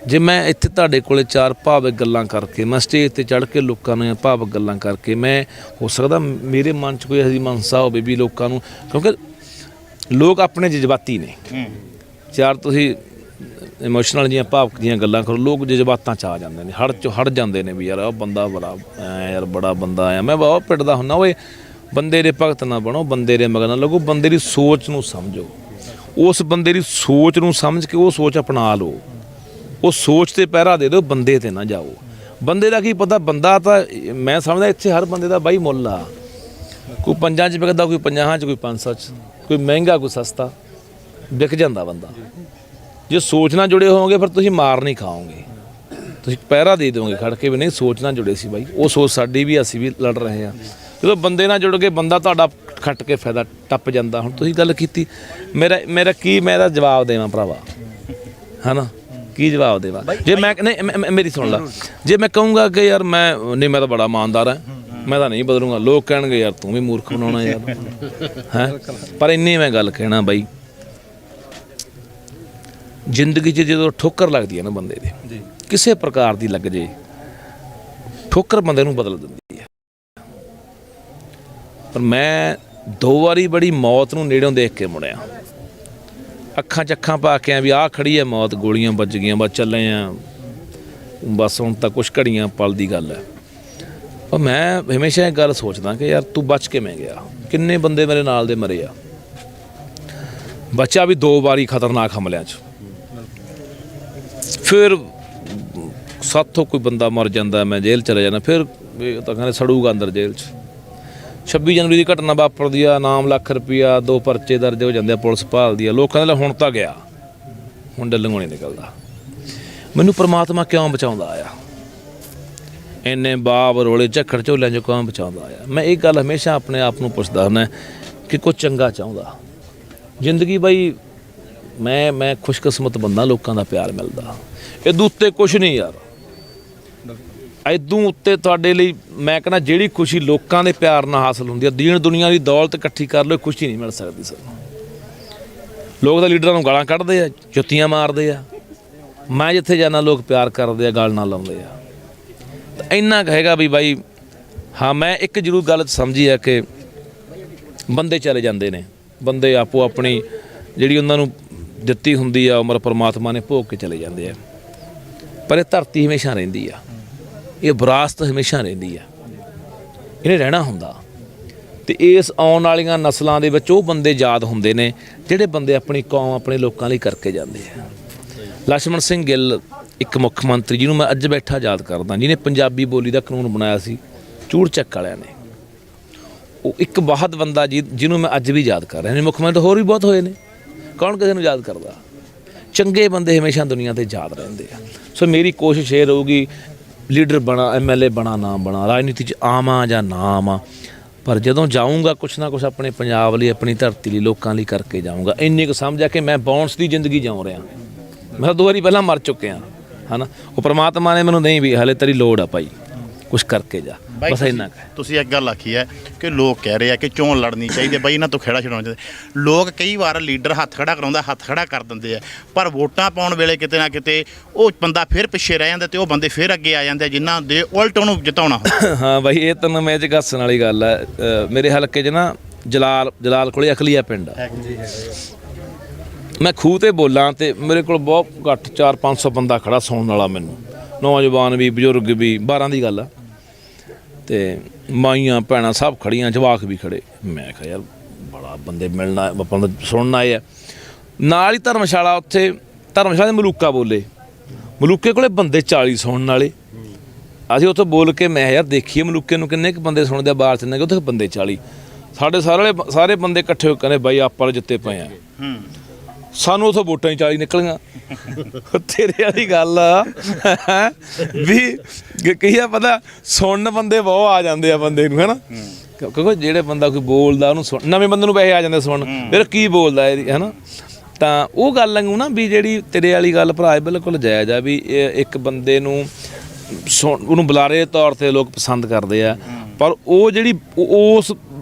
S1: ਜੇ ਮੈਂ ਇੱਥੇ ਤੁਹਾਡੇ ਕੋਲੇ 4 ਭਾਵਕ ਗੱਲਾਂ ਕਰਕੇ, ਮੈਂ ਸਟੇਜ 'ਤੇ ਚੜ੍ਹ ਕੇ ਲੋਕਾਂ ਨੂੰ ਭਾਵਕ ਗੱਲਾਂ ਕਰਕੇ, ਮੈਂ ਹੋ ਸਕਦਾ ਮੇਰੇ ਮਨ 'ਚ ਕੋਈ ਇਹੋ ਜਿਹੀ ਮਨਸਾ ਹੋਵੇ ਵੀ ਲੋਕਾਂ ਨੂੰ, ਕਿਉਂਕਿ ਲੋਕ ਆਪਣੇ ਜਜ਼ਬਾਤੀ ਨੇ। ਚਾਰ ਤੁਸੀਂ ਇਮੋਸ਼ਨਲ ਜੀਆਂ ਭਾਵਕ ਦੀਆਂ ਗੱਲਾਂ ਕਰੋ, ਲੋਕ ਜਜ਼ਬਾਤਾਂ 'ਚ ਆ ਜਾਂਦੇ ਨੇ, ਹੜ ਜਾਂਦੇ ਨੇ ਵੀ ਯਾਰ ਉਹ ਬੰਦਾ ਬੜਾ ਯਾਰ ਬੜਾ ਬੰਦਾ ਆਇਆ। ਮੈਂ ਬਹੁਤ ਪਿੱਟਦਾ ਹੁੰਦਾ, ਓਏ ਬੰਦੇ ਦੇ ਭਗਤ ਨਾ ਬਣੋ, ਬੰਦੇ ਦੇ ਮਗਰ ਨਾ ਲੱਗੋ, ਬੰਦੇ ਦੀ ਸੋਚ ਨੂੰ ਸਮਝੋ, ਉਸ ਬੰਦੇ ਦੀ ਸੋਚ ਨੂੰ ਸਮਝ ਕੇ ਉਹ ਸੋਚ ਅਪਣਾ ਲਓ, ਉਹ ਸੋਚ 'ਤੇ ਪਹਿਰਾ ਦੇ ਦਿਓ, ਬੰਦੇ 'ਤੇ ਨਾ ਜਾਓ। ਬੰਦੇ ਦਾ ਕੀ ਪਤਾ, ਬੰਦਾ ਤਾਂ ਮੈਂ ਸਮਝਦਾ ਇੱਥੇ ਹਰ ਬੰਦੇ ਦਾ ਬਾਈ ਮੁੱਲ ਆ। ਕੋਈ 5 'ਚ ਵਿਕਦਾ, ਕੋਈ 50 'ਚ, ਕੋਈ 500 'ਚ, ਕੋਈ ਮਹਿੰਗਾ ਕੋਈ ਸਸਤਾ, ਵਿਕ ਜਾਂਦਾ ਬੰਦਾ। ਜੇ ਸੋਚ ਨਾਲ ਜੁੜੇ ਹੋਵੋਗੇ ਫਿਰ ਤੁਸੀਂ ਮਾਰ ਨਹੀਂ ਖਾਓਗੇ, ਤੁਸੀਂ ਪਹਿਰਾ ਦੇ ਦਿਓਗੇ ਖੜ ਕੇ ਵੀ ਨਹੀਂ ਸੋਚ ਨਾਲ ਜੁੜੇ ਸੀ ਬਾਈ। ਉਹ ਸੋਚ ਸਾਡੀ ਵੀ, ਅਸੀਂ ਵੀ ਲੜ ਰਹੇ ਹਾਂ। ਜਦੋਂ ਬੰਦੇ ਨਾਲ ਜੁੜ ਕੇ ਬੰਦਾ ਤੁਹਾਡਾ ਖੱਟ ਕੇ ਫਾਇਦਾ ਟੱਪ ਜਾਂਦਾ। ਹੁਣ ਤੁਸੀਂ ਗੱਲ ਕੀਤੀ, ਮੇਰਾ ਕੀ ਮੈਂ ਇਹਦਾ ਜਵਾਬ ਦੇਵਾਂ ਭਰਾਵਾ, ਹੈ ਨਾ? ਕੀ ਜਵਾਬ ਦੇਵਾਂ? ਜੇ ਮੈਂ ਨਹੀਂ ਮੇਰੀ ਸੁਣ ਲਾ, ਜੇ ਮੈਂ ਕਹੂੰਗਾ ਕਿ ਯਾਰ ਮੈਂ ਤਾਂ ਬੜਾ ਇਮਾਨਦਾਰ ਹਾਂ, ਮੈਂ ਤਾਂ ਨਹੀਂ ਬਦਲੂੰਗਾ, ਲੋਕ ਕਹਿਣਗੇ ਯਾਰ ਤੂੰ ਵੀ ਮੂਰਖ ਬਣਾਉਣਾ ਯਾਰ, ਹੈ। ਪਰ ਇੰਨੀ ਮੈਂ ਗੱਲ ਕਹਿਣਾ ਬਾਈ, ਜ਼ਿੰਦਗੀ 'ਚ ਜਦੋਂ ਠੋਕਰ ਲੱਗਦੀ ਹੈ ਨਾ ਬੰਦੇ ਦੇ, ਕਿਸੇ ਪ੍ਰਕਾਰ ਦੀ ਲੱਗ ਜੇ ਠੋਕਰ, ਬੰਦੇ ਨੂੰ ਬਦਲ ਦਿੰਦੀ ਹੈ। ਪਰ ਮੈਂ 2 ਵਾਰੀ ਬੜੀ ਮੌਤ ਨੂੰ ਨੇੜਿਓਂ ਦੇਖ ਕੇ ਮੁੜਿਆ, ਅੱਖਾਂ 'ਚ ਅੱਖਾਂ ਪਾ ਕੇ ਆ ਵੀ ਆਹ ਖੜੀ ਹੈ ਮੌਤ, ਗੋਲੀਆਂ ਵੱਜ ਗਈਆਂ, ਬਸ ਚੱਲੇ ਆ, ਬਸ ਹੁਣ ਤਾਂ ਕੁਛ ਘੜੀਆਂ ਪਲ ਦੀ ਗੱਲ ਹੈ। ਪਰ ਮੈਂ ਹਮੇਸ਼ਾ ਇਹ ਗੱਲ ਸੋਚਦਾ ਕਿ ਯਾਰ ਤੂੰ ਬਚ ਕਿਵੇਂ ਗਿਆ? ਕਿੰਨੇ ਬੰਦੇ ਮੇਰੇ ਨਾਲ ਦੇ ਮਰੇ ਆ, ਬਚਿਆ ਵੀ 2 ਵਾਰੀ ਖਤਰਨਾਕ ਹਮਲਿਆਂ 'ਚ, ਫਿਰ ਸਾਥੋਂ ਕੋਈ ਬੰਦਾ ਮਰ ਜਾਂਦਾ, ਮੈਂ ਜੇਲ੍ਹ ਚਲੇ ਜਾਣਾ, ਫਿਰ ਤਾਂ ਕਹਿੰਦੇ ਸੜੂਗਾ ਅੰਦਰ ਜੇਲ੍ਹ 'ਚ। 26 ਜਨਵਰੀ ਦੀ ਘਟਨਾ ਵਾਪਰਦੀ ਆ, ਨਾਮ ਲੱਖ ਰੁਪਈਆ, 2 ਪਰਚੇ ਦਰਜ ਹੋ ਜਾਂਦੇ ਆ, ਪੁਲਿਸ ਭਾਲਦੀ ਆ, ਲੋਕਾਂ ਦੇ ਹੁਣ ਤਾਂ ਗਿਆ, ਹੁਣ ਡੱਲ੍ਹੋਂ ਨਹੀਂ ਨਿਕਲਦਾ। ਮੈਨੂੰ ਪ੍ਰਮਾਤਮਾ ਕਿਉਂ ਬਚਾਉਂਦਾ ਆ? ਇੰਨੇ ਬਾਬ ਰੋਲੇ ਝੱਖੜ ਝੋਲਿਆਂ 'ਚੋਂ ਕਿਉਂ ਬਚਾਉਂਦਾ ਆ? ਮੈਂ ਇਹ ਗੱਲ ਹਮੇਸ਼ਾ ਆਪਣੇ ਆਪ ਨੂੰ ਪੁੱਛਦਾ ਹੁੰਦਾ ਕਿ ਕੁਝ ਚੰਗਾ ਚਾਹੁੰਦਾ। ਜ਼ਿੰਦਗੀ ਬਾਈ ਮੈਂ ਖੁਸ਼ਕਿਸਮਤ ਬੰਦਾ, ਲੋਕਾਂ ਦਾ ਪਿਆਰ ਮਿਲਦਾ, ਇਹਦੂ ਉੱਤੇ ਕੁਛ ਨਹੀਂ ਯਾਰ। ਇਦੋਂ ਉੱਤੇ ਤੁਹਾਡੇ ਲਈ ਮੈਂ ਕਹਿੰਦਾ ਜਿਹੜੀ ਖੁਸ਼ੀ ਲੋਕਾਂ ਦੇ ਪਿਆਰ ਨਾਲ ਹਾਸਲ ਹੁੰਦੀ ਹੈ, ਦੀਨ ਦੁਨੀਆ ਦੀ ਦੌਲਤ ਇਕੱਠੀ ਕਰ ਲਓ, ਖੁਸ਼ੀ ਨਹੀਂ ਮਿਲ ਸਕਦੀ ਸਾਨੂੰ। ਲੋਕ ਤਾਂ ਲੀਡਰਾਂ ਨੂੰ ਗਾਲਾਂ ਕੱਢਦੇ ਆ, ਜੁੱਤੀਆਂ ਮਾਰਦੇ ਆ, ਮੈਂ ਜਿੱਥੇ ਜਾਂਦਾ ਲੋਕ ਪਿਆਰ ਕਰਦੇ ਆ, ਗਾਲ ਨਾਲ ਲਾਉਂਦੇ ਆ। ਤਾਂ ਇੰਨਾ ਕੁ ਹੈਗਾ ਵੀ ਬਾਈ ਹਾਂ, ਮੈਂ ਇੱਕ ਜ਼ਰੂਰ ਗੱਲ ਸਮਝੀ ਹੈ ਕਿ ਬੰਦੇ ਚਲੇ ਜਾਂਦੇ ਨੇ, ਬੰਦੇ ਆਪੋ ਆਪਣੀ ਜਿਹੜੀ ਉਹਨਾਂ ਨੂੰ ਦਿੱਤੀ ਹੁੰਦੀ ਆ ਉਮਰ ਪਰਮਾਤਮਾ ਨੇ ਭੋਗ ਕੇ ਚਲੇ ਜਾਂਦੇ ਆ। ਪਰ ਇਹ ਧਰਤੀ ਹਮੇਸ਼ਾ ਰਹਿੰਦੀ ਆ, ਇਹ ਵਿਰਾਸਤ ਹਮੇਸ਼ਾ ਰਹਿੰਦੀ ਆ, ਇਹਨੇ ਰਹਿਣਾ ਹੁੰਦਾ। ਤੇ ਇਸ ਆਉਣ ਵਾਲੀਆਂ ਨਸਲਾਂ ਦੇ ਵਿੱਚ ਉਹ ਬੰਦੇ ਯਾਦ ਹੁੰਦੇ ਨੇ ਜਿਹੜੇ ਬੰਦੇ ਆਪਣੀ ਕੌਮ, ਆਪਣੇ ਲੋਕਾਂ ਲਈ ਕਰਕੇ ਜਾਂਦੇ ਆ। ਲਛਮਣ ਸਿੰਘ ਗਿੱਲ ਇੱਕ ਮੁੱਖ ਮੰਤਰੀ ਜਿਹਨੂੰ ਮੈਂ ਅੱਜ ਬੈਠਾ ਯਾਦ ਕਰਦਾ, ਜਿਹਨੇ ਪੰਜਾਬੀ ਬੋਲੀ ਦਾ ਕਾਨੂੰਨ ਬਣਾਇਆ ਸੀ ਚੂੜ ਚੱਕ ਵਾਲਿਆਂ ਨੇ। ਉਹ ਇੱਕ ਬਹੁਤ ਬੰਦਾ ਜਿਹਨੂੰ ਮੈਂ ਅੱਜ ਵੀ ਯਾਦ ਕਰ ਰਿਹਾ। ਨੇ ਮੁੱਖ ਮੰਤਰੀ ਹੋਰ ਵੀ ਬਹੁਤ ਹੋਏ ਨੇ, ਕੌਣ ਕਿਸੇ ਨੂੰ ਯਾਦ ਕਰਦਾ? ਚੰਗੇ ਬੰਦੇ ਹਮੇਸ਼ਾ ਦੁਨੀਆ 'ਤੇ ਯਾਦ ਰਹਿੰਦੇ ਆ। ਸੋ ਮੇਰੀ ਕੋਸ਼ਿਸ਼ ਇਹ ਰਹੂਗੀ, ਲੀਡਰ ਬਣਾ, MLA ਬਣਾ ਨਾ ਬਣਾ, ਰਾਜਨੀਤੀ 'ਚ ਆਵਾਂ ਜਾਂ ਨਾ ਆਵਾਂ, ਪਰ ਜਦੋਂ ਜਾਊਂਗਾ ਕੁਛ ਨਾ ਕੁਛ ਆਪਣੇ ਪੰਜਾਬ ਲਈ, ਆਪਣੀ ਧਰਤੀ ਲਈ, ਲੋਕਾਂ ਲਈ ਕਰਕੇ ਜਾਊਂਗਾ। ਇੰਨੀ ਕੁ ਸਮਝਿਆ ਕਿ ਮੈਂ ਬੌਂਸ ਦੀ ਜ਼ਿੰਦਗੀ ਜਿਉਂ ਰਿਹਾ। ਮੈਂ 2 ਵਾਰੀ ਪਹਿਲਾਂ ਮਰ ਚੁੱਕਿਆ, ਹੈ ਨਾ। ਉਹ ਪ੍ਰਮਾਤਮਾ ਨੇ ਮੈਨੂੰ ਨਹੀਂ ਵੀ ਹਾਲੇ ਤੇਰੀ ਲੋੜ ਆ ਭਾਈ, ਕੁਛ ਕਰਕੇ ਜਾ। ਬਸ ਇੰਨਾ ਕੁ ਹੈ।
S2: ਤੁਸੀਂ ਇੱਕ ਗੱਲ ਆਖੀ ਹੈ ਕਿ ਲੋਕ ਕਹਿ ਰਹੇ ਆ ਕਿ ਚੋਣ ਲੜਨੀ ਚਾਹੀਦੀ ਹੈ ਬਾਈ, ਇਹਨਾਂ ਤੋਂ ਖੇੜਾ ਛਡਾਉਣਾ ਚਾਹੀਦਾ। ਲੋਕ ਕਈ ਵਾਰ ਲੀਡਰ ਹੱਥ ਖੜਾ ਕਰਾਉਂਦਾ, ਹੱਥ ਖੜਾ ਕਰ ਦਿੰਦੇ ਆ, ਪਰ ਵੋਟਾਂ ਪਾਉਣ ਵੇਲੇ ਕਿਤੇ ਨਾ ਕਿਤੇ ਉਹ ਬੰਦਾ ਫਿਰ ਪਿੱਛੇ ਰਹਿ ਜਾਂਦਾ ਤੇ ਉਹ ਬੰਦੇ ਫਿਰ ਅੱਗੇ ਆ ਜਾਂਦੇ ਜਿਨ੍ਹਾਂ ਦੇ ਉਲਟ ਉਹਨੂੰ ਜਿਤਾਉਣਾ ਹੁੰਦਾ।
S1: ਹਾਂ ਬਾਈ, ਇਹ ਤੈਨੂੰ ਮੈਂ ਚ ਕੱਸਣ ਵਾਲੀ ਗੱਲ ਹੈ। ਮੇਰੇ ਹਲਕੇ 'ਚ ਨਾ ਜਲਾਲ ਕੋਲੇ ਅਖਲੀਆ ਪਿੰਡ ਆ। ਮੈਂ ਖੂਹ ਤੇ ਬੋਲਾਂ ਤੇ ਮੇਰੇ ਕੋਲ ਬਹੁਤ ਘੱਟ 400-500 ਬੰਦਾ ਖੜਾ ਸੁਣਨ ਵਾਲਾ, ਮੈਨੂੰ ਨੌਜਵਾਨ ਵੀ ਬਜ਼ੁਰਗ ਵੀ, 12 ਦੀ ਗੱਲ ਆ, ਤੇ ਮਾਈਆਂ ਭੈਣਾਂ ਸਭ ਖੜੀਆਂ, ਜਵਾਕ ਵੀ ਖੜੇ। ਮੈਂ ਕਿਹਾ ਯਾਰ ਬੜਾ ਬੰਦੇ ਮਿਲਣਾ ਆਪਾਂ ਨੂੰ ਸੁਣਨ ਆਏ ਆ। ਨਾਲ ਹੀ ਧਰਮਸ਼ਾਲਾ, ਉੱਥੇ ਧਰਮਸ਼ਾਲਾ ਦੇ ਮਲੂਕਾ ਬੋਲੇ, ਮਲੂਕੇ ਕੋਲੇ ਬੰਦੇ 40 ਸੁਣਨ ਵਾਲੇ। ਅਸੀਂ ਉੱਥੇ ਬੋਲ ਕੇ ਮੈਂ ਯਾਰ ਦੇਖੀਏ ਮਲੂਕੇ ਨੂੰ ਕਿੰਨੇ ਕੁ ਬੰਦੇ ਸੁਣਦੇ ਆ, ਬਾਹਰ ਚ ਨੇ ਉੱਥੇ ਬੰਦੇ 40। ਸਾਡੇ ਸਾਰੇ ਬੰਦੇ ਇਕੱਠੇ ਹੋ ਕੇ ਕਹਿੰਦੇ ਬਾਈ ਆਪਾਂ ਜਿੱਤੇ ਪਏ ਆ, ਸਾਨੂੰ ਉੱਥੋਂ ਵੋਟਾਂ ਹੀ 40 ਨਿਕਲੀਆਂ। ਤੇਰੇ ਵਾਲੀ ਗੱਲ ਆ ਵੀ ਕਈ ਆ ਪਤਾ ਸੁਣਨ ਬੰਦੇ ਬਹੁਤ ਆ ਜਾਂਦੇ ਆ ਬੰਦੇ ਨੂੰ, ਹੈ ਨਾ, ਕਿਉਂਕਿ ਜਿਹੜੇ ਬੰਦਾ ਕੋਈ ਬੋਲਦਾ ਉਹਨੂੰ ਸੁਣ, ਨਵੇਂ ਬੰਦੇ ਨੂੰ ਪੈਸੇ ਆ ਜਾਂਦੇ ਸੁਣਨ, ਫਿਰ ਕੀ ਬੋਲਦਾ ਇਹਦੀ, ਹੈ ਨਾ। ਤਾਂ ਉਹ ਗੱਲ ਵਾਂਗੂ ਨਾ ਵੀ ਜਿਹੜੀ ਤੇਰੇ ਵਾਲੀ ਗੱਲ ਭਰਾ ਬਿਲਕੁਲ ਜਾਇਜ਼ ਆ ਵੀ ਇੱਕ ਬੰਦੇ ਨੂੰ ਉਹਨੂੰ ਬੁਲਾਰੇ ਦੇ ਤੌਰ 'ਤੇ ਲੋਕ ਪਸੰਦ ਕਰਦੇ ਆ, ਪਰ ਉਹ ਜਿਹੜੀ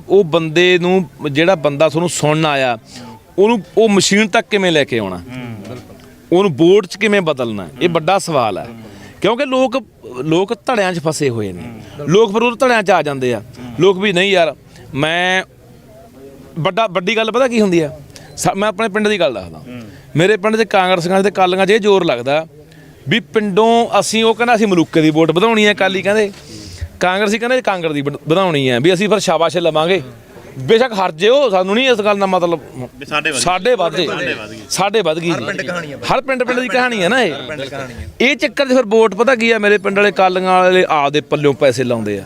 S1: ਉਹ ਬੰਦੇ ਨੂੰ, ਜਿਹੜਾ ਬੰਦਾ ਤੁਹਾਨੂੰ ਸੁਣਨ ਆਇਆ, ਉਹਨੂੰ ਉਹ ਮਸ਼ੀਨ ਤੱਕ ਕਿਵੇਂ ਲੈ ਕੇ ਆਉਣਾ, ਉਹਨੂੰ ਵੋਟ 'ਚ ਕਿਵੇਂ ਬਦਲਣਾ, ਇਹ ਵੱਡਾ ਸਵਾਲ ਹੈ। ਕਿਉਂਕਿ ਲੋਕ ਧੜਿਆਂ 'ਚ ਫਸੇ ਹੋਏ ਨੇ, ਲੋਕ ਫਿਰ ਉਹ ਧੜਿਆਂ 'ਚ ਆ ਜਾਂਦੇ ਆ। ਲੋਕ ਵੀ ਨਹੀਂ ਯਾਰ, ਮੈਂ ਵੱਡੀ ਗੱਲ ਪਤਾ ਕੀ ਹੁੰਦੀ ਆ, ਮੈਂ ਆਪਣੇ ਪਿੰਡ ਦੀ ਗੱਲ ਦੱਸਦਾ। ਮੇਰੇ ਪਿੰਡ 'ਚ ਕਾਂਗਰਸੀਆਂ ਤੇ ਕਾਲੀਆਂ 'ਚ ਇਹ ਜ਼ੋਰ ਲੱਗਦਾ ਵੀ ਪਿੰਡੋਂ ਅਸੀਂ, ਉਹ ਕਹਿੰਦਾ ਅਸੀਂ ਮਲੂਕੇ ਦੀ ਵੋਟ ਵਧਾਉਣੀ ਹੈ, ਕਾਲੀ ਕਹਿੰਦੇ, ਕਾਂਗਰਸੀ ਕਹਿੰਦੇ ਕਾਂਗਰਸ ਦੀ ਵਧਾਉਣੀ ਹੈ, ਵੀ ਅਸੀਂ ਫਿਰ ਸ਼ਾਬਾਸ਼ ਲਵਾਂਗੇ, ਬੇਸ਼ੱਕ ਹਰ ਜਿਓ, ਸਾਨੂੰ ਨਹੀਂ ਇਸ ਗੱਲ ਦਾ ਮਤਲਬ, ਸਾਡੇ ਵੱਧ ਗਈ। ਹਰ ਪਿੰਡ ਦੀ ਕਹਾਣੀ ਹੈ ਨਾ ਇਹ ਚੱਕਰ 'ਚ ਫਿਰ ਵੋਟ ਪਤਾ ਕੀ ਆ, ਮੇਰੇ ਪਿੰਡ ਵਾਲੇ ਕਾਲੀਆਂ ਵਾਲੇ ਆਪਦੇ ਪੱਲਿਓਂ ਪੈਸੇ ਲਾਉਂਦੇ ਆ,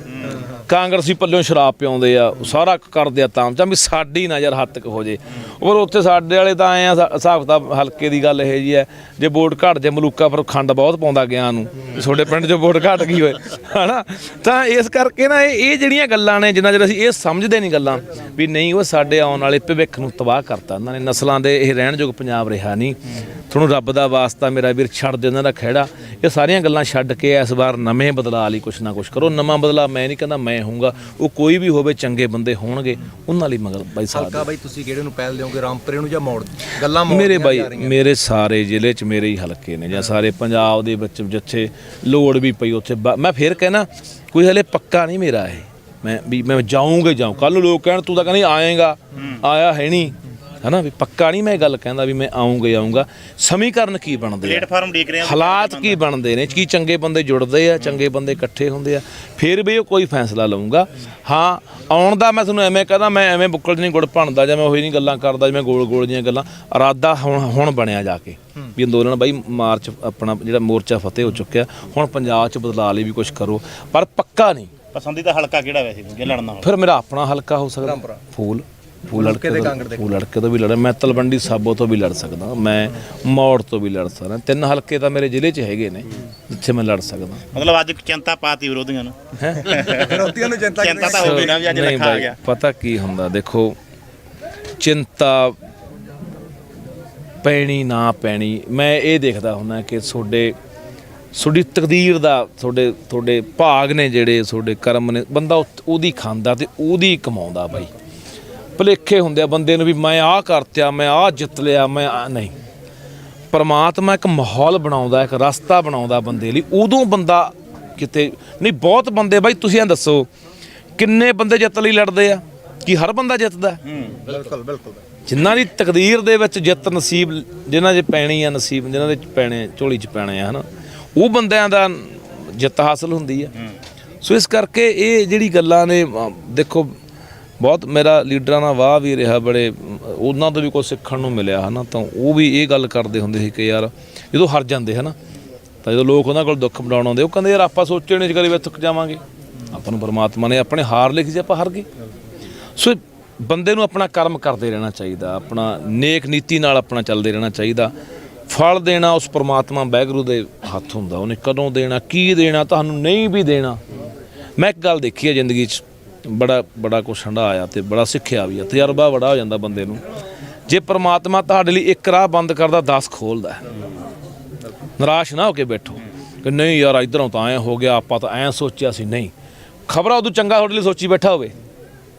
S1: ਕਾਂਗਰਸੀ ਪੱਲਿਓਂ ਸ਼ਰਾਬ ਪਿਆਉਂਦੇ ਆ, ਸਾਰਾ ਕਰਦੇ ਆ ਤਾਂ ਵੀ ਸਾਡੀ ਨਾ ਯਾਰ ਹੱਦ ਤੱਕ ਹੋ ਜੇ। ਪਰ ਉੱਥੇ ਸਾਡੇ ਵਾਲੇ ਤਾਂ ਆਏ ਆ, ਹਿਸਾਬ ਕਿਤਾਬ ਹਲਕੇ ਦੀ ਗੱਲ ਇਹ ਜੀ ਹੈ, ਜੇ ਵੋਟ ਘੱਟ ਜੇ ਮਲੂਕਾ ਫਿਰ ਖੰਡ ਬਹੁਤ ਪਾਉਂਦਾ ਗਿਆ ਨੂੰ, ਤੁਹਾਡੇ ਪਿੰਡ 'ਚ ਵੋਟ ਘੱਟ ਗਈ ਹੋਏ, ਹੈ ਤਾਂ ਇਸ ਕਰਕੇ ਨਾ ਇਹ ਜਿਹੜੀਆਂ ਗੱਲਾਂ ਨੇ, ਜਿੰਨਾ ਚਿਰ ਅਸੀਂ ਇਹ ਸਮਝਦੇ ਨਹੀਂ ਗੱਲਾਂ ਵੀ ਨਹੀਂ, ਉਹ ਸਾਡੇ ਆਉਣ ਵਾਲੇ ਭਵਿੱਖ ਨੂੰ ਤਬਾਹ ਕਰਤਾ ਉਹਨਾਂ ਨੇ, ਨਸਲਾਂ ਦੇ ਇਹ ਰਹਿਣਯੋਗ ਪੰਜਾਬ ਰਿਹਾ ਨਹੀਂ। ਤੁਹਾਨੂੰ ਰੱਬ ਦਾ ਵਾਸਤਾ ਮੇਰਾ ਵੀਰ, ਛੱਡ ਦੇ ਉਹਨਾਂ ਦਾ ਖਹਿੜਾ, ਇਹ ਸਾਰੀਆਂ ਗੱਲਾਂ ਛੱਡ ਕੇ ਇਸ ਵਾਰ ਨਵੇਂ ਬਦਲਾਅ ਲਈ ਕੁਛ ਨਾ ਕੁਛ ਕਰੋ। ਨਵਾਂ ਬਦਲਾਅ ਮੈਂ ਨਹੀਂ ਕਹਿੰਦਾ ਮੈਂ ਹੋਊਗਾ, ਉਹ ਕੋਈ ਵੀ ਹੋਵੇ, ਚੰਗੇ ਬੰਦੇ ਹੋਣਗੇ ਉਹਨਾਂ ਲਈ ਮਗਰ ਬਾਈ ਸਾਹਿਬ।
S3: ਹਲਕਾ ਬਾਈ ਤੁਸੀਂ ਕਿਹੜੇ ਨੂੰ ਪਹਿਲ ਦਿਓਗੇ, ਰਾਮਪੁਰੇ ਨੂੰ ਜਾਂ ਮੋੜ ਗੱਲਾਂ?
S1: ਮੇਰੇ ਬਾਈ ਮੇਰੇ ਸਾਰੇ ਜ਼ਿਲ੍ਹੇ 'ਚ ਮੇਰੇ ਹੀ ਹਲਕੇ ਨੇ, ਜਾਂ ਸਾਰੇ ਪੰਜਾਬ ਦੇ ਵਿੱਚ ਜਿੱਥੇ ਲੋੜ ਵੀ ਪਈ ਉੱਥੇ ਮੈਂ ਫਿਰ ਕਹਿਣਾ, ਕੋਈ ਹਲੇ ਪੱਕਾ ਨਹੀਂ ਮੇਰਾ ਇਹ, ਮੈਂ ਜਾਊਂ। ਕੱਲ ਨੂੰ ਲੋਕ ਕਹਿਣ ਤੂੰ ਤਾਂ ਕਹਿੰਦੀ ਆਏਗਾ, ਆਇਆ ਹੈ ਨਹੀਂ, ਹੈ ਨਾ, ਵੀ ਪੱਕਾ ਨਹੀਂ ਮੈਂ ਇਹ ਗੱਲ ਕਹਿੰਦਾ ਵੀ ਮੈਂ ਆਊਂਗਾ। ਸਮੀਕਰਨ ਕੀ ਬਣਦੇ,
S2: ਪਲੇਟਫਾਰਮ ਦੇਖ ਰਹੇ ਆ,
S1: ਹਾਲਾਤ ਕੀ ਬਣਦੇ ਨੇ, ਕੀ ਚੰਗੇ ਬੰਦੇ ਜੁੜਦੇ ਆ, ਚੰਗੇ ਬੰਦੇ ਇਕੱਠੇ ਹੁੰਦੇ ਆ, ਫਿਰ ਵੀ ਉਹ ਕੋਈ ਫੈਸਲਾ ਲਊਂਗਾ। ਹਾਂ, ਆਉਣ ਦਾ ਮੈਂ ਤੁਹਾਨੂੰ ਐਵੇਂ ਕਹਦਾ, ਮੈਂ ਐਵੇਂ ਬੁੱਕਲ 'ਚ ਨਹੀਂ ਗੁੜ ਭਣਦਾ, ਜਾਂ ਮੈਂ ਉਹੀ ਨਹੀਂ ਗੱਲਾਂ ਕਰਦਾ ਜਿਵੇਂ ਗੋਲ ਜਿਹੀਆਂ ਗੱਲਾਂ। ਇਰਾਦਾ ਹੁਣ ਬਣਿਆ ਜਾ ਕੇ ਵੀ ਅੰਦੋਲਨ ਬਾਈ ਮਾਰਚ ਆਪਣਾ ਜਿਹੜਾ ਮੋਰਚਾ ਫਤਿਹ ਹੋ ਚੁੱਕਿਆ, ਹੁਣ ਪੰਜਾਬ 'ਚ ਬਦਲਾਅ ਲਈ ਵੀ ਕੁਛ ਕਰੋ, ਪਰ ਪੱਕਾ ਨਹੀਂ।
S2: ਪਸੰਦੀਦਾ ਹਲਕਾ ਕਿਹੜਾ ਵੈਸੇ ਜੇ ਲੜਨਾ ਹੋਵੇ?
S1: ਫਿਰ ਮੇਰਾ ਆਪਣਾ ਹਲਕਾ ਹੋ ਸਕਦਾ, ਫੂਲ ਲੜਕੇ ਤੋਂ ਵੀ ਲੜ, ਮੈਂ ਤਲਵੰਡੀ ਸਾਬੋ ਤੋਂ ਵੀ ਲੜ ਸਕਦਾ, ਮੈਂ ਮੌੜ ਤੋਂ ਵੀ ਲੜ ਸਕਦਾ। 3 ਹਲਕੇ ਤਾਂ ਮੇਰੇ ਜ਼ਿਲ੍ਹੇ 'ਚ ਹੈਗੇ ਨੇ ਜਿੱਥੇ ਮੈਂ ਲੜ ਸਕਦਾ।
S2: ਮਤਲਬ ਅੱਜ ਚਿੰਤਾ ਪਾਤੀ ਵਿਰੋਧੀਆਂ ਨੂੰ,
S3: ਵਿਰੋਧੀਆਂ ਨੂੰ
S2: ਚਿੰਤਾ ਤਾਂ ਹੋ ਗਈ ਨਾ ਵੀ ਅੱਜ ਲੱਖਾ ਆ ਗਿਆ।
S1: ਪਤਾ ਕੀ ਹੁੰਦਾ, ਦੇਖੋ ਚਿੰਤਾ ਪੈਣੀ ਨਾ ਪੈਣੀ, ਮੈਂ ਇਹ ਦੇਖਦਾ ਹੁੰਦਾ ਕਿ ਤੁਹਾਡੀ ਤਕਦੀਰ ਦਾ, ਤੁਹਾਡੇ ਭਾਗ ਨੇ, ਜਿਹੜੇ ਤੁਹਾਡੇ ਕਰਮ ਨੇ, ਬੰਦਾ ਉਹਦੀ ਖਾਂਦਾ ਤੇ ਉਹਦੀ ਕਮਾਉਂਦਾ ਬਾਈ। ਭੁਲੇਖੇ ਹੁੰਦੇ ਆ ਬੰਦੇ ਨੂੰ ਵੀ ਮੈਂ ਆਹ ਕਰਤਿਆ, ਮੈਂ ਆਹ ਜਿੱਤ ਲਿਆ, ਮੈਂ ਨਹੀਂ। ਪਰਮਾਤਮਾ ਇੱਕ ਮਾਹੌਲ ਬਣਾਉਂਦਾ, ਇੱਕ ਰਸਤਾ ਬਣਾਉਂਦਾ ਬੰਦੇ ਲਈ, ਉਦੋਂ ਬੰਦਾ ਕਿਤੇ ਨਹੀਂ। ਬਹੁਤ ਬੰਦੇ ਬਾਈ ਤੁਸੀਂ ਐਂ ਦੱਸੋ ਕਿੰਨੇ ਬੰਦੇ ਜਿੱਤ ਲਈ ਲੜਦੇ ਆ, ਕੀ ਹਰ ਬੰਦਾ ਜਿੱਤਦਾ?
S3: ਬਿਲਕੁਲ।
S1: ਜਿਨ੍ਹਾਂ ਦੀ ਤਕਦੀਰ ਦੇ ਵਿੱਚ ਜਿੱਤ ਨਸੀਬ, ਜਿਨ੍ਹਾਂ 'ਚ ਪੈਣੀ ਆ ਨਸੀਬ, ਜਿਨ੍ਹਾਂ ਦੇ ਪੈਣੇ ਝੋਲੀ 'ਚ ਪੈਣੇ ਆ, ਹੈ ਨਾ, ਉਹ ਬੰਦਿਆਂ ਦਾ ਜਿੱਤ ਹਾਸਲ ਹੁੰਦੀ ਆ। ਸੋ ਇਸ ਕਰਕੇ ਇਹ ਜਿਹੜੀ ਗੱਲਾਂ ਨੇ, ਦੇਖੋ ਬਹੁਤ ਮੇਰਾ ਲੀਡਰਾਂ ਨਾਲ ਵਾਹ ਵੀ ਰਿਹਾ, ਬੜੇ ਉਹਨਾਂ ਤੋਂ ਵੀ ਕੁਝ ਸਿੱਖਣ ਨੂੰ ਮਿਲਿਆ, ਹੈ ਨਾ। ਤਾਂ ਉਹ ਵੀ ਇਹ ਗੱਲ ਕਰਦੇ ਹੁੰਦੇ ਸੀ ਕਿ ਯਾਰ ਜਦੋਂ ਹਾਰ ਜਾਂਦੇ, ਹੈ ਨਾ, ਤਾਂ ਜਦੋਂ ਲੋਕ ਉਹਨਾਂ ਕੋਲ ਦੁੱਖ ਵੰਡਾਉਣ ਆਉਂਦੇ, ਉਹ ਕਹਿੰਦੇ ਯਾਰ ਆਪਾਂ ਸੋਚੇ ਨਹੀਂ ਕਰੀ ਵੀ ਥੱਕ ਜਾਵਾਂਗੇ, ਆਪਾਂ ਨੂੰ ਪਰਮਾਤਮਾ ਨੇ ਆਪਣੇ ਹਾਰ ਲਿਖੀ ਸੀ, ਆਪਾਂ ਹਾਰ ਗਏ। ਸੋ ਬੰਦੇ ਨੂੰ ਆਪਣਾ ਕਰਮ ਕਰਦੇ ਰਹਿਣਾ ਚਾਹੀਦਾ, ਆਪਣਾ ਨੇਕ ਨੀਤੀ ਨਾਲ ਆਪਣਾ ਚੱਲਦੇ ਰਹਿਣਾ ਚਾਹੀਦਾ। ਫਲ ਦੇਣਾ ਉਸ ਪਰਮਾਤਮਾ ਵਾਹਿਗੁਰੂ ਦੇ ਹੱਥ ਹੁੰਦਾ, ਉਹਨੇ ਕਦੋਂ ਦੇਣਾ, ਕੀ ਦੇਣਾ, ਤੁਹਾਨੂੰ ਨਹੀਂ ਵੀ ਦੇਣਾ। ਮੈਂ ਇੱਕ ਗੱਲ ਦੇਖੀ ਹੈ ਜ਼ਿੰਦਗੀ 'ਚ, ਬੜਾ ਕੁਛ ਹੰਢਾਇਆ ਤੇ ਬੜਾ ਸਿੱਖਿਆ ਵੀ ਆ, ਤਜਰਬਾ ਬੜਾ ਹੋ ਜਾਂਦਾ ਬੰਦੇ ਨੂੰ। ਜੇ ਪਰਮਾਤਮਾ ਤੁਹਾਡੇ ਲਈ ਇੱਕ ਰਾਹ ਬੰਦ ਕਰਦਾ, 10 ਖੋਲ੍ਹਦਾ। ਨਿਰਾਸ਼ ਨਾ ਹੋ ਕੇ ਬੈਠੋ ਕਿ ਨਹੀਂ ਯਾਰ ਇੱਧਰੋਂ ਤਾਂ ਐਂ ਹੋ ਗਿਆ, ਆਪਾਂ ਤਾਂ ਐਂ ਸੋਚਿਆ ਸੀ, ਨਹੀਂ। ਖਬਰਾਂ ਉਦੋਂ ਚੰਗਾ ਤੁਹਾਡੇ ਲਈ ਸੋਚੀ ਬੈਠਾ ਹੋਵੇ।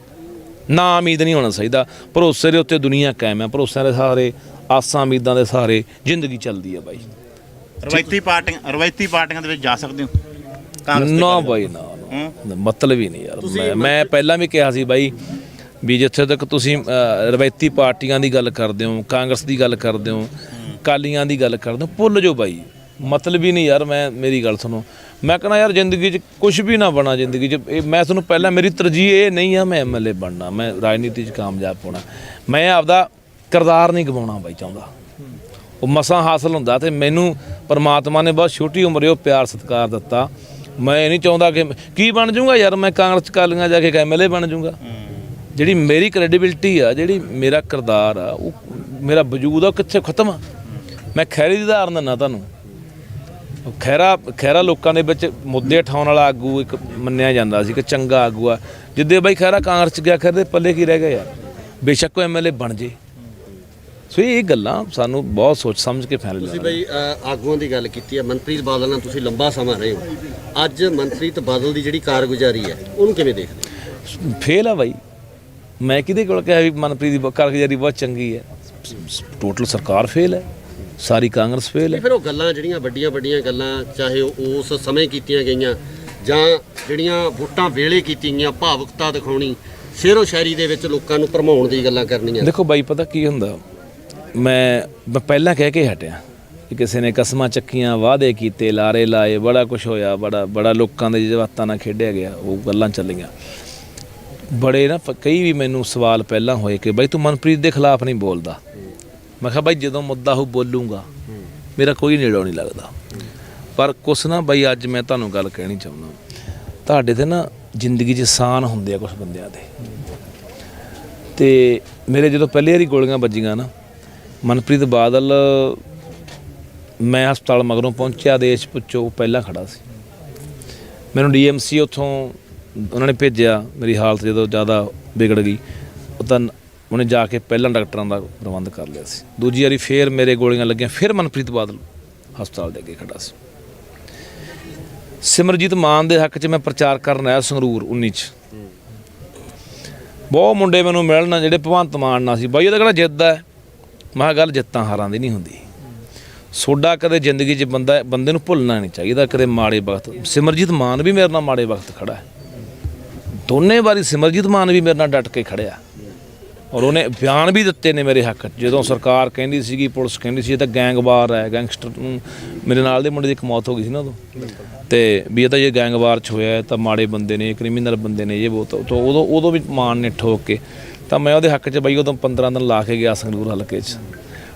S1: ਨਾ ਉਮੀਦ ਨਹੀਂ ਹੋਣਾ ਚਾਹੀਦਾ। ਭਰੋਸੇ ਦੇ ਉੱਤੇ ਦੁਨੀਆ ਕਾਇਮ ਹੈ, ਭਰੋਸਿਆਂ ਦੇ ਸਹਾਰੇ, ਆਸਾਂ ਉਮੀਦਾਂ ਦੇ ਸਹਾਰੇ ਜ਼ਿੰਦਗੀ ਚੱਲਦੀ ਹੈ ਬਾਈ।
S2: ਰਵਾਇਤੀ ਪਾਰਟੀਆਂ ਦੇ ਵਿੱਚ ਜਾ ਸਕਦੇ ਹੋ ਕਾਂਗਰਸ ਦੇ
S1: ਨਾ
S2: ਬਾਰੇ?
S1: ਬਾਈ ਨਾ, ਮਤਲਬ ਹੀ ਨਹੀਂ ਯਾਰ। ਮੈਂ ਪਹਿਲਾਂ ਵੀ ਕਿਹਾ ਸੀ ਬਾਈ ਵੀ ਜਿੱਥੇ ਤੱਕ ਤੁਸੀਂ ਰਵਾਇਤੀ ਪਾਰਟੀਆਂ ਦੀ ਗੱਲ ਕਰਦੇ ਹੋ, ਕਾਂਗਰਸ ਦੀ ਗੱਲ ਕਰਦੇ ਹੋ, ਅਕਾਲੀਆਂ ਦੀ ਗੱਲ ਕਰਦੇ ਹੋ, ਭੁੱਲ ਜਾਓ ਬਾਈ, ਮਤਲਬ ਹੀ ਨਹੀਂ ਯਾਰ। ਮੇਰੀ ਗੱਲ ਸੁਣੋ, ਮੈਂ ਕਹਿੰਦਾ ਯਾਰ ਜ਼ਿੰਦਗੀ 'ਚ ਕੁਝ ਵੀ ਨਾ ਬਣਾ ਜ਼ਿੰਦਗੀ 'ਚ। ਮੈਂ ਤੁਹਾਨੂੰ ਪਹਿਲਾਂ, ਮੇਰੀ ਤਰਜੀਹ ਇਹ ਨਹੀਂ ਆ ਮੈਂ MLA ਬਣਨਾ, ਮੈਂ ਰਾਜਨੀਤੀ 'ਚ ਕਾਮਯਾਬ ਹੋਣਾ। ਮੈਂ ਆਪਦਾ ਕਿਰਦਾਰ ਨਹੀਂ ਗਵਾਉਣਾ ਬਾਈ ਚਾਹੁੰਦਾ। ਉਹ ਮਸਾਂ ਹਾਸਲ ਹੁੰਦਾ ਤੇ ਮੈਨੂੰ ਪਰਮਾਤਮਾ ਨੇ ਬਹੁਤ ਛੋਟੀ ਉਮਰੇ ਉਹ ਪਿਆਰ ਸਤਿਕਾਰ ਦਿੱਤਾ। ਮੈਂ ਇਹ ਨਹੀਂ ਚਾਹੁੰਦਾ ਕਿ ਕੀ ਬਣ ਜਾਊਂਗਾ ਯਾਰ, ਮੈਂ ਕਾਂਗਰਸ 'ਚ ਕਾਲੀਆਂ ਜਾ ਕੇ MLA ਬਣ ਜਾਊਂਗਾ। ਜਿਹੜੀ ਮੇਰੀ ਕ੍ਰੈਡੀਬਿਲਿਟੀ ਆ, ਜਿਹੜੀ ਮੇਰਾ ਕਿਰਦਾਰ ਆ, ਉਹ ਮੇਰਾ ਵਜੂਦ ਆ, ਕਿੱਥੇ ਖਤਮ ਆ। ਮੈਂ ਖੈਰੀ ਦੀ ਉਦਾਹਰਨ ਦਿੰਦਾ ਤੁਹਾਨੂੰ। ਖੈਰਾ ਲੋਕਾਂ ਦੇ ਵਿੱਚ ਮੁੱਦੇ ਉਠਾਉਣ ਵਾਲਾ ਆਗੂ ਇੱਕ ਮੰਨਿਆ ਜਾਂਦਾ ਸੀ ਕਿ ਚੰਗਾ ਆਗੂ ਆ। ਜਿੱਦੇ ਬਾਈ ਖੈਰਾ ਕਾਂਗਰਸ 'ਚ ਗਿਆ, ਖੈਰ ਦੇ ਪੱਲੇ ਕੀ ਰਹਿ ਗਿਆ ਯਾਰ। ਬੇਸ਼ੱਕ ਉਹ MLA ਬਣ ਜੇ। ਸੋ ਇਹ ਗੱਲਾਂ ਸਾਨੂੰ ਬਹੁਤ ਸੋਚ ਸਮਝ ਕੇ ਫੈਸਲੇ
S4: ਤੁਸੀਂ ਬਈ ਆਗੂਆਂ ਦੀ ਗੱਲ ਕੀਤੀ ਹੈ। ਮਨਪ੍ਰੀਤ ਬਾਦਲ ਨਾਲ ਤੁਸੀਂ ਲੰਬਾ ਸਮਾਂ ਰਹੇ ਹੋ। ਅੱਜ ਮਨਪ੍ਰੀਤ ਬਾਦਲ ਦੀ ਜਿਹੜੀ ਕਾਰਗੁਜ਼ਾਰੀ ਹੈ ਉਹਨੂੰ ਕਿਵੇਂ ਦੇਖਦੇ?
S1: ਫੇਲ ਆ ਬਾਈ। ਮੈਂ ਕਿਹਦੇ ਕੋਲ ਕਿਹਾ ਵੀ ਮਨਪ੍ਰੀਤ ਦੀ ਕਾਰਗੁਜ਼ਾਰੀ ਬਹੁਤ ਚੰਗੀ ਹੈ? ਟੋਟਲ ਸਰਕਾਰ ਫੇਲ ਹੈ, ਸਾਰੀ ਕਾਂਗਰਸ ਫੇਲ ਹੈ।
S4: ਫਿਰ ਉਹ ਗੱਲਾਂ ਜਿਹੜੀਆਂ ਵੱਡੀਆਂ ਗੱਲਾਂ, ਚਾਹੇ ਉਸ ਸਮੇਂ ਕੀਤੀਆਂ ਗਈਆਂ ਜਾਂ ਜਿਹੜੀਆਂ ਵੋਟਾਂ ਵੇਲੇ ਕੀਤੀਆਂ ਗਈਆਂ, ਭਾਵੁਕਤਾ ਦਿਖਾਉਣੀ, ਸ਼ੇਰੋ ਸ਼ਾਇਰੀ ਦੇ ਵਿੱਚ ਲੋਕਾਂ ਨੂੰ ਭਰਮਾਉਣ ਦੀ ਗੱਲਾਂ ਕਰਨੀਆਂ।
S1: ਦੇਖੋ ਬਾਈ, ਪਤਾ ਕੀ ਹੁੰਦਾ, ਮੈਂ ਪਹਿਲਾਂ ਕਹਿ ਕੇ ਹਟਿਆ ਕਿ ਕਿਸੇ ਨੇ ਕਸਮਾਂ ਚੱਕੀਆਂ, ਵਾਅਦੇ ਕੀਤੇ, ਲਾਰੇ ਲਾਏ, ਬੜਾ ਕੁਝ ਹੋਇਆ, ਬੜਾ ਲੋਕਾਂ ਦੇ ਜਜ਼ਬਾਤਾਂ ਨਾਲ ਖੇਡਿਆ ਗਿਆ, ਉਹ ਗੱਲਾਂ ਚੱਲੀਆਂ। ਬੜੇ ਨਾ ਕਈ ਵੀ ਮੈਨੂੰ ਸਵਾਲ ਪਹਿਲਾਂ ਹੋਏ ਕਿ ਬਾਈ ਤੂੰ ਮਨਪ੍ਰੀਤ ਦੇ ਖਿਲਾਫ ਨਹੀਂ ਬੋਲਦਾ। ਮੈਂ ਕਿਹਾ ਬਾਈ ਜਦੋਂ ਮੁੱਦਾ ਉਹ ਬੋਲੂੰਗਾ, ਮੇਰਾ ਕੋਈ ਨੇੜੋਂ ਨਹੀਂ ਲੱਗਦਾ। ਪਰ ਕੁਛ ਨਾ ਬਾਈ, ਅੱਜ ਮੈਂ ਤੁਹਾਨੂੰ ਗੱਲ ਕਹਿਣੀ ਚਾਹੁੰਦਾ, ਤੁਹਾਡੇ ਤੇ ਨਾ ਜ਼ਿੰਦਗੀ 'ਚ ਸਾਨ ਹੁੰਦੇ ਆ ਕੁਛ ਬੰਦਿਆਂ ਦੇ। ਤੇ ਮੇਰੇ ਜਦੋਂ ਪਹਿਲੀ ਵਾਰੀ ਗੋਲੀਆਂ ਵੱਜੀਆਂ ਨਾ, ਮਨਪ੍ਰੀਤ ਬਾਦਲ, ਮੈਂ ਹਸਪਤਾਲ ਮਗਰੋਂ ਪਹੁੰਚਿਆ, ਦੇਸ਼ ਪੁੱਛੋ ਪਹਿਲਾਂ ਖੜਾ ਸੀ। ਮੈਨੂੰ DMC ਉੱਥੋਂ ਉਹਨਾਂ ਨੇ ਭੇਜਿਆ। ਮੇਰੀ ਹਾਲਤ ਜਦੋਂ ਜ਼ਿਆਦਾ ਵਿਗੜ ਗਈ, ਉਹ ਤਾਂ ਉਹਨੇ ਜਾ ਕੇ ਪਹਿਲਾਂ ਡਾਕਟਰਾਂ ਦਾ ਪ੍ਰਬੰਧ ਕਰ ਲਿਆ ਸੀ। ਦੂਜੀ ਵਾਰੀ ਫੇਰ ਮੇਰੇ ਗੋਲੀਆਂ ਲੱਗੀਆਂ, ਫਿਰ ਮਨਪ੍ਰੀਤ ਬਾਦਲ ਹਸਪਤਾਲ ਦੇ ਅੱਗੇ ਖੜਾ ਸੀ। ਸਿਮਰਜੀਤ ਮਾਨ ਦੇ ਹੱਕ 'ਚ ਮੈਂ ਪ੍ਰਚਾਰ ਕਰਨ ਆਇਆ ਸੰਗਰੂਰ 19 'ਚ। ਬਹੁਤ ਮੁੰਡੇ ਮੈਨੂੰ ਮਿਲਣ ਜਿਹੜੇ ਭਗਵੰਤ ਮਾਨ ਨਾਲ ਸੀ। ਬਾਈ ਉਹਦਾ ਕਿਹੜਾ ਜਿੱਦ ਹੈ? ਮੈਂ ਕਿਹਾ ਗੱਲ ਜਿੱਤਾਂ ਹਾਰਾਂ ਦੀ ਨਹੀਂ ਹੁੰਦੀ। ਸੋਡਾ ਕਦੇ ਜ਼ਿੰਦਗੀ 'ਚ ਬੰਦੇ ਨੂੰ ਭੁੱਲਣਾ ਨਹੀਂ ਚਾਹੀਦਾ ਕਦੇ ਮਾੜੇ ਵਕਤ। ਸਿਮਰਜੀਤ ਮਾਨ ਵੀ ਮੇਰੇ ਨਾਲ ਮਾੜੇ ਵਕਤ ਖੜਾ ਹੈ, ਦੋਨੇ ਵਾਰੀ ਸਿਮਰਜੀਤ ਮਾਨ ਵੀ ਮੇਰੇ ਨਾਲ ਡਟ ਕੇ ਖੜਿਆ। ਔਰ ਉਹਨੇ ਬਿਆਨ ਵੀ ਦਿੱਤੇ ਨੇ ਮੇਰੇ ਹੱਕ 'ਚ। ਜਦੋਂ ਸਰਕਾਰ ਕਹਿੰਦੀ ਸੀਗੀ, ਪੁਲਿਸ ਕਹਿੰਦੀ ਸੀ ਇਹ ਤਾਂ ਗੈਂਗਵਾਰ ਹੈ, ਗੈਂਗਸਟਰ ਨੂੰ, ਮੇਰੇ ਨਾਲ ਦੇ ਮੁੰਡੇ ਦੀ ਇੱਕ ਮੌਤ ਹੋ ਗਈ ਸੀ ਨਾ ਉਦੋਂ, ਤੇ ਵੀ ਇਹ ਤਾਂ ਜੇ ਗੈਂਗਵਾਰ 'ਚ ਹੋਇਆ ਤਾਂ ਮਾੜੇ ਬੰਦੇ ਨੇ, ਕ੍ਰਿਮੀਨਲ ਬੰਦੇ ਨੇ, ਇਹ ਬਹੁਤ। ਉਦੋਂ ਵੀ ਮਾਨ ਨੇ ਠੋਕ ਕੇ, ਤਾਂ ਮੈਂ ਉਹਦੇ ਹੱਕ 'ਚ ਬਾਈ ਉਦੋਂ 15 ਦਿਨ ਲਾ ਕੇ ਗਿਆ ਸੰਗਰੂਰ ਹਲਕੇ 'ਚ।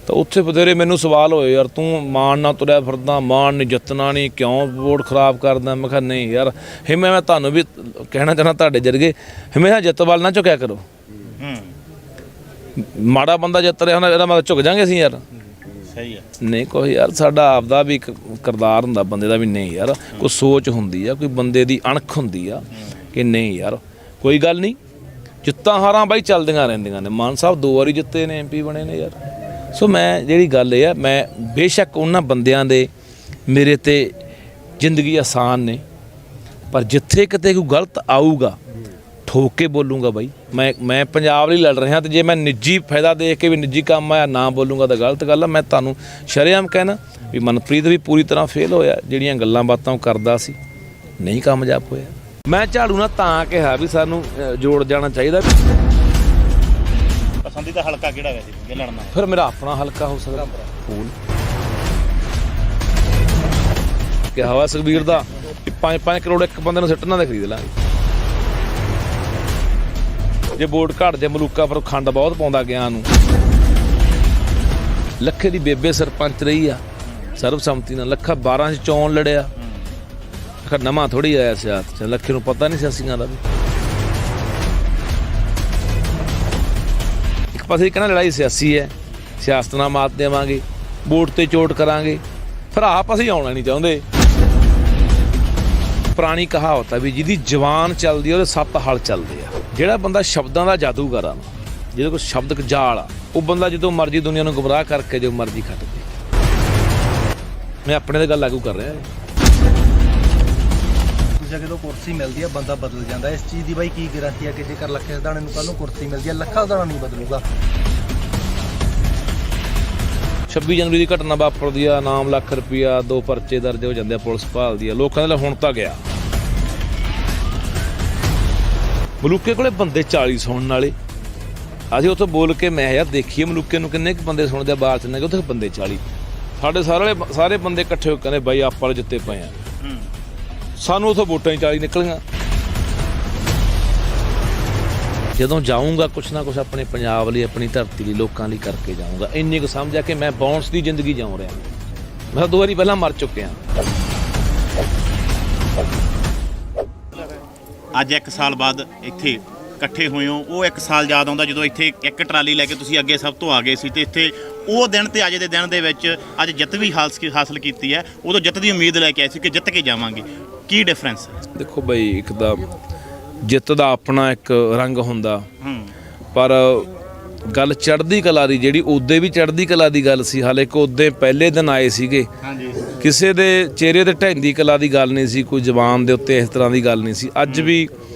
S1: ਤਾਂ ਉੱਥੇ ਬਥੇਰੇ ਮੈਨੂੰ ਸਵਾਲ ਹੋਏ, ਯਾਰ ਤੂੰ ਮਾਨ ਨਾਲ ਤੁਰਿਆ ਫਿਰਦਾ, ਮਾਨ ਨੇ ਜਿੱਤਣਾ ਨਹੀਂ, ਕਿਉਂ ਵੋਟ ਖਰਾਬ ਕਰਦਾ? ਮੈਂ ਕਿਹਾ ਨਹੀਂ ਯਾਰ, ਮੈਂ ਤੁਹਾਨੂੰ ਵੀ ਕਹਿਣਾ ਚਾਹੁੰਦਾ, ਤੁਹਾਡੇ ਜਰਗੇ ਹਮੇਸ਼ਾ ਜਿੱਤ ਵੱਲ ਨਾ ਝੁਕਿਆ ਕਰੋ। ਮਾੜਾ ਬੰਦਾ ਜਿੱਤ ਰਿਹਾ ਹੁੰਦਾ, ਇਹਦਾ ਮਤਲਬ ਝੁਕ ਜਾਾਂਗੇ ਅਸੀਂ ਯਾਰ?
S2: ਸਹੀ ਹੈ।
S1: ਨਹੀਂ ਕੋਈ ਯਾਰ, ਸਾਡਾ ਆਪਦਾ ਵੀ ਇੱਕ ਕਿਰਦਾਰ ਹੁੰਦਾ ਬੰਦੇ ਦਾ ਵੀ। ਨਹੀਂ ਯਾਰ, ਕੋਈ ਸੋਚ ਹੁੰਦੀ ਆ, ਕੋਈ ਬੰਦੇ ਦੀ ਅਣਖ ਹੁੰਦੀ ਆ ਕਿ ਨਹੀਂ ਯਾਰ ਕੋਈ ਗੱਲ ਨਹੀਂ, ਜਿੱਤਾਂ ਹਾਰਾਂ ਬਾਈ ਚੱਲਦੀਆਂ ਰਹਿੰਦੀਆਂ ਨੇ। ਮਾਨ ਸਾਹਿਬ 2 ਵਾਰੀ ਜਿੱਤੇ ਨੇ, MP ਬਣੇ ਨੇ ਯਾਰ। ਸੋ ਮੈਂ ਜਿਹੜੀ ਗੱਲ ਇਹ ਆ, ਮੈਂ ਬੇਸ਼ੱਕ ਉਹਨਾਂ ਬੰਦਿਆਂ ਦੇ ਮੇਰੇ ਤੇ ਜ਼ਿੰਦਗੀ ਆਸਾਨ ਨੇ, ਪਰ ਜਿੱਥੇ ਕਿਤੇ ਕੋਈ ਗਲਤ ਆਊਗਾ ਠੋਕ ਕੇ ਬੋਲੂੰਗਾ ਬਾਈ। ਮੈਂ ਪੰਜਾਬ ਲਈ ਲੜ ਰਿਹਾ, ਤੇ ਜੇ ਮੈਂ ਨਿੱਜੀ ਫਾਇਦਾ ਦੇਖ ਕੇ ਵੀ ਨਿੱਜੀ ਕੰਮ ਆਇਆ ਨਾ ਬੋਲੂੰਗਾ ਤਾਂ ਗਲਤ ਗੱਲ ਆ। ਮੈਂ ਤੁਹਾਨੂੰ ਸ਼ਰੇਆਮ ਕਹਿਣਾ ਵੀ ਮਨਪ੍ਰੀਤ ਵੀ ਪੂਰੀ ਤਰ੍ਹਾਂ ਫੇਲ ਹੋਇਆ। ਜਿਹੜੀਆਂ ਗੱਲਾਂ ਬਾਤਾਂ ਉਹ ਕਰਦਾ ਸੀ, ਨਹੀਂ ਕਾਮਯਾਬ ਹੋਇਆ। ਮੈਂ ਝਾੜੂ ਨਾਲ ਤਾਂ ਕਿਹਾ ਵੀ ਸਾਨੂੰ ਜੋੜ ਜਾਣਾ ਚਾਹੀਦਾ।
S2: ਪਸੰਦੀਦਾ ਹਲਕਾ ਕਿਹੜਾ ਵੈਸੇ ਜੇ ਲੜਨਾ?
S1: ਫਿਰ ਮੇਰਾ ਆਪਣਾ ਹਲਕਾ ਹੋ ਸਕਦਾ ਫੂਲ ਕਿ ਹਵਾ ਸੁਖਬੀਰ ਦਾ 5 ਕਰੋੜ ਇੱਕ ਬੰਦੇ ਨੂੰ ਸਿੱਟਣਾ ਦਾ ਖਰੀਦ ਲਾਂਗੇ। ਜੇ ਵੋਟ ਘੱਟ ਜੇ ਮਲੂਕਾ ਪਰ ਖੰਡ ਬਹੁਤ ਪਾਉਂਦਾ ਗਿਆ ਨੂੰ। ਲੱਖੇ ਦੀ ਬੇਬੇ ਸਰਪੰਚ ਰਹੀ ਆ ਸਰਬਸੰਮਤੀ ਨਾਲ। ਲੱਖਾ 12 'ਚ ਚੋਣ ਲੜਿਆ। ਨਵਾਂ ਥੋੜ੍ਹੀ ਆਇਆ ਸਿਆਸਤ 'ਚ, ਲੱਖੇ ਨੂੰ ਪਤਾ ਨਹੀਂ ਸਿਆਸੀਆਂ ਦਾ ਵੀ। ਇੱਕ ਪਾਸੇ ਕਹਿੰਦਾ ਲੜਾਈ ਸਿਆਸੀ ਹੈ, ਸਿਆਸਤ ਨਾਲ ਮਾਤ ਦੇਵਾਂਗੇ, ਵੋਟ ਤੇ ਚੋਟ ਕਰਾਂਗੇ, ਫਿਰ ਆਪ ਅਸੀਂ ਆਉਣਾ ਨਹੀਂ ਚਾਹੁੰਦੇ। ਪੁਰਾਣੀ ਕਹਾਵਤ ਹੈ ਵੀ ਜਿਹਦੀ ਜ਼ਬਾਨ ਚੱਲਦੀ ਉਹਦੇ 7 ਹਲ ਚੱਲਦੇ ਆ। ਜਿਹੜਾ ਬੰਦਾ ਸ਼ਬਦਾਂ ਦਾ ਜਾਦੂਗਰ ਆ, ਜਿਹਦੇ ਕੋਲ ਸ਼ਬਦਕ ਜਾਲ ਆ, ਉਹ ਬੰਦਾ ਜਦੋਂ ਮਰਜ਼ੀ ਦੁਨੀਆ ਨੂੰ ਗੁੰਮਰਾਹ ਕਰਕੇ ਜੋ ਮਰਜ਼ੀ ਖੱਟ ਦੇ। ਮੈਂ ਆਪਣੇ ਤੇ ਗੱਲ ਲਾਗੂ ਕਰ ਰਿਹਾ।
S3: ਤੁਸੀਂ ਜਦੋਂ ਕੁਰਸੀ ਮਿਲਦੀ ਆ ਬੰਦਾ ਬਦਲ ਜਾਂਦਾ। ਇਸ ਚੀਜ਼ ਦੀ ਬਾਈ ਕੀ ਗਾਰੰਟੀ ਆ ਕਿ ਜੇਕਰ ਲੱਖੇ ਸਿਧਾਣੇ ਨੂੰ ਕੱਲ੍ਹ ਨੂੰ ਕੁਰਸੀ ਮਿਲਦੀ ਆ ਲੱਖਾ ਸਿਧਾਣਾ ਨਹੀਂ ਬਦਲੂਗਾ?
S1: 26 ਜਨਵਰੀ ਦੀ ਘਟਨਾ ਵਾਪਰਦੀ ਆ, ਨਾਮ ਲੱਖ ਰੁਪਈਆ, 2 ਪਰਚੇ ਦਰਜ ਹੋ ਜਾਂਦੇ ਆ, ਪੁਲਿਸ ਭਾਲਦੀ ਆ। ਲੋਕਾਂ ਦੇ ਹੁਣ ਤਾਂ ਗਿਆ ਮਲੂਕੇ ਕੋਲੇ ਬੰਦੇ 40 ਸੁਣਨ ਵਾਲੇ। ਅਸੀਂ ਉੱਥੇ ਬੋਲ ਕੇ ਮੈਂ ਯਾਰ ਦੇਖੀਏ ਮਲੂਕੇ ਨੂੰ ਕਿੰਨੇ ਕੁ ਬੰਦੇ ਸੁਣਦੇ ਆ, ਬਾਹਰ ਚ ਨੇ ਉੱਥੇ ਬੰਦੇ 40। ਸਾਡੇ ਸਾਰੇ ਬੰਦੇ ਇਕੱਠੇ ਹੋ ਕੇ ਕਹਿੰਦੇ ਬਾਈ ਆਪਾਂ ਵਾਲੇ ਜਿੱਤੇ ਪਏ ਆ। ਸਾਨੂੰ ਉੱਥੇ ਵੋਟਾਂ ਹੀ 40 ਨਿਕਲੀਆਂ। ਜਦੋਂ ਜਾਊਂਗਾ ਕੁਛ ਨਾ ਕੁਛ ਆਪਣੇ ਪੰਜਾਬ ਲਈ, ਆਪਣੀ ਧਰਤੀ ਲਈ, ਲੋਕਾਂ ਲਈ ਕਰਕੇ ਜਾਊਂਗਾ। ਇੰਨੀ ਕੁ ਸਮਝ ਆ ਕਿ ਮੈਂ ਬੌਂਸ ਦੀ ਜ਼ਿੰਦਗੀ ਜਿਉਂ ਰਿਹਾ। ਮੈਂ 2 ਵਾਰੀ ਪਹਿਲਾਂ ਮਰ ਚੁੱਕਿਆ।
S2: ਅੱਜ 1 ਸਾਲ ਬਾਅਦ ਇੱਥੇ ਇਕੱਠੇ ਹੋਏ ਹੋ, ਉਹ 1 ਸਾਲ ਯਾਦ ਆਉਂਦਾ ਜਦੋਂ ਇੱਥੇ ਇੱਕ ਟਰਾਲੀ ਲੈ ਕੇ ਤੁਸੀਂ ਅੱਗੇ ਸਭ ਤੋਂ ਆ ਗਏ ਸੀ, ਤੇ ਇੱਥੇ ਉਹ ਦਿਨ ਤੇ ਅੱਜ ਦੇ ਦਿਨ ਦੇ ਵਿੱਚ ਅੱਜ ਜਿੱਤ ਵੀ ਹਾਸਲ ਕੀਤੀ ਹੈ। ਉਦੋਂ ਜਿੱਤ ਦੀ ਉਮੀਦ ਲੈ ਕੇ ਆਏ ਸੀ ਕਿ ਜਿੱਤ ਕੇ ਜਾਵਾਂਗੇ। ਕੀ ਡਿਫਰੈਂਸ ਹੈ?
S1: ਦੇਖੋ ਬਈ, ਇੱਕ ਤਾਂ ਜਿੱਤ ਦਾ ਆਪਣਾ ਇੱਕ ਰੰਗ ਹੁੰਦਾ, ਪਰ ਗੱਲ ਚੜ੍ਹਦੀ ਕਲਾ ਦੀ ਜਿਹੜੀ ਉਦੋਂ ਵੀ ਚੜ੍ਹਦੀ ਕਲਾ ਦੀ ਗੱਲ ਸੀ। ਹਾਲੇ ਕਿ ਉਦੋਂ ਪਹਿਲੇ ਦਿਨ ਆਏ ਸੀਗੇ, ਕਿਸੇ ਦੇ ਚਿਹਰੇ ਤੇ ਢਹਿੰਦੀ ਕਲਾ ਦੀ ਗੱਲ ਨਹੀਂ ਸੀ, ਕੋਈ ਜ਼ਬਾਨ ਦੇ ਉੱਤੇ ਇਸ ਤਰ੍ਹਾਂ ਦੀ ਗੱਲ ਨਹੀਂ ਸੀ। ਅੱਜ ਵੀ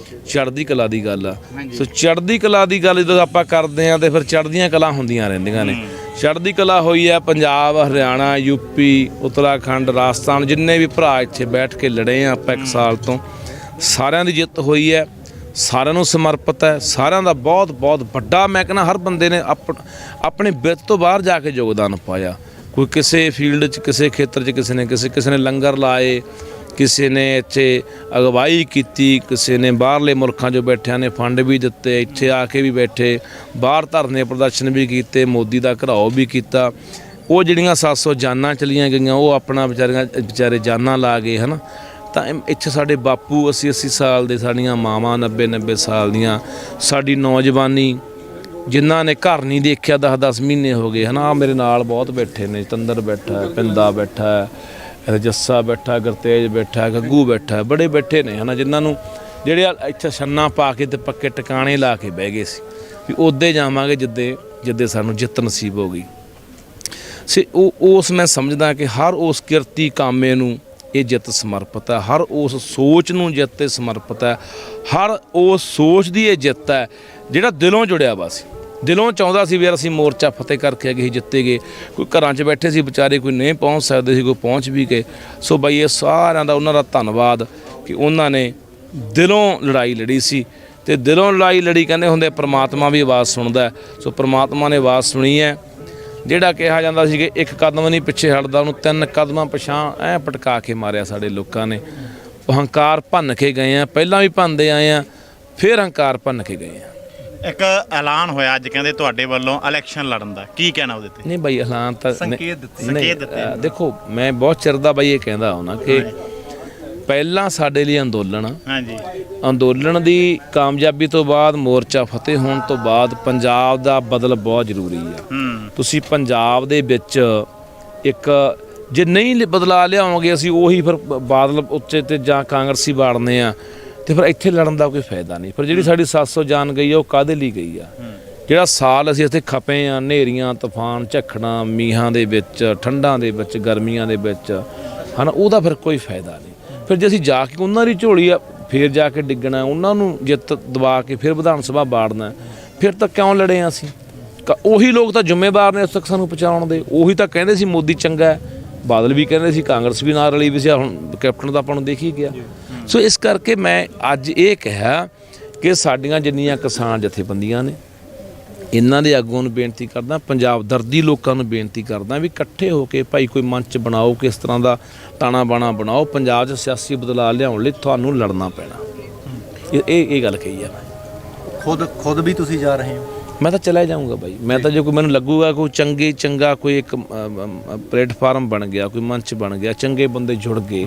S1: ਚੜ੍ਹਦੀ ਕਲਾ ਦੀ ਗੱਲ ਆ। ਸੋ ਚੜ੍ਹਦੀ ਕਲਾ ਦੀ ਗੱਲ ਜਦੋਂ ਆਪਾਂ ਕਰਦੇ ਹਾਂ ਤੇ ਫਿਰ ਚੜ੍ਹਦੀਆਂ ਕਲਾ ਹੁੰਦੀਆਂ ਰਹਿੰਦੀਆਂ ਨੇ। ਚੜ੍ਹਦੀ ਕਲਾ ਹੋਈ ਹੈ ਪੰਜਾਬ, ਹਰਿਆਣਾ, ਯੂਪੀ, ਉੱਤਰਾਖੰਡ, ਰਾਜਸਥਾਨ, ਜਿੰਨੇ ਵੀ ਭਰਾ ਇੱਥੇ ਬੈਠ ਕੇ ਲੜੇ ਆ ਆਪਾਂ 1 ਸਾਲ ਤੋਂ, ਸਾਰਿਆਂ ਦੀ ਜਿੱਤ ਹੋਈ ਹੈ। ਸਾਰਿਆਂ ਨੂੰ ਸਮਰਪਿਤ ਹੈ। ਸਾਰਿਆਂ ਦਾ ਬਹੁਤ ਬਹੁਤ ਵੱਡਾ, ਮੈਂ ਕਹਿੰਦਾ ਹਰ ਬੰਦੇ ਨੇ ਆਪਣੇ ਬਿਰਤ ਤੋਂ ਬਾਹਰ ਜਾ ਕੇ ਯੋਗਦਾਨ ਪਾਇਆ। ਕੋਈ ਕਿਸੇ ਫੀਲਡ 'ਚ, ਕਿਸੇ ਖੇਤਰ 'ਚ, ਕਿਸੇ ਨੇ ਲੰਗਰ ਲਾਏ, ਕਿਸੇ ਨੇ ਇੱਥੇ ਅਗਵਾਈ ਕੀਤੀ, ਕਿਸੇ ਨੇ ਬਾਹਰਲੇ ਮੁਲਕਾਂ 'ਚੋਂ ਬੈਠਿਆਂ ਨੇ ਫੰਡ ਵੀ ਦਿੱਤੇ, ਇੱਥੇ ਆ ਕੇ ਵੀ ਬੈਠੇ, ਬਾਹਰ ਧਰਨੇ ਪ੍ਰਦਰਸ਼ਨ ਵੀ ਕੀਤੇ, ਮੋਦੀ ਦਾ ਘਰਾਓ ਵੀ ਕੀਤਾ। ਉਹ ਜਿਹੜੀਆਂ 700 ਜਾਨਾਂ ਚਲੀਆਂ ਗਈਆਂ, ਉਹ ਆਪਣਾ ਵਿਚਾਰੇ ਜਾਨਾਂ ਲਾ ਗਏ, ਹੈ ਨਾ। ਤਾਂ ਇੱਥੇ ਸਾਡੇ ਬਾਪੂ 80-80 ਸਾਲ ਦੇ, ਸਾਡੀਆਂ ਮਾਵਾਂ 90-90 ਸਾਲ ਦੀਆਂ, ਸਾਡੀ ਨੌਜਵਾਨੀ ਜਿਨ੍ਹਾਂ ਨੇ ਘਰ ਨਹੀਂ ਦੇਖਿਆ 10-10 ਮਹੀਨੇ ਹੋ ਗਏ, ਹੈ ਨਾ। ਮੇਰੇ ਨਾਲ ਬਹੁਤ ਬੈਠੇ ਨੇ, ਤੰਦਰ ਬੈਠਾ, ਪਿੰਦਾ ਬੈਠਾ, ਜੱਸਾ ਬੈਠਾ, ਗੁਰਤੇਜ ਬੈਠਾ, ਗੱਗੂ ਬੈਠਾ, ਬੜੇ ਬੈਠੇ ਨੇ, ਹੈ ਨਾ, ਜਿਨ੍ਹਾਂ ਨੂੰ ਜਿਹੜੇ ਇੱਥੇ ਛੰਨਾ ਪਾ ਕੇ ਤੇ ਪੱਕੇ ਟਿਕਾਣੇ ਲਾ ਕੇ ਬਹਿ ਗਏ ਸੀ ਵੀ ਉੱਦੇ ਜਾਵਾਂਗੇ ਜਿੱਦੇ ਸਾਨੂੰ ਜਿੱਤ ਨਸੀਬ ਹੋ ਗਈ ਸੀ। ਉਸ ਮੈਂ ਸਮਝਦਾ ਕਿ ਹਰ ਉਸ ਕਿਰਤੀ ਕਾਮੇ ਨੂੰ ਇਹ ਜਿੱਤ ਸਮਰਪਿਤ ਹੈ, ਹਰ ਉਸ ਸੋਚ ਨੂੰ ਜਿੱਤ 'ਤੇ ਸਮਰਪਿਤ ਹੈ, ਹਰ ਉਸ ਸੋਚ ਦੀ ਇਹ ਜਿੱਤ ਹੈ ਜਿਹੜਾ ਦਿਲੋਂ ਜੁੜਿਆ ਵਾ ਸੀ, ਦਿਲੋਂ ਚਾਹੁੰਦਾ ਸੀ ਵੀ ਯਾਰ ਅਸੀਂ ਮੋਰਚਾ ਫਤਿਹ ਕਰਕੇ ਗਏ, ਜਿੱਤੇ ਗਏ। ਕੋਈ ਘਰਾਂ 'ਚ ਬੈਠੇ ਸੀ ਵਿਚਾਰੇ, ਕੋਈ ਨਹੀਂ ਪਹੁੰਚ ਸਕਦੇ ਸੀ, ਕੋਈ ਪਹੁੰਚ ਵੀ ਗਏ। ਸੋ ਬਈ ਇਹ ਸਾਰਿਆਂ ਦਾ, ਉਹਨਾਂ ਦਾ ਧੰਨਵਾਦ ਕਿ ਉਹਨਾਂ ਨੇ ਦਿਲੋਂ ਲੜਾਈ ਲੜੀ ਸੀ। ਤੇ ਦਿਲੋਂ ਲੜਾਈ ਲੜੀ, ਕਹਿੰਦੇ ਹੁੰਦੇ ਪ੍ਰਮਾਤਮਾ ਵੀ ਆਵਾਜ਼ ਸੁਣਦਾ। ਸੋ ਪ੍ਰਮਾਤਮਾ ਨੇ ਆਵਾਜ਼ ਸੁਣੀ ਹੈ। ਜਿਹੜਾ ਕਿਹਾ ਜਾਂਦਾ ਸੀ ਕਿ 1 ਕਦਮ ਨਹੀਂ ਪਿੱਛੇ ਹਟਦਾ, ਉਹਨੂੰ 3 ਕਦਮਾਂ ਪਿਛਾਂ ਐ ਪਟਕਾ ਕੇ ਮਾਰਿਆ ਸਾਡੇ ਲੋਕਾਂ ਨੇ। ਹੰਕਾਰ ਭੰਨ ਕੇ ਗਏ ਆ, ਪਹਿਲਾਂ ਵੀ ਭੰਨਦੇ ਆਏ ਆ, ਫਿਰ ਹੰਕਾਰ ਭੰਨ ਕੇ ਗਏ ਆ।
S2: ਇੱਕ ਐਲਾਨ ਹੋਇਆ ਅੱਜ ਕਹਿੰਦੇ ਤੁਹਾਡੇ ਵੱਲੋਂ ਇਲੈਕਸ਼ਨ ਲੜਨ ਦਾ, ਕੀ ਕਹਿਣਾ ਉਹਦੇ ਤੇ?
S1: ਨਹੀਂ ਬਾਈ, ਐਲਾਨ ਤਾਂ
S3: ਸੰਕੇਤ ਦਿੱਤੇ।
S1: ਦੇਖੋ, ਮੈਂ ਬਹੁਤ ਚਿਰ ਦਾ ਬਾਈ ਇਹ ਕਹਿੰਦਾ ਹਾਂ ਕਿ ਪਹਿਲਾਂ ਸਾਡੇ ਲਈ ਅੰਦੋਲਨ ਦੀ ਕਾਮਯਾਬੀ ਤੋਂ ਬਾਅਦ, ਮੋਰਚਾ ਫਤਿਹ ਹੋਣ ਤੋਂ ਬਾਅਦ ਪੰਜਾਬ ਦਾ ਬਦਲ ਬਹੁਤ ਜ਼ਰੂਰੀ ਆ। ਤੁਸੀਂ ਪੰਜਾਬ ਦੇ ਵਿੱਚ ਇੱਕ ਜੇ ਨਹੀਂ ਬਦਲਾ ਲਿਆਓਗੇ, ਅਸੀਂ ਉਹੀ ਫਿਰ ਬਾਦਲ ਉੱਚੇ ਤੇ ਜਾਂ ਕਾਂਗਰਸੀ ਵਾੜਨੇ ਆ, ਤੇ ਫਿਰ ਇੱਥੇ ਲੜਨ ਦਾ ਕੋਈ ਫਾਇਦਾ ਨਹੀਂ। ਫਿਰ ਜਿਹੜੀ ਸਾਡੀ 700 ਜਾਨ ਗਈ ਆ, ਉਹ ਕਾਹਦੇ ਲਈ ਗਈ ਆ? ਜਿਹੜਾ ਸਾਲ ਅਸੀਂ ਇੱਥੇ ਖਪੇ ਆ, ਹਨੇਰੀਆਂ, ਤੂਫਾਨ, ਝੱਖੜਾਂ, ਮੀਂਹਾਂ ਦੇ ਵਿੱਚ, ਠੰਡਾਂ ਦੇ ਵਿੱਚ, ਗਰਮੀਆਂ ਦੇ ਵਿੱਚ, ਹਨ, ਉਹਦਾ ਫਿਰ ਕੋਈ ਫਾਇਦਾ ਨਹੀਂ। ਫਿਰ ਜੇ ਅਸੀਂ ਜਾ ਕੇ ਉਹਨਾਂ ਦੀ ਝੋਲੀ ਆ ਫਿਰ ਜਾ ਕੇ ਡਿੱਗਣਾ, ਉਹਨਾਂ ਨੂੰ ਜਿੱਤ ਦਵਾ ਕੇ ਫਿਰ ਵਿਧਾਨ ਸਭਾ ਬਾੜਨਾ, ਫਿਰ ਤਾਂ ਕਿਉਂ ਲੜੇ ਆ ਅਸੀਂ? ਉਹੀ ਲੋਕ ਤਾਂ ਜ਼ਿੰਮੇਵਾਰ ਨੇ ਉਸ ਤੱਕ ਸਾਨੂੰ ਪਹੁੰਚਾਉਣ ਦੇ। ਉਹੀ ਤਾਂ ਕਹਿੰਦੇ ਸੀ ਮੋਦੀ ਚੰਗਾ ਹੈ, ਬਾਦਲ ਵੀ ਕਹਿੰਦੇ ਸੀ, ਕਾਂਗਰਸ ਵੀ ਨਾਲ ਰਲੀ ਵੀ ਸੀ, ਹੁਣ ਕੈਪਟਨ ਤਾਂ ਆਪਾਂ ਨੂੰ ਦੇਖ ਹੀ ਗਿਆ। ਸੋ ਇਸ ਕਰਕੇ ਮੈਂ ਅੱਜ ਇਹ ਕਿਹਾ ਕਿ ਸਾਡੀਆਂ ਜਿੰਨੀਆਂ ਕਿਸਾਨ ਜਥੇਬੰਦੀਆਂ ਨੇ, ਇਹਨਾਂ ਦੇ ਆਗੂਆਂ ਨੂੰ ਬੇਨਤੀ ਕਰਦਾ, ਪੰਜਾਬ ਦਰਦੀ ਲੋਕਾਂ ਨੂੰ ਬੇਨਤੀ ਕਰਦਾ ਵੀ ਇਕੱਠੇ ਹੋ ਕੇ ਭਾਈ ਕੋਈ ਮੰਚ ਬਣਾਓ, ਕਿਸ ਤਰ੍ਹਾਂ ਦਾ ਤਾਣਾ ਬਾਣਾ ਬਣਾਓ। ਪੰਜਾਬ 'ਚ ਸਿਆਸੀ ਬਦਲਾਅ ਲਿਆਉਣ ਲਈ ਤੁਹਾਨੂੰ ਲੜਨਾ ਪੈਣਾ। ਇਹ ਗੱਲ ਕਹੀ ਆ।
S3: ਖੁਦ ਵੀ ਤੁਸੀਂ ਜਾ ਰਹੇ ਹੋ?
S1: ਮੈਂ ਤਾਂ ਚਲਾ ਜਾਊਂਗਾ ਬਾਈ। ਮੈਂ ਤਾਂ ਜੇ ਕੋਈ ਮੈਨੂੰ ਲੱਗੂਗਾ ਕੋਈ ਚੰਗਾ ਕੋਈ ਇੱਕ ਪਲੇਟਫਾਰਮ ਬਣ ਗਿਆ, ਕੋਈ ਮੰਚ ਬਣ ਗਿਆ, ਚੰਗੇ ਬੰਦੇ ਜੁੜ ਗਏ,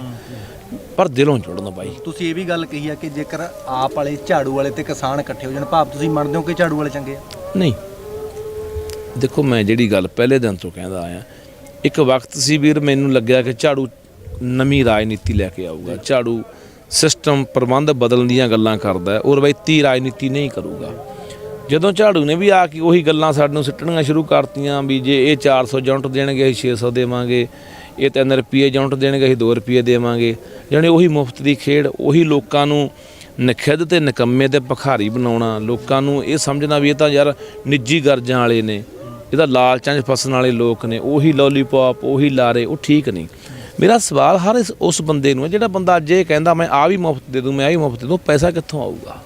S1: ਪਰ ਦਿਲੋਂ ਜੁੜਨ ਬਾਈ।
S3: ਤੁਸੀਂ ਇਹ ਵੀ ਗੱਲ ਕਹੀ ਆ ਕਿ ਜੇਕਰ ਆਪ ਵਾਲੇ, ਝਾੜੂ ਵਾਲੇ ਤੇ ਕਿਸਾਨ ਇਕੱਠੇ ਹੋ ਜਾਣ, ਭਾਵ ਤੁਸੀਂ ਮੰਨਦੇ ਹੋ ਕਿ ਝਾੜੂ ਵਾਲੇ ਚੰਗੇ ਆ?
S1: ਨਹੀਂ, ਦੇਖੋ ਮੈਂ ਜਿਹੜੀ ਗੱਲ ਪਹਿਲੇ ਦਿਨ ਤੋਂ ਕਹਿੰਦਾ ਆਇਆ, ਇੱਕ ਵਕਤ ਸੀ ਵੀਰ ਮੈਨੂੰ ਲੱਗਿਆ ਕਿ ਝਾੜੂ ਨਵੀਂ ਰਾਜਨੀਤੀ ਲੈ ਕੇ ਆਊਗਾ, ਝਾੜੂ ਸਿਸਟਮ ਪ੍ਰਬੰਧ ਬਦਲਣ ਦੀਆਂ ਗੱਲਾਂ ਕਰਦਾ ਔਰ ਰਵਾਇਤੀ ਰਾਜਨੀਤੀ ਨਹੀਂ ਕਰੂਗਾ। ਜਦੋਂ ਝਾੜੂ ਨੇ ਵੀ ਆ ਕੇ ਉਹੀ ਗੱਲਾਂ ਸਾਡੇ ਨੂੰ ਸਿੱਟਣੀਆਂ ਸ਼ੁਰੂ ਕਰਤੀਆਂ ਵੀ ਜੇ ਇਹ 400 ਯੂਨਿਟ ਦੇਣਗੇ ਅਸੀਂ 600 ਦੇਵਾਂਗੇ, ਇਹ 3 ਰੁਪਏ ਯੂਨਿਟ ਦੇਣਗੇ, ਅਸੀਂ 2 ਰੁਪਏ ਦੇਵਾਂਗੇ। ਜਾਣੀ ਉਹੀ ਮੁਫਤ ਦੀ ਖੇਡ, ਉਹੀ ਲੋਕਾਂ ਨੂੰ ਨਖਿੱਧ ਤੇ ਨਿਕੰਮੇ ਤੇ ਭਿਖਾਰੀ ਬਣਾਉਣਾ, ਲੋਕਾਂ ਨੂੰ ਇਹ ਸਮਝਣਾ ਵੀ ਇਹ ਤਾਂ ਯਾਰ ਨਿੱਜੀ ਗਰਜਾਂ ਵਾਲੇ ਨੇ, ਇਹ ਤਾਂ ਲਾਲਚਾਂ 'ਚ ਫਸਣ ਵਾਲੇ ਲੋਕ ਨੇ, ਉਹੀ ਲੋਲੀਪੌਪ ਉਹੀ ਲਾਰੇ, ਉਹ ਠੀਕ ਨਹੀਂ। ਮੇਰਾ ਸਵਾਲ ਹਰ ਉਸ ਬੰਦੇ ਨੂੰ ਹੈ ਜਿਹੜਾ ਬੰਦਾ ਅੱਜ ਇਹ ਕਹਿੰਦਾ ਮੈਂ ਆਹ ਵੀ ਮੁਫਤ ਦੇ ਦੂੰ, ਮੈਂ ਆਹ ਵੀ ਮੁਫਤ ਦੇ ਦੂੰ, ਪੈਸਾ ਕਿੱਥੋਂ ਆਊਗਾ?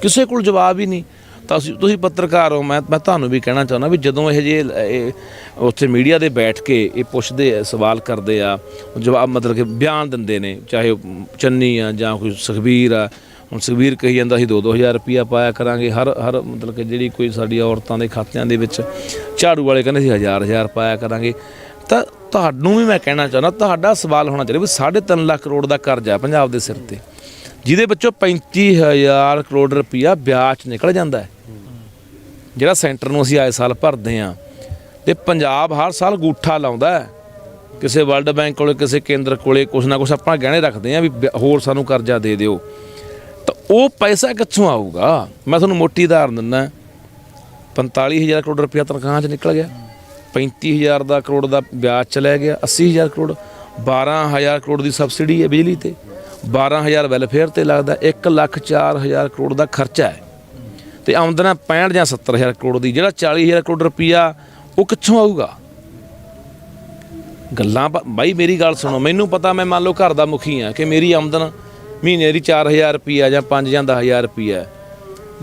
S1: ਕਿਸੇ ਕੋਲ ਜਵਾਬ ਹੀ ਨਹੀਂ। ਤਾਂ ਤੁਸੀਂ ਪੱਤਰਕਾਰ ਹੋ, ਮੈਂ ਤੁਹਾਨੂੰ ਵੀ ਕਹਿਣਾ ਚਾਹੁੰਦਾ ਵੀ ਜਦੋਂ ਇਹ ਜੇ ਉੱਥੇ ਮੀਡੀਆ ਦੇ ਬੈਠ ਕੇ ਇਹ ਪੁੱਛਦੇ ਆ, ਸਵਾਲ ਕਰਦੇ ਆ, ਜਵਾਬ ਮਤਲਬ ਕਿ ਬਿਆਨ ਦਿੰਦੇ ਨੇ, ਚਾਹੇ ਉਹ ਚੰਨੀ ਆ ਜਾਂ ਕੋਈ ਸੁਖਬੀਰ ਆ। ਹੁਣ ਸੁਖਬੀਰ ਕਹੀ ਜਾਂਦਾ ਅਸੀਂ 2-2000 ਰੁਪਈਆ ਪਾਇਆ ਕਰਾਂਗੇ ਹਰ ਮਤਲਬ ਕਿ ਜਿਹੜੀ ਕੋਈ ਸਾਡੀ ਔਰਤਾਂ ਦੇ ਖਾਤਿਆਂ ਦੇ ਵਿੱਚ, ਝਾੜੂ ਵਾਲੇ ਕਹਿੰਦੇ ਅਸੀਂ 1000 ਪਾਇਆ ਕਰਾਂਗੇ। ਤਾਂ ਤੁਹਾਨੂੰ ਵੀ ਮੈਂ ਕਹਿਣਾ ਚਾਹੁੰਦਾ, ਤੁਹਾਡਾ ਸਵਾਲ ਹੋਣਾ ਚਾਹੀਦਾ ਵੀ 3.5 ਲੱਖ ਕਰੋੜ ਦਾ ਕਰਜ਼ਾ ਪੰਜਾਬ ਦੇ ਸਿਰ ਤੇ, ਜਿਹਦੇ ਵਿੱਚੋਂ 35,000 ਕਰੋੜ ਰੁਪਈਆ ਵਿਆਜ 'ਚ ਨਿਕਲ ਜਾਂਦਾ ਹੈ, ਜਿਹੜਾ ਸੈਂਟਰ ਨੂੰ ਅਸੀਂ ਆਏ ਸਾਲ ਭਰਦੇ ਹਾਂ। ਅਤੇ ਪੰਜਾਬ ਹਰ ਸਾਲ ਗੂਠਾ ਲਾਉਂਦਾ ਹੈ ਕਿਸੇ ਵਰਲਡ ਬੈਂਕ ਕੋਲੇ, ਕਿਸੇ ਕੇਂਦਰ ਕੋਲੇ, ਕੁਛ ਨਾ ਕੁਛ ਆਪਾਂ ਗਹਿਣੇ ਰੱਖਦੇ ਹਾਂ ਵੀ ਹੋਰ ਸਾਨੂੰ ਕਰਜ਼ਾ ਦੇ ਦਿਓ। ਤਾਂ ਉਹ ਪੈਸਾ ਕਿੱਥੋਂ ਆਊਗਾ? ਮੈਂ ਤੁਹਾਨੂੰ ਮੋਟੀ ਉਦਾਹਰਨ ਦਿੰਦਾ, 45,000 ਕਰੋੜ ਰੁਪਈਆ ਤਨਖਾਹਾਂ 'ਚ ਨਿਕਲ ਗਿਆ, 35,000 ਦਾ ਕਰੋੜ ਦਾ ਵਿਆਜ ਚਲਾ ਗਿਆ, 80,000 ਕਰੋੜ, 12,000 ਕਰੋੜ ਦੀ ਸਬਸਿਡੀ ਹੈ ਬਿਜਲੀ ਤੇ, 12,000 ਵੈਲਫੇਅਰ ਤੇ ਲੱਗਦਾ, 1,04,000 ਕਰੋੜ ਦਾ ਖਰਚਾ ਹੈ, ਤੇ ਆਮਦਨ 65 ਜਾਂ 70,000 ਕਰੋੜ ਦੀ। ਜਿਹੜਾ 40,000 ਕਰੋੜ ਰੁਪਈਆ ਉਹ ਕਿੱਥੋਂ ਆਊਗਾ? ਗੱਲਾਂ ਬਾਈ ਮੇਰੀ ਗੱਲ ਸੁਣੋ, ਮੈਨੂੰ ਪਤਾ ਮੈਂ ਮੰਨ ਲਓ ਘਰ ਦਾ ਮੁਖੀ ਹਾਂ ਕਿ ਮੇਰੀ ਆਮਦਨ ਮਹੀਨੇ ਦੀ 4,000 ਰੁਪਈਆ ਜਾਂ 5 ਜਾਂ 10,000 ਰੁਪਈਆ,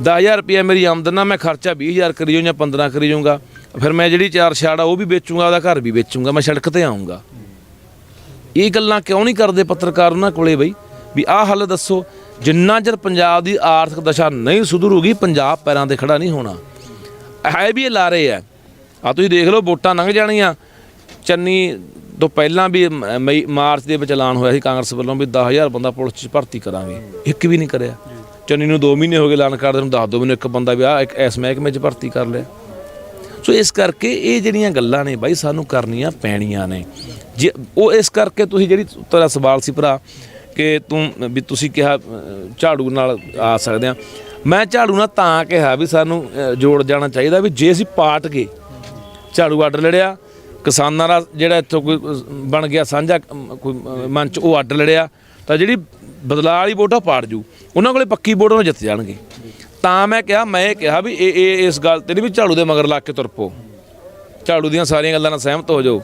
S1: 10,000 ਰੁਪਈਆ ਮੇਰੀ ਆਮਦਨ ਆ, ਮੈਂ ਖਰਚਾ 20,000 ਕਰੀ ਜਾਊਂ ਜਾਂ 15 ਕਰੀ ਜਾਊਂਗਾ, ਫਿਰ ਮੈਂ ਜਿਹੜੀ 4 ਛਾੜ ਆ ਉਹ ਵੀ ਵੇਚੂੰਗਾ, ਉਹਦਾ ਘਰ ਵੀ ਵੇਚੂੰਗਾ, ਮੈਂ ਸੜਕ ਤੇ ਆਊਂਗਾ। ਇਹ ਗੱਲਾਂ ਕਿਉਂ ਨਹੀਂ ਕਰਦੇ ਪੱਤਰਕਾਰ ਉਹਨਾਂ ਕੋਲੇ ਬਈ ਵੀ ਆਹ ਹੱਲ ਦੱਸੋ? ਜਿੰਨਾ ਚਿਰ ਪੰਜਾਬ ਦੀ ਆਰਥਿਕ ਦਸ਼ਾ ਨਹੀਂ ਸੁਧਰੂਗੀ, ਪੰਜਾਬ ਪੈਰਾਂ 'ਤੇ ਖੜਾ ਨਹੀਂ ਹੋਣਾ। ਹੈ ਵੀ ਇਹ ਲਾਰੇ ਆ, ਤੁਸੀਂ ਦੇਖ ਲਓ ਵੋਟਾਂ ਲੰਘ ਜਾਣੀਆਂ, ਚੰਨੀ ਤੋਂ ਪਹਿਲਾਂ ਵੀ ਮਾਰਚ ਦੇ ਵਿੱਚ ਐਲਾਨ ਹੋਇਆ ਸੀ ਕਾਂਗਰਸ ਵੱਲੋਂ ਵੀ 10,000 ਬੰਦਾ ਪੁਲਿਸ 'ਚ ਭਰਤੀ ਕਰਾਂਗੇ, ਇੱਕ ਵੀ ਨਹੀਂ ਕਰਿਆ। ਚੰਨੀ ਨੂੰ 2 ਮਹੀਨੇ ਹੋ ਗਏ ਐਲਾਨ ਕਰਦੇ ਨੂੰ, ਦੱਸ ਦਿਓ ਮੈਨੂੰ ਇੱਕ ਬੰਦਾ ਵੀ ਆਹ ਇਸ ਮਹਿਕਮੇ 'ਚ ਭਰਤੀ ਕਰ ਲਿਆ। ਸੋ ਇਸ ਕਰਕੇ ਇਹ ਜਿਹੜੀਆਂ ਗੱਲਾਂ ਨੇ ਬਾਈ ਸਾਨੂੰ ਕਰਨੀਆਂ ਪੈਣੀਆਂ ਨੇ। ਜੇ ਉਹ ਇਸ ਕਰਕੇ ਤੁਸੀਂ ਜਿਹੜੀ ਤੁਹਾਡਾ ਸਵਾਲ ਸੀ ਭਰਾ ਕਿ ਵੀ ਤੁਸੀਂ ਕਿਹਾ ਝਾੜੂ ਨਾਲ ਆ ਸਕਦੇ ਹਾਂ, ਮੈਂ ਝਾੜੂ ਨਾਲ ਤਾਂ ਕਿਹਾ ਵੀ ਸਾਨੂੰ ਜੋੜ ਜਾਣਾ ਚਾਹੀਦਾ ਵੀ ਜੇ ਅਸੀਂ ਪਾਟ ਕੇ ਝਾੜੂ ਅੱਡ ਲੜਿਆ, ਕਿਸਾਨਾਂ ਦਾ ਜਿਹੜਾ ਇੱਥੋਂ ਕੋਈ ਬਣ ਗਿਆ ਸਾਂਝਾ ਕੋਈ ਮੰਚ ਉਹ ਅੱਡ ਲੜਿਆ, ਤਾਂ ਜਿਹੜੀ ਬਦਲਾਅ ਵਾਲੀ ਵੋਟ ਆ ਪਾੜ ਜੂ, ਉਹਨਾਂ ਕੋਲੇ ਪੱਕੀ ਵੋਟ ਨੂੰ ਜਿੱਤ ਜਾਣਗੇ। ਤਾਂ ਮੈਂ ਇਹ ਕਿਹਾ ਵੀ ਇਹ ਇਸ ਗੱਲ 'ਤੇ ਨਹੀਂ ਵੀ ਝਾੜੂ ਦੇ ਮਗਰ ਲੱਗ ਕੇ ਤੁਰ ਪਓ, ਝਾੜੂ ਦੀਆਂ ਸਾਰੀਆਂ ਗੱਲਾਂ ਨਾਲ ਸਹਿਮਤ ਹੋ ਜਾਓ।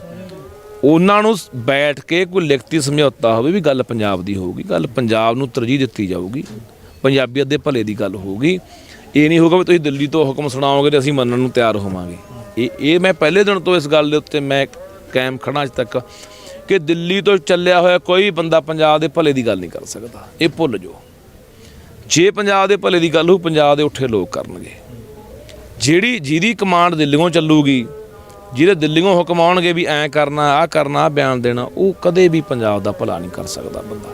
S1: ਉਹਨਾਂ ਨੂੰ ਬੈਠ ਕੇ ਕੋਈ ਲਿਖਤੀ ਸਮਝੌਤਾ ਹੋਵੇ ਵੀ ਗੱਲ ਪੰਜਾਬ ਦੀ ਹੋਊਗੀ, ਗੱਲ ਪੰਜਾਬ ਨੂੰ ਤਰਜੀਹ ਦਿੱਤੀ ਜਾਊਗੀ, ਪੰਜਾਬੀਅਤ ਦੇ ਭਲੇ ਦੀ ਗੱਲ ਹੋਊਗੀ। ਇਹ ਨਹੀਂ ਹੋਊਗਾ ਵੀ ਤੁਸੀਂ ਦਿੱਲੀ ਤੋਂ ਹੁਕਮ ਸੁਣਾਓਗੇ ਤੇ ਅਸੀਂ ਮੰਨਣ ਨੂੰ ਤਿਆਰ ਹੋਵਾਂਗੇ। ਇਹ ਮੈਂ ਪਹਿਲੇ ਦਿਨ ਤੋਂ ਇਸ ਗੱਲ ਦੇ ਉੱਤੇ ਮੈਂ ਕਾਇਮ ਖੜਾ ਅੱਜ ਤੱਕ ਕਿ ਦਿੱਲੀ ਤੋਂ ਚੱਲਿਆ ਹੋਇਆ ਕੋਈ ਬੰਦਾ ਪੰਜਾਬ ਦੇ ਭਲੇ ਦੀ ਗੱਲ ਨਹੀਂ ਕਰ ਸਕਦਾ, ਇਹ ਭੁੱਲ ਜਾਓ। ਜੇ ਪੰਜਾਬ ਦੇ ਭਲੇ ਦੀ ਗੱਲ ਹੋਊ, ਪੰਜਾਬ ਦੇ ਉੱਠੇ ਲੋਕ ਕਰਨਗੇ। ਜਿਹਦੀ ਕਮਾਂਡ ਦਿੱਲੀੋਂ ਚੱਲੂਗੀ, ਜਿਹਦੇ ਦਿੱਲੀੋਂ ਹੁਕਮ ਆਉਣਗੇ ਵੀ ਐਂ ਕਰਨਾ ਆਹ ਕਰਨਾ ਆਹ ਬਿਆਨ ਦੇਣਾ, ਉਹ ਕਦੇ ਵੀ ਪੰਜਾਬ ਦਾ ਭਲਾ ਨਹੀਂ ਕਰ ਸਕਦਾ ਬੰਦਾ।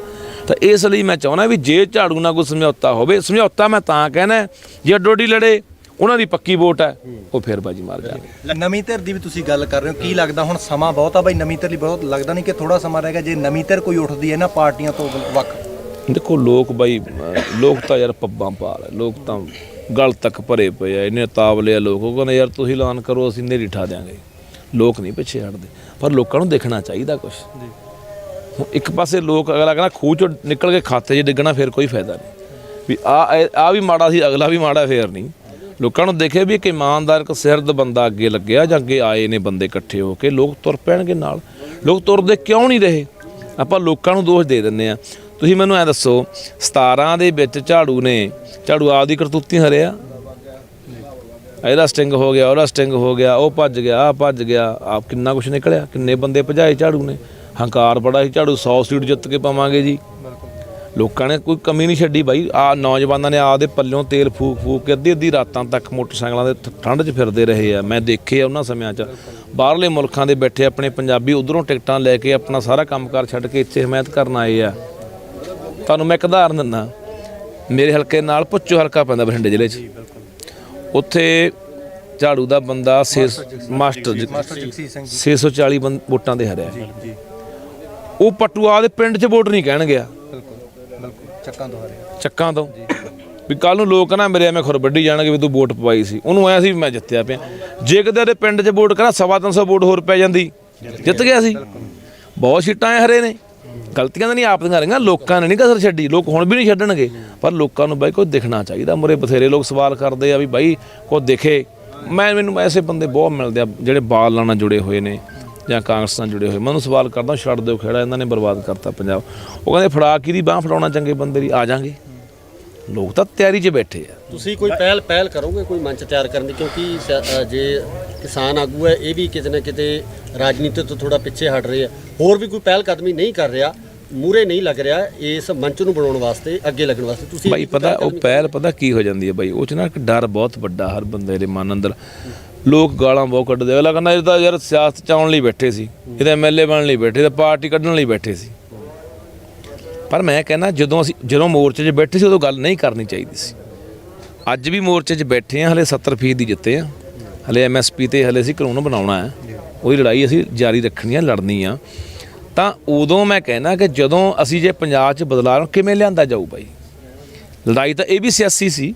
S1: ਤਾਂ ਇਸ ਲਈ ਮੈਂ ਚਾਹੁੰਦਾ ਵੀ ਜੇ ਝਾੜੂ ਨਾਲ ਕੋਈ ਸਮਝੌਤਾ ਹੋਵੇ, ਸਮਝੌਤਾ ਮੈਂ ਤਾਂ ਕਹਿਣਾ ਜੇ ਅੱਡੋ-ਅੱਡੀ ਲੜੇ ਉਹਨਾਂ ਦੀ ਪੱਕੀ ਵੋਟ ਹੈ, ਉਹ ਫਿਰ ਬਾਜੀ ਮਾਰ ਜਾਣਗੇ।
S3: ਨਵੀਂ ਧਿਰ ਦੀ ਵੀ ਤੁਸੀਂ ਗੱਲ ਕਰ ਰਹੇ ਹੋ, ਕੀ ਲੱਗਦਾ ਹੁਣ ਸਮਾਂ ਬਹੁਤ ਆ ਬਾਈ ਨਵੀਂ ਧਿਰ ਲਈ? ਬਹੁਤ ਲੱਗਦਾ ਨਹੀਂ ਕਿ ਥੋੜਾ ਸਮਾਂ ਰਹਿ ਗਿਆ ਜੇ ਨਵੀਂ ਧਿਰ ਕੋਈ ਉੱਠਦੀ ਹੈ ਨਾ ਪਾਰਟੀਆਂ ਤੋਂ ਵੱਖ?
S1: ਦੇਖੋ ਲੋਕ ਬਾਈ, ਲੋਕ ਤਾਂ ਯਾਰ ਪੱਬਾਂ ਪਾ ਲਏ, ਲੋਕ ਤਾਂ ਗਲ ਤੱਕ ਭਰੇ ਪਏ ਆ, ਇੰਨੇ ਤਾਵਲੇ ਆ ਲੋਕ। ਉਹ ਕਹਿੰਦੇ ਯਾਰ ਤੁਸੀਂ ਐਲਾਨ ਕਰੋ ਅਸੀਂ ਨੇਰੀ ਠਾ ਦਿਆਂਗੇ। ਲੋਕ ਨਹੀਂ ਪਿੱਛੇ ਹਟਦੇ, ਪਰ ਲੋਕਾਂ ਨੂੰ ਦੇਖਣਾ ਚਾਹੀਦਾ ਕੁਛ। ਹੁਣ ਇੱਕ ਪਾਸੇ ਲੋਕ ਅਗਲਾ ਕਹਿੰਦਾ ਖੂਹ 'ਚੋਂ ਨਿਕਲ ਕੇ ਖਾਤੇ 'ਚ ਡਿੱਗਣਾ, ਫਿਰ ਕੋਈ ਫਾਇਦਾ ਨਹੀਂ ਵੀ ਆਹ ਵੀ ਮਾੜਾ ਸੀ ਅਗਲਾ ਵੀ ਮਾੜਾ, ਫੇਰ ਨਹੀਂ। ਲੋਕਾਂ ਨੂੰ ਦੇਖੇ ਵੀ ਇੱਕ ਇਮਾਨਦਾਰ ਇੱਕ ਸਿਰਦ ਬੰਦਾ ਅੱਗੇ ਲੱਗਿਆ ਜਾਂ ਅੱਗੇ ਆਏ ਨੇ ਬੰਦੇ ਇਕੱਠੇ ਹੋ ਕੇ, ਲੋਕ ਤੁਰ ਪੈਣਗੇ ਨਾਲ। ਲੋਕ ਤੁਰਦੇ ਕਿਉਂ ਨਹੀਂ ਰਹੇ? ਆਪਾਂ ਲੋਕਾਂ ਨੂੰ ਦੋਸ਼ ਦੇ ਦਿੰਦੇ ਆ। ਤੁਸੀਂ ਮੈਨੂੰ ਐਂ ਦੱਸੋ 17 ਦੇ ਵਿੱਚ ਝਾੜੂ ਆਪਦੀ ਕਰਤੂਤੀ ਹਰਿਆ, ਇਹਦਾ ਸਟਿੰਗ ਹੋ ਗਿਆ, ਉਹਦਾ ਸਟਿੰਗ ਹੋ ਗਿਆ, ਉਹ ਭੱਜ ਗਿਆ, ਆਹ ਭੱਜ ਗਿਆ, ਆਪ ਕਿੰਨਾ ਕੁਛ ਨਿਕਲਿਆ, ਕਿੰਨੇ ਬੰਦੇ ਭਜਾਏ ਝਾੜੂ ਨੇ। ਹੰਕਾਰ ਬੜਾ ਸੀ, ਝਾੜੂ 100 ਸੀਟ ਜਿੱਤ ਕੇ ਪਾਵਾਂਗੇ ਜੀ। ਲੋਕਾਂ ਨੇ ਕੋਈ ਕਮੀ ਨਹੀਂ ਛੱਡੀ ਬਾਈ। ਨੌਜਵਾਨਾਂ ਨੇ ਆਪਦੇ ਪੱਲਿਓਂ ਤੇਲ ਫੂਕ ਕੇ ਅੱਧੀ ਰਾਤਾਂ ਤੱਕ ਮੋਟਰਸਾਈਕਲਾਂ ਦੇ ਠੰਡ 'ਚ ਫਿਰਦੇ ਰਹੇ ਆ। ਮੈਂ ਦੇਖੇ ਆ ਉਹਨਾਂ ਸਮਿਆਂ 'ਚ ਬਾਹਰਲੇ ਮੁਲਕਾਂ ਦੇ ਬੈਠੇ ਆਪਣੇ ਪੰਜਾਬੀ ਉੱਧਰੋਂ ਟਿਕਟਾਂ ਲੈ ਕੇ ਆਪਣਾ ਸਾਰਾ ਕੰਮਕਾਰ ਛੱਡ ਕੇ ਇੱਥੇ ਹਮਾਇਤ ਕਰਨ ਆਏ ਆ। ਤੁਹਾਨੂੰ ਮੈਂ ਇੱਕ ਉਦਾਹਰਨ ਦਿੰਦਾ, ਮੇਰੇ ਹਲਕੇ ਨਾਲ ਭੁੱਚੋ ਹਲਕਾ ਪੈਂਦਾ ਬਠਿੰਡੇ ਜ਼ਿਲ੍ਹੇ 'ਚ, ਉੱਥੇ ਝਾੜੂ ਦਾ ਬੰਦਾ ਮਾਸਟਰ 640 ਵੋਟਾਂ ਦੇ ਹਰਿਆ। ਉਹ ਪਟੂਆ ਦੇ ਪਿੰਡ 'ਚ ਵੋਟ ਨਹੀਂ ਕਹਿਣ ਗਿਆ, ਚੱਕਾਂ ਤੋਂ ਵੀ ਕੱਲ ਨੂੰ ਲੋਕ ਨਾ ਮੇਰੇ ਐਵੇਂ ਖੁਰ ਵੱਢੀ ਜਾਣਗੇ ਵੀ ਤੂੰ ਵੋਟ ਪਵਾਈ ਸੀ, ਉਹਨੂੰ ਐਂ ਸੀ ਵੀ ਮੈਂ ਜਿੱਤਿਆ ਪਿਆ। ਜੇ ਕਿਤੇ ਉਹਦੇ ਪਿੰਡ 'ਚ ਵੋਟ ਕਰਾਂ 350 ਵੋਟ ਹੋਰ ਪੈ ਜਾਂਦੀ, ਜਿੱਤ ਗਿਆ ਸੀ। ਬਹੁਤ ਸੀਟਾਂ ਐ ਹਰੇ ਨੇ, ਗਲਤੀਆਂ ਤਾਂ ਨਹੀਂ ਆਪ ਦੀਆਂ ਰਹੀਆਂ, ਲੋਕਾਂ ਨੇ ਨਹੀਂ ਕਸਰ ਛੱਡੀ, ਲੋਕ ਹੁਣ ਵੀ ਨਹੀਂ ਛੱਡਣਗੇ। ਪਰ ਲੋਕਾਂ ਨੂੰ ਬਾਈ ਕੋਈ ਦਿਖਣਾ ਚਾਹੀਦਾ। ਮੁਰੇ ਬਥੇਰੇ ਲੋਕ ਸਵਾਲ ਕਰਦੇ ਆ ਵੀ ਬਾਈ ਕੋਈ ਦਿਖੇ। ਮੈਨੂੰ ਐਸੇ ਬੰਦੇ ਬਹੁਤ ਮਿਲਦੇ ਆ ਜਿਹੜੇ ਬਾਲ ਨਾਲ ਜੁੜੇ ਹੋਏ ਨੇ ਜਾਂ ਕਾਂਗਰਸ ਨਾਲ ਜੁੜੇ ਹੋਏ, ਮੈਨੂੰ ਸਵਾਲ ਕਰਦਾ ਛੱਡ ਦਿਓ ਖੇੜਾ, ਇਹਨਾਂ ਨੇ ਬਰਬਾਦ ਕਰਤਾ ਪੰਜਾਬ। ਉਹ ਕਹਿੰਦੇ ਫੜਾ ਕਿਹਦੀ ਬਾਂਹ ਫੜਾਉਣਾ ਚੰਗੇ ਬੰਦੇ ਦੀ, ਆ ਜਾਾਂਗੇ। ਲੋਕ ਤਾਂ ਤਿਆਰੀ 'ਚ ਬੈਠੇ ਆ।
S4: ਤੁਸੀਂ ਕੋਈ ਪਹਿਲ ਕਰੋਗੇ ਕੋਈ ਮੰਚ ਤਿਆਰ ਕਰਨ ਦੀ, ਕਿਉਂਕਿ ਜੇ ਕਿਸਾਨ ਆਗੂ ਹੈ ਇਹ ਵੀ ਕਿਤੇ ਨਾ ਕਿਤੇ ਰਾਜਨੀਤੀ ਤੋਂ ਥੋੜਾ ਪਿੱਛੇ ਹਟ ਰਹੇ ਆ, ਹੋਰ ਵੀ ਕੋਈ ਪਹਿਲ ਕਦਮੀ ਨਹੀਂ ਕਰ ਰਿਹਾ, ਮੂਰੇ ਨਹੀਂ ਲੱਗ ਰਿਹਾ ਇਸ ਮੰਚ ਨੂੰ ਬਣਾਉਣ ਵਾਸਤੇ, ਅੱਗੇ ਲੱਗਣ ਵਾਸਤੇ। ਤੁਸੀਂ
S1: ਬਾਈ ਪਤਾ ਉਹ ਪਹਿਲ ਪਤਾ ਕੀ ਹੋ ਜਾਂਦੀ ਹੈ ਬਾਈ, ਉਹ 'ਚ ਨਾ ਇੱਕ ਡਰ ਬਹੁਤ ਵੱਡਾ ਹਰ ਬੰਦੇ ਦੇ ਮਨ ਅੰਦਰ। ਲੋਕ ਗਾਲਾਂ ਬਹੁਤ ਕੱਢਦੇ, ਅਗਲਾ ਕਹਿੰਦਾ ਇਹ ਤਾਂ ਯਾਰ ਸਿਆਸਤ 'ਚ ਆਉਣ ਲਈ ਬੈਠੇ ਸੀ, ਇਹ ਤਾਂ MLA ਬਣਨ ਲਈ ਬੈਠੇ, ਤਾਂ ਪਾਰਟੀ ਕੱਢਣ ਲਈ ਬੈਠੇ ਸੀ। ਪਰ ਮੈਂ ਕਹਿੰਦਾ ਜਦੋਂ ਮੋਰਚੇ 'ਚ ਬੈਠੇ ਸੀ ਉਦੋਂ ਗੱਲ ਨਹੀਂ ਕਰਨੀ ਚਾਹੀਦੀ ਸੀ। ਅੱਜ ਵੀ ਮੋਰਚੇ 'ਚ ਬੈਠੇ ਆ, ਹਲੇ 70% ਦੀ ਜਿੱਤੇ ਆ, ਹਲੇ MSP ਤੇ ਹਲੇ ਅਸੀਂ ਕਾਨੂੰਨ ਬਣਾਉਣਾ ਹੈ, ਉਹਦੀ ਲੜਾਈ ਅਸੀਂ ਜਾਰੀ ਰੱਖਣੀ ਆ, ਲੜਨੀ ਆ। ਤਾਂ ਉਦੋਂ ਮੈਂ ਕਹਿਣਾ ਕਿ ਜਦੋਂ ਅਸੀਂ ਜੇ ਪੰਜਾਬ 'ਚ ਬਦਲਾਅ ਕਿਵੇਂ ਲਿਆਂਦਾ ਜਾਊ ਬਾਈ। ਲੜਾਈ ਤਾਂ ਇਹ ਵੀ ਸਿਆਸੀ ਸੀ।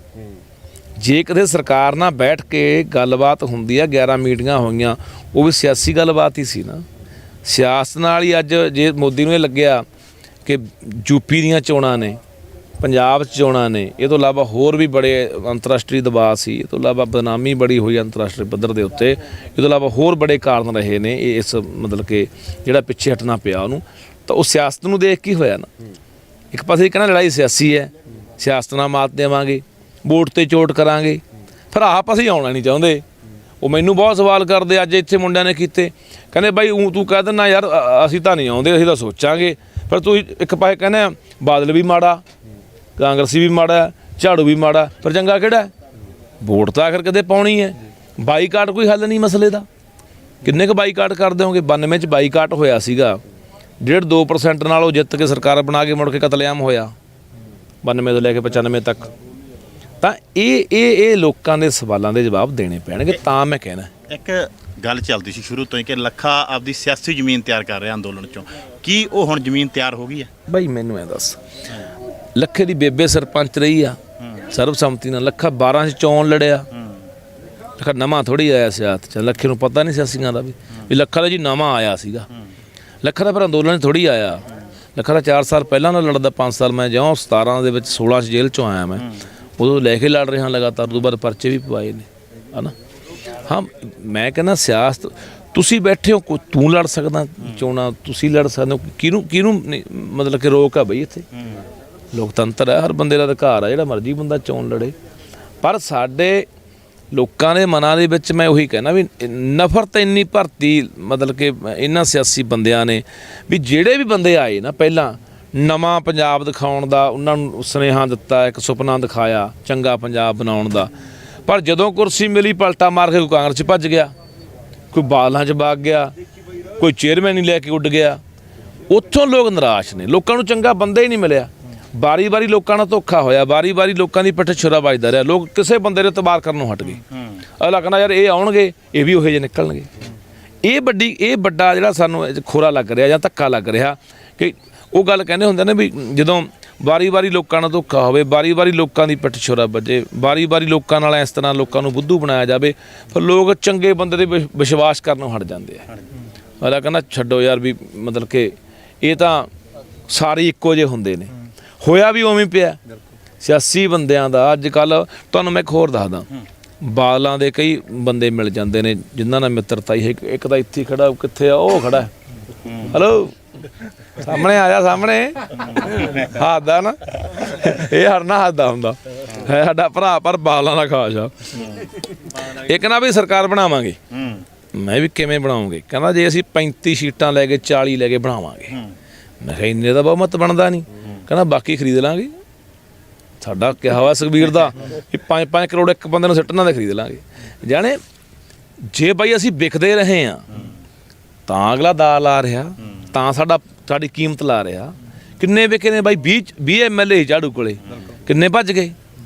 S1: ਜੇ ਕਿਤੇ ਸਰਕਾਰ ਨਾਲ ਬੈਠ ਕੇ ਗੱਲਬਾਤ ਹੁੰਦੀ ਆ, 11 ਮੀਟਿੰਗਾਂ ਹੋਈਆਂ, ਉਹ ਵੀ ਸਿਆਸੀ ਗੱਲਬਾਤ ਹੀ ਸੀ ਨਾ। ਸਿਆਸਤ ਨਾਲ ਹੀ ਅੱਜ ਜੇ ਮੋਦੀ ਨੂੰ ਇਹ ਲੱਗਿਆ ਕਿ ਯੂਪੀ ਦੀਆਂ ਚੋਣਾਂ ਨੇ, ਪੰਜਾਬ 'ਚ ਚੋਣਾਂ ਨੇ, ਇਹ ਤੋਂ ਇਲਾਵਾ ਹੋਰ ਵੀ ਬੜੇ ਅੰਤਰਰਾਸ਼ਟਰੀ ਦਬਾਅ ਸੀ, ਇਹ ਤੋਂ ਇਲਾਵਾ ਬਦਨਾਮੀ ਬੜੀ ਹੋਈ ਅੰਤਰਰਾਸ਼ਟਰੀ ਪੱਧਰ ਦੇ ਉੱਤੇ, ਇਹ ਤੋਂ ਇਲਾਵਾ ਹੋਰ ਬੜੇ ਕਾਰਨ ਰਹੇ ਨੇ ਇਸ ਮਤਲਬ ਕਿ ਜਿਹੜਾ ਪਿੱਛੇ ਹਟਣਾ ਪਿਆ ਉਹਨੂੰ। ਤਾਂ ਉਹ ਸਿਆਸਤ ਨੂੰ ਦੇਖ ਕੇ ਹੋਇਆ ਨਾ। ਇੱਕ ਪਾਸੇ ਕਹਿੰਦਾ ਲੜਾਈ ਸਿਆਸੀ ਹੈ, ਸਿਆਸਤ ਨਾਲ ਮਾਤ ਦੇਵਾਂਗੇ, ਵੋਟ 'ਤੇ ਚੋਟ ਕਰਾਂਗੇ, ਫਿਰ ਆਪ ਅਸੀਂ ਆਉਣਾ ਨਹੀਂ ਚਾਹੁੰਦੇ। ਉਹ ਮੈਨੂੰ ਬਹੁਤ ਸਵਾਲ ਕਰਦੇ ਅੱਜ ਇੱਥੇ ਮੁੰਡਿਆਂ ਨੇ ਕੀਤੇ, ਕਹਿੰਦੇ ਬਾਈ ਤੂੰ ਕਹਿ ਦਿੰਦਾ ਯਾਰ ਅਸੀਂ ਤਾਂ ਨਹੀਂ ਆਉਂਦੇ, ਅਸੀਂ ਤਾਂ ਸੋਚਾਂਗੇ। ਪਰ ਤੂੰ ਇੱਕ ਪਾਸੇ ਕਹਿੰਦੇ ਬਾਦਲ ਵੀ ਮਾੜਾ, ਕਾਂਗਰਸੀ ਵੀ ਮਾੜਾ, ਝਾੜੂ ਵੀ ਮਾੜਾ, ਪਰ ਚੰਗਾ ਕਿਹੜਾ? ਵੋਟ ਤਾਂ ਆਖਰ ਕਦੇ ਪਾਉਣੀ ਹੈ। ਬਾਈਕਾਟ ਕੋਈ ਹੱਲ ਨਹੀਂ ਮਸਲੇ ਦਾ। ਕਿੰਨੇ ਕੁ ਬਾਈਕਾਟ ਕਰ ਦਿਓਗੇ? 92 'ਚ ਬਾਈਕਾਟ ਹੋਇਆ ਸੀਗਾ, 1.5-2% ਨਾਲ ਉਹ ਜਿੱਤ ਕੇ ਸਰਕਾਰ ਬਣਾ ਕੇ ਮੁੜ ਕੇ ਕਤਲੇਆਮ ਹੋਇਆ 92 ਤੋਂ ਲੈ ਕੇ 95 ਤੱਕ। ਤਾਂ ਇਹ ਲੋਕਾਂ ਦੇ ਸਵਾਲਾਂ ਦੇ ਜਵਾਬ ਦੇਣੇ ਪੈਣਗੇ। ਤਾਂ ਮੈਂ ਕਹਿਣਾ
S2: ਇੱਕ ਗੱਲ ਚੱਲਦੀ ਸੀ ਸ਼ੁਰੂ ਤੋਂ ਹੀ ਕਿ ਲੱਖਾ ਆਪਦੀ ਸਿਆਸੀ ਜ਼ਮੀਨ ਤਿਆਰ ਕਰ ਰਿਹਾ ਅੰਦੋਲਨ 'ਚੋਂ, ਕੀ ਉਹ ਹੁਣ ਜ਼ਮੀਨ ਤਿਆਰ ਹੋ ਗਈ ਹੈ?
S1: ਬਾਈ ਮੈਨੂੰ ਇਹ ਦੱਸ, ਲੱਖੇ ਦੀ ਬੇਬੇ ਸਰਪੰਚ ਰਹੀ ਆ ਸਰਬਸੰਮਤੀ ਨਾਲ, ਲੱਖਾ 12 'ਚ ਚੋਣ ਲੜਿਆ। ਲੱਖਾ ਨਵਾਂ ਥੋੜ੍ਹੀ ਆਇਆ ਸਿਆਸਤ 'ਚ, ਲੱਖੇ ਨੂੰ ਪਤਾ ਨਹੀਂ ਸਿਆਸੀਆਂ ਦਾ ਵੀ ਲੱਖਾ ਦਾ ਜੀ ਨਵਾਂ ਆਇਆ ਸੀਗਾ। ਲੱਖਾ ਦਾ ਫਿਰ ਅੰਦੋਲਨ ਥੋੜ੍ਹੀ ਆਇਆ। ਲੱਖਾ ਦਾ 4 ਸਾਲ ਪਹਿਲਾਂ ਨਾਲ ਲੜਦਾ, 5 ਸਾਲ ਮੈਂ ਜਿਉਂ 17 ਦੇ ਵਿੱਚ 16 'ਚ ਜੇਲ੍ਹ 'ਚੋਂ ਆਇਆ ਮੈਂ, ਉਦੋਂ ਲੈ ਕੇ ਲੜ ਰਿਹਾ ਲਗਾਤਾਰ। ਉਦੋਂ ਬਾਅਦ ਪਰਚੇ ਵੀ ਪਵਾਏ ਨੇ, ਹੈ ਨਾ। ਹਾਂ ਮੈਂ ਕਹਿੰਦਾ ਸਿਆਸਤ ਤੁਸੀਂ ਬੈਠੇ ਹੋ, ਤੂੰ ਲੜ ਸਕਦਾ ਚੋਣਾਂ, ਤੁਸੀਂ ਲੜ ਸਕਦੇ ਹੋ, ਕਿਹਨੂੰ ਮਤਲਬ ਕਿ ਰੋਕ ਆ ਬਈ ਇੱਥੇ? ਲੋਕਤੰਤਰ ਹੈ, ਹਰ ਬੰਦੇ ਦਾ ਅਧਿਕਾਰ ਆ, ਜਿਹੜਾ ਮਰਜ਼ੀ ਬੰਦਾ ਚੋਣ ਲੜੇ। ਪਰ ਸਾਡੇ ਲੋਕਾਂ ਦੇ ਮਨਾਂ ਦੇ ਵਿੱਚ ਮੈਂ ਉਹੀ ਕਹਿਣਾ ਵੀ ਨਫ਼ਰਤ ਇੰਨੀ ਭਰਤੀ ਮਤਲਬ ਕਿ ਇਹਨਾਂ ਸਿਆਸੀ ਬੰਦਿਆਂ ਨੇ ਵੀ ਜਿਹੜੇ ਵੀ ਬੰਦੇ ਆਏ ਨਾ ਪਹਿਲਾਂ ਨਵਾਂ ਪੰਜਾਬ ਦਿਖਾਉਣ ਦਾ ਉਹਨਾਂ ਨੂੰ ਸੁਨੇਹਾ ਦਿੱਤਾ, ਇੱਕ ਸੁਪਨਾ ਦਿਖਾਇਆ ਚੰਗਾ ਪੰਜਾਬ ਬਣਾਉਣ ਦਾ। ਪਰ ਜਦੋਂ ਕੁਰਸੀ ਮਿਲੀ ਪਲਟਾ ਮਾਰ ਕੇ ਕੋਈ ਕਾਂਗਰਸ 'ਚ ਭੱਜ ਗਿਆ, ਕੋਈ ਬਾਦਲਾਂ 'ਚ ਵਗ ਗਿਆ, ਕੋਈ ਚੇਅਰਮੈਨ ਹੀ ਲੈ ਕੇ ਉੱਡ ਗਿਆ। ਉੱਥੋਂ ਲੋਕ ਨਿਰਾਸ਼ ਨੇ, ਲੋਕਾਂ ਨੂੰ ਚੰਗਾ ਬੰਦਾ ਹੀ ਨਹੀਂ ਮਿਲਿਆ। ਵਾਰੀ ਲੋਕਾਂ ਨਾਲ ਧੋਖਾ ਹੋਇਆ, ਵਾਰੀ ਲੋਕਾਂ ਦੀ ਪਿੱਠ ਛੁਰਾ ਵੱਜਦਾ ਰਿਹਾ, ਲੋਕ ਕਿਸੇ ਬੰਦੇ ਦੇ ਇਤਬਾਰ ਕਰਨੋਂ ਹਟ ਗਏ। ਅਗਲਾ ਕਹਿੰਦਾ ਯਾਰ ਇਹ ਆਉਣਗੇ, ਇਹ ਵੀ ਉਹੋ ਜਿਹੇ ਨਿਕਲਣਗੇ। ਇਹ ਵੱਡਾ ਜਿਹੜਾ ਸਾਨੂੰ ਖੋਰਾ ਲੱਗ ਰਿਹਾ ਜਾਂ ਧੱਕਾ ਲੱਗ ਰਿਹਾ ਕਿ ਉਹ ਗੱਲ ਕਹਿੰਦੇ ਹੁੰਦੇ ਨੇ ਵੀ ਜਦੋਂ ਵਾਰੀ ਲੋਕਾਂ ਨਾਲ ਧੋਖਾ ਹੋਵੇ, ਵਾਰੀ ਲੋਕਾਂ ਦੀ ਪਿੱਠ ਛੁਰਾ ਵੱਜੇ, ਵਾਰੀ ਲੋਕਾਂ ਨਾਲ ਇਸ ਤਰ੍ਹਾਂ ਲੋਕਾਂ ਨੂੰ ਬੁੱਧੂ ਬਣਾਇਆ ਜਾਵੇ, ਫਿਰ ਲੋਕ ਚੰਗੇ ਬੰਦੇ ਦੇ ਵਿਸ਼ਵਾਸ ਕਰਨੋਂ ਹਟ ਜਾਂਦੇ ਆ। ਅਗਲਾ ਕਹਿੰਦਾ ਛੱਡੋ ਯਾਰ ਵੀ ਮਤਲਬ ਕਿ ਇਹ ਤਾਂ ਸਾਰੇ ਇੱਕੋ ਜਿਹੇ ਹੁੰਦੇ ਨੇ। ਹੋਇਆ ਵੀ ਉਵੇਂ ਪਿਆ ਸਿਆਸੀ ਬੰਦਿਆਂ ਦਾ। ਅੱਜ ਕੱਲ੍ਹ ਤੁਹਾਨੂੰ ਮੈਂ ਇੱਕ ਹੋਰ ਦੱਸਦਾ, ਬਾਦਲਾਂ ਦੇ ਕਈ ਬੰਦੇ ਮਿਲ ਜਾਂਦੇ ਨੇ ਜਿਨ੍ਹਾਂ ਨਾਲ ਮਿੱਤਰਤਾ ਹੀ। ਇੱਕ ਤਾਂ ਇੱਥੇ ਖੜਾ, ਕਿੱਥੇ ਆ ਉਹ ਖੜਾ, ਹੈਲੋ ਸਾਹਮਣੇ ਆ ਜਾ, ਸਾਹਮਣੇ ਹੱਸਦਾ ਨਾ, ਇਹ ਹਰਨਾ ਹੱਸਦਾ ਹੁੰਦਾ ਹੈ ਸਾਡਾ ਭਰਾ, ਪਰ ਬਾਦਲਾਂ ਦਾ ਖਾਸ ਆ। ਇੱਕ ਨਾ ਵੀ ਸਰਕਾਰ ਬਣਾਵਾਂਗੇ, ਮੈਂ ਵੀ ਕਿਵੇਂ ਬਣਾਉਂਗੇ? ਕਹਿੰਦਾ ਜੇ ਅਸੀਂ 35 ਸੀਟਾਂ ਲੈ ਕੇ 40 ਲੈ ਕੇ ਬਣਾਵਾਂਗੇ। ਮੈਂ ਕਿਹਾ ਇੰਨੇ ਦਾ ਬਹੁਮਤ ਬਣਦਾ ਨਹੀਂ। ਕਹਿੰਦਾ ਬਾਕੀ ਖਰੀਦ ਲਾਂਗੇ। ਸਾਡਾ ਕਿਹਾ ਵਾ ਸੁਖਬੀਰ ਦਾ ਕਿ 5-5 ਕਰੋੜ ਇੱਕ ਬੰਦੇ ਨੂੰ ਸਿੱਟਣਾ ਦੇ ਖਰੀਦ ਲਾਂਗੇ। ਜਾਣੇ ਜੇ ਬਾਈ ਅਸੀਂ ਵਿਕਦੇ ਰਹੇ ਹਾਂ ਤਾਂ ਅਗਲਾ ਦਾ ਲਾ ਰਿਹਾ, ਤਾਂ ਸਾਡੀ ਕੀਮਤ ਲਾ ਰਿਹਾ। ਕਿੰਨੇ ਵਿਕੇ ਨੇ ਬਾਈ? 20 MLA ਝਾੜੂ ਕੋਲੇ, ਕਿੰਨੇ ਭੱਜ ਗਏ?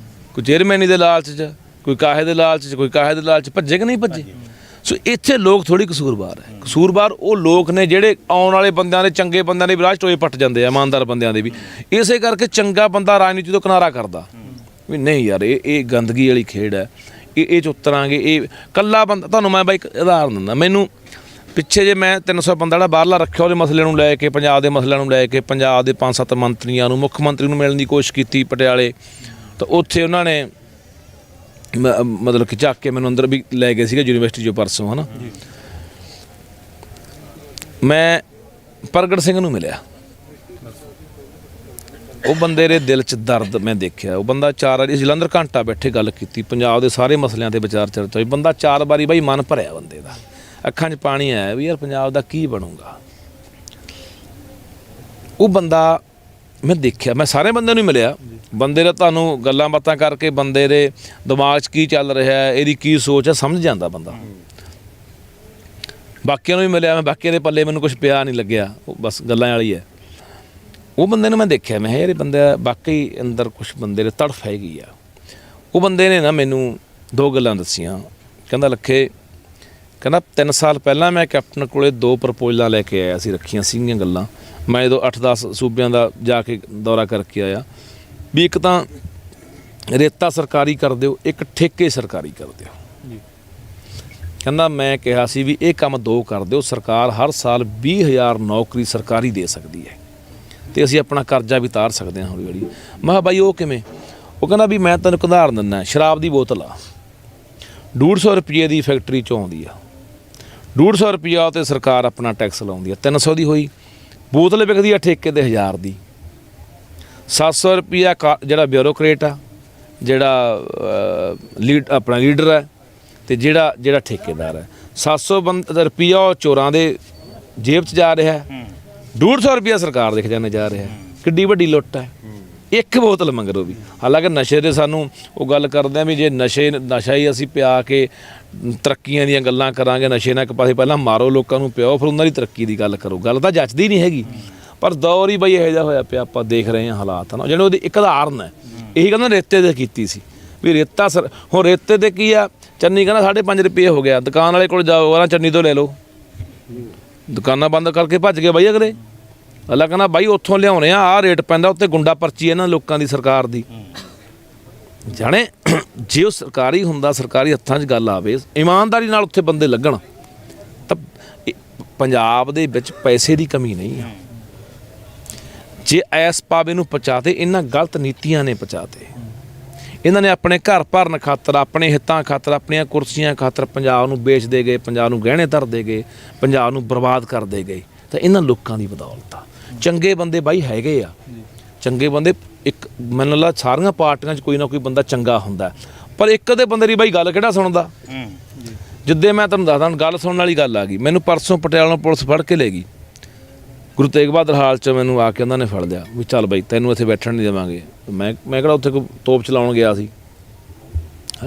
S1: ਕੋਈ ਚੇਅਰਮੈਨੀ ਦੇ ਲਾਲਚ 'ਚ, ਕੋਈ ਕਾਹੇ ਦੇ ਲਾਲਚ 'ਚ, ਕੋਈ ਕਾਹੇ ਦੇ ਲਾਲਚ 'ਚ ਭੱਜੇ ਕਿ ਨਹੀਂ ਭੱਜੇ? ਸੋ ਇੱਥੇ ਲੋਕ ਥੋੜ੍ਹੀ ਕਸੂਰਵਾਰ ਹੈ। ਕਸੂਰਵਾਰ ਉਹ ਲੋਕ ਨੇ ਜਿਹੜੇ ਆਉਣ ਵਾਲੇ ਬੰਦਿਆਂ ਦੇ, ਚੰਗੇ ਬੰਦਿਆਂ ਦੇ ਵੀ ਰਾਹ ਟੋਏ ਪੱਟ ਜਾਂਦੇ ਆ, ਇਮਾਨਦਾਰ ਬੰਦਿਆਂ ਦੇ ਵੀ। ਇਸੇ ਕਰਕੇ ਚੰਗਾ ਬੰਦਾ ਰਾਜਨੀਤੀ ਤੋਂ ਕਿਨਾਰਾ ਕਰਦਾ ਵੀ ਨਹੀਂ ਯਾਰ ਇਹ ਗੰਦਗੀ ਵਾਲੀ ਖੇਡ ਹੈ, ਇਹ 'ਚ ਉਤਰਾਂਗੇ। ਇਹ ਕੱਲਾ ਬੰਦਾ, ਤੁਹਾਨੂੰ ਮੈਂ ਬਾਈ ਇੱਕ ਉਦਾਹਰਨ ਦਿੰਦਾ, ਪਿੱਛੇ ਜੇ ਮੈਂ 300 ਬੰਦਾ ਜਿਹੜਾ ਬਾਹਰਲਾ ਰੱਖਿਆ ਉਹਦੇ ਮਸਲੇ ਨੂੰ ਲੈ ਕੇ, ਪੰਜਾਬ ਦੇ ਮਸਲਿਆਂ ਨੂੰ ਲੈ ਕੇ, ਪੰਜਾਬ ਦੇ 5-7 ਮੰਤਰੀਆਂ ਨੂੰ, ਮੁੱਖ ਮੰਤਰੀ ਨੂੰ ਮਿਲਣ ਦੀ ਕੋਸ਼ਿਸ਼ ਕੀਤੀ ਪਟਿਆਲੇ, ਤਾਂ ਉੱਥੇ ਉਹਨਾਂ ਨੇ ਮਤਲਬ ਕਿ ਚੱਕ ਕੇ ਮੈਨੂੰ ਅੰਦਰ ਵੀ ਲੈ ਗਏ ਸੀਗੇ ਯੂਨੀਵਰਸਿਟੀ 'ਚੋਂ ਪਰਸੋਂ, ਹੈ ਨਾ। ਮੈਂ ਪ੍ਰਗਟ ਸਿੰਘ ਨੂੰ ਮਿਲਿਆ, ਉਹ ਬੰਦੇ ਦੇ ਦਿਲ 'ਚ ਦਰਦ ਮੈਂ ਦੇਖਿਆ। ਉਹ ਬੰਦਾ 4 ਵਾਰੀ ਜਲੰਧਰ ਘੰਟਾ ਬੈਠੇ ਗੱਲ ਕੀਤੀ, ਪੰਜਾਬ ਦੇ ਸਾਰੇ ਮਸਲਿਆਂ 'ਤੇ ਵਿਚਾਰ ਚਰਚਾ ਹੋਈ। ਬੰਦਾ 4 ਵਾਰੀ ਬਾਈ ਮਨ ਭਰਿਆ ਬੰਦੇ ਦਾ, ਅੱਖਾਂ 'ਚ ਪਾਣੀ ਆਇਆ ਵੀ ਯਾਰ ਪੰਜਾਬ ਦਾ ਕੀ ਬਣੂਗਾ। ਉਹ ਬੰਦਾ ਮੈਂ ਦੇਖਿਆ, ਮੈਂ ਸਾਰੇ ਬੰਦਿਆਂ ਨੂੰ ਮਿਲਿਆ, ਬੰਦੇ ਦਾ ਤੁਹਾਨੂੰ ਗੱਲਾਂ ਬਾਤਾਂ ਕਰਕੇ ਬੰਦੇ ਦੇ ਦਿਮਾਗ 'ਚ ਕੀ ਚੱਲ ਰਿਹਾ, ਇਹਦੀ ਕੀ ਸੋਚ ਹੈ, ਸਮਝ ਜਾਂਦਾ ਬੰਦਾ। ਬਾਕੀਆਂ ਨੂੰ ਵੀ ਮਿਲਿਆ, ਮੈਂ ਬਾਕੀਆਂ ਦੇ ਪੱਲੇ ਮੈਨੂੰ ਕੁਝ ਪਿਆ ਨਹੀਂ ਲੱਗਿਆ, ਉਹ ਬਸ ਗੱਲਾਂ ਵਾਲੀ ਹੈ। ਉਹ ਬੰਦੇ ਨੂੰ ਮੈਂ ਦੇਖਿਆ, ਮੈਂ ਯਾਰ ਇਹ ਬੰਦਾ ਵਾਕਈ ਅੰਦਰ ਕੁਝ ਬੰਦੇ ਦੇ ਤੜਫ ਹੈਗੀ ਆ। ਉਹ ਬੰਦੇ ਨੇ ਨਾ ਮੈਨੂੰ 2 ਗੱਲਾਂ ਦੱਸੀਆਂ। ਕਹਿੰਦਾ ਲੱਖੇ, ਕਹਿੰਦਾ 3 ਸਾਲ ਪਹਿਲਾਂ ਮੈਂ ਕੈਪਟਨ ਕੋਲੇ 2 ਪ੍ਰਪੋਜ਼ਲਾਂ ਲੈ ਕੇ ਆਇਆ ਸੀ, ਰੱਖੀਆਂ ਸੀਗੀਆਂ ਗੱਲਾਂ। ਮੈਂ ਜਦੋਂ 8-10 ਸੂਬਿਆਂ ਦਾ ਜਾ ਕੇ ਦੌਰਾ ਕਰਕੇ ਆਇਆ ਵੀ ਇੱਕ ਤਾਂ ਰੇਤਾ ਸਰਕਾਰੀ ਕਰ ਦਿਓ, ਇੱਕ ਠੇਕੇ ਸਰਕਾਰੀ ਕਰ ਦਿਓ। ਕਹਿੰਦਾ ਮੈਂ ਕਿਹਾ ਸੀ ਵੀ ਇਹ ਕੰਮ 2 ਕਰ ਦਿਓ, ਸਰਕਾਰ ਹਰ ਸਾਲ 20,000 ਨੌਕਰੀ ਸਰਕਾਰੀ ਦੇ ਸਕਦੀ ਹੈ ਤੇ ਅਸੀਂ ਆਪਣਾ ਕਰਜ਼ਾ ਵੀ ਉਤਾਰ ਸਕਦੇ ਹਾਂ ਹੌਲੀ ਹੌਲੀ। ਮੈਂ ਕਿਹਾ ਬਾਈ ਉਹ ਕਿਵੇਂ? ਉਹ ਕਹਿੰਦਾ ਵੀ ਮੈਂ ਤੈਨੂੰ ਉਦਾਹਰਨ ਦਿੰਦਾ, ਸ਼ਰਾਬ ਦੀ ਬੋਤਲ ਆ 150 ਰੁਪਏ ਦੀ ਫੈਕਟਰੀ 'ਚੋਂ ਆਉਂਦੀ ਆ, 150 ਰੁਪਇਆ ਤੇ ਸਰਕਾਰ ਆਪਣਾ ਟੈਕਸ ਲਾਉਂਦੀ ਆ, 300 ਦੀ ਹੋਈ। ਬੋਤਲ ਵਿਕਦੀ ਆ ਠੇਕੇ ਦੇ 1000 ਦੀ। 700 ਰੁਪਇਆ ਜਿਹੜਾ ਬਿਊਰੋਕਰੇਟ ਆ, ਜਿਹੜਾ ਆਪਣਾ ਲੀਡਰ ਹੈ, ਤੇ ਜਿਹੜਾ ਠੇਕੇਦਾਰ ਹੈ, 700 ਰੁਪਇਆ ਉਹ ਚੋਰਾਂ ਦੇ ਜੇਬ 'ਚ ਜਾ ਰਿਹਾ, 150 ਰੁਪਇਆ ਸਰਕਾਰ ਦੇ ਖਜ਼ਾਨੇ ਜਾ ਰਿਹਾ। ਕਿੱਡੀ ਵੱਡੀ ਲੁੱਟ ਹੈ ਇੱਕ ਬੋਤਲ ਮੰਗਰੋ ਵੀ। ਹਾਲਾਂਕਿ ਨਸ਼ੇ ਦੇ ਸਾਨੂੰ ਉਹ ਗੱਲ ਕਰਦੇ ਆ ਵੀ ਜੇ ਨਸ਼ਾ ਹੀ ਅਸੀਂ ਪਿਆ ਕੇ ਤਰੱਕੀਆਂ ਦੀਆਂ ਗੱਲਾਂ ਕਰਾਂਗੇ, ਨਸ਼ੇ ਨਾਲ ਇੱਕ ਪਾਸੇ ਪਹਿਲਾਂ ਮਾਰੋ ਲੋਕਾਂ ਨੂੰ, ਪਿਓ, ਫਿਰ ਉਹਨਾਂ ਦੀ ਤਰੱਕੀ ਦੀ ਗੱਲ ਕਰੋ, ਗੱਲ ਤਾਂ ਜੱਚਦੀ ਨਹੀਂ ਹੈਗੀ। ਪਰ ਦੌਰ ਹੀ ਬਈ ਇਹੋ ਜਿਹਾ ਹੋਇਆ ਪਿਆ, ਆਪਾਂ ਦੇਖ ਰਹੇ ਹਾਂ ਹਾਲਾਤ ਨਾ, ਜਿਹੜੇ ਉਹਦੀ ਇੱਕ ਉਦਾਹਰਨ ਹੈ। ਇਹੀ ਕਹਿੰਦਾ ਰੇਤੇ ਦੇ ਕੀਤੀ ਸੀ ਵੀ ਰੇਤਾ ਹੁਣ ਰੇਤੇ ਦੇ ਕੀ ਆ, ਚੰਨੀ ਕਹਿੰਦਾ 5.5 ਰੁਪਏ ਹੋ ਗਿਆ, ਦੁਕਾਨ ਵਾਲੇ ਕੋਲ ਜਾਓ ਉਹਨਾਂ ਚੰਨੀ ਤੋਂ ਲੈ ਲਓ, ਦੁਕਾਨਾਂ ਬੰਦ ਕਰਕੇ ਭੱਜ ਗਏ ਬਾਈ ਅਗਲੇ। ਅਗਲਾ ਕਹਿੰਦਾ ਬਾਈ ਉੱਥੋਂ ਲਿਆਉਣੇ ਆ, ਆਹ ਰੇਟ ਪੈਂਦਾ, ਉੱਤੇ ਗੁੰਡਾ ਪਰਚੀ ਇਹਨਾਂ ਲੋਕਾਂ ਦੀ ਸਰਕਾਰ ਦੀ। ਜਾਣੇ ਜੇ ਉਹ ਸਰਕਾਰੀ ਹੁੰਦਾ, ਸਰਕਾਰੀ ਹੱਥਾਂ 'ਚ ਗੱਲ ਆਵੇ, ਇਮਾਨਦਾਰੀ ਨਾਲ ਉੱਥੇ ਬੰਦੇ ਲੱਗਣ, ਤਾਂ ਪੰਜਾਬ ਦੇ ਵਿੱਚ ਪੈਸੇ ਦੀ ਕਮੀ ਨਹੀਂ ਆ। ਜੇ ਐਸ ਪਾਵੇ ਨੂੰ ਪਹੁੰਚਾਤੇ, ਇਹਨਾਂ ਗਲਤ ਨੀਤੀਆਂ ਨੇ ਪਹੁੰਚਾਤੇ। ਇਹਨਾਂ ਨੇ ਆਪਣੇ ਘਰ ਭਰਨ ਖਾਤਰ, ਆਪਣੇ ਹਿੱਤਾਂ ਖਾਤਰ, ਆਪਣੀਆਂ ਕੁਰਸੀਆਂ ਖਾਤਰ ਪੰਜਾਬ ਨੂੰ ਵੇਚਦੇ ਗਏ, ਪੰਜਾਬ ਨੂੰ ਗਹਿਣੇ ਧਰਦੇ ਗਏ, ਪੰਜਾਬ ਨੂੰ ਬਰਬਾਦ ਕਰਦੇ ਗਏ। ਤਾਂ ਇਹਨਾਂ ਲੋਕਾਂ ਦੀ ਬਦੌਲਤ ਆ। ਚੰਗੇ ਬੰਦੇ ਬਾਈ ਹੈਗੇ ਆ, ਚੰਗੇ ਬੰਦੇ ਇੱਕ ਮੈਨੂੰ ਲੱਗਦਾ ਸਾਰੀਆਂ ਪਾਰਟੀਆਂ 'ਚ ਕੋਈ ਨਾ ਕੋਈ ਬੰਦਾ ਚੰਗਾ ਹੁੰਦਾ, ਪਰ ਇੱਕ ਦੇ ਬੰਦੇ ਦੀ ਬਾਈ ਗੱਲ ਕਿਹੜਾ ਸੁਣਦਾ। ਜਿੱਦੇ ਮੈਂ ਤੁਹਾਨੂੰ ਦੱਸਦਾ, ਗੱਲ ਸੁਣਨ ਵਾਲੀ ਗੱਲ ਆ ਗਈ। ਮੈਨੂੰ ਪਰਸੋਂ ਪਟਿਆਲਾ ਪੁਲਿਸ ਫੜ ਕੇ ਲੈ ਗਈ, ਗੁਰੂ ਤੇਗ ਬਹਾਦਰ ਹਾਲ 'ਚ ਮੈਨੂੰ ਆ ਕੇ ਉਹਨਾਂ ਨੇ ਫੜ ਲਿਆ ਵੀ ਚੱਲ ਬਾਈ ਤੈਨੂੰ ਇੱਥੇ ਬੈਠਣ ਨਹੀਂ ਦੇਵਾਂਗੇ। ਮੈਂ ਕਿਹੜਾ ਉੱਥੇ ਕੋਈ ਤੋਪ ਚਲਾਉਣ ਗਿਆ ਸੀ।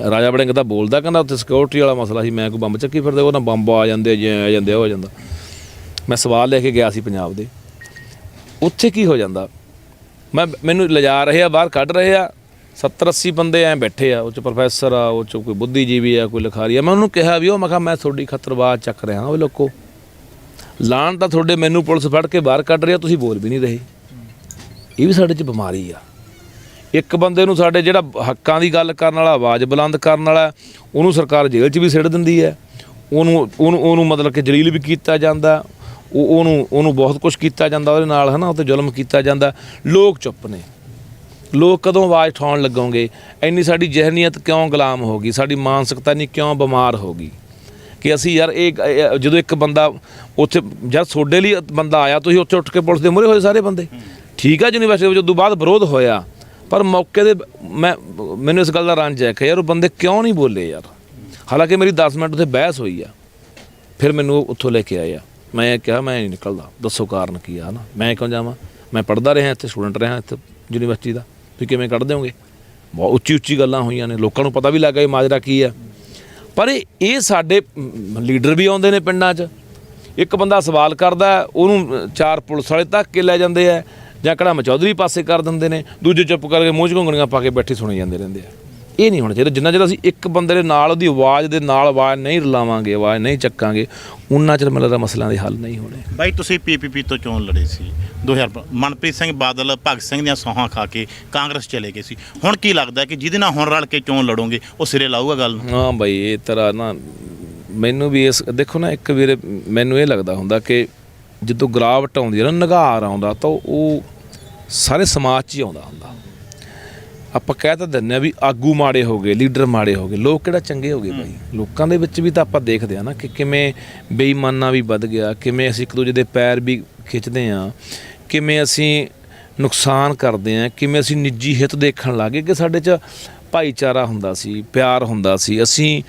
S1: ਰਾਜਾ ਵੜਿੰਗ ਤਾਂ ਬੋਲਦਾ, ਕਹਿੰਦਾ ਉੱਥੇ ਸਿਕਿਉਰਿਟੀ ਵਾਲਾ ਮਸਲਾ ਸੀ, ਮੈਂ ਕੋਈ ਬੰਬ ਚੱਕੀ ਫਿਰਦੇ, ਉਹ ਨਾ ਬੰਬ ਆ ਜਾਂਦੇ, ਜੇ ਆ ਜਾਂਦੇ, ਉਹ ਹੋ ਜਾਂਦਾ। ਮੈਂ ਸਵਾਲ ਲੈ ਕੇ ਗਿਆ ਸੀ ਪੰਜਾਬ ਦੇ, ਉੱਥੇ ਕੀ ਹੋ ਜਾਂਦਾ। ਮੈਨੂੰ ਲਿਜਾ ਰਹੇ ਆ, ਬਾਹਰ ਕੱਢ ਰਹੇ ਆ, 70-80 ਬੰਦੇ ਐਂ ਬੈਠੇ ਆ, ਉਹ 'ਚ ਪ੍ਰੋਫੈਸਰ ਆ, ਉਹ 'ਚ ਕੋਈ ਬੁੱਧੀਜੀਵੀ ਆ, ਕੋਈ ਲਿਖਾਰੀ ਆ। ਮੈਂ ਉਹਨੂੰ ਕਿਹਾ ਵੀ ਮੈਂ ਕਿਹਾ ਮੈਂ ਤੁਹਾਡੀ ਖਤਰਵਾਦ ਚੱਕ ਰਿਹਾ, ਉਹ ਲੋਕੋ ਲਾਣ ਤਾਂ ਤੁਹਾਡੇ, ਮੈਨੂੰ ਪੁਲਿਸ ਫੜ ਕੇ ਬਾਹਰ ਕੱਢ ਰਿਹਾ, ਤੁਸੀਂ ਬੋਲ ਵੀ ਨਹੀਂ ਰਹੇ। ਇਹ ਵੀ ਸਾਡੇ 'ਚ ਬਿਮਾਰੀ ਆ। ਇੱਕ ਬੰਦੇ ਨੂੰ ਸਾਡੇ ਜਿਹੜਾ ਹੱਕਾਂ ਦੀ ਗੱਲ ਕਰਨ ਵਾਲਾ, ਆਵਾਜ਼ ਬੁਲੰਦ ਕਰਨ ਵਾਲਾ, ਉਹਨੂੰ ਸਰਕਾਰ ਜੇਲ੍ਹ 'ਚ ਵੀ ਸਿੱਟ ਦਿੰਦੀ ਹੈ। ਉਹਨੂੰ ਮਤਲਬ ਕਿ ਜਲੀਲ ਵੀ ਕੀਤਾ ਜਾਂਦਾ, ਉਹਨੂੰ ਬਹੁਤ ਕੁਛ ਕੀਤਾ ਜਾਂਦਾ ਉਹਦੇ ਨਾਲ, ਹੈ ਨਾ, ਉਹ 'ਤੇ ਜ਼ੁਲਮ ਕੀਤਾ ਜਾਂਦਾ। ਲੋਕ ਚੁੱਪ ਨੇ। ਲੋਕ ਕਦੋਂ ਆਵਾਜ਼ ਉਠਾਉਣ ਲੱਗੋਗੇ? ਇੰਨੀ ਸਾਡੀ ਜ਼ਹਿਨੀਅਤ ਕਿਉਂ ਗੁਲਾਮ ਹੋ ਗਈ? ਸਾਡੀ ਮਾਨਸਿਕਤਾ ਨਹੀਂ ਕਿਉਂ ਬਿਮਾਰ ਹੋ ਗਈ ਕਿ ਅਸੀਂ ਯਾਰ ਇਹ ਜਦੋਂ ਇੱਕ ਬੰਦਾ ਉੱਥੇ ਜਦ ਤੁਹਾਡੇ ਲਈ ਬੰਦਾ ਆਇਆ, ਤੁਸੀਂ ਉੱਥੇ ਉੱਠ ਕੇ ਪੁਲਿਸ ਦੇ ਮੂਹਰੇ ਹੋਏ ਸਾਰੇ ਬੰਦੇ, ਠੀਕ ਆ। ਯੂਨੀਵਰਸਿਟੀ ਵਿੱਚ ਉਦੋਂ ਬਾਅਦ ਵਿਰੋਧ ਹੋਇਆ, ਪਰ ਮੌਕੇ ਦੇ ਮੈਨੂੰ ਇਸ ਗੱਲ ਦਾ ਰੰਜ ਹੈ ਕਿ ਯਾਰ ਉਹ ਬੰਦੇ ਕਿਉਂ ਨਹੀਂ ਬੋਲੇ ਯਾਰ। ਹਾਲਾਂਕਿ ਮੇਰੀ 10 ਮਿੰਟ ਉੱਥੇ ਬਹਿਸ ਹੋਈ ਆ, ਫਿਰ ਮੈਨੂੰ ਉੱਥੋਂ ਲੈ ਕੇ ਆਏ ਆ। ਮੈਂ ਕਿਹਾ ਮੈਂ ਨਹੀਂ ਨਿਕਲਦਾ, ਦੱਸੋ ਕਾਰਨ ਕੀ ਆ ਨਾ, ਮੈਂ ਕਿਉਂ ਜਾਵਾਂ? ਮੈਂ ਪੜ੍ਹਦਾ ਰਿਹਾ ਇੱਥੇ, ਸਟੂਡੈਂਟ ਰਿਹਾ ਇੱਥੇ ਯੂਨੀਵਰਸਿਟੀ ਦਾ, ਤੁਸੀਂ ਕਿਵੇਂ ਕੱਢ ਦਿਓਗੇ? ਬਹੁਤ ਉੱਚੀ ਗੱਲਾਂ ਹੋਈਆਂ ਨੇ, ਲੋਕਾਂ ਨੂੰ ਪਤਾ ਵੀ ਲੱਗ ਗਿਆ ਮਾਜਰਾ ਕੀ ਆ। ਪਰ ਇਹ ਸਾਡੇ ਲੀਡਰ ਵੀ ਆਉਂਦੇ ਨੇ ਪਿੰਡਾਂ 'ਚ, ਇੱਕ ਬੰਦਾ ਸਵਾਲ ਕਰਦਾ, ਉਹਨੂੰ 4 ਪੁਲਿਸ ਵਾਲੇ ਧੱਕ ਕੇ ਲੈ ਜਾਂਦੇ ਆ, ਜਾਂ ਕੜਾਮ ਚੌਧਰੀ ਪਾਸੇ ਕਰ ਦਿੰਦੇ ਨੇ, ਦੂਜੇ ਚੁੱਪ ਕਰਕੇ ਮੂੰਹ 'ਚ ਘੁੰਗਣੀਆਂ ਪਾ ਕੇ ਬੈਠੇ ਸੁਣੀ ਜਾਂਦੇ ਰਹਿੰਦੇ ਆ। ਇਹ ਨਹੀਂ ਹੋਣਾ ਚਾਹੀਦਾ। ਜਿੰਨਾ ਚਿਰ ਅਸੀਂ ਇੱਕ ਬੰਦੇ ਦੇ ਨਾਲ, ਉਹਦੀ ਆਵਾਜ਼ ਦੇ ਨਾਲ ਆਵਾਜ਼ ਨਹੀਂ ਰਲਾਵਾਂਗੇ, ਆਵਾਜ਼ ਨਹੀਂ ਚੱਕਾਂਗੇ, ਉਨਾ ਚਿਰ ਮੈਨੂੰ ਲੱਗਦਾ ਮਸਲਿਆਂ ਦੇ ਹੱਲ ਨਹੀਂ ਹੋਣੇ।
S2: ਬਾਈ ਤੁਸੀਂ PPP ਤੋਂ ਚੋਣ ਲੜੇ ਸੀ 2000, ਮਨਪ੍ਰੀਤ ਸਿੰਘ ਬਾਦਲ ਭਗਤ ਸਿੰਘ ਦੀਆਂ ਸੌਹਾਂ ਖਾ ਕੇ ਕਾਂਗਰਸ ਚਲੇ ਗਏ ਸੀ। ਹੁਣ ਕੀ ਲੱਗਦਾ ਕਿ ਜਿਹਦੇ ਨਾਲ ਹੁਣ ਰਲ ਕੇ ਚੋਣ ਲੜੋਗੇ ਉਹ ਸਿਰੇ ਲਾਊਗਾ ਗੱਲ ਨੂੰ?
S1: ਹਾਂ ਬਾਈ, ਇਹ ਤਰ੍ਹਾਂ ਨਾ ਮੈਨੂੰ ਵੀ ਇਸ ਦੇਖੋ ਨਾ, ਇੱਕ ਵੀਰੇ ਮੈਨੂੰ ਇਹ ਲੱਗਦਾ ਹੁੰਦਾ ਕਿ ਜਦੋਂ ਗਿਰਾਵਟ ਆਉਂਦੀ ਹੈ ਨਾ, ਨਿਘਾਰ ਆਉਂਦਾ ਤਾਂ ਉਹ ਸਾਰੇ ਸਮਾਜ 'ਚ ਹੀ ਆਉਂਦਾ ਹੁੰਦਾ। ਆਪਾਂ ਕਹਿ ਤਾਂ ਦਿੰਦੇ ਹਾਂ ਵੀ ਆਗੂ ਮਾੜੇ ਹੋ ਗਏ, ਲੀਡਰ ਮਾੜੇ ਹੋ ਗਏ, ਲੋਕ ਕਿਹੜਾ ਚੰਗੇ ਹੋ ਗਏ ਬਾਈ। ਲੋਕਾਂ ਦੇ ਵਿੱਚ ਵੀ ਤਾਂ ਆਪਾਂ ਦੇਖਦੇ ਹਾਂ ਨਾ ਕਿ ਕਿਵੇਂ ਬੇਈਮਾਨਾ ਵੀ ਵੱਧ ਗਿਆ, ਕਿਵੇਂ ਅਸੀਂ ਇੱਕ ਦੂਜੇ ਦੇ ਪੈਰ ਵੀ ਖਿੱਚਦੇ ਹਾਂ, ਕਿਵੇਂ ਅਸੀਂ ਨੁਕਸਾਨ ਕਰਦੇ ਹਾਂ, ਕਿਵੇਂ ਅਸੀਂ ਨਿੱਜੀ ਹਿੱਤ ਦੇਖਣ ਲੱਗ ਗਏ ਕਿ ਸਾਡੇ 'ਚ ਭਾਈਚਾਰਾ ਹੁੰਦਾ ਸੀ, ਪਿਆਰ ਹੁੰਦਾ ਸੀ, ਅਸੀਂ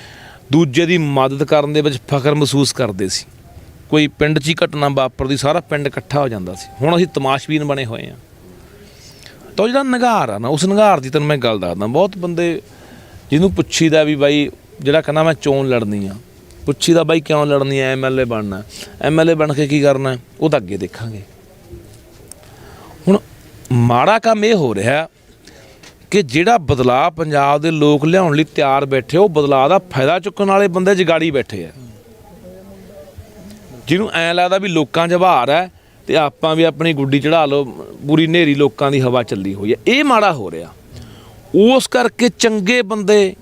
S1: ਦੂਜੇ ਦੀ ਮਦਦ ਕਰਨ ਦੇ ਵਿੱਚ ਫਖਰ ਮਹਿਸੂਸ ਕਰਦੇ ਸੀ। ਕੋਈ ਪਿੰਡ 'ਚ ਹੀ ਘਟਨਾ ਵਾਪਰਦੀ ਸਾਰਾ ਪਿੰਡ ਇਕੱਠਾ ਹੋ ਜਾਂਦਾ ਸੀ। ਹੁਣ ਅਸੀਂ ਤਮਾਸ਼ਬੀਨ ਬਣੇ ਹੋਏ ਹਾਂ। ਤਾਂ ਉਹ ਜਿਹੜਾ ਨਿਘਾਰ ਆ ਨਾ, ਉਸ ਨਿਘਾਰ ਦੀ ਤੈਨੂੰ ਮੈਂ ਗੱਲ ਦੱਸਦਾ। ਬਹੁਤ ਬੰਦੇ ਜਿਹਨੂੰ ਪੁੱਛੀਦਾ ਵੀ ਬਾਈ, ਜਿਹੜਾ ਕਹਿੰਦਾ ਮੈਂ ਚੋਣ ਲੜਨੀ ਆ, ਪੁੱਛੀਦਾ ਬਾਈ ਕਿਉਂ ਲੜਨੀ ਆ, MLA ਬਣਨਾ, MLA ਬਣ ਕੇ ਕੀ ਕਰਨਾ, ਉਹ ਤਾਂ ਅੱਗੇ ਦੇਖਾਂਗੇ। ਹੁਣ ਮਾੜਾ ਕੰਮ ਇਹ ਹੋ ਰਿਹਾ ਕਿ ਜਿਹੜਾ ਬਦਲਾਅ ਪੰਜਾਬ ਦੇ ਲੋਕ ਲਿਆਉਣ ਲਈ ਤਿਆਰ ਬੈਠੇ, ਉਹ ਬਦਲਾਅ ਦਾ ਫਾਇਦਾ ਚੁੱਕਣ ਵਾਲੇ ਬੰਦੇ ਜਗਾੜੀ ਬੈਠੇ ਆ, ਜਿਹਨੂੰ ਐਂ ਲੱਗਦਾ ਵੀ ਲੋਕਾਂ 'ਚ ਵਹਾਰ ਹੈ ਤੇ ਆਪਾਂ ਵੀ ਆਪਣੀ ਗੁੱਡੀ ਚੜਾ ਲਓ, ਪੂਰੀ ਹਨੇਰੀ ਲੋਕਾਂ ਦੀ ਹਵਾ ਚੱਲੀ ਹੋਈ ਹੈ। ਇਹ ਮਾੜਾ ਹੋ ਰਿਹਾ। ਉਸ ਕਰਕੇ ਚੰਗੇ ਬੰਦੇ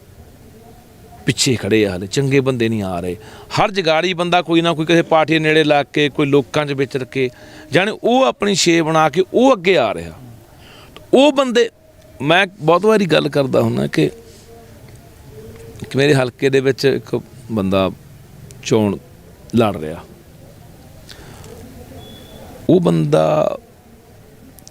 S1: ਪਿੱਛੇ ਖੜੇ ਆ, ਹਾਲੇ ਚੰਗੇ ਬੰਦੇ ਨਹੀਂ ਆ ਰਹੇ। ਹਰ ਜਗਾੜੀ ਬੰਦਾ ਕੋਈ ਨਾ ਕੋਈ ਕਿਸੇ ਪਾਰਟੀ ਦੇ ਨੇੜੇ ਲੱਗ ਕੇ, ਕੋਈ ਲੋਕਾਂ 'ਚ ਵਿਚਰ ਕੇ, ਜਾਣੀ ਉਹ ਆਪਣੀ ਛੇ ਬਣਾ ਕੇ ਉਹ ਅੱਗੇ ਆ ਰਿਹਾ। ਉਹ ਬੰਦੇ, ਮੈਂ ਬਹੁਤ ਵਾਰੀ ਗੱਲ ਕਰਦਾ ਹੁੰਦਾ ਕਿ ਮੇਰੇ ਹਲਕੇ ਦੇ ਵਿੱਚ ਇੱਕ ਬੰਦਾ ਚੋਣ ਲੜ ਰਿਹਾ। ਉਹ ਬੰਦਾ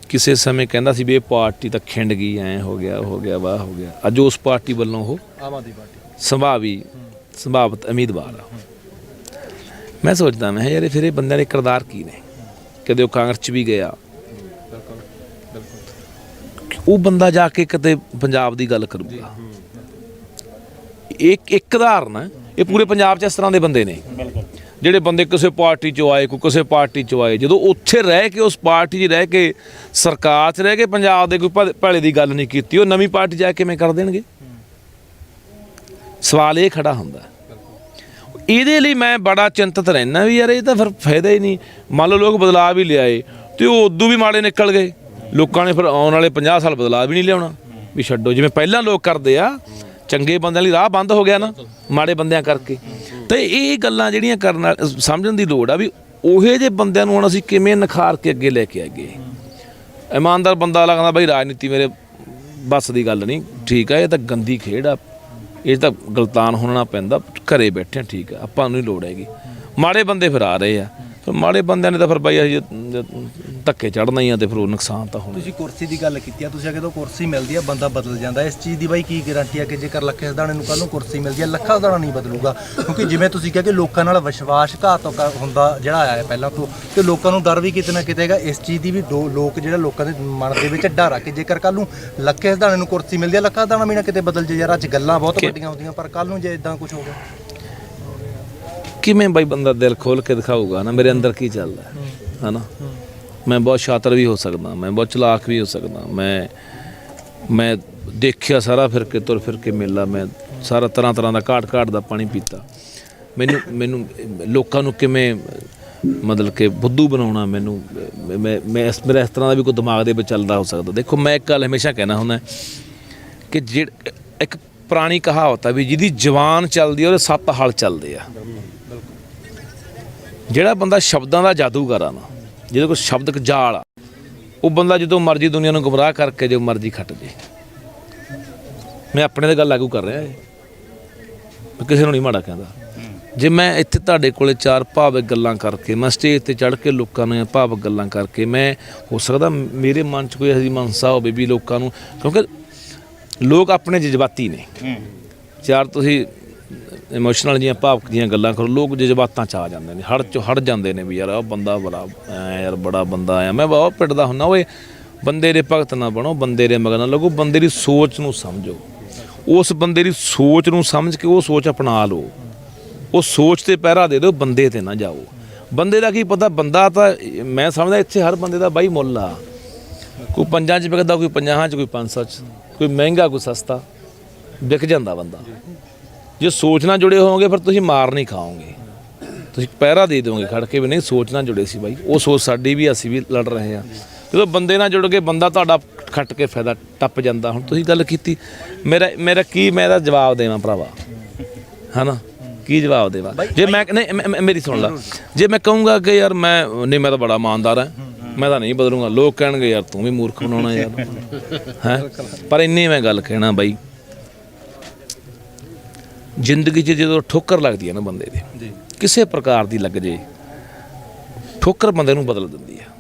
S1: ਕਿਸੇ ਸਮੇਂ ਕਹਿੰਦਾ ਸੀ ਵੀ ਇਹ ਪਾਰਟੀ ਤਾਂ ਖਿੰਡ ਗਈ, ਐਂ ਹੋ ਗਿਆ, ਹੋ ਗਿਆ, ਵਾਹ ਹੋ ਗਿਆ। ਅੱਜ ਉਸ ਪਾਰਟੀ ਵੱਲੋਂ ਉਹ
S3: ਆਮ ਆਦਮੀ ਪਾਰਟੀ
S1: ਸੰਭਾਵਿਤ ਉਮੀਦਵਾਰ ਆ। ਮੈਂ ਸੋਚਦਾ ਮੈਂ ਯਾਰ ਫਿਰ ਇਹ ਬੰਦਿਆਂ ਦੇ ਕਿਰਦਾਰ ਕੀ ਨੇ। ਕਦੇ ਉਹ ਕਾਂਗਰਸ 'ਚ ਵੀ ਗਿਆ, ਉਹ ਬੰਦਾ ਜਾ ਕੇ ਕਿਤੇ ਪੰਜਾਬ ਦੀ ਗੱਲ ਕਰੂਗਾ। ਇੱਕ ਉਦਾਹਰਨ ਹੈ, ਇਹ ਪੂਰੇ ਪੰਜਾਬ 'ਚ ਇਸ ਤਰ੍ਹਾਂ ਦੇ ਬੰਦੇ ਨੇ ਜਿਹੜੇ ਬੰਦੇ ਕਿਸੇ ਪਾਰਟੀ 'ਚੋਂ ਆਏ, ਕੋਈ ਕਿਸੇ ਪਾਰਟੀ 'ਚੋਂ ਆਏ, ਜਦੋਂ ਉੱਥੇ ਰਹਿ ਕੇ ਉਸ ਪਾਰਟੀ 'ਚ ਰਹਿ ਕੇ ਸਰਕਾਰ 'ਚ ਰਹਿ ਕੇ ਪੰਜਾਬ ਦੇ ਕੋਈ ਭਲੇ ਦੀ ਗੱਲ ਨਹੀਂ ਕੀਤੀ, ਉਹ ਨਵੀਂ ਪਾਰਟੀ ਜਾ ਕੇ ਕਿਵੇਂ ਕਰ ਦੇਣਗੇ। ਸਵਾਲ ਇਹ ਖੜਾ ਹੁੰਦਾ। ਇਹਦੇ ਲਈ ਮੈਂ ਬੜਾ ਚਿੰਤਤ ਰਹਿੰਦਾ ਵੀ ਯਾਰ ਇਹ ਤਾਂ ਫਿਰ ਫਾਇਦਾ ਹੀ ਨਹੀਂ। ਮੰਨ ਲਓ ਲੋਕ ਬਦਲਾਅ ਵੀ ਲਿਆਏ ਤੇ ਉਹ ਉਦੋਂ ਵੀ ਮਾੜੇ ਨਿਕਲ ਗਏ। ਲੋਕਾਂ ਨੇ ਫਿਰ ਆਉਣ ਵਾਲੇ 50 ਸਾਲ ਬਦਲਾਅ ਵੀ ਨਹੀਂ ਲਿਆਉਣਾ, ਵੀ ਛੱਡੋ ਜਿਵੇਂ ਪਹਿਲਾਂ ਲੋਕ ਕਰਦੇ ਆ। ਚੰਗੇ ਬੰਦਿਆਂ ਲਈ ਰਾਹ ਬੰਦ ਹੋ ਗਿਆ ਨਾ ਮਾੜੇ ਬੰਦਿਆਂ ਕਰਕੇ। ਤੇ ਇਹ ਗੱਲਾਂ ਜਿਹੜੀਆਂ ਕਰਨ ਸਮਝਣ ਦੀ ਲੋੜ ਆ ਵੀ ਉਹੇ ਜਿਹੇ ਬੰਦਿਆਂ ਨੂੰ ਹੁਣ ਅਸੀਂ ਕਿਵੇਂ ਨਿਖਾਰ ਕੇ ਅੱਗੇ ਲੈ ਕੇ ਆਈਏ। ਇਮਾਨਦਾਰ ਬੰਦਾ ਲੱਗਦਾ ਬਈ ਰਾਜਨੀਤੀ ਮੇਰੇ ਬੱਸ ਦੀ ਗੱਲ ਨਹੀਂ, ਠੀਕ ਆ, ਇਹ ਤਾਂ ਗੰਦੀ ਖੇਡ ਆ, ਇਹ ਤਾਂ ਗਲਤਾਨ ਹੋਣਾ ਪੈਂਦਾ। ਘਰੇ ਬੈਠੇ ਠੀਕ ਆ, ਆਪਾਂ ਨੂੰ ਨਹੀਂ ਲੋੜ ਹੈਗੀ। ਮਾੜੇ ਬੰਦੇ ਫਿਰ ਆ ਰਹੇ ਆ, ਫਿਰ ਮਾੜੇ ਬੰਦਿਆਂ ਨੇ ਤਾਂ ਫਿਰ ਬਾਈ ਅਸੀਂ ਧੱਕੇ ਚੜ੍ਹਨਾ ਹੀ ਆ ਤੇ ਫਿਰ ਉਹ ਨੁਕਸਾਨ ਤਾਂ ਹੋਣਾ।
S3: ਤੁਸੀਂ ਕੁਰਸੀ ਦੀ ਗੱਲ ਕੀਤੀ ਆ, ਤੁਸੀਂ ਜਦੋਂ ਕੁਰਸੀ ਮਿਲਦੀ ਆ ਬੰਦਾ ਬਦਲ ਜਾਂਦਾ। ਇਸ ਚੀਜ਼ ਦੀ ਬਾਈ ਕੀ ਗਾਰੰਟੀ ਆ ਕਿ ਜੇਕਰ ਲੱਖੇ ਸਿਧਾਣੇ ਨੂੰ ਕੱਲ੍ਹ ਨੂੰ ਕੁਰਸੀ ਮਿਲਦੀ ਆ, ਲੱਖਾ ਸਿਧਾਣਾ ਨਹੀਂ ਬਦਲੂਗਾ? ਕਿਉਂਕਿ ਜਿਵੇਂ ਤੁਸੀਂ ਕਿਹਾ ਕਿ ਲੋਕਾਂ ਨਾਲ ਵਿਸ਼ਵਾਸਘਾਤ ਹੁੰਦਾ ਜਿਹੜਾ ਆਇਆ ਪਹਿਲਾਂ ਤੋਂ, ਤੇ ਲੋਕਾਂ ਨੂੰ ਡਰ ਵੀ ਕਿਤੇ ਨਾ ਕਿਤੇ ਹੈਗਾ ਇਸ ਚੀਜ਼ ਦੀ ਵੀ। ਲੋਕ ਜਿਹੜਾ ਲੋਕਾਂ ਦੇ ਮਨ ਦੇ ਵਿੱਚ ਡਰ ਆ ਕਿ ਜੇਕਰ ਕੱਲ੍ਹ ਨੂੰ ਲੱਖੇ ਸਿਧਾਣੇ ਨੂੰ ਕੁਰਸੀ ਮਿਲਦੀ ਆ, ਲੱਖਾ ਸਿਧਾਣਾ ਵੀ ਨਾ ਕਿਤੇ ਬਦਲ ਜੇ। ਯਾਰ ਅੱਜ ਗੱਲਾਂ ਬਹੁਤ ਵੱਡੀਆਂ ਹੁੰਦੀਆਂ, ਪਰ ਕੱਲ੍ਹ ਨੂੰ ਜੇ ਇਦਾਂ ਕੁਝ ਹੋ ਗਿਆ
S1: ਕਿਵੇਂ ਬਾਈ ਬੰਦਾ ਦਿਲ ਖੋਲ ਕੇ ਦਿਖਾਊਗਾ ਨਾ ਮੇਰੇ ਅੰਦਰ ਕੀ ਚੱਲਦਾ ਹੈ ਨਾ। ਮੈਂ ਬਹੁਤ ਸ਼ਾਤਰ ਵੀ ਹੋ ਸਕਦਾ, ਮੈਂ ਬਹੁਤ ਚਲਾਕ ਵੀ ਹੋ ਸਕਦਾ, ਮੈਂ ਦੇਖਿਆ ਸਾਰਾ ਫਿਰ ਕੇ ਤੁਰ ਫਿਰ ਕੇ ਮੇਲਾ, ਮੈਂ ਸਾਰਾ ਤਰ੍ਹਾਂ ਦਾ ਘਾਟ ਦਾ ਪਾਣੀ ਪੀਤਾ। ਮੈਨੂੰ ਲੋਕਾਂ ਨੂੰ ਕਿਵੇਂ ਮਤਲਬ ਕਿ ਬੁੱਧੂ ਬਣਾਉਣਾ, ਮੇਰਾ ਇਸ ਤਰ੍ਹਾਂ ਦਾ ਵੀ ਕੋਈ ਦਿਮਾਗ ਦੇ ਵਿੱਚ ਚੱਲਦਾ ਹੋ ਸਕਦਾ। ਦੇਖੋ ਮੈਂ ਇੱਕ ਗੱਲ ਹਮੇਸ਼ਾ ਕਹਿਣਾ ਹੁੰਦਾ ਕਿ ਇੱਕ ਪੁਰਾਣੀ ਕਹਾਵਤ ਆ ਵੀ ਜਿਹਦੀ ਜ਼ੁਬਾਨ ਚੱਲਦੀ ਆ ਉਹਦੇ 7 ਹਲ ਚੱਲਦੇ ਆ। ਜਿਹੜਾ ਬੰਦਾ ਸ਼ਬਦਾਂ ਦਾ ਜਾਦੂਗਰ ਆ ਨਾ, ਜਿਹਦੇ ਕੋਲ ਸ਼ਬਦਕ ਜਾਲ ਆ, ਉਹ ਬੰਦਾ ਜਦੋਂ ਮਰਜ਼ੀ ਦੁਨੀਆ ਨੂੰ ਗੁੰਮਰਾਹ ਕਰਕੇ ਜੋ ਮਰਜ਼ੀ ਖੱਟ ਜੇ। ਮੈਂ ਆਪਣੇ ਤੇ ਗੱਲ ਲਾਗੂ ਕਰ ਰਿਹਾ, ਮੈਂ ਕਿਸੇ ਨੂੰ ਨਹੀਂ ਮਾੜਾ ਕਹਿੰਦਾ। ਜੇ ਮੈਂ ਇੱਥੇ ਤੁਹਾਡੇ ਕੋਲੇ 4 ਭਾਵਕ ਗੱਲਾਂ ਕਰਕੇ, ਮੈਂ ਸਟੇਜ 'ਤੇ ਚੜ੍ਹ ਕੇ ਲੋਕਾਂ ਨੂੰ ਭਾਵਕ ਗੱਲਾਂ ਕਰਕੇ, ਮੈਂ ਹੋ ਸਕਦਾ ਮੇਰੇ ਮਨ 'ਚ ਕੋਈ ਇਹੋ ਜਿਹੀ ਮਨਸਾ ਹੋਵੇ ਵੀ ਲੋਕਾਂ ਨੂੰ, ਕਿਉਂਕਿ ਲੋਕ ਆਪਣੇ ਜਜ਼ਬਾਤੀ ਨੇ। ਚਾਰ ਤੁਸੀਂ ਇਮੋਸ਼ਨਲ ਜੀਆਂ ਭਾਵਕ ਦੀਆਂ ਗੱਲਾਂ ਕਰੋ, ਲੋਕ ਜਜ਼ਬਾਤਾਂ 'ਚ ਆ ਜਾਂਦੇ ਨੇ, ਹੜ ਜਾਂਦੇ ਨੇ ਵੀ ਯਾਰ ਆਹ ਬੰਦਾ ਬੜਾ ਯਾਰ ਬੜਾ ਬੰਦਾ ਆਇਆ। ਮੈਂ ਬਹੁਤ ਪਿੱਟਦਾ ਹੁੰਦਾ, ਓਏ ਬੰਦੇ ਦੇ ਭਗਤ ਨਾ ਬਣੋ, ਬੰਦੇ ਦੇ ਮਗਰ ਨਾ ਲੱਗੋ, ਬੰਦੇ ਦੀ ਸੋਚ ਨੂੰ ਸਮਝੋ। ਉਸ ਬੰਦੇ ਦੀ ਸੋਚ ਨੂੰ ਸਮਝ ਕੇ ਉਹ ਸੋਚ ਅਪਣਾ ਲਓ, ਉਹ ਸੋਚ 'ਤੇ ਪਹਿਰਾ ਦੇ ਦਿਓ, ਬੰਦੇ 'ਤੇ ਨਾ ਜਾਓ। ਬੰਦੇ ਦਾ ਕੀ ਪਤਾ, ਬੰਦਾ ਤਾਂ ਮੈਂ ਸਮਝਦਾ ਇੱਥੇ ਹਰ ਬੰਦੇ ਦਾ ਬਾਈ ਮੁੱਲ ਆ। ਕੋਈ 5 'ਚ ਵਿਕਦਾ, ਕੋਈ 50 'ਚ, ਕੋਈ 500 'ਚ, ਕੋਈ ਮਹਿੰਗਾ, ਕੋਈ ਸਸਤਾ, ਵਿਕ ਜਾਂਦਾ ਬੰਦਾ। ਜੇ ਸੋਚ ਨਾਲ ਜੁੜੇ ਹੋਵੋਗੇ ਫਿਰ ਤੁਸੀਂ ਮਾਰ ਨਹੀਂ ਖਾਓਗੇ, ਤੁਸੀਂ ਪਹਿਰਾ ਦੇ ਦਿਓਗੇ ਖੜ ਕੇ ਵੀ ਨਹੀਂ ਸੋਚ ਨਾਲ ਜੁੜੇ ਸੀ ਬਾਈ। ਉਹ ਸੋਚ ਸਾਡੀ ਵੀ, ਅਸੀਂ ਵੀ ਲੜ ਰਹੇ ਹਾਂ। ਜਦੋਂ ਬੰਦੇ ਨਾਲ ਜੁੜ ਕੇ ਬੰਦਾ ਤੁਹਾਡਾ ਖੱਟ ਕੇ ਫਾਇਦਾ ਟੱਪ ਜਾਂਦਾ। ਹੁਣ ਤੁਸੀਂ ਗੱਲ ਕੀਤੀ, ਮੇਰਾ ਕੀ ਮੈਂ ਇਹਦਾ ਜਵਾਬ ਦੇਵਾਂ ਭਰਾਵਾ, ਹੈ ਨਾ। ਕੀ ਜਵਾਬ ਦੇਵਾਂ ਜੇ ਮੈਂ ਨਹੀਂ ਮੇਰੀ ਸੁਣ ਲਾ ਜੇ ਮੈਂ ਕਹੂੰਗਾ ਕਿ ਯਾਰ ਮੈਂ ਤਾਂ ਬੜਾ ਇਮਾਨਦਾਰ ਹਾਂ ਮੈਂ ਤਾਂ ਨਹੀਂ ਬਦਲੂੰਗਾ ਲੋਕ ਕਹਿਣਗੇ ਯਾਰ ਤੂੰ ਵੀ ਮੂਰਖ ਬਣਾਉਣਾ ਯਾਰ ਹੈ ਪਰ ਇੰਨੀ ਮੈਂ ਗੱਲ ਕਹਿਣਾ ਬਾਈ ਜ਼ਿੰਦਗੀ 'ਚ ਜਦੋਂ ਠੋਕਰ ਲੱਗਦੀ ਹੈ ਨਾ ਬੰਦੇ ਦੇ ਕਿਸੇ ਪ੍ਰਕਾਰ ਦੀ ਲੱਗ ਜੇ ਠੋਕਰ ਬੰਦੇ ਨੂੰ ਬਦਲ ਦਿੰਦੀ ਆ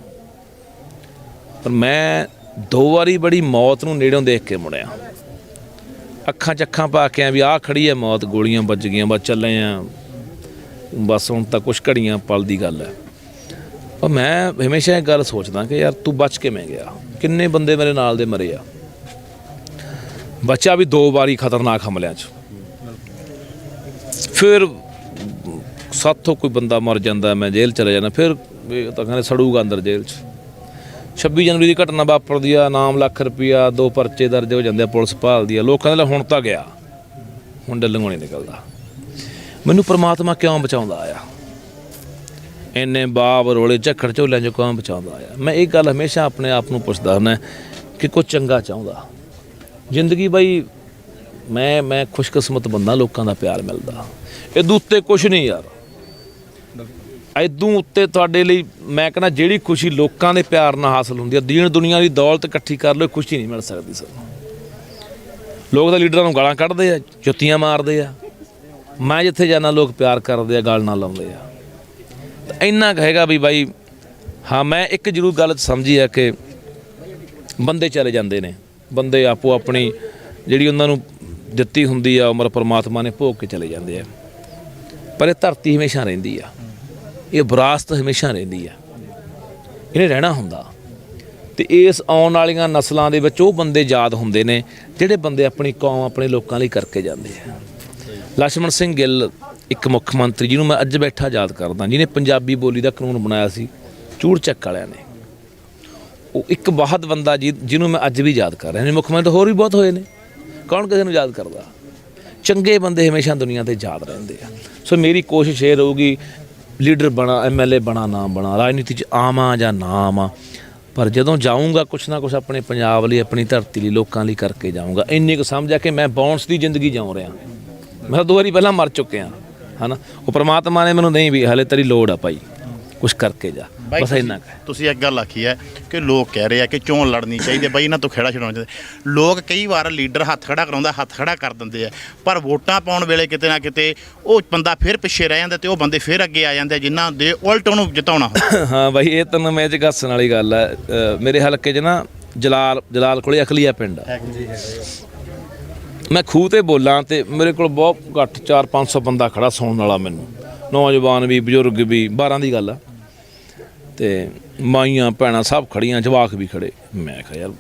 S1: ਪਰ ਮੈਂ 2 ਵਾਰੀ ਬੜੀ ਮੌਤ ਨੂੰ ਨੇੜਿਓਂ ਦੇਖ ਕੇ ਮੁੜਿਆ ਅੱਖਾਂ 'ਚ ਅੱਖਾਂ ਪਾ ਕੇ ਆ ਵੀ ਆਹ ਖੜੀ ਹੈ ਮੌਤ ਗੋਲੀਆਂ ਵੱਜ ਗਈਆਂ ਬਸ ਚੱਲੇ ਆ ਬਸ ਹੁਣ ਤਾਂ ਕੁਛ ਘੜੀਆਂ ਪਲ ਦੀ ਗੱਲ ਹੈ ਪਰ ਮੈਂ ਹਮੇਸ਼ਾ ਇਹ ਗੱਲ ਸੋਚਦਾ ਕਿ ਯਾਰ ਤੂੰ ਬਚ ਕਿਵੇਂ ਗਿਆ ਕਿੰਨੇ ਬੰਦੇ ਮੇਰੇ ਨਾਲ ਦੇ ਮਰੇ ਆ ਬੱਚਾ ਵੀ 2 ਵਾਰੀ ਖਤਰਨਾਕ ਹਮਲਿਆਂ 'ਚ ਫਿਰ ਸਾਥੋਂ ਕੋਈ ਬੰਦਾ ਮਰ ਜਾਂਦਾ ਮੈਂ ਜੇਲ੍ਹ ਚਲੇ ਜਾਂਦਾ ਫਿਰ ਤਾਂ ਕਹਿੰਦੇ ਸੜੂਗਾ ਅੰਦਰ ਜੇਲ੍ਹ 'ਚ 26 ਜਨਵਰੀ ਦੀ ਘਟਨਾ ਵਾਪਰਦੀ ਆ ਨਾਮ ਲੱਖ ਰੁਪਈਆ 2 ਪਰਚੇ ਦਰਜ ਹੋ ਜਾਂਦੇ ਆ ਪੁਲਿਸ ਭਾਲਦੀ ਆ ਲੋਕਾਂ ਦੇ ਹੁਣ ਤਾਂ ਗਿਆ ਹੁਣ ਡੱਲ੍ਹੋਂ ਨਹੀਂ ਨਿਕਲਦਾ ਮੈਨੂੰ ਪ੍ਰਮਾਤਮਾ ਕਿਉਂ ਬਚਾਉਂਦਾ ਆ ਇੰਨੇ ਬਾਬ ਰੋਲੇ ਝੱਖੜ ਝੋਲਿਆਂ 'ਚੋਂ ਕਿਉਂ ਬਚਾਉਂਦਾ ਆ ਮੈਂ ਇਹ ਗੱਲ ਹਮੇਸ਼ਾ ਆਪਣੇ ਆਪ ਨੂੰ ਪੁੱਛਦਾ ਹੁੰਦਾ ਕਿ ਕੋਈ ਚੰਗਾ ਚਾਹੁੰਦਾ ਜ਼ਿੰਦਗੀ ਬਾਈ ਮੈਂ ਖੁਸ਼ਕਿਸਮਤ ਬੰਦਾ ਲੋਕਾਂ ਦਾ ਪਿਆਰ ਮਿਲਦਾ ਇਹਦੂ ਉੱਤੇ ਕੁਛ ਨਹੀਂ ਯਾਰ ਇਦੋਂ ਉੱਤੇ ਤੁਹਾਡੇ ਲਈ ਮੈਂ ਕਹਿੰਦਾ ਜਿਹੜੀ ਖੁਸ਼ੀ ਲੋਕਾਂ ਦੇ ਪਿਆਰ ਨਾਲ ਹਾਸਲ ਹੁੰਦੀ ਹੈ ਦੀਨ ਦੁਨੀਆ ਦੀ ਦੌਲਤ ਇਕੱਠੀ ਕਰ ਲਓ ਖੁਸ਼ੀ ਨਹੀਂ ਮਿਲ ਸਕਦੀ ਸਾਨੂੰ ਲੋਕ ਤਾਂ ਲੀਡਰਾਂ ਨੂੰ ਗਾਲਾਂ ਕੱਢਦੇ ਆ ਜੁੱਤੀਆਂ ਮਾਰਦੇ ਆ ਮੈਂ ਜਿੱਥੇ ਜਾਂਦਾ ਲੋਕ ਪਿਆਰ ਕਰਦੇ ਆ ਗਾਲ ਨਾਲ ਲਾਉਂਦੇ ਆ ਤਾਂ ਇੰਨਾ ਕੁ ਹੈਗਾ ਵੀ ਬਾਈ ਹਾਂ ਮੈਂ ਇੱਕ ਜ਼ਰੂਰ ਗੱਲ ਸਮਝੀ ਆ ਕਿ ਬੰਦੇ ਚਲੇ ਜਾਂਦੇ ਨੇ ਬੰਦੇ ਆਪੋ ਆਪਣੀ ਜਿਹੜੀ ਉਹਨਾਂ ਨੂੰ ਦਿੱਤੀ ਹੁੰਦੀ ਆ ਉਮਰ ਪਰਮਾਤਮਾ ਨੇ ਭੋਗ ਕੇ ਚਲੇ ਜਾਂਦੇ ਆ ਪਰ ਇਹ ਧਰਤੀ ਹਮੇਸ਼ਾ ਰਹਿੰਦੀ ਆ ਇਹ ਵਿਰਾਸਤ ਹਮੇਸ਼ਾ ਰਹਿੰਦੀ ਆ ਇਹਨੇ ਰਹਿਣਾ ਹੁੰਦਾ ਤੇ ਇਸ ਆਉਣ ਵਾਲੀਆਂ ਨਸਲਾਂ ਦੇ ਵਿੱਚ ਉਹ ਬੰਦੇ ਯਾਦ ਹੁੰਦੇ ਨੇ ਜਿਹੜੇ ਬੰਦੇ ਆਪਣੀ ਕੌਮ ਆਪਣੇ ਲੋਕਾਂ ਲਈ ਕਰਕੇ ਜਾਂਦੇ ਆ ਲਛਮਣ ਸਿੰਘ ਗਿੱਲ ਇੱਕ ਮੁੱਖ ਮੰਤਰੀ ਜਿਹਨੂੰ ਮੈਂ ਅੱਜ ਬੈਠਾ ਯਾਦ ਕਰਦਾ ਜਿਹਨੇ ਪੰਜਾਬੀ ਬੋਲੀ ਦਾ ਕਾਨੂੰਨ ਬਣਾਇਆ ਸੀ ਚੂੜ ਚੱਕ ਵਾਲਿਆਂ ਨੇ ਉਹ ਇੱਕ ਬਹੁਤ ਬੰਦਾ ਜਿਹਨੂੰ ਮੈਂ ਅੱਜ ਵੀ ਯਾਦ ਕਰ ਰਿਹਾ ਨੇ ਮੁੱਖ ਮੰਤਰੀ ਹੋਰ ਵੀ ਬਹੁਤ ਹੋਏ ਨੇ ਕੌਣ ਕਿਸੇ ਨੂੰ ਯਾਦ ਕਰਦਾ ਚੰਗੇ ਬੰਦੇ ਹਮੇਸ਼ਾ ਦੁਨੀਆ 'ਤੇ ਯਾਦ ਰਹਿੰਦੇ ਆ ਸੋ ਮੇਰੀ ਕੋਸ਼ਿਸ਼ ਇਹ ਰਹੂਗੀ ਲੀਡਰ ਬਣਾ MLA ਬਣਾ ਨਾ ਬਣਾ ਰਾਜਨੀਤੀ 'ਚ ਆਵਾਂ ਜਾਂ ਨਾ ਆਵਾਂ ਪਰ ਜਦੋਂ ਜਾਊਂਗਾ ਕੁਛ ਨਾ ਕੁਛ ਆਪਣੇ ਪੰਜਾਬ ਲਈ ਆਪਣੀ ਧਰਤੀ ਲਈ ਲੋਕਾਂ ਲਈ ਕਰਕੇ ਜਾਊਂਗਾ ਇੰਨੀ ਕੁ ਸਮਝਿਆ ਕਿ ਮੈਂ ਬਾਉਂਸ ਦੀ ਜ਼ਿੰਦਗੀ ਜਿਉਂ ਰਿਹਾ ਮੈਂ 2 ਵਾਰੀ ਪਹਿਲਾਂ ਮਰ ਚੁੱਕਿਆ ਹੈ ਨਾ ਉਹ ਪ੍ਰਮਾਤਮਾ ਨੇ ਮੈਨੂੰ ਨਹੀਂ ਵੀ ਹਾਲੇ ਤੇਰੀ ਲੋੜ ਆ ਭਾਈ ਕੁਛ ਕਰਕੇ ਜਾ ਬਸ ਇੰਨਾ ਕੁ
S2: ਤੁਸੀਂ ਇੱਕ ਗੱਲ ਆਖੀ ਹੈ ਕਿ ਲੋਕ ਕਹਿ ਰਹੇ ਆ ਕਿ ਚੋਣ ਲੜਨੀ ਚਾਹੀਦੀ ਹੈ ਬਾਈ ਇਹਨਾਂ ਤੋਂ ਖੇੜਾ ਛਡਾਉਣਾ ਚਾਹੀਦਾ ਲੋਕ ਕਈ ਵਾਰ ਲੀਡਰ ਹੱਥ ਖੜਾ ਕਰਾਉਂਦਾ ਹੱਥ ਖੜਾ ਕਰ ਦਿੰਦੇ ਆ ਪਰ ਵੋਟਾਂ ਪਾਉਣ ਵੇਲੇ ਕਿਤੇ ਨਾ ਕਿਤੇ ਉਹ ਬੰਦਾ ਫਿਰ ਪਿੱਛੇ ਰਹਿ ਜਾਂਦਾ ਤੇ ਉਹ ਬੰਦੇ ਫਿਰ ਅੱਗੇ ਆ ਜਾਂਦੇ ਜਿਨ੍ਹਾਂ ਦੇ ਉਲਟ ਉਹਨੂੰ ਜਿਤਾਉਣਾ ਹੁੰਦਾ
S1: ਹਾਂ ਬਾਈ ਇਹ ਤੈਨੂੰ ਮੈਂ ਚ ਘੱਸਣ ਵਾਲੀ ਗੱਲ ਹੈ ਮੇਰੇ ਹਲਕੇ 'ਚ ਨਾ ਜਲਾਲ ਕੋਲੇ ਅਖਲੀਆ ਪਿੰਡ ਆ ਮੈਂ ਖੂਹ ਤੇ ਬੋਲਾਂ ਤੇ ਮੇਰੇ ਕੋਲ ਬਹੁਤ ਘੱਟ 400-500 ਬੰਦਾ ਖੜਾ ਸੁਣਨ ਵਾਲਾ ਮੈਨੂੰ ਨੌਜਵਾਨ ਵੀ ਬਜ਼ੁਰਗ ਵੀ 12 ਦੀ ਗੱਲ ਆ ਤੇ ਮਾਈਆਂ ਭੈਣਾਂ ਸਭ ਖੜੀਆਂ ਜਵਾਕ ਵੀ ਖੜੇ ਮੈਂ ਕਿਹਾ ਯਾਰ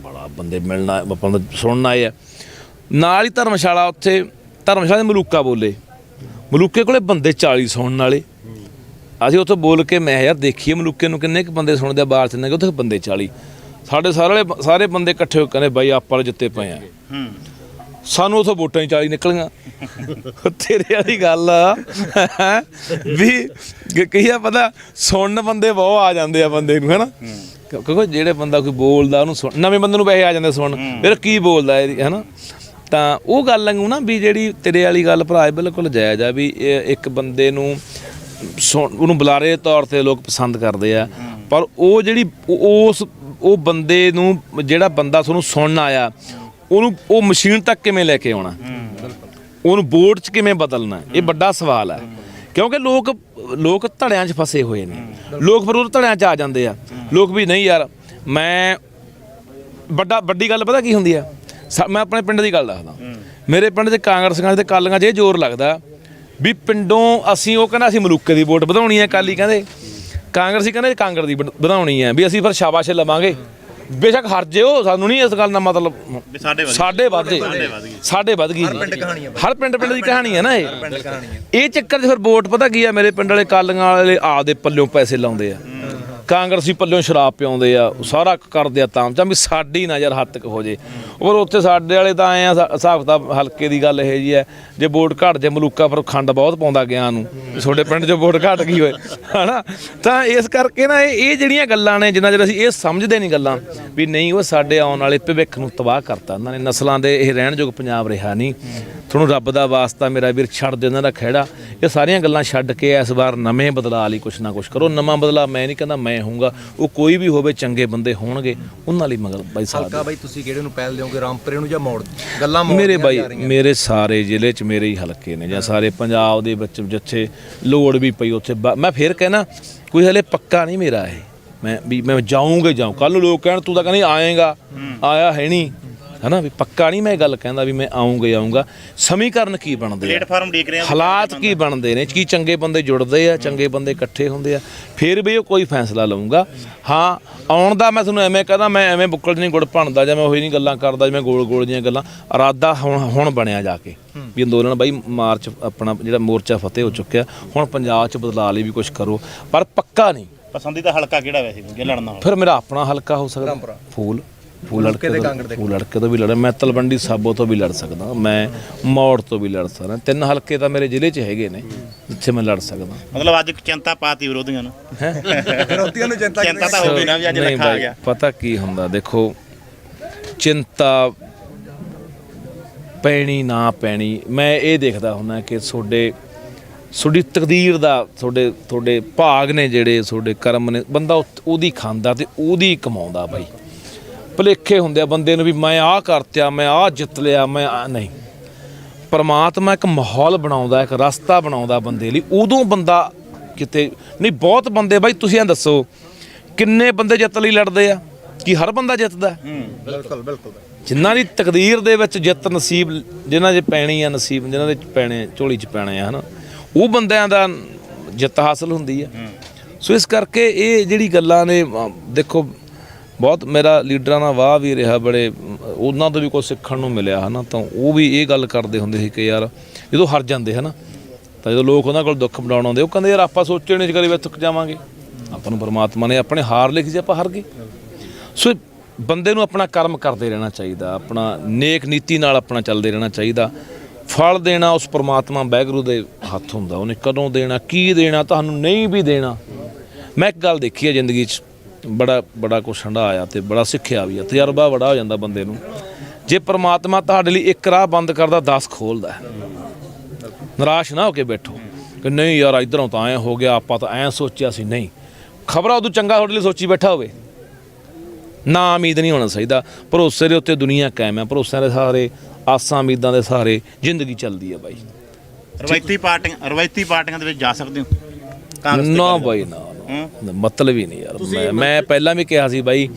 S1: ਬੜਾ ਬੰਦੇ ਮਿਲਣਾ ਆਪਾਂ ਨੂੰ ਸੁਣਨ ਆਏ ਆ ਨਾਲ ਹੀ ਧਰਮਸ਼ਾਲਾ ਉੱਥੇ ਧਰਮਸ਼ਾਲਾ ਦੇ ਮਲੂਕਾ ਬੋਲੇ ਮਲੂਕੇ ਕੋਲੇ ਬੰਦੇ 40 ਸੁਣਨ ਵਾਲੇ ਅਸੀਂ ਉੱਥੇ ਬੋਲ ਕੇ ਮੈਂ ਯਾਰ ਦੇਖੀਏ ਮਲੂਕੇ ਨੂੰ ਕਿੰਨੇ ਕੁ ਬੰਦੇ ਸੁਣਦੇ ਆ ਬਾਹਰ ਚ ਉੱਥੇ ਬੰਦੇ 40 ਸਾਡੇ ਸਾਰੇ ਬੰਦੇ ਇਕੱਠੇ ਹੋ ਕਹਿੰਦੇ ਬਾਈ ਆਪਾਂ ਜਿੱਤੇ ਪਏ ਆ ਸਾਨੂੰ ਉੱਥੋਂ ਵੋਟਾਂ ਹੀ 40 ਨਿਕਲੀਆਂ ਤੇਰੇ ਵਾਲੀ ਗੱਲ ਆ ਵੀ ਕਈ ਆ ਪਤਾ ਸੁਣਨ ਬੰਦੇ ਬਹੁਤ ਆ ਜਾਂਦੇ ਆ ਬੰਦੇ ਨੂੰ ਹੈ ਨਾ ਕਿਉਂਕਿ ਜਿਹੜੇ ਬੰਦਾ ਕੋਈ ਬੋਲਦਾ ਉਹਨੂੰ ਸੁਣ ਨਵੇਂ ਬੰਦੇ ਨੂੰ ਪੈਸੇ ਆ ਜਾਂਦੇ ਸੁਣਨ ਫਿਰ ਕੀ ਬੋਲਦਾ ਇਹ ਹੈ ਨਾ ਤਾਂ ਉਹ ਗੱਲ ਵਾਂਗੂ ਨਾ ਵੀ ਜਿਹੜੀ ਤੇਰੇ ਵਾਲੀ ਗੱਲ ਭਰਾ ਬਿਲਕੁਲ ਜਾਇਜ਼ ਆ ਵੀ ਇੱਕ ਬੰਦੇ ਨੂੰ ਉਹਨੂੰ ਬੁਲਾਰੇ ਦੇ ਤੌਰ 'ਤੇ ਲੋਕ ਪਸੰਦ ਕਰਦੇ ਆ ਪਰ ਉਹ ਜਿਹੜੀ ਉਹ ਬੰਦੇ ਨੂੰ ਜਿਹੜਾ ਬੰਦਾ ਤੁਹਾਨੂੰ ਸੁਣਨ ਆਇਆ ਉਹਨੂੰ ਉਹ ਮਸ਼ੀਨ ਤੱਕ ਕਿਵੇਂ ਲੈ ਕੇ ਆਉਣਾ ਉਹਨੂੰ ਵੋਟ 'ਚ ਕਿਵੇਂ ਬਦਲਣਾ ਇਹ ਵੱਡਾ ਸਵਾਲ ਹੈ ਕਿਉਂਕਿ ਲੋਕ ਧੜਿਆਂ 'ਚ ਫਸੇ ਹੋਏ ਨੇ ਲੋਕ ਫਿਰ ਉਹ ਧੜਿਆਂ 'ਚ ਆ ਜਾਂਦੇ ਆ ਲੋਕ ਵੀ ਨਹੀਂ ਯਾਰ ਮੈਂ ਵੱਡੀ ਗੱਲ ਪਤਾ ਕੀ ਹੁੰਦੀ ਆ ਮੈਂ ਆਪਣੇ ਪਿੰਡ ਦੀ ਗੱਲ ਦੱਸਦਾ ਮੇਰੇ ਪਿੰਡ 'ਚ ਕਾਂਗਰਸੀਆਂ ਤੇ ਕਾਲੀਆਂ 'ਚ ਇਹ ਜ਼ੋਰ ਲੱਗਦਾ ਵੀ ਪਿੰਡੋਂ ਅਸੀਂ ਉਹ ਕਹਿੰਦਾ ਅਸੀਂ ਮਲੂਕੇ ਦੀ ਵੋਟ ਵਧਾਉਣੀ ਹੈ ਕਾਲੀ ਕਹਿੰਦੇ ਕਾਂਗਰਸੀ ਕਹਿੰਦੇ ਕਾਂਗਰਸ ਦੀ ਵਧਾਉਣੀ ਹੈ ਵੀ ਅਸੀਂ ਫਿਰ ਸ਼ਾਬਾਸ਼ ਲਵਾਂਗੇ ਬੇਸ਼ੱਕ ਹਰ ਜਿਓ ਸਾਨੂੰ ਨਹੀਂ ਇਸ ਗੱਲ ਦਾ ਮਤਲਬ ਸਾਡੇ ਵੱਧ ਗਈ ਹਰ ਪਿੰਡ ਦੀ ਕਹਾਣੀ ਹੈ ਨਾ ਇਹ ਚੱਕਰ 'ਚ ਫਿਰ ਵੋਟ ਪਤਾ ਕੀ ਆ ਮੇਰੇ ਪਿੰਡ ਵਾਲੇ ਕਾਲੀਆਂ ਵਾਲੇ ਆਪਦੇ ਪੱਲਿਓਂ ਪੈਸੇ ਲਾਉਂਦੇ ਆ ਕਾਂਗਰਸੀ ਪੱਲਿਓਂ ਸ਼ਰਾਬ ਪਿਆਉਂਦੇ ਆ, ਸਾਰਾ ਕਰਦੇ ਆ ਤਾਮਝਾਮ ਵੀ ਸਾਡੀ ਨਾ ਯਾਰ ਹੱਦ ਤੱਕ ਹੋ ਜੇ। ਪਰ ਉੱਥੇ ਸਾਡੇ ਵਾਲੇ ਤਾਂ ਆਏ ਆ ਹਿਸਾਬ ਕਿਤਾਬ ਹਲਕੇ ਦੀ ਗੱਲ ਇਹ ਜੀ ਹੈ, ਜੇ ਵੋਟ ਘੱਟ ਜੇ ਮਲੂਕਾ ਫਿਰ ਖੰਡ ਬਹੁਤ ਪਾਉਂਦਾ ਗਿਆ ਨੂੰ, ਤੁਹਾਡੇ ਪਿੰਡ 'ਚ ਵੋਟ ਘੱਟ ਗਈ ਹੋਏ ਹਨਾ। ਤਾਂ ਇਸ ਕਰਕੇ ਨਾ ਇਹ ਜਿਹੜੀਆਂ ਗੱਲਾਂ ਨੇ, ਜਿੰਨਾ ਚਿਰ ਅਸੀਂ ਇਹ ਸਮਝਦੇ ਨਹੀਂ ਗੱਲਾਂ ਵੀ ਨਹੀਂ ਉਹ ਸਾਡੇ ਆਉਣ ਵਾਲੇ ਭਵਿੱਖ ਨੂੰ ਤਬਾਹ ਕਰਤਾ ਉਹਨਾਂ ਨੇ, ਨਸਲਾਂ ਦੇ ਇਹ ਰਹਿਣਯੋਗ ਪੰਜਾਬ ਰਿਹਾ ਨਹੀਂ। ਤੁਹਾਨੂੰ ਰੱਬ ਦਾ ਵਾਸਤਾ ਮੇਰਾ ਵੀਰ ਛੱਡ ਦੇ ਉਹਨਾਂ ਦਾ ਖਹਿੜਾ, ਇਹ ਸਾਰੀਆਂ ਗੱਲਾਂ ਛੱਡ ਕੇ ਇਸ ਵਾਰ ਨਵੇਂ ਬਦਲਾਅ ਲਈ ਕੁਛ ਨਾ ਕੁਛ ਕਰੋ। ਨਵਾਂ ਬਦਲਾਅ ਮੈਂ ਨਹੀਂ ਕਹਿੰਦਾ ਮੈਂ ਹੋਊਗਾ, ਉਹ ਕੋਈ ਵੀ ਹੋਵੇ, ਚੰਗੇ ਬੰਦੇ ਹੋਣਗੇ ਉਹਨਾਂ ਲਈ ਮਗਰ ਬਾਈ ਸਾਹਿਬ।
S3: ਹਲਕਾ ਬਾਈ ਤੁਸੀਂ ਕਿਹੜੇ ਨੂੰ ਪਹਿਲ ਦਿਓਗੇ, ਰਾਮਪੁਰੇ ਨੂੰ ਜਾਂ ਮੋੜ? ਗੱਲਾਂ
S1: ਮੇਰੇ ਬਾਈ ਮੇਰੇ ਸਾਰੇ ਜ਼ਿਲ੍ਹੇ 'ਚ ਮੇਰੇ ਹੀ ਹਲਕੇ ਨੇ, ਜਾਂ ਸਾਰੇ ਪੰਜਾਬ ਦੇ ਵਿੱਚ ਜਿੱਥੇ ਲੋੜ ਵੀ ਪਈ ਉੱਥੇ ਮੈਂ ਫਿਰ ਕਹਿਣਾ ਕੋਈ ਹਲੇ ਪੱਕਾ ਨਹੀਂ ਮੇਰਾ ਇਹ, ਮੈਂ ਜਾਊਂਗਾ ਜਾਊਂ। ਕੱਲ ਨੂੰ ਲੋਕ ਕਹਿਣ ਤੂੰ ਤਾਂ ਕਹਿੰਦੀ ਆਏਗਾ, ਆਇਆ ਹੈ ਨਹੀਂ ਹਨਾ, ਵੀ ਪੱਕਾ ਨਹੀਂ ਮੈਂ ਗੱਲ ਕਹਿੰਦਾ ਵੀ ਮੈਂ ਆਊਂਗਾ। ਸਮੀਕਰਨ ਕੀ ਬਣਦੇ ਆ,
S2: ਪਲੇਟਫਾਰਮ ਦੇਖ ਰਹੇ ਆ,
S1: ਹਾਲਾਤ ਕੀ ਬਣਦੇ ਨੇ, ਕੀ ਚੰਗੇ ਬੰਦੇ ਜੁੜਦੇ ਆ, ਚੰਗੇ ਬੰਦੇ ਇਕੱਠੇ ਹੁੰਦੇ ਆ, ਫਿਰ ਵੀ ਉਹ ਕੋਈ ਫੈਸਲਾ ਲਊਂਗਾ। ਹਾਂ ਆਉਣ ਦਾ ਮੈਂ ਤੁਹਾਨੂੰ ਐਵੇਂ ਕਹਦਾ, ਮੈਂ ਐਵੇਂ ਬੁੱਕਲ ਨਹੀਂ ਗੁੜ ਭਣਦਾ ਜਾਂ ਮੈਂ ਉਹੀ ਨਹੀਂ ਗੱਲਾਂ ਕਰਦਾ ਜਿਵੇਂ ਗੋਲ ਜਿਹੀਆਂ ਗੱਲਾਂ। ਇਰਾਦਾ ਹੁਣ ਬਣਿਆ ਜਾ ਕੇ ਵੀ ਅੰਦੋਲਨ ਬਾਈ ਮਾਰਚ ਆਪਣਾ ਜਿਹੜਾ ਮੋਰਚਾ ਫਤਿਹ ਹੋ ਚੁੱਕਿਆ, ਹੁਣ ਪੰਜਾਬ 'ਚ ਬਦਲਾਅ ਲਈ ਵੀ ਕੁਝ ਕਰੋ, ਪਰ ਪੱਕਾ ਨਹੀਂ।
S2: ਪਸੰਦੀਦਾ ਹਲਕਾ ਕਿਹੜਾ ਵੈਸੇ ਜੇ ਲੜਨਾ ਹੋਵੇ?
S1: ਫਿਰ ਮੇਰਾ ਆਪਣਾ ਹਲਕਾ ਹੋ ਸਕਦਾ ਫੂਲ ਲੜਕੇ ਤੋਂ ਵੀ ਲੜਾਂ, ਮੈਂ ਤਲਵੰਡੀ ਸਾਬੋ ਤੋਂ ਵੀ ਲੜ ਸਕਦਾ, ਮੈਂ ਮੌੜ ਤੋਂ ਵੀ ਲੜ ਸਕਦਾ। 3 ਹਲਕੇ ਤਾਂ ਮੇਰੇ ਜ਼ਿਲ੍ਹੇ 'ਚ ਹੈਗੇ ਨੇ ਜਿੱਥੇ ਮੈਂ ਲੜ ਸਕਦਾ।
S2: ਮਤਲਬ ਅੱਜ ਚਿੰਤਾ ਪਾਤੀ ਵਿਰੋਧੀਆਂ ਨੂੰ,
S3: ਵਿਰੋਧੀਆਂ ਨੂੰ
S2: ਚਿੰਤਾ ਤਾਂ ਹੋਵੇ ਨਾ ਵੀ ਅੱਜ
S1: ਨਹੀਂ
S2: ਲੱਖਾ ਆ
S1: ਬਾਈ,
S2: ਗਿਆ।
S1: ਪਤਾ ਕੀ ਹੁੰਦਾ, ਦੇਖੋ ਚਿੰਤਾ ਪੈਣੀ ਨਾ ਪੈਣੀ ਮੈਂ ਇਹ ਦੇਖਦਾ ਹੁੰਦਾ ਕਿ ਤੁਹਾਡੀ ਤਕਦੀਰ ਦਾ, ਤੁਹਾਡੇ ਭਾਗ ਨੇ ਜਿਹੜੇ, ਤੁਹਾਡੇ ਕਰਮ ਨੇ, ਬੰਦਾ ਉਹਦੀ ਖਾਂਦਾ ਤੇ ਉਹਦੀ ਕਮਾਉਂਦਾ ਬਾਈ। ਭੁਲੇਖੇ ਹੁੰਦੇ ਆ ਬੰਦੇ ਨੂੰ ਵੀ ਮੈਂ ਆਹ ਕਰਤਿਆ, ਮੈਂ ਆਹ ਜਿੱਤ ਲਿਆ, ਮੈਂ ਨਹੀਂ। ਪਰਮਾਤਮਾ ਇੱਕ ਮਾਹੌਲ ਬਣਾਉਂਦਾ, ਇੱਕ ਰਸਤਾ ਬਣਾਉਂਦਾ ਬੰਦੇ ਲਈ, ਉਦੋਂ ਬੰਦਾ ਕਿਤੇ ਨਹੀਂ। ਬਹੁਤ ਬੰਦੇ ਬਾਈ ਤੁਸੀਂ ਇਹ ਦੱਸੋ ਕਿੰਨੇ ਬੰਦੇ ਜਿੱਤ ਲਈ ਲੜਦੇ ਆ, ਕੀ ਹਰ ਬੰਦਾ ਜਿੱਤਦਾ?
S3: ਬਿਲਕੁਲ
S1: ਜਿਨ੍ਹਾਂ ਦੀ ਤਕਦੀਰ ਦੇ ਵਿੱਚ ਜਿੱਤ ਨਸੀਬ, ਜਿਨ੍ਹਾਂ 'ਚ ਪੈਣੀ ਆ ਨਸੀਬ, ਜਿਨ੍ਹਾਂ ਦੇ ਪੈਣੇ ਝੋਲੀ 'ਚ ਪੈਣੇ ਆ ਹਨਾ, ਉਹ ਬੰਦਿਆਂ ਦਾ ਜਿੱਤ ਹਾਸਲ ਹੁੰਦੀ ਆ। ਸੋ ਇਸ ਕਰਕੇ ਇਹ ਜਿਹੜੀ ਗੱਲਾਂ ਨੇ ਦੇਖੋ, ਬਹੁਤ ਮੇਰਾ ਲੀਡਰਾਂ ਨਾਲ ਵਾਹ ਵੀ ਰਿਹਾ, ਬੜੇ ਉਹਨਾਂ ਤੋਂ ਵੀ ਕੁਝ ਸਿੱਖਣ ਨੂੰ ਮਿਲਿਆ ਹੈ ਨਾ। ਤਾਂ ਉਹ ਵੀ ਇਹ ਗੱਲ ਕਰਦੇ ਹੁੰਦੇ ਸੀ ਕਿ ਯਾਰ ਜਦੋਂ ਹਾਰ ਜਾਂਦੇ ਹੈ ਨਾ, ਤਾਂ ਜਦੋਂ ਲੋਕ ਉਹਨਾਂ ਕੋਲ ਦੁੱਖ ਵੰਡਾਉਣ ਆਉਂਦੇ, ਉਹ ਕਹਿੰਦੇ ਯਾਰ ਆਪਾਂ ਸੋਚੇ ਨਹੀਂ ਕਰੀ ਵੀ ਥੱਕ ਜਾਵਾਂਗੇ, ਆਪਾਂ ਨੂੰ ਪਰਮਾਤਮਾ ਨੇ ਆਪਣੇ ਹਾਰ ਲਿਖੀ ਸੀ, ਆਪਾਂ ਹਾਰ ਗਏ। ਸੋ ਬੰਦੇ ਨੂੰ ਆਪਣਾ ਕਰਮ ਕਰਦੇ ਰਹਿਣਾ ਚਾਹੀਦਾ, ਆਪਣਾ ਨੇਕ ਨੀਤੀ ਨਾਲ ਆਪਣਾ ਚੱਲਦੇ ਰਹਿਣਾ ਚਾਹੀਦਾ। ਫਲ ਦੇਣਾ ਉਸ ਪਰਮਾਤਮਾ ਵਾਹਿਗੁਰੂ ਦੇ ਹੱਥ ਹੁੰਦਾ, ਉਹਨੇ ਕਦੋਂ ਦੇਣਾ, ਕੀ ਦੇਣਾ, ਤੁਹਾਨੂੰ ਨਹੀਂ ਵੀ ਦੇਣਾ। ਮੈਂ ਇੱਕ ਗੱਲ ਦੇਖੀ ਹੈ ਜ਼ਿੰਦਗੀ 'ਚ, ਬੜਾ ਕੁਛ ਹੰਢਾਇਆ ਤੇ ਬੜਾ ਸਿੱਖਿਆ ਵੀ ਆ, ਤਜਰਬਾ ਬੜਾ ਹੋ ਜਾਂਦਾ ਬੰਦੇ ਨੂੰ। ਜੇ ਪ੍ਰਮਾਤਮਾ ਤੁਹਾਡੇ ਲਈ ਇੱਕ ਰਾਹ ਬੰਦ ਕਰਦਾ 10 ਖੋਲਦਾ। ਨਿਰਾਸ਼ ਨਾ ਹੋ ਕੇ ਬੈਠੋ ਕਿ ਨਹੀਂ ਯਾਰ ਇੱਧਰੋਂ ਤਾਂ ਐਂ ਹੋ ਗਿਆ, ਆਪਾਂ ਤਾਂ ਐਂ ਸੋਚਿਆ ਸੀ। ਨਹੀਂ, ਖਬਰਾਂ ਉਦੋਂ ਚੰਗਾ ਤੁਹਾਡੇ ਲਈ ਸੋਚੀ ਬੈਠਾ ਹੋਵੇ। ਨਾ ਉਮੀਦ ਨਹੀਂ ਹੋਣਾ ਚਾਹੀਦਾ। ਭਰੋਸੇ ਦੇ ਉੱਤੇ ਦੁਨੀਆ ਕਾਇਮ ਹੈ, ਭਰੋਸਿਆਂ ਦੇ ਸਹਾਰੇ, ਆਸਾਂ ਉਮੀਦਾਂ ਦੇ ਸਹਾਰੇ ਜ਼ਿੰਦਗੀ ਚੱਲਦੀ ਹੈ ਬਾਈ।
S2: ਰਵਾਇਤੀ ਪਾਰਟੀਆਂ ਦੇ ਵਿੱਚ ਜਾ ਸਕਦੇ ਹੋ?
S1: ਨਾ ਬਾਈ ਨਾ, ਮਤਲਬ ਹੀ ਨਹੀਂ ਯਾਰ। ਮੈਂ ਪਹਿਲਾਂ ਵੀ ਕਿਹਾ ਸੀ ਬਾਈ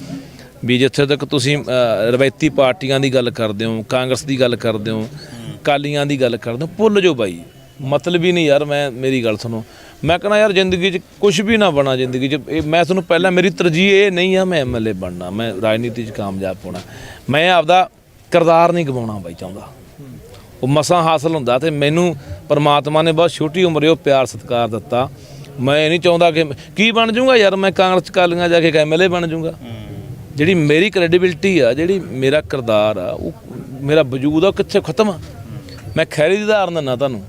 S1: ਵੀ ਜਿੱਥੇ ਤੱਕ ਤੁਸੀਂ ਰਵਾਇਤੀ ਪਾਰਟੀਆਂ ਦੀ ਗੱਲ ਕਰਦੇ ਹੋ, ਕਾਂਗਰਸ ਦੀ ਗੱਲ ਕਰਦੇ ਹੋ, ਅਕਾਲੀਆਂ ਦੀ ਗੱਲ ਕਰਦੇ ਹੋ, ਭੁੱਲ ਜਾਓ ਬਾਈ, ਮਤਲਬ ਹੀ ਨਹੀਂ ਯਾਰ। ਮੇਰੀ ਗੱਲ ਸੁਣੋ, ਮੈਂ ਕਹਿੰਦਾ ਯਾਰ ਜ਼ਿੰਦਗੀ 'ਚ ਕੁਛ ਵੀ ਨਾ ਬਣਾ ਜ਼ਿੰਦਗੀ 'ਚ। ਮੈਂ ਤੁਹਾਨੂੰ ਪਹਿਲਾਂ ਮੇਰੀ ਤਰਜੀਹ ਇਹ ਨਹੀਂ ਆ ਮੈਂ MLA ਬਣਨਾ, ਮੈਂ ਰਾਜਨੀਤੀ 'ਚ ਕਾਮਯਾਬ ਹੋਣਾ। ਮੈਂ ਆਪਦਾ ਕਿਰਦਾਰ ਨਹੀਂ ਗਵਾਉਣਾ ਬਾਈ ਚਾਹੁੰਦਾ, ਉਹ ਮਸਾਂ ਹਾਸਲ ਹੁੰਦਾ। ਤੇ ਮੈਨੂੰ ਪਰਮਾਤਮਾ ਨੇ ਬਹੁਤ ਛੋਟੀ ਉਮਰੇ ਉਹ ਪਿਆਰ ਸਤਿਕਾਰ ਦਿੱਤਾ। ਮੈਂ ਇਹ ਨਹੀਂ ਚਾਹੁੰਦਾ ਕਿ ਕੀ ਬਣ ਜਾਊਂਗਾ ਯਾਰ, ਮੈਂ ਕਾਂਗਰਸ 'ਚ ਕਾਲੀਆਂ ਜਾ ਕੇ MLA ਬਣ ਜਾਊਂਗਾ। ਜਿਹੜੀ ਮੇਰੀ ਕ੍ਰੈਡੀਬਿਲਿਟੀ ਆ, ਜਿਹੜੀ ਮੇਰਾ ਕਿਰਦਾਰ ਆ, ਉਹ ਮੇਰਾ ਵਜੂਦ ਆ, ਉਹ ਕਿੱਥੇ ਖਤਮ ਆ। ਮੈਂ ਖੈਰੀ ਦੀ ਉਦਾਹਰਨ ਦਿੰਦਾ ਤੁਹਾਨੂੰ।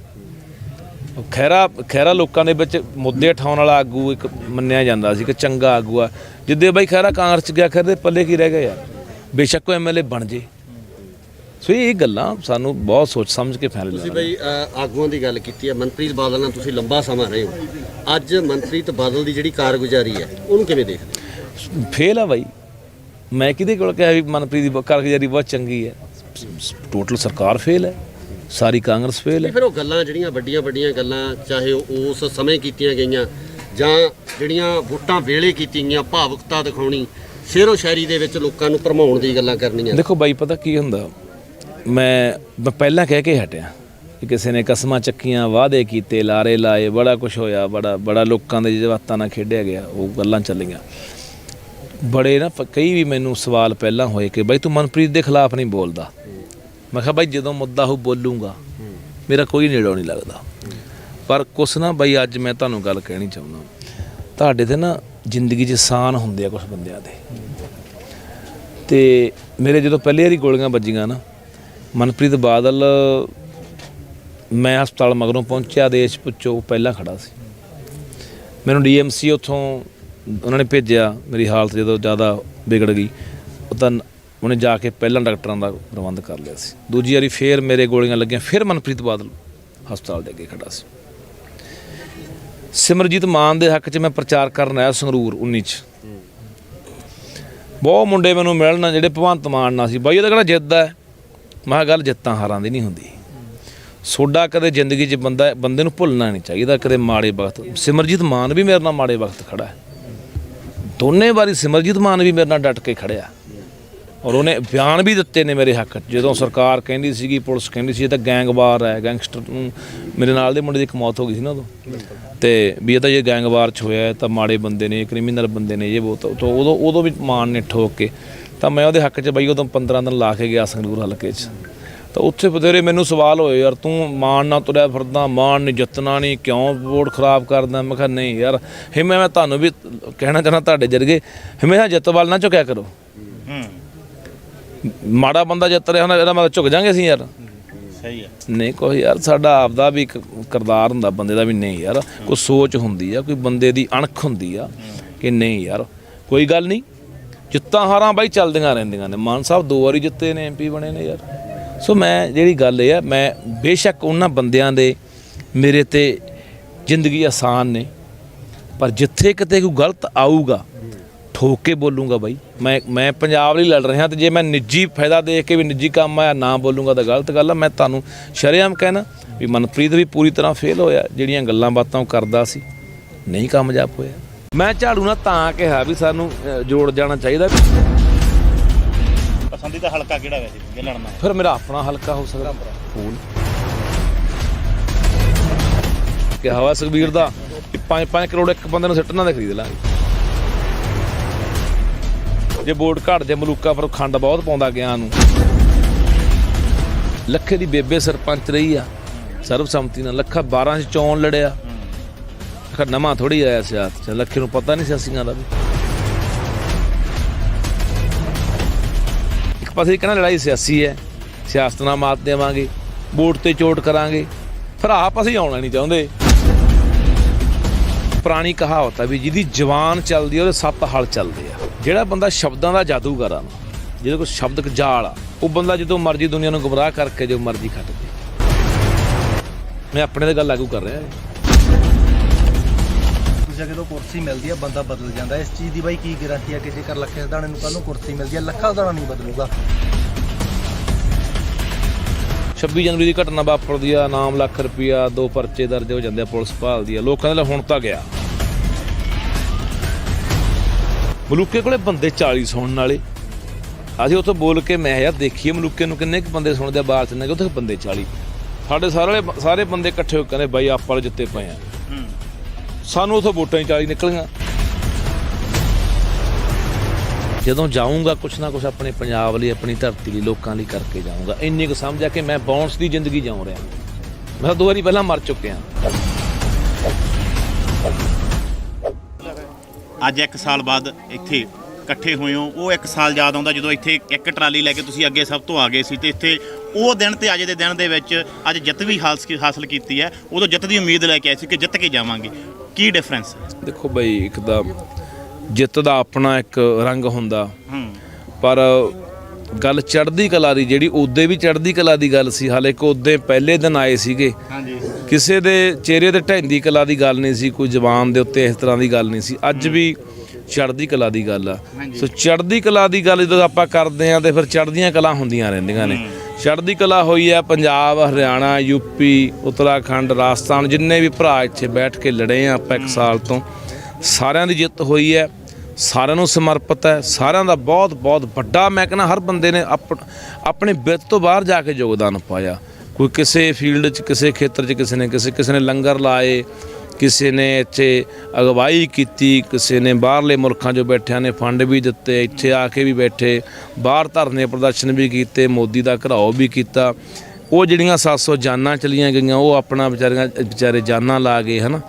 S1: ਖੈਰਾ ਲੋਕਾਂ ਦੇ ਵਿੱਚ ਮੁੱਦੇ ਉਠਾਉਣ ਵਾਲਾ ਆਗੂ ਇੱਕ ਮੰਨਿਆ ਜਾਂਦਾ ਸੀ ਕਿ ਚੰਗਾ ਆਗੂ ਆ। ਜਿੱਦੇ ਬਾਈ ਖੈਰਾ ਕਾਂਗਰਸ 'ਚ ਗਿਆ, ਖੈਰ ਦੇ ਪੱਲੇ ਕੀ ਰਹਿ ਗਿਆ ਯਾਰ, ਬੇਸ਼ੱਕ ਉਹ MLA ਬਣ ਜੇ। ਸੋ ਇਹ ਗੱਲਾਂ ਸਾਨੂੰ ਬਹੁਤ ਸੋਚ ਸਮਝ ਕੇ ਫੈਸਲੇ
S4: ਤੁਸੀਂ ਬਈ ਆਗੂਆਂ ਦੀ ਗੱਲ ਕੀਤੀ ਹੈ, ਮਨਪ੍ਰੀਤ ਬਾਦਲ ਨਾਲ ਤੁਸੀਂ ਲੰਬਾ ਸਮਾਂ ਰਹੇ ਹੋ। ਅੱਜ ਮਨਪ੍ਰੀਤ ਬਾਦਲ ਦੀ ਜਿਹੜੀ ਕਾਰਗੁਜ਼ਾਰੀ ਹੈ ਉਹਨੂੰ ਕਿਵੇਂ ਦੇਖਦੇ?
S1: ਫੇਲ ਆ ਬਾਈ। ਮੈਂ ਕਿਹਦੇ ਕੋਲ ਕਿਹਾ ਵੀ ਮਨਪ੍ਰੀਤ ਦੀ ਕਾਰਗੁਜ਼ਾਰੀ ਬਹੁਤ ਚੰਗੀ ਹੈ? ਟੋਟਲ ਸਰਕਾਰ ਫੇਲ ਹੈ, ਸਾਰੀ ਕਾਂਗਰਸ ਫੇਲ ਹੈ।
S4: ਫਿਰ ਉਹ ਗੱਲਾਂ ਜਿਹੜੀਆਂ ਵੱਡੀਆਂ ਗੱਲਾਂ, ਚਾਹੇ ਉਸ ਸਮੇਂ ਕੀਤੀਆਂ ਗਈਆਂ ਜਾਂ ਜਿਹੜੀਆਂ ਵੋਟਾਂ ਵੇਲੇ ਕੀਤੀਆਂ ਗਈਆਂ, ਭਾਵੁਕਤਾ ਦਿਖਾਉਣੀ, ਸ਼ੇਰੋ ਸ਼ਾਇਰੀ ਦੇ ਵਿੱਚ ਲੋਕਾਂ ਨੂੰ ਭਰਮਾਉਣ ਦੀ ਗੱਲਾਂ ਕਰਨੀਆਂ।
S1: ਦੇਖੋ ਬਾਈ ਪਤਾ ਕੀ ਹੁੰਦਾ, ਮੈਂ ਪਹਿਲਾਂ ਕਹਿ ਕੇ ਹਟਿਆ ਕਿ ਕਿਸੇ ਨੇ ਕਸਮਾਂ ਚੱਕੀਆਂ, ਵਾਅਦੇ ਕੀਤੇ, ਲਾਰੇ ਲਾਏ, ਬੜਾ ਕੁਛ ਹੋਇਆ, ਬੜਾ ਲੋਕਾਂ ਦੇ ਜਜ਼ਬਾਤਾਂ ਨਾਲ ਖੇਡਿਆ ਗਿਆ, ਉਹ ਗੱਲਾਂ ਚੱਲੀਆਂ। ਬੜੇ ਨਾ ਕਈ ਵੀ ਮੈਨੂੰ ਸਵਾਲ ਪਹਿਲਾਂ ਹੋਏ ਕਿ ਬਾਈ ਤੂੰ ਮਨਪ੍ਰੀਤ ਦੇ ਖਿਲਾਫ ਨਹੀਂ ਬੋਲਦਾ। ਮੈਂ ਕਿਹਾ ਬਾਈ ਜਦੋਂ ਮੁੱਦਾ ਉਹ ਬੋਲੂੰਗਾ, ਮੇਰਾ ਕੋਈ ਨੇੜੋਂ ਨਹੀਂ ਲੱਗਦਾ। ਪਰ ਕੁਛ ਨਾ ਬਾਈ ਅੱਜ ਮੈਂ ਤੁਹਾਨੂੰ ਗੱਲ ਕਹਿਣੀ ਚਾਹੁੰਦਾ, ਤੁਹਾਡੇ ਤੇ ਨਾ ਜ਼ਿੰਦਗੀ 'ਚ ਸਾਨ ਹੁੰਦੇ ਆ ਕੁਝ ਬੰਦਿਆਂ ਦੇ। ਤੇ ਮੇਰੇ ਜਦੋਂ ਪਹਿਲੀ ਵਾਰੀ ਗੋਲੀਆਂ ਵੱਜੀਆਂ ਨਾ, ਮਨਪ੍ਰੀਤ ਬਾਦਲ, ਮੈਂ ਹਸਪਤਾਲ ਮਗਰੋਂ ਪਹੁੰਚਿਆ, ਦੇਸ਼ ਪੁੱਛੋ ਪਹਿਲਾਂ ਖੜਾ ਸੀ। ਮੈਨੂੰ ਡੀਐਮਸੀ ਉੱਥੋਂ ਉਹਨਾਂ ਨੇ ਭੇਜਿਆ, ਮੇਰੀ ਹਾਲਤ ਜਦੋਂ ਜ਼ਿਆਦਾ ਵਿਗੜ ਗਈ, ਉਹ ਤਾਂ ਉਹਨੇ ਜਾ ਕੇ ਪਹਿਲਾਂ ਡਾਕਟਰਾਂ ਦਾ ਪ੍ਰਬੰਧ ਕਰ ਲਿਆ ਸੀ। ਦੂਜੀ ਵਾਰੀ ਫੇਰ ਮੇਰੇ ਗੋਲੀਆਂ ਲੱਗੀਆਂ, ਫਿਰ ਮਨਪ੍ਰੀਤ ਬਾਦਲ ਹਸਪਤਾਲ ਦੇ ਅੱਗੇ ਖੜਾ ਸੀ। ਸਿਮਰਜੀਤ ਮਾਨ ਦੇ ਹੱਕ 'ਚ ਮੈਂ ਪ੍ਰਚਾਰ ਕਰਨ ਆਇਆ ਸੰਗਰੂਰ 19 'ਚ। ਬਹੁਤ ਮੁੰਡੇ ਮੈਨੂੰ ਮਿਲਣ ਜਿਹੜੇ ਭਗਵੰਤ ਮਾਨ ਨਾਲ ਸੀ, ਬਾਈ ਉਹਦਾ ਕਿਹੜਾ ਜਿੱਤਦਾ ਹੈ। ਮੈਂ ਕਿਹਾ ਗੱਲ ਜਿੱਤਾਂ ਹਾਰਾਂ ਦੀ ਨਹੀਂ ਹੁੰਦੀ। ਸੋਡਾ ਕਦੇ ਜ਼ਿੰਦਗੀ 'ਚ ਬੰਦੇ ਨੂੰ ਭੁੱਲਣਾ ਨਹੀਂ ਚਾਹੀਦਾ ਕਦੇ ਮਾੜੇ ਵਕਤ। ਸਿਮਰਜੀਤ ਮਾਨ ਵੀ ਮੇਰੇ ਨਾਲ ਮਾੜੇ ਵਕਤ ਖੜਾ ਹੈ, ਦੋਨੇ ਵਾਰੀ ਸਿਮਰਜੀਤ ਮਾਨ ਵੀ ਮੇਰੇ ਨਾਲ ਡਟ ਕੇ ਖੜਿਆ, ਔਰ ਉਹਨੇ ਬਿਆਨ ਵੀ ਦਿੱਤੇ ਨੇ ਮੇਰੇ ਹੱਕ 'ਚ। ਜਦੋਂ ਸਰਕਾਰ ਕਹਿੰਦੀ ਸੀਗੀ, ਪੁਲਿਸ ਕਹਿੰਦੀ ਸੀ ਇਹ ਤਾਂ ਗੈਂਗਵਾਰ ਹੈ, ਗੈਂਗਸਟਰ ਨੂੰ, ਮੇਰੇ ਨਾਲ ਦੇ ਮੁੰਡੇ ਦੀ ਇੱਕ ਮੌਤ ਹੋ ਗਈ ਸੀ ਨਾ ਉਦੋਂ, ਤੇ ਵੀ ਇਹ ਤਾਂ ਜੇ ਗੈਂਗਵਾਰ 'ਚ ਹੋਇਆ ਤਾਂ ਮਾੜੇ ਬੰਦੇ ਨੇ, ਕ੍ਰਿਮੀਨਲ ਬੰਦੇ ਨੇ, ਇਹ ਬਹੁਤ। ਤਾਂ ਉਦੋਂ ਵੀ ਮਾਨ ਨੇ ਠੋਕ ਕੇ, ਤਾਂ ਮੈਂ ਉਹਦੇ ਹੱਕ 'ਚ ਬਈ ਉਦੋਂ 15 ਦਿਨ ਲਾ ਕੇ ਗਿਆ ਸੰਗਰੂਰ ਹਲਕੇ 'ਚ। ਤਾਂ ਉੱਥੇ ਬਥੇਰੇ ਮੈਨੂੰ ਸਵਾਲ ਹੋਏ, ਯਾਰ ਤੂੰ ਮਾਨ ਨਾਲ ਤੁਰਿਆ ਫਿਰਦਾ, ਮਾਨ ਨੇ ਜਿੱਤਣਾ ਨਹੀਂ, ਕਿਉਂ ਵੋਟ ਖਰਾਬ ਕਰਦਾ। ਮੈਂ ਕਿਹਾ ਨਹੀਂ ਯਾਰ, ਹਿੰਮੇ ਮੈਂ ਤੁਹਾਨੂੰ ਵੀ ਕਹਿਣਾ ਚਾਹੁੰਦਾ, ਤੁਹਾਡੇ ਜਰਗੇ ਹਮੇਸ਼ਾ ਜਿੱਤ ਵੱਲ ਨਾ ਝੁਕਿਆ ਕਰੋ। ਮਾੜਾ ਬੰਦਾ ਜਿੱਤ ਰਿਹਾ ਹੁੰਦਾ, ਇਹਦਾ ਮਤਲਬ ਝੁਕ ਜਾਾਂਗੇ ਅਸੀਂ ਯਾਰ।
S2: ਸਹੀ ਹੈ,
S1: ਨਹੀਂ ਕੋਈ ਯਾਰ, ਸਾਡਾ ਆਪਦਾ ਵੀ ਇੱਕ ਕਿਰਦਾਰ ਹੁੰਦਾ ਬੰਦੇ ਦਾ ਵੀ। ਨਹੀਂ ਯਾਰ, ਕੋਈ ਸੋਚ ਹੁੰਦੀ ਆ, ਕੋਈ ਬੰਦੇ ਦੀ ਅਣਖ ਹੁੰਦੀ ਆ ਕਿ ਨਹੀਂ ਯਾਰ ਕੋਈ ਗੱਲ ਨਹੀਂ, ਜਿੱਤਾਂ ਹਾਰਾਂ ਬਾਈ ਚੱਲਦੀਆਂ ਰਹਿੰਦੀਆਂ ਨੇ। ਮਾਨ ਸਾਹਿਬ 2 ਵਾਰੀ ਜਿੱਤੇ ਨੇ, MP ਬਣੇ ਨੇ ਯਾਰ। ਸੋ ਮੈਂ ਜਿਹੜੀ ਗੱਲ ਇਹ ਆ, ਮੈਂ ਬੇਸ਼ੱਕ ਉਹਨਾਂ ਬੰਦਿਆਂ ਦੇ ਮੇਰੇ ਤੇ ਜ਼ਿੰਦਗੀ ਆਸਾਨ ਨੇ, ਪਰ ਜਿੱਥੇ ਕਿਤੇ ਕੋਈ ਗਲਤ ਆਊਗਾ ਠੋਕ ਕੇ ਬੋਲੂੰਗਾ ਬਾਈ। ਮੈਂ ਪੰਜਾਬ ਲਈ ਲੜ ਰਿਹਾ, ਤੇ ਜੇ ਮੈਂ ਨਿੱਜੀ ਫਾਇਦਾ ਦੇਖ ਕੇ ਵੀ ਨਿੱਜੀ ਕੰਮ ਆਇਆ ਨਾ ਬੋਲੂੰਗਾ ਤਾਂ ਗਲਤ ਗੱਲ ਆ। ਮੈਂ ਤੁਹਾਨੂੰ ਸ਼ਰੇਆਮ ਕਹਿਣਾ ਵੀ ਮਨਪ੍ਰੀਤ ਵੀ ਪੂਰੀ ਤਰ੍ਹਾਂ ਫੇਲ ਹੋਇਆ, ਜਿਹੜੀਆਂ ਗੱਲਾਂ ਬਾਤਾਂ ਉਹ ਕਰਦਾ ਸੀ ਨਹੀਂ ਕਾਮਯਾਬ ਹੋਇਆ। ਮੈਂ ਝਾੜੂ ਨਾਲ ਤਾਂ ਕਿਹਾ ਵੀ ਸਾਨੂੰ ਜੋੜ ਜਾਣਾ ਚਾਹੀਦਾ।
S2: ਪਸੰਦੀਦਾ ਹਲਕਾ ਕਿਹੜਾ ਵੈਸੇ ਜੇ ਲੜਨਾ?
S1: ਫਿਰ ਮੇਰਾ ਆਪਣਾ ਹਲਕਾ ਹੋ ਸਕਦਾ ਫੂਲ ਕਿ ਹਵਾ ਸੁਖਬੀਰ ਦਾ 5 ਕਰੋੜ ਇੱਕ ਬੰਦੇ ਨੂੰ ਸਿੱਟਣਾ ਦੇ ਖਰੀਦ ਲਾਂਗੇ। ਜੇ ਵੋਟ ਘੱਟ ਜੇ ਮਲੂਕਾ ਫਿਰ ਖੰਡ ਬਹੁਤ ਪਾਉਂਦਾ ਗਿਆ ਨੂੰ। ਲੱਖੇ ਦੀ ਬੇਬੇ ਸਰਪੰਚ ਰਹੀ ਆ ਸਰਬਸੰਮਤੀ ਨਾਲ, ਲੱਖਾ 12 'ਚ ਚੋਣ ਲੜਿਆ। ਨਵਾਂ ਥੋੜ੍ਹੀ ਆਇਆ ਸਿਆਸਤ 'ਚ, ਲੱਖੇ ਨੂੰ ਪਤਾ ਨਹੀਂ ਸਿਆਸੀਆਂ ਦਾ ਵੀ। ਇੱਕ ਪਾਸੇ ਕਹਿੰਦਾ ਲੜਾਈ ਸਿਆਸੀ ਹੈ, ਸਿਆਸਤ ਨਾਲ ਮਾਤ ਦੇਵਾਂਗੇ, ਵੋਟ ਤੇ ਚੋਟ ਕਰਾਂਗੇ, ਫਿਰ ਆਪ ਅਸੀਂ ਆਉਣਾ ਨਹੀਂ ਚਾਹੁੰਦੇ। ਪੁਰਾਣੀ ਕਹਾਵਤ ਹੈ ਵੀ ਜਿਹਦੀ ਜ਼ਬਾਨ ਚੱਲਦੀ ਉਹਦੇ 7 ਹਲ ਚੱਲਦੇ ਆ। ਜਿਹੜਾ ਬੰਦਾ ਸ਼ਬਦਾਂ ਦਾ ਜਾਦੂਗਰ ਆ, ਜਿਹਦੇ ਕੋਲ ਸ਼ਬਦਕ ਜਾਲ ਆ, ਉਹ ਬੰਦਾ ਜਦੋਂ ਮਰਜ਼ੀ ਦੁਨੀਆ ਨੂੰ ਗੁੰਮਰਾਹ ਕਰਕੇ ਜੋ ਮਰਜ਼ੀ ਖੱਟ ਦੇ। ਮੈਂ ਆਪਣੇ ਤੇ ਗੱਲ ਲਾਗੂ ਕਰ ਰਿਹਾ।
S3: ਤੁਸੀਂ ਜਦੋਂ ਕੁਰਸੀ ਮਿਲਦੀ ਆ ਬੰਦਾ ਬਦਲ ਜਾਂਦਾ, ਇਸ ਚੀਜ਼ ਦੀ ਬਾਈ ਕੀ ਗਾਰੰਟੀ ਆ ਕਿ ਜੇਕਰ ਲੱਖੇ ਸਿਧਾਣੇ ਨੂੰ ਕੱਲ੍ਹ ਨੂੰ ਕੁਰਸੀ ਮਿਲਦੀ ਆ, ਲੱਖਾ ਸਿਧਾਣਾ ਨਹੀਂ ਬਦਲੂਗਾ?
S1: 26 ਜਨਵਰੀ ਦੀ ਘਟਨਾ ਵਾਪਰਦੀ ਆ, ਨਾਮ ਲੱਖ ਰੁਪਈਆ, 2 ਪਰਚੇ ਦਰਜ ਹੋ ਜਾਂਦੇ ਆ, ਪੁਲਿਸ ਭਾਲਦੀ ਆ। ਲੋਕਾਂ ਦੇ ਹੁਣ ਤਾਂ ਗਿਆ ਮਲੂਕੇ ਕੋਲੇ ਬੰਦੇ 40 ਸੁਣਨ ਵਾਲੇ। ਅਸੀਂ ਉੱਥੋਂ ਬੋਲ ਕੇ ਮੈਂ ਯਾਰ ਦੇਖੀਏ ਮਲੂਕੇ ਨੂੰ ਕਿੰਨੇ ਕੁ ਬੰਦੇ ਸੁਣਦੇ ਆ, ਬਾਹਰ ਚ ਨੇ ਉੱਥੇ ਬੰਦੇ 40। ਸਾਡੇ ਸਾਰੇ ਬੰਦੇ ਇਕੱਠੇ ਹੋ ਕੇ ਕਹਿੰਦੇ ਬਾਈ ਆਪਾਂ ਵਾਲੇ ਜਿੱਤੇ ਪਏ ਆ, ਸਾਨੂੰ ਉੱਥੋਂ ਵੋਟਾਂ ਹੀ 40 ਨਿਕਲੀਆਂ। ਜਦੋਂ ਜਾਊਂਗਾ ਕੁਛ ਨਾ ਕੁਛ ਆਪਣੇ ਪੰਜਾਬ ਲਈ, ਆਪਣੀ ਧਰਤੀ ਲਈ, ਲੋਕਾਂ ਲਈ ਕਰਕੇ ਜਾਊਂਗਾ। ਇੰਨੀ ਕੁ ਸਮਝਿਆ ਕਿ ਮੈਂ ਬੌਂਸ ਦੀ ਜ਼ਿੰਦਗੀ ਜਿਉਂ ਰਿਹਾ। ਮੈਂ 2 ਵਾਰੀ ਪਹਿਲਾਂ ਮਰ ਚੁੱਕਿਆ।
S2: ਅੱਜ 1 ਸਾਲ ਬਾਅਦ ਇੱਥੇ ਇਕੱਠੇ ਹੋਏ ਹੋ, ਉਹ 1 ਸਾਲ ਯਾਦ ਆਉਂਦਾ ਜਦੋਂ ਇੱਥੇ ਇੱਕ ਟਰਾਲੀ ਲੈ ਕੇ ਤੁਸੀਂ ਅੱਗੇ ਸਭ ਤੋਂ ਆ ਗਏ ਸੀ, ਤੇ ਇੱਥੇ ਉਹ ਦਿਨ ਤੇ ਅੱਜ ਦੇ ਦਿਨ ਦੇ ਵਿੱਚ ਅੱਜ ਜਿੱਤ ਵੀ ਹਾਸਲ ਕੀਤੀ ਹੈ। ਉਦੋਂ ਜਿੱਤ ਦੀ ਉਮੀਦ ਲੈ ਕੇ ਆਏ ਸੀ ਕਿ ਜਿੱਤ ਕੇ ਜਾਵਾਂਗੇ। ਕੀ ਡਿਫਰੈਂਸ ਹੈ?
S1: ਦੇਖੋ ਬਈ, ਇੱਕ ਤਾਂ ਜਿੱਤ ਦਾ ਆਪਣਾ ਇੱਕ ਰੰਗ ਹੁੰਦਾ, ਪਰ ਗੱਲ ਚੜ੍ਹਦੀ ਕਲਾ ਦੀ ਜਿਹੜੀ ਉਦੋਂ ਵੀ ਚੜ੍ਹਦੀ ਕਲਾ ਦੀ ਗੱਲ ਸੀ। ਹਾਲੇ ਕਿ ਉਦੋਂ ਪਹਿਲੇ ਦਿਨ ਆਏ ਸੀਗੇ, ਕਿਸੇ ਦੇ ਚਿਹਰੇ ਤੇ ਢਹਿੰਦੀ ਕਲਾ ਦੀ ਗੱਲ ਨਹੀਂ ਸੀ, ਕੋਈ ਜ਼ਬਾਨ ਦੇ ਉੱਤੇ ਇਸ ਤਰ੍ਹਾਂ ਦੀ ਗੱਲ ਨਹੀਂ ਸੀ। ਅੱਜ ਵੀ ਚੜ੍ਹਦੀ ਕਲਾ ਦੀ ਗੱਲ ਆ। ਸੋ ਚੜ੍ਹਦੀ ਕਲਾ ਦੀ ਗੱਲ ਜਦੋਂ ਆਪਾਂ ਕਰਦੇ ਹਾਂ ਤੇ ਫਿਰ ਚੜ੍ਹਦੀਆਂ ਕਲਾ ਹੁੰਦੀਆਂ ਰਹਿੰਦੀਆਂ ਨੇ। ਚੜ੍ਹਦੀ ਕਲਾ ਹੋਈ ਹੈ ਪੰਜਾਬ, ਹਰਿਆਣਾ, ਯੂਪੀ, ਉੱਤਰਾਖੰਡ, ਰਾਜਸਥਾਨ, ਜਿੰਨੇ ਵੀ ਭਰਾ ਇੱਥੇ ਬੈਠ ਕੇ ਲੜੇ ਆ ਆਪਾਂ 1 ਸਾਲ ਤੋਂ, ਸਾਰਿਆਂ ਦੀ ਜਿੱਤ ਹੋਈ ਹੈ। ਸਾਰਿਆਂ ਨੂੰ ਸਮਰਪਿਤ ਹੈ, ਸਾਰਿਆਂ ਦਾ ਬਹੁਤ ਬਹੁਤ ਵੱਡਾ, ਮੈਂ ਕਹਿੰਦਾ ਹਰ ਬੰਦੇ ਨੇ ਆਪਣੇ ਬਿਰਤ ਤੋਂ ਬਾਹਰ ਜਾ ਕੇ ਯੋਗਦਾਨ ਪਾਇਆ। ਕੋਈ ਕਿਸੇ ਫੀਲਡ 'ਚ, ਕਿਸੇ ਖੇਤਰ 'ਚ, ਕਿਸੇ ਨੇ ਲੰਗਰ ਲਾਏ, ਕਿਸੇ ਨੇ ਇੱਥੇ ਅਗਵਾਈ ਕੀਤੀ, ਕਿਸੇ ਨੇ ਬਾਹਰਲੇ ਮੁਲਕਾਂ 'ਚੋਂ ਬੈਠਿਆਂ ਨੇ ਫੰਡ ਵੀ ਦਿੱਤੇ, ਇੱਥੇ ਆ ਕੇ ਵੀ ਬੈਠੇ, ਬਾਹਰ ਧਰਨੇ ਪ੍ਰਦਰਸ਼ਨ ਵੀ ਕੀਤੇ, ਮੋਦੀ ਦਾ ਘਰਾਓ ਵੀ ਕੀਤਾ। ਉਹ ਜਿਹੜੀਆਂ 700 ਜਾਨਾਂ ਚਲੀਆਂ ਗਈਆਂ, ਉਹ ਆਪਣਾ ਵਿਚਾਰੇ ਜਾਨਾਂ ਲਾ ਗਏ, ਹੈ ਨਾ।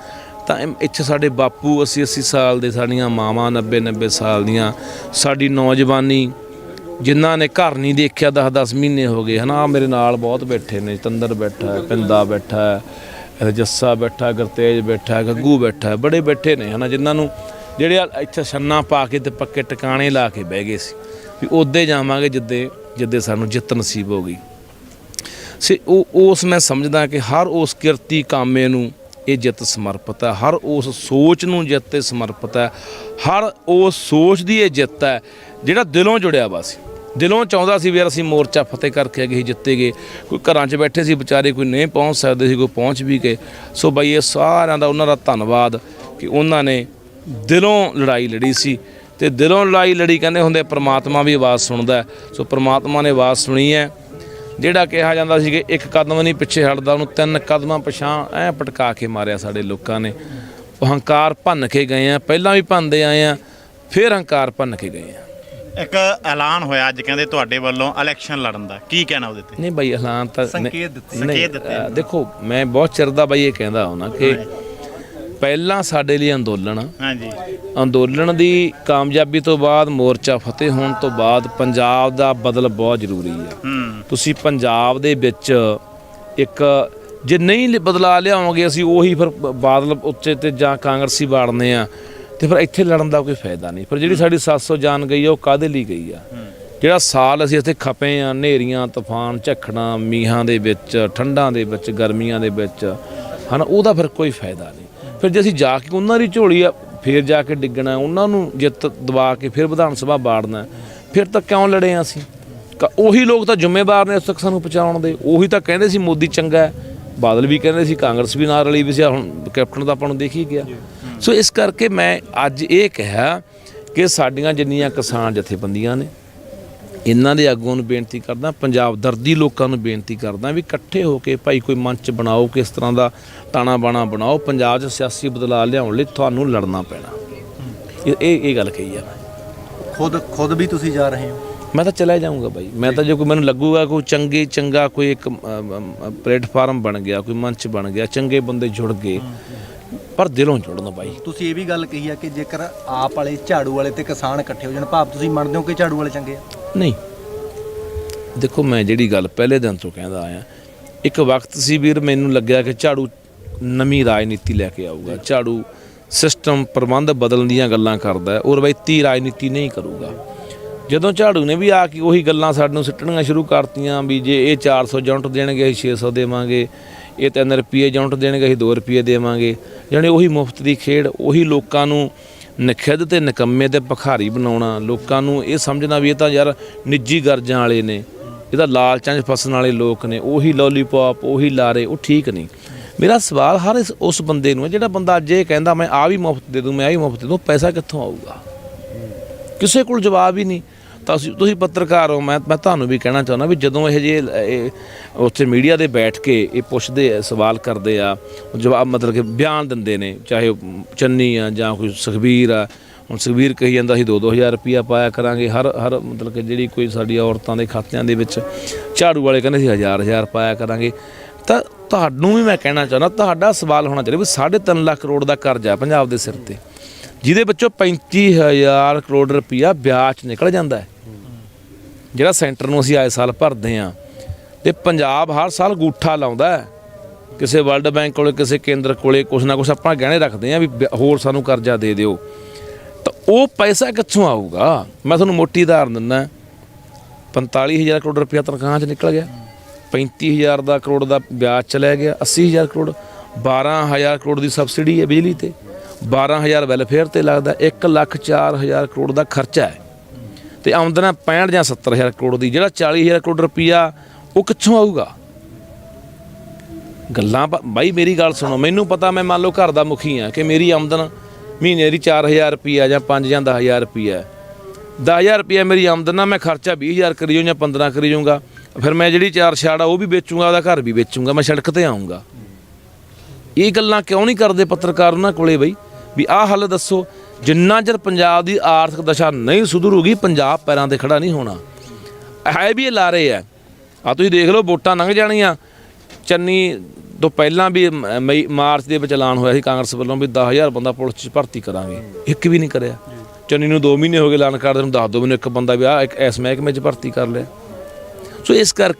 S1: ਤਾਂ ਇੱਥੇ ਸਾਡੇ ਬਾਪੂ 80 ਸਾਲ ਦੇ, ਸਾਡੀਆਂ ਮਾਵਾਂ 90 ਸਾਲ ਦੀਆਂ, ਸਾਡੀ ਨੌਜਵਾਨੀ ਜਿਨ੍ਹਾਂ ਨੇ ਘਰ ਨਹੀਂ ਦੇਖਿਆ 10 ਮਹੀਨੇ ਹੋ ਗਏ ਹੈ ਨਾ। ਮੇਰੇ ਨਾਲ ਬਹੁਤ ਬੈਠੇ ਨੇ, ਤੰਦਰ ਬੈਠਾ ਹੈ, ਪਿੰਦਾ ਬੈਠਾ ਹੈ, ਜੱਸਾ ਬੈਠਾ, ਗੁਰਤੇਜ ਬੈਠਾ, ਗੱਗੂ ਬੈਠਾ, ਬੜੇ ਬੈਠੇ ਨੇ ਹੈ ਨਾ, ਜਿਨ੍ਹਾਂ ਨੂੰ ਜਿਹੜੇ ਇੱਥੇ ਛੰਨਾ ਪਾ ਕੇ ਤੇ ਪੱਕੇ ਟਿਕਾਣੇ ਲਾ ਕੇ ਬਹਿ ਗਏ ਸੀ ਵੀ ਉੱਦੇ ਜਾਵਾਂਗੇ ਜਿੱਦੇ ਸਾਨੂੰ ਜਿੱਤ ਨਸੀਬ ਹੋ ਗਈ ਸੀ। ਉਸ ਮੈਂ ਸਮਝਦਾ ਕਿ ਹਰ ਉਸ ਕਿਰਤੀ ਕਾਮੇ ਨੂੰ ਇਹ ਜਿੱਤ ਸਮਰਪਿਤ ਹੈ, ਹਰ ਉਸ ਸੋਚ ਨੂੰ ਜਿੱਤ 'ਤੇ ਸਮਰਪਿਤ ਹੈ, ਹਰ ਉਸ ਸੋਚ ਦੀ ਇਹ ਜਿੱਤ ਹੈ ਜਿਹੜਾ ਦਿਲੋਂ ਜੁੜਿਆ ਵਾ ਸੀ, ਦਿਲੋਂ ਚਾਹੁੰਦਾ ਸੀ ਵੀ ਯਾਰ ਅਸੀਂ ਮੋਰਚਾ ਫਤਿਹ ਕਰਕੇ ਗਏ, ਜਿੱਤੇ ਗਏ। ਕੋਈ ਘਰਾਂ 'ਚ ਬੈਠੇ ਸੀ ਵਿਚਾਰੇ, ਕੋਈ ਨਹੀਂ ਪਹੁੰਚ ਸਕਦੇ ਸੀ, ਕੋਈ ਪਹੁੰਚ ਵੀ ਗਏ। ਸੋ ਬਾਈ ਇਹ ਸਾਰਿਆਂ ਦਾ ਉਹਨਾਂ ਦਾ ਧੰਨਵਾਦ ਕਿ ਉਹਨਾਂ ਨੇ ਦਿਲੋਂ ਲੜਾਈ ਲੜੀ ਸੀ, ਤੇ ਦਿਲੋਂ ਲੜਾਈ ਲੜੀ ਕਹਿੰਦੇ ਹੁੰਦੇ ਪ੍ਰਮਾਤਮਾ ਵੀ ਆਵਾਜ਼ ਸੁਣਦਾ। ਸੋ ਪ੍ਰਮਾਤਮਾ ਨੇ ਆਵਾਜ਼ ਸੁਣੀ ਹੈ। ਜਿਹੜਾ ਕਿਹਾ ਜਾਂਦਾ ਸੀ ਕਿ ਇੱਕ ਕਦਮ ਨਹੀਂ ਪਿੱਛੇ ਹਟਦਾ, ਉਹਨੂੰ 3 ਕਦਮਾਂ ਪਿਛਾਂ ਐਂ ਪਟਕਾ ਕੇ ਮਾਰਿਆ ਸਾਡੇ ਲੋਕਾਂ ਨੇ। ਉਹ ਹੰਕਾਰ ਭੰਨ ਕੇ ਗਏ ਆ, ਪਹਿਲਾਂ ਵੀ ਭੰਨਦੇ ਆਏ ਆ, ਫਿਰ ਹੰਕਾਰ ਭੰਨ ਕੇ ਗਏ ਆ।
S2: ਇੱਕ ਐਲਾਨ ਹੋਇਆ ਅੱਜ ਕਹਿੰਦੇ ਤੁਹਾਡੇ ਵੱਲੋਂ ਇਲੈਕਸ਼ਨ ਲੜਨ ਦਾ, ਕੀ ਕਹਿਣਾ ਉਹਦੇ ਤੇ?
S1: ਨਹੀਂ ਬਾਈ ਐਲਾਨ ਤਾਂ
S3: ਸੰਕੇਤ ਦਿੱਤੇ।
S1: ਨਹੀਂ, ਦੇਖੋ ਮੈਂ ਬਹੁਤ ਚਿਰ ਦਾ ਬਾਈ ਇਹ ਕਹਿੰਦਾ ਹਾਂ ਨਾ ਕਿ ਪਹਿਲਾਂ ਸਾਡੇ ਲਈ ਅੰਦੋਲਨ ਦੀ ਕਾਮਯਾਬੀ ਤੋਂ ਬਾਅਦ, ਮੋਰਚਾ ਫਤਿਹ ਹੋਣ ਤੋਂ ਬਾਅਦ ਪੰਜਾਬ ਦਾ ਬਦਲ ਬਹੁਤ ਜ਼ਰੂਰੀ ਆ। ਤੁਸੀਂ ਪੰਜਾਬ ਦੇ ਵਿੱਚ ਇੱਕ ਜੇ ਨਹੀਂ ਬਦਲਾ ਲਿਆਓਗੇ, ਅਸੀਂ ਉਹੀ ਫਿਰ ਬਾਦਲ ਉੱਤੇ ਤੇ ਜਾਂ ਕਾਂਗਰਸੀ ਵਾੜਨੇ ਆ, ਤੇ ਫਿਰ ਇੱਥੇ ਲੜਨ ਦਾ ਕੋਈ ਫਾਇਦਾ ਨਹੀਂ। ਫਿਰ ਜਿਹੜੀ ਸਾਡੀ 700 ਜਾਨ ਗਈ ਆ ਉਹ ਕਾਹਦੇ ਲਈ ਗਈ ਆ? ਜਿਹੜਾ ਸਾਲ ਅਸੀਂ ਇੱਥੇ ਖਪੇ ਆ, ਹਨੇਰੀਆਂ, ਤੂਫਾਨ, ਝੱਖੜਾਂ, ਮੀਂਹਾਂ ਦੇ ਵਿੱਚ, ਠੰਡਾਂ ਦੇ ਵਿੱਚ, ਗਰਮੀਆਂ ਦੇ ਵਿੱਚ ਹਨ, ਉਹਦਾ ਫਿਰ ਕੋਈ ਫਾਇਦਾ ਨਹੀਂ। ਫਿਰ ਜੇ ਅਸੀਂ ਜਾ ਕੇ ਉਹਨਾਂ ਦੀ ਝੋਲੀ ਆ ਫਿਰ ਜਾ ਕੇ ਡਿੱਗਣਾ, ਉਹਨਾਂ ਨੂੰ ਜਿੱਤ ਦਵਾ ਕੇ ਫਿਰ ਵਿਧਾਨ ਸਭਾ ਬਾੜਨਾ, ਫਿਰ ਤਾਂ ਕਿਉਂ ਲੜੇ ਆ ਅਸੀਂ? ਉਹੀ ਲੋਕ ਤਾਂ ਜ਼ਿੰਮੇਵਾਰ ਨੇ ਉਸ ਤੱਕ ਸਾਨੂੰ ਪਹੁੰਚਾਉਣ ਦੇ। ਉਹੀ ਤਾਂ ਕਹਿੰਦੇ ਸੀ ਮੋਦੀ ਚੰਗਾ ਹੈ, ਬਾਦਲ ਵੀ ਕਹਿੰਦੇ ਸੀ, ਕਾਂਗਰਸ ਵੀ ਨਾਲ ਰਲੀ ਵੀ ਸੀ, ਹੁਣ ਕੈਪਟਨ ਤਾਂ ਆਪਾਂ ਨੂੰ ਦੇਖ ਹੀ ਗਿਆ। ਸੋ ਇਸ ਕਰਕੇ ਮੈਂ ਅੱਜ ਇਹ ਕਿਹਾ ਕਿ ਸਾਡੀਆਂ ਜਿੰਨੀਆਂ ਕਿਸਾਨ ਜਥੇਬੰਦੀਆਂ ਨੇ, ਇਹਨਾਂ ਦੇ ਆਗੂਆਂ ਨੂੰ ਬੇਨਤੀ ਕਰਦਾ, ਪੰਜਾਬ ਦਰਦੀ ਲੋਕਾਂ ਨੂੰ ਬੇਨਤੀ ਕਰਦਾ ਵੀ ਇਕੱਠੇ ਹੋ ਕੇ ਭਾਈ ਕੋਈ ਮੰਚ ਬਣਾਓ, ਕਿਸ ਤਰ੍ਹਾਂ ਦਾ ਤਾਣਾ ਬਾਣਾ ਬਣਾਓ। ਪੰਜਾਬ 'ਚ ਸਿਆਸੀ ਬਦਲਾਅ ਲਿਆਉਣ ਲਈ ਤੁਹਾਨੂੰ ਲੜਨਾ ਪੈਣਾ। ਇਹ ਗੱਲ ਕਹੀ ਆ।
S3: ਖੁਦ ਵੀ ਤੁਸੀਂ ਜਾ ਰਹੇ ਹੋ?
S1: ਮੈਂ ਤਾਂ ਚਲਾ ਜਾਊਂਗਾ ਬਾਈ। ਮੈਂ ਤਾਂ ਜੇ ਕੋਈ ਮੈਨੂੰ ਲੱਗੂਗਾ ਕੋਈ ਚੰਗਾ ਕੋਈ ਇੱਕ ਪਲੇਟਫਾਰਮ ਬਣ ਗਿਆ, ਕੋਈ ਮੰਚ ਬਣ ਗਿਆ, ਚੰਗੇ ਬੰਦੇ ਜੁੜ ਗਏ, ਪਰ ਦਿਲੋਂ ਜੁੜਨ ਬਾਈ।
S3: ਤੁਸੀਂ ਇਹ ਵੀ ਗੱਲ ਕਹੀ ਆ ਕਿ ਜੇਕਰ ਆਪ ਵਾਲੇ, ਝਾੜੂ ਵਾਲੇ ਤੇ ਕਿਸਾਨ ਇਕੱਠੇ ਹੋ ਜਾਣ, ਭਾਵ ਤੁਸੀਂ ਮੰਨਦੇ ਹੋ ਕਿ ਝਾੜੂ ਵਾਲੇ ਚੰਗੇ ਆ?
S1: ਨਹੀਂ, ਦੇਖੋ ਮੈਂ ਜਿਹੜੀ ਗੱਲ ਪਹਿਲੇ ਦਿਨ ਤੋਂ ਕਹਿੰਦਾ ਆਇਆ, ਇੱਕ ਵਕਤ ਸੀ ਵੀਰ ਮੈਨੂੰ ਲੱਗਿਆ ਕਿ ਝਾੜੂ ਨਵੀਂ ਰਾਜਨੀਤੀ ਲੈ ਕੇ ਆਊਗਾ, ਝਾੜੂ ਸਿਸਟਮ ਪ੍ਰਬੰਧ ਬਦਲਣ ਦੀਆਂ ਗੱਲਾਂ ਕਰਦਾ ਹੈ, ਉਹ ਰਵਾਇਤੀ ਰਾਜਨੀਤੀ ਨਹੀਂ ਕਰੂਗਾ। ਜਦੋਂ ਝਾੜੂ ਨੇ ਵੀ ਆ ਕੇ ਉਹੀ ਗੱਲਾਂ ਸਾਨੂੰ ਸਿੱਟਣੀਆਂ ਸ਼ੁਰੂ ਕਰਤੀਆਂ ਵੀ ਜੇ ਇਹ 400 ਯੂਨਿਟ ਦੇਣਗੇ ਅਸੀਂ 600 ਦੇਵਾਂਗੇ, ਇਹ 3 ਰੁਪਏ ਯੂਨਿਟ ਦੇਣਗੇ ਅਸੀਂ 2 ਰੁਪਏ ਦੇਵਾਂਗੇ, ਜਾਣੀ ਉਹੀ ਮੁਫਤ ਦੀ ਖੇਡ, ਉਹੀ ਲੋਕਾਂ ਨੂੰ ਨਖਿੱਧ ਤੇ ਨਿਕੰਮੇ ਤੇ ਭਿਖਾਰੀ ਬਣਾਉਣਾ, ਲੋਕਾਂ ਨੂੰ ਇਹ ਸਮਝਣਾ ਵੀ ਇਹ ਤਾਂ ਯਾਰ ਨਿੱਜੀ ਗਰਜਾਂ ਵਾਲੇ ਨੇ, ਇਹ ਤਾਂ ਲਾਲਚਾਂ 'ਚ ਫਸਣ ਵਾਲੇ ਲੋਕ ਨੇ, ਉਹੀ ਲੋਲੀਪੌਪ, ਉਹੀ ਲਾਰੇ, ਉਹ ਠੀਕ ਨਹੀਂ। ਮੇਰਾ ਸਵਾਲ ਹਰ ਉਸ ਬੰਦੇ ਨੂੰ ਹੈ ਜਿਹੜਾ ਬੰਦਾ ਅੱਜ ਇਹ ਕਹਿੰਦਾ ਮੈਂ ਆਹ ਵੀ ਮੁਫਤ ਦੇ ਦੂੰ, ਮੈਂ ਆਹ ਵੀ ਮੁਫਤ ਦੇ ਦੂੰ, ਪੈਸਾ ਕਿੱਥੋਂ ਆਊਗਾ? ਕਿਸੇ ਕੋਲ ਜਵਾਬ ਹੀ ਨਹੀਂ। ਤਾਂ ਤੁਸੀਂ ਪੱਤਰਕਾਰ ਹੋ, ਮੈਂ ਤੁਹਾਨੂੰ ਵੀ ਕਹਿਣਾ ਚਾਹੁੰਦਾ ਵੀ ਜਦੋਂ ਇਹ ਜਿਹੇ ਉੱਥੇ ਮੀਡੀਆ ਦੇ ਬੈਠ ਕੇ ਇਹ ਪੁੱਛਦੇ ਸਵਾਲ ਕਰਦੇ ਆ, ਜਵਾਬ ਮਤਲਬ ਕਿ ਬਿਆਨ ਦਿੰਦੇ ਨੇ, ਚਾਹੇ ਉਹ ਚੰਨੀ ਆ ਜਾਂ ਕੋਈ ਸੁਖਬੀਰ ਆ। ਹੁਣ ਸੁਖਬੀਰ ਕਹੀ ਜਾਂਦਾ ਅਸੀਂ 2-2000 ਰੁਪਈਆ ਪਾਇਆ ਕਰਾਂਗੇ ਹਰ ਮਤਲਬ ਕਿ ਜਿਹੜੀ ਕੋਈ ਸਾਡੀ ਔਰਤਾਂ ਦੇ ਖਾਤਿਆਂ ਦੇ ਵਿੱਚ, ਝਾੜੂ ਵਾਲੇ ਕਹਿੰਦੇ ਸੀ 1000 ਪਾਇਆ ਕਰਾਂਗੇ। ਤਾਂ ਤੁਹਾਨੂੰ ਵੀ ਮੈਂ ਕਹਿਣਾ ਚਾਹੁੰਦਾ, ਤੁਹਾਡਾ ਸਵਾਲ ਹੋਣਾ ਚਾਹੀਦਾ ਵੀ 3.5 ਲੱਖ ਕਰੋੜ ਦਾ ਕਰਜ਼ਾ ਪੰਜਾਬ ਦੇ ਸਿਰ ਤੇ, ਜਿਹਦੇ ਵਿੱਚੋਂ 35,000 ਕਰੋੜ ਰੁਪਈਆ ਵਿਆਜ 'ਚ ਨਿਕਲ ਜਾਂਦਾ ਹੈ, ਜਿਹੜਾ ਸੈਂਟਰ ਨੂੰ ਅਸੀਂ ਆਏ ਸਾਲ ਭਰਦੇ ਹਾਂ। ਅਤੇ ਪੰਜਾਬ ਹਰ ਸਾਲ ਗੂਠਾ ਲਾਉਂਦਾ ਕਿਸੇ ਵਰਲਡ ਬੈਂਕ ਕੋਲੇ, ਕਿਸੇ ਕੇਂਦਰ ਕੋਲੇ, ਕੁਛ ਨਾ ਕੁਛ ਆਪਾਂ ਗਹਿਣੇ ਰੱਖਦੇ ਹਾਂ ਵੀ ਹੋਰ ਸਾਨੂੰ ਕਰਜ਼ਾ ਦੇ ਦਿਓ। ਤਾਂ ਉਹ ਪੈਸਾ ਕਿੱਥੋਂ ਆਊਗਾ? ਮੈਂ ਤੁਹਾਨੂੰ ਮੋਟੀ ਉਦਾਹਰਨ ਦਿੰਦਾ, 45,000 ਕਰੋੜ ਰੁਪਈਆ ਤਨਖਾਹਾਂ 'ਚ ਨਿਕਲ ਗਿਆ, 35,000 ਦਾ ਕਰੋੜ ਦਾ ਵਿਆਜ ਚਲਿਆ ਗਿਆ, 80,000 ਕਰੋੜ, 12,000 ਕਰੋੜ ਦੀ ਸਬਸਿਡੀ ਹੈ ਬਿਜਲੀ ਤੇ, 12,000 ਵੈਲਫੇਅਰ ਤੇ ਲੱਗਦਾ, 1,04,000 ਕਰੋੜ ਦਾ ਖਰਚਾ ਹੈ, ਤੇ ਆਮਦਨ 65 ਜਾਂ 70,000 ਕਰੋੜ ਦੀ। ਜਿਹੜਾ 40,000 ਕਰੋੜ ਰੁਪਈਆ ਉਹ ਕਿੱਥੋਂ ਆਊਗਾ? ਗੱਲਾਂ ਬਾਈ ਮੇਰੀ ਗੱਲ ਸੁਣੋ, ਮੈਨੂੰ ਪਤਾ ਮੈਂ ਮੰਨ ਲਓ ਘਰ ਦਾ ਮੁਖੀ ਹਾਂ ਕਿ ਮੇਰੀ ਆਮਦਨ ਮਹੀਨੇ ਦੀ 4,000 ਰੁਪਈਆ ਜਾਂ 5 ਜਾਂ 10,000 ਰੁਪਈਆ, 10,000 ਰੁਪਈਆ ਮੇਰੀ ਆਮਦਨ ਆ, ਮੈਂ ਖਰਚਾ 20,000 ਕਰੀ ਜਾਊਂ ਜਾਂ 15 ਕਰੀ ਜਾਊਂਗਾ, ਫਿਰ ਮੈਂ ਜਿਹੜੀ 4 ਛਾੜ ਆ ਉਹ ਵੀ ਵੇਚੂੰਗਾ, ਉਹਦਾ ਘਰ ਵੀ ਵੇਚੂੰਗਾ, ਮੈਂ ਸੜਕ ਤੇ ਆਊਂਗਾ। ਇਹ ਗੱਲਾਂ ਕਿਉਂ ਨਹੀਂ ਕਰਦੇ ਪੱਤਰਕਾਰ ਉਹਨਾਂ ਕੋਲੇ ਬਈ ਵੀ ਆਹ ਹੱਲ ਦੱਸੋ? ਜਿੰਨਾ ਚਿਰ ਪੰਜਾਬ ਦੀ ਆਰਥਿਕ ਦਸ਼ਾ ਨਹੀਂ ਸੁਧਰੂਗੀ, ਪੰਜਾਬ ਪੈਰਾਂ 'ਤੇ ਖੜਾ ਨਹੀਂ ਹੋਣਾ। ਹੈ ਵੀ ਇਹ ਲਾਰੇ ਆ, ਤੁਸੀਂ ਦੇਖ ਲਓ ਵੋਟਾਂ ਲੰਘ ਜਾਣੀਆਂ, ਚੰਨੀ ਤੋਂ ਪਹਿਲਾਂ ਵੀ ਮਈ ਮਾਰਚ ਦੇ ਵਿੱਚ ਐਲਾਨ ਹੋਇਆ ਸੀ ਕਾਂਗਰਸ ਵੱਲੋਂ ਵੀ 10,000 ਬੰਦਾ ਪੁਲਿਸ 'ਚ ਭਰਤੀ ਕਰਾਂਗੇ, ਇੱਕ ਵੀ ਨਹੀਂ ਕਰਿਆ। ਚੰਨੀ ਨੂੰ 2 ਮਹੀਨੇ ਹੋ ਗਏ ਐਲਾਨ ਕਰਦੇ ਨੂੰ, ਦੱਸ ਦਿਓ ਮੈਨੂੰ ਇੱਕ ਬੰਦਾ ਵੀ ਆਹ ਇੱਕ ਇਸ ਮਹਿਕਮੇ 'ਚ ਭਰਤੀ ਕਰ ਲਿਆ। ਸੋ ਇਸ ਕਰਕੇ